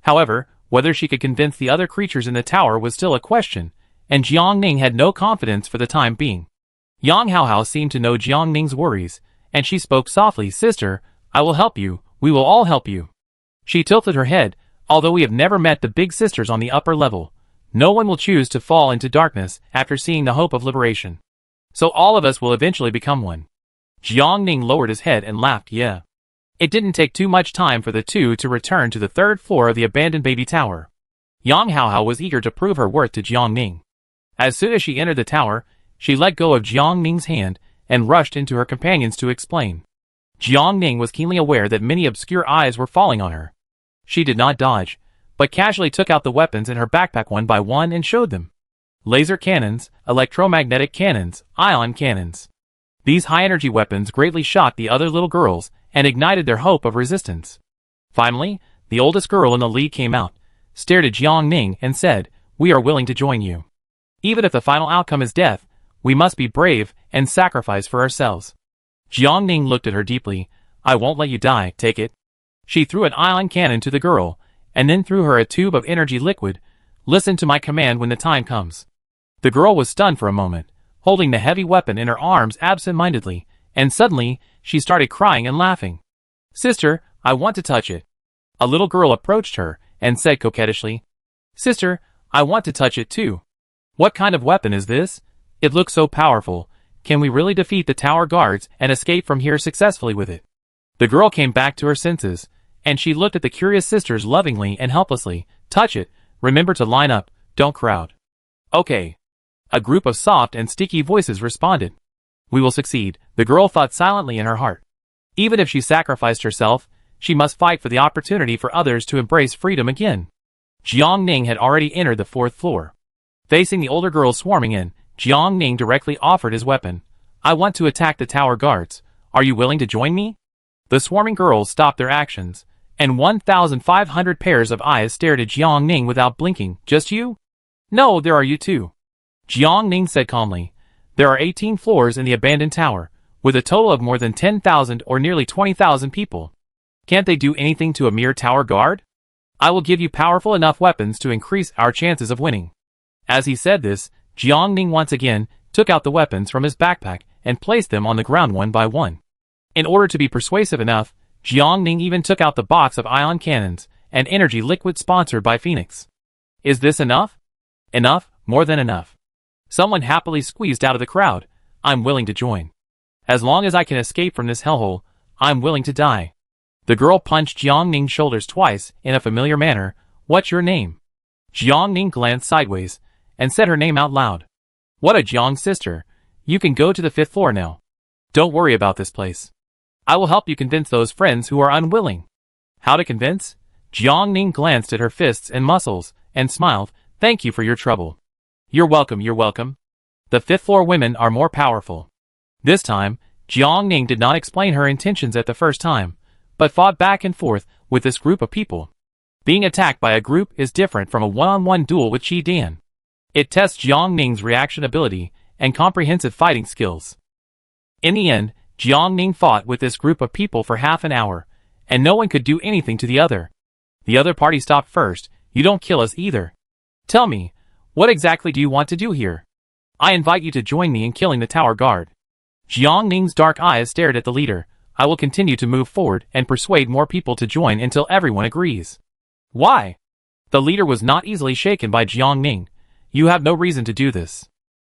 A: However, whether she could convince the other creatures in the tower was still a question, and Jiang Ning had no confidence for the time being. Yang Haohao seemed to know Jiang Ning's worries, and she spoke softly. "Sister, I will help you. We will all help you." She tilted her head. "Although we have never met the big sisters on the upper level, no one will choose to fall into darkness after seeing the hope of liberation. So all of us will eventually become one." Jiang Ning lowered his head and laughed. "Yeah." It didn't take too much time for the two to return to the third floor of the abandoned baby tower. Yang Haohao was eager to prove her worth to Jiang Ning. As soon as she entered the tower, she let go of Jiang Ning's hand and rushed into her companions to explain. Jiang Ning was keenly aware that many obscure eyes were falling on her. She did not dodge, but casually took out the weapons in her backpack one by one and showed them. Laser cannons, electromagnetic cannons, ion cannons. These high-energy weapons greatly shocked the other little girls and ignited their hope of resistance. Finally, the oldest girl in the lead came out, stared at Jiang Ning and said, "We are willing to join you. Even if the final outcome is death, we must be brave and sacrifice for ourselves." Jiang Ning looked at her deeply. "I won't let you die, take it." She threw an ion cannon to the girl, and then threw her a tube of energy liquid. "Listen to my command when the time comes." The girl was stunned for a moment, holding the heavy weapon in her arms absent-mindedly, and suddenly, she started crying and laughing. "Sister, I want to touch it." A little girl approached her and said coquettishly, "Sister, I want to touch it too." "What kind of weapon is this? It looks so powerful. Can we really defeat the tower guards and escape from here successfully with it?" The girl came back to her senses, and she looked at the curious sisters lovingly and helplessly. "Touch it. Remember to line up, don't crowd." "Okay." A group of soft and sticky voices responded. "We will succeed," the girl thought silently in her heart. Even if she sacrificed herself, she must fight for the opportunity for others to embrace freedom again. Jiang Ning had already entered the fourth floor. Facing the older girls swarming in, Jiang Ning directly offered his weapon. "I want to attack the tower guards. Are you willing to join me?" The swarming girls stopped their actions, and 1,500 pairs of eyes stared at Jiang Ning without blinking. "Just you?" "No, there are you too." Jiang Ning said calmly. "There are 18 floors in the abandoned tower, with a total of more than 10,000 or nearly 20,000 people. Can't they do anything to a mere tower guard? I will give you powerful enough weapons to increase our chances of winning." As he said this, Jiang Ning once again took out the weapons from his backpack and placed them on the ground one by one. In order to be persuasive enough, Jiang Ning even took out the box of ion cannons and energy liquid sponsored by Phoenix. "Is this enough?" "Enough, more than enough." Someone happily squeezed out of the crowd. "I'm willing to join. As long as I can escape from this hellhole, I'm willing to die." The girl punched Jiang Ning's shoulders twice in a familiar manner. What's your name? Jiang Ning glanced sideways and said her name out loud. What a Jiang sister. You can go to the 5th floor now. Don't worry about this place. I will help you convince those friends who are unwilling. How to convince? Jiang Ning glanced at her fists and muscles and smiled. Thank you for your trouble. You're welcome, you're welcome. The 5th floor women are more powerful. This time, Jiang Ning did not explain her intentions at the first time, but fought back and forth with this group of people. Being attacked by a group is different from a one-on-one duel with Qi Dan. It tests Jiang Ning's reaction ability and comprehensive fighting skills. In the end, Jiang Ning fought with this group of people for half an hour, and no one could do anything to the other. The other party stopped first. You don't kill us either. Tell me, what exactly do you want to do here? I invite you to join me in killing the tower guard. Jiang Ning's dark eyes stared at the leader. I will continue to move forward and persuade more people to join until everyone agrees. Why? The leader was not easily shaken by Jiang Ning. You have no reason to do this.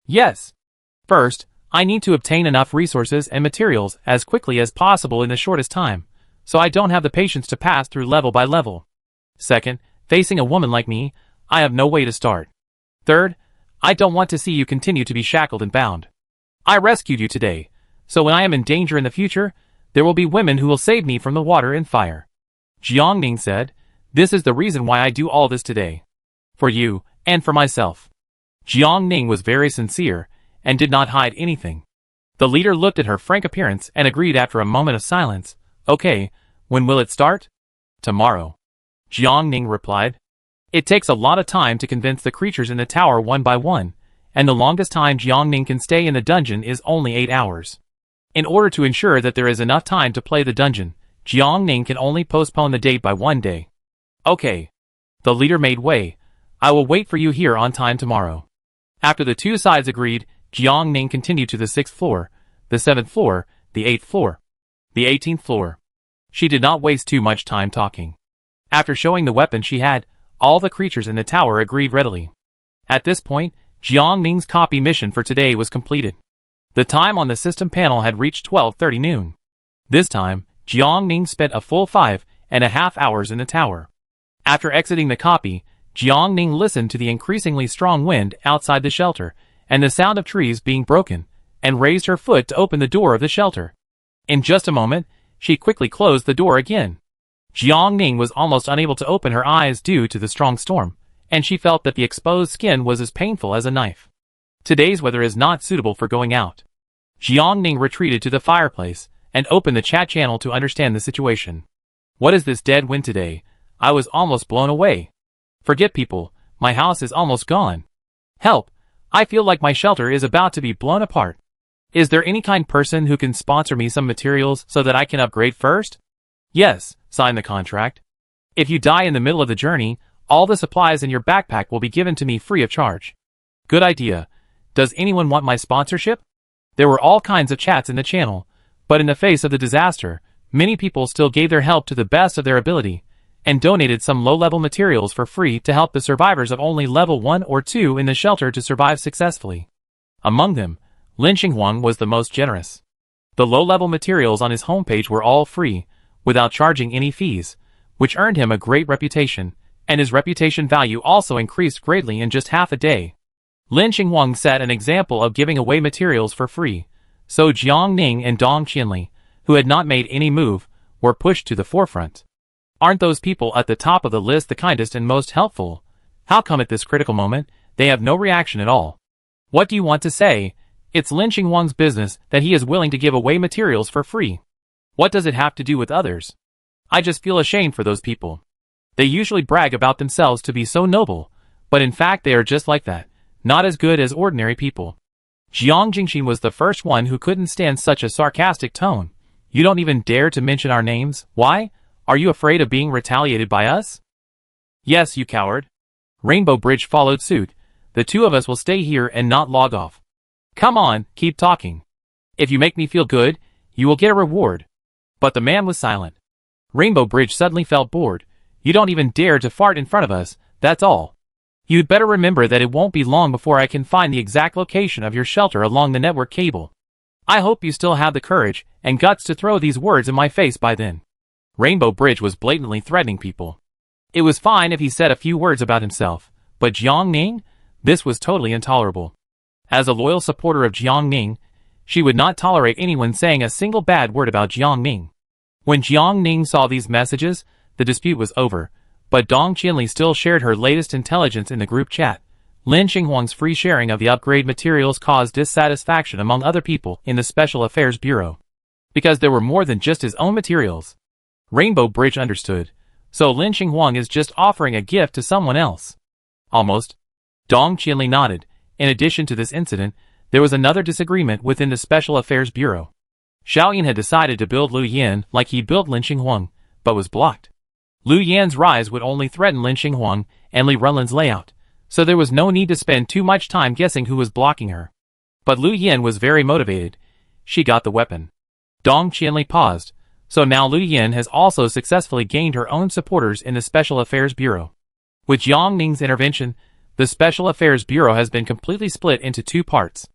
A: Yes. First, I need to obtain enough resources and materials as quickly as possible in the shortest time, so I don't have the patience to pass through level by level. Second, facing a woman like me, I have no way to start. Third, I don't want to see you continue to be shackled and bound. I rescued you today, so when I am in danger in the future, there will be women who will save me from the water and fire. Jiang Ning said, this is the reason why I do all this today. For you, and for myself. Jiang Ning was very sincere, and did not hide anything. The leader looked at her frank appearance and agreed after a moment of silence. Okay, when will it start? Tomorrow. Jiang Ning replied. It takes a lot of time to convince the creatures in the tower one by one, and the longest time Jiang Ning can stay in the dungeon is only 8 hours. In order to ensure that there is enough time to play the dungeon, Jiang Ning can only postpone the date by 1 day. Okay. The leader made way. I will wait for you here on time tomorrow. After the two sides agreed, Jiang Ning continued to the 6th floor, the 7th floor, the 8th floor, the 18th floor. She did not waste too much time talking. After showing the weapon she had, all the creatures in the tower agreed readily. At this point, Jiang Ning's copy mission for today was completed. The time on the system panel had reached 12:30 noon. This time, Jiang Ning spent a full 5.5 hours in the tower. After exiting the copy, Jiang Ning listened to the increasingly strong wind outside the shelter, and the sound of trees being broken, and raised her foot to open the door of the shelter. In just a moment, she quickly closed the door again. Jiang Ning was almost unable to open her eyes due to the strong storm, and she felt that the exposed skin was as painful as a knife. Today's weather is not suitable for going out. Jiang Ning retreated to the fireplace, and opened the chat channel to understand the situation. What is this dead wind today? I was almost blown away. Forget people, my house is almost gone. Help, I feel like my shelter is about to be blown apart. Is there any kind person who can sponsor me some materials so that I can upgrade first? Yes, sign the contract. If you die in the middle of the journey, all the supplies in your backpack will be given to me free of charge. Good idea. Does anyone want my sponsorship? There were all kinds of chats in the channel, but in the face of the disaster, many people still gave their help to the best of their ability, and donated some low-level materials for free to help the survivors of only level 1 or 2 in the shelter to survive successfully. Among them, Lin Xinghuang was the most generous. The low-level materials on his homepage were all free, without charging any fees, which earned him a great reputation, and his reputation value also increased greatly in just half a day. Lin Xinghuang set an example of giving away materials for free, so Jiang Ning and Dong Qianli, who had not made any move, were pushed to the forefront. Aren't those people at the top of the list the kindest and most helpful? How come at this critical moment, they have no reaction at all? What do you want to say? It's Lin Xinghuang's business that he is willing to give away materials for free. What does it have to do with others? I just feel ashamed for those people. They usually brag about themselves to be so noble, but in fact they are just like that, not as good as ordinary people. Jiang Jingxin was the first one who couldn't stand such a sarcastic tone. You don't even dare to mention our names? Why? Are you afraid of being retaliated by us? Yes, you coward. Rainbow Bridge followed suit. The two of us will stay here and not log off. Come on, keep talking. If you make me feel good, you will get a reward. But the man was silent. Rainbow Bridge suddenly felt bored. You don't even dare to fart in front of us, that's all. You'd better remember that it won't be long before I can find the exact location of your shelter along the network cable. I hope you still have the courage and guts to throw these words in my face by then. Rainbow Bridge was blatantly threatening people. It was fine if he said a few words about himself, but Jiang Ning? This was totally intolerable. As a loyal supporter of Jiang Ning, she would not tolerate anyone saying a single bad word about Jiang Ning. When Jiang Ning saw these messages, the dispute was over, but Dong Qianli still shared her latest intelligence in the group chat. Lin Xinghuang's free sharing of the upgrade materials caused dissatisfaction among other people in the Special Affairs Bureau, because there were more than just his own materials. Rainbow Bridge understood, so Lin Xinghuang is just offering a gift to someone else. Almost. Dong Qianli nodded. In addition to this incident, there was another disagreement within the Special Affairs Bureau. Xiao Yin had decided to build Lu Yan like he built Lin Xinghuang, but was blocked. Lu Yan's rise would only threaten Lin Xinghuang and Li Runlin's layout, so there was no need to spend too much time guessing who was blocking her. But Lu Yan was very motivated. She got the weapon. Dong Qianli paused, so now Lu Yan has also successfully gained her own supporters in the Special Affairs Bureau. With Jiang Ning's intervention, the Special Affairs Bureau has been completely split into two parts.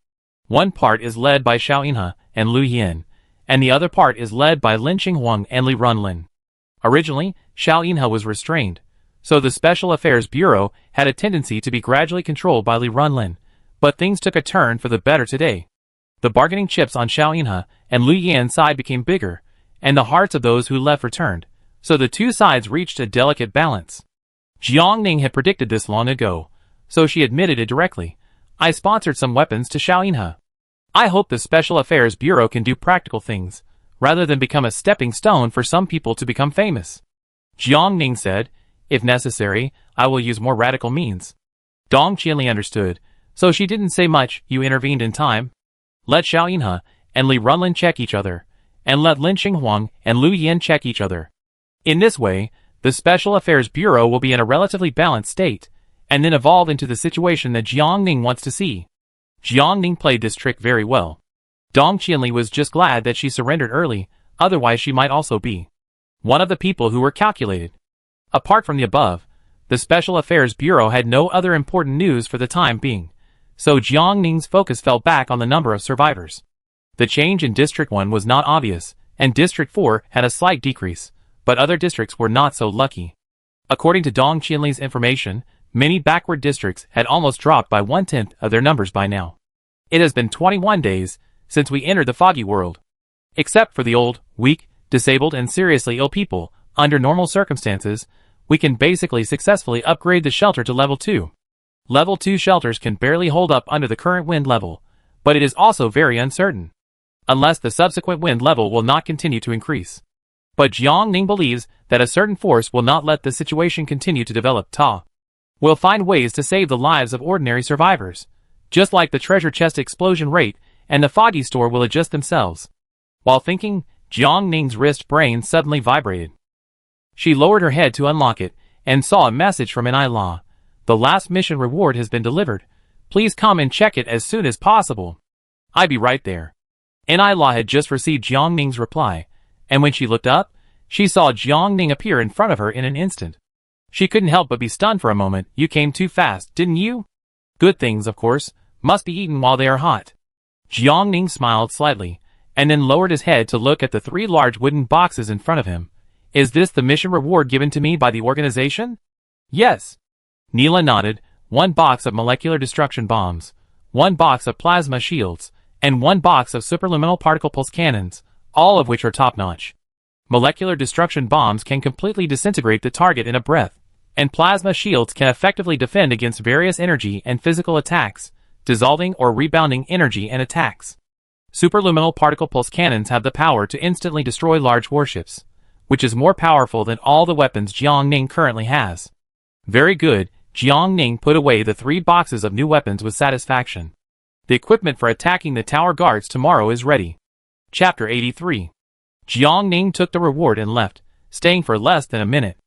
A: One part is led by Xiao Yinhe and Lu Yan, and the other part is led by Lin Xinghuang and Li Runlin. Originally, Xiao Yinhe was restrained, so the Special Affairs Bureau had a tendency to be gradually controlled by Li Runlin, but things took a turn for the better today. The bargaining chips on Xiao Yinhe and Lu Yan's side became bigger, and the hearts of those who left returned, so the two sides reached a delicate balance. Jiang Ning had predicted this long ago, so she admitted it directly. I sponsored some weapons to Xiao Yinhe. I hope the Special Affairs Bureau can do practical things, rather than become a stepping stone for some people to become famous. Jiang Ning said, if necessary, I will use more radical means. Dong Qianli understood, so she didn't say much. You intervened in time. Let Xiao Yinhe and Li Runlin check each other, and let Lin Xinghuang and Lu Yan check each other. In this way, the Special Affairs Bureau will be in a relatively balanced state, and then evolve into the situation that Jiang Ning wants to see. Jiang Ning played this trick very well. Dong Qianli was just glad that she surrendered early, otherwise she might also be one of the people who were calculated. Apart from the above, the Special Affairs Bureau had no other important news for the time being, so Jiang Ning's focus fell back on the number of survivors. The change in District 1 was not obvious, and District 4 had a slight decrease, but other districts were not so lucky. According to Dong Qianli's information, many backward districts had almost dropped by 1/10 of their numbers by now. It has been 21 days since we entered the foggy world. Except for the old, weak, disabled and seriously ill people, under normal circumstances, we can basically successfully upgrade the shelter to level 2. Level 2 shelters can barely hold up under the current wind level, but it is also very uncertain, unless the subsequent wind level will not continue to increase. But Jiang Ning believes that a certain force will not let the situation continue to develop. We'll find ways to save the lives of ordinary survivors, just like the treasure chest explosion rate and the foggy store will adjust themselves. While thinking, Jiang Ning's wrist brain suddenly vibrated. She lowered her head to unlock it, and saw a message from Enai. The last mission reward has been delivered. Please come and check it as soon as possible. I'll be right there. Enai had just received Jiang Ning's reply, and when she looked up, she saw Jiang Ning appear in front of her in an instant. She couldn't help but be stunned for a moment. You came too fast, didn't you? Good things, of course, must be eaten while they are hot. Jiang Ning smiled slightly, and then lowered his head to look at the 3 large wooden boxes in front of him. Is this the mission reward given to me by the organization? Yes. Neela nodded. 1 box of molecular destruction bombs, 1 box of plasma shields, and 1 box of superluminal particle pulse cannons, all of which are top-notch. Molecular destruction bombs can completely disintegrate the target in a breath, and plasma shields can effectively defend against various energy and physical attacks, dissolving or rebounding energy and attacks. Superluminal particle pulse cannons have the power to instantly destroy large warships, which is more powerful than all the weapons Jiang Ning currently has. Very good. Jiang Ning put away the 3 boxes of new weapons with satisfaction. The equipment for attacking the tower guards tomorrow is ready. Chapter 83. Jiang Ning took the reward and left, staying for less than a minute.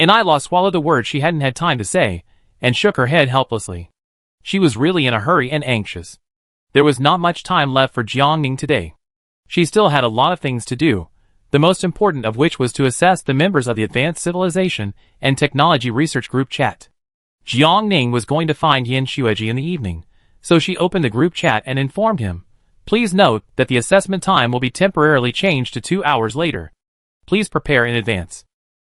A: Enai swallowed the words she hadn't had time to say, and shook her head helplessly. She was really in a hurry and anxious. There was not much time left for Jiang Ning today. She still had a lot of things to do, the most important of which was to assess the members of the Advanced Civilization and Technology Research Group chat. Jiang Ning was going to find Yin Xueji in the evening, so she opened the group chat and informed him. Please note that the assessment time will be temporarily changed to 2 hours later. Please prepare in advance.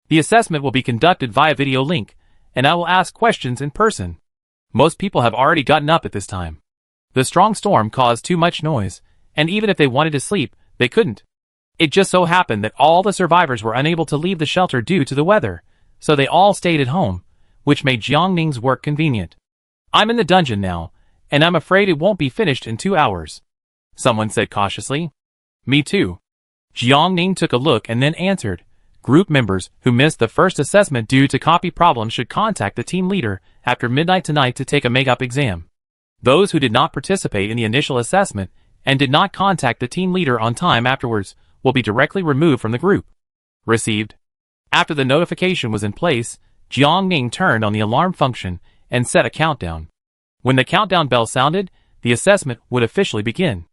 A: The assessment will be conducted via video link, and I will ask questions in person. Most people have already gotten up at this time. The strong storm caused too much noise, and even if they wanted to sleep, they couldn't. It just so happened that all the survivors were unable to leave the shelter due to the weather, so they all stayed at home, which made Jiangning's work convenient. I'm in the dungeon now, and I'm afraid it won't be finished in 2 hours. Someone said cautiously. Me too. Jiangning took a look and then answered. Group members who missed the first assessment due to copy problems should contact the team leader after midnight tonight to take a make-up exam. Those who did not participate in the initial assessment and did not contact the team leader on time afterwards will be directly removed from the group. Received. After the notification was in place, Jiangning turned on the alarm function and set a countdown. When the countdown bell sounded, the assessment would officially begin.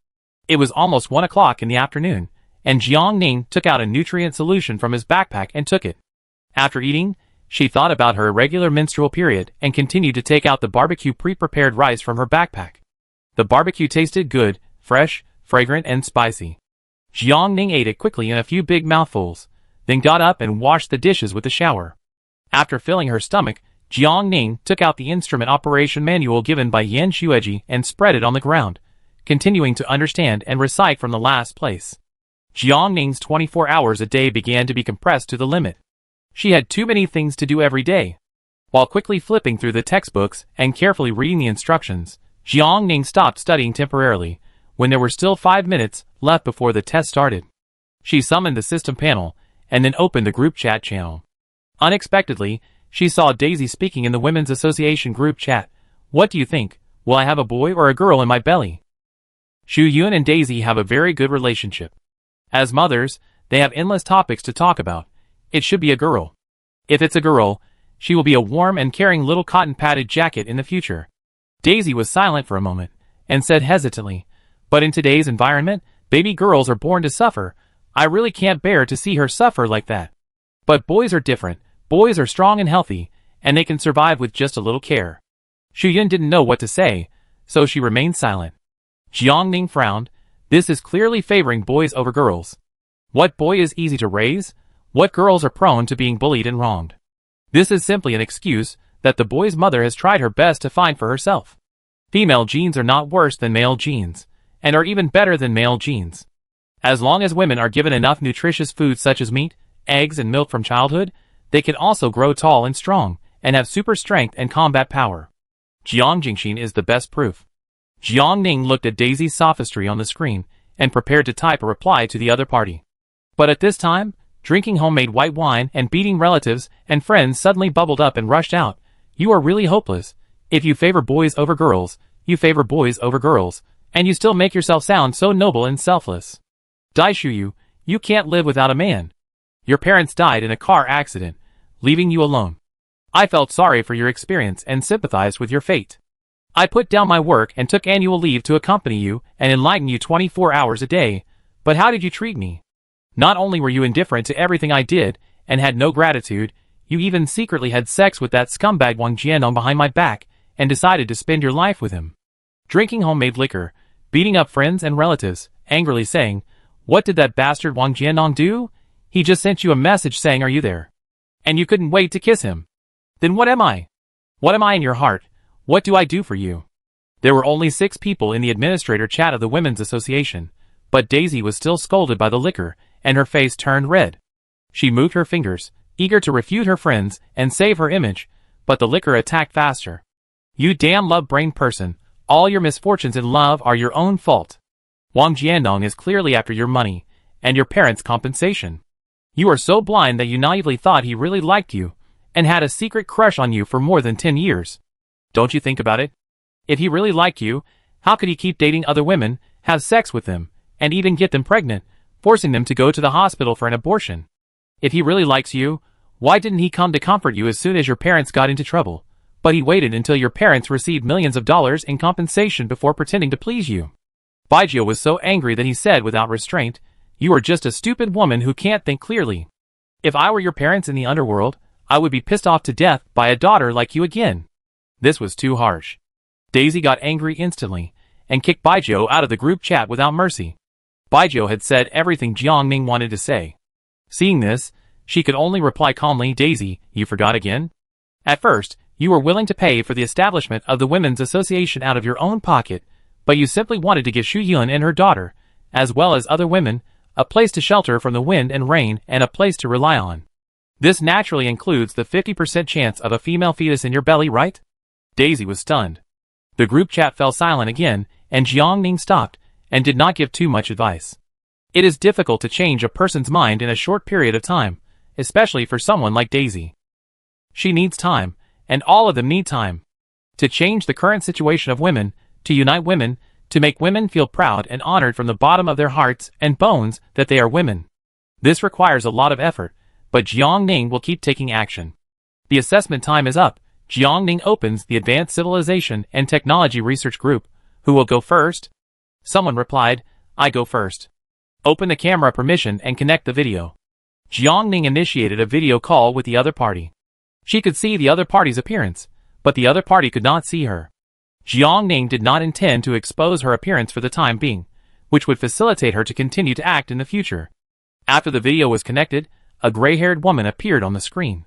A: It was almost 1 o'clock in the afternoon, and Jiangning took out a nutrient solution from his backpack and took it. After eating, she thought about her irregular menstrual period and continued to take out the barbecue pre-prepared rice from her backpack. The barbecue tasted good, fresh, fragrant, and spicy. Jiangning ate it quickly in a few big mouthfuls, then got up and washed the dishes with the shower. After filling her stomach, Jiangning took out the instrument operation manual given by Yan Shueji and spread it on the ground, continuing to understand and recite from the last place. Jiangning's 24 hours a day began to be compressed to the limit. She had too many things to do every day. While quickly flipping through the textbooks and carefully reading the instructions, Jiangning stopped studying temporarily, when there were still 5 minutes left before the test started. She summoned the system panel, and then opened the group chat channel. Unexpectedly, she saw Daisy speaking in the Women's Association group chat. What do you think? Will I have a boy or a girl in my belly? Shu Yun and Daisy have a very good relationship. As mothers, they have endless topics to talk about. It should be a girl. If it's a girl, she will be a warm and caring little cotton-padded jacket in the future. Daisy was silent for a moment, and said hesitantly, but in today's environment, baby girls are born to suffer. I really can't bear to see her suffer like that. But boys are different. Boys are strong and healthy, and they can survive with just a little care. Shu Yun didn't know what to say, so she remained silent. Jiangning frowned. This is clearly favoring boys over girls. What boy is easy to raise? What girls are prone to being bullied and wronged? This is simply an excuse that the boy's mother has tried her best to find for herself. Female genes are not worse than male genes, and are even better than male genes. As long as women are given enough nutritious foods such as meat, eggs, and milk from childhood, they can also grow tall and strong, and have super strength and combat power. Jiang Jingxin is the best proof. Jiangning looked at Daisy's sophistry on the screen, and prepared to type a reply to the other party. But at this time, drinking homemade white wine and beating relatives and friends suddenly bubbled up and rushed out. You are really hopeless. If you favor boys over girls, you favor boys over girls, and you still make yourself sound so noble and selfless. Dai Shuyu, you can't live without a man. Your parents died in a car accident, leaving you alone. I felt sorry for your experience and sympathized with your fate. I put down my work and took annual leave to accompany you and enlighten you 24 hours a day, but how did you treat me? Not only were you indifferent to everything I did, and had no gratitude, you even secretly had sex with that scumbag Wang Jianong behind my back, and decided to spend your life with him. Drinking homemade liquor, beating up friends and relatives, angrily saying, what did that bastard Wang Jianong do? He just sent you a message saying are you there? And you couldn't wait to kiss him. Then what am I? What am I in your heart? What do I do for you? There were only 6 people in the administrator chat of the Women's Association, but Daisy was still scolded by the liquor, and her face turned red. She moved her fingers, eager to refute her friends and save her image, but the liquor attacked faster. You damn love-brained person, all your misfortunes in love are your own fault. Wang Jianong is clearly after your money, and your parents' compensation. You are so blind that you naively thought he really liked you, and had a secret crush on you for more than 10 years. Don't you think about it? If he really liked you, how could he keep dating other women, have sex with them, and even get them pregnant, forcing them to go to the hospital for an abortion? If he really likes you, why didn't he come to comfort you as soon as your parents got into trouble? But he waited until your parents received millions of dollars in compensation before pretending to please you. Baijiu was so angry that he said without restraint, you are just a stupid woman who can't think clearly. If I were your parents in the underworld, I would be pissed off to death by a daughter like you again. This was too harsh. Daisy got angry instantly, and kicked Baijiu out of the group chat without mercy. Baijiu had said everything Jiangning wanted to say. Seeing this, she could only reply calmly, Daisy, you forgot again? At first, you were willing to pay for the establishment of the Women's Association out of your own pocket, but you simply wanted to give Shu Yun and her daughter, as well as other women, a place to shelter from the wind and rain and a place to rely on. This naturally includes the 50% chance of a female fetus in your belly, right? Daisy was stunned. The group chat fell silent again, and Jiangning stopped, and did not give too much advice. It is difficult to change a person's mind in a short period of time, especially for someone like Daisy. She needs time, and all of them need time. To change the current situation of women, to unite women, to make women feel proud and honored from the bottom of their hearts and bones that they are women. This requires a lot of effort, but Jiangning will keep taking action. The assessment time is up. Jiangning opens the Advanced Civilization and Technology Research Group. Who will go first? Someone replied, I go first. Open the camera permission and connect the video. Jiangning initiated a video call with the other party. She could see the other party's appearance, but the other party could not see her. Jiangning did not intend to expose her appearance for the time being, which would facilitate her to continue to act in the future. After the video was connected, a gray-haired woman appeared on the screen.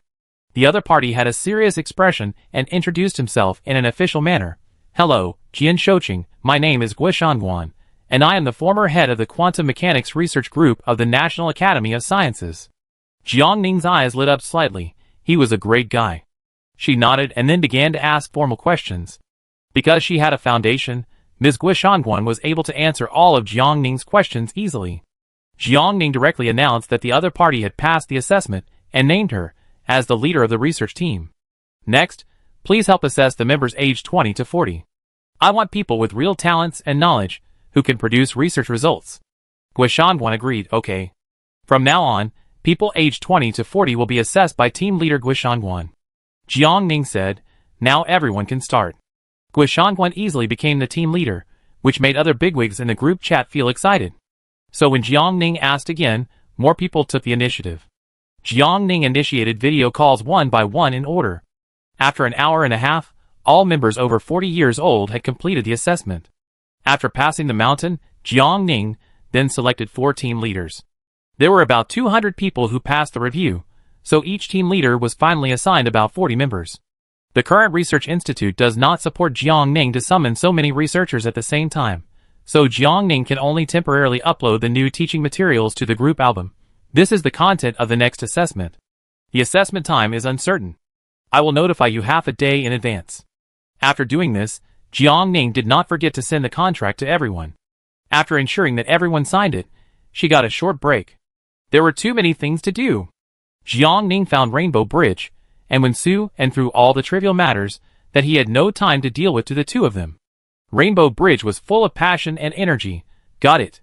A: The other party had a serious expression and introduced himself in an official manner. Hello, Jian Shouqing, my name is Gui Shanguan, and I am the former head of the Quantum Mechanics Research Group of the National Academy of Sciences. Jiangning's eyes lit up slightly. He was a great guy. She nodded and then began to ask formal questions. Because she had a foundation, Ms. Gui Shanguan was able to answer all of Jiangning's questions easily. Jiangning directly announced that the other party had passed the assessment and named her as the leader of the research team. Next, please help assess the members aged 20 to 40. I want people with real talents and knowledge who can produce research results. Gui Shanguan agreed, okay. From now on, people aged 20 to 40 will be assessed by team leader Gui Shanguan. Jiangning said, now everyone can start. Gui Shanguan easily became the team leader, which made other bigwigs in the group chat feel excited. So when Jiangning asked again, more people took the initiative. Jiangning initiated video calls one by one in order. After an hour and a half, all members over 40 years old had completed the assessment. After passing the mountain, Jiangning then selected 4 team leaders. There were about 200 people who passed the review, so each team leader was finally assigned about 40 members. The current research institute does not support Jiangning to summon so many researchers at the same time, so Jiangning can only temporarily upload the new teaching materials to the group album. This is the content of the next assessment. The assessment time is uncertain. I will notify you half a day in advance. After doing this, Jiangning did not forget to send the contract to everyone. After ensuring that everyone signed it, she got a short break. There were too many things to do. Jiangning found Rainbow Bridge, and Wensu and through all the trivial matters that he had no time to deal with to the two of them. Rainbow Bridge was full of passion and energy. Got it.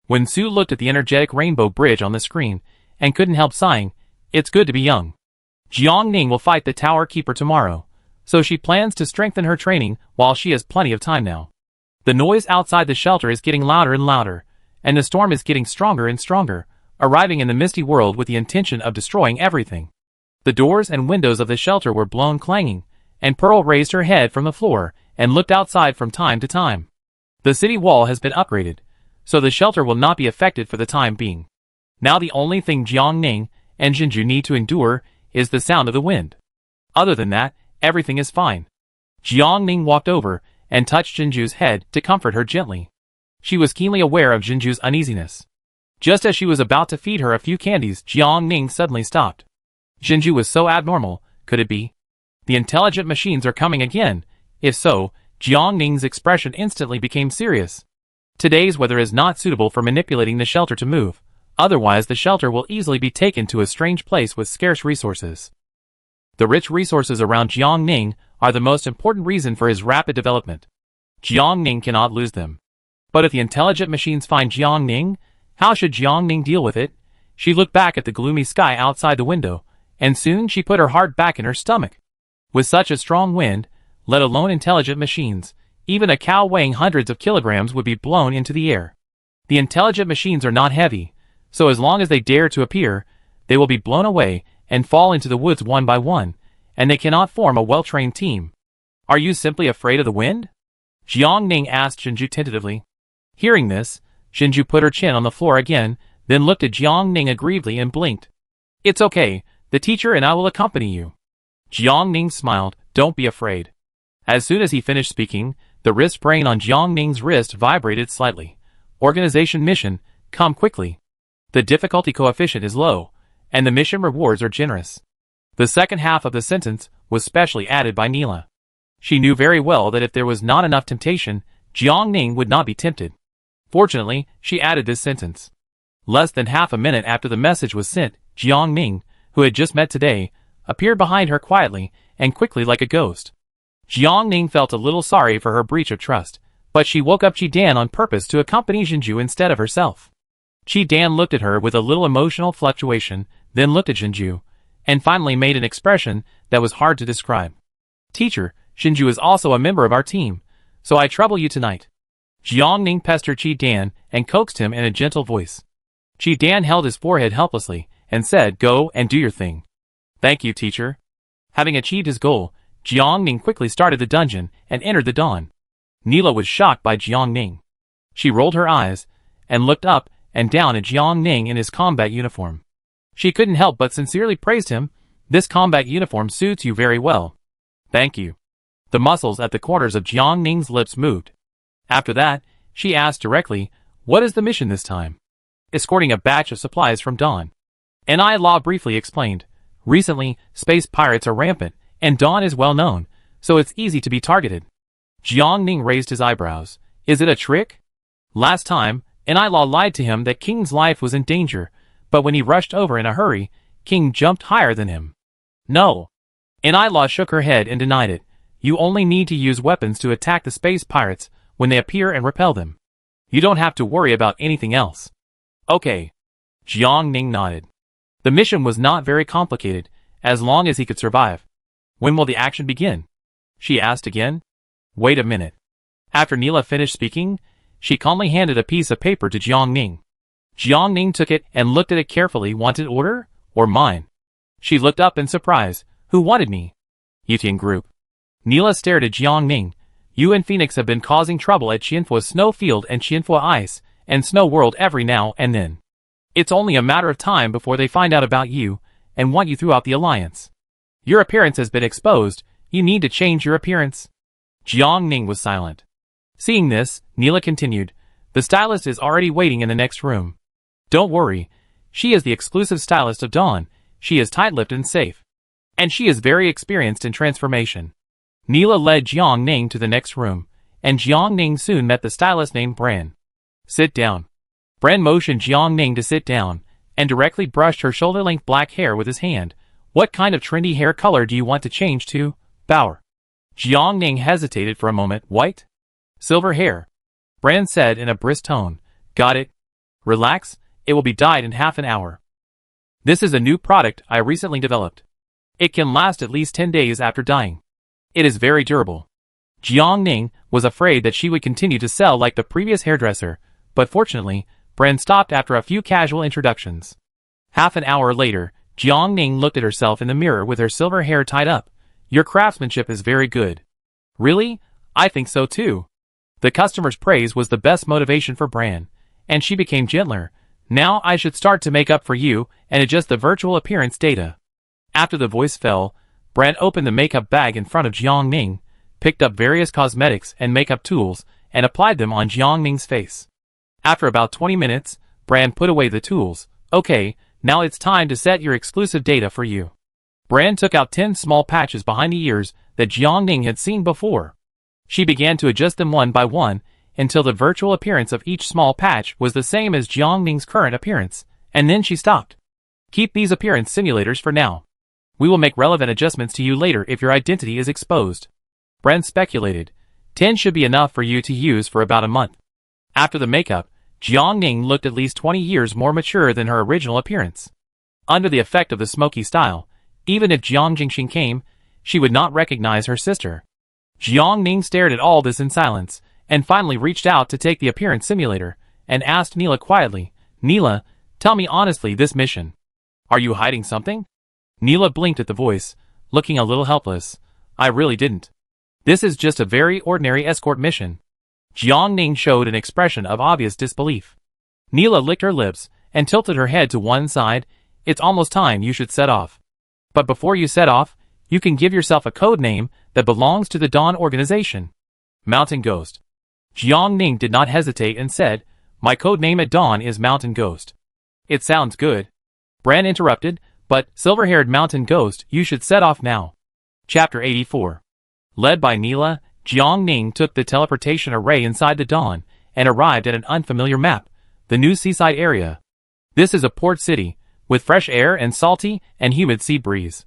A: Wensu looked at the energetic Rainbow Bridge on the screen, and couldn't help sighing, it's good to be young. Jiangning will fight the Tower Keeper tomorrow, so she plans to strengthen her training while she has plenty of time now. The noise outside the shelter is getting louder and louder, and the storm is getting stronger and stronger, arriving in the misty world with the intention of destroying everything. The doors and windows of the shelter were blown clanging, and Pearl raised her head from the floor and looked outside from time to time. The city wall has been upgraded, so the shelter will not be affected for the time being. Now the only thing Jiangning and Jinju need to endure is the sound of the wind. Other than that, everything is fine. Jiangning walked over and touched Jinju's head to comfort her gently. She was keenly aware of Jinju's uneasiness. Just as she was about to feed her a few candies, Jiangning suddenly stopped. Jinju was so abnormal, could it be? The intelligent machines are coming again. If so, Jiangning's expression instantly became serious. Today's weather is not suitable for manipulating the shelter to move, otherwise the shelter will easily be taken to a strange place with scarce resources. The rich resources around Jiangning are the most important reason for his rapid development. Jiangning cannot lose them. But if the intelligent machines find Jiangning, how should Jiangning deal with it? She looked back at the gloomy sky outside the window, and soon she put her heart back in her stomach. With such a strong wind, let alone intelligent machines, even a cow weighing hundreds of kilograms would be blown into the air. The intelligent machines are not heavy, so as long as they dare to appear, they will be blown away and fall into the woods one by one, and they cannot form a well-trained team. Are you simply afraid of the wind? Jiangning asked Jinju tentatively. Hearing this, Jinju put her chin on the floor again, then looked at Jiang Ning aggrievedly and blinked. It's okay, the teacher and I will accompany you. Jiang Ning smiled, don't be afraid. As soon as he finished speaking, the wrist brain on Jiang Ning's wrist vibrated slightly. Organization mission, come quickly. The difficulty coefficient is low, and the mission rewards are generous. The second half of the sentence was specially added by Neela. She knew very well that if there was not enough temptation, Jiang Ning would not be tempted. Fortunately, she added this sentence. Less than half a minute after the message was sent, Jiang Ning, who had just met today, appeared behind her quietly and quickly like a ghost. Jiang Ning felt a little sorry for her breach of trust, but she woke up Qi Dan on purpose to accompany Zhenju instead of herself. Qi Dan looked at her with a little emotional fluctuation, then looked at Zhenju, and finally made an expression that was hard to describe. Teacher, Zhenju is also a member of our team, so I trouble you tonight. Jiang Ning pestered Qi Dan and coaxed him in a gentle voice. Qi Dan held his forehead helplessly and said, go and do your thing. Thank you, teacher. Having achieved his goal, Jiang Ning quickly started the dungeon and entered the dawn. Neela was shocked by Jiang Ning. She rolled her eyes and looked up and down at Jiang Ning in his combat uniform. She couldn't help but sincerely praised him. This combat uniform suits you very well. Thank you. The muscles at the corners of Jiang Ning's lips moved. After that, she asked directly, what is the mission this time? Escorting a batch of supplies from Dawn. N.I. Law briefly explained. Recently, space pirates are rampant, and Dawn is well known, so it's easy to be targeted. Jiang Ning raised his eyebrows. Is it a trick? Last time, N.I. Law lied to him that King's life was in danger, but when he rushed over in a hurry, King jumped higher than him. No. N.I. Law shook her head and denied it. You only need to use weapons to attack the space pirates when they appear and repel them. You don't have to worry about anything else. Okay. Jiang Ning nodded. The mission was not very complicated, as long as he could survive. When will the action begin? She asked again. Wait a minute. After Neela finished speaking, she calmly handed a piece of paper to Jiang Ning. Jiang Ning took it and looked at it carefully. Wanted order? Or mine? She looked up in surprise. Who wanted me? Yutian Group. Neela stared at Jiang Ning. You and Phoenix have been causing trouble at Qianfua Snowfield and Qianfua Ice and Snow World every now and then. It's only a matter of time before they find out about you and want you throughout the alliance. Your appearance has been exposed. You need to change your appearance. Jiang Ning was silent. Seeing this, Neela continued. The stylist is already waiting in the next room. Don't worry. She is the exclusive stylist of Dawn. She is tight-lipped and safe. And she is very experienced in transformation. Neela led Jiang Ning to the next room, and Jiang Ning soon met the stylist named Bran. Sit down. Bran motioned Jiang Ning to sit down, and directly brushed her shoulder-length black hair with his hand. What kind of trendy hair color do you want to change to? Bower. Jiang Ning hesitated for a moment. White? Silver hair. Bran said in a brisk tone. Got it. Relax, it will be dyed in half an hour. This is a new product I recently developed. It can last at least 10 days after dyeing. It is very durable. Jiang Ning was afraid that she would continue to sell like the previous hairdresser, but fortunately, Bran stopped after a few casual introductions. Half an hour later, Jiang Ning looked at herself in the mirror with her silver hair tied up. Your craftsmanship is very good. Really? I think so too. The customer's praise was the best motivation for Bran, and she became gentler. Now I should start to make up for you and adjust the virtual appearance data. After the voice fell, Bran opened the makeup bag in front of Jiang Ning, picked up various cosmetics and makeup tools, and applied them on Jiang Ning's face. After about 20 minutes, Bran put away the tools. Okay, now it's time to set your exclusive data for you. Bran took out 10 small patches behind the ears that Jiang Ning had seen before. She began to adjust them one by one until the virtual appearance of each small patch was the same as Jiang Ning's current appearance, and then she stopped. Keep these appearance simulators for now. We will make relevant adjustments to you later if your identity is exposed. Bran speculated. 10 should be enough for you to use for about a month. After the makeup, Jiang Ning looked at least 20 years more mature than her original appearance. Under the effect of the smoky style, even if Jiang Jingxing came, she would not recognize her sister. Jiang Ning stared at all this in silence, and finally reached out to take the appearance simulator, and asked Neela quietly, Neela, tell me honestly this mission. Are you hiding something? Neela blinked at the voice, looking a little helpless. I really didn't. This is just a very ordinary escort mission. Jiang Ning showed an expression of obvious disbelief. Neela licked her lips and tilted her head to one side. It's almost time you should set off. But before you set off, you can give yourself a code name that belongs to the Dawn organization. Mountain Ghost. Jiang Ning did not hesitate and said, "My code name at Dawn is Mountain Ghost." "It sounds good," Bran interrupted, "but, silver-haired Mountain Ghost, you should set off now." Chapter 84. Led by Neela, Jiang Ning took the teleportation array inside the Dawn and arrived at an unfamiliar map, the new seaside area. This is a port city, with fresh air and salty and humid sea breeze.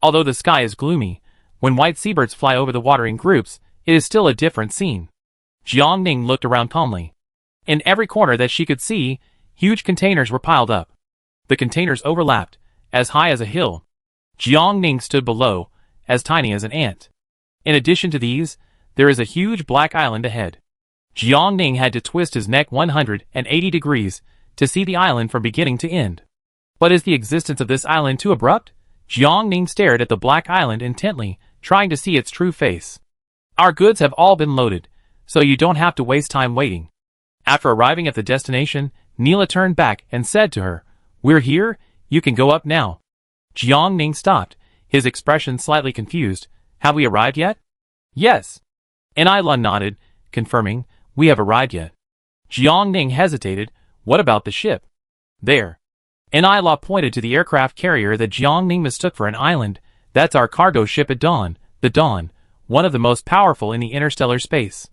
A: Although the sky is gloomy, when white seabirds fly over the water in groups, it is still a different scene. Jiang Ning looked around calmly. In every corner that she could see, huge containers were piled up. The containers overlapped, as high as a hill. Jiang Ning stood below, as tiny as an ant. In addition to these, there is a huge black island ahead. Jiang Ning had to twist his neck 180 degrees to see the island from beginning to end. But is the existence of this island too abrupt? Jiang Ning stared at the black island intently, trying to see its true face. "Our goods have all been loaded, so you don't have to waste time waiting." After arriving at the destination, Neela turned back and said to her, "We're here, you can go up now." Jiang Ning stopped, his expression slightly confused. "Have we arrived yet?" "Yes." Enila nodded, confirming, "We have arrived yet." Jiang Ning hesitated. "What about the ship?" "There." Enila pointed to the aircraft carrier that Jiang Ning mistook for an island. "That's our cargo ship at Dawn, the Dawn, one of the most powerful in the interstellar space."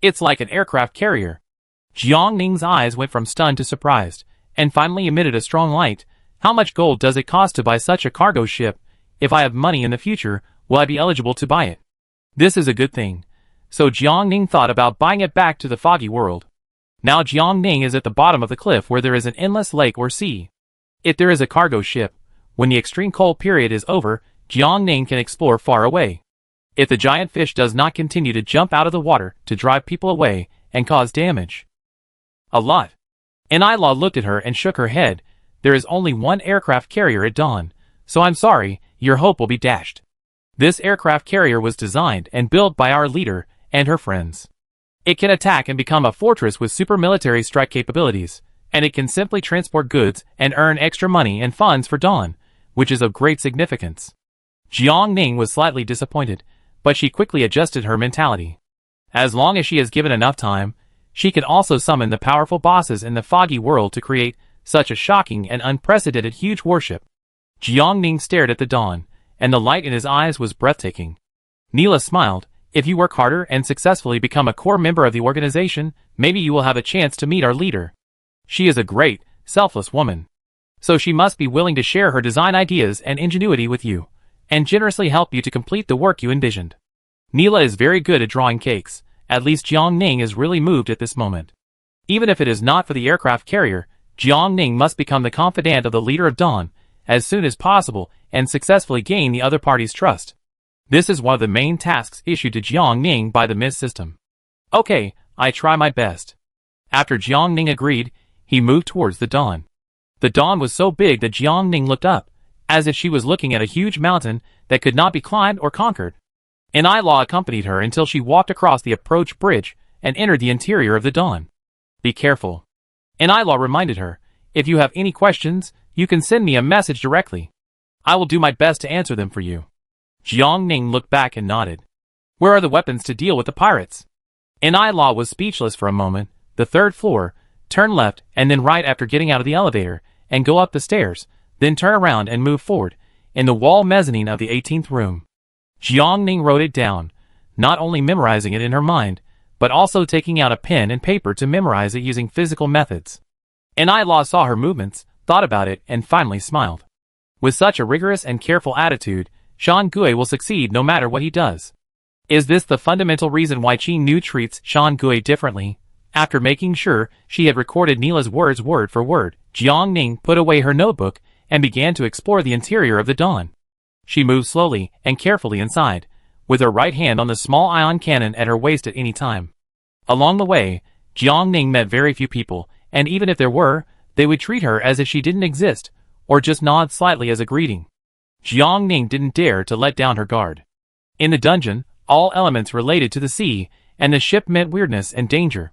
A: "It's like an aircraft carrier." Jiang Ning's eyes went from stunned to surprised, and finally emitted a strong light. "How much gold does it cost to buy such a cargo ship? If I have money in the future, will I be eligible to buy it?" This is a good thing. So Jiang Ning thought about buying it back to the foggy world. Now Jiang Ning is at the bottom of the cliff where there is an endless lake or sea. If there is a cargo ship, when the extreme cold period is over, Jiang Ning can explore far away. If the giant fish does not continue to jump out of the water to drive people away and cause damage. A lot. Enila looked at her and shook her head. "There is only one aircraft carrier at Dawn, so I'm sorry, your hope will be dashed." This aircraft carrier was designed and built by our leader and her friends. It can attack and become a fortress with super military strike capabilities, and it can simply transport goods and earn extra money and funds for Dawn, which is of great significance. Jiang Ning was slightly disappointed, but she quickly adjusted her mentality. As long as she is given enough time, she can also summon the powerful bosses in the foggy world to create such a shocking and unprecedented huge warship. Jiang Ning stared at the Dawn, and the light in his eyes was breathtaking. Neela smiled. "If you work harder and successfully become a core member of the organization, maybe you will have a chance to meet our leader. She is a great, selfless woman. So she must be willing to share her design ideas and ingenuity with you, and generously help you to complete the work you envisioned." Neela is very good at drawing cakes. At least Jiang Ning is really moved at this moment. Even if it is not for the aircraft carrier, Jiang Ning must become the confidant of the leader of Dawn as soon as possible and successfully gain the other party's trust. This is one of the main tasks issued to Jiang Ning by the MIS system. "Okay, I try my best." After Jiang Ning agreed, he moved towards the Dawn. The Dawn was so big that Jiang Ning looked up, as if she was looking at a huge mountain that could not be climbed or conquered. Enila accompanied her until she walked across the approach bridge and entered the interior of the Dawn. "Be careful." Enila reminded her, "If you have any questions, you can send me a message directly. I will do my best to answer them for you." Jiang Ning looked back and nodded. "Where are the weapons to deal with the pirates?" Enila was speechless for a moment. "The third floor, turn left and then right after getting out of the elevator, and go up the stairs, then turn around and move forward, in the wall mezzanine of the 18th room." Jiang Ning wrote it down, not only memorizing it in her mind, but also taking out a pen and paper to memorize it using physical methods. Enila saw her movements, thought about it, and finally smiled. With such a rigorous and careful attitude, Shan Gui will succeed no matter what he does. Is this the fundamental reason why Qi Nu treats Shan Gui differently? After making sure she had recorded Neela's words word for word, Jiang Ning put away her notebook and began to explore the interior of the Dawn. She moved slowly and carefully inside, with her right hand on the small ion cannon at her waist at any time. Along the way, Jiang Ning met very few people, and even if there were, they would treat her as if she didn't exist, or just nod slightly as a greeting. Jiang Ning didn't dare to let down her guard. In the dungeon, all elements related to the sea and the ship meant weirdness and danger.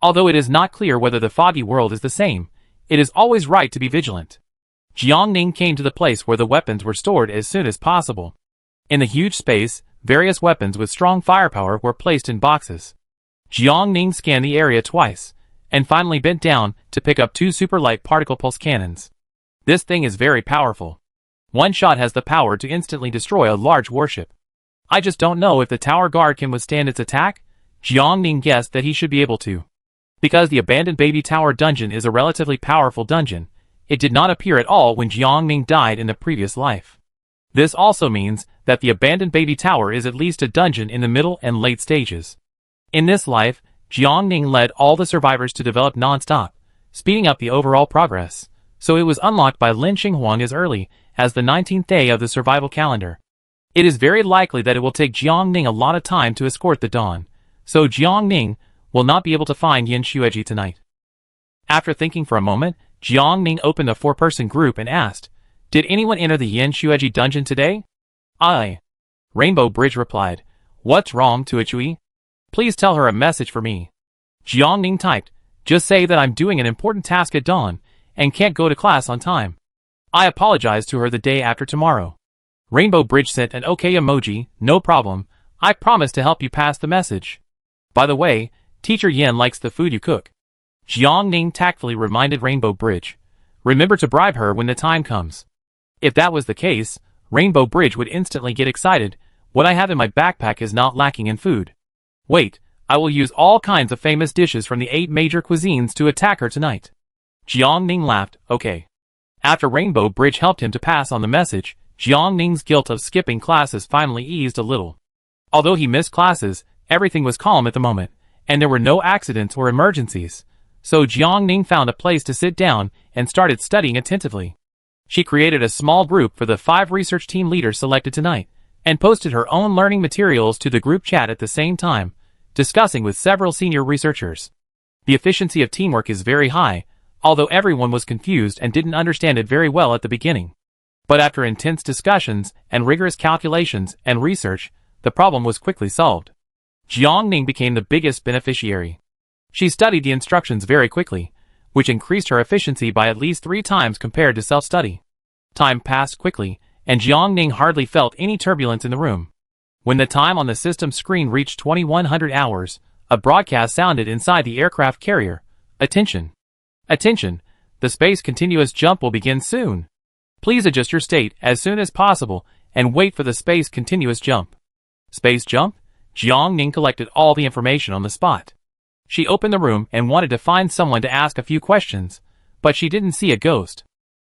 A: Although it is not clear whether the foggy world is the same, It is always right to be vigilant. Jiang Ning came to the place where the weapons were stored as soon as possible. In the huge space, various weapons with strong firepower were placed in boxes. Jiang Ning scanned the area twice, and finally bent down to pick up 2 super light particle pulse cannons. This thing is very powerful. One shot has the power to instantly destroy a large warship. I just don't know if the tower guard can withstand its attack. Jiang Ning guessed that he should be able to. Because the abandoned baby tower dungeon is a relatively powerful dungeon, it did not appear at all when Jiang Ning died in the previous life. This also means that the abandoned baby tower is at least a dungeon in the middle and late stages. In this life, Jiang Ning led all the survivors to develop non-stop, speeding up the overall progress, so it was unlocked by Lin Xinghuang as early as the 19th day of the survival calendar. It is very likely that it will take Jiang Ning a lot of time to escort the dawn, so Jiang Ning will not be able to find Yin Xueji tonight. After thinking for a moment, Jiang Ning opened a 4-person group and asked, "Did anyone enter the Yin Xueji dungeon today?" "I." Rainbow Bridge replied, "What's wrong, Tuichui? Please tell her a message for me." Jiang Ning typed, "Just say that I'm doing an important task at dawn, and can't go to class on time. I apologize to her the day after tomorrow." Rainbow Bridge sent an OK emoji, "No problem, I promise to help you pass the message. By the way, Teacher Yin likes the food you cook." Jiang Ning tactfully reminded Rainbow Bridge, "Remember to bribe her when the time comes." If that was the case, Rainbow Bridge would instantly get excited. "What I have in my backpack is not lacking in food. Wait, I will use all kinds of famous dishes from the 8 major cuisines to attack her tonight." Jiang Ning laughed, "Okay." After Rainbow Bridge helped him to pass on the message, Jiang Ning's guilt of skipping classes finally eased a little. Although he missed classes, everything was calm at the moment, and there were no accidents or emergencies. So Jiang Ning found a place to sit down and started studying attentively. She created a small group for the 5 research team leaders selected tonight, and posted her own learning materials to the group chat at the same time, discussing with several senior researchers. The efficiency of teamwork is very high, although everyone was confused and didn't understand it very well at the beginning. But after intense discussions and rigorous calculations and research, the problem was quickly solved. Jiang Ning became the biggest beneficiary. She studied the instructions very quickly, which increased her efficiency by at least 3 times compared to self-study. Time passed quickly, and Jiang Ning hardly felt any turbulence in the room. When the time on the system screen reached 2100 hours, a broadcast sounded inside the aircraft carrier. "Attention! Attention! The space continuous jump will begin soon. Please adjust your state as soon as possible and wait for the space continuous jump." Space jump? Jiang Ning collected all the information on the spot. She opened the room and wanted to find someone to ask a few questions, but she didn't see a ghost.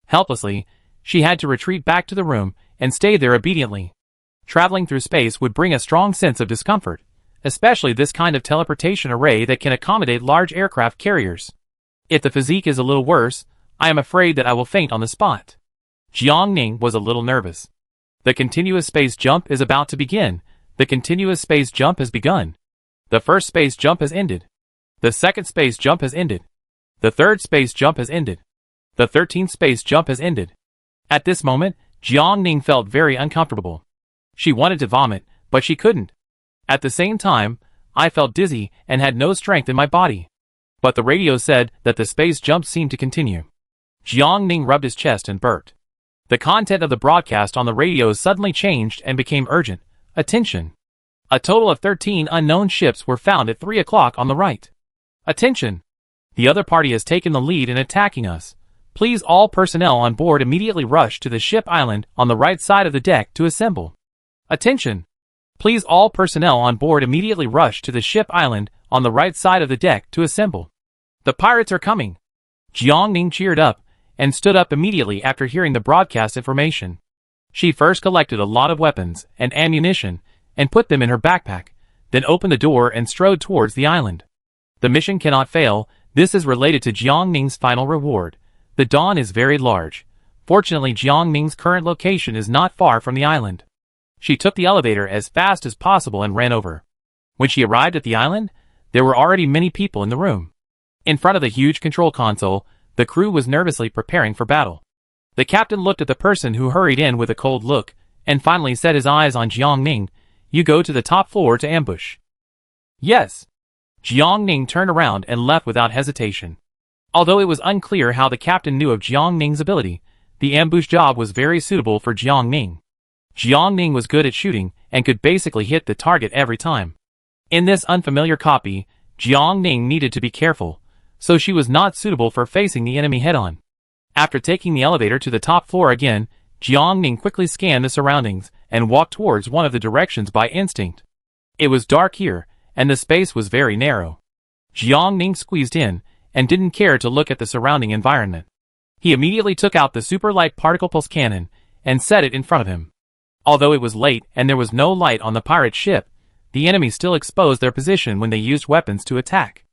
A: Helplessly, she had to retreat back to the room and stay there obediently. Traveling through space would bring a strong sense of discomfort, especially this kind of teleportation array that can accommodate large aircraft carriers. If the physique is a little worse, I am afraid that I will faint on the spot. Jiang Ning was a little nervous. The continuous space jump is about to begin. The continuous space jump has begun. The first space jump has ended. The second space jump has ended. The third space jump has ended. The 13th space jump has ended. At this moment, Jiang Ning felt very uncomfortable. She wanted to vomit, but she couldn't. At the same time, I felt dizzy and had no strength in my body. But the radio said that the space jump seemed to continue. Jiang Ning rubbed his chest and burped. The content of the broadcast on the radio suddenly changed and became urgent. "Attention! A total of 13 unknown ships were found at 3 o'clock on the right. Attention! The other party has taken the lead in attacking us. Please all personnel on board immediately rush to the ship island on the right side of the deck to assemble. Attention! Please all personnel on board immediately rush to the ship island on the right side of the deck to assemble. The pirates are coming." Jiang Ning cheered up and stood up immediately after hearing the broadcast information. She first collected a lot of weapons and ammunition and put them in her backpack, then opened the door and strode towards the island. The mission cannot fail. This is related to Jiang Ning's final reward. The dawn is very large. Fortunately, Jiang Ning's current location is not far from the island. She took the elevator as fast as possible and ran over. When she arrived at the island, there were already many people in the room. In front of the huge control console, the crew was nervously preparing for battle. The captain looked at the person who hurried in with a cold look, and finally set his eyes on Jiang Ning. "You go to the top floor to ambush." "Yes." Jiang Ning turned around and left without hesitation. Although it was unclear how the captain knew of Jiang Ning's ability, the ambush job was very suitable for Jiang Ning. Jiang Ning was good at shooting and could basically hit the target every time. In this unfamiliar copy, Jiang Ning needed to be careful, so she was not suitable for facing the enemy head-on. After taking the elevator to the top floor again, Jiang Ning quickly scanned the surroundings and walked towards one of the directions by instinct. It was dark here, and the space was very narrow. Jiang Ning squeezed in and didn't care to look at the surrounding environment. He immediately took out the super light particle pulse cannon and set it in front of him. Although it was late and there was no light on the pirate ship, the enemy still exposed their position when they used weapons to attack.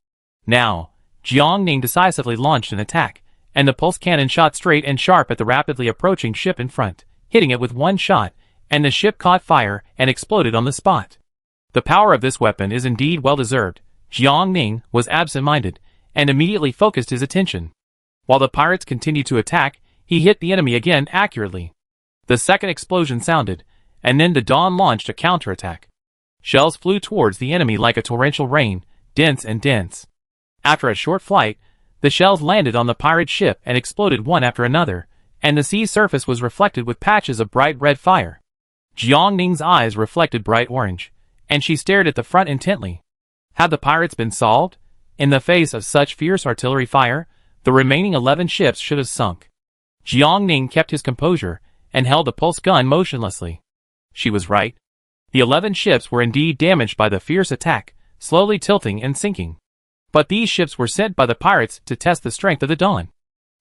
A: Now, Jiang Ning decisively launched an attack, and the pulse cannon shot straight and sharp at the rapidly approaching ship in front, hitting it with one shot, and the ship caught fire and exploded on the spot. The power of this weapon is indeed well-deserved. Jiang Ning was absent-minded and immediately focused his attention. While the pirates continued to attack, he hit the enemy again accurately. The second explosion sounded, and then the Dawn launched a counterattack. Shells flew towards the enemy like a torrential rain, dense and dense. After a short flight, the shells landed on the pirate ship and exploded one after another, and the sea surface was reflected with patches of bright red fire. Jiang Ning's eyes reflected bright orange, and she stared at the front intently. Had the pirates been solved? In the face of such fierce artillery fire, the remaining 11 ships should have sunk. Jiang Ning kept his composure and held the pulse gun motionlessly. She was right. The 11 ships were indeed damaged by the fierce attack, slowly tilting and sinking. But these ships were sent by the pirates to test the strength of the Dawn.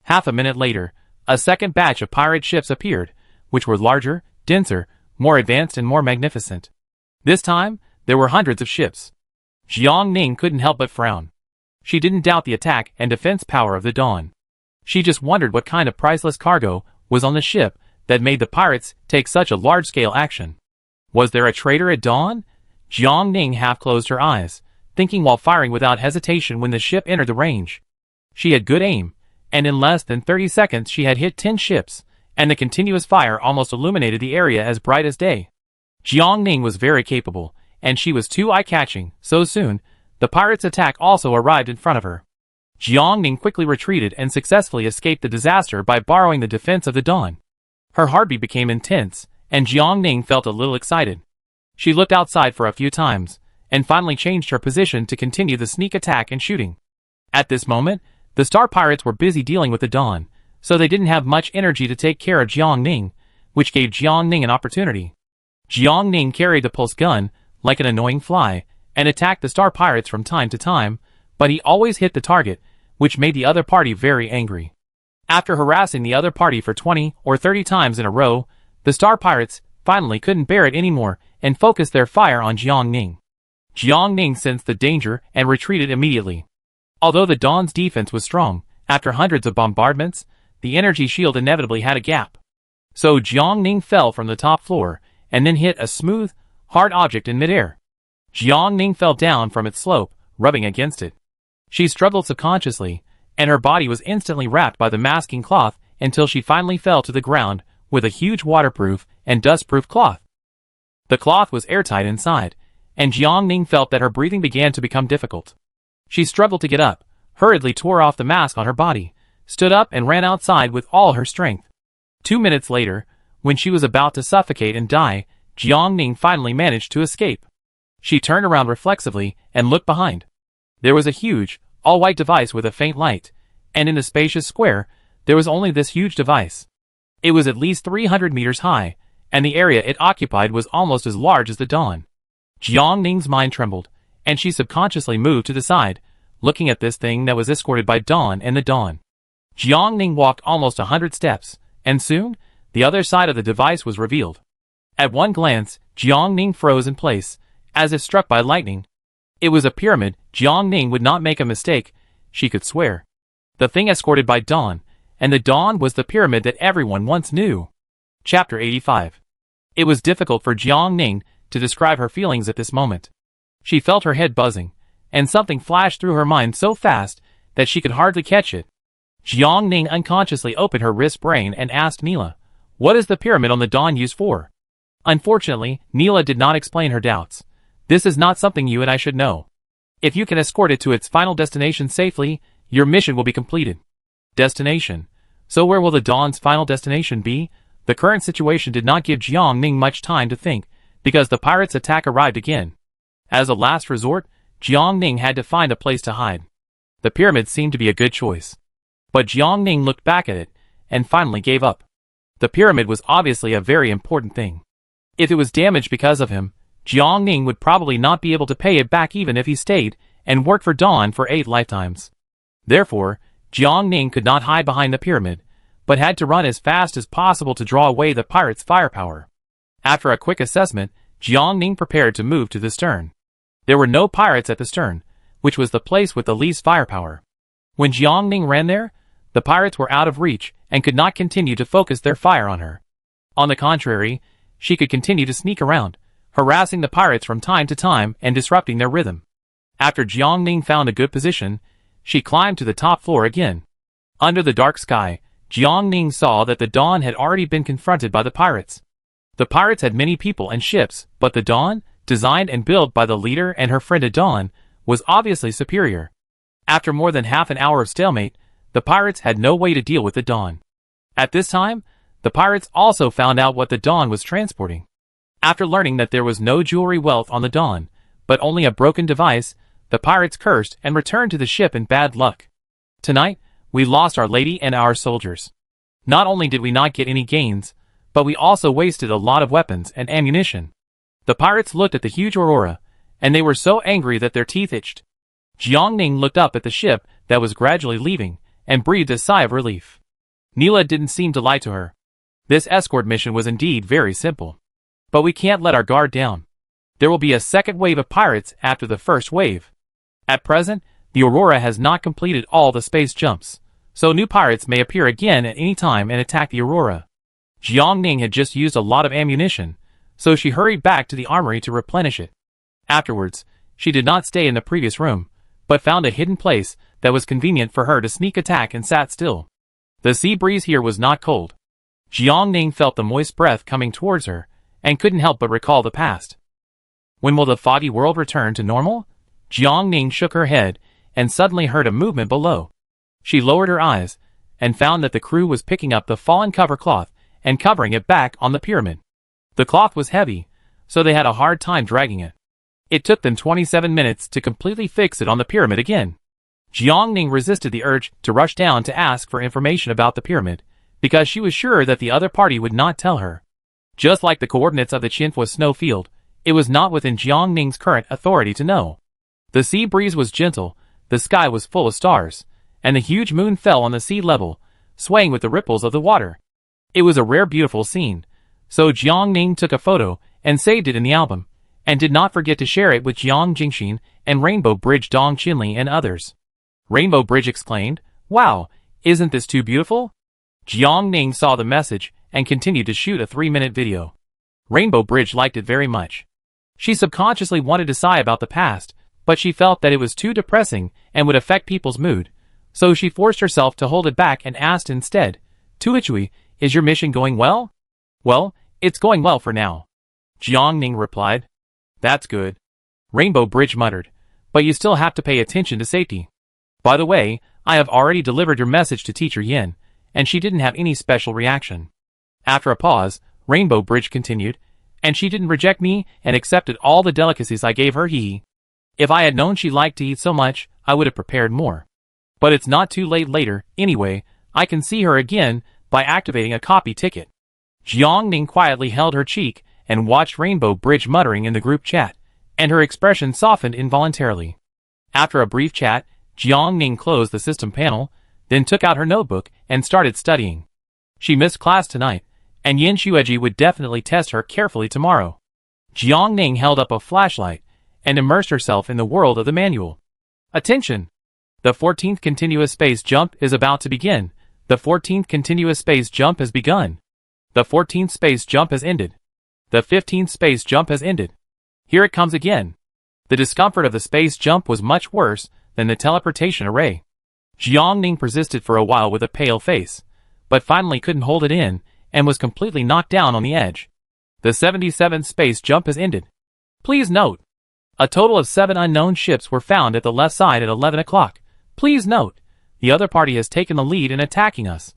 A: Half a minute later, a second batch of pirate ships appeared, which were larger, denser, more advanced and more magnificent. This time, there were hundreds of ships. Jiang Ning couldn't help but frown. She didn't doubt the attack and defense power of the Dawn. She just wondered what kind of priceless cargo was on the ship that made the pirates take such a large-scale action. Was there a traitor at Dawn? Jiang Ning half closed her eyes, thinking while firing without hesitation when the ship entered the range. She had good aim, and in less than 30 seconds she had hit 10 ships, and the continuous fire almost illuminated the area as bright as day. Jiang Ning was very capable, and she was too eye-catching. So soon, the pirates' attack also arrived in front of her. Jiang Ning quickly retreated and successfully escaped the disaster by borrowing the defense of the Dawn. Her heartbeat became intense, and Jiang Ning felt a little excited. She looked outside for a few times, and finally changed her position to continue the sneak attack and shooting. At this moment, the Star Pirates were busy dealing with the Dawn, so they didn't have much energy to take care of Jiang Ning, which gave Jiang Ning an opportunity. Jiang Ning carried the pulse gun, like an annoying fly, and attacked the Star Pirates from time to time, but he always hit the target, which made the other party very angry. After harassing the other party for 20 or 30 times in a row, the Star Pirates finally couldn't bear it anymore and focused their fire on Jiang Ning. Jiang Ning sensed the danger and retreated immediately. Although the Dawn's defense was strong, after hundreds of bombardments, the energy shield inevitably had a gap. So Jiang Ning fell from the top floor and then hit a smooth, hard object in midair. Jiang Ning fell down from its slope, rubbing against it. She struggled subconsciously, and her body was instantly wrapped by the masking cloth until she finally fell to the ground with a huge waterproof and dustproof cloth. The cloth was airtight inside, and Jiang Ning felt that her breathing began to become difficult. She struggled to get up, hurriedly tore off the mask on her body, stood up and ran outside with all her strength. 2 minutes later, when she was about to suffocate and die, Jiang Ning finally managed to escape. She turned around reflexively and looked behind. There was a huge, all-white device with a faint light, and in the spacious square, there was only this huge device. It was at least 300 meters high, and the area it occupied was almost as large as the Dawn. Jiang Ning's mind trembled, and she subconsciously moved to the side, looking at this thing that was escorted by Dawn and the Dawn. Jiang Ning walked almost 100 steps, and soon, the other side of the device was revealed. At one glance, Jiang Ning froze in place, as if struck by lightning. It was a pyramid. Jiang Ning would not make a mistake, she could swear. The thing escorted by Dawn, and the Dawn was the pyramid that everyone once knew. Chapter 85. It was difficult for Jiang Ning to describe her feelings at this moment. She felt her head buzzing, and something flashed through her mind so fast that she could hardly catch it. Jiang Ning unconsciously opened her wrist brain and asked Neela, "What is the pyramid on the Dawn used for?" Unfortunately, Neela did not explain her doubts. "This is not something you and I should know. If you can escort it to its final destination safely, Your mission will be completed. Destination. So where will the Dawn's final destination be? The current situation did not give Jiang Ning much time to think, because the pirates' attack arrived again. As a last resort, Jiang Ning had to find a place to hide. The pyramid seemed to be a good choice. But Jiang Ning looked back at it, and finally gave up. The pyramid was obviously a very important thing. If it was damaged because of him, Jiang Ning would probably not be able to pay it back even if he stayed and worked for Dawn for 8 lifetimes. Therefore, Jiang Ning could not hide behind the pyramid, but had to run as fast as possible to draw away the pirates' firepower. After a quick assessment, Jiang Ning prepared to move to the stern. There were no pirates at the stern, which was the place with the least firepower. When Jiang Ning ran there, the pirates were out of reach and could not continue to focus their fire on her. On the contrary, she could continue to sneak around, harassing the pirates from time to time and disrupting their rhythm. After Jiang Ning found a good position, she climbed to the top floor again. Under the dark sky, Jiang Ning saw that the Dawn had already been confronted by the pirates. The pirates had many people and ships, but the Dawn, designed and built by the leader and her friend Dawn, was obviously superior. After more than half an hour of stalemate, the pirates had no way to deal with the Dawn. At this time, the pirates also found out what the Dawn was transporting. After learning that there was no jewelry wealth on the Dawn, but only a broken device, the pirates cursed and returned to the ship in bad luck. Tonight, we lost our lady and our soldiers. Not only did we not get any gains, but we also wasted a lot of weapons and ammunition. The pirates looked at the huge aurora, and they were so angry that their teeth itched. Jiang Ning looked up at the ship that was gradually leaving, and breathed a sigh of relief. Neela didn't seem to lie to her. This escort mission was indeed very simple. But we can't let our guard down. There will be a second wave of pirates after the first wave. At present, the aurora has not completed all the space jumps, so new pirates may appear again at any time and attack the aurora. Jiang Ning had just used a lot of ammunition, so she hurried back to the armory to replenish it. Afterwards, she did not stay in the previous room, but found a hidden place that was convenient for her to sneak attack and sat still. The sea breeze here was not cold. Jiang Ning felt the moist breath coming towards her, and couldn't help but recall the past. When will the foggy world return to normal? Jiang Ning shook her head, and suddenly heard a movement below. She lowered her eyes, and found that the crew was picking up the fallen cover cloth, and covering it back on the pyramid. The cloth was heavy, so they had a hard time dragging it. It took them 27 minutes to completely fix it on the pyramid again. Jiang Ning resisted the urge to rush down to ask for information about the pyramid, because she was sure that the other party would not tell her. Just like the coordinates of the Chinhua snow field, it was not within Jiang Ning's current authority to know. The sea breeze was gentle, the sky was full of stars, and the huge moon fell on the sea level, swaying with the ripples of the water. It was a rare beautiful scene, so Jiang Ning took a photo and saved it in the album, and did not forget to share it with Jiang Jingxin and Rainbow Bridge Dong Qinli and others. Rainbow Bridge exclaimed, "Wow, isn't this too beautiful?" Jiang Ning saw the message and continued to shoot a 3-minute video. Rainbow Bridge liked it very much. She subconsciously wanted to sigh about the past, but she felt that it was too depressing and would affect people's mood, so she forced herself to hold it back and asked instead, "Tuichui, is your mission going well?" "Well, it's going well for now," Jiang Ning replied. "That's good," Rainbow Bridge muttered, "but you still have to pay attention to safety. By the way, I have already delivered your message to Teacher Yin, and she didn't have any special reaction." After a pause, Rainbow Bridge continued, "And she didn't reject me and accepted all the delicacies I gave her. If I had known she liked to eat so much, I would have prepared more. But it's not too late later, anyway, I can see her again by activating a copy ticket." Jiang Ning quietly held her cheek and watched Rainbow Bridge muttering in the group chat, and her expression softened involuntarily. After a brief chat, Jiang Ning closed the system panel, then took out her notebook and started studying. She missed class tonight, and Yin Shueji would definitely test her carefully tomorrow. Jiang Ning held up a flashlight and immersed herself in the world of the manual. Attention! The 14th continuous space jump is about to begin. The 14th continuous space jump has begun. The 14th space jump has ended. The 15th space jump has ended. Here it comes again. The discomfort of the space jump was much worse than the teleportation array. Jiang Ning persisted for a while with a pale face, but finally couldn't hold it in, and was completely knocked down on the edge. The 77th space jump has ended. Please note, a total of 7 unknown ships were found at the left side at 11 o'clock. Please note, The other party has taken the lead in attacking us.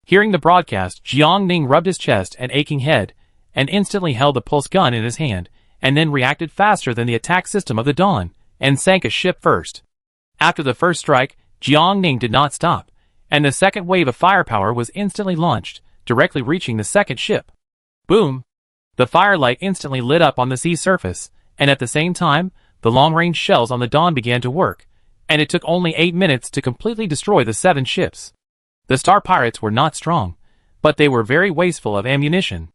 A: Hearing the broadcast, Jiang Ning rubbed his chest and aching head, and instantly held the pulse gun in his hand, and then reacted faster than the attack system of the Dawn, and sank a ship first. After the first strike, Jiang Ning did not stop, and the second wave of firepower was instantly launched, directly reaching the second ship. Boom! The firelight instantly lit up on the sea surface, and at the same time, the long-range shells on the Dawn began to work, and it took only 8 minutes to completely destroy the 7 ships. The Star Pirates were not strong, but they were very wasteful of ammunition.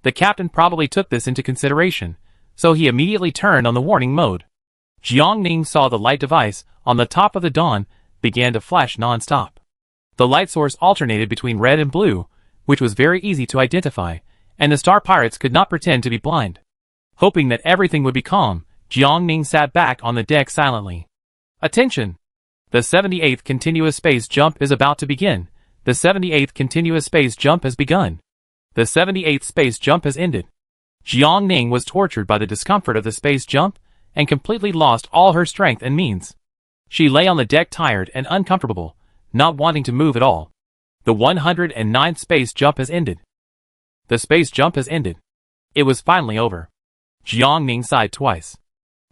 A: The captain probably took this into consideration, so he immediately turned on the warning mode. Jiang Ning saw the light device on the top of the Dawn began to flash non-stop. The light source alternated between red and blue, which was very easy to identify, and the Star Pirates could not pretend to be blind. Hoping that everything would be calm, Jiang Ning sat back on the deck silently. Attention! The 78th continuous space jump is about to begin. The 78th continuous space jump has begun. The 78th space jump has ended. Jiang Ning was tortured by the discomfort of the space jump, and completely lost all her strength and means. She lay on the deck tired and uncomfortable, not wanting to move at all. The 109th space jump has ended. The space jump has ended. It was finally over. Jiang Ning sighed twice.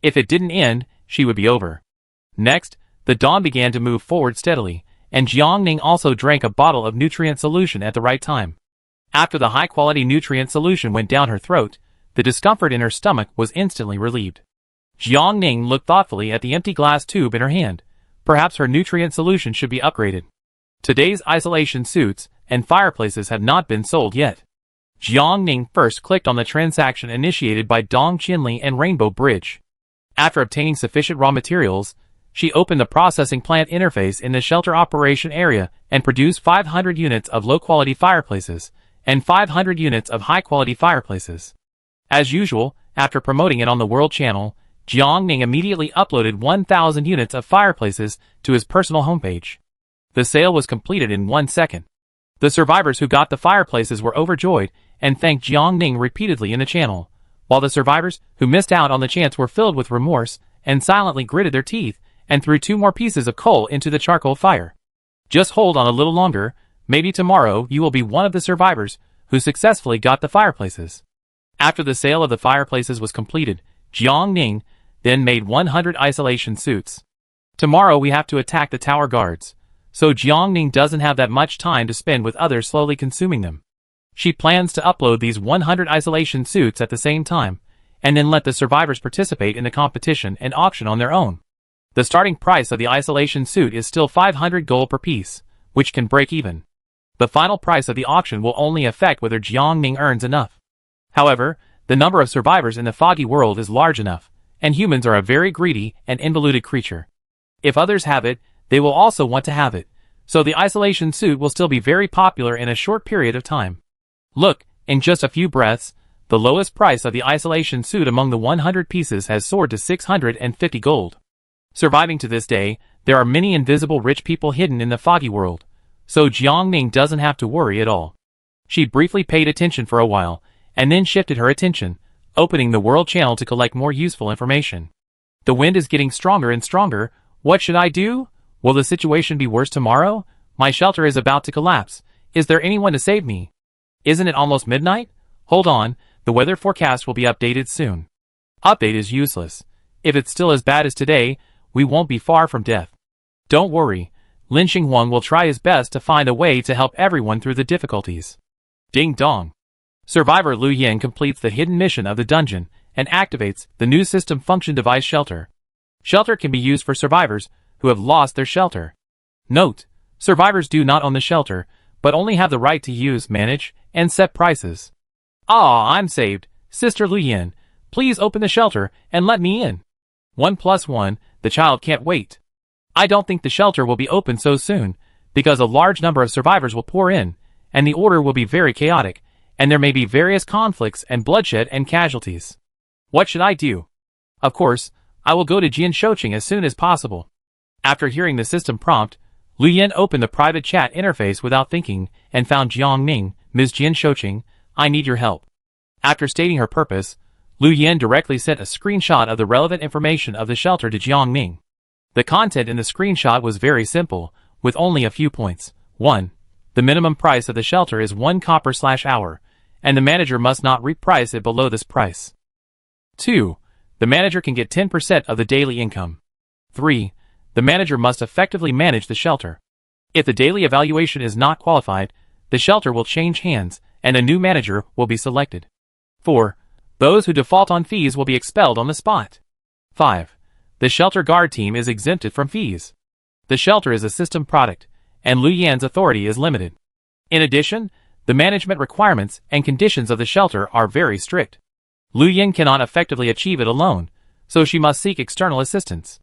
A: If it didn't end, she would be over. Next, the Dawn began to move forward steadily, and Jiang Ning also drank a bottle of nutrient solution at the right time. After the high-quality nutrient solution went down her throat, the discomfort in her stomach was instantly relieved. Jiang Ning looked thoughtfully at the empty glass tube in her hand. Perhaps her nutrient solution should be upgraded. Today's isolation suits and fireplaces have not been sold yet. Jiang Ning first clicked on the transaction initiated by Dong Qinli and Rainbow Bridge. After obtaining sufficient raw materials, she opened the processing plant interface in the shelter operation area and produced 500 units of low-quality fireplaces and 500 units of high-quality fireplaces. As usual, after promoting it on the World Channel, Jiang Ning immediately uploaded 1,000 units of fireplaces to his personal homepage. The sale was completed in 1 second. The survivors who got the fireplaces were overjoyed and thanked Jiang Ning repeatedly in the channel, while the survivors who missed out on the chance were filled with remorse and silently gritted their teeth and threw 2 more pieces of coal into the charcoal fire. Just hold on a little longer, maybe tomorrow you will be one of the survivors who successfully got the fireplaces. After the sale of the fireplaces was completed, Jiang Ning then made 100 isolation suits. Tomorrow we have to attack the tower guards, so Jiang Ning doesn't have that much time to spend with others slowly consuming them. She plans to upload these 100 isolation suits at the same time, and then let the survivors participate in the competition and auction on their own. The starting price of the isolation suit is still 500 gold per piece, which can break even. The final price of the auction will only affect whether Jiang Ning earns enough. However, the number of survivors in the foggy world is large enough, and humans are a very greedy and involuted creature. If others have it, they will also want to have it, so the isolation suit will still be very popular in a short period of time. Look, in just a few breaths, the lowest price of the isolation suit among the 100 pieces has soared to 650 gold. Surviving to this day, there are many invisible rich people hidden in the foggy world, so Jiang Ning doesn't have to worry at all. She briefly paid attention for a while, and then shifted her attention, opening the World Channel to collect more useful information. The wind is getting stronger and stronger. What should I do? Will the situation be worse tomorrow? My shelter is about to collapse. Is there anyone to save me? Isn't it almost midnight? Hold on, the weather forecast will be updated soon. Update is useless. If it's still as bad as today, we won't be far from death. Don't worry, Lin Xinghuang will try his best to find a way to help everyone through the difficulties. Ding dong. Survivor Lu Yin completes the hidden mission of the dungeon and activates the new system function device shelter. Shelter can be used for survivors who have lost their shelter. Note, survivors do not own the shelter, but only have the right to use, manage, and set prices. Ah, I'm saved. Sister Lu Yin, please open the shelter and let me in. 1+1, the child can't wait. I don't think the shelter will be open so soon, because a large number of survivors will pour in, and the order will be very chaotic, and there may be various conflicts and bloodshed and casualties. What should I do? Of course, I will go to Jian Shouqing as soon as possible. After hearing the system prompt, Lu Yin opened the private chat interface without thinking and found Jiang Ning. Ms. Jian Shouqing, I need your help. After stating her purpose, Lu Yin directly sent a screenshot of the relevant information of the shelter to Jiang Ning. The content in the screenshot was very simple. with only a few points. 1. The minimum price of the shelter is 1 copper/hour, and the manager must not reprice it below this price. 2. The manager can get 10% of the daily income. 3. The manager must effectively manage the shelter. If the daily evaluation is not qualified, the shelter will change hands, and a new manager will be selected. 4. Those who default on fees will be expelled on the spot. 5. The shelter guard team is exempted from fees. The shelter is a system product, and Lu Yan's authority is limited. In addition, the management requirements and conditions of the shelter are very strict. Lu Yan cannot effectively achieve it alone, so she must seek external assistance.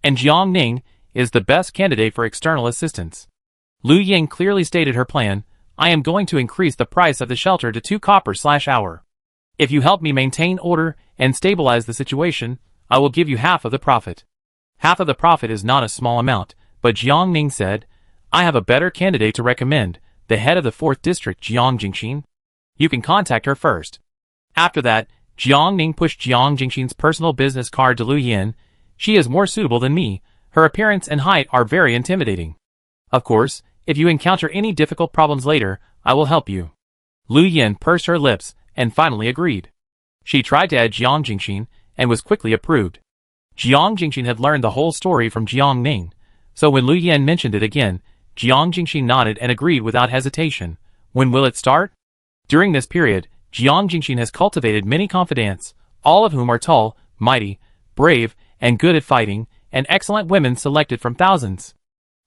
A: And Jiang Ning is the best candidate for external assistance. Lu Yan clearly stated her plan: I am going to increase the price of the shelter to 2 copper/hour. If you help me maintain order and stabilize the situation, I will give you half of the profit. Half of the profit is not a small amount, but Jiang Ning said, I have a better candidate to recommend, the head of the 4th district, Jiang Jingxin. You can contact her first. After that, Jiang Ning pushed Jiang Jingxin's personal business card to Lu Yan. She is more suitable than me. Her appearance and height are very intimidating. Of course, if you encounter any difficult problems later, I will help you. Lu Yan pursed her lips and finally agreed. She tried to add Jiang Jingxin and was quickly approved. Jiang Jingxin had learned the whole story from Jiang Ning, so when Lu Yan mentioned it again, Jiang Jingxin nodded and agreed without hesitation. When will it start? During this period, Jiang Jingxin has cultivated many confidants, all of whom are tall, mighty, brave, and good at fighting, and excellent women selected from thousands.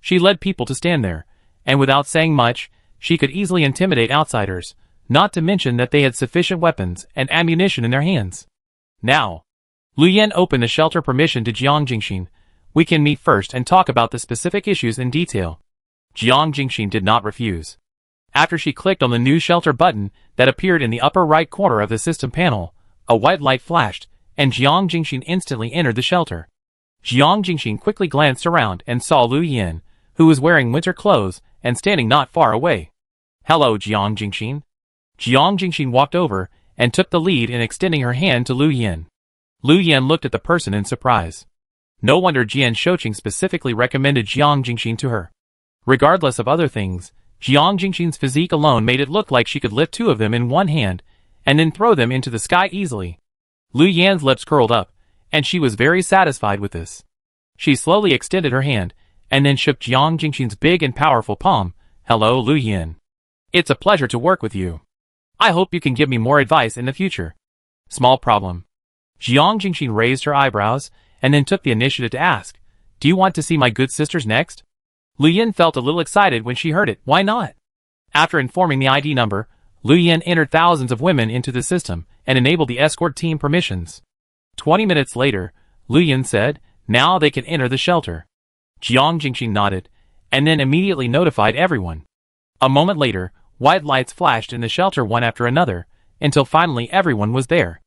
A: She led people to stand there, and without saying much, she could easily intimidate outsiders, not to mention that they had sufficient weapons and ammunition in their hands. Now, Lu Yan opened the shelter permission to Jiang Jingxin. We can meet first and talk about the specific issues in detail. Jiang Jingxin did not refuse. After she clicked on the new shelter button that appeared in the upper right corner of the system panel, a white light flashed, and Jiang Jingxin instantly entered the shelter. Jiang Jingxin quickly glanced around and saw Lu Yan, who was wearing winter clothes and standing not far away. Hello, Jiang Jingxin. Jiang Jingxin walked over and took the lead in extending her hand to Lu Yan. Lu Yan looked at the person in surprise. No wonder Jian Shouqing specifically recommended Jiang Jingxin to her. Regardless of other things, Jiang Jingxin's physique alone made it look like she could lift 2 of them in one hand, and then throw them into the sky easily. Lu Yan's lips curled up, and she was very satisfied with this. She slowly extended her hand, and then shook Jiang Jingxin's big and powerful palm. Hello, Lu Yan. It's a pleasure to work with you. I hope you can give me more advice in the future. Small problem. Jiang Jingxin raised her eyebrows, and then took the initiative to ask, Do you want to see my good sisters next? Lu Yan felt a little excited when she heard it. Why not? After informing the ID number, Lu Yan entered thousands of women into the system and enabled the escort team permissions. 20 minutes later, Lu Yan said, Now they can enter the shelter. Jiang Jingxin nodded, and then immediately notified everyone. A moment later, white lights flashed in the shelter one after another, until finally everyone was there.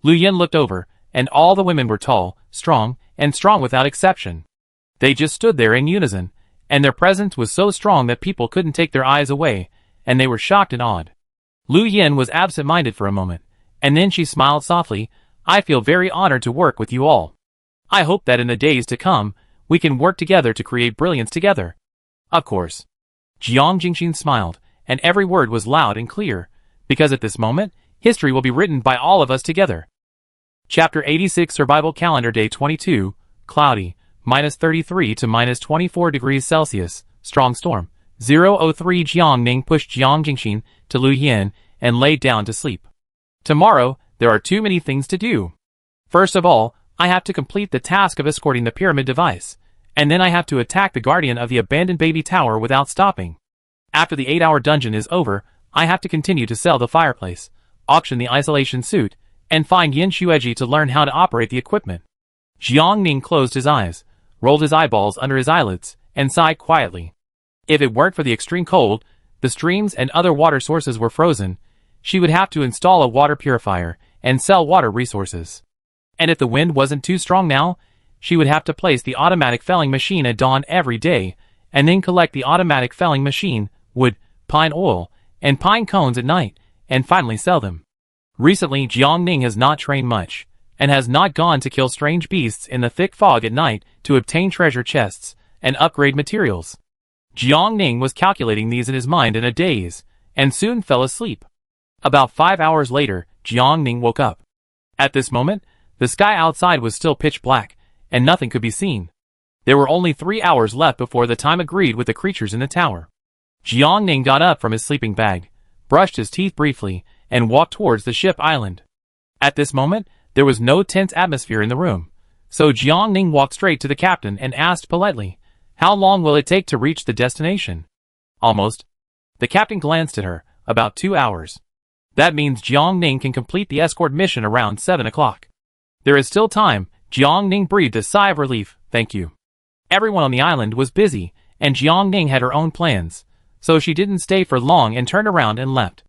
A: Lu Yan looked over, and all the women were tall, strong without exception. They just stood there in unison, and their presence was so strong that people couldn't take their eyes away, and they were shocked and awed. Lu Yan was absent-minded for a moment, and then she smiled softly. I feel very honored to work with you all. I hope that in the days to come, we can work together to create brilliance together. Of course. Jiang Jingxin smiled, and every word was loud and clear, because at this moment, history will be written by all of us together. Chapter 86 Survival Calendar Day 22, Cloudy, -33 to -24 degrees Celsius, Strong Storm. 003 Jiang Ning pushed Jiang Jingxin to Lu Yan and laid down to sleep. Tomorrow, there are too many things to do. First of all, I have to complete the task of escorting the pyramid device, and then I have to attack the guardian of the abandoned baby tower without stopping. After the 8-hour dungeon is over, I have to continue to sell the fireplace, auction the isolation suit, and find Yin Xueji to learn how to operate the equipment. Jiang Ning closed his eyes, rolled his eyeballs under his eyelids, and sighed quietly. If it weren't for the extreme cold, the streams and other water sources were frozen, she would have to install a water purifier and sell water resources. And if the wind wasn't too strong now, she would have to place the automatic felling machine at dawn every day, and then collect the automatic felling machine, wood, pine oil, and pine cones at night, and finally sell them. Recently, Jiang Ning has not trained much, and has not gone to kill strange beasts in the thick fog at night to obtain treasure chests and upgrade materials. Jiang Ning was calculating these in his mind in a daze, and soon fell asleep. About 5 hours later, Jiang Ning woke up. At this moment, the sky outside was still pitch black, and nothing could be seen. There were only 3 hours left before the time agreed with the creatures in the tower. Jiang Ning got up from his sleeping bag, brushed his teeth briefly, and walked towards the ship island. At this moment, there was no tense atmosphere in the room, so Jiang Ning walked straight to the captain and asked politely, "How long will it take to reach the destination?" "Almost." The captain glanced at her. "About 2 hours. That means Jiang Ning can complete the escort mission around 7 o'clock. "There is still time." Jiang Ning breathed a sigh of relief. "Thank you." Everyone on the island was busy, and Jiang Ning had her own plans, so she didn't stay for long and turned around and left.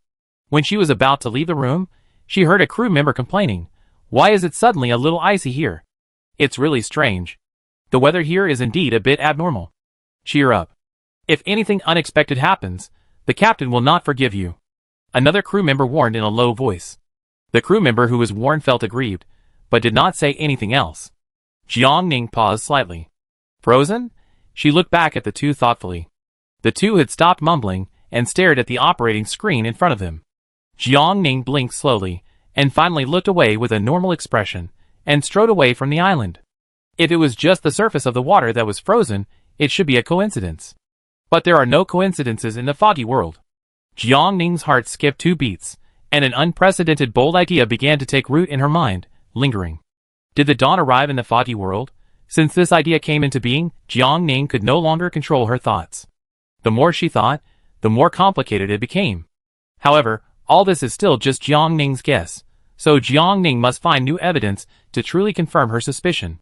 A: When she was about to leave the room, she heard a crew member complaining, "Why is it suddenly a little icy here? It's really strange. The weather here is indeed a bit abnormal. Cheer up. If anything unexpected happens, the captain will not forgive you," another crew member warned in a low voice. The crew member who was warned felt aggrieved, but did not say anything else. Jiang Ning paused slightly. Frozen? She looked back at the two thoughtfully. The two had stopped mumbling and stared at the operating screen in front of them. Jiang Ning blinked slowly, and finally looked away with a normal expression, and strode away from the island. If it was just the surface of the water that was frozen, it should be a coincidence. But there are no coincidences in the foggy world. Jiang Ning's heart skipped 2 beats, and an unprecedented bold idea began to take root in her mind, lingering. Did the dawn arrive in the foggy world? Since this idea came into being, Jiang Ning could no longer control her thoughts. The more she thought, the more complicated it became. However, all this is still just Jiang Ning's guess, so Jiang Ning must find new evidence to truly confirm her suspicion.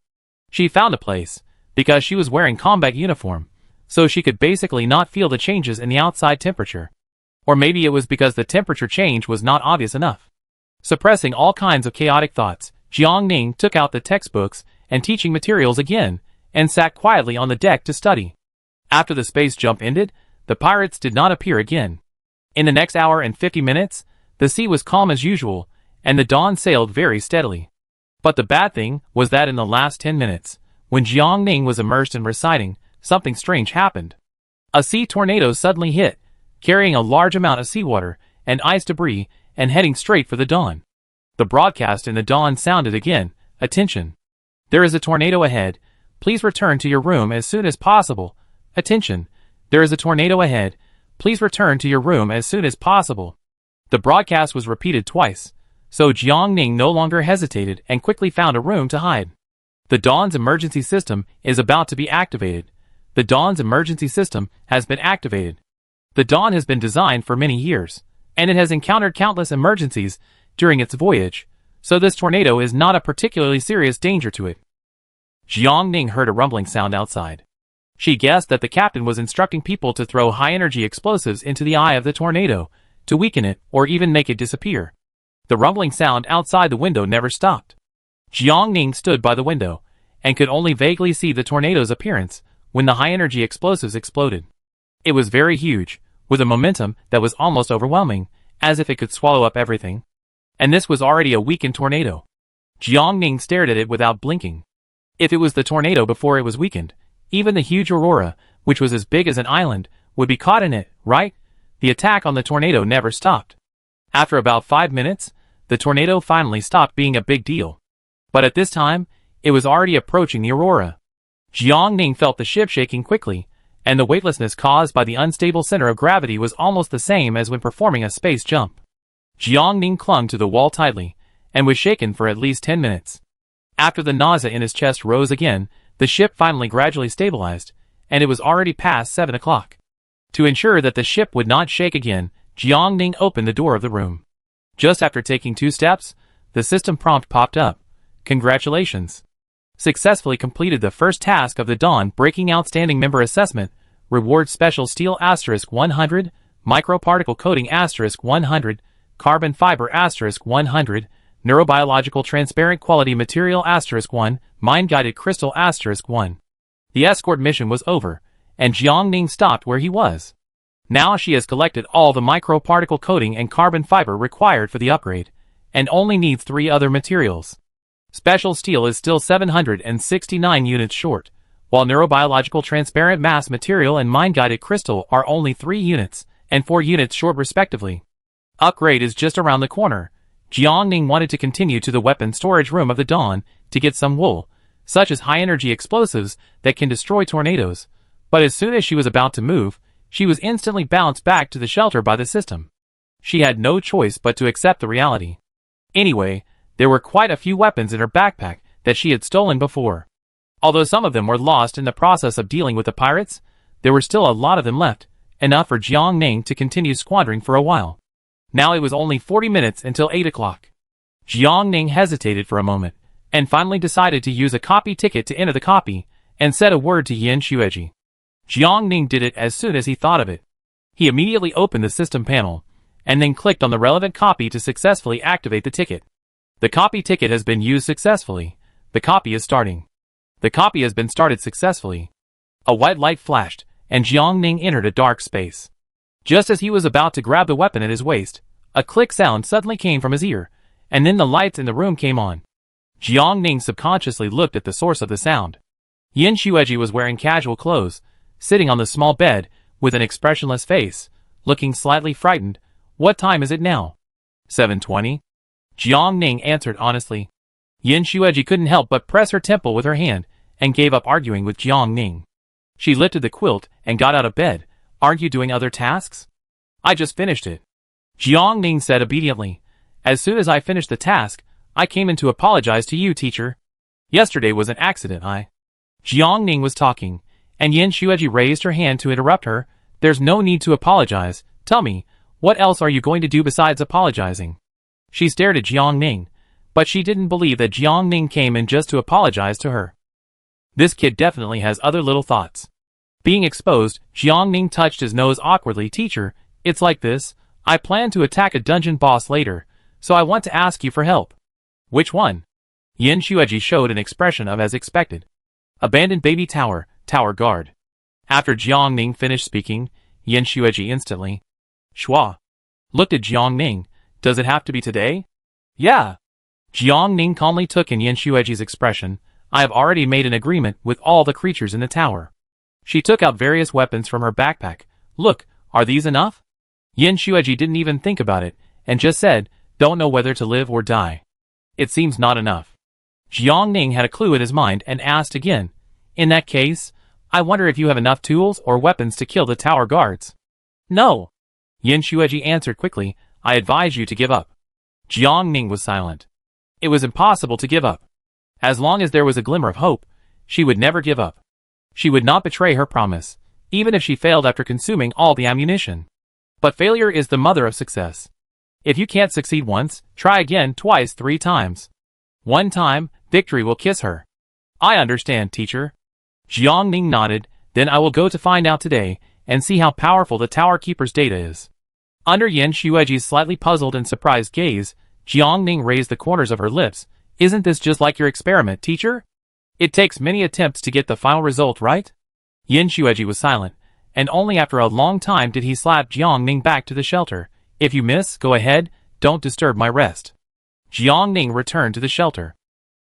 A: She found a place, because she was wearing combat uniform, so she could basically not feel the changes in the outside temperature. Or maybe it was because the temperature change was not obvious enough. Suppressing all kinds of chaotic thoughts, Jiang Ning took out the textbooks and teaching materials again, and sat quietly on the deck to study. After the space jump ended, the pirates did not appear again. In the next hour and 50 minutes, the sea was calm as usual, and the dawn sailed very steadily. But the bad thing was that in the last 10 minutes, when Jiang Ning was immersed in reciting, something strange happened. A sea tornado suddenly hit, carrying a large amount of seawater and ice debris, and heading straight for the dawn. The broadcast in the dawn sounded again, "Attention! There is a tornado ahead. Please return to your room as soon as possible. Attention! There is a tornado ahead. Please return to your room as soon as possible." The broadcast was repeated twice, so Jiang Ning no longer hesitated and quickly found a room to hide. The Dawn's emergency system is about to be activated. The Dawn's emergency system has been activated. The Dawn has been designed for many years, and it has encountered countless emergencies during its voyage, so this tornado is not a particularly serious danger to it. Jiang Ning heard a rumbling sound outside. She guessed that the captain was instructing people to throw high-energy explosives into the eye of the tornado, to weaken it or even make it disappear. The rumbling sound outside the window never stopped. Jiang Ning stood by the window, and could only vaguely see the tornado's appearance when the high-energy explosives exploded. It was very huge, with a momentum that was almost overwhelming, as if it could swallow up everything. And this was already a weakened tornado. Jiang Ning stared at it without blinking. If it was the tornado before it was weakened, even the huge aurora, which was as big as an island, would be caught in it, right? The attack on the tornado never stopped. After about 5 minutes, the tornado finally stopped being a big deal. But at this time, it was already approaching the aurora. Jiang Ning felt the ship shaking quickly, and the weightlessness caused by the unstable center of gravity was almost the same as when performing a space jump. Jiang Ning clung to the wall tightly, and was shaken for at least 10 minutes. After the nausea in his chest rose again, the ship finally gradually stabilized, and it was already past 7 o'clock. To ensure that the ship would not shake again, Jiang Ning opened the door of the room. Just after taking 2 steps, the system prompt popped up. "Congratulations! Successfully completed the first task of the Dawn Breaking Outstanding Member Assessment. Reward Special Steel *100, Microparticle Coating *100, Carbon Fiber *100, Neurobiological Transparent Quality Material *1, Mind-Guided Crystal *1. The escort mission was over, and Jiang Ning stopped where he was. Now she has collected all the microparticle coating and carbon fiber required for the upgrade, and only needs 3 other materials. Special steel is still 769 units short, while neurobiological transparent mass material and mind-guided crystal are only 3 units and 4 units short respectively. Upgrade is just around the corner. Jiangning wanted to continue to the weapon storage room of the Dawn to get some wool, such as high-energy explosives that can destroy tornadoes, but as soon as she was about to move, she was instantly bounced back to the shelter by the system. She had no choice but to accept the reality. Anyway, there were quite a few weapons in her backpack that she had stolen before. Although some of them were lost in the process of dealing with the pirates, there were still a lot of them left, enough for Jiangning to continue squandering for a while. Now it was only 40 minutes until 8 o'clock. Jiangning hesitated for a moment, and finally decided to use a copy ticket to enter the copy, and said a word to Yin Xueji. Jiangning did it as soon as he thought of it. He immediately opened the system panel, and then clicked on the relevant copy to successfully activate the ticket. The copy ticket has been used successfully. The copy is starting. The copy has been started successfully. A white light flashed, and Jiangning entered a dark space. Just as he was about to grab the weapon at his waist, a click sound suddenly came from his ear, and then the lights in the room came on. Jiangning subconsciously looked at the source of the sound. Yin Xueji was wearing casual clothes, sitting on the small bed, with an expressionless face, looking slightly frightened. "What time is it now?" 7:20. Jiangning answered honestly. Yin Xueji couldn't help but press her temple with her hand, and gave up arguing with Jiangning. She lifted the quilt and got out of bed. "Aren't you doing other tasks?" "I just finished it," Jiangning said obediently. "As soon as I finished the task, I came in to apologize to you, teacher. Yesterday was an accident. Jiangning was talking, and Yin Xueji raised her hand to interrupt her. "There's no need to apologize. Tell me, what else are you going to do besides apologizing?" She stared at Jiangning, but she didn't believe that Jiangning came in just to apologize to her. This kid definitely has other little thoughts. Being exposed, Jiangning touched his nose awkwardly. "Teacher, it's like this. I plan to attack a dungeon boss later, so I want to ask you for help." "Which one?" Yin Xueji showed an expression of as expected. "Abandoned baby tower, tower guard." After Jiangning finished speaking, Yin Xueji instantly Shua looked at Jiangning. "Does it have to be today?" "Yeah." Jiangning calmly took in Yin Xueji's expression. "I have already made an agreement with all the creatures in the tower." She took out various weapons from her backpack. "Look, are these enough?" Yin Xueji didn't even think about it, and just said, "Don't know whether to live or die. It seems not enough." Jiangning had a clue in his mind and asked again, "In that case, I wonder if you have enough tools or weapons to kill the tower guards." "No." Yin Xueji answered quickly, "I advise you to give up." Jiangning was silent. It was impossible to give up. As long as there was a glimmer of hope, she would never give up. She would not betray her promise, even if she failed after consuming all the ammunition. But failure is the mother of success. If you can't succeed once, try again twice, 3 times. One time, victory will kiss her. "I understand, teacher." Jiangning nodded. "Then I will go to find out today, and see how powerful the Tower Keeper's data is." Under Yin Xueji's slightly puzzled and surprised gaze, Jiangning raised the corners of her lips. "Isn't this just like your experiment, teacher? It takes many attempts to get the final result, right?" Yin Xueji was silent, and only after a long time did he slap Jiangning back to the shelter. "If you miss, go ahead, don't disturb my rest." Jiangning returned to the shelter.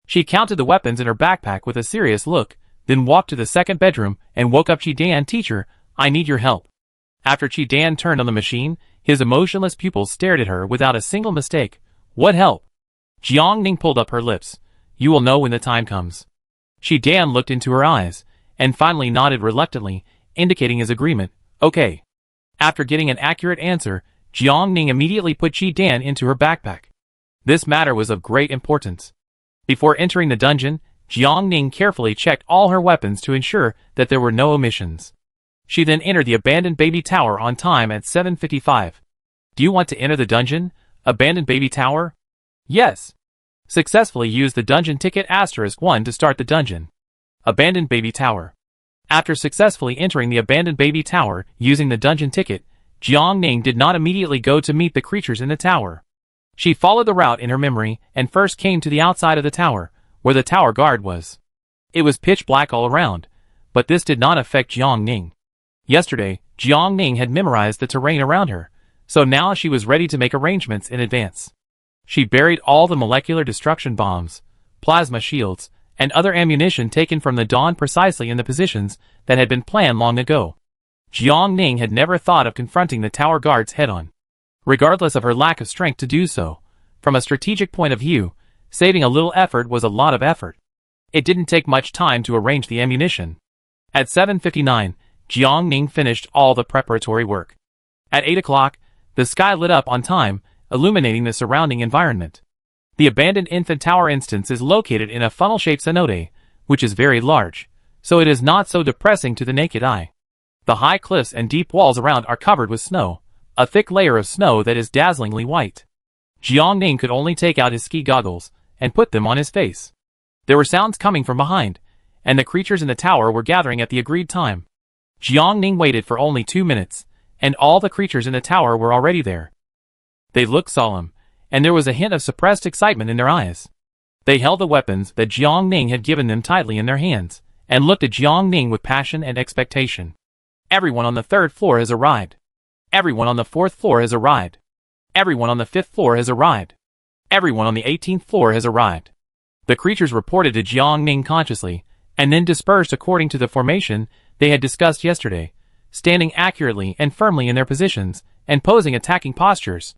A: She counted the weapons in her backpack with a serious look, then walked to the second bedroom and woke up Chi-Dan. "Teacher, I need your help." After Chi-Dan turned on the machine, his emotionless pupils stared at her without a single mistake. "What help?" Jiangning pulled up her lips. "You will know when the time comes." Chi-Dan looked into her eyes, and finally nodded reluctantly, indicating his agreement. "Okay." After getting an accurate answer, Jiangning immediately put Chi-Dan into her backpack. This matter was of great importance. Before entering the dungeon, Jiangning carefully checked all her weapons to ensure that there were no omissions. She then entered the abandoned baby tower on time at 7:55. "Do you want to enter the dungeon? Abandoned baby tower?" "Yes." Successfully used the dungeon ticket *1 to start the dungeon. Abandoned baby tower. After successfully entering the abandoned baby tower using the dungeon ticket, Jiangning did not immediately go to meet the creatures in the tower. She followed the route in her memory and first came to the outside of the tower, where the tower guard was. It was pitch black all around, but this did not affect Jiangning. Yesterday, Jiangning had memorized the terrain around her, so now she was ready to make arrangements in advance. She buried all the molecular destruction bombs, plasma shields, and other ammunition taken from the dawn precisely in the positions that had been planned long ago. Jiang Ning had never thought of confronting the tower guards head-on. Regardless of her lack of strength to do so, from a strategic point of view, saving a little effort was a lot of effort. It didn't take much time to arrange the ammunition. At 7:59, Jiang Ning finished all the preparatory work. At 8 o'clock, the sky lit up on time, illuminating the surrounding environment. The abandoned infant tower instance is located in a funnel-shaped cenote, which is very large, so it is not so depressing to the naked eye. The high cliffs and deep walls around are covered with snow, a thick layer of snow that is dazzlingly white. Jiang Ning could only take out his ski goggles and put them on his face. There were sounds coming from behind, and the creatures in the tower were gathering at the agreed time. Jiang Ning waited for only 2 minutes, and all the creatures in the tower were already there. They looked solemn, and there was a hint of suppressed excitement in their eyes. They held the weapons that Jiang Ning had given them tightly in their hands, and looked at Jiang Ning with passion and expectation. Everyone on the 3rd floor has arrived. Everyone on the 4th floor has arrived. Everyone on the 5th floor has arrived. Everyone on the 18th floor has arrived. The creatures reported to Jiang Ning consciously, and then dispersed according to the formation they had discussed yesterday, standing accurately and firmly in their positions, and posing attacking postures.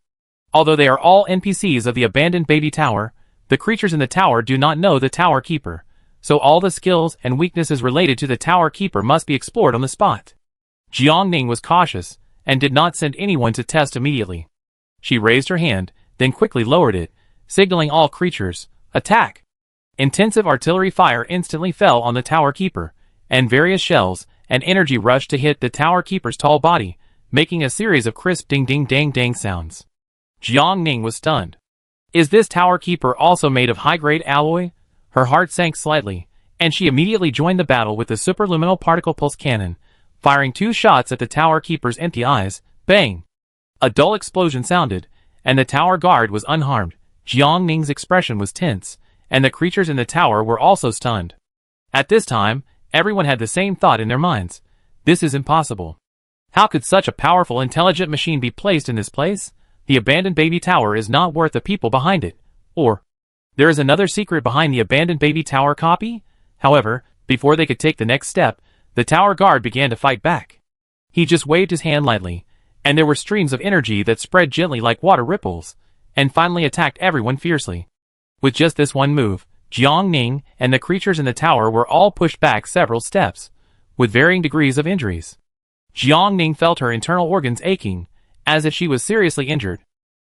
A: Although they are all NPCs of the abandoned baby tower, the creatures in the tower do not know the tower keeper, so all the skills and weaknesses related to the tower keeper must be explored on the spot. Jiang Ning was cautious, and did not send anyone to test immediately. She raised her hand, then quickly lowered it, signaling all creatures, attack! Intensive artillery fire instantly fell on the tower keeper, and various shells and energy rushed to hit the tower keeper's tall body, making a series of crisp ding-ding-dang-dang sounds. Jiang Ning was stunned. Is this tower keeper also made of high-grade alloy? Her heart sank slightly, and she immediately joined the battle with the superluminal particle pulse cannon, firing 2 shots at the tower keeper's empty eyes. Bang! A dull explosion sounded, and the tower guard was unharmed. Jiang Ning's expression was tense, and the creatures in the tower were also stunned. At this time, everyone had the same thought in their minds. This is impossible. How could such a powerful, intelligent machine be placed in this place? The abandoned baby tower is not worth the people behind it. Or, there is another secret behind the abandoned baby tower copy? However, before they could take the next step, the tower guard began to fight back. He just waved his hand lightly, and there were streams of energy that spread gently like water ripples, and finally attacked everyone fiercely. With just this one move, Jiang Ning and the creatures in the tower were all pushed back several steps, with varying degrees of injuries. Jiang Ning felt her internal organs aching, as if she was seriously injured.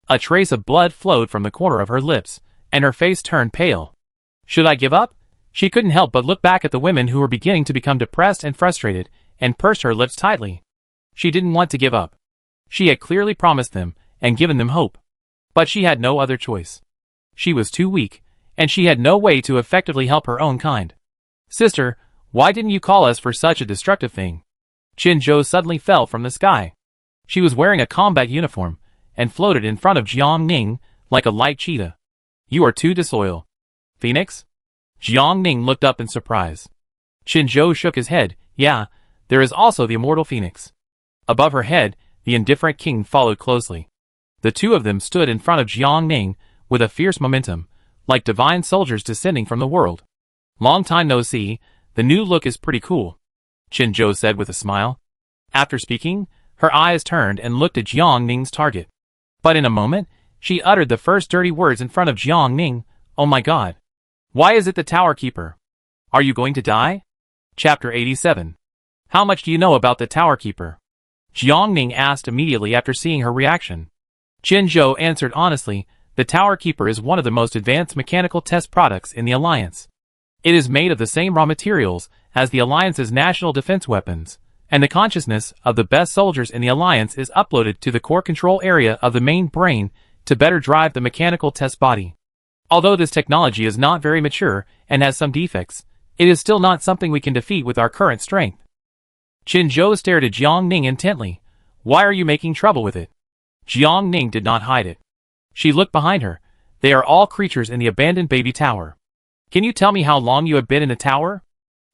A: A trace of blood flowed from the corner of her lips, and her face turned pale. Should I give up? She couldn't help but look back at the women who were beginning to become depressed and frustrated, and pursed her lips tightly. She didn't want to give up. She had clearly promised them, and given them hope. But she had no other choice. She was too weak, and she had no way to effectively help her own kind. Sister, why didn't you call us for such a destructive thing? Qin Zhou suddenly fell from the sky. She was wearing a combat uniform, and floated in front of Jiang Ning like a light cheetah. You are too disloyal. Phoenix? Jiang Ning looked up in surprise. Qin Zhou shook his head. Yeah, there is also the immortal Phoenix. Above her head, the indifferent king followed closely. The two of them stood in front of Jiang Ning with a fierce momentum, like divine soldiers descending from the world. Long time no see, the new look is pretty cool, Qin Zhou said with a smile. After speaking, her eyes turned and looked at Jiang Ning's target. But in a moment, she uttered the first dirty words in front of Jiang Ning. Oh my god. Why is it the tower keeper? Are you going to die? Chapter 87. How much do you know about the tower keeper? Jiang Ning asked immediately after seeing her reaction. Qin Zhou answered honestly, the tower keeper is one of the most advanced mechanical test products in the Alliance. It is made of the same raw materials as the Alliance's national defense weapons, and the consciousness of the best soldiers in the Alliance is uploaded to the core control area of the main brain to better drive the mechanical test body. Although this technology is not very mature and has some defects, it is still not something we can defeat with our current strength. Qin Zhou stared at Jiang Ning intently. Why are you making trouble with it? Jiang Ning did not hide it. She looked behind her. They are all creatures in the abandoned baby tower. Can you tell me how long you have been in the tower?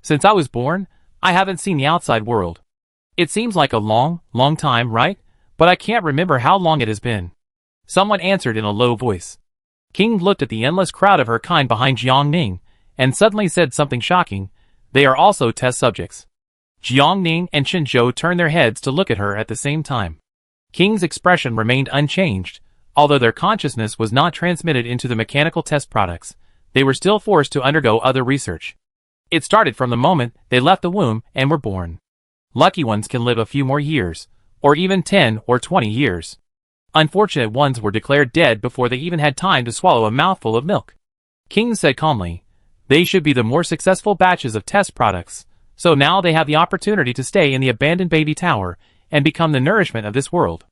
A: Since I was born, I haven't seen the outside world. It seems like a long, long time, right? But I can't remember how long it has been. Someone answered in a low voice. King looked at the endless crowd of her kind behind Jiang Ning, and suddenly said something shocking. They are also test subjects. Jiang Ning and Chen Zhou turned their heads to look at her at the same time. King's expression remained unchanged. Although their consciousness was not transmitted into the mechanical test products, they were still forced to undergo other research. It started from the moment they left the womb and were born. Lucky ones can live a few more years, or even 10 or 20 years. Unfortunate ones were declared dead before they even had time to swallow a mouthful of milk. King said calmly, "They should be the more successful batches of test products, so now they have the opportunity to stay in the abandoned baby tower and become the nourishment of this world.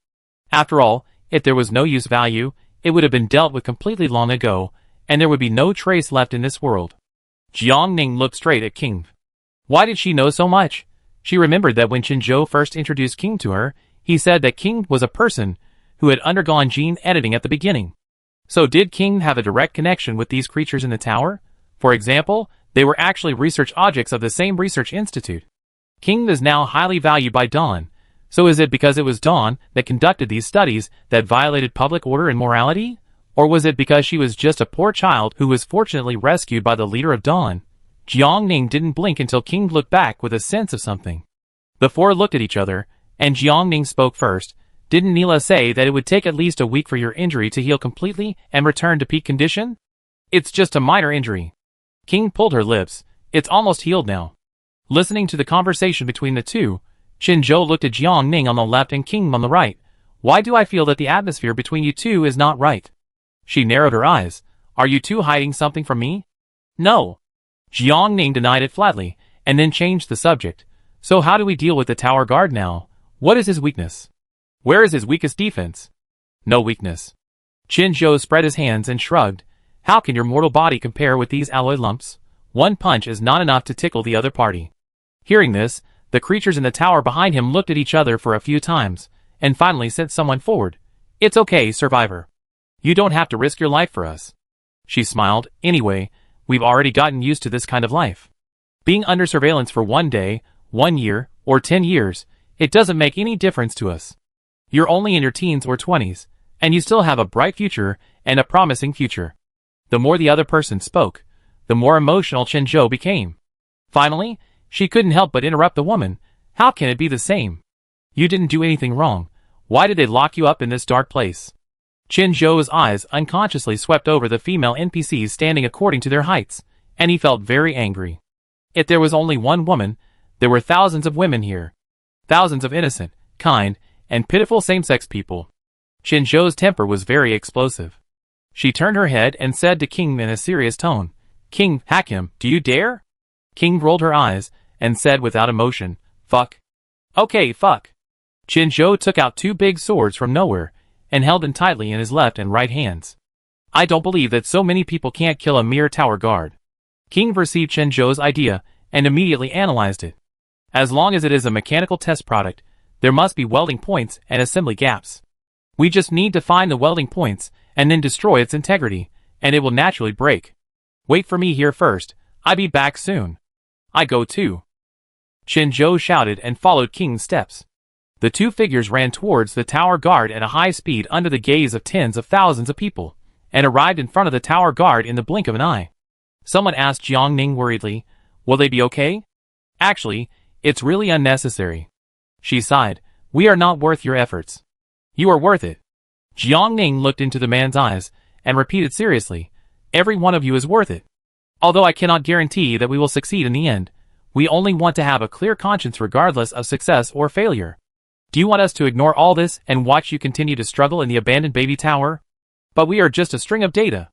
A: After all, if there was no use value, it would have been dealt with completely long ago, and there would be no trace left in this world." Jiang Ning looked straight at King. Why did she know so much? She remembered that when Chen Zhou first introduced King to her, he said that King was a person who had undergone gene editing at the beginning. So did King have a direct connection with these creatures in the tower? For example, they were actually research objects of the same research institute. King is now highly valued by Dawn. So is it because it was Dawn that conducted these studies that violated public order and morality? Or was it because she was just a poor child who was fortunately rescued by the leader of Dawn? Jiang Ning didn't blink until King looked back with a sense of something. The four looked at each other, and Jiang Ning spoke first. Didn't Neela say that it would take at least a week for your injury to heal completely and return to peak condition? It's just a minor injury. King pulled her lips. It's almost healed now. Listening to the conversation between the two, Chen Zhou looked at Jiang Ning on the left and King on the right. Why do I feel that the atmosphere between you two is not right? She narrowed her eyes. Are you two hiding something from me? No. Jiang Ning denied it flatly, and then changed the subject. So how do we deal with the tower guard now? What is his weakness? Where is his weakest defense? No weakness. Chen Zhou spread his hands and shrugged. How can your mortal body compare with these alloy lumps? One punch is not enough to tickle the other party. Hearing this, the creatures in the tower behind him looked at each other for a few times, and finally sent someone forward. It's okay, Survivor. You don't have to risk your life for us. She smiled. Anyway, we've already gotten used to this kind of life. Being under surveillance for 1 day, 1 year, or 10 years, it doesn't make any difference to us. You're only in your teens or 20s, and you still have a bright future and a promising future. The more the other person spoke, the more emotional Chen Zhou became. Finally, she couldn't help but interrupt the woman. How can it be the same? You didn't do anything wrong. Why did they lock you up in this dark place? Chen Zhou's eyes unconsciously swept over the female NPCs standing according to their heights, and he felt very angry. If there was only one woman, there were thousands of women here. Thousands of innocent, kind, and pitiful same-sex people. Chen Zhou's temper was very explosive. She turned her head and said to King in a serious tone, King, hack him, do you dare? King rolled her eyes and said without emotion, fuck. Okay, fuck. Chen Zhou took out 2 big swords from nowhere and held them tightly in his left and right hands. I don't believe that so many people can't kill a mere tower guard. King perceived Chen Zhou's idea and immediately analyzed it. As long as it is a mechanical test product, there must be welding points and assembly gaps. We just need to find the welding points and then destroy its integrity, and it will naturally break. Wait for me here first. I'll be back soon. I go too. Chen Zhou shouted and followed King's steps. The 2 figures ran towards the tower guard at a high speed under the gaze of tens of thousands of people, and arrived in front of the tower guard in the blink of an eye. Someone asked Jiang Ning worriedly, will they be okay? Actually, it's really unnecessary. She sighed. We are not worth your efforts. You are worth it. Jiang Ning looked into the man's eyes and repeated seriously, every one of you is worth it. Although I cannot guarantee that we will succeed in the end, we only want to have a clear conscience regardless of success or failure. Do you want us to ignore all this and watch you continue to struggle in the abandoned baby tower? But we are just a string of data.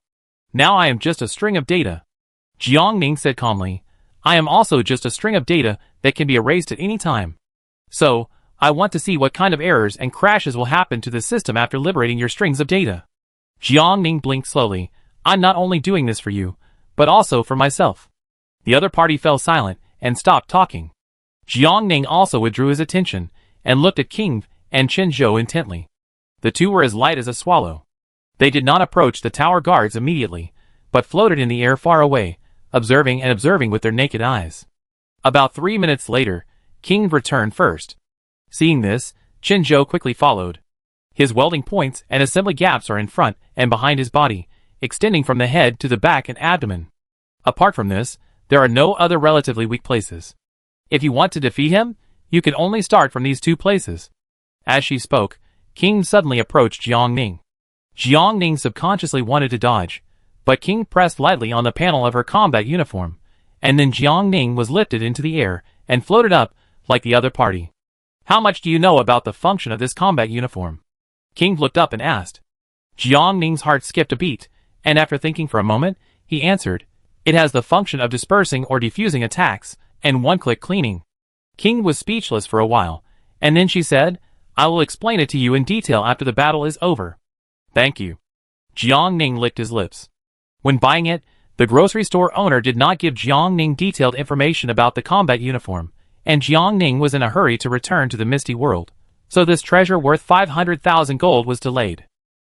A: Now I am just a string of data. Jiang Ning said calmly, I am also just a string of data that can be erased at any time. So, I want to see what kind of errors and crashes will happen to the system after liberating your strings of data. Jiang Ning blinked slowly. I'm not only doing this for you, but also for myself. The other party fell silent and stopped talking. Jiang Ning also withdrew his attention and looked at King and Chen Zhou intently. The 2 were as light as a swallow. They did not approach the tower guards immediately, but floated in the air far away, observing and observing with their naked eyes. About 3 minutes later, King returned first. Seeing this, Chen Zhou quickly followed. His welding points and assembly gaps are in front and behind his body, extending from the head to the back and abdomen. Apart from this, there are no other relatively weak places. If you want to defeat him, you can only start from these two places. As she spoke, King suddenly approached Jiang Ning. Jiang Ning subconsciously wanted to dodge, but King pressed lightly on the panel of her combat uniform, and then Jiang Ning was lifted into the air and floated up like the other party. How much do you know about the function of this combat uniform? King looked up and asked. Jiang Ning's heart skipped a beat, and after thinking for a moment, he answered, "It has the function of dispersing or defusing attacks, and one-click cleaning." King was speechless for a while, and then she said, "I will explain it to you in detail after the battle is over." "Thank you." Jiang Ning licked his lips. When buying it, the grocery store owner did not give Jiang Ning detailed information about the combat uniform, and Jiang Ning was in a hurry to return to the Misty World, so this treasure worth 500,000 gold was delayed.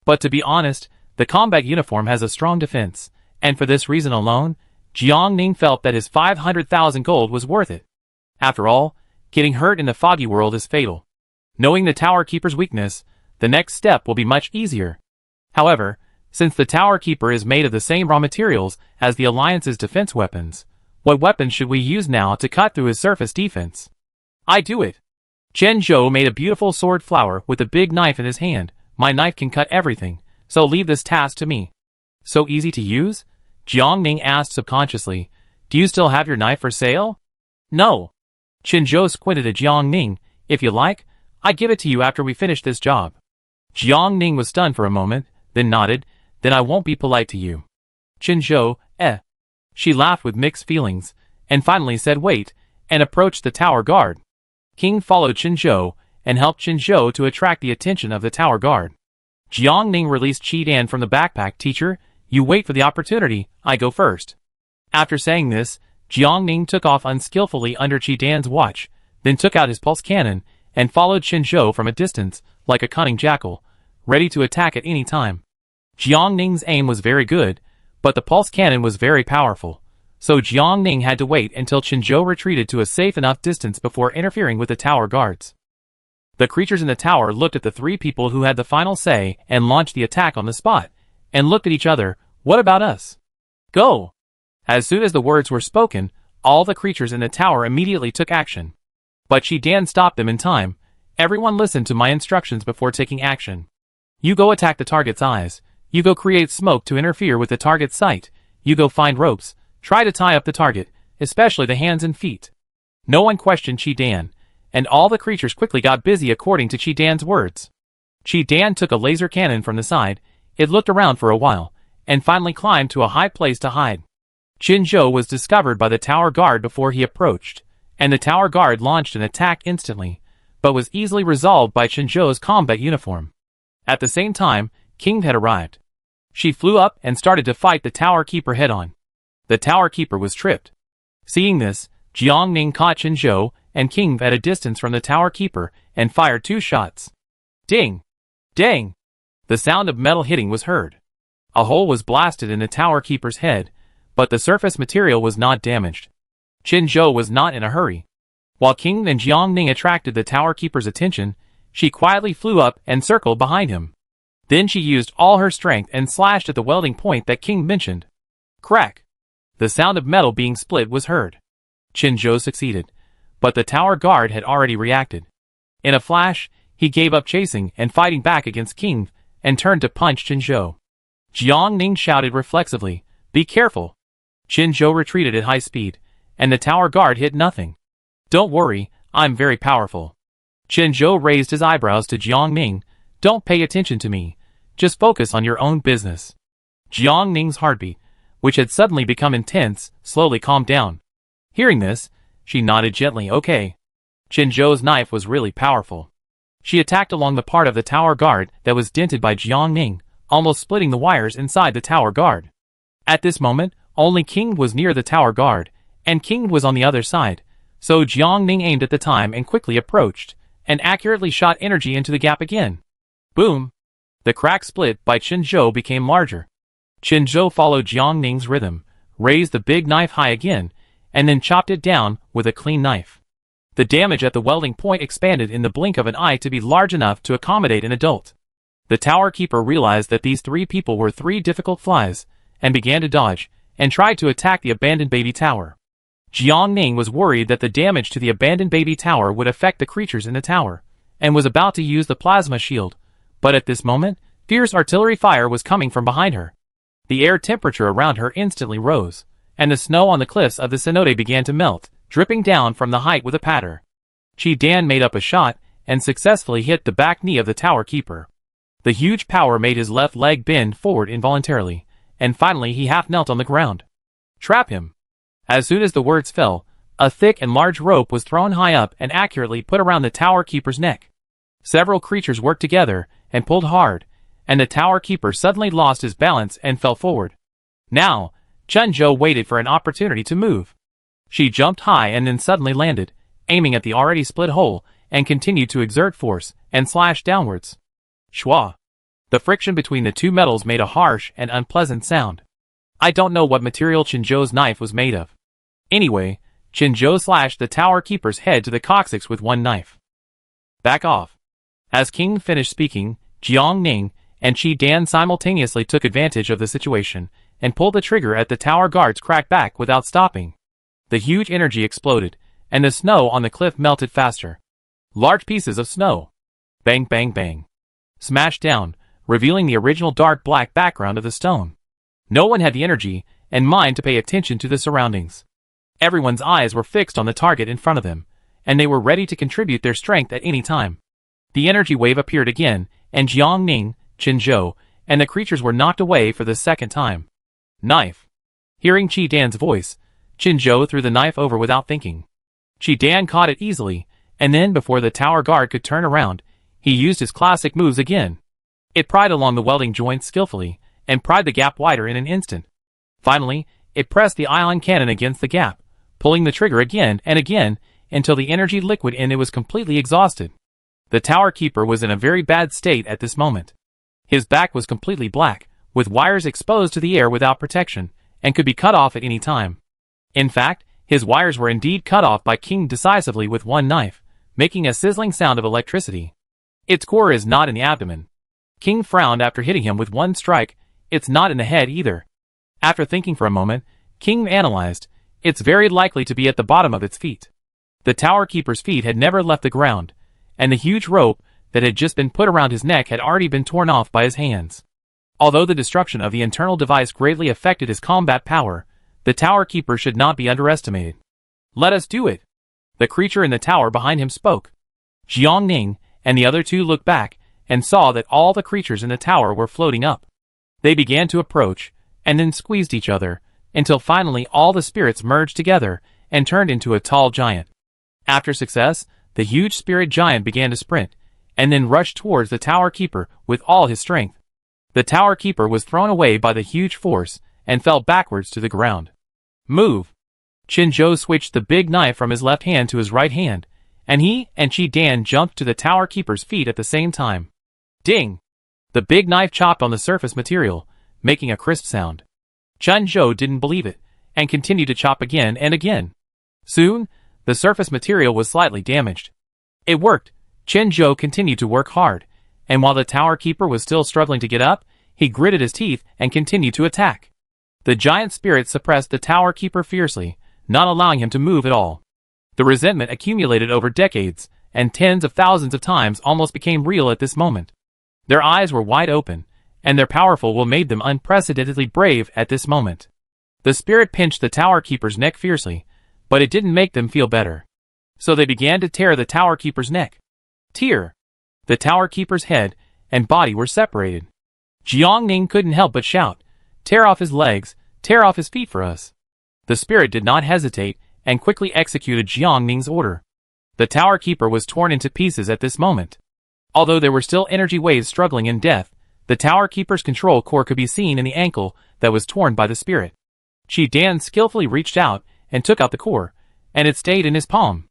A: But to be honest, the combat uniform has a strong defense, and for this reason alone, Jiang Ning felt that his 500,000 gold was worth it. After all, getting hurt in the foggy world is fatal. Knowing the Tower Keeper's weakness, the next step will be much easier. However, since the Tower Keeper is made of the same raw materials as the Alliance's defense weapons, what weapons should we use now to cut through his surface defense? I do it. Chen Zhou made a beautiful sword flower with a big knife in his hand. My knife can cut everything, so leave this task to me. So easy to use? Jiang Ning asked subconsciously. Do you still have your knife for sale? No. Chen Zhou squinted at Jiang Ning. If you like, I give it to you after we finish this job. Jiang Ning was stunned for a moment, then nodded. Then I won't be polite to you. Chen Zhou, She laughed with mixed feelings, and finally said wait, and approached the tower guard. King followed Chen Zhou, and helped Chen Zhou to attract the attention of the tower guard. Jiang Ning released Qi Dan from the backpack. Teacher, you wait for the opportunity, I go first. After saying this, Jiang Ning took off unskillfully under Qi Dan's watch, then took out his pulse cannon, and followed Chen Zhou from a distance, like a cunning jackal, ready to attack at any time. Jiang Ning's aim was very good, but the pulse cannon was very powerful, so Jiang Ning had to wait until Chen Zhou retreated to a safe enough distance before interfering with the tower guards. The creatures in the tower looked at the three people who had the final say and launched the attack on the spot, and looked at each other. What about us? Go! As soon as the words were spoken, all the creatures in the tower immediately took action. But Qi Dan stopped them in time. Everyone listened to my instructions before taking action. You go attack the target's eyes. You go create smoke to interfere with the target's sight. You go find ropes. Try to tie up the target, especially the hands and feet. No one questioned Qi Dan, and all the creatures quickly got busy according to Qi Dan's words. Qi Dan took a laser cannon from the side. It looked around for a while, and finally climbed to a high place to hide. Chen Zhou was discovered by the tower guard before he approached, and the tower guard launched an attack instantly, but was easily resolved by Chen Zhou's combat uniform. At the same time, King had arrived. She flew up and started to fight the Tower Keeper head-on. The Tower Keeper was tripped. Seeing this, Jiang Ning caught Chen Zhou and King at a distance from the Tower Keeper and fired 2 shots. Ding! Dang! The sound of metal hitting was heard. A hole was blasted in the Tower Keeper's head, but the surface material was not damaged. Chen Zhou was not in a hurry. While King and Jiang Ning attracted the Tower Keeper's attention, she quietly flew up and circled behind him. Then she used all her strength and slashed at the welding point that King mentioned. Crack! The sound of metal being split was heard. Chen Zhou succeeded, but the tower guard had already reacted. In a flash, he gave up chasing and fighting back against King, and turned to punch Chen Zhou. Jiang Ning shouted reflexively, "Be careful!" Chen Zhou retreated at high speed, and the tower guard hit nothing. "Don't worry, I'm very powerful." Chen Zhou raised his eyebrows to Jiang Ning. "Don't pay attention to me. Just focus on your own business." Jiang Ning's heartbeat, which had suddenly become intense, slowly calmed down. Hearing this, she nodded gently. Okay. Chen Zhou's knife was really powerful. She attacked along the part of the tower guard that was dented by Jiang Ning, almost splitting the wires inside the tower guard. At this moment, only King was near the tower guard, and King was on the other side, so Jiang Ning aimed at the time and quickly approached, and accurately shot energy into the gap again. Boom! The crack split by Chen Zhou became larger. Chen Zhou followed Jiang Ning's rhythm, raised the big knife high again, and then chopped it down with a clean knife. The damage at the welding point expanded in the blink of an eye to be large enough to accommodate an adult. The Tower Keeper realized that these 3 people were 3 difficult flies, and began to dodge, and tried to attack the abandoned baby tower. Jiang Ning was worried that the damage to the abandoned baby tower would affect the creatures in the tower, and was about to use the plasma shield, but at this moment, fierce artillery fire was coming from behind her. The air temperature around her instantly rose, and the snow on the cliffs of the cenote began to melt, dripping down from the height with a patter. Qi Dan made up a shot, and successfully hit the back knee of the tower keeper. The huge power made his left leg bend forward involuntarily, and finally he half knelt on the ground. Trap him. As soon as the words fell, a thick and large rope was thrown high up and accurately put around the tower keeper's neck. Several creatures worked together and pulled hard, and the tower keeper suddenly lost his balance and fell forward. Now, Chunzhou waited for an opportunity to move. She jumped high and then suddenly landed, aiming at the already split hole, and continued to exert force and slash downwards. Shwa! The friction between the two metals made a harsh and unpleasant sound. I don't know what material Chunzhou's knife was made of. Anyway, Chunzhou slashed the tower keeper's head to the coccyx with one knife. Back off. As King finished speaking, Jiang Ning and Qi Dan simultaneously took advantage of the situation and pulled the trigger at the tower guard's crack back without stopping. The huge energy exploded, and the snow on the cliff melted faster. Large pieces of snow. Bang bang bang. Smashed down, revealing the original dark black background of the stone. No one had the energy and mind to pay attention to the surroundings. Everyone's eyes were fixed on the target in front of them, and they were ready to contribute their strength at any time. The energy wave appeared again, and Jiang Ning, Chunzhou, and the creatures were knocked away for the second time. Knife. Hearing Qi Dan's voice, Chunzhou threw the knife over without thinking. Qi Dan caught it easily, and then before the tower guard could turn around, he used his classic moves again. It pried along the welding joints skillfully, and pried the gap wider in an instant. Finally, it pressed the ion cannon against the gap, pulling the trigger again and again, until the energy liquid in it was completely exhausted. The tower keeper was in a very bad state at this moment. His back was completely black, with wires exposed to the air without protection, and could be cut off at any time. In fact, his wires were indeed cut off by King decisively with one knife, making a sizzling sound of electricity. Its core is not in the abdomen. King frowned after hitting him with one strike. It's not in the head either. After thinking for a moment, King analyzed. It's very likely to be at the bottom of its feet. The tower keeper's feet had never left the ground, and the huge rope that had just been put around his neck had already been torn off by his hands. Although the destruction of the internal device greatly affected his combat power, the tower keeper should not be underestimated. Let us do it. The creature in the tower behind him spoke. Jiang Ning and the other two looked back and saw that all the creatures in the tower were floating up. They began to approach, and then squeezed each other, until finally all the spirits merged together and turned into a tall giant. After success, the huge spirit giant began to sprint, and then rushed towards the tower keeper with all his strength. The tower keeper was thrown away by the huge force, and fell backwards to the ground. Move! Chunzhou switched the big knife from his left hand to his right hand, and he and Qi Dan jumped to the tower keeper's feet at the same time. Ding! The big knife chopped on the surface material, making a crisp sound. Chunzhou didn't believe it, and continued to chop again and again. Soon, the surface material was slightly damaged. It worked. Chunzhou continued to work hard, and while the tower keeper was still struggling to get up, he gritted his teeth and continued to attack. The giant spirit suppressed the tower keeper fiercely, not allowing him to move at all. The resentment accumulated over decades, and tens of thousands of times almost became real at this moment. Their eyes were wide open, and their powerful will made them unprecedentedly brave at this moment. The spirit pinched the tower keeper's neck fiercely, but it didn't make them feel better. So they began to tear the tower keeper's neck. Tear! The tower keeper's head and body were separated. Jiang Ning couldn't help but shout, "Tear off his legs, tear off his feet for us." The spirit did not hesitate and quickly executed Jiang Ning's order. The tower keeper was torn into pieces at this moment. Although there were still energy waves struggling in death, the tower keeper's control core could be seen in the ankle that was torn by the spirit. Qi Dan skillfully reached out and took out the core, and it stayed in his palm.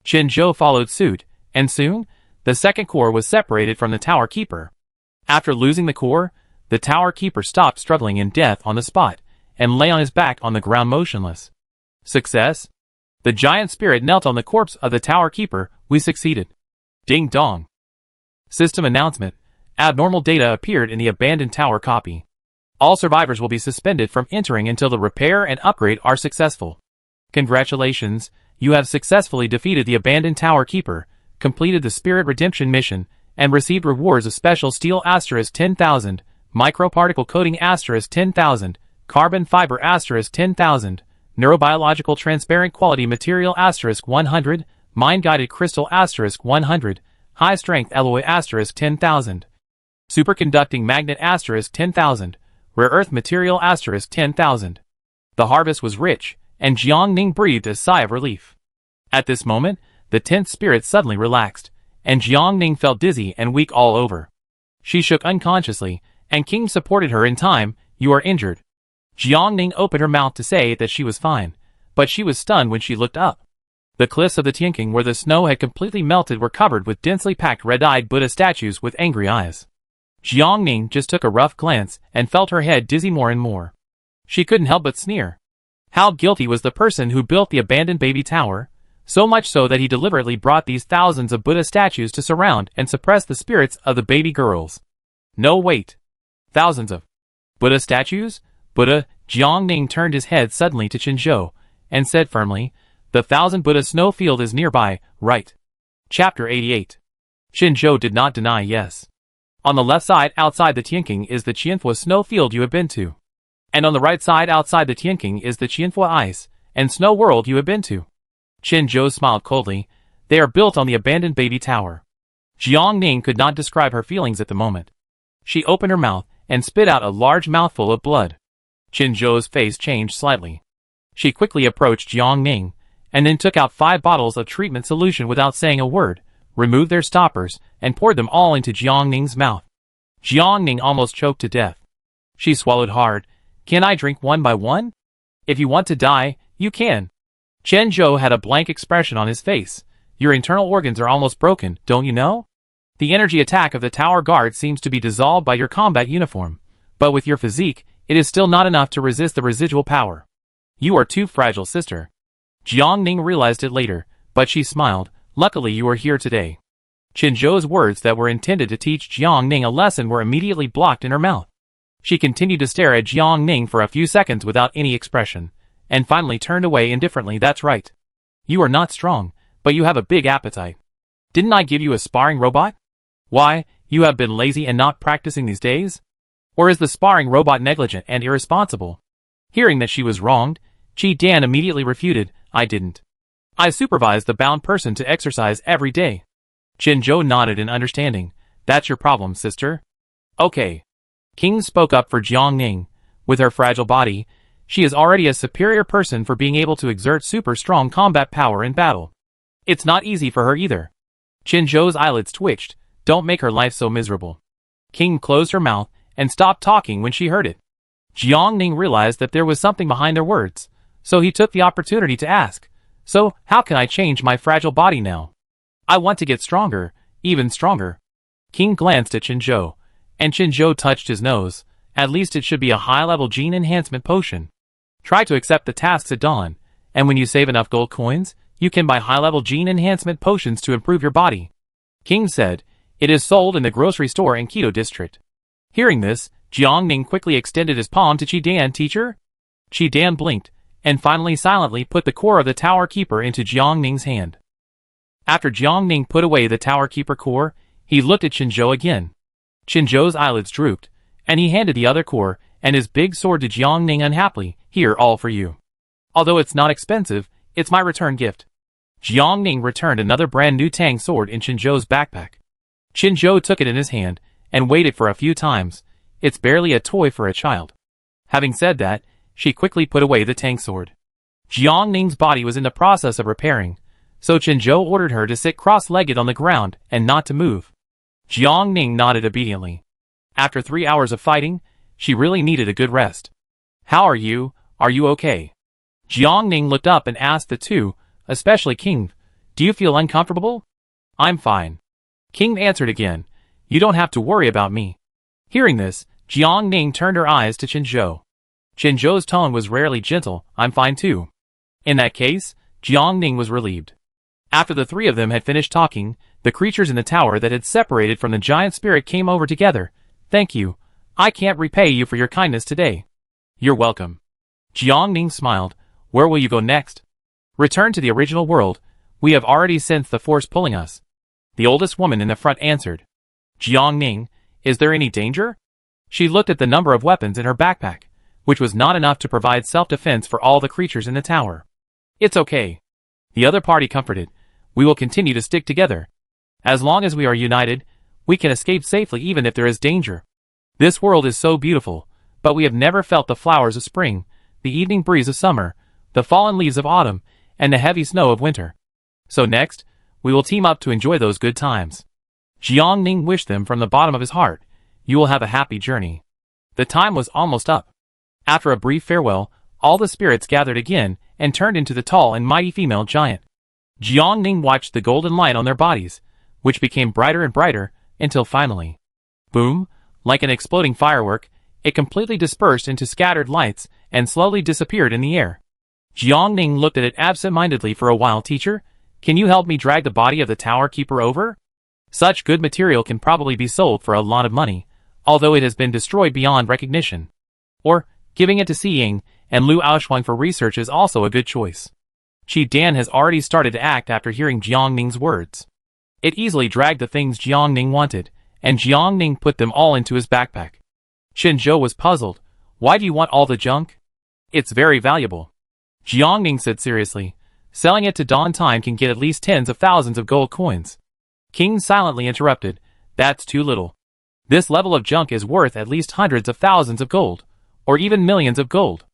A: Chunzhou followed suit, and soon, the second core was separated from the tower keeper. After losing the core, the tower keeper stopped struggling in death on the spot, and lay on his back on the ground motionless. Success? The giant spirit knelt on the corpse of the tower keeper. We succeeded. Ding dong. System announcement. Abnormal data appeared in the abandoned tower copy. All survivors will be suspended from entering until the repair and upgrade are successful. Congratulations, you have successfully defeated the abandoned Tower Keeper, completed the Spirit Redemption mission, and received rewards of Special Steel * 10,000, Microparticle Coating * 10,000, Carbon Fiber * 10,000, Neurobiological Transparent Quality Material * 100, Mind-Guided Crystal * 100, High Strength Alloy * 10,000, Superconducting Magnet * 10,000, Rare Earth Material * 10,000. The harvest was rich, and Jiangning breathed a sigh of relief. At this moment, the 10th spirit suddenly relaxed, and Jiangning felt dizzy and weak all over. She shook unconsciously, and King supported her in time. You are injured. Jiangning opened her mouth to say that she was fine, but she was stunned when she looked up. The cliffs of the Tianqing where the snow had completely melted were covered with densely packed red-eyed Buddha statues with angry eyes. Jiangning just took a rough glance and felt her head dizzy more and more. She couldn't help but sneer. How guilty was the person who built the abandoned baby tower? So much so that he deliberately brought these thousands of Buddha statues to surround and suppress the spirits of the baby girls. No, wait. Thousands of Buddha statues? Buddha? Jiangning turned his head suddenly to Qinzhou and said firmly, the 1,000 Buddha snowfield is nearby, right? Chapter 88. Qinzhou did not deny yes. On the left side outside the Tianqing is the Qianhua snowfield you have been to. And on the right side outside the Tianqing is the Qianhua ice and snow world you have been to. Qinzhou smiled coldly. They are built on the abandoned baby tower. Jiangning could not describe her feelings at the moment. She opened her mouth and spit out a large mouthful of blood. Qinzhou's face changed slightly. She quickly approached Jiangning, and then took out 5 bottles of treatment solution without saying a word, removed their stoppers, and poured them all into Jiangning's mouth. Jiangning almost choked to death. She swallowed hard. Can I drink one by one? If you want to die, you can. Qinzhou had a blank expression on his face. Your internal organs are almost broken, don't you know? The energy attack of the tower guard seems to be dissolved by your combat uniform, but with your physique, it is still not enough to resist the residual power. You are too fragile, sister. Jiangning realized it later, but she smiled. Luckily you are here today. Qinzhou's words that were intended to teach Jiangning a lesson were immediately blocked in her mouth. She continued to stare at Jiangning for a few seconds without any expression, and finally turned away indifferently. That's right. You are not strong, but you have a big appetite. Didn't I give you a sparring robot? Why, you have been lazy and not practicing these days? Or is the sparring robot negligent and irresponsible? Hearing that she was wronged, Qi Dan immediately refuted, I didn't. I supervised the bound person to exercise every day. Qinzhou nodded in understanding. That's your problem, sister. Okay. King spoke up for Jiangning. With her fragile body, she is already a superior person for being able to exert super strong combat power in battle. It's not easy for her either. Qinzhou's eyelids twitched. Don't make her life so miserable. King closed her mouth and stopped talking when she heard it. Jiangning realized that there was something behind their words, so he took the opportunity to ask, so how can I change my fragile body now? I want to get stronger, even stronger. King glanced at Qinzhou, and Qinzhou touched his nose. At least it should be a high-level gene enhancement potion. Try to accept the tasks at dawn, and when you save enough gold coins, you can buy high-level gene enhancement potions to improve your body. King said, it is sold in the grocery store in Quito district. Hearing this, Jiangning quickly extended his palm to Qi Dan. Teacher? Qi Dan blinked, and finally silently put the core of the Tower Keeper into Jiangning's hand. After Jiangning put away the Tower Keeper core, he looked at Qinzhou again. Qinzhou's eyelids drooped, and he handed the other core and his big sword to Jiangning unhappily. Here, all for you. Although it's not expensive, it's my return gift. Jiangning returned another brand new Tang sword in Qinzhou's backpack. Qinzhou took it in his hand and weighed it for a few times. It's barely a toy for a child. Having said that, she quickly put away the Tang sword. Jiangning's body was in the process of repairing, so Qinzhou ordered her to sit cross-legged on the ground and not to move. Jiangning nodded obediently. After 3 hours of fighting, she really needed a good rest. How are you? Are you okay? Jiangning looked up and asked the two, especially King, do you feel uncomfortable? I'm fine. King answered again, you don't have to worry about me. Hearing this, Jiangning turned her eyes to Qinzhou. Qinzhou's tone was rarely gentle, I'm fine too. In that case, Jiangning was relieved. After the 3 of them had finished talking, the creatures in the tower that had separated from the giant spirit came over together. Thank you, I can't repay you for your kindness today. You're welcome. Jiangning smiled. Where will you go next? Return to the original world. We have already sensed the force pulling us. The oldest woman in the front answered. Jiangning, is there any danger? She looked at the number of weapons in her backpack, which was not enough to provide self-defense for all the creatures in the tower. It's okay. The other party comforted. We will continue to stick together. As long as we are united, we can escape safely even if there is danger. This world is so beautiful, but we have never felt the flowers of spring, the evening breeze of summer, the fallen leaves of autumn, and the heavy snow of winter. So next, we will team up to enjoy those good times. Jiangning wished them from the bottom of his heart. You will have a happy journey. The time was almost up. After a brief farewell, all the spirits gathered again and turned into the tall and mighty female giant. Jiangning watched the golden light on their bodies, which became brighter and brighter, until finally, boom, like an exploding firework, it completely dispersed into scattered lights and slowly disappeared in the air. Jiangning looked at it absent-mindedly for a while. Teacher, can you help me drag the body of the tower keeper over? Such good material can probably be sold for a lot of money, although it has been destroyed beyond recognition. Or, giving it to Si Ying and Lu Aoshuang for research is also a good choice. Qi Dan has already started to act after hearing Jiangning's words. It easily dragged the things Jiangning wanted, and Jiangning put them all into his backpack. Qinzhou was puzzled. Why do you want all the junk? It's very valuable. Jiangning said seriously. Selling it to Dawn Time can get at least tens of thousands of gold coins. King silently interrupted. That's too little. This level of junk is worth at least hundreds of thousands of gold, or even millions of gold.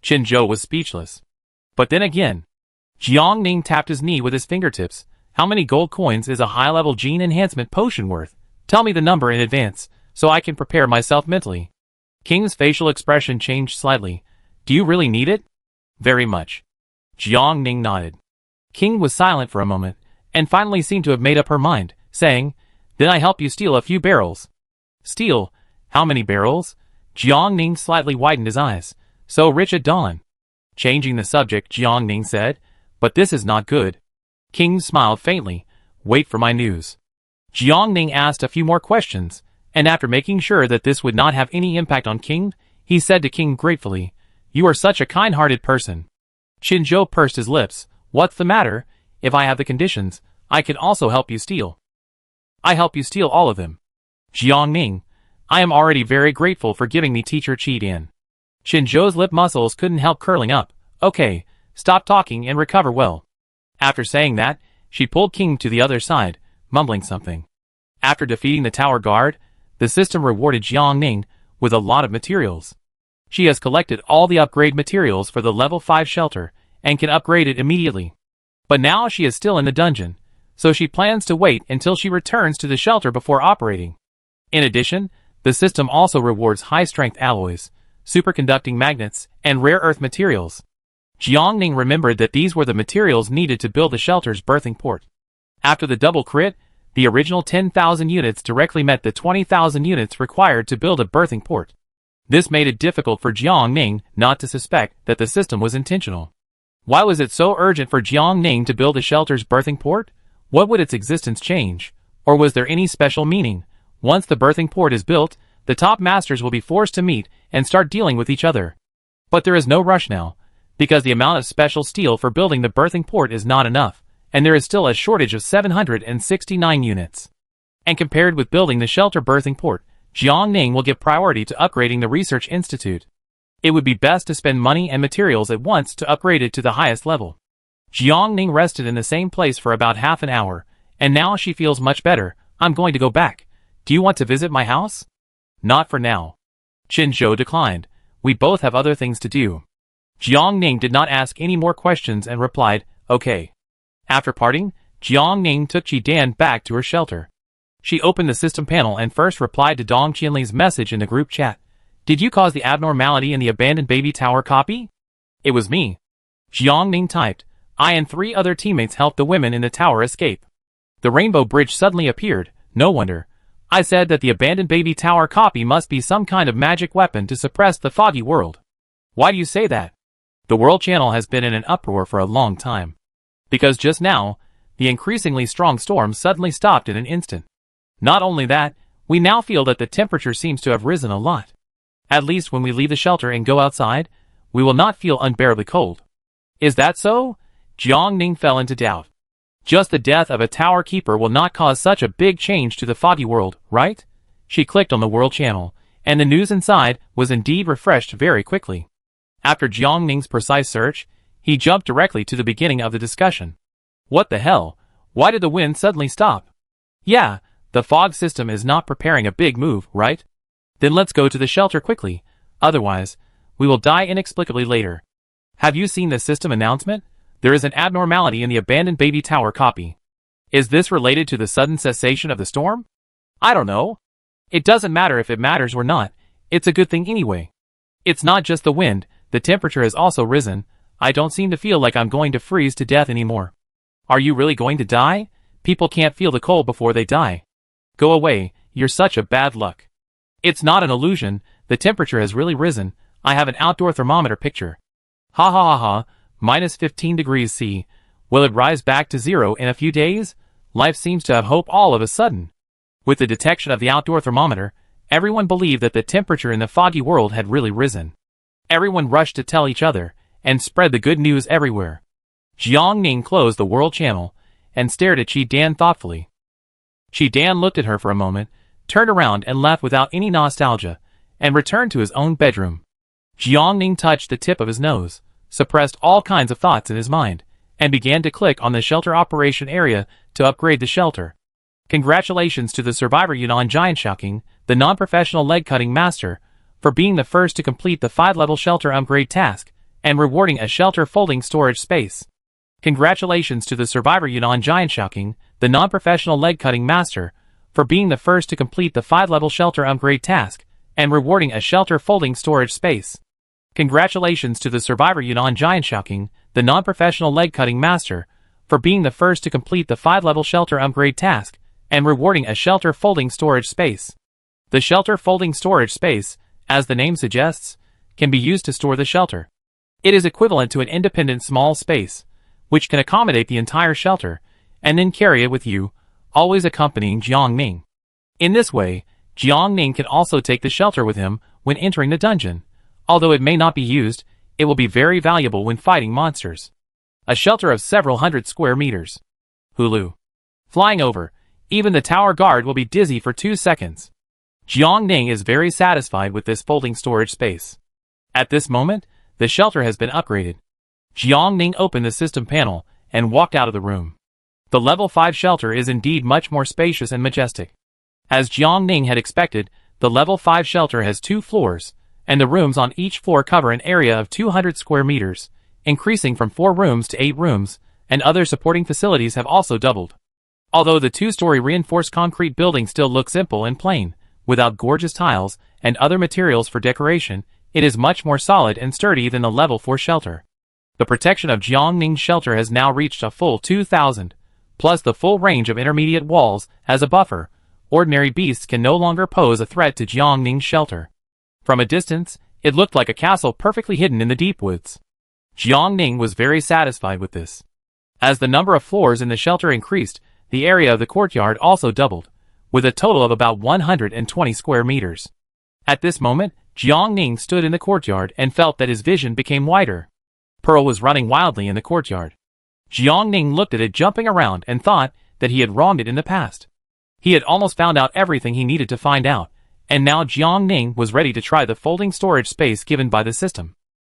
A: Qinzhou was speechless. But then again, Jiangning tapped his knee with his fingertips. How many gold coins is a high-level gene enhancement potion worth? Tell me the number in advance, so I can prepare myself mentally. King's facial expression changed slightly. Do you really need it? Very much. Jiangning nodded. King was silent for a moment, and finally seemed to have made up her mind, saying, Then I help you steal a few barrels. Steal? How many barrels? Jiangning slightly widened his eyes. So rich at dawn. Changing the subject, Jiangning said, But this is not good. King smiled faintly. Wait for my news. Jiangning asked a few more questions, and after making sure that this would not have any impact on King, he said to King gratefully, You are such a kind-hearted person. Qinzhou pursed his lips. What's the matter? If I have the conditions, I can also help you steal. I help you steal all of them. Jiangning, I am already very grateful for giving me teacher Qi Dan. Qinzhou's lip muscles couldn't help curling up. Okay, stop talking and recover well. After saying that, she pulled King to the other side, mumbling something. After defeating the tower guard, the system rewarded Jiangning with a lot of materials. She has collected all the upgrade materials for the level 5 shelter and can upgrade it immediately. But now she is still in the dungeon, so she plans to wait until she returns to the shelter before operating. In addition, the system also rewards high-strength alloys, superconducting magnets, and rare earth materials. Jiangning remembered that these were the materials needed to build the shelter's birthing port. After the double crit, the original 10,000 units directly met the 20,000 units required to build a birthing port. This made it difficult for Jiangning not to suspect that the system was intentional. Why was it so urgent for Jiangning to build the shelter's birthing port? What would its existence change? Or was there any special meaning? Once the birthing port is built, the top masters will be forced to meet and start dealing with each other. But there is no rush now, because the amount of special steel for building the birthing port is not enough, and there is still a shortage of 769 units. And compared with building the shelter birthing port, Jiangning will give priority to upgrading the research institute. It would be best to spend money and materials at once to upgrade it to the highest level. Jiangning rested in the same place for about half an hour, and now she feels much better. I'm going to go back. Do you want to visit my house? Not for now. Qinzhou declined. We both have other things to do. Jiangning did not ask any more questions and replied, Okay. After parting, Jiangning took Qi Dan back to her shelter. She opened the system panel and first replied to Dong Qianli's message in the group chat. Did you cause the abnormality in the abandoned baby tower copy? It was me. Jiangning typed. I and 3 other teammates helped the women in the tower escape. The rainbow bridge suddenly appeared. No wonder. I said that the abandoned baby tower copy must be some kind of magic weapon to suppress the foggy world. Why do you say that? The world channel has been in an uproar for a long time. Because just now, the increasingly strong storm suddenly stopped in an instant. Not only that, We now feel that the temperature seems to have risen a lot. At least when we leave the shelter and go outside, we will not feel unbearably cold. Is that so? Jiang Ning fell into doubt. Just the death of a tower keeper will not cause such a big change to the foggy world, right? She clicked on the world channel, and the news inside was indeed refreshed very quickly. After Jiang Ning's precise search, he jumped directly to the beginning of the discussion. What the hell? Why did the wind suddenly stop? Yeah, the fog system is not preparing a big move, right? Then let's go to the shelter quickly, otherwise, we will die inexplicably later. Have you seen the system announcement? There is an abnormality in the abandoned baby tower copy. Is this related to the sudden cessation of the storm? I don't know. It doesn't matter if it matters or not, it's a good thing anyway. It's not just the wind, the temperature has also risen. I don't seem to feel like I'm going to freeze to death anymore. Are you really going to die? People can't feel the cold before they die. Go away, you're such a bad luck. It's not an illusion, the temperature has really risen. I have an outdoor thermometer picture. Ha ha ha ha, minus 15 degrees C. Will it rise back to 0 in a few days? Life seems to have hope all of a sudden. With the detection of the outdoor thermometer, everyone believed that the temperature in the foggy world had really risen. Everyone rushed to tell each other, and spread the good news everywhere. Jiang Ning closed the world channel, and stared at Qi Dan thoughtfully. Qi Dan looked at her for a moment, turned around and left without any nostalgia, and returned to his own bedroom. Jiang Ning touched the tip of his nose, suppressed all kinds of thoughts in his mind, and began to click on the shelter operation area to upgrade the shelter. Congratulations to the survivor Yunnan Giant Shaoqing, the non-professional leg-cutting master, for being the first to complete the 5-level shelter upgrade task, and rewarding a shelter folding storage space. Congratulations to the survivor Yunnan Giant Shaoqing, the non-professional leg-cutting master, for being the first to complete the 5-level shelter upgrade task, and rewarding a shelter folding storage space. Congratulations to the survivor Yunnan Giant Shaoqing, the non-professional leg-cutting master, for being the first to complete the 5-level shelter upgrade task, and rewarding a shelter folding storage space. The shelter folding storage space, as the name suggests, can be used to store the shelter. It is equivalent to an independent small space, which can accommodate the entire shelter, and then carry it with you, always accompanying Jiang Ning. In this way, Jiang Ning can also take the shelter with him when entering the dungeon. Although it may not be used, it will be very valuable when fighting monsters. A shelter of several hundred square meters. Hulu. Flying over, even the tower guard will be dizzy for 2 seconds. Jiang Ning is very satisfied with this folding storage space. At this moment, the shelter has been upgraded. Jiang Ning opened the system panel and walked out of the room. The level 5 shelter is indeed much more spacious and majestic. As Jiang Ning had expected, the level 5 shelter has 2 floors, and the rooms on each floor cover an area of 200 square meters, increasing from 4 rooms to 8 rooms, and other supporting facilities have also doubled. Although the 2-story reinforced concrete building still looks simple and plain, without gorgeous tiles and other materials for decoration, it is much more solid and sturdy than the level 4 shelter. The protection of Jiang Ning's shelter has now reached a full 2,000, plus the full range of intermediate walls as a buffer. Ordinary beasts can no longer pose a threat to Jiang Ning's shelter. From a distance, it looked like a castle perfectly hidden in the deep woods. Jiang Ning was very satisfied with this. As the number of floors in the shelter increased, the area of the courtyard also doubled, with a total of about 120 square meters. At this moment, Jiang Ning stood in the courtyard and felt that his vision became wider. Pearl was running wildly in the courtyard. Jiang Ning looked at it jumping around and thought that he had wronged it in the past. He had almost found out everything he needed to find out, and now Jiang Ning was ready to try the folding storage space given by the system.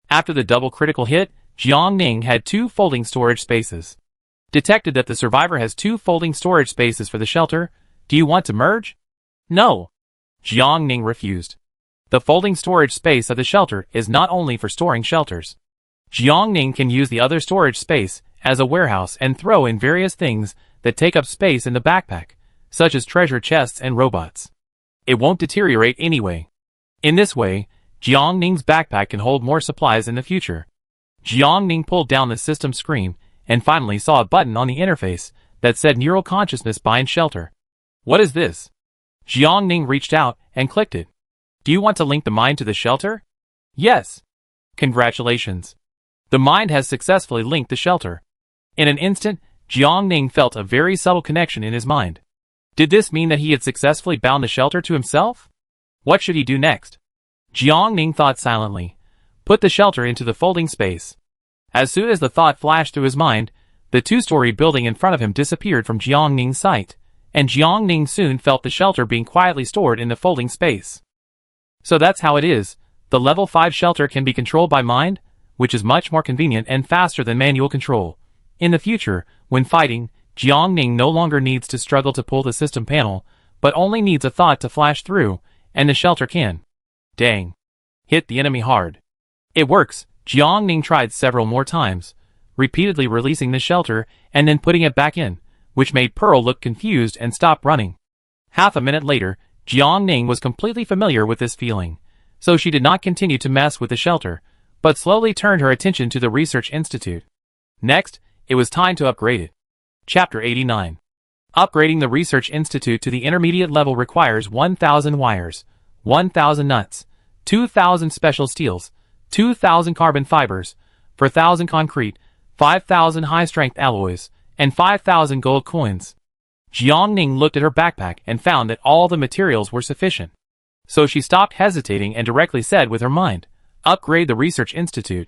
A: After the double critical hit, Jiang Ning had 2 folding storage spaces. Detected that the survivor has 2 folding storage spaces for the shelter. Do you want to merge? No. Jiang Ning refused. The folding storage space of the shelter is not only for storing shelters. Jiang Ning can use the other storage space as a warehouse and throw in various things that take up space in the backpack, such as treasure chests and robots. It won't deteriorate anyway. In this way, Jiang Ning's backpack can hold more supplies in the future. Jiang Ning pulled down the system screen and finally saw a button on the interface that said Neural Consciousness Bind Shelter. What is this? Jiang Ning reached out and clicked it. Do you want to link the mind to the shelter? Yes. Congratulations. The mind has successfully linked the shelter. In an instant, Jiang Ning felt a very subtle connection in his mind. Did this mean that he had successfully bound the shelter to himself? What should he do next? Jiang thought silently. Put the shelter into the folding space. As soon as the thought flashed through his mind, the two-story building in front of him disappeared from Jiang sight, and Jiang soon felt the shelter being quietly stored in the folding space. So that's how it is. The level 5 shelter can be controlled by mind, which is much more convenient and faster than manual control. In the future, when fighting, Jiang no longer needs to struggle to pull the system panel, but only needs a thought to flash through, and the shelter can. Dang. Hit the enemy hard. It works. Jiang tried several more times, repeatedly releasing the shelter and then putting it back in, which made Pearl look confused and stop running. Half a minute later, Jiang was completely familiar with this feeling, so she did not continue to mess with the shelter, but slowly turned her attention to the Research Institute. Next, it was time to upgrade it. Chapter 89. Upgrading the Research Institute to the intermediate level requires 1,000 wires, 1,000 nuts, 2,000 special steels, 2,000 carbon fibers, 4,000 concrete, 5,000 high-strength alloys, and 5,000 gold coins. Jiang looked at her backpack and found that all the materials were sufficient. So she stopped hesitating and directly said with her mind, "Upgrade the Research Institute.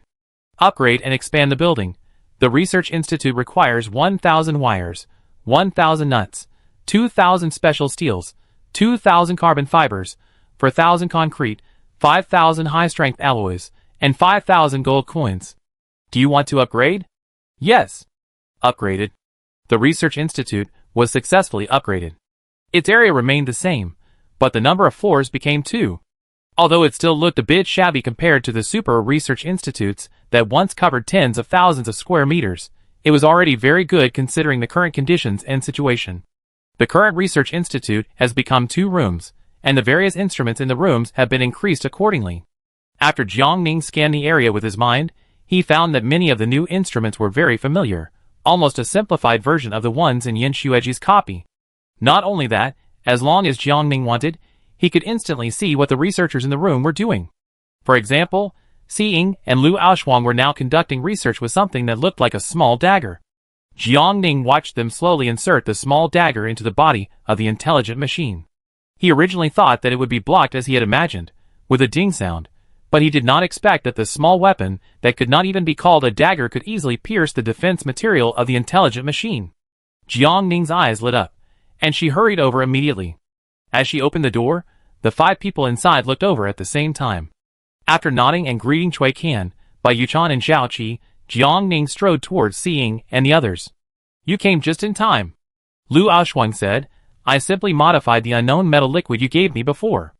A: Upgrade and expand the building. The Research Institute requires 1,000 wires, 1,000 nuts, 2,000 special steels, 2,000 carbon fibers, 4,000 concrete, 5,000 high-strength alloys, and 5,000 gold coins. Do you want to upgrade?" Yes. Upgraded. The Research Institute was successfully upgraded. Its area remained the same, but the number of floors became 2. Although it still looked a bit shabby compared to the super research institutes that once covered tens of thousands of square meters, it was already very good considering the current conditions and situation. The current research institute has become 2 rooms, and the various instruments in the rooms have been increased accordingly. After Jiang scanned the area with his mind, he found that many of the new instruments were very familiar, almost a simplified version of the ones in Yin Xueji's copy. Not only that, as long as Jiang wanted, he could instantly see what the researchers in the room were doing. For example, Xiying and Lu Aoshuang were now conducting research with something that looked like a small dagger. Jiang watched them slowly insert the small dagger into the body of the intelligent machine. He originally thought that it would be blocked as he had imagined, with a ding sound, but he did not expect that the small weapon that could not even be called a dagger could easily pierce the defense material of the intelligent machine. Jiang eyes lit up, and she hurried over immediately. As she opened the door, the 5 people inside looked over at the same time. After nodding and greeting Cui Can, Bai Yuchan and Zhao Qi, Jiang strode towards Xiying and the others. "You came just in time," Lu Aoshuang said. "I simply modified the unknown metal liquid you gave me before."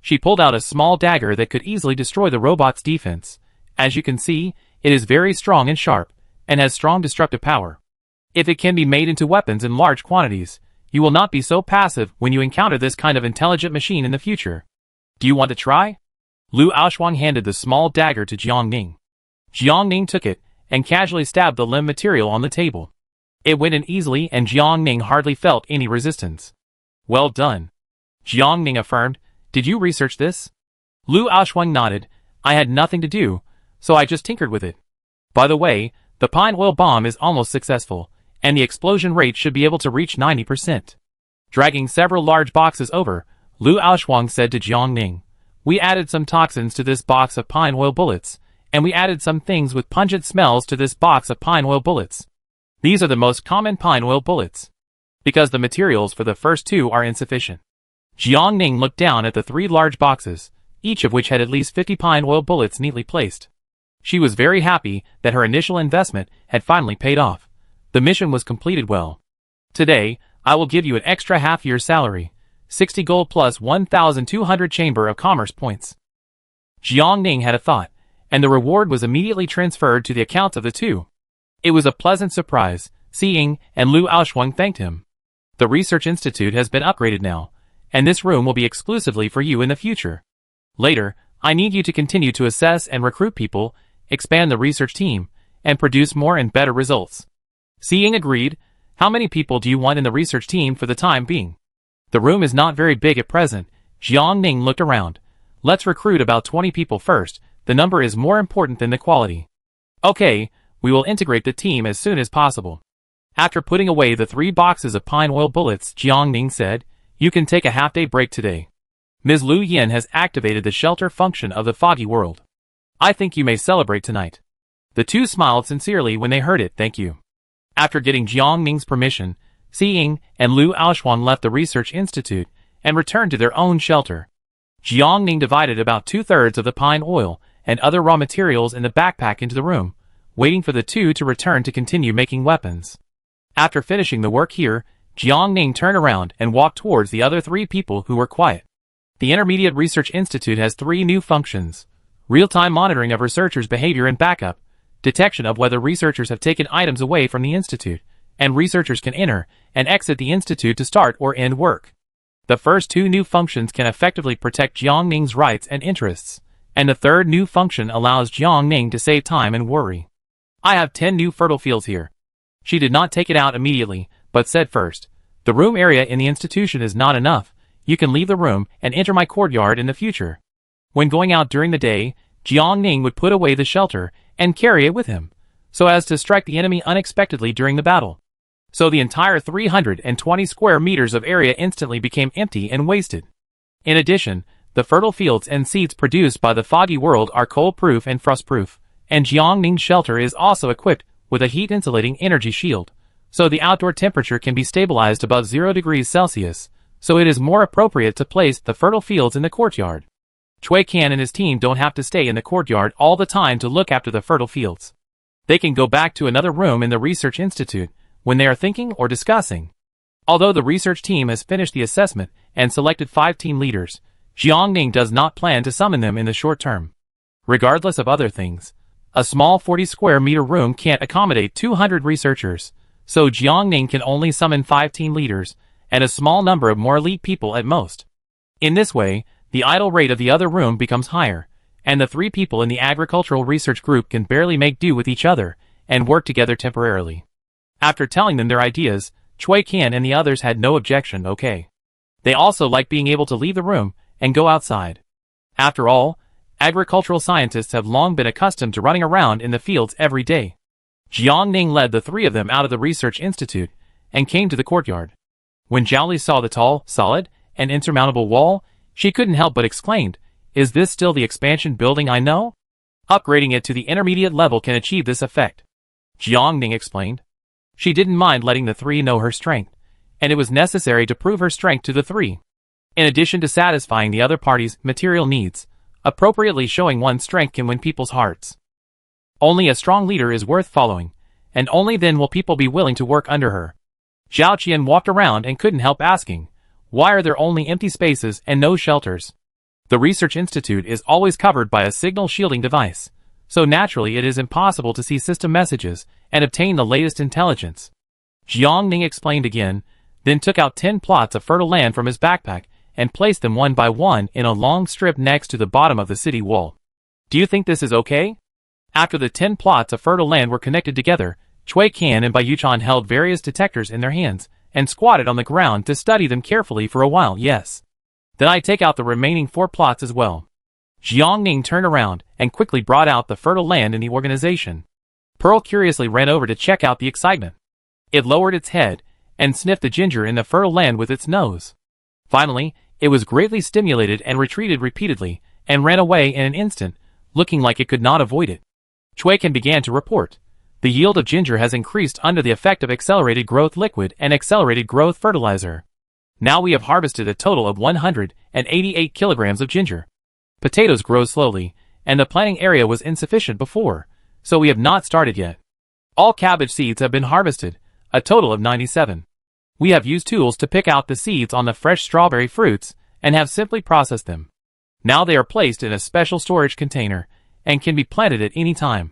A: She pulled out a small dagger that could easily destroy the robot's defense. As you can see, it is very strong and sharp, and has strong destructive power. If it can be made into weapons in large quantities, you will not be so passive when you encounter this kind of intelligent machine in the future. Do you want to try? Lu Aoshuang handed the small dagger to Jiang. Jiang took it, and casually stabbed the limb material on the table. It went in easily and Jiang hardly felt any resistance. "Well done," Jiang affirmed. "Did you research this?" Lu Aoshuang nodded. "I had nothing to do, so I just tinkered with it. By the way, the pine oil bomb is almost successful, and the explosion rate should be able to reach 90%. Dragging several large boxes over, Lu Aoshuang said to Jiang, "We added some toxins to this box of pine oil bullets, and we added some things with pungent smells to this box of pine oil bullets. These are the most common pine oil bullets, because the materials for the first 2 are insufficient." Jiang looked down at the 3 large boxes, each of which had at least 50 pine oil bullets neatly placed. She was very happy that her initial investment had finally paid off. The mission was completed well. "Today, I will give you an extra half-year's salary, 60 gold plus 1,200 Chamber of Commerce points." Jiang had a thought, and the reward was immediately transferred to the accounts of the 2. It was a pleasant surprise. Xiying and Lu Aoshuang thanked him. "The Research Institute has been upgraded now, and this room will be exclusively for you in the future. Later, I need you to continue to assess and recruit people, expand the research team, and produce more and better results." Xiying agreed. "How many people do you want in the research team for the time being?" "The room is not very big at present." Jiang looked around. "Let's recruit about 20 people first. The number is more important than the quality." "Okay, we will integrate the team as soon as possible." After putting away the 3 boxes of pine oil bullets, Jiang Ning said, "You can take a half-day break today. Ms. Lu Yin has activated the shelter function of the foggy world. I think you may celebrate tonight." The two smiled sincerely when they heard it. "Thank you." After getting Jiang Ning's permission, Si Ying and Lu Aoxuan left the research institute and returned to their own shelter. Jiang Ning divided about 2/3 of the pine oil and other raw materials in the backpack into the room, waiting for the two to return to continue making weapons. After finishing the work here, Jiang Ning turned around and walked towards the other 3 people who were quiet. The Intermediate Research Institute has 3 new functions: real-time monitoring of researchers' behavior and backup, detection of whether researchers have taken items away from the institute, and researchers can enter and exit the institute to start or end work. The first 2 new functions can effectively protect Jiang Ning's rights and interests, and the third new function allows Jiang Ning to save time and worry. "I have 10 new fertile fields here." She did not take it out immediately, but said first, "The room area in the institution is not enough. You can leave the room and enter my courtyard in the future." When going out during the day, Jiang Ning would put away the shelter and carry it with him, so as to strike the enemy unexpectedly during the battle. So the entire 320 square meters of area instantly became empty and wasted. In addition, the fertile fields and seeds produced by the foggy world are cold-proof and frost-proof, and Jiang Ning's shelter is also equipped with a heat-insulating energy shield, so the outdoor temperature can be stabilized above 0 degrees Celsius, so it is more appropriate to place the fertile fields in the courtyard. Chui Can and his team don't have to stay in the courtyard all the time to look after the fertile fields. They can go back to another room in the research institute when they are thinking or discussing. Although the research team has finished the assessment and selected 5 team leaders, Jiang Ning does not plan to summon them in the short term. Regardless of other things, a small 40 square meter room can't accommodate 200 researchers, so Jiang Ning can only summon 5 team leaders and a small number of more elite people at most. In this way, the idle rate of the other room becomes higher, and the 3 people in the agricultural research group can barely make do with each other and work together temporarily. After telling them their ideas, Chui Can and the others had no objection. Okay. They also like being able to leave the room and go outside. After all, agricultural scientists have long been accustomed to running around in the fields every day. Jiang Ning led the 3 of them out of the research institute and came to the courtyard. When Zhao Li saw the tall, solid, and insurmountable wall, she couldn't help but exclaimed, "Is this still the expansion building I know? Upgrading it to the intermediate level can achieve this effect." Jiang Ning explained. She didn't mind letting the 3 know her strength, and it was necessary to prove her strength to the 3. In addition to satisfying the other party's material needs, appropriately showing one's strength can win people's hearts. Only a strong leader is worth following, and only then will people be willing to work under her. Zhao Qian walked around and couldn't help asking, why are there only empty spaces and no shelters? The research institute is always covered by a signal shielding device, so naturally it is impossible to see system messages and obtain the latest intelligence. Jiang Ning explained again, then took out 10 plots of fertile land from his backpack and placed them one by one in a long strip next to the bottom of the city wall. "Do you think this is okay?" After the 10 plots of fertile land were connected together, Chui Can and Bai Yuchan held various detectors in their hands and squatted on the ground to study them carefully for a while. "Yes. Then I take out the remaining 4 plots as well." Jiang Ning turned around and quickly brought out the fertile land in the organization. Pearl curiously ran over to check out the excitement. It lowered its head and sniffed the ginger in the fertile land with its nose. Finally, it was greatly stimulated and retreated repeatedly and ran away in an instant, looking like it could not avoid it. Chui Can began to report. The yield of ginger has increased under the effect of accelerated growth liquid and accelerated growth fertilizer. Now we have harvested a total of 188 kilograms of ginger. Potatoes grow slowly, and the planting area was insufficient before, so we have not started yet. All cabbage seeds have been harvested, a total of 97. We have used tools to pick out the seeds on the fresh strawberry fruits and have simply processed them. Now they are placed in a special storage container and can be planted at any time.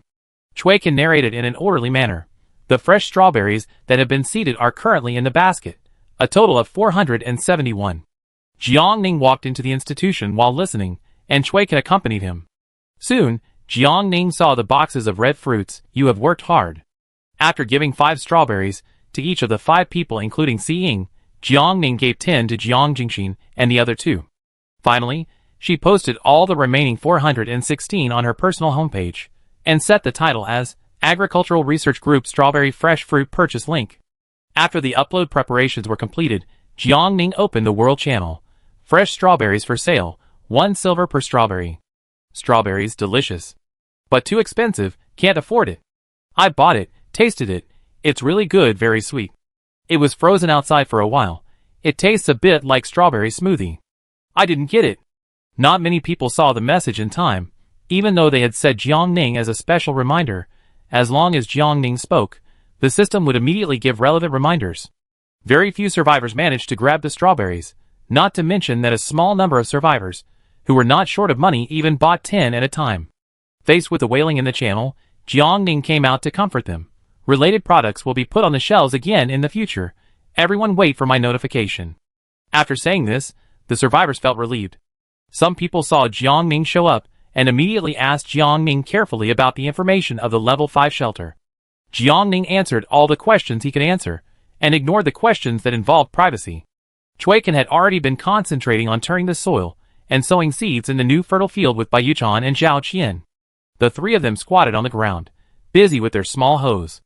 A: Chui Can narrated in an orderly manner. The fresh strawberries that have been seeded are currently in the basket, a total of 471. Jiang Ning walked into the institution while listening, and Chui Can accompanied him. Soon, Jiang Ning saw the boxes of red fruits. "You have worked hard." After giving 5 strawberries to each of the 5 people including Si Ying, Jiang Ning gave 10 to Jiang Jingxin and the other 2. Finally, she posted all the remaining 416 on her personal homepage, and set the title as Agricultural Research Group Strawberry Fresh Fruit Purchase Link. After the upload preparations were completed, Jiangning opened the World Channel. Fresh strawberries for sale, 1 silver per strawberry. Strawberries delicious. But too expensive, can't afford it. I bought it, tasted it. It's really good, very sweet. It was frozen outside for a while. It tastes a bit like strawberry smoothie. I didn't get it. Not many people saw the message in time, even though they had said Jiangning as a special reminder. As long as Jiangning spoke, the system would immediately give relevant reminders. Very few survivors managed to grab the strawberries, not to mention that a small number of survivors, who were not short of money, even bought 10 at a time. Faced with the wailing in the channel, Jiangning came out to comfort them. Related products will be put on the shelves again in the future. Everyone wait for my notification. After saying this, the survivors felt relieved. Some people saw Jiangning show up and immediately asked Jiangning carefully about the information of the level 5 shelter. Jiangning answered all the questions he could answer, and ignored the questions that involved privacy. Chuikan had already been concentrating on turning the soil and sowing seeds in the new fertile field with Baiyuchan and Zhao Qian. The three of them squatted on the ground, busy with their small hoes.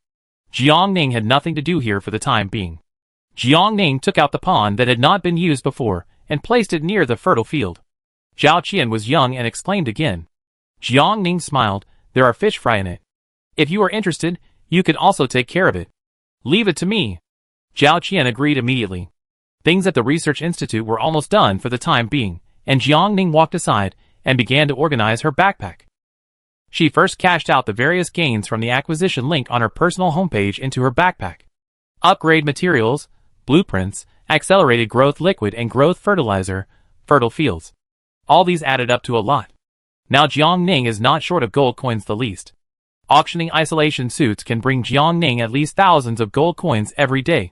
A: Jiangning had nothing to do here for the time being. Jiangning took out the pond that had not been used before and placed it near the fertile field. Zhao Qian was young and exclaimed again. Jiangning smiled, there are fish fry in it. If you are interested, you can also take care of it. Leave it to me. Zhao Qian agreed immediately. Things at the research institute were almost done for the time being, and Jiangning walked aside and began to organize her backpack. She first cashed out the various gains from the acquisition link on her personal homepage into her backpack. Upgrade materials, blueprints, accelerated growth liquid and growth fertilizer, fertile fields. All these added up to a lot. Now Jiangning is not short of gold coins the least. Auctioning isolation suits can bring Jiangning at least thousands of gold coins every day.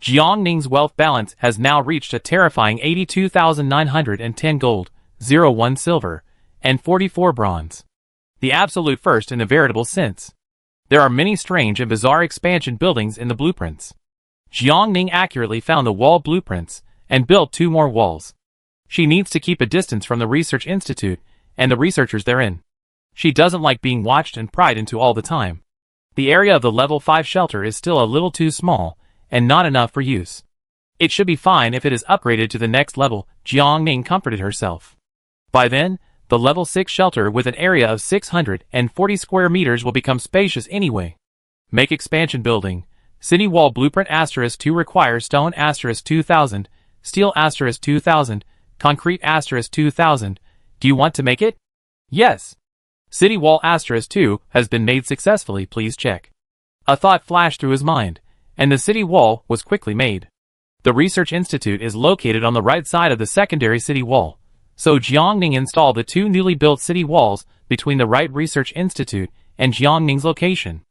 A: Jiangning's wealth balance has now reached a terrifying 82,910 gold, 01 silver, and 44 bronze. The absolute first in a veritable sense. There are many strange and bizarre expansion buildings in the blueprints. Jiangning accurately found the wall blueprints and built 2 more walls. She needs to keep a distance from the research institute and the researchers therein. She doesn't like being watched and pried into all the time. The area of the level 5 shelter is still a little too small and not enough for use. It should be fine if it is upgraded to the next level, Jiangning comforted herself. By then, the level 6 shelter with an area of 640 square meters will become spacious anyway. Make expansion building. City wall blueprint *2 requires stone *2000, steel *2000, concrete *2000. Do you want to make it? Yes. City wall *2 has been made successfully, please check. A thought flashed through his mind, and the city wall was quickly made. The research institute is located on the right side of the secondary city wall, so Jiangning installed the 2 newly built city walls between the right research institute and Jiangning's location.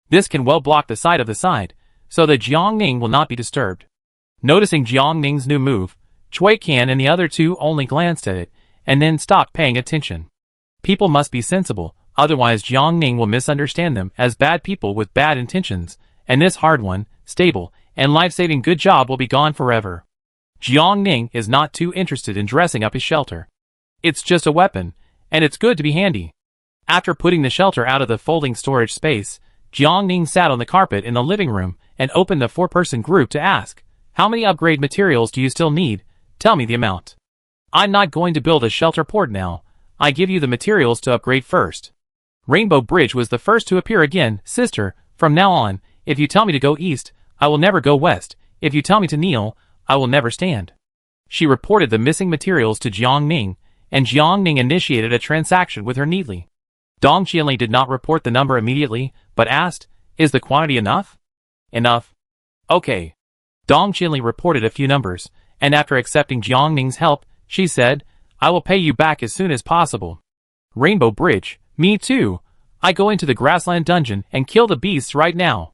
A: This can well block the side of the side, so that Jiangning will not be disturbed. Noticing Jiangning's new move, Chuikan and the other 2 only glanced at it, and then stopped paying attention. People must be sensible, otherwise Jiangning will misunderstand them as bad people with bad intentions, and this hard one, stable, and life-saving good job will be gone forever. Jiangning is not too interested in dressing up his shelter. It's just a weapon, and it's good to be handy. After putting the shelter out of the folding storage space, Jiangning sat on the carpet in the living room and opened the 4-person group to ask, how many upgrade materials do you still need? Tell me the amount. I'm not going to build a shelter port now. I give you the materials to upgrade first. Rainbow Bridge was the first to appear again. Sister, from now on, if you tell me to go east, I will never go west. If you tell me to kneel, I will never stand. She reported the missing materials to Jiangning, and Jiangning initiated a transaction with her neatly. Dong Qianli did not report the number immediately, but asked, is the quantity enough? Enough. Okay. Dong Qianli reported a few numbers, and after accepting Jiangning's help, she said, I will pay you back as soon as possible. Rainbow Bridge, me too. I go into the grassland dungeon and kill the beasts right now.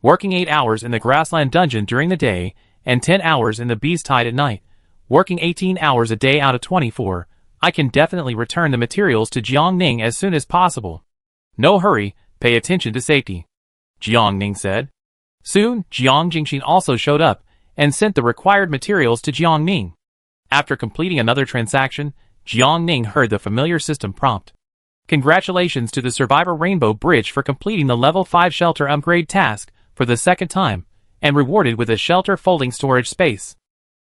A: Working 8 hours in the grassland dungeon during the day, and 10 hours in the beast hide at night. Working 18 hours a day out of 24, I can definitely return the materials to Jiangning as soon as possible. No hurry, pay attention to safety. Jiangning said. Soon, Jiang Jingxin also showed up, and sent the required materials to Jiangning. After completing another transaction, Jiangning heard the familiar system prompt. Congratulations to the survivor Rainbow Bridge for completing the level 5 shelter upgrade task for the 2nd time. and rewarded with a shelter folding storage space.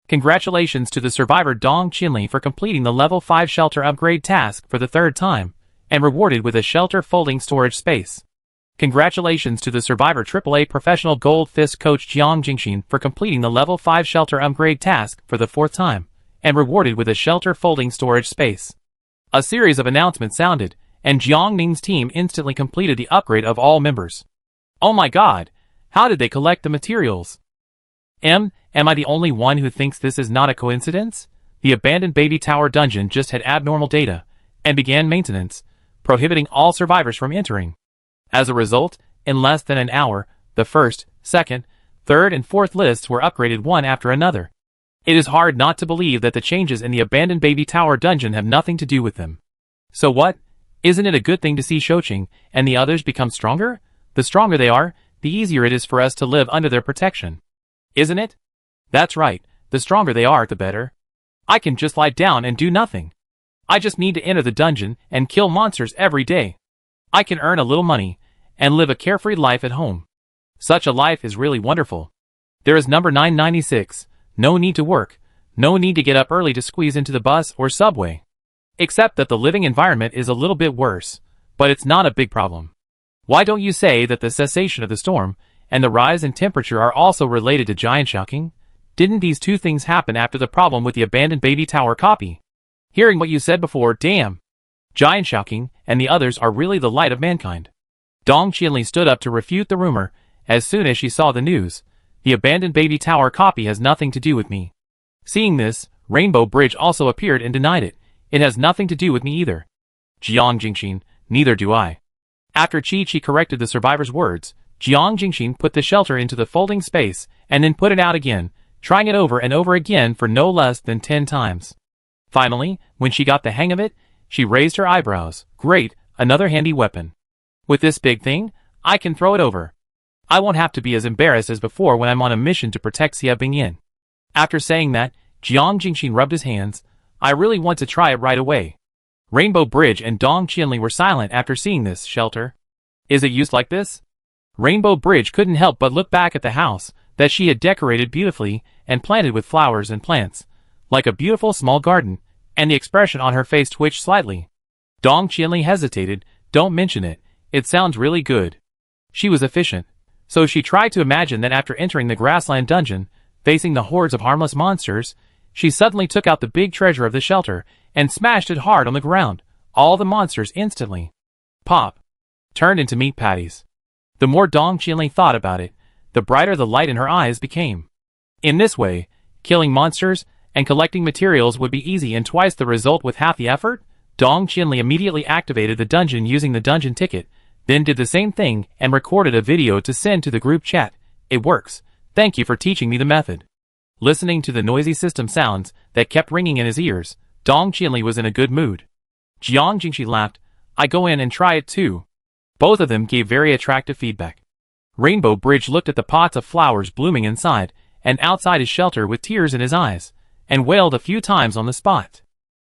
A: Congratulations to the survivor Dong Qinli for completing the level 5 shelter upgrade task for the third time, and rewarded with a shelter folding storage space. Congratulations to the survivor AAA professional Gold Fist coach Jiang Jingxin for completing the level 5 shelter upgrade task for the fourth time, and rewarded with a shelter folding storage space. A series of announcements sounded, and Jiang Ning's team instantly completed the upgrade of all members. Oh my god, how did they collect the materials? Am I the only one who thinks this is not a coincidence? The abandoned baby tower dungeon just had abnormal data, and began maintenance, prohibiting all survivors from entering. As a result, in less than an hour, the first, second, third and fourth lists were upgraded one after another. It is hard not to believe that the changes in the abandoned baby tower dungeon have nothing to do with them. So what? Isn't it a good thing to see Shouqing and the others become stronger? The stronger they are, the easier it is for us to live under their protection. Isn't it? That's right, the stronger they are, the better. I can just lie down and do nothing. I just need to enter the dungeon and kill monsters every day. I can earn a little money and live a carefree life at home. Such a life is really wonderful. There is number 996. No need to work, no need to get up early to squeeze into the bus or subway. Except that the living environment is a little bit worse, but it's not a big problem. Why don't you say that the cessation of the storm and the rise in temperature are also related to giant Shouqing? Didn't these two things happen after the problem with the abandoned baby tower copy? Hearing what you said before, damn. Giant Shouqing and the others are really the light of mankind. Dong Qinli stood up to refute the rumor as soon as she saw the news. The abandoned baby tower copy has nothing to do with me. Seeing this, Rainbow Bridge also appeared and denied it. It has nothing to do with me either. Jiang Jingxin, neither do I. After Chi corrected the survivor's words, Jiang Jingxin put the shelter into the folding space and then put it out again, trying it over and over again for no less than 10 times. Finally, when she got the hang of it, she raised her eyebrows. Great, another handy weapon. With this big thing, I can throw it over. I won't have to be as embarrassed as before when I'm on a mission to protect Xia Bingyin. After saying that, Jiang Jingxin rubbed his hands. I really want to try it right away. Rainbow Bridge and Dong Qinli were silent after seeing this shelter. Is it used like this? Rainbow Bridge couldn't help but look back at the house that she had decorated beautifully and planted with flowers and plants, like a beautiful small garden, and the expression on her face twitched slightly. Dong Qinli hesitated. Don't mention it. It sounds really good. She was efficient. So she tried to imagine that after entering the grassland dungeon, facing the hordes of harmless monsters, she suddenly took out the big treasure of the shelter and smashed it hard on the ground. All the monsters instantly pop, turned into meat patties. The more Dong Qinli thought about it, the brighter the light in her eyes became. In this way, killing monsters and collecting materials would be easy and twice the result with half the effort. Dong Qinli immediately activated the dungeon using the dungeon ticket, then did the same thing and recorded a video to send to the group chat. It works. Thank you for teaching me the method. Listening to the noisy system sounds that kept ringing in his ears, Dong Qinli was in a good mood. Jiang Jingxi laughed. I go in and try it too. Both of them gave very attractive feedback. Rainbow Bridge looked at the pots of flowers blooming inside and outside his shelter with tears in his eyes, and wailed a few times on the spot.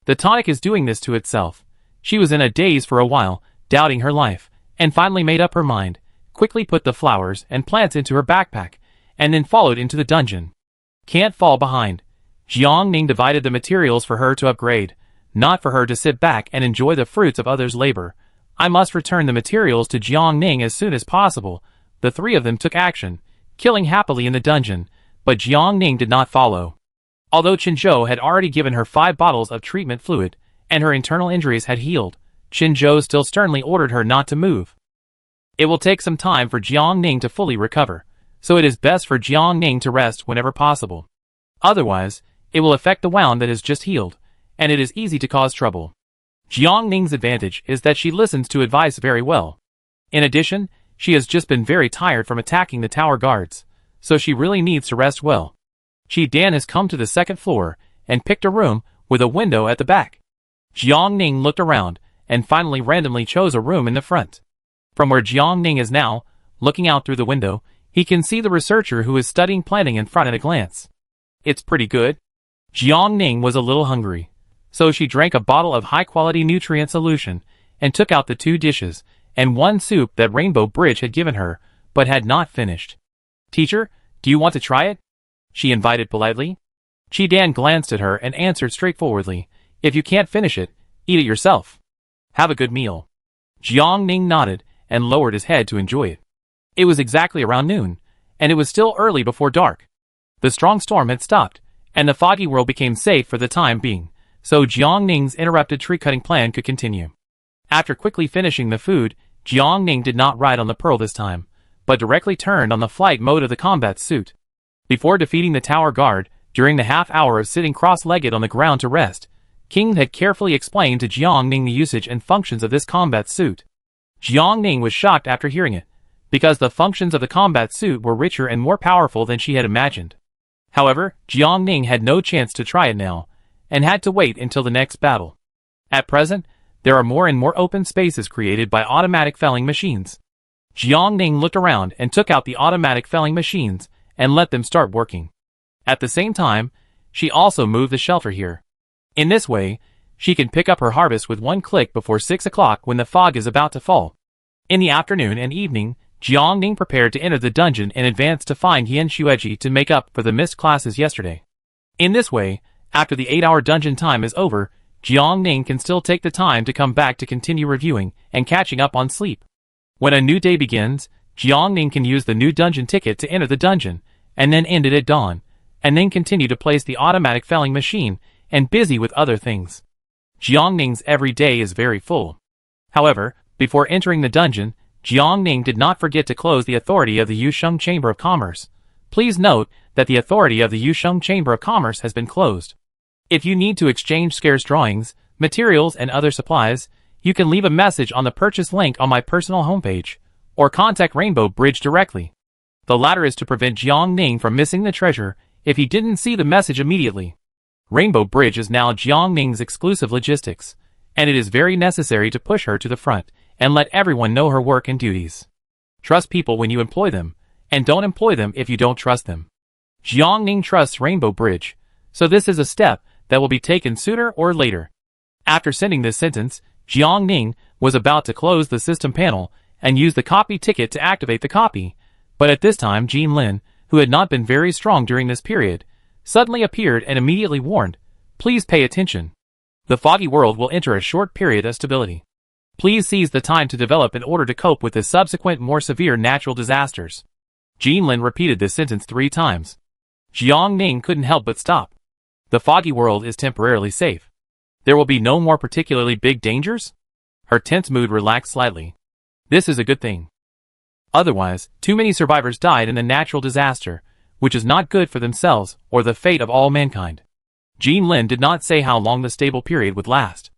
A: The tonic is doing this to itself. She was in a daze for a while, doubting her life, and finally made up her mind, quickly put the flowers and plants into her backpack, and then followed into the dungeon. Can't fall behind. Jiang Ning divided the materials for her to upgrade, not for her to sit back and enjoy the fruits of others' labor. I must return the materials to Jiang Ning as soon as possible. The three of them took action, killing happily in the dungeon, but Jiang Ning did not follow. Although Qinzhou had already given her 5 bottles of treatment fluid, and her internal injuries had healed, Qinzhou still sternly ordered her not to move. It will take some time for Jiang Ning to fully recover, so it is best for Jiang Ning to rest whenever possible. Otherwise, it will affect the wound that has just healed, and it is easy to cause trouble. Jiang Ning's advantage is that she listens to advice very well. In addition, she has just been very tired from attacking the tower guards, so she really needs to rest well. Qi Dan has come to the second floor and picked a room with a window at the back. Jiang Ning looked around and finally randomly chose a room in the front. From where Jiang Ning is now, looking out through the window, he can see the researcher who is studying planting in front at a glance. It's pretty good. Jiang Ning was a little hungry, so she drank a bottle of high-quality nutrient solution and took out the 2 dishes and 1 soup that Rainbow Bridge had given her, but had not finished. Teacher, Do you want to try it? She invited politely. Chidan glanced at her and answered straightforwardly, if you can't finish it, eat it yourself. Have a good meal. Jiang Ning nodded and lowered his head to enjoy it. It was exactly around noon, and it was still early before dark. The strong storm had stopped, and the foggy world became safe for the time being, so Jiang Ning's interrupted tree-cutting plan could continue. After quickly finishing the food, Jiang Ning did not ride on the pearl this time, but directly turned on the flight mode of the combat suit. Before defeating the tower guard, during the half hour of sitting cross-legged on the ground to rest, King had carefully explained to Jiang Ning the usage and functions of this combat suit. Jiang Ning was shocked after hearing it, because the functions of the combat suit were richer and more powerful than she had imagined. However, Jiang Ning had no chance to try it now, and had to wait until the next battle. At present, there are more and more open spaces created by automatic felling machines. Jiang Ning looked around and took out the automatic felling machines and let them start working. At the same time, she also moved the shelter here. In this way, she can pick up her harvest with one click before 6 o'clock when the fog is about to fall. In the afternoon and evening, Jiang Ning prepared to enter the dungeon in advance to find Yan Xueji to make up for the missed classes yesterday. In this way, after the 8-hour dungeon time is over, Jiang Ning can still take the time to come back to continue reviewing and catching up on sleep. When a new day begins, Jiang Ning can use the new dungeon ticket to enter the dungeon, and then end it at dawn, and then continue to place the automatic felling machine and busy with other things. Jiang Ning's every day is very full. However, before entering the dungeon, Jiang Ning did not forget to close the authority of the Yusheng Chamber of Commerce. Please note that the authority of the Yusheng Chamber of Commerce has been closed. If you need to exchange scarce drawings, materials, and other supplies, you can leave a message on the purchase link on my personal homepage, or contact Rainbow Bridge directly. The latter is to prevent Jiang Ning from missing the treasure if he didn't see the message immediately. Rainbow Bridge is now Jiang Ning's exclusive logistics, and it is very necessary to push her to the front and let everyone know her work and duties. Trust people when you employ them, and don't employ them if you don't trust them. Jiang Ning trusts Rainbow Bridge, so this is a step that will be taken sooner or later. After sending this sentence, Jiang Ning was about to close the system panel and use the copy ticket to activate the copy, but at this time Jean Lin, who had not been very strong during this period, suddenly appeared and immediately warned, "Please pay attention. The foggy world will enter a short period of stability. Please seize the time to develop in order to cope with the subsequent more severe natural disasters." Jean Lin repeated this sentence 3 times. Jiang Ning couldn't help but stop. The foggy world is temporarily safe. There will be no more particularly big dangers? Her tense mood relaxed slightly. This is a good thing. Otherwise, too many survivors died in the natural disaster, which is not good for themselves or the fate of all mankind. Jean Lin did not say how long the stable period would last.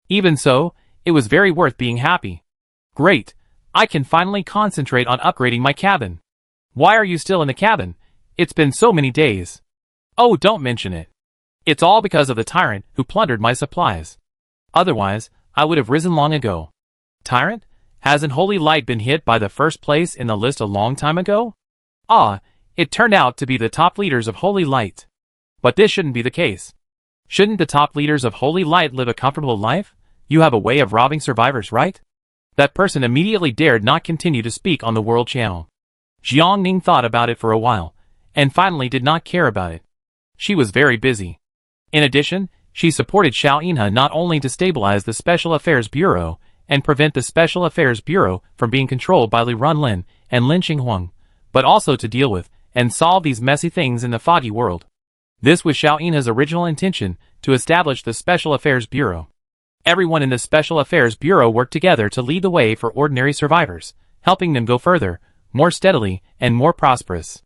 A: Even so, it was very worth being happy. Great, I can finally concentrate on upgrading my cabin. Why are you still in the cabin? It's been so many days. Oh, don't mention it. It's all because of the tyrant who plundered my supplies. Otherwise, I would have risen long ago. Tyrant? Hasn't Holy Light been hit by the first place in the list a long time ago? Ah, it turned out to be the top leaders of Holy Light. But this shouldn't be the case. Shouldn't the top leaders of Holy Light live a comfortable life? You have a way of robbing survivors, right? That person immediately dared not continue to speak on the world channel. Jiang Ning thought about it for a while, and finally did not care about it. She was very busy. In addition, she supported Xiao Yinhe not only to stabilize the Special Affairs Bureau and prevent the Special Affairs Bureau from being controlled by Li Runlin and Lin Xinghuang, but also to deal with and solve these messy things in the foggy world. This was Xiao Yinhe's original intention, to establish the Special Affairs Bureau. Everyone in the Special Affairs Bureau worked together to lead the way for ordinary survivors, helping them go further, more steadily, and more prosperous.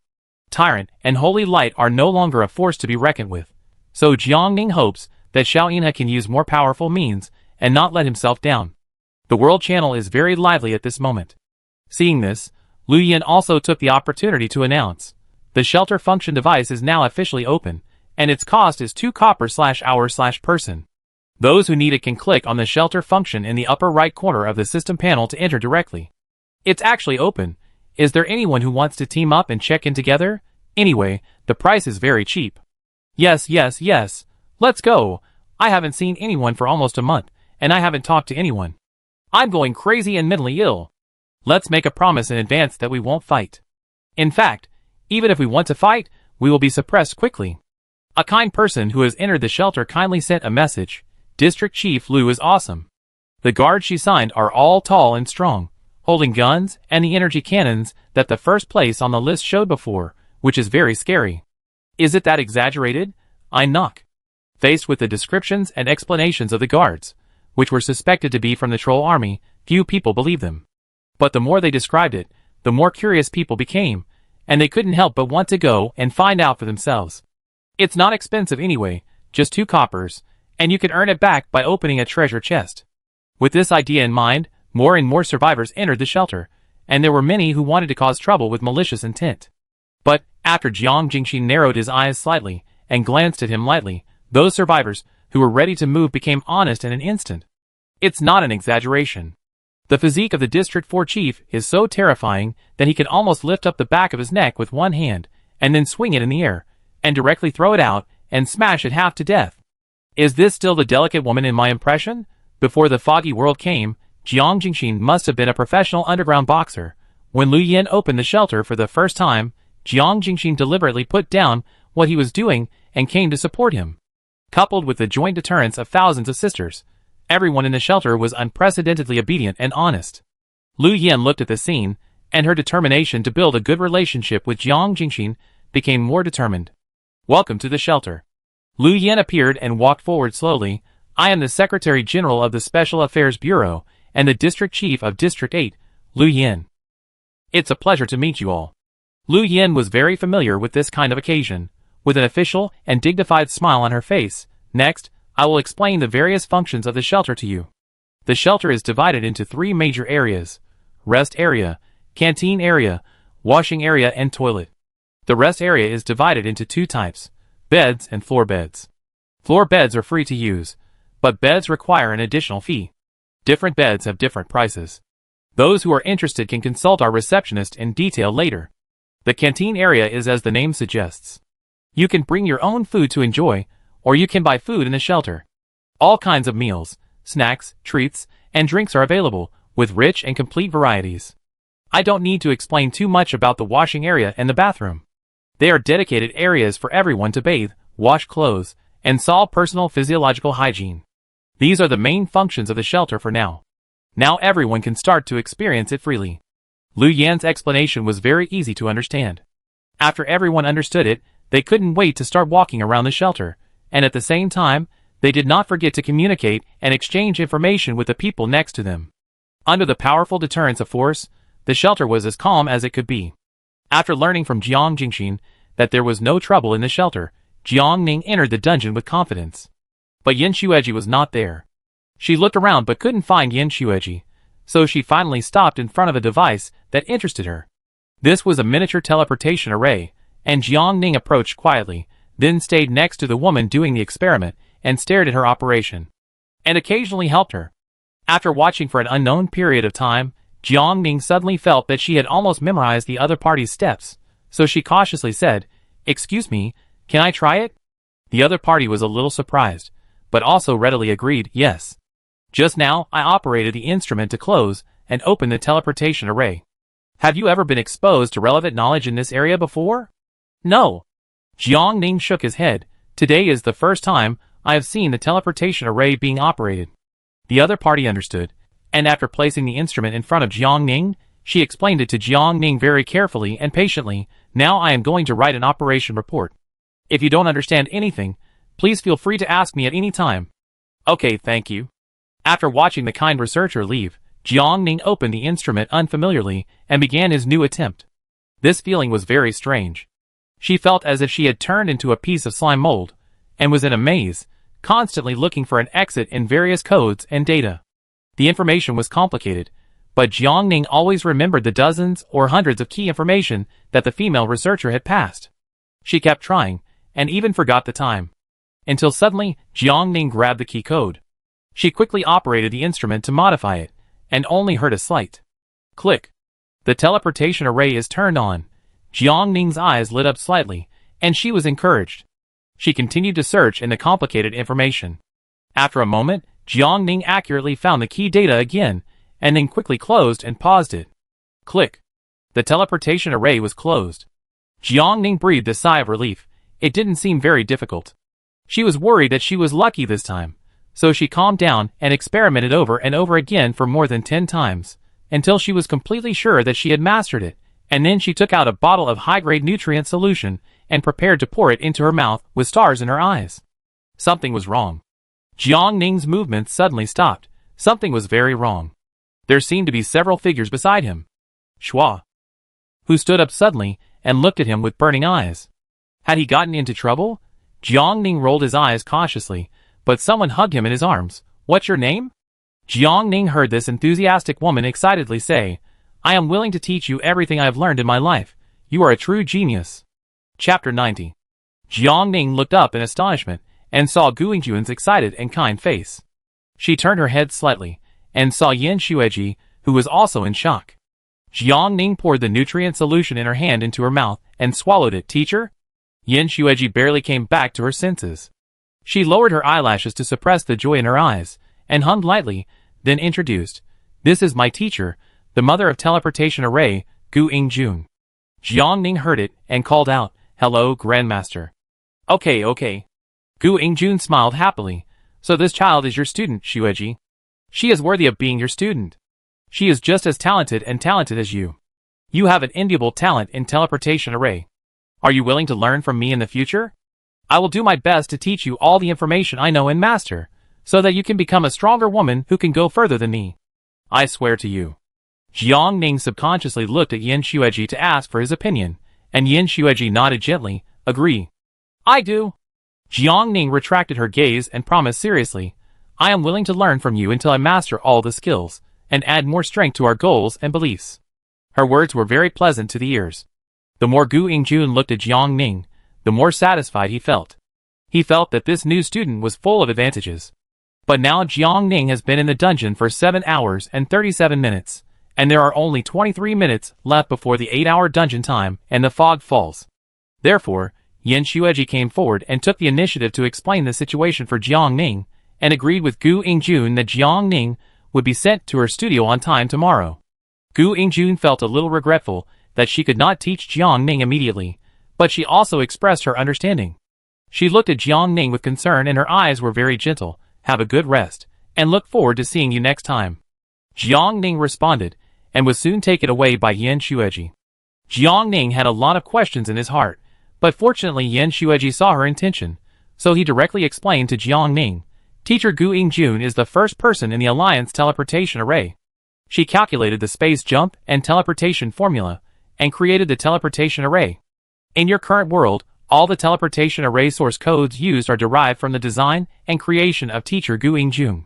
A: Tyrant and Holy Light are no longer a force to be reckoned with, so Jiang Ning hopes that Xiao Yinhe can use more powerful means and not let himself down. The world channel is very lively at this moment. Seeing this, Lu Yin also took the opportunity to announce, the shelter function device is now officially open, and its cost is 2 copper/hour/person. Those who need it can click on the shelter function in the upper right corner of the system panel to enter directly. It's actually open. Is there anyone who wants to team up and check in together? Anyway, the price is very cheap. Yes. Let's go. I haven't seen anyone for almost a month, and I haven't talked to anyone. I'm going crazy and mentally ill. Let's make a promise in advance that we won't fight. In fact, Even if we want to fight, we will be suppressed quickly. A kind person who has entered the shelter kindly sent a message. District Chief Lu is awesome. The guards she signed are all tall and strong, holding guns and the energy cannons that the first place on the list showed before, which is very scary. Is it that exaggerated? I knock. Faced with the descriptions and explanations of the guards, which were suspected to be from the troll army, few people believed them. But the more they described it, the more curious people became, and they couldn't help but want to go and find out for themselves. It's not expensive anyway, just 2 coppers, and you can earn it back by opening a treasure chest. With this idea in mind, more and more survivors entered the shelter, and there were many who wanted to cause trouble with malicious intent. But, after Jiang Jingxi narrowed his eyes slightly and glanced at him lightly, those survivors who were ready to move became honest in an instant. It's not an exaggeration. The physique of the District 4 chief is so terrifying that he can almost lift up the back of his neck with one hand, and then swing it in the air, and directly throw it out, and smash it half to death. Is this still the delicate woman in my impression? Before the foggy world came, Jiang Jingxin must have been a professional underground boxer. When Lu Yin opened the shelter for the first time, Jiang Jingxin deliberately put down what he was doing and came to support him. Coupled with the joint deterrence of thousands of sisters, everyone in the shelter was unprecedentedly obedient and honest. Lu Yin looked at the scene, and her determination to build a good relationship with Jiang Jingxin became more determined. Welcome to the shelter. Lu Yin appeared and walked forward slowly. I am the Secretary General of the Special Affairs Bureau and the District Chief of District 8, Lu Yin. It's a pleasure to meet you all. Lu Yin was very familiar with this kind of occasion, with an official and dignified smile on her face. Next, I will explain the various functions of the shelter to you. The shelter is divided into 3 major areas: rest area, canteen area, washing area, and toilet. The rest area is divided into 2 types: beds and floor beds. Floor beds are free to use, but beds require an additional fee. Different beds have different prices. Those who are interested can consult our receptionist in detail later. The canteen area is as the name suggests. You can bring your own food to enjoy, or you can buy food in the shelter. All kinds of meals, snacks, treats, and drinks are available, with rich and complete varieties. I don't need to explain too much about the washing area and the bathroom. They are dedicated areas for everyone to bathe, wash clothes, and solve personal physiological hygiene. These are the main functions of the shelter for now. Now everyone can start to experience it freely. Lu Yan's explanation was very easy to understand. After everyone understood it, they couldn't wait to start walking around the shelter, and at the same time, they did not forget to communicate and exchange information with the people next to them. Under the powerful deterrence of force, the shelter was as calm as it could be. After learning from Jiang Jingxin that there was no trouble in the shelter, Jiang Ning entered the dungeon with confidence. But Yin Xueji was not there. She looked around but couldn't find Yin Xueji, so she finally stopped in front of a device that interested her. This was a miniature teleportation array, and Jiang Ning approached quietly, then stayed next to the woman doing the experiment and stared at her operation, and occasionally helped her. After watching for an unknown period of time, Jiang Ning suddenly felt that she had almost memorized the other party's steps, so she cautiously said, "Excuse me, can I try it?" The other party was a little surprised, but also readily agreed, "Yes. Just now, I operated the instrument to close and open the teleportation array. Have you ever been exposed to relevant knowledge in this area before?" "No." Jiang Ning shook his head. "Today is the first time I have seen the teleportation array being operated." The other party understood, and after placing the instrument in front of Jiang Ning, she explained it to Jiang Ning very carefully and patiently. "Now I am going to write an operation report. If you don't understand anything, please feel free to ask me at any time." "Okay, thank you." After watching the kind researcher leave, Jiang Ning opened the instrument unfamiliarly and began his new attempt. This feeling was very strange. She felt as if she had turned into a piece of slime mold, and was in a maze, constantly looking for an exit in various codes and data. The information was complicated, but Jiang Ning always remembered the dozens or hundreds of key information that the female researcher had passed. She kept trying, and even forgot the time. Until suddenly, Jiang Ning grabbed the key code. She quickly operated the instrument to modify it, and only heard a slight click. The teleportation array is turned on. Jiang Ning's eyes lit up slightly, and she was encouraged. She continued to search in the complicated information. After a moment, Jiang Ning accurately found the key data again, and then quickly closed and paused it. Click. The teleportation array was closed. Jiang Ning breathed a sigh of relief. It didn't seem very difficult. She was worried that she was lucky this time, so she calmed down and experimented over and over again for more than 10 times, until she was completely sure that she had mastered it, and then she took out a bottle of high-grade nutrient solution and prepared to pour it into her mouth with stars in her eyes. Something was wrong. Jiang Ning's movements suddenly stopped. Something was very wrong. There seemed to be several figures beside him. Shua, who stood up suddenly and looked at him with burning eyes. Had he gotten into trouble? Jiang Ning rolled his eyes cautiously, but someone hugged him in his arms. What's your name? Jiang Ning heard this enthusiastic woman excitedly say, I am willing to teach you everything I have learned in my life. You are a true genius. Chapter 90. Jiang Ning looked up in astonishment and saw Gu Yingjun's excited and kind face. She turned her head slightly and saw Yin Xueji, who was also in shock. Jiang Ning poured the nutrient solution in her hand into her mouth and swallowed it. Teacher? Yin Xueji barely came back to her senses. She lowered her eyelashes to suppress the joy in her eyes and hummed lightly, then introduced, This is my teacher, the mother of teleportation array, Gu Yingjun. Jiang Ning heard it and called out, Hello, Grandmaster. Okay. Gu Yingjun smiled happily. So this child is your student, Xueji. She is worthy of being your student. She is just as talented as you. You have an enviable talent in teleportation array. Are you willing to learn from me in the future? I will do my best to teach you all the information I know and master, so that you can become a stronger woman who can go further than me. I swear to you. Jiang Ning subconsciously looked at Yin Xueji to ask for his opinion, and Yin Xueji nodded gently, agree. I do. Jiang Ning retracted her gaze and promised seriously, I am willing to learn from you until I master all the skills, and add more strength to our goals and beliefs. Her words were very pleasant to the ears. The more Gu Yingjun looked at Jiang Ning, the more satisfied he felt. He felt that this new student was full of advantages. But now Jiang Ning has been in the dungeon for 7 hours and 37 minutes, and there are only 23 minutes left before the 8-hour dungeon time and the fog falls. Therefore, Yin Xueji came forward and took the initiative to explain the situation for Jiang Ning, and agreed with Gu Yingjun that Jiang Ning would be sent to her studio on time tomorrow. Gu Yingjun felt a little regretful that she could not teach Jiang Ning immediately, but she also expressed her understanding. She looked at Jiang Ning with concern and her eyes were very gentle. Have a good rest, and look forward to seeing you next time. Jiang Ning responded, and was soon taken away by Yin Xueji. Jiang Ning had a lot of questions in his heart, but fortunately Yin Xueji saw her intention, so he directly explained to Jiang Ning, Teacher Gu Yingjun is the first person in the Alliance teleportation array. She calculated the space jump and teleportation formula, and created the teleportation array. In your current world, all the teleportation array source codes used are derived from the design and creation of Teacher Gu Yingjun.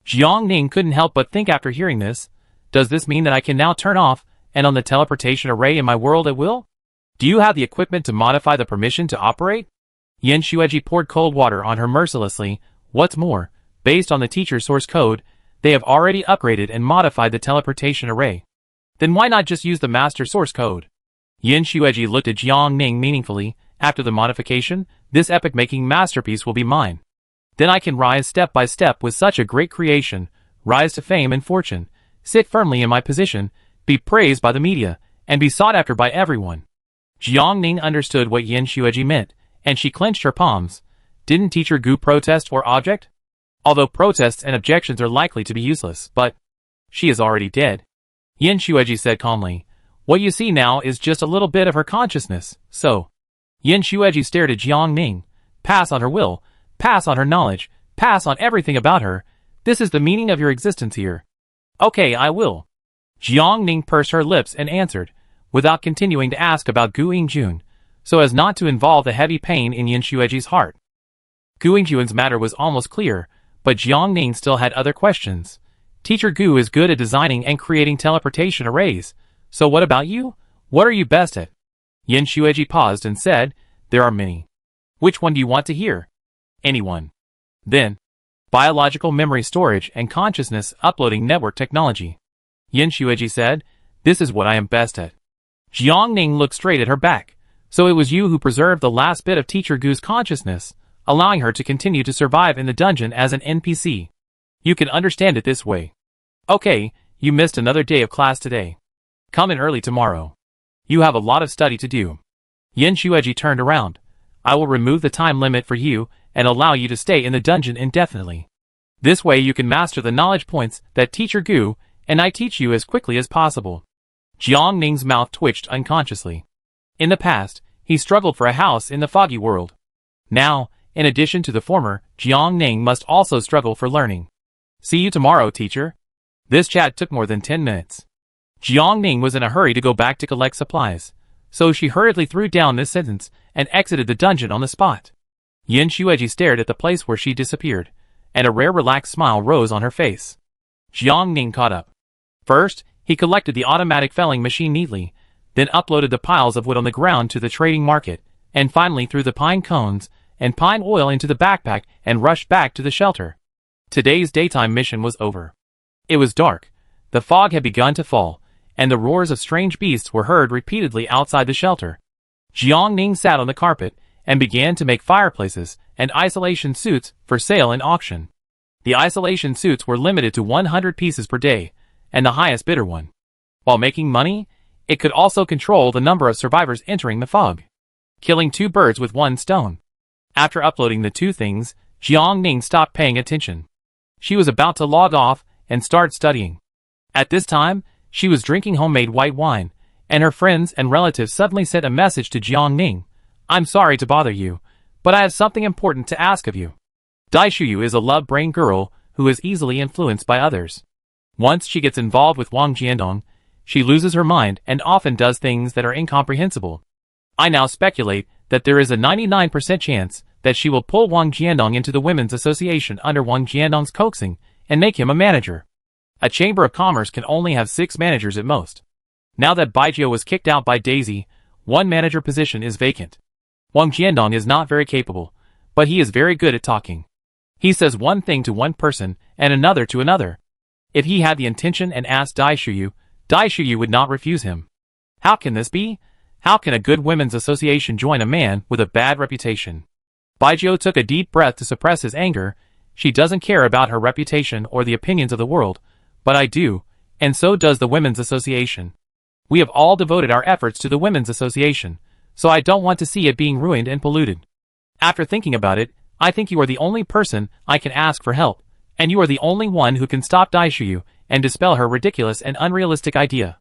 A: Jiang Ning couldn't help but think after hearing this, does this mean that I can now turn off and on the teleportation array in my world at will? Do you have the equipment to modify the permission to operate? Yin Xueji poured cold water on her mercilessly. What's more, based on the teacher source code, they have already upgraded and modified the teleportation array. Then why not just use the master source code? Yin Xueji looked at Jiang Ning meaningfully. After the modification, this epic-making masterpiece will be mine. Then I can rise step by step with such a great creation, rise to fame and fortune, sit firmly in my position, be praised by the media, and be sought after by everyone. Jiang Ning understood what Yin Xueji meant, and she clenched her palms. Didn't Teacher Gu protest or object? Although protests and objections are likely to be useless, but she is already dead. Yin Xueji said calmly, what you see now is just a little bit of her consciousness, so. Yin Xueji stared at Jiang Ning. Pass on her will, pass on her knowledge, pass on everything about her. This is the meaning of your existence here. Okay, I will. Jiang Ning pursed her lips and answered, without continuing to ask about Gu Yingjun, so as not to involve the heavy pain in Yin Xueji's heart. Gu Yingjun's matter was almost clear, but Jiang Ning still had other questions. Teacher Gu is good at designing and creating teleportation arrays, so what about you? What are you best at? Yin Xueji paused and said, there are many. Which one do you want to hear? Anyone. Then, biological memory storage and consciousness uploading network technology. Yin Xueji said, this is what I am best at. Jiang Ning looked straight at her back. So it was you who preserved the last bit of Teacher Gu's consciousness, allowing her to continue to survive in the dungeon as an NPC. You can understand it this way. Okay, you missed another day of class today. Come in early tomorrow. You have a lot of study to do. Yin Shueji turned around. I will remove the time limit for you and allow you to stay in the dungeon indefinitely. This way you can master the knowledge points that Teacher Gu and I teach you as quickly as possible. Jiang Ning's mouth twitched unconsciously. In the past, he struggled for a house in the foggy world. Now, in addition to the former, Jiang Ning must also struggle for learning. See you tomorrow, teacher. This chat took more than 10 minutes. Jiang Ning was in a hurry to go back to collect supplies, so she hurriedly threw down this sentence and exited the dungeon on the spot. Yin Shueji stared at the place where she disappeared, and a rare relaxed smile rose on her face. Jiang Ning caught up. First, he collected the automatic felling machine neatly, then uploaded the piles of wood on the ground to the trading market, and finally threw the pine cones and pine oil into the backpack and rushed back to the shelter. Today's daytime mission was over. It was dark, the fog had begun to fall, and the roars of strange beasts were heard repeatedly outside the shelter. Jiang Ning sat on the carpet and began to make fireplaces and isolation suits for sale in auction. The isolation suits were limited to 100 pieces per day, and the highest bidder won. While making money, it could also control the number of survivors entering the fog, killing 2 birds with 1 stone. After uploading the 2 things, Jiang Ning stopped paying attention. She was about to log off and start studying. At this time, she was drinking homemade white wine, and her friends and relatives suddenly sent a message to Jiang Ning. I'm sorry to bother you, but I have something important to ask of you. Dai Shuyu is a love-brain girl who is easily influenced by others. Once she gets involved with Wang Jiandong, she loses her mind and often does things that are incomprehensible. I now speculate that there is a 99% chance that she will pull Wang Jiandong into the Women's Association under Wang Jiandong's coaxing and make him a manager. A Chamber of Commerce can only have 6 managers at most. Now that Baijiu was kicked out by Daisy, 1 manager position is vacant. Wang Jiandong is not very capable, but he is very good at talking. He says one thing to one person and another to another. If he had the intention and asked Dai Shuyu would not refuse him. How can this be? How can a good women's association join a man with a bad reputation? Baijiu took a deep breath to suppress his anger. She doesn't care about her reputation or the opinions of the world, but I do, and so does the Women's Association. We have all devoted our efforts to the Women's Association, so I don't want to see it being ruined and polluted. After thinking about it, I think you are the only person I can ask for help, and you are the only one who can stop Dai Shuyu and dispel her ridiculous and unrealistic idea.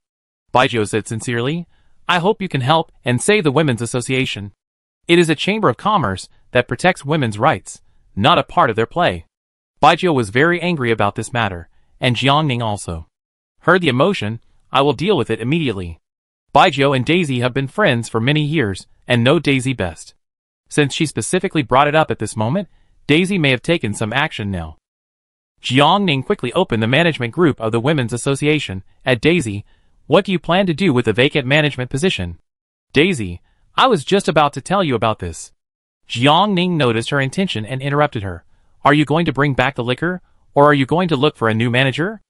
A: Baijiu said sincerely, I hope you can help and save the Women's Association. It is a chamber of commerce that protects women's rights, not a part of their play. Baijiu was very angry about this matter, and Jiang Ning also. Heard the emotion, I will deal with it immediately. Baijiu and Daisy have been friends for many years, and know Daisy best. Since she specifically brought it up at this moment, Daisy may have taken some action now. Jiang Ning quickly opened the management group of the Women's Association. At Daisy, what do you plan to do with the vacant management position? Daisy, I was just about to tell you about this. Jiang Ning noticed her intention and interrupted her. Are you going to bring back the liquor, or are you going to look for a new manager?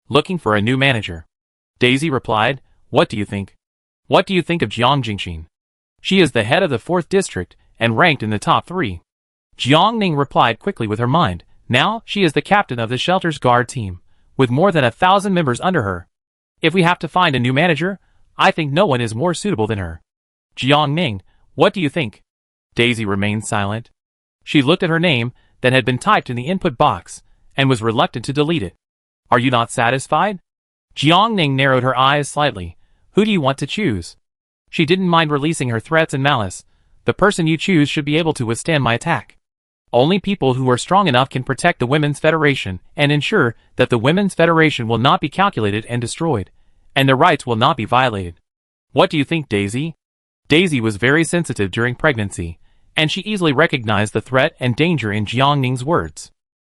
A: Looking for a new manager. Daisy replied, what do you think? What do you think of Jiang Jingxin? She is the head of the 4th district, and ranked in the top 3. Jiang Ning replied quickly with her mind. Now, she is the captain of the shelter's guard team, with more than 1,000 members under her. If we have to find a new manager, I think no one is more suitable than her. Jiang Ning, what do you think? Daisy remained silent. She looked at her name that had been typed in the input box, and was reluctant to delete it. Are you not satisfied? Jiang Ning narrowed her eyes slightly. Who do you want to choose? She didn't mind releasing her threats and malice. The person you choose should be able to withstand my attack. Only people who are strong enough can protect the Women's Federation and ensure that the Women's Federation will not be calculated and destroyed, and their rights will not be violated. What do you think, Daisy? Daisy was very sensitive during pregnancy, and she easily recognized the threat and danger in Jiang Ning's words.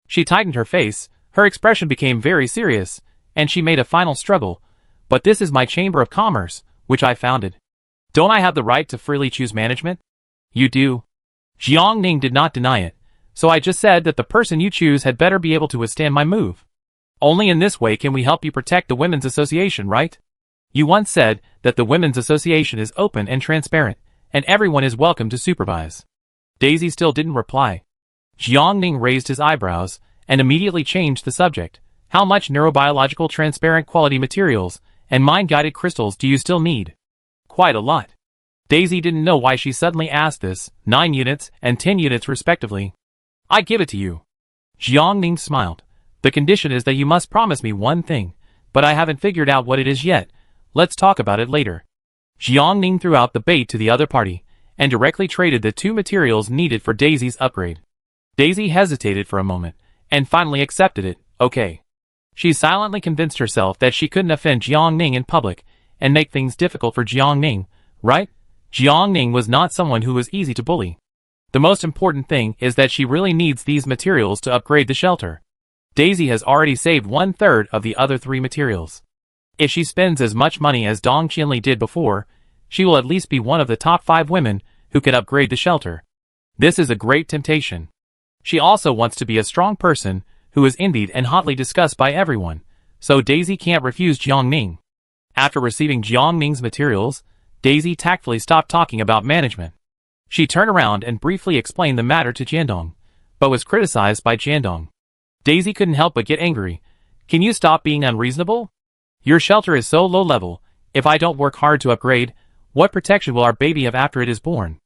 A: She tightened her face, her expression became very serious, and she made a final struggle. But this is my Chamber of Commerce, which I founded. Don't I have the right to freely choose management? You do. Jiang Ning did not deny it, so I just said that the person you choose had better be able to withstand my move. Only in this way can we help you protect the Women's Association, right? You once said that the Women's Association is open and transparent, and everyone is welcome to supervise. Daisy still didn't reply. Jiang Ning raised his eyebrows, and immediately changed the subject. How much neurobiological transparent quality materials and mind-guided crystals do you still need? Quite a lot. Daisy didn't know why she suddenly asked this, 9 units and 10 units respectively. I give it to you. Jiang Ning smiled. The condition is that you must promise me one thing, but I haven't figured out what it is yet. Let's talk about it later. Jiang Ning threw out the bait to the other party, and directly traded the 2 materials needed for Daisy's upgrade. Daisy hesitated for a moment, and finally accepted it. Okay. She silently convinced herself that she couldn't offend Jiang Ning in public, and make things difficult for Jiang Ning, right? Jiang Ning was not someone who was easy to bully. The most important thing is that she really needs these materials to upgrade the shelter. Daisy has already saved 1/3 of the other 3 materials. If she spends as much money as Dong Qianli did before, she will at least be one of the top 5 women who can upgrade the shelter. This is a great temptation. She also wants to be a strong person who is envied and hotly discussed by everyone, so Daisy can't refuse Jiang Ning. After receiving Jiang Ning's materials, Daisy tactfully stopped talking about management. She turned around and briefly explained the matter to Jiandong, but was criticized by Jiandong. Daisy couldn't help but get angry. Can you stop being unreasonable? Your shelter is so low level. If I don't work hard to upgrade, what protection will our baby have after it is born?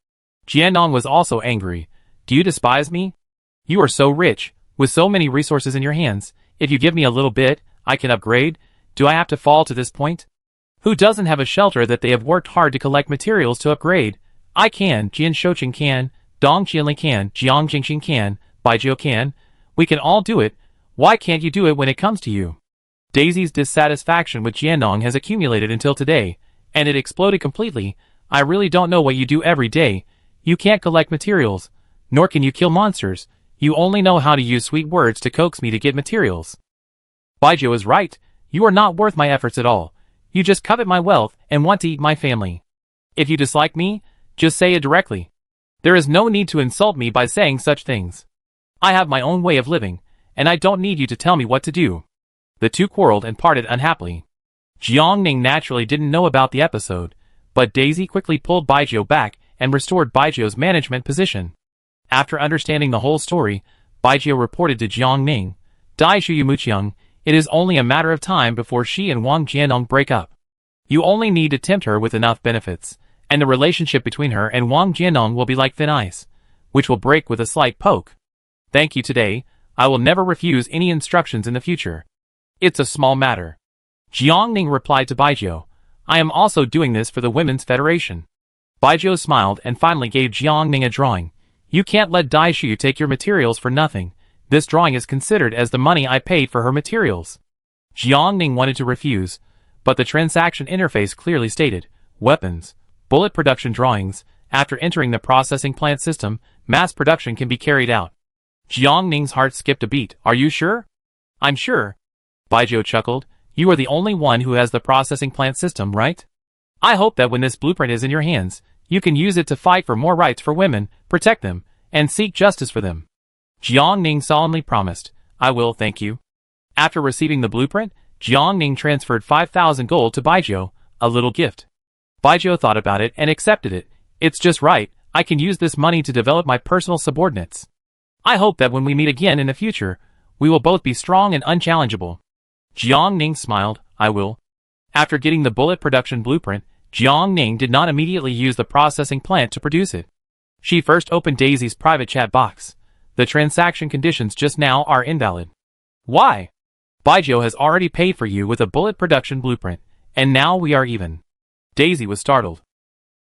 A: Jiandong was also angry. Do you despise me? You are so rich, with so many resources in your hands. If you give me a little bit, I can upgrade. Do I have to fall to this point? Who doesn't have a shelter that they have worked hard to collect materials to upgrade? I can, Jian Shouqing can, Dong Qianli can, Jiang Jingxing can, Baijiu can. We can all do it. Why can't you do it when it comes to you? Daisy's dissatisfaction with Jiandong has accumulated until today, and it exploded completely. I really don't know what you do every day. You can't collect materials, nor can you kill monsters. You only know how to use sweet words to coax me to get materials. Baijiu is right. You are not worth my efforts at all. You just covet my wealth and want to eat my family. If you dislike me, just say it directly. There is no need to insult me by saying such things. I have my own way of living, and I don't need you to tell me what to do. The 2 quarreled and parted unhappily. Jiang Ning naturally didn't know about the episode, but Daisy quickly pulled Baijiu back and restored Baijiu's management position. After understanding the whole story, Baijiu reported to Jiang Ning, Dai Shu Muqiang, it is only a matter of time before she and Wang Jiandong break up. You only need to tempt her with enough benefits, and the relationship between her and Wang Jiandong will be like thin ice, which will break with a slight poke. Thank you today. I will never refuse any instructions in the future. It's a small matter. Jiang Ning replied to Baijiu, I am also doing this for the Women's Federation. Baijiu smiled and finally gave Jiang Ning a drawing. You can't let Dai Shu take your materials for nothing. This drawing is considered as the money I paid for her materials. Jiang Ning wanted to refuse, but the transaction interface clearly stated, weapons, bullet production drawings. After entering the processing plant system, mass production can be carried out. Jiang Ning's heart skipped a beat. Are you sure? I'm sure. Baijiu chuckled. You are the only one who has the processing plant system, right? I hope that when this blueprint is in your hands, you can use it to fight for more rights for women, protect them, and seek justice for them. Jiang Ning solemnly promised, I will, thank you. After receiving the blueprint, Jiang Ning transferred 5,000 gold to Baijiu, a little gift. Baijiu thought about it and accepted it. It's just right, I can use this money to develop my personal subordinates. I hope that when we meet again in the future, we will both be strong and unchallengeable. Jiang Ning smiled, I will. After getting the bullet production blueprint, Jiang Ning did not immediately use the processing plant to produce it. She first opened Daisy's private chat box. The transaction conditions just now are invalid. Why? Baijiu has already paid for you with a bullet production blueprint, and now we are even. Daisy was startled.